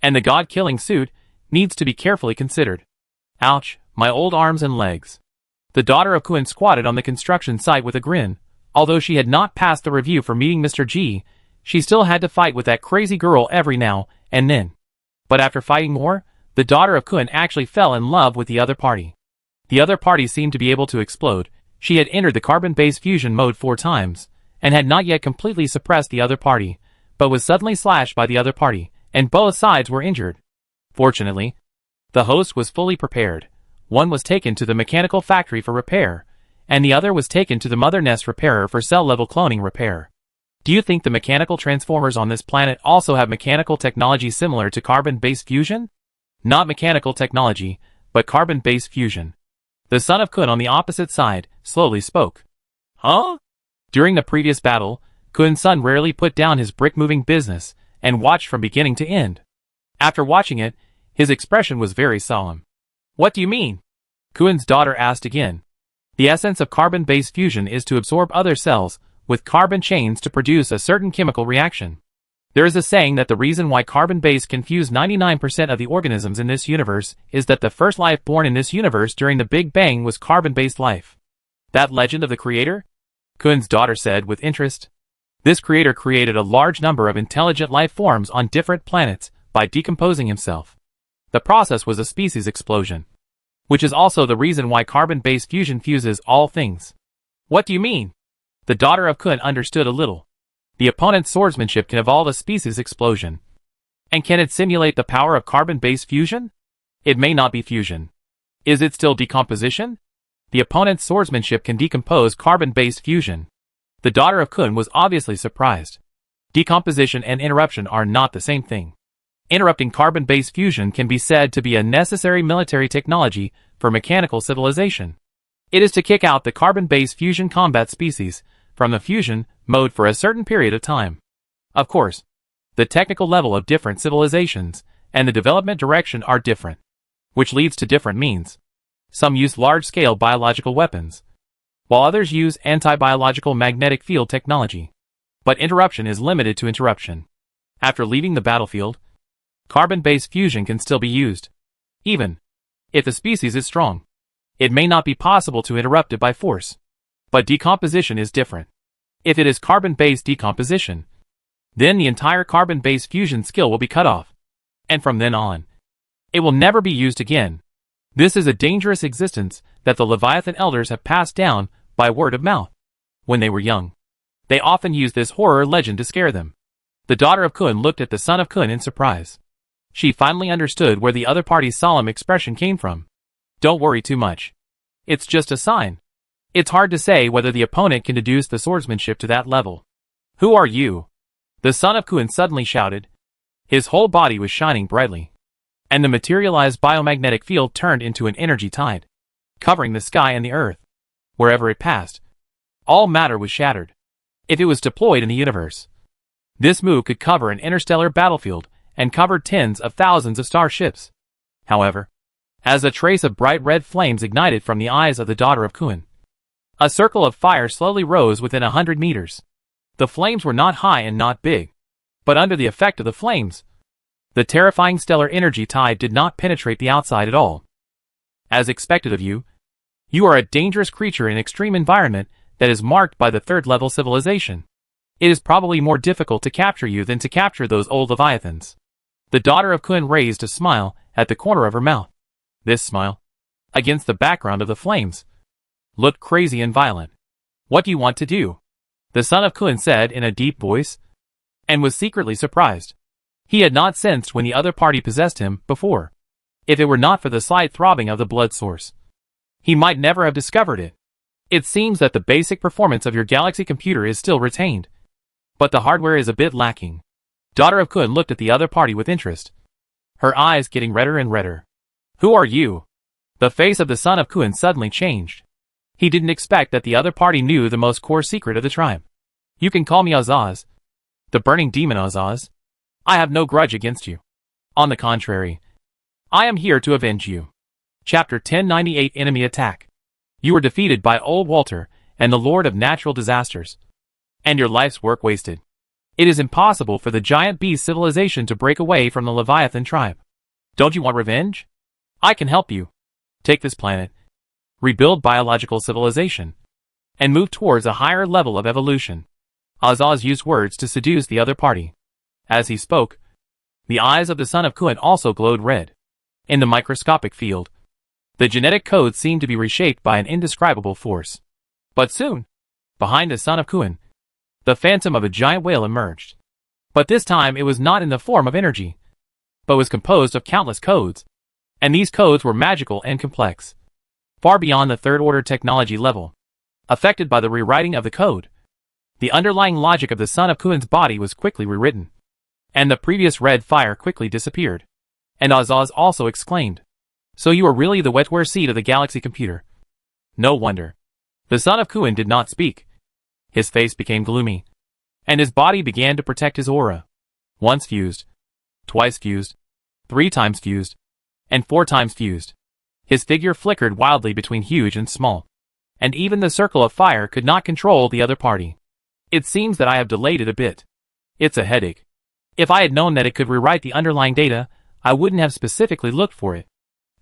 And the god-killing suit needs to be carefully considered. Ouch, my old arms and legs. The daughter of Kuan squatted on the construction site with a grin. Although she had not passed the review for meeting Mr. G, she still had to fight with that crazy girl every now and then. But after fighting more, the daughter of Kuan actually fell in love with the other party. The other party seemed to be able to explode. She had entered the carbon-based fusion mode 4 times, and had not yet completely suppressed the other party, but was suddenly slashed by the other party, and both sides were injured. Fortunately, the host was fully prepared. One was taken to the mechanical factory for repair, and the other was taken to the Mother Nest repairer for cell-level cloning repair. Do you think the mechanical transformers on this planet also have mechanical technology similar to carbon-based fusion? Not mechanical technology, but carbon-based fusion. The son of Kun on the opposite side slowly spoke. Huh? During the previous battle, Kun's son rarely put down his brick-moving business and watched from beginning to end. After watching it, his expression was very solemn. What do you mean? Kun's daughter asked again. The essence of carbon-based fusion is to absorb other cells with carbon chains to produce a certain chemical reaction. There is a saying that the reason why carbon-based can fuse 99% of the organisms in this universe is that the first life born in this universe during the Big Bang was carbon-based life. That legend of the creator? Kun's daughter said with interest. This creator created a large number of intelligent life forms on different planets by decomposing himself. The process was a species explosion, which is also the reason why carbon-based fusion fuses all things. What do you mean? The daughter of Kun understood a little. The opponent's swordsmanship can evolve a species explosion. And can it simulate the power of carbon-based fusion? It may not be fusion. Is it still decomposition? The opponent's swordsmanship can decompose carbon-based fusion. The daughter of Kun was obviously surprised. Decomposition and interruption are not the same thing. Interrupting carbon-based fusion can be said to be a necessary military technology for mechanical civilization. It is to kick out the carbon-based fusion combat species from the fusion mode for a certain period of time. Of course, the technical level of different civilizations and the development direction are different, which leads to different means. Some use large-scale biological weapons, while others use anti-biological magnetic field technology. But interruption is limited to interruption. After leaving the battlefield, carbon-based fusion can still be used. Even if the species is strong, it may not be possible to interrupt it by force. But decomposition is different. If it is carbon-based decomposition, then the entire carbon-based fusion skill will be cut off. And from then on, it will never be used again. This is a dangerous existence that the Leviathan elders have passed down by word of mouth. When they were young, they often used this horror legend to scare them. The daughter of Kun looked at the son of Kun in surprise. She finally understood where the other party's solemn expression came from. Don't worry too much. It's just a sign. It's hard to say whether the opponent can deduce the swordsmanship to that level. Who are you? The son of Kun suddenly shouted. His whole body was shining brightly, and the materialized biomagnetic field turned into an energy tide, covering the sky and the earth. Wherever it passed, all matter was shattered. If it was deployed in the universe, this move could cover an interstellar battlefield and cover tens of thousands of starships. However, as a trace of bright red flames ignited from the eyes of the daughter of Kun, a circle of fire slowly rose within 100 meters. The flames were not high and not big, but under the effect of the flames, the terrifying stellar energy tide did not penetrate the outside at all. As expected of you, you are a dangerous creature in extreme environment that is marked by the third-level civilization. It is probably more difficult to capture you than to capture those old leviathans. The daughter of Kun raised a smile at the corner of her mouth. This smile, against the background of the flames, looked crazy and violent. What do you want to do? The son of Kun said in a deep voice, and was secretly surprised. He had not sensed when the other party possessed him before. If it were not for the slight throbbing of the blood source, he might never have discovered it. It seems that the basic performance of your galaxy computer is still retained, but the hardware is a bit lacking. Daughter of Kun looked at the other party with interest, her eyes getting redder and redder. Who are you? The face of the son of Kun suddenly changed. He didn't expect that the other party knew the most core secret of the tribe. You can call me Azaz, the burning demon Azaz. I have no grudge against you. On the contrary, I am here to avenge you. Chapter 1098 Enemy Attack. You were defeated by Old Walter and the Lord of Natural Disasters, and your life's work wasted. It is impossible for the giant beast civilization to break away from the Leviathan tribe. Don't you want revenge? I can help you. Take this planet, rebuild biological civilization, and move towards a higher level of evolution. Azaz used words to seduce the other party. As he spoke, the eyes of the son of Kun also glowed red. In the microscopic field, the genetic code seemed to be reshaped by an indescribable force. But soon, behind the son of Kun, the phantom of a giant whale emerged. But this time it was not in the form of energy, but was composed of countless codes, and these codes were magical and complex, far beyond the third-order technology level. Affected by the rewriting of the code, the underlying logic of the son of Kun's body was quickly rewritten, and the previous red fire quickly disappeared. And Azaz also exclaimed, "So you are really the wetware seed of the galaxy computer." No wonder. The son of Kun did not speak. His face became gloomy, and his body began to protect his aura. Once fused, twice fused, 3 times fused, and 4 times fused. His figure flickered wildly between huge and small, and even the circle of fire could not control the other party. It seems that I have delayed it a bit. It's a headache. If I had known that it could rewrite the underlying data, I wouldn't have specifically looked for it.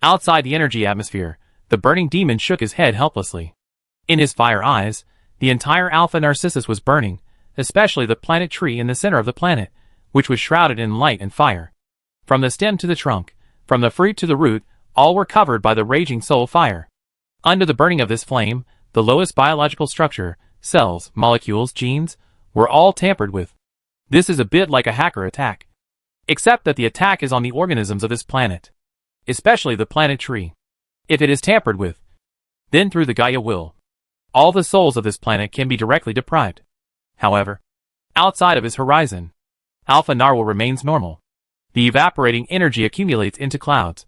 Outside the energy atmosphere, the burning demon shook his head helplessly. In his fire eyes, the entire Alpha Narcissus was burning, especially the planet tree in the center of the planet, which was shrouded in light and fire. From the stem to the trunk, from the fruit to the root, all were covered by the raging soul fire. Under the burning of this flame, the lowest biological structure, cells, molecules, genes, were all tampered with. This is a bit like a hacker attack, except that the attack is on the organisms of this planet, especially the planet tree. If it is tampered with, then through the Gaia will, all the souls of this planet can be directly deprived. However, outside of his horizon, Alpha Narwhal remains normal. The evaporating energy accumulates into clouds,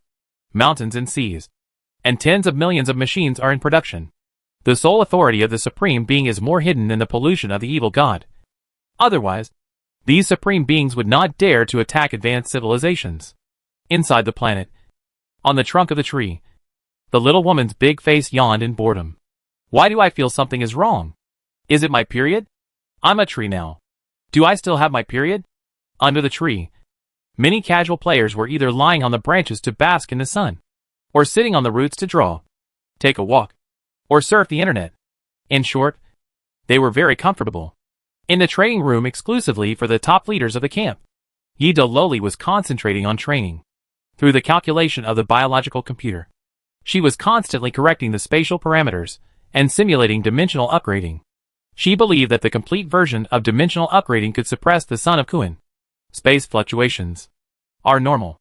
mountains and seas, and tens of millions of machines are in production. The sole authority of the Supreme Being is more hidden than the pollution of the evil god. Otherwise, these Supreme Beings would not dare to attack advanced civilizations. Inside the planet, on the trunk of the tree, the little woman's big face yawned in boredom. Why do I feel something is wrong? Is it my period? I'm a tree now. Do I still have my period? Under the tree, many casual players were either lying on the branches to bask in the sun, or sitting on the roots to draw, take a walk, or surf the internet. In short, they were very comfortable. In the training room exclusively for the top leaders of the camp, Yida Loli was concentrating on training. Through the calculation of the biological computer, she was constantly correcting the spatial parameters and simulating dimensional upgrading. She believed that the complete version of dimensional upgrading could suppress the son of Kun. Space fluctuations are normal.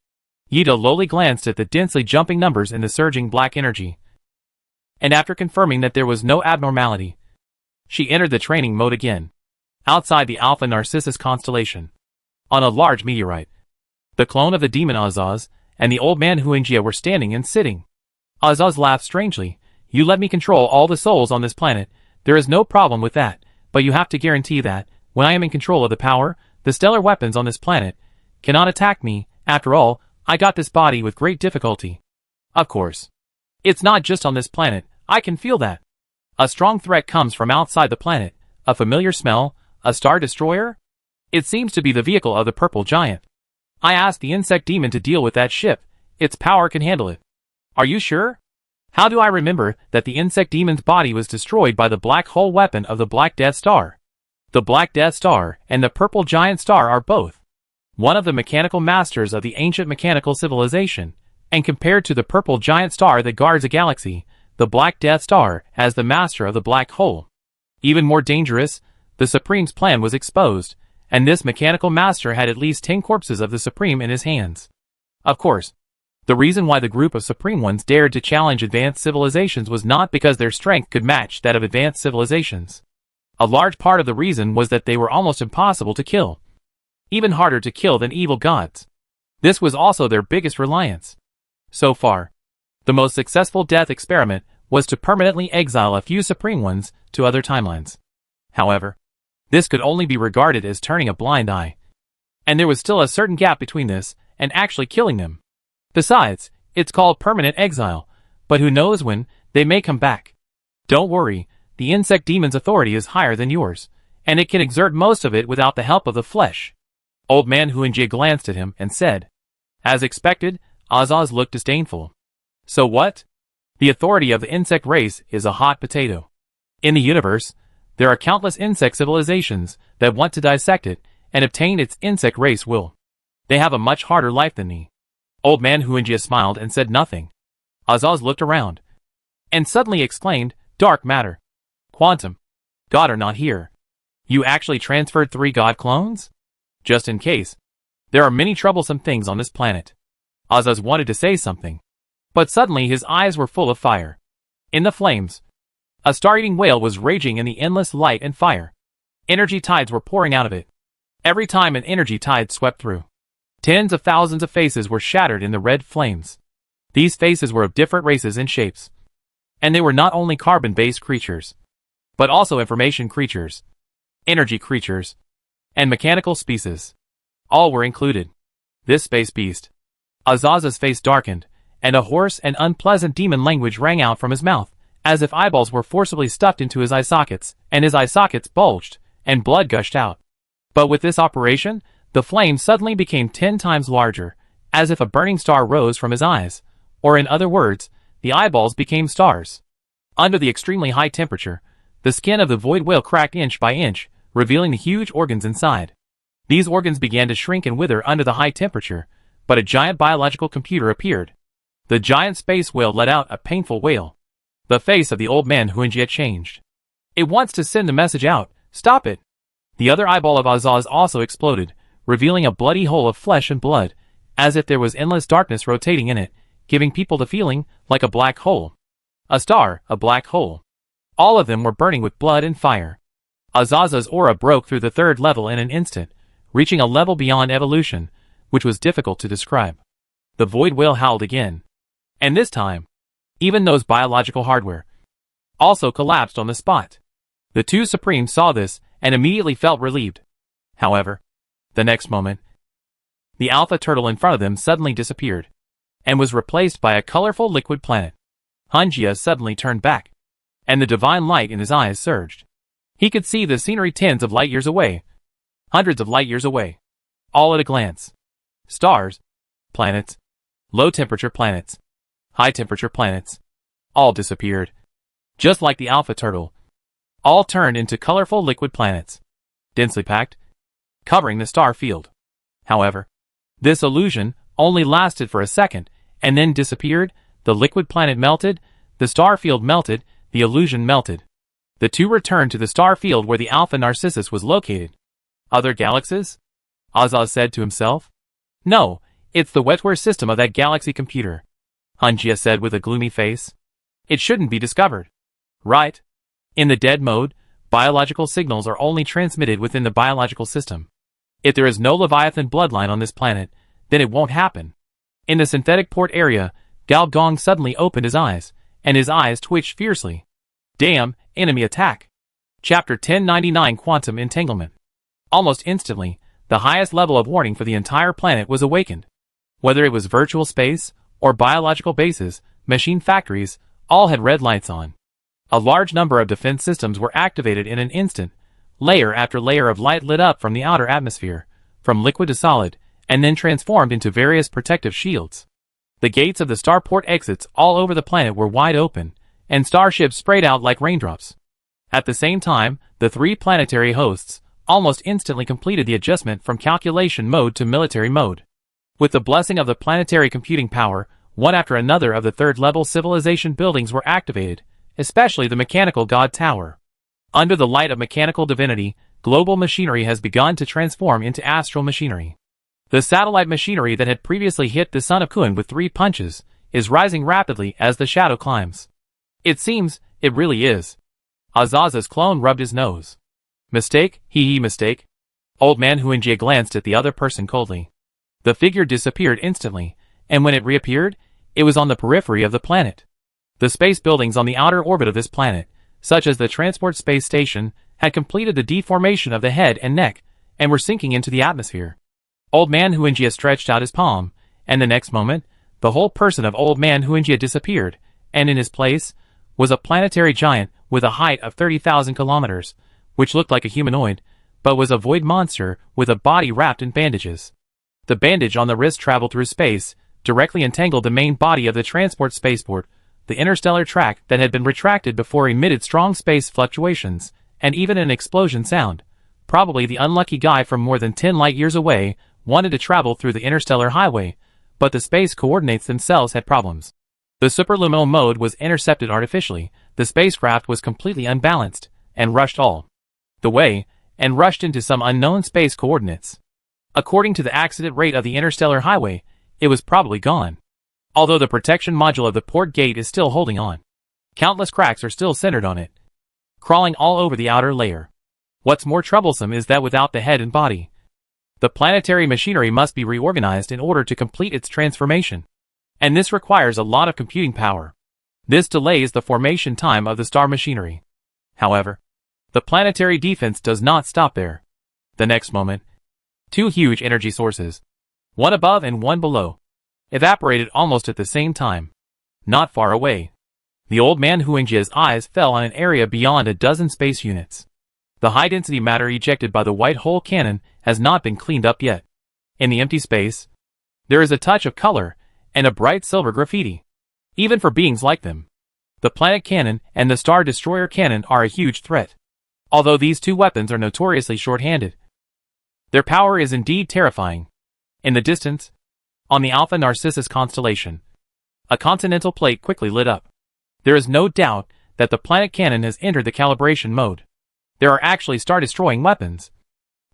Yida Loli glanced at the densely jumping numbers in the surging black energy, and after confirming that there was no abnormality, she entered the training mode again. Outside the Alpha Narcissus constellation, on a large meteorite, the clone of the demon Azaz and the old man Huingjia were standing and sitting. Azaz laughed strangely. "You let me control all the souls on this planet. There is no problem with that, but you have to guarantee that, when I am in control of the power, the stellar weapons on this planet cannot attack me. After all, I got this body with great difficulty." Of course. It's not just on this planet, I can feel that. A strong threat comes from outside the planet, a familiar smell, a star destroyer? It seems to be the vehicle of the purple giant. I asked the insect demon to deal with that ship, its power can handle it. Are you sure? How do I remember that the insect demon's body was destroyed by the black hole weapon of the Black Death Star? The Black Death Star and the Purple Giant Star are both one of the mechanical masters of the ancient mechanical civilization, and compared to the Purple Giant Star that guards a galaxy, the Black Death Star as the master of the black hole. Even more dangerous, the Supreme's plan was exposed, and this mechanical master had at least 10 corpses of the Supreme in his hands. Of course, the reason why the group of Supreme Ones dared to challenge advanced civilizations was not because their strength could match that of advanced civilizations. A large part of the reason was that they were almost impossible to kill. Even harder to kill than evil gods. This was also their biggest reliance. So far, the most successful death experiment was to permanently exile a few Supreme Ones to other timelines. However, this could only be regarded as turning a blind eye. And there was still a certain gap between this and actually killing them. Besides, it's called permanent exile, but who knows when they may come back. Don't worry, the insect demon's authority is higher than yours, and it can exert most of it without the help of the flesh. Old man Huanjia glanced at him and said. As expected, Azaz looked disdainful. So what? The authority of the insect race is a hot potato. In the universe, there are countless insect civilizations that want to dissect it and obtain its insect race will. They have a much harder life than me. Old man Huanjia smiled and said nothing. Azaz looked around and suddenly exclaimed, Dark matter. Quantum. God are not here. You actually transferred 3 god clones? Just in case. There are many troublesome things on this planet. Azaz wanted to say something, but suddenly his eyes were full of fire. In the flames, a star-eating whale was raging in the endless light and fire. Energy tides were pouring out of it. Every time an energy tide swept through, tens of thousands of faces were shattered in the red flames. These faces were of different races and shapes. And they were not only carbon-based creatures, but also information creatures, energy creatures, and mechanical species. All were included. This space beast. Azaz's face darkened, and a hoarse and unpleasant demon language rang out from his mouth, as if eyeballs were forcibly stuffed into his eye sockets, and his eye sockets bulged, and blood gushed out. But with this operation, the flame suddenly became 10 times larger, as if a burning star rose from his eyes, or in other words, the eyeballs became stars. Under the extremely high temperature, the skin of the void whale cracked inch by inch, revealing the huge organs inside. These organs began to shrink and wither under the high temperature, but a giant biological computer appeared. The giant space whale let out a painful wail. The face of the old man Huanjia changed. It wants to send the message out, stop it. The other eyeball of Azaz also exploded, revealing a bloody hole of flesh and blood, as if there was endless darkness rotating in it, giving people the feeling like a black hole. A star, a black hole. All of them were burning with blood and fire. Azaz's aura broke through the 3rd level in an instant, reaching a level beyond evolution, which was difficult to describe. The void whale howled again. And this time, even those biological hardware also collapsed on the spot. The 2 Supremes saw this and immediately felt relieved. However, the next moment, the alpha turtle in front of them suddenly disappeared, and was replaced by a colorful liquid planet. Huanjia suddenly turned back, and the divine light in his eyes surged. He could see the scenery tens of light years away, hundreds of light years away, all at a glance. Stars, planets, low-temperature planets, high-temperature planets, all disappeared. Just like the alpha turtle, all turned into colorful liquid planets, densely packed, covering the star field. However, this illusion only lasted for a second, and then disappeared. The liquid planet melted, the star field melted, the illusion melted. The 2 returned to the star field where the Alpha Narcissus was located. Other galaxies? Azaz said to himself. No, it's the wetware system of that galaxy computer. Huanjia said with a gloomy face. It shouldn't be discovered. Right? In the dead mode, biological signals are only transmitted within the biological system. If there is no Leviathan bloodline on this planet, then it won't happen. In the synthetic port area, Gao Gong suddenly opened his eyes, and his eyes twitched fiercely. Damn, enemy attack. Chapter 1099 Quantum Entanglement. Almost instantly, the highest level of warning for the entire planet was awakened. Whether it was virtual space, or biological bases, machine factories, all had red lights on. A large number of defense systems were activated in an instant. Layer after layer of light lit up from the outer atmosphere, from liquid to solid, and then transformed into various protective shields. The gates of the starport exits all over the planet were wide open, and starships sprayed out like raindrops. At the same time, the three planetary hosts almost instantly completed the adjustment from calculation mode to military mode. With the blessing of the planetary computing power, one after another of the third-level civilization buildings were activated, especially the mechanical god tower. Under the light of mechanical divinity, global machinery has begun to transform into astral machinery. The satellite machinery that had previously hit the Son of Kun with 3 punches is rising rapidly as the shadow climbs. It seems, it really is. Azaza's clone rubbed his nose. Mistake, mistake. Old man Huinjia glanced at the other person coldly. The figure disappeared instantly, and when it reappeared, it was on the periphery of the planet. The space buildings on the outer orbit of this planet, such as the transport space station, had completed the deformation of the head and neck, and were sinking into the atmosphere. Old man Huinjia stretched out his palm, and the next moment, the whole person of old man Huinjia disappeared, and in his place was a planetary giant with a height of 30,000 kilometers, which looked like a humanoid, but was a void monster with a body wrapped in bandages. The bandage on the wrist traveled through space, directly entangled the main body of the transport spaceport. The interstellar track that had been retracted before emitted strong space fluctuations, and even an explosion sound. Probably the unlucky guy from more than 10 light-years away wanted to travel through the interstellar highway, but the space coordinates themselves had problems. The superluminal mode was intercepted artificially, the spacecraft was completely unbalanced, and rushed all the way, and rushed into some unknown space coordinates. According to the accident rate of the interstellar highway, it was probably gone. Although the protection module of the port gate is still holding on. Countless cracks are still centered on it, crawling all over the outer layer. What's more troublesome is that without the head and body, the planetary machinery must be reorganized in order to complete its transformation. And this requires a lot of computing power. This delays the formation time of the star machinery. However, the planetary defense does not stop there. The next moment, 2 huge energy sources, one above and one below, evaporated almost at the same time. Not far away, the old man Huingjia's eyes fell on an area beyond a dozen space units. The high-density matter ejected by the white hole cannon has not been cleaned up yet. In the empty space, there is a touch of color and a bright silver graffiti. Even for beings like them, the planet cannon and the star destroyer cannon are a huge threat. Although these 2 weapons are notoriously short-handed, their power is indeed terrifying. In the distance, on the Alpha Narcissus constellation, a continental plate quickly lit up. There is no doubt that the planet cannon has entered the calibration mode. There are actually star-destroying weapons.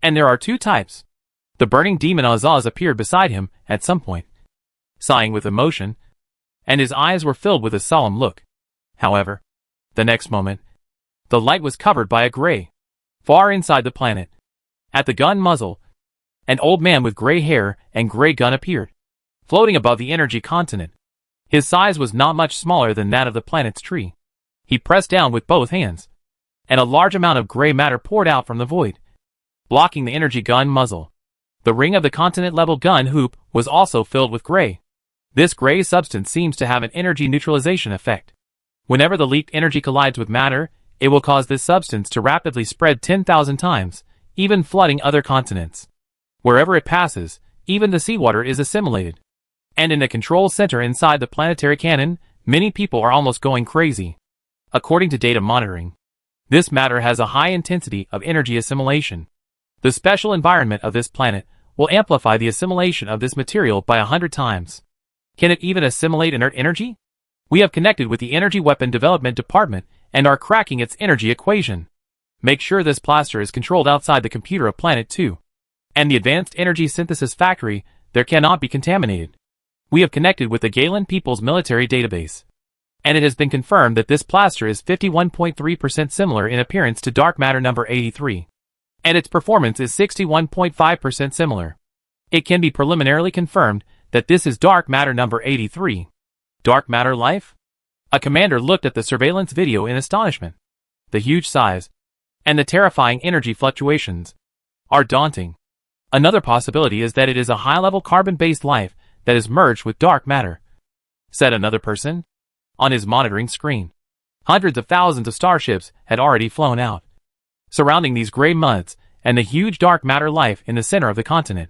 And there are 2 types. The burning demon Azaz appeared beside him at some point, sighing with emotion, and his eyes were filled with a solemn look. However, the next moment, the light was covered by a gray. Far inside the planet, at the gun muzzle, an old man with gray hair and gray gun appeared, floating above the energy continent. His size was not much smaller than that of the planet's tree. He pressed down with both hands, and a large amount of gray matter poured out from the void, blocking the energy gun muzzle. The ring of the continent-level gun hoop was also filled with gray. This gray substance seems to have an energy neutralization effect. Whenever the leaked energy collides with matter, it will cause this substance to rapidly spread 10,000 times, even flooding other continents. Wherever it passes, even the seawater is assimilated. And in a control center inside the planetary cannon, many people are almost going crazy. According to data monitoring, this matter has a high intensity of energy assimilation. The special environment of this planet will amplify the assimilation of this material by 100 times. Can it even assimilate inert energy? We have connected with the Energy Weapon Development Department and are cracking its energy equation. Make sure this plaster is controlled outside the computer of Planet 2. And the Advanced Energy Synthesis Factory, there cannot be contaminated. We have connected with the Galen People's Military Database. And it has been confirmed that this plaster is 51.3% similar in appearance to dark matter number 83. And its performance is 61.5% similar. It can be preliminarily confirmed that this is dark matter number 83. Dark matter life? A commander looked at the surveillance video in astonishment. The huge size and the terrifying energy fluctuations are daunting. Another possibility is that it is a high-level carbon-based life that is merged with dark matter, said another person on his monitoring screen. Hundreds of thousands of starships had already flown out, surrounding these gray muds and the huge dark matter life in the center of the continent,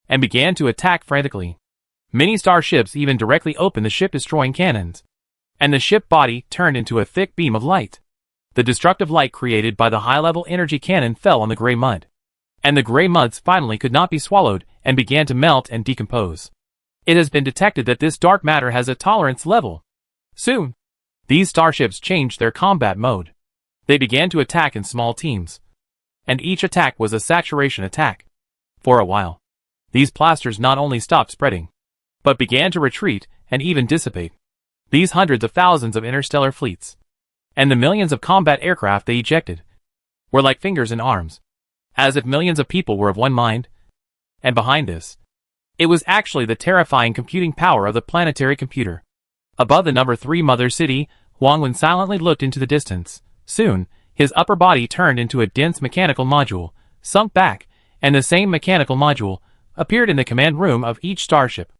and began to attack frantically. Many starships even directly opened the ship-destroying cannons, and the ship body turned into a thick beam of light. The destructive light created by the high-level energy cannon fell on the gray mud, and the gray muds finally could not be swallowed and began to melt and decompose. It has been detected that this dark matter has a tolerance level. Soon, these starships changed their combat mode. They began to attack in small teams, and each attack was a saturation attack. For a while, these plasters not only stopped spreading, but began to retreat and even dissipate. These hundreds of thousands of interstellar fleets, and the millions of combat aircraft they ejected, were like fingers and arms, as if millions of people were of one mind. And behind this, it was actually the terrifying computing power of the planetary computer. Above the number 3 mother city, Huangwen silently looked into the distance. Soon, his upper body turned into a dense mechanical module, sunk back, and the same mechanical module appeared in the command room of each starship.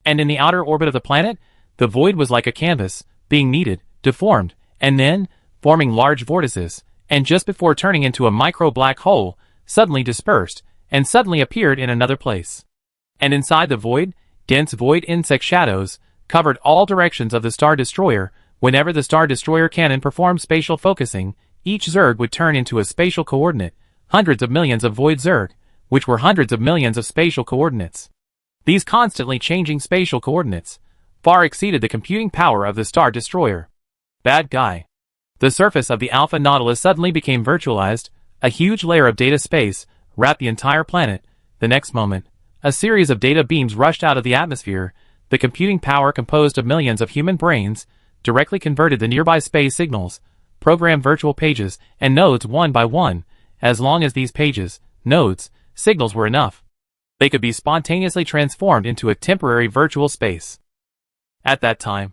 And in the outer orbit of the planet, the void was like a canvas, being kneaded, deformed, and then, forming large vortices, and just before turning into a micro-black hole, suddenly dispersed, and suddenly appeared in another place. And inside the void, dense void insect shadows covered all directions of the Star Destroyer. Whenever the Star Destroyer cannon performed spatial focusing, each Zerg would turn into a spatial coordinate, hundreds of millions of void Zerg, which were hundreds of millions of spatial coordinates. These constantly changing spatial coordinates far exceeded the computing power of the Star Destroyer. Bad guy. The surface of the Alpha Nautilus suddenly became virtualized. A huge layer of data space wrapped the entire planet. The next moment, a series of data beams rushed out of the atmosphere. The computing power, composed of millions of human brains, directly converted the nearby space signals, programmed virtual pages and nodes one by one. As long as these pages, nodes, signals were enough, they could be spontaneously transformed into a temporary virtual space. At that time,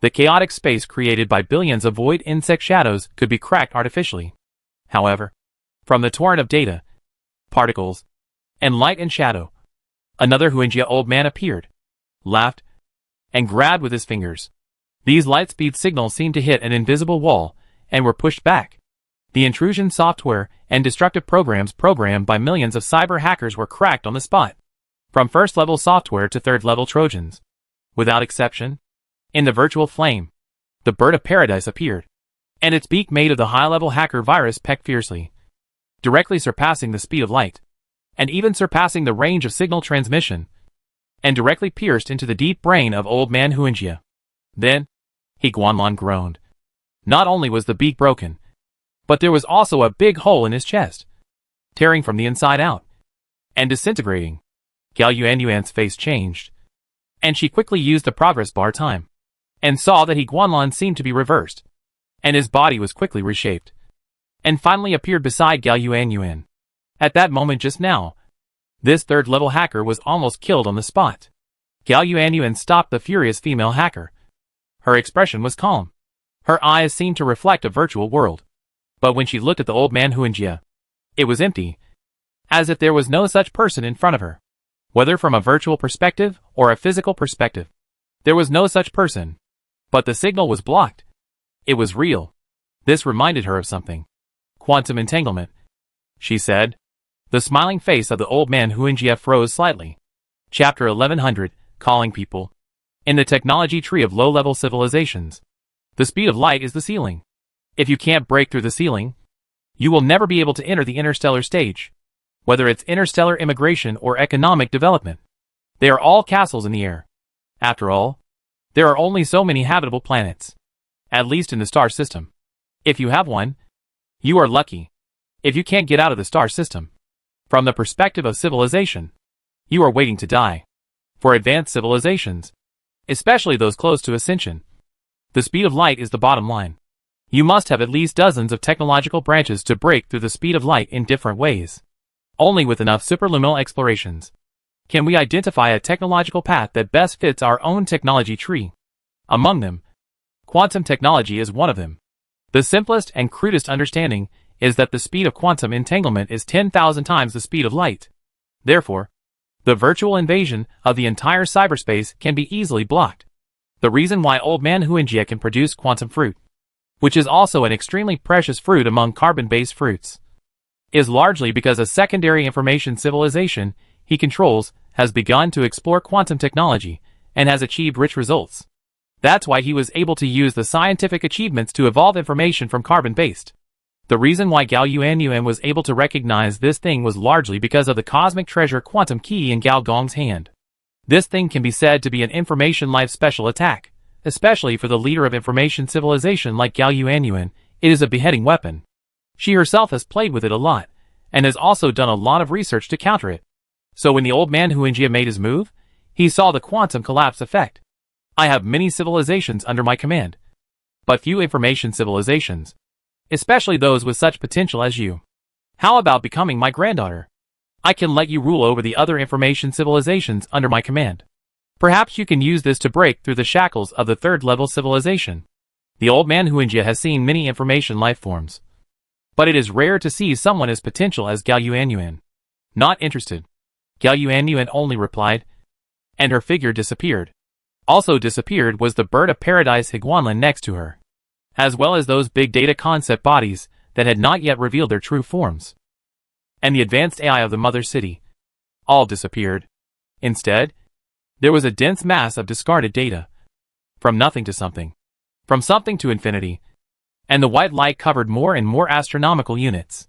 the chaotic space created by billions of void insect shadows could be cracked artificially. However, from the torrent of data, particles, and light and shadow, another Huanjia old man appeared, laughed, and grabbed with his fingers. These light-speed signals seemed to hit an invisible wall, and were pushed back. The intrusion software and destructive programs programmed by millions of cyber hackers were cracked on the spot. From first-level software to third-level Trojans, without exception, in the virtual flame, the bird of paradise appeared, and its beak made of the high-level hacker virus pecked fiercely, directly surpassing the speed of light, and even surpassing the range of signal transmission, and directly pierced into the deep brain of old man Huanjia. Then, he Guanlan groaned. Not only was the beak broken, but there was also a big hole in his chest, tearing from the inside out, and disintegrating. Gao Yuanyuan's face changed, and she quickly used the progress bar time, and saw that he Guanlan seemed to be reversed, and his body was quickly reshaped, and finally appeared beside Gao Yuanyuan. At that moment just now, this third-level hacker was almost killed on the spot. Gao Yuanyuan stopped the furious female hacker. Her expression was calm. Her eyes seemed to reflect a virtual world. But when she looked at the old man Huanjia, it was empty, as if there was no such person in front of her. Whether from a virtual perspective or a physical perspective, there was no such person. But the signal was blocked. It was real. This reminded her of something. Quantum entanglement, she said. The smiling face of the old man Huanjia froze slightly. Chapter 1100, Calling People. In the technology tree of low-level civilizations, the speed of light is the ceiling. If you can't break through the ceiling, you will never be able to enter the interstellar stage. Whether it's interstellar immigration or economic development, they are all castles in the air. After all, there are only so many habitable planets, at least in the star system. If you have one, you are lucky. If you can't get out of the star system, from the perspective of civilization, you are waiting to die. For advanced civilizations, especially those close to ascension, the speed of light is the bottom line. You must have at least dozens of technological branches to break through the speed of light in different ways. Only with enough superluminal explorations can we identify a technological path that best fits our own technology tree. Among them, quantum technology is one of them. The simplest and crudest understanding is that the speed of quantum entanglement is 10,000 times the speed of light. Therefore, the virtual invasion of the entire cyberspace can be easily blocked. The reason why old man Huanjia can produce quantum fruit, which is also an extremely precious fruit among carbon-based fruits, is largely because a secondary information civilization he controls has begun to explore quantum technology and has achieved rich results. That's why he was able to use the scientific achievements to evolve information from carbon-based. The reason why Gao Yuanyuan was able to recognize this thing was largely because of the cosmic treasure quantum key in Gao Gong's hand. This thing can be said to be an information life special attack, especially for the leader of information civilization like Gao Yuanyuan. It is a beheading weapon. She herself has played with it a lot, and has also done a lot of research to counter it. So when the old man Huangjia made his move, he saw the quantum collapse effect. I have many civilizations under my command, but few information civilizations, especially those with such potential as you. How about becoming my granddaughter? I can let you rule over the other information civilizations under my command. Perhaps you can use this to break through the shackles of the third-level civilization. The old man Huangjia has seen many information life forms, but it is rare to see someone as potential as Gao Yuanyuan. Not interested. Gao Yuanyuan only replied, and her figure disappeared. Also disappeared was the bird of paradise Higuanlin next to her, as well as those big data concept bodies that had not yet revealed their true forms. And the advanced AI of the mother city. All disappeared. Instead, there was a dense mass of discarded data. From nothing to something. From something to infinity. And the white light covered more and more astronomical units.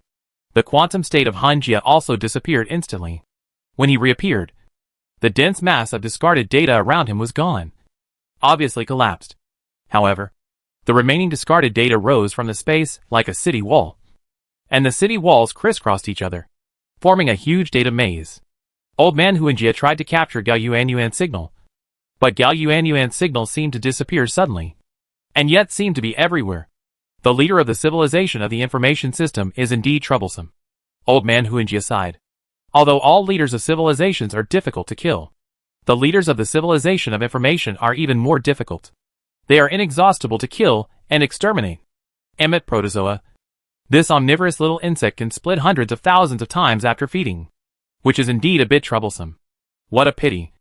The quantum state of Huangjia also disappeared instantly. When he reappeared, the dense mass of discarded data around him was gone. Obviously collapsed. However, the remaining discarded data rose from the space like a city wall. And the city walls crisscrossed each other, forming a huge data maze. Old man Huangjia tried to capture Gao Yuanyuan's signal, but Gao Yuanyuan's signal seemed to disappear suddenly, and yet seemed to be everywhere. The leader of the civilization of the information system is indeed troublesome. Old man Huangjia sighed. Although all leaders of civilizations are difficult to kill, the leaders of the civilization of information are even more difficult. They are inexhaustible to kill and exterminate. Emmet protozoa. This omnivorous little insect can split hundreds of thousands of times after feeding, which is indeed a bit troublesome. What a pity.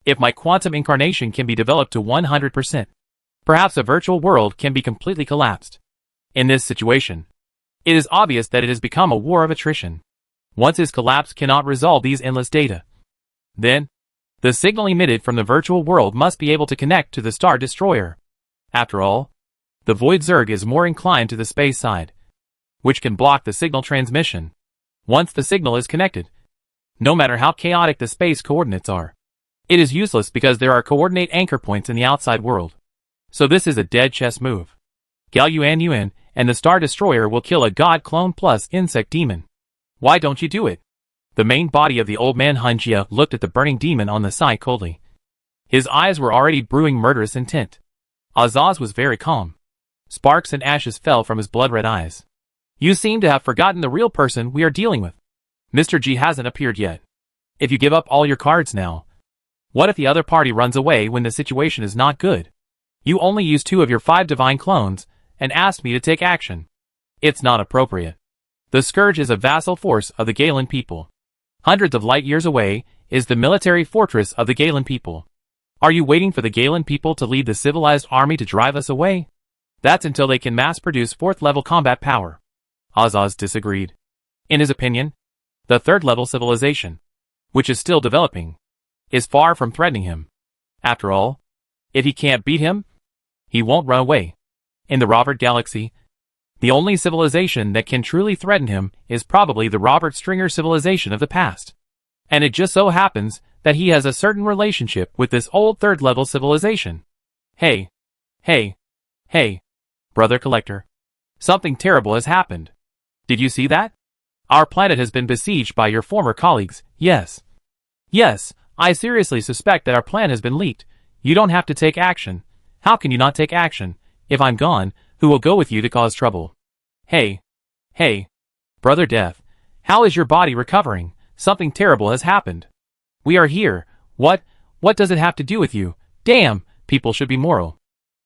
If my quantum incarnation can be developed to 100%, perhaps a virtual world can be completely collapsed. In this situation, it is obvious that it has become a war of attrition. Once his collapse cannot resolve these endless data, then the signal emitted from the virtual world must be able to connect to the Star Destroyer. After all, the Void Zerg is more inclined to the space side, which can block the signal transmission. Once the signal is connected, no matter how chaotic the space coordinates are, it is useless because there are coordinate anchor points in the outside world. So this is a dead chess move. Gao Yuanyuan and the Star Destroyer will kill a god clone plus insect demon. Why don't you do it? The main body of the old man Huangjia looked at the burning demon on the side coldly. His eyes were already brewing murderous intent. Azaz was very calm. Sparks and ashes fell from his blood-red eyes. You seem to have forgotten the real person we are dealing with. Mr. G hasn't appeared yet. If you give up all your cards now, what if the other party runs away when the situation is not good? You only used 2 of your 5 divine clones and asked me to take action. It's not appropriate. The Scourge is a vassal force of the Galen people. Hundreds of light years away is the military fortress of the Galen people. Are you waiting for the Galen people to lead the civilized army to drive us away? That's until they can mass-produce 4th-level combat power. Azaz disagreed. In his opinion, the 3rd-level civilization, which is still developing, is far from threatening him. After all, if he can't beat him, he won't run away. In the Robert Galaxy, the only civilization that can truly threaten him is probably the Robert Stringer civilization of the past. And it just so happens that he has a certain relationship with this old 3rd-level civilization. Hey, Brother Collector. Something terrible has happened. Did you see that? Our planet has been besieged by your former colleagues, yes. Yes, I seriously suspect that our plan has been leaked. You don't have to take action. How can you not take action? If I'm gone, who will go with you to cause trouble? Hey, Brother Death, how is your body recovering? Something terrible has happened. We are here. What does it have to do with you? Damn, people should be moral.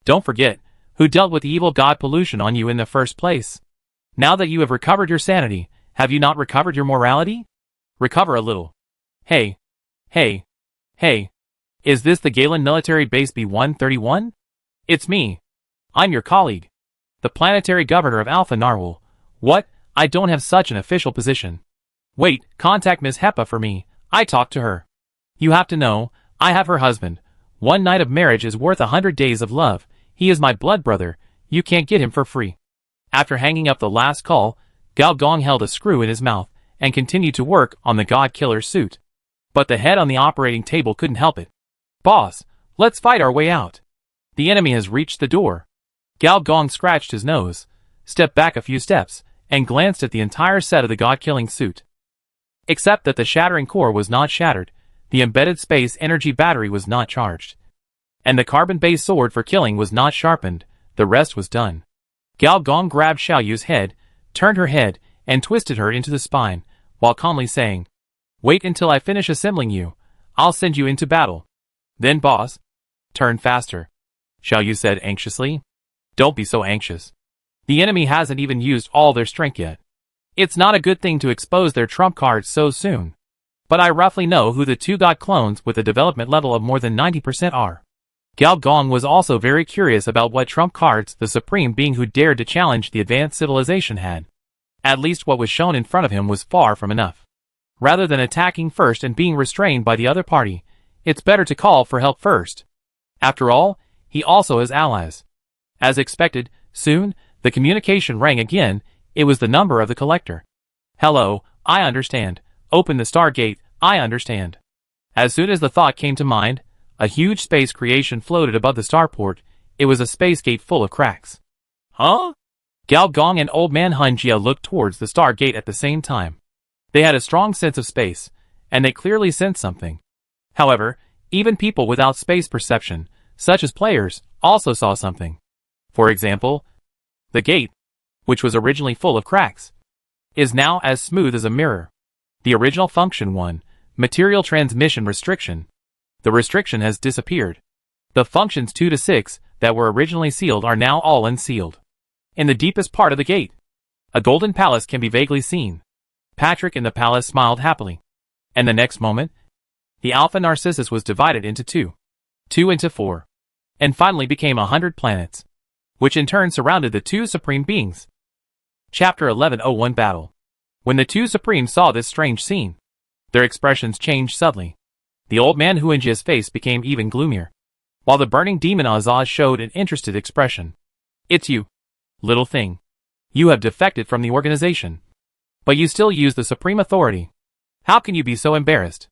Don't forget, who dealt with the evil god pollution on you in the first place. Now that you have recovered your sanity, have you not recovered your morality? Recover a little. Hey. Is this the Galen military base EP1041? It's me. I'm your colleague. The planetary governor of Alpha Narwhal. What? I don't have such an official position. Wait, contact Miss Hepa for me. I talked to her. You have to know, I have her husband. One night of marriage is worth 100 days of love. He is my blood brother. You can't get him for free. After hanging up the last call, Gao Gong held a screw in his mouth and continued to work on the God Killer's suit. But the head on the operating table couldn't help it. Boss, let's fight our way out. The enemy has reached the door. Gao Gong scratched his nose, stepped back a few steps, and glanced at the entire set of the God-killing suit. Except that the shattering core was not shattered, the embedded space energy battery was not charged, and the carbon-based sword for killing was not sharpened. The rest was done. Gao Gong grabbed Xiaoyu's head, turned her head, and twisted her into the spine, while calmly saying, "Wait until I finish assembling you. I'll send you into battle. Then boss, turn faster," Xiaoyu said anxiously. "Don't be so anxious. The enemy hasn't even used all their strength yet. It's not a good thing to expose their trump cards so soon. But I roughly know who the two God clones with a development level of more than 90% are." Gao Gong was also very curious about what trump cards the supreme being who dared to challenge the advanced civilization had. At least what was shown in front of him was far from enough. Rather than attacking first and being restrained by the other party, it's better to call for help first. After all, he also has allies. As expected, soon, the communication rang again. It was the number of the collector. "Hello, I understand. Open the Stargate, I understand." As soon as the thought came to mind, a huge space creation floated above the starport. It was a space gate full of cracks. Huh? Gao Gong and Old Man Hunjia looked towards the Stargate at the same time. They had a strong sense of space, and they clearly sensed something. However, even people without space perception, such as players, also saw something. For example, the gate, which was originally full of cracks, is now as smooth as a mirror. The original function 1, material transmission restriction. The restriction has disappeared. The functions 2 to 6 that were originally sealed are now all unsealed. In the deepest part of the gate, a golden palace can be vaguely seen. Patrick in the palace smiled happily. And the next moment, the Alpha Narcissus was divided into 2 into 4, and finally became 100 planets, which in turn surrounded the two supreme beings. Chapter 1101 Battle. When the two supremes saw this strange scene, their expressions changed subtly. The old man Huanjia's face became even gloomier, while the burning demon Azaz showed an interested expression. "It's you, little thing. You have defected from the organization, but you still use the supreme authority. How can you be so embarrassed?"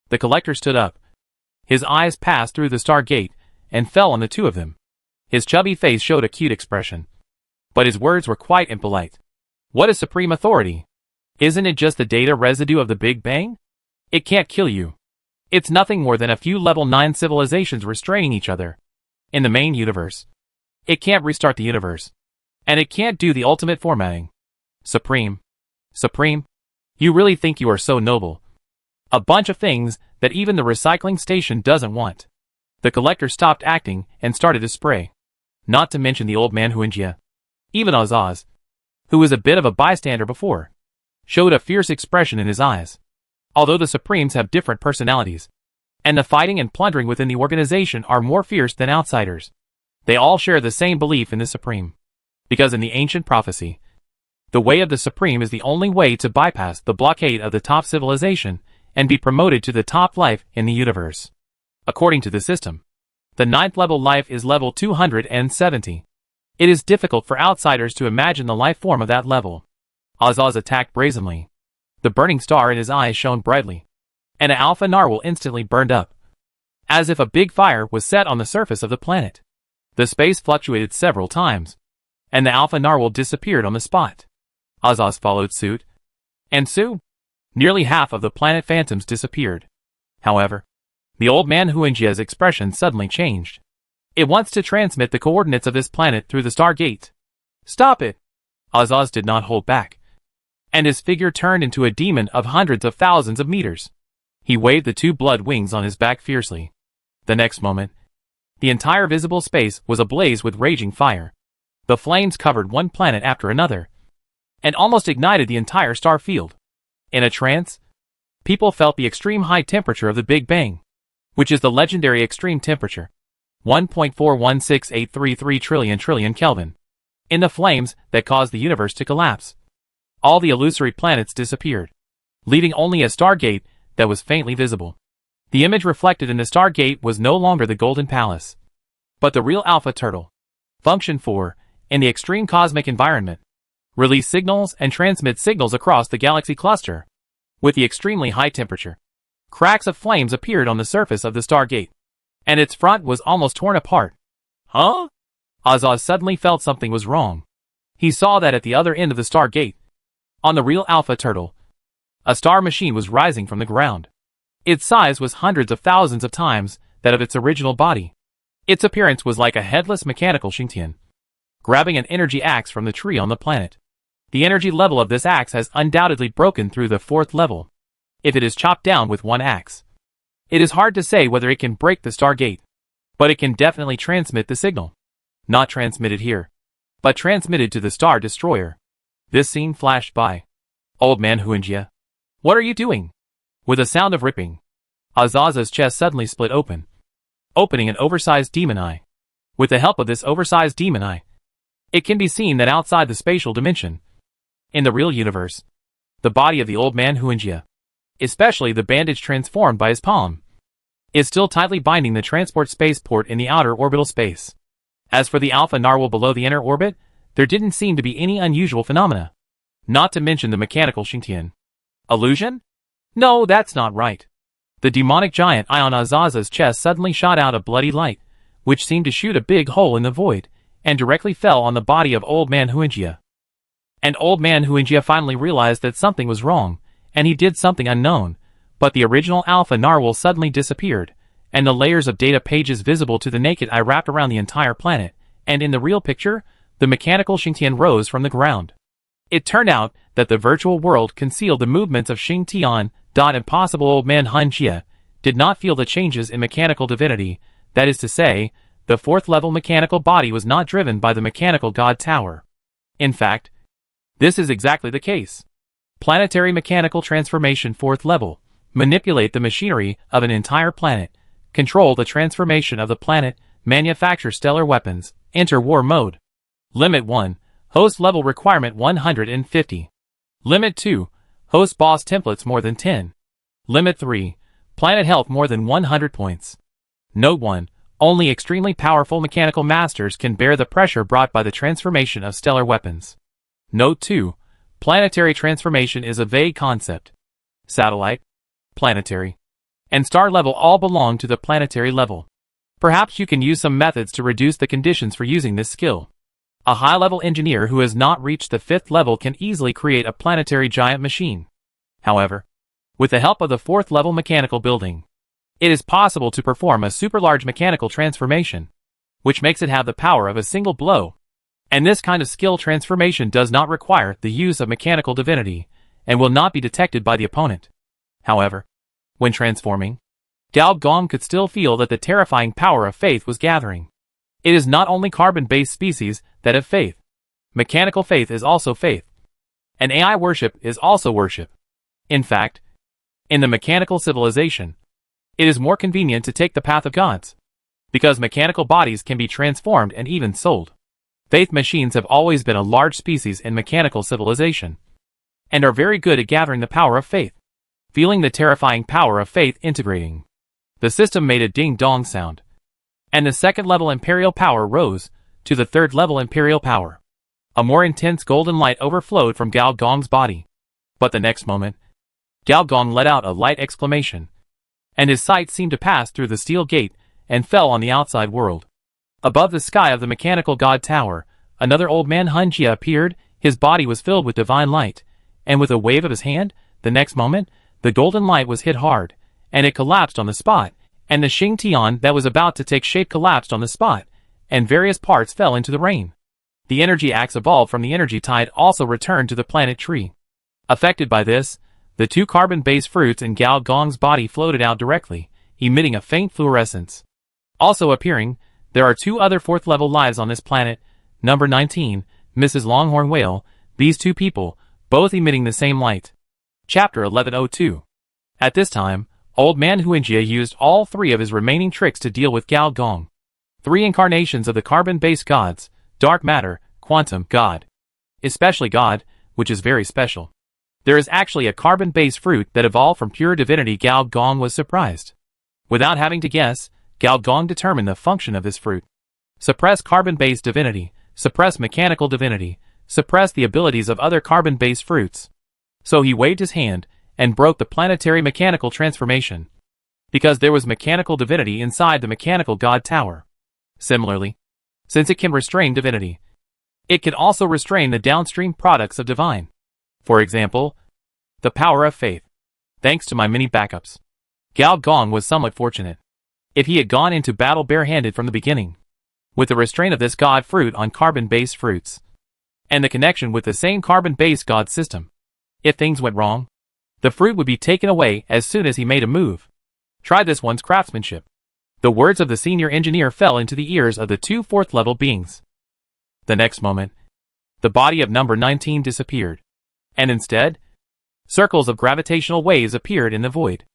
The collector stood up. His eyes passed through the Stargate and fell on the two of them. His chubby face showed a cute expression, but his words were quite impolite. "What is supreme authority? Isn't it just the data residue of the Big Bang? It can't kill you. It's nothing more than a few level 9 civilizations restraining each other. In the main universe, it can't restart the universe. And it can't do the ultimate formatting. Supreme. You really think you are so noble? A bunch of things that even the recycling station doesn't want." The collector stopped acting and started to spray. Not to mention the old man Huanjia. Even Azaz, who was a bit of a bystander before, showed a fierce expression in his eyes. Although the Supremes have different personalities, and the fighting and plundering within the organization are more fierce than outsiders, they all share the same belief in the Supreme. Because in the ancient prophecy, the way of the Supreme is the only way to bypass the blockade of the top civilization and be promoted to the top life in the universe. According to the system, the 9th level life is level 270. It is difficult for outsiders to imagine the life form of that level. Azaz attacked brazenly. The burning star in his eyes shone brightly, and an alpha narwhal instantly burned up, as if a big fire was set on the surface of the planet. The space fluctuated several times, and the alpha narwhal disappeared on the spot. Azaz followed suit, and soon, nearly half of the planet phantoms disappeared. However, the old man Huanjia's expression suddenly changed. "It wants to transmit the coordinates of this planet through the Stargate. Stop it!" Azaz did not hold back, and his figure turned into a demon of hundreds of thousands of meters. He waved the 2 blood wings on his back fiercely. The next moment, the entire visible space was ablaze with raging fire. The flames covered one planet after another, and almost ignited the entire star field. In a trance, people felt the extreme high temperature of the Big Bang, which is the legendary extreme temperature, 1.416833 trillion Kelvin. In the flames that caused the universe to collapse, all the illusory planets disappeared, leaving only a Stargate that was faintly visible. The image reflected in the Stargate was no longer the Golden Palace, but the real Alpha Turtle. Function 4. In the extreme cosmic environment. Release signals and transmit signals across the galaxy cluster. With the extremely high temperature, cracks of flames appeared on the surface of the Stargate, and its front was almost torn apart. Huh? Azaz suddenly felt something was wrong. He saw that at the other end of the Stargate, on the real Alpha Turtle, a star machine was rising from the ground. Its size was hundreds of thousands of times that of its original body. Its appearance was like a headless mechanical Xingtian, grabbing an energy axe from the tree on the planet. The energy level of this axe has undoubtedly broken through the 4th level, if it is chopped down with one axe. It is hard to say whether it can break the Stargate, but it can definitely transmit the signal. Not transmitted here, but transmitted to the Star Destroyer. This scene flashed by. Old man Huanjia, what are you doing? With a sound of ripping, Azaz's chest suddenly split open, opening an oversized demon eye. With the help of this oversized demon eye, it can be seen that outside the spatial dimension, in the real universe, the body of the old man Huanjia, especially the bandage transformed by his palm, is still tightly binding the transport spaceport in the outer orbital space. As for the Alpha Narwhal below the inner orbit, there didn't seem to be any unusual phenomena. Not to mention the mechanical Xingtian. Illusion? No, that's not right. The demonic giant eye on Azaz's chest suddenly shot out a bloody light, which seemed to shoot a big hole in the void, and directly fell on the body of old man Huanjia. And old man Huanjia finally realized that something was wrong, and he did something unknown, but the original Alpha Narwhal suddenly disappeared, and the layers of data pages visible to the naked eye wrapped around the entire planet, and in the real picture, the mechanical Xingtian rose from the ground. It turned out that the virtual world concealed the movements of Xingtian. Impossible old man Huanjia did not feel the changes in mechanical divinity, that is to say, the 4th level mechanical body was not driven by the mechanical god tower. In fact, this is exactly the case. Planetary mechanical transformation 4th level. Manipulate the machinery of an entire planet. Control the transformation of the planet. Manufacture stellar weapons. Enter war mode. Limit 1. Host level requirement 150. Limit 2. Host boss templates more than 10. Limit 3. Planet health more than 100 points. Note 1. Only extremely powerful mechanical masters can bear the pressure brought by the transformation of stellar weapons. Note 2. Planetary transformation is a vague concept. Satellite, planetary, and star level all belong to the planetary level. Perhaps you can use some methods to reduce the conditions for using this skill. A high-level engineer who has not reached the 5th level can easily create a planetary giant machine. However, with the help of the 4th level mechanical building, it is possible to perform a super-large mechanical transformation, which makes it have the power of a single blow. And this kind of skill transformation does not require the use of mechanical divinity, and will not be detected by the opponent. However, when transforming, Gao Gong could still feel that the terrifying power of faith was gathering. It is not only carbon-based species that have faith. Mechanical faith is also faith. And AI worship is also worship. In fact, in the mechanical civilization, it is more convenient to take the path of gods, because mechanical bodies can be transformed and even sold. Faith machines have always been a large species in mechanical civilization, and are very good at gathering the power of faith. Feeling the terrifying power of faith integrating, the system made a ding-dong sound, and the 2nd level imperial power rose to the 3rd level imperial power. A more intense golden light overflowed from Gao Gong's body. But the next moment, Gao Gong let out a light exclamation, and his sight seemed to pass through the steel gate and fell on the outside world. Above the sky of the mechanical god tower, another old man Huanjia appeared. His body was filled with divine light, and with a wave of his hand, the next moment, the golden light was hit hard, and it collapsed on the spot, and the Xingtian that was about to take shape collapsed on the spot, and various parts fell into the rain. The energy axe evolved from the energy tide also returned to the planet tree. Affected by this, the 2 carbon-based fruits in Gao Gong's body floated out directly, emitting a faint fluorescence. Also appearing, there are 2 other 4th level lives on this planet. Number 19, Mrs. Longhorn Whale, these 2 people, both emitting the same light. Chapter 1102. At this time, old man Huanjia used all 3 of his remaining tricks to deal with Gao Gong. 3 incarnations of the carbon-based gods, dark matter, quantum, God. Especially God, which is very special. There is actually a carbon-based fruit that evolved from pure divinity. Gao Gong was surprised. Without having to guess, Gao Gong determined the function of this fruit. Suppress carbon-based divinity, suppress mechanical divinity, suppress the abilities of other carbon-based fruits. So he waved his hand and broke the planetary mechanical transformation, because there was mechanical divinity inside the mechanical god tower. Similarly, since it can restrain divinity, it can also restrain the downstream products of divine. For example, the power of faith. Thanks to my many backups, Gao Gong was somewhat fortunate. If he had gone into battle barehanded from the beginning, with the restraint of this god fruit on carbon-based fruits, and the connection with the same carbon-based god system, if things went wrong, the fruit would be taken away as soon as he made a move. Try this one's craftsmanship. The words of the senior engineer fell into the ears of the two fourth-level beings. The next moment, the body of number 19 disappeared, and instead, circles of gravitational waves appeared in the void.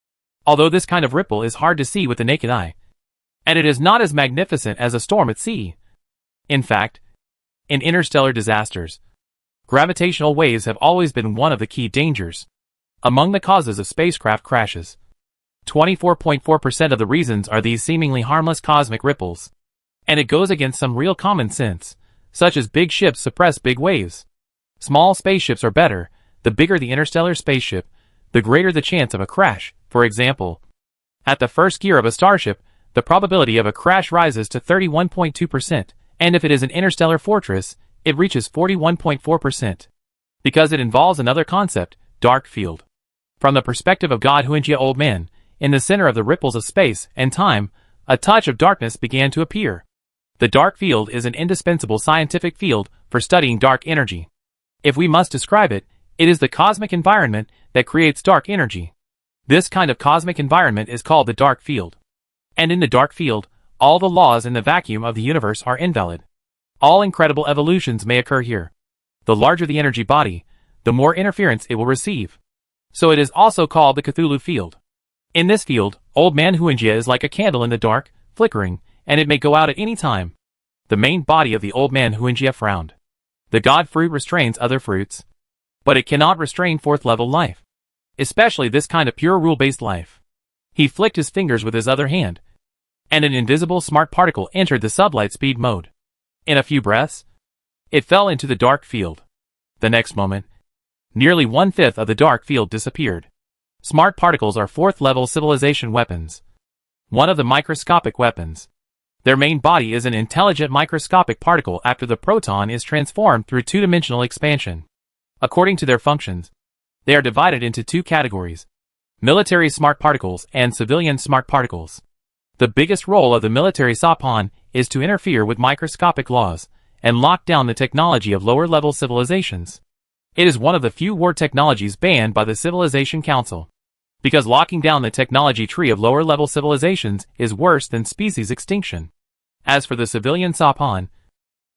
Although this kind of ripple is hard to see with the naked eye, and it is not as magnificent as a storm at sea. In fact, in interstellar disasters, gravitational waves have always been one of the key dangers among the causes of spacecraft crashes. 24.4% of the reasons are these seemingly harmless cosmic ripples, and it goes against some real common sense, such as big ships suppress big waves. Small spaceships are better. The bigger the interstellar spaceship, the greater the chance of a crash. For example, at the first gear of a starship, the probability of a crash rises to 31.2%, and if it is an interstellar fortress, it reaches 41.4%. Because it involves another concept, dark field. From the perspective of God Huinjia Old Man, in the center of the ripples of space and time, a touch of darkness began to appear. The dark field is an indispensable scientific field for studying dark energy. If we must describe it, it is the cosmic environment that creates dark energy. This kind of cosmic environment is called the dark field. And in the dark field, all the laws in the vacuum of the universe are invalid. All incredible evolutions may occur here. The larger the energy body, the more interference it will receive. So it is also called the Cthulhu field. In this field, Old Man Huinjia is like a candle in the dark, flickering, and it may go out at any time. The main body of the Old Man Huinjia frowned. The god fruit restrains other fruits, but it cannot restrain fourth-level life, especially this kind of pure rule-based life. He flicked his fingers with his other hand, and an invisible smart particle entered the sublight speed mode. In a few breaths, it fell into the dark field. The next moment, nearly 1/5 of the dark field disappeared. Smart particles are fourth-level civilization weapons. One of the microscopic weapons. Their main body is an intelligent microscopic particle after the proton is transformed through two-dimensional expansion. According to their functions, they are divided into two categories: military smart particles and civilian smart particles. The biggest role of the military Sapon is to interfere with microscopic laws and lock down the technology of lower-level civilizations. It is one of the few war technologies banned by the Civilization Council, because locking down the technology tree of lower-level civilizations is worse than species extinction. As for the civilian Sapon,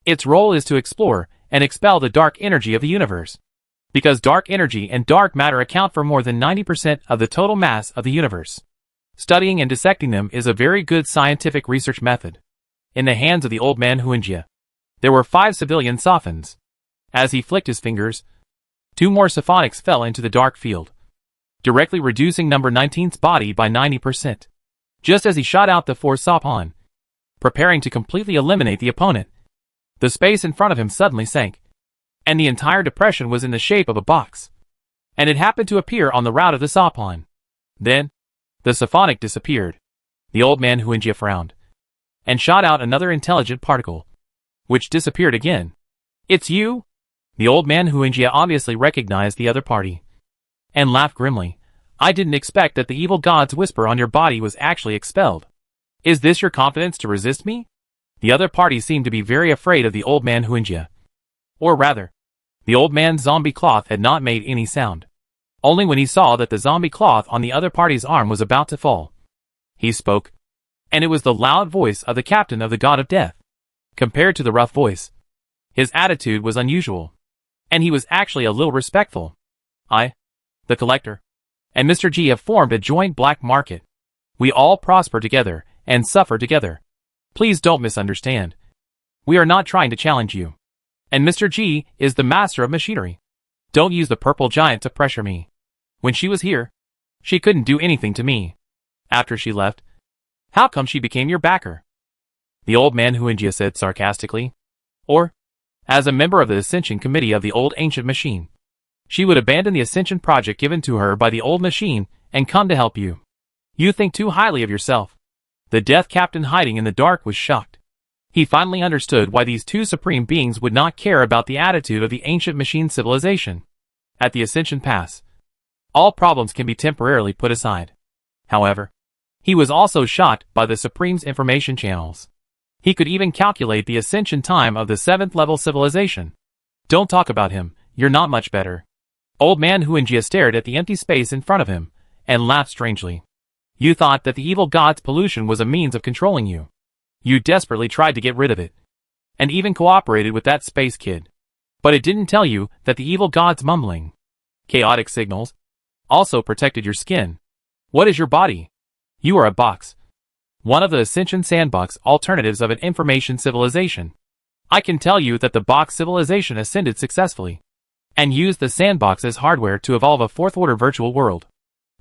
its role is to explore and expel the dark energy of the universe, because dark energy and dark matter account for more than 90% of the total mass of the universe. Studying and dissecting them is a very good scientific research method. In the hands of the Old Man Huinjia, there were 5 civilian Sophons. As he flicked his fingers, 2 more Sophonics fell into the dark field, directly reducing number 19's body by 90%. Just as he shot out the 4 Sophon, preparing to completely eliminate the opponent, the space in front of him suddenly sank, and the entire depression was in the shape of a box, and it happened to appear on the route of the Sophon. Then, the Sophonic disappeared. The Old Man Huinjia frowned, and shot out another intelligent particle, which disappeared again. "It's you?" The Old Man Huinjia obviously recognized the other party, and laughed grimly. "I didn't expect that the evil god's whisper on your body was actually expelled. Is this your confidence to resist me?" The other party seemed to be very afraid of the Old Man Huinjia. Or rather, the old man's zombie cloth had not made any sound. Only when he saw that the zombie cloth on the other party's arm was about to fall, he spoke, and it was the loud voice of the captain of the God of Death. Compared to the rough voice, his attitude was unusual, and he was actually a little respectful. "I, the collector, and Mr. G have formed a joint black market. We all prosper together and suffer together. Please don't misunderstand. We are not trying to challenge you. And Mr. G is the master of machinery. Don't use the purple giant to pressure me. When she was here, she couldn't do anything to me. After she left, How come she became your backer? The old man Huingia said sarcastically. Or, as a member of the Ascension Committee of the old ancient machine, she would abandon the Ascension project given to her by the old machine and come to help you. You think too highly of yourself. The Death Captain hiding in the dark was shocked. He finally understood why these two supreme beings would not care about the attitude of the ancient machine civilization. At the Ascension Pass, all problems can be temporarily put aside. However, he was also shocked by the Supreme's information channels. He could even calculate the ascension time of the 7th level civilization. Don't talk about him, you're not much better. Old man Huingia stared at the empty space in front of him, and laughed strangely. You thought that the evil god's pollution was a means of controlling you. You desperately tried to get rid of it, and even cooperated with that space kid. But it didn't tell you that the evil god's mumbling chaotic signals also protected your skin. What is your body? You are a box. One of the Ascension Sandbox alternatives of an information civilization. I can tell you that the box civilization ascended successfully, and used the sandbox as hardware to evolve a 4th-order virtual world.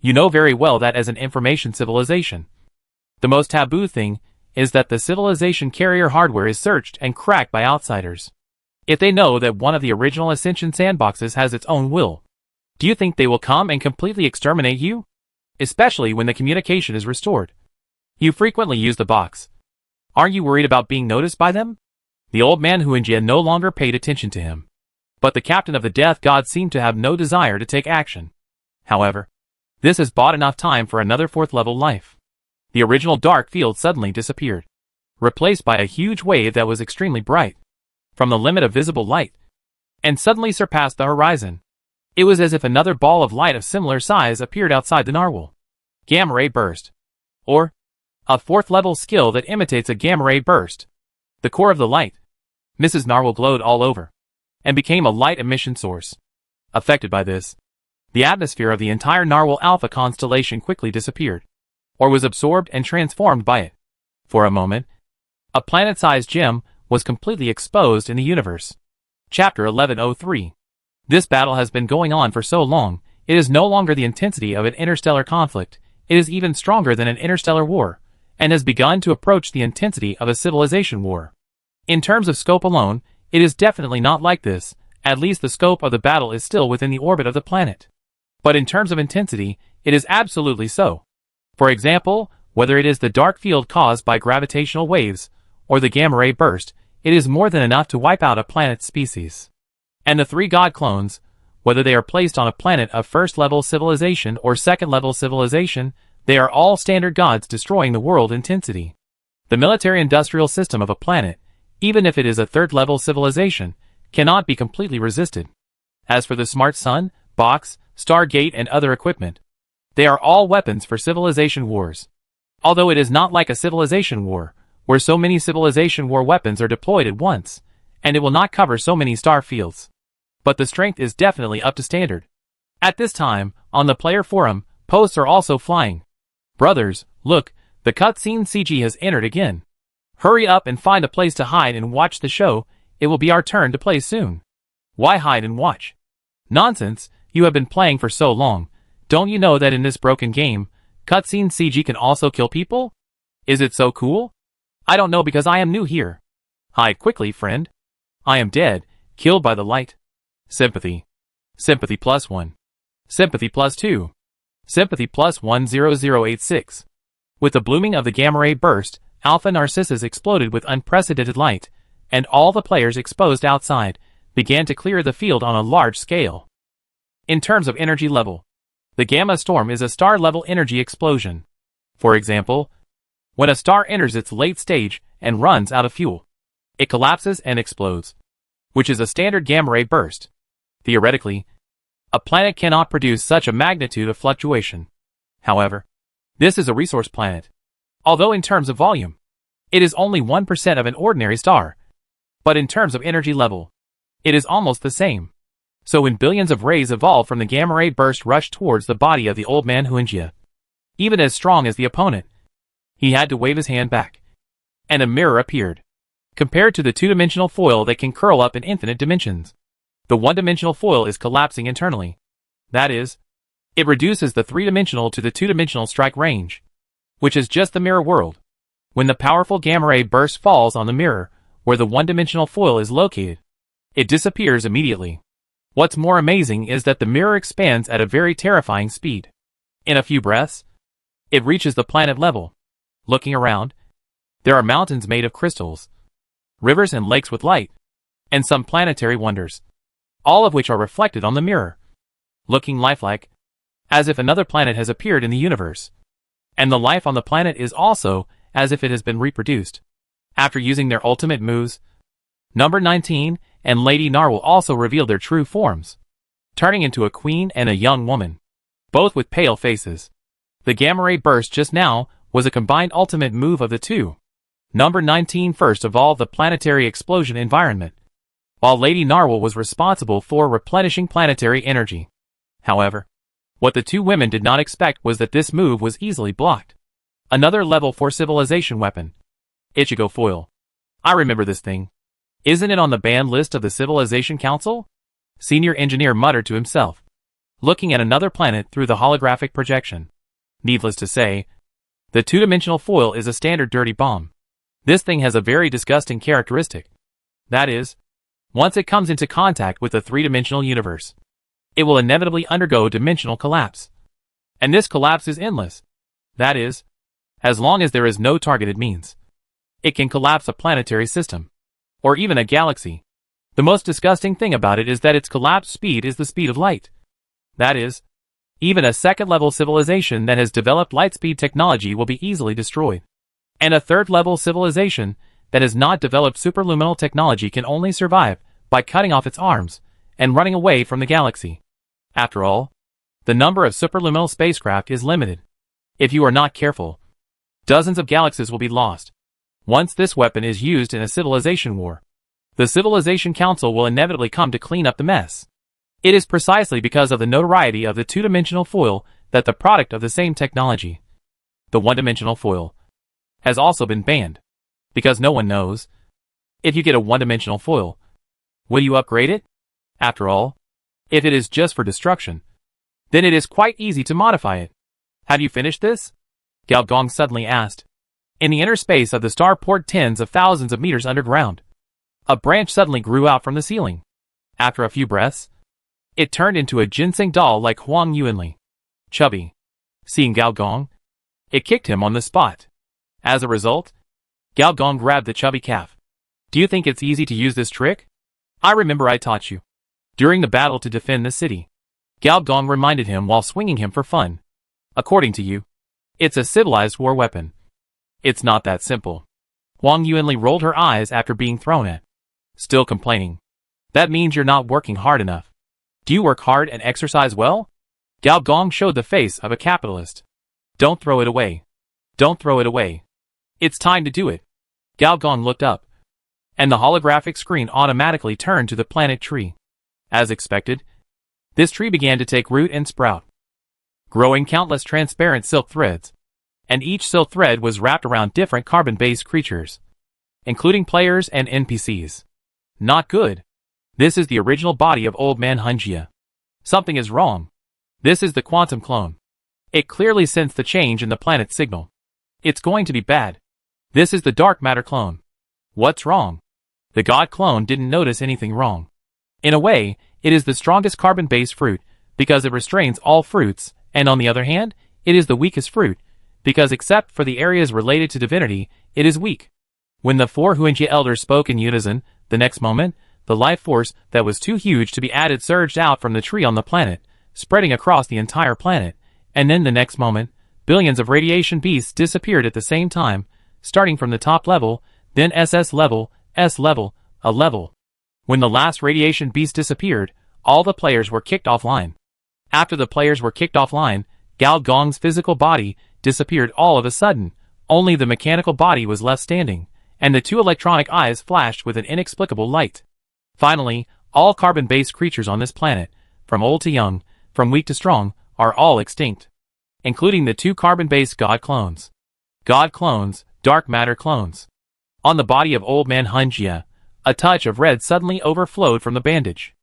You know very well that as an information civilization, the most taboo thing is that the civilization carrier hardware is searched and cracked by outsiders. If they know that one of the original Ascension Sandboxes has its own will, do you think they will come and completely exterminate you? Especially when the communication is restored. You frequently use the box. Aren't you worried about being noticed by them? The old man Huingia no longer paid attention to him. But the captain of the death god seemed to have no desire to take action. However, this has bought enough time for another 4th level life. The original dark field suddenly disappeared, replaced by a huge wave that was extremely bright, from the limit of visible light, and suddenly surpassed the horizon. It was as if another ball of light of similar size appeared outside the narwhal. Gamma ray burst. Or, a 4th level skill that imitates a gamma ray burst. The core of the light. Mrs. Narwhal glowed all over, and became a light emission source. Affected by this, the atmosphere of the entire Narwhal Alpha constellation quickly disappeared, or was absorbed and transformed by it. For a moment, a planet-sized gem was completely exposed in the universe. Chapter 1103. This battle has been going on for so long, it is no longer the intensity of an interstellar conflict, it is even stronger than an interstellar war, and has begun to approach the intensity of a civilization war. In terms of scope alone, it is definitely not like this, at least the scope of the battle is still within the orbit of the planet. But in terms of intensity, it is absolutely so. For example, whether it is the dark field caused by gravitational waves, or the gamma ray burst, it is more than enough to wipe out a planet's species. And the 3 god clones, whether they are placed on a planet of 1st level civilization or 2nd level civilization, they are all standard gods destroying the world intensity. The military-industrial system of a planet, even if it is a 3rd level civilization, cannot be completely resisted. As for the smart sun, box, stargate and other equipment, they are all weapons for civilization wars. Although it is not like a civilization war, where so many civilization war weapons are deployed at once, and it will not cover so many star fields. But the strength is definitely up to standard. At this time, on the player forum, posts are also flying. Brothers, look, the cutscene CG has entered again. Hurry up and find a place to hide and watch the show, it will be our turn to play soon. Why hide and watch? Nonsense, you have been playing for so long. Don't you know that in this broken game, cutscene CG can also kill people? Is it so cool? I don't know because I am new here. Hide quickly, friend. I am dead, killed by the light. Sympathy. Sympathy +1. Sympathy +2. Sympathy +10086. With the blooming of the gamma ray burst, Alpha Narcissus exploded with unprecedented light, and all the players exposed outside began to clear the field on a large scale. In terms of energy level, the gamma storm is a star-level energy explosion. For example, when a star enters its late stage and runs out of fuel, it collapses and explodes, which is a standard gamma ray burst. Theoretically, a planet cannot produce such a magnitude of fluctuation. However, this is a resource planet. Although in terms of volume, it is only 1% of an ordinary star, but in terms of energy level, it is almost the same. So when billions of rays evolved from the gamma ray burst rushed towards the body of the old man Huingia, even as strong as the opponent, he had to wave his hand back, and a mirror appeared. Compared to the two-dimensional foil that can curl up in infinite dimensions, the one-dimensional foil is collapsing internally. That is, it reduces the three-dimensional to the two-dimensional strike range, which is just the mirror world. When the powerful gamma-ray burst falls on the mirror, where the one-dimensional foil is located, it disappears immediately. What's more amazing is that the mirror expands at a very terrifying speed. In a few breaths, it reaches the planet level. Looking around, there are mountains made of crystals, rivers and lakes with light, and some planetary wonders, all of which are reflected on the mirror, looking lifelike, as if another planet has appeared in the universe. And the life on the planet is also as if it has been reproduced. After using their ultimate moves, Number 19 and Lady Narwhal also revealed their true forms, turning into a queen and a young woman, both with pale faces. The gamma-ray burst just now was a combined ultimate move of the two. Number 19 first evolved the planetary explosion environment, while Lady Narwhal was responsible for replenishing planetary energy. However, what the two women did not expect was that this move was easily blocked. Another level 4 civilization weapon. Ichigo foil. I remember this thing. Isn't it on the banned list of the Civilization Council? Senior engineer muttered to himself, looking at another planet through the holographic projection. Needless to say, the two-dimensional foil is a standard dirty bomb. This thing has a very disgusting characteristic. That is, once it comes into contact with the three-dimensional universe, it will inevitably undergo dimensional collapse. And this collapse is endless. That is, as long as there is no targeted means, it can collapse a planetary system, or even a galaxy. The most disgusting thing about it is that its collapse speed is the speed of light. That is, even a second-level civilization that has developed light-speed technology will be easily destroyed. And a third-level civilization that has not developed superluminal technology can only survive by cutting off its arms and running away from the galaxy. After all, the number of superluminal spacecraft is limited. If you are not careful, dozens of galaxies will be lost. Once this weapon is used in a civilization war, the Civilization Council will inevitably come to clean up the mess. It is precisely because of the notoriety of the two-dimensional foil that the product of the same technology, the one-dimensional foil, has also been banned. Because no one knows, if you get a one-dimensional foil, will you upgrade it? After all, if it is just for destruction, then it is quite easy to modify it. Have you finished this? Gao Gong suddenly asked. In the inner space of the starport tens of thousands of meters underground, a branch suddenly grew out from the ceiling. After a few breaths, it turned into a ginseng doll like Huang Yuanli. Chubby. Seeing Gao Gong, it kicked him on the spot. As a result, Gao Gong grabbed the chubby calf. Do you think it's easy to use this trick? I remember I taught you. During the battle to defend the city, Gao Gong reminded him while swinging him for fun. According to you, it's a civilized war weapon. It's not that simple. Huang Yuanli rolled her eyes after being thrown at. Still complaining. That means you're not working hard enough. Do you work hard and exercise well? Gao Gong showed the face of a capitalist. Don't throw it away. Don't throw it away. It's time to do it. Gao Gong looked up, and the holographic screen automatically turned to the planet tree. As expected, this tree began to take root and sprout, growing countless transparent silk threads, and each silk thread was wrapped around different carbon-based creatures, including players and NPCs. Not good. This is the original body of Old Man Hunjia. Something is wrong. This is the quantum clone. It clearly sensed the change in the planet's signal. It's going to be bad. This is the dark matter clone. What's wrong? The god clone didn't notice anything wrong. In a way, it is the strongest carbon-based fruit, because it restrains all fruits, and on the other hand, it is the weakest fruit, because except for the areas related to divinity, it is weak. When the four Huanjia elders spoke in unison, the next moment, the life force that was too huge to be added surged out from the tree on the planet, spreading across the entire planet, and then the next moment, billions of radiation beasts disappeared at the same time, starting from the top level, then SS level, S level, A level. When the last radiation beast disappeared, all the players were kicked offline. After the players were kicked offline, Gao Gong's physical body disappeared all of a sudden. Only the mechanical body was left standing, and the two electronic eyes flashed with an inexplicable light. Finally, all carbon-based creatures on this planet, from old to young, from weak to strong, are all extinct, including the two carbon-based god clones. God clones, dark matter clones. On the body of Old Man Hunjia, a touch of red suddenly overflowed from the bandage.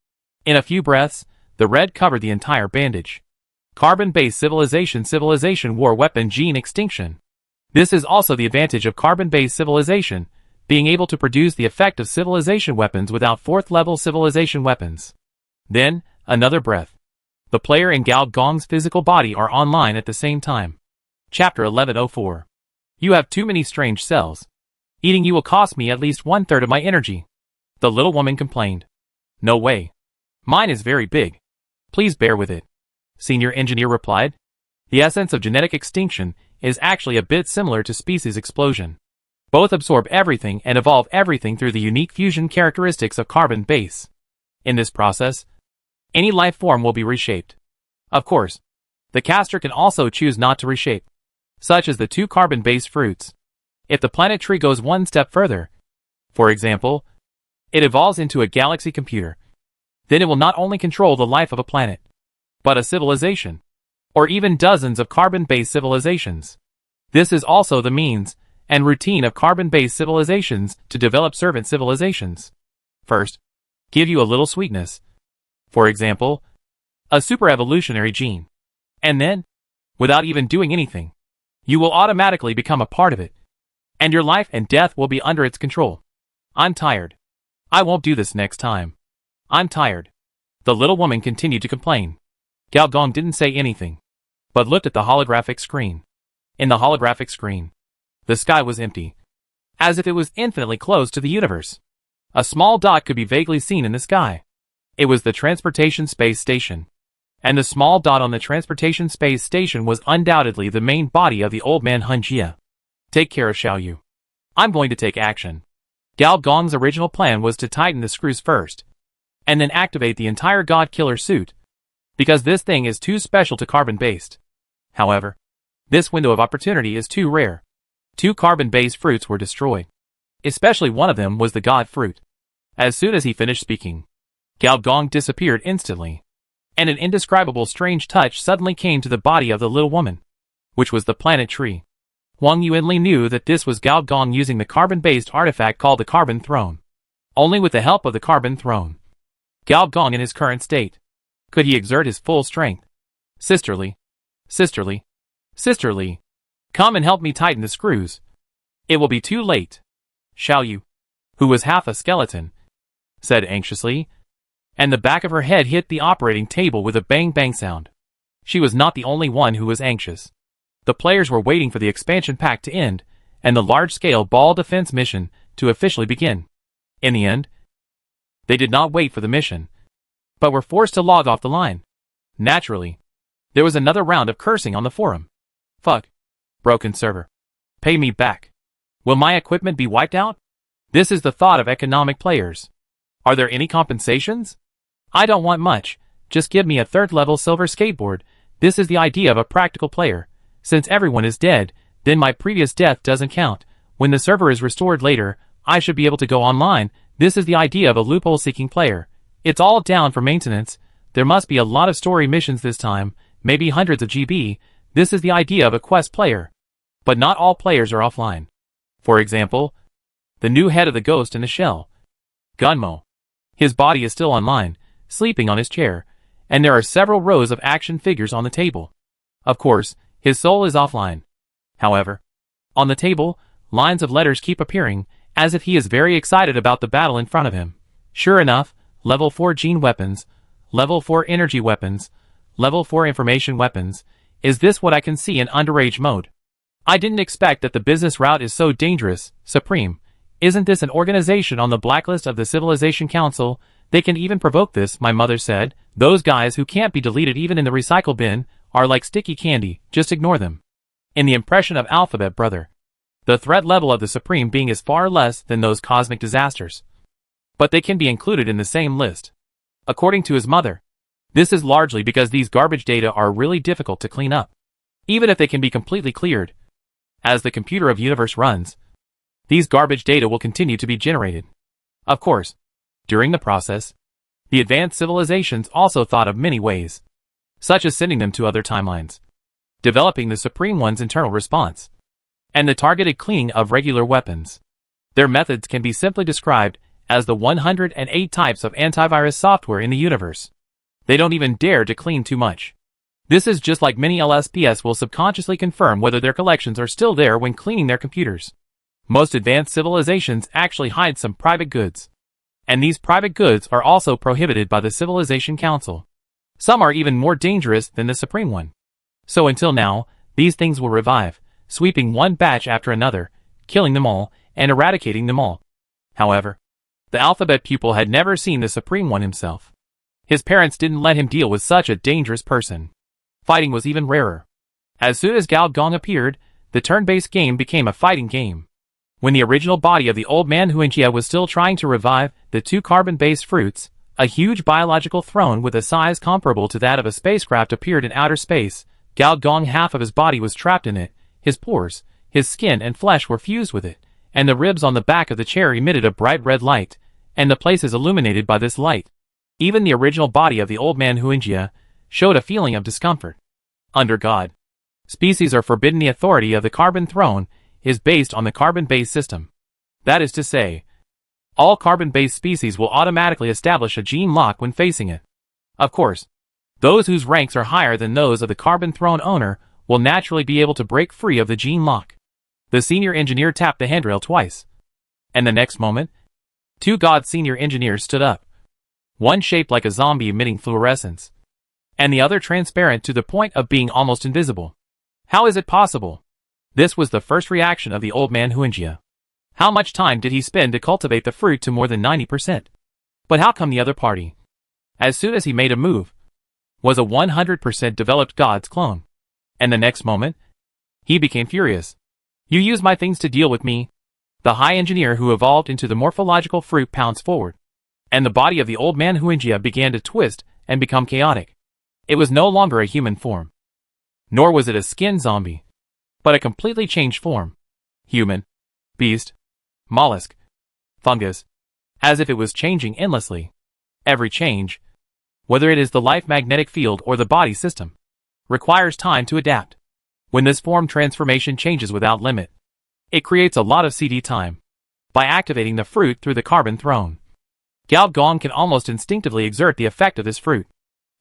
In a few breaths, the red covered the entire bandage. Carbon-based civilization war weapon gene extinction. This is also the advantage of carbon-based civilization, being able to produce the effect of civilization weapons without fourth-level civilization weapons. Then, another breath. The player and Gao Gong's physical body are online at the same time. Chapter 1104. You have too many strange cells. Eating you will cost me at least 1/3 of my energy. The little woman complained. No way. Mine is very big. Please bear with it. Senior engineer replied. The essence of genetic extinction is actually a bit similar to species explosion. Both absorb everything and evolve everything through the unique fusion characteristics of carbon base. In this process, any life form will be reshaped. Of course, the caster can also choose not to reshape, such as the two carbon-based fruits. If the planet tree goes one step further, for example, it evolves into a galaxy computer, then it will not only control the life of a planet, but a civilization, or even dozens of carbon-based civilizations. This is also the means and routine of carbon-based civilizations to develop servant civilizations. First, give you a little sweetness. For example, a super-evolutionary gene. And then, without even doing anything, you will automatically become a part of it, and your life and death will be under its control. I'm tired. I won't do this next time. I'm tired. The little woman continued to complain. Gao Gong didn't say anything, but looked at the holographic screen. In the holographic screen, the sky was empty, as if it was infinitely close to the universe. A small dot could be vaguely seen in the sky. It was the Transportation Space Station. And the small dot on the Transportation Space Station was undoubtedly the main body of the old man Hun Jie. Take care of Xiaoyu. I'm going to take action. Gao Gong's original plan was to tighten the screws first, and then activate the entire God Killer suit, because this thing is too special to carbon-based. However, this window of opportunity is too rare. Two carbon-based fruits were destroyed. Especially one of them was the God fruit. As soon as he finished speaking, Gao Gong disappeared instantly, and an indescribable strange touch suddenly came to the body of the little woman, which was the planet tree. Wang Yuanli knew that this was Gao Gong using the carbon-based artifact called the Carbon Throne. Only with the help of the Carbon Throne, Gao Gong in his current state, could he exert his full strength. Sisterly, sisterly, sisterly, come and help me tighten the screws. It will be too late. Xiaoyu, who was half a skeleton, said anxiously, and the back of her head hit the operating table with a bang-bang sound. She was not the only one who was anxious. The players were waiting for the expansion pack to end, and the large-scale ball defense mission to officially begin. In the end, they did not wait for the mission, but were forced to log off the line. Naturally, there was another round of cursing on the forum. Fuck. Broken server. Pay me back. Will my equipment be wiped out? This is the thought of economic players. Are there any compensations? I don't want much, just give me a third-level silver skateboard. This is the idea of a practical player. Since everyone is dead, then my previous death doesn't count. When the server is restored later, I should be able to go online. This is the idea of a loophole-seeking player. It's all down for maintenance. There must be a lot of story missions this time, maybe hundreds of GB. This is the idea of a quest player. But not all players are offline. For example, the new head of the Ghost in the Shell, Gunmo. His body is still online, sleeping on his chair, and there are several rows of action figures on the table. Of course, his soul is offline. However, on the table, lines of letters keep appearing, as if he is very excited about the battle in front of him. Sure enough, level 4 gene weapons, level 4 energy weapons, level 4 information weapons. Is this what I can see in underage mode? I didn't expect that the business route is so dangerous. Supreme, isn't this an organization on the blacklist of the Civilization Council? They can even provoke this, my mother said. Those guys who can't be deleted even in the recycle bin are like sticky candy, just ignore them. In the impression of Alphabet Brother, the threat level of the Supreme being is far less than those cosmic disasters. But they can be included in the same list. According to his mother, this is largely because these garbage data are really difficult to clean up. Even if they can be completely cleared, as the computer of universe runs, these garbage data will continue to be generated. Of course, during the process, the advanced civilizations also thought of many ways, such as sending them to other timelines, developing the Supreme One's internal response, and the targeted cleaning of regular weapons. Their methods can be simply described as the 108 types of antivirus software in the universe. They don't even dare to clean too much. This is just like many LSPS will subconsciously confirm whether their collections are still there when cleaning their computers. Most advanced civilizations actually hide some private goods. And these private goods are also prohibited by the Civilization Council. Some are even more dangerous than the Supreme one. So until now, these things will revive, sweeping one batch after another, killing them all, and eradicating them all. However, the alphabet pupil had never seen the Supreme One himself. His parents didn't let him deal with such a dangerous person. Fighting was even rarer. As soon as Gao Gong appeared, the turn-based game became a fighting game. When the original body of the old man Huanjia was still trying to revive the two carbon-based fruits, a huge biological throne with a size comparable to that of a spacecraft appeared in outer space. Gao Gong, half of his body was trapped in it, his pores, his skin and flesh were fused with it, and the ribs on the back of the chair emitted a bright red light, and the place is illuminated by this light. Even the original body of the old man Huanjia showed a feeling of discomfort. Under God, species are forbidden. The authority of the carbon throne is based on the carbon-based system. That is to say, all carbon-based species will automatically establish a gene lock when facing it. Of course, those whose ranks are higher than those of the carbon throne owner will naturally be able to break free of the gene lock. The senior engineer tapped the handrail twice. And the next moment, two God senior engineers stood up. One shaped like a zombie emitting fluorescence, and the other transparent to the point of being almost invisible. How is it possible? This was the first reaction of the old man Huanjia. How much time did he spend to cultivate the fruit to more than 90%? But how come the other party, as soon as he made a move, was a 100% developed God's clone? And the next moment, he became furious. You use my things to deal with me. The high engineer who evolved into the morphological fruit pounced forward, and the body of the old man Huanjia began to twist and become chaotic. It was no longer a human form. Nor was it a skin zombie, but a completely changed form. Human, beast, mollusk, fungus, as if it was changing endlessly. Every change, whether it is the life magnetic field or the body system, requires time to adapt. When this form transformation changes without limit, it creates a lot of CD time. By activating the fruit through the carbon throne, Gao Gong can almost instinctively exert the effect of this fruit.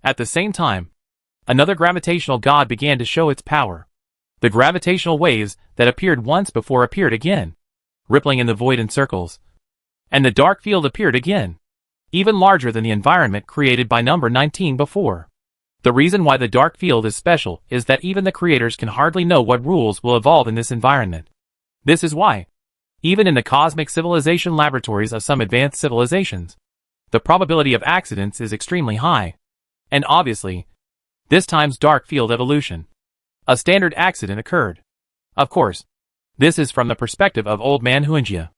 At the same time, another gravitational god began to show its power. The gravitational waves that appeared once before appeared again, rippling in the void in circles. And the dark field appeared again, even larger than the environment created by number 19 before. The reason why the dark field is special is that even the creators can hardly know what rules will evolve in this environment. This is why, even in the cosmic civilization laboratories of some advanced civilizations, the probability of accidents is extremely high. And obviously, this time's dark field evolution, a standard accident occurred. Of course, this is from the perspective of Old Man Huanjia.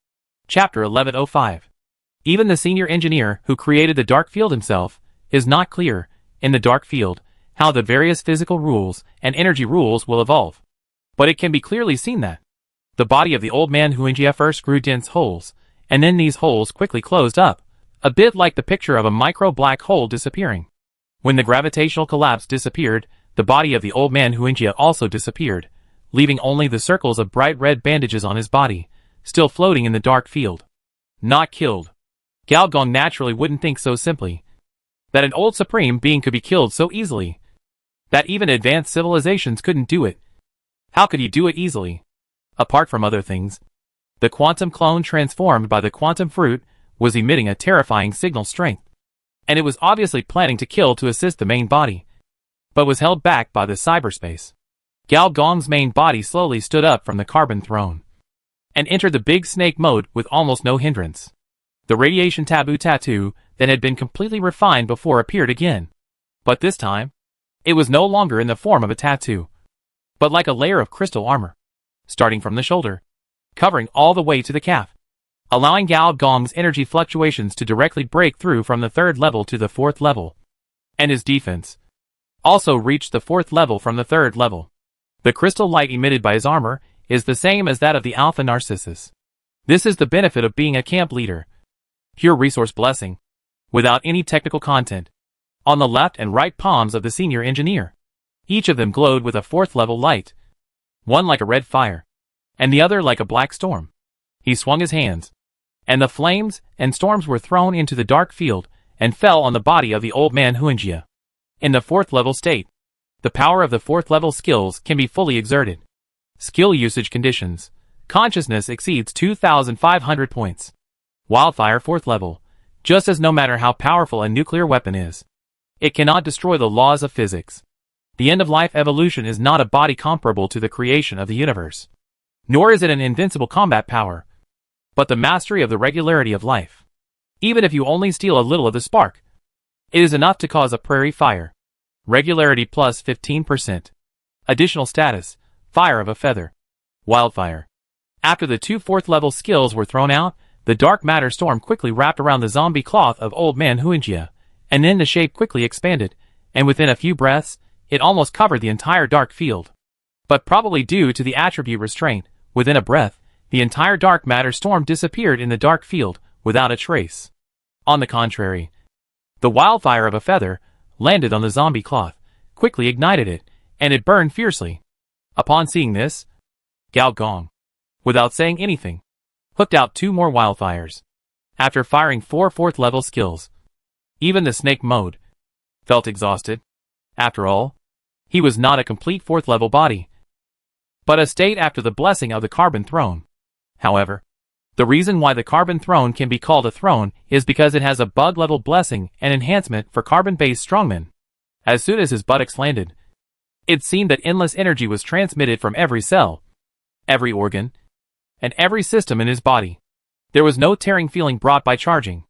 Chapter 1105. Even the senior engineer who created the dark field himself is not clear, in the dark field, how the various physical rules and energy rules will evolve. But it can be clearly seen that the body of the old man Huanjia first grew dense holes, and then these holes quickly closed up, a bit like the picture of a micro black hole disappearing. When the gravitational collapse disappeared, the body of the old man Huanjia also disappeared, leaving only the circles of bright red bandages on his body, still floating in the dark field. Not killed. Gao Gong naturally wouldn't think so simply. That an old supreme being could be killed so easily. That even advanced civilizations couldn't do it. How could he do it easily? Apart from other things, the quantum clone transformed by the quantum fruit was emitting a terrifying signal strength. And it was obviously planning to kill to assist the main body, but was held back by the cyberspace. Gao Gong's main body slowly stood up from the carbon throne and entered the big snake mode with almost no hindrance. The radiation taboo tattoo that had been completely refined before appeared again. But this time, it was no longer in the form of a tattoo, but like a layer of crystal armor, starting from the shoulder, covering all the way to the calf, allowing Gao Gong's energy fluctuations to directly break through from the 3rd level to the 4th level. And his defense also reached the 4th level from the 3rd level. The crystal light emitted by his armor is the same as that of the Alpha Narcissus. This is the benefit of being a camp leader. Pure resource blessing, without any technical content. On the left and right palms of the senior engineer, each of them glowed with a 4th level light, one like a red fire, and the other like a black storm. He swung his hands, and the flames and storms were thrown into the dark field and fell on the body of the old man Huanjia. In the 4th level state, The power of the 4th level skills can be fully exerted. Skill usage conditions. Consciousness exceeds 2,500 points. Wildfire 4th level. Just as no matter how powerful a nuclear weapon is, it cannot destroy the laws of physics. The end-of-life evolution is not a body comparable to the creation of the universe. Nor is it an invincible combat power, but the mastery of the regularity of life. Even if you only steal a little of the spark, it is enough to cause a prairie fire. Regularity plus 15%. Additional status, Fire of a Feather. Wildfire. After the 2 4th level skills were thrown out, the dark matter storm quickly wrapped around the zombie cloth of Old Man Huinjia, and then the shape quickly expanded, and within a few breaths, it almost covered the entire dark field. But probably due to the attribute restraint, within a breath, the entire dark matter storm disappeared in the dark field, without a trace. On the contrary, the wildfire of a feather landed on the zombie cloth, quickly ignited it, and it burned fiercely. Upon seeing this, Gao Gong, without saying anything, hooked out 2 more wildfires. After firing 4 4th level skills, even the snake mode felt exhausted. After all, he was not a complete 4th level body, but a state after the blessing of the Carbon Throne. However, the reason why the Carbon Throne can be called a throne is because it has a bug level blessing and enhancement for carbon-based strongmen. As soon as his buttocks landed, it seemed that endless energy was transmitted from every cell, every organ, and every system in his body. There was no tearing feeling brought by charging,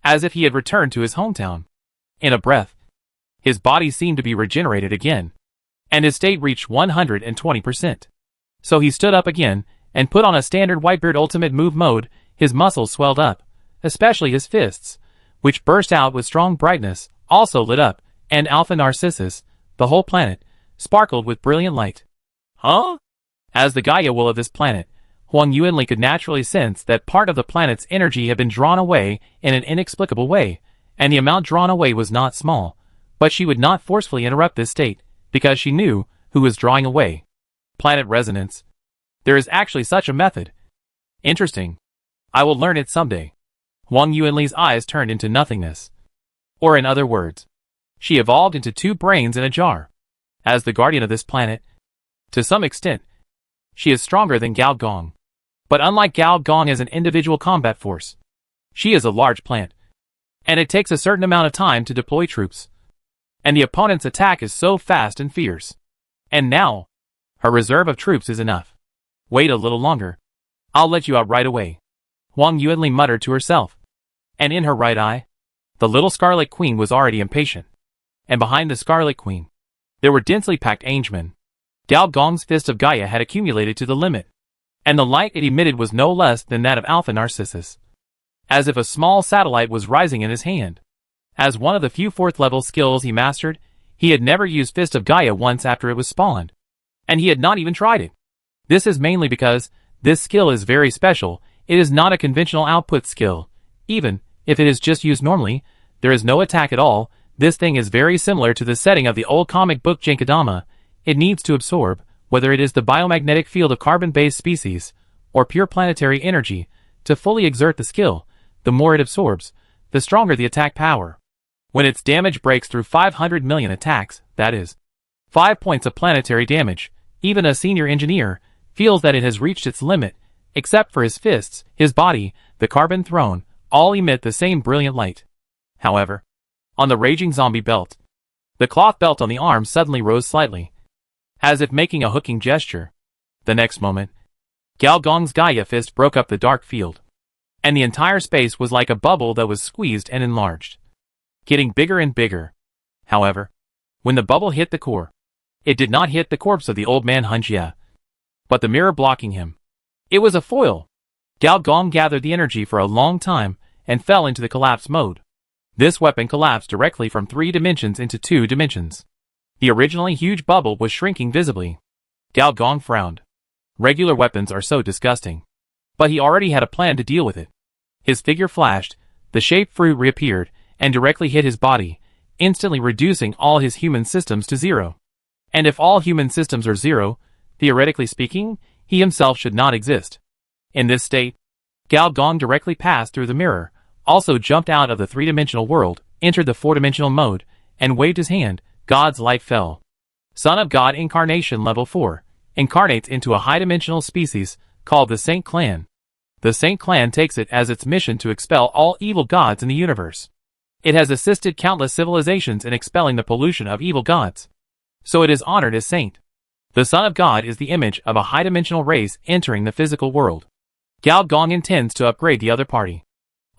as if he had returned to his hometown. In a breath, his body seemed to be regenerated again, and his state reached 120%. So he stood up again, and put on a standard Whitebeard ultimate move mode. His muscles swelled up, especially his fists, which burst out with strong brightness, also lit up, and Alpha Narcissus, the whole planet, sparkled with brilliant light. Huh? As the Gaia will of this planet, Huang Yuanli could naturally sense that part of the planet's energy had been drawn away in an inexplicable way, and the amount drawn away was not small, but she would not forcefully interrupt this state, because she knew who was drawing away. Planet resonance. There is actually such a method. Interesting. I will learn it someday. Huang Yuanli's eyes turned into nothingness. Or in other words, she evolved into 2 brains in a jar. As the guardian of this planet, to some extent, she is stronger than Gao Gong. But unlike Gao Gong as an individual combat force, she is a large plant, and it takes a certain amount of time to deploy troops. And the opponent's attack is so fast and fierce. And now, her reserve of troops is enough. Wait a little longer. I'll let you out right away. Huang Yuanli muttered to herself. And in her right eye, the little Scarlet Queen was already impatient. And behind the Scarlet Queen, there were densely packed Angemen. Gao Gong's fist of Gaia had accumulated to the limit, and the light it emitted was no less than that of Alpha Narcissus. As if a small satellite was rising in his hand. As one of the few 4th level skills he mastered, he had never used Fist of Gaia once after it was spawned. And he had not even tried it. This is mainly because this skill is very special. It is not a conventional output skill. Even if it is just used normally, there is no attack at all. This thing is very similar to the setting of the old comic book Genkidama. It needs to absorb, whether it is the biomagnetic field of carbon-based species, or pure planetary energy, to fully exert the skill. The more it absorbs, the stronger the attack power. When its damage breaks through 500 million attacks, that is, 5 points of planetary damage, even a senior engineer feels that it has reached its limit. Except for his fists, his body, the Carbon Throne, all emit the same brilliant light. However, on the raging zombie belt, the cloth belt on the arm suddenly rose slightly, as if making a hooking gesture. The next moment, Gao Gong's Gaia fist broke up the dark field, and the entire space was like a bubble that was squeezed and enlarged, getting bigger and bigger. However, when the bubble hit the core, it did not hit the corpse of the old man Hunjia, but the mirror blocking him. It was a foil. Gao Gong gathered the energy for a long time and fell into the collapse mode. This weapon collapsed directly from 3 dimensions into 2 dimensions. The originally huge bubble was shrinking visibly. Gao Gong frowned. Regular weapons are so disgusting. But he already had a plan to deal with it. His figure flashed, the shape fruit reappeared, and directly hit his body, instantly reducing all his human systems to 0. And if all human systems are 0, theoretically speaking, he himself should not exist. In this state, Gao Gong directly passed through the mirror, also jumped out of the 3-dimensional world, entered the 4-dimensional mode, and waved his hand. God's light fell. Son of God Incarnation Level 4 incarnates into a high-dimensional species called the Saint Clan. The Saint Clan takes it as its mission to expel all evil gods in the universe. It has assisted countless civilizations in expelling the pollution of evil gods, so it is honored as saint. The Son of God is the image of a high-dimensional race entering the physical world. Gao Gong intends to upgrade the other party.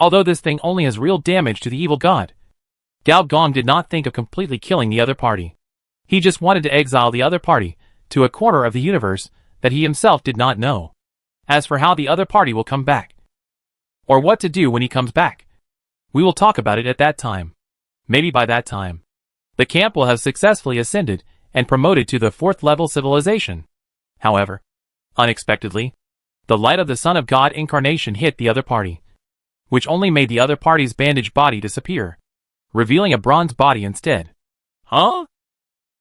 Although this thing only has real damage to the evil god, Gao Gong did not think of completely killing the other party. He just wanted to exile the other party to a corner of the universe that he himself did not know. As for how the other party will come back, or what to do when he comes back, we will talk about it at that time. Maybe by that time, the camp will have successfully ascended and promoted to the 4th level civilization. However, unexpectedly, the light of the Son of God Incarnation hit the other party, which only made the other party's bandaged body disappear, revealing a bronze body instead. Huh?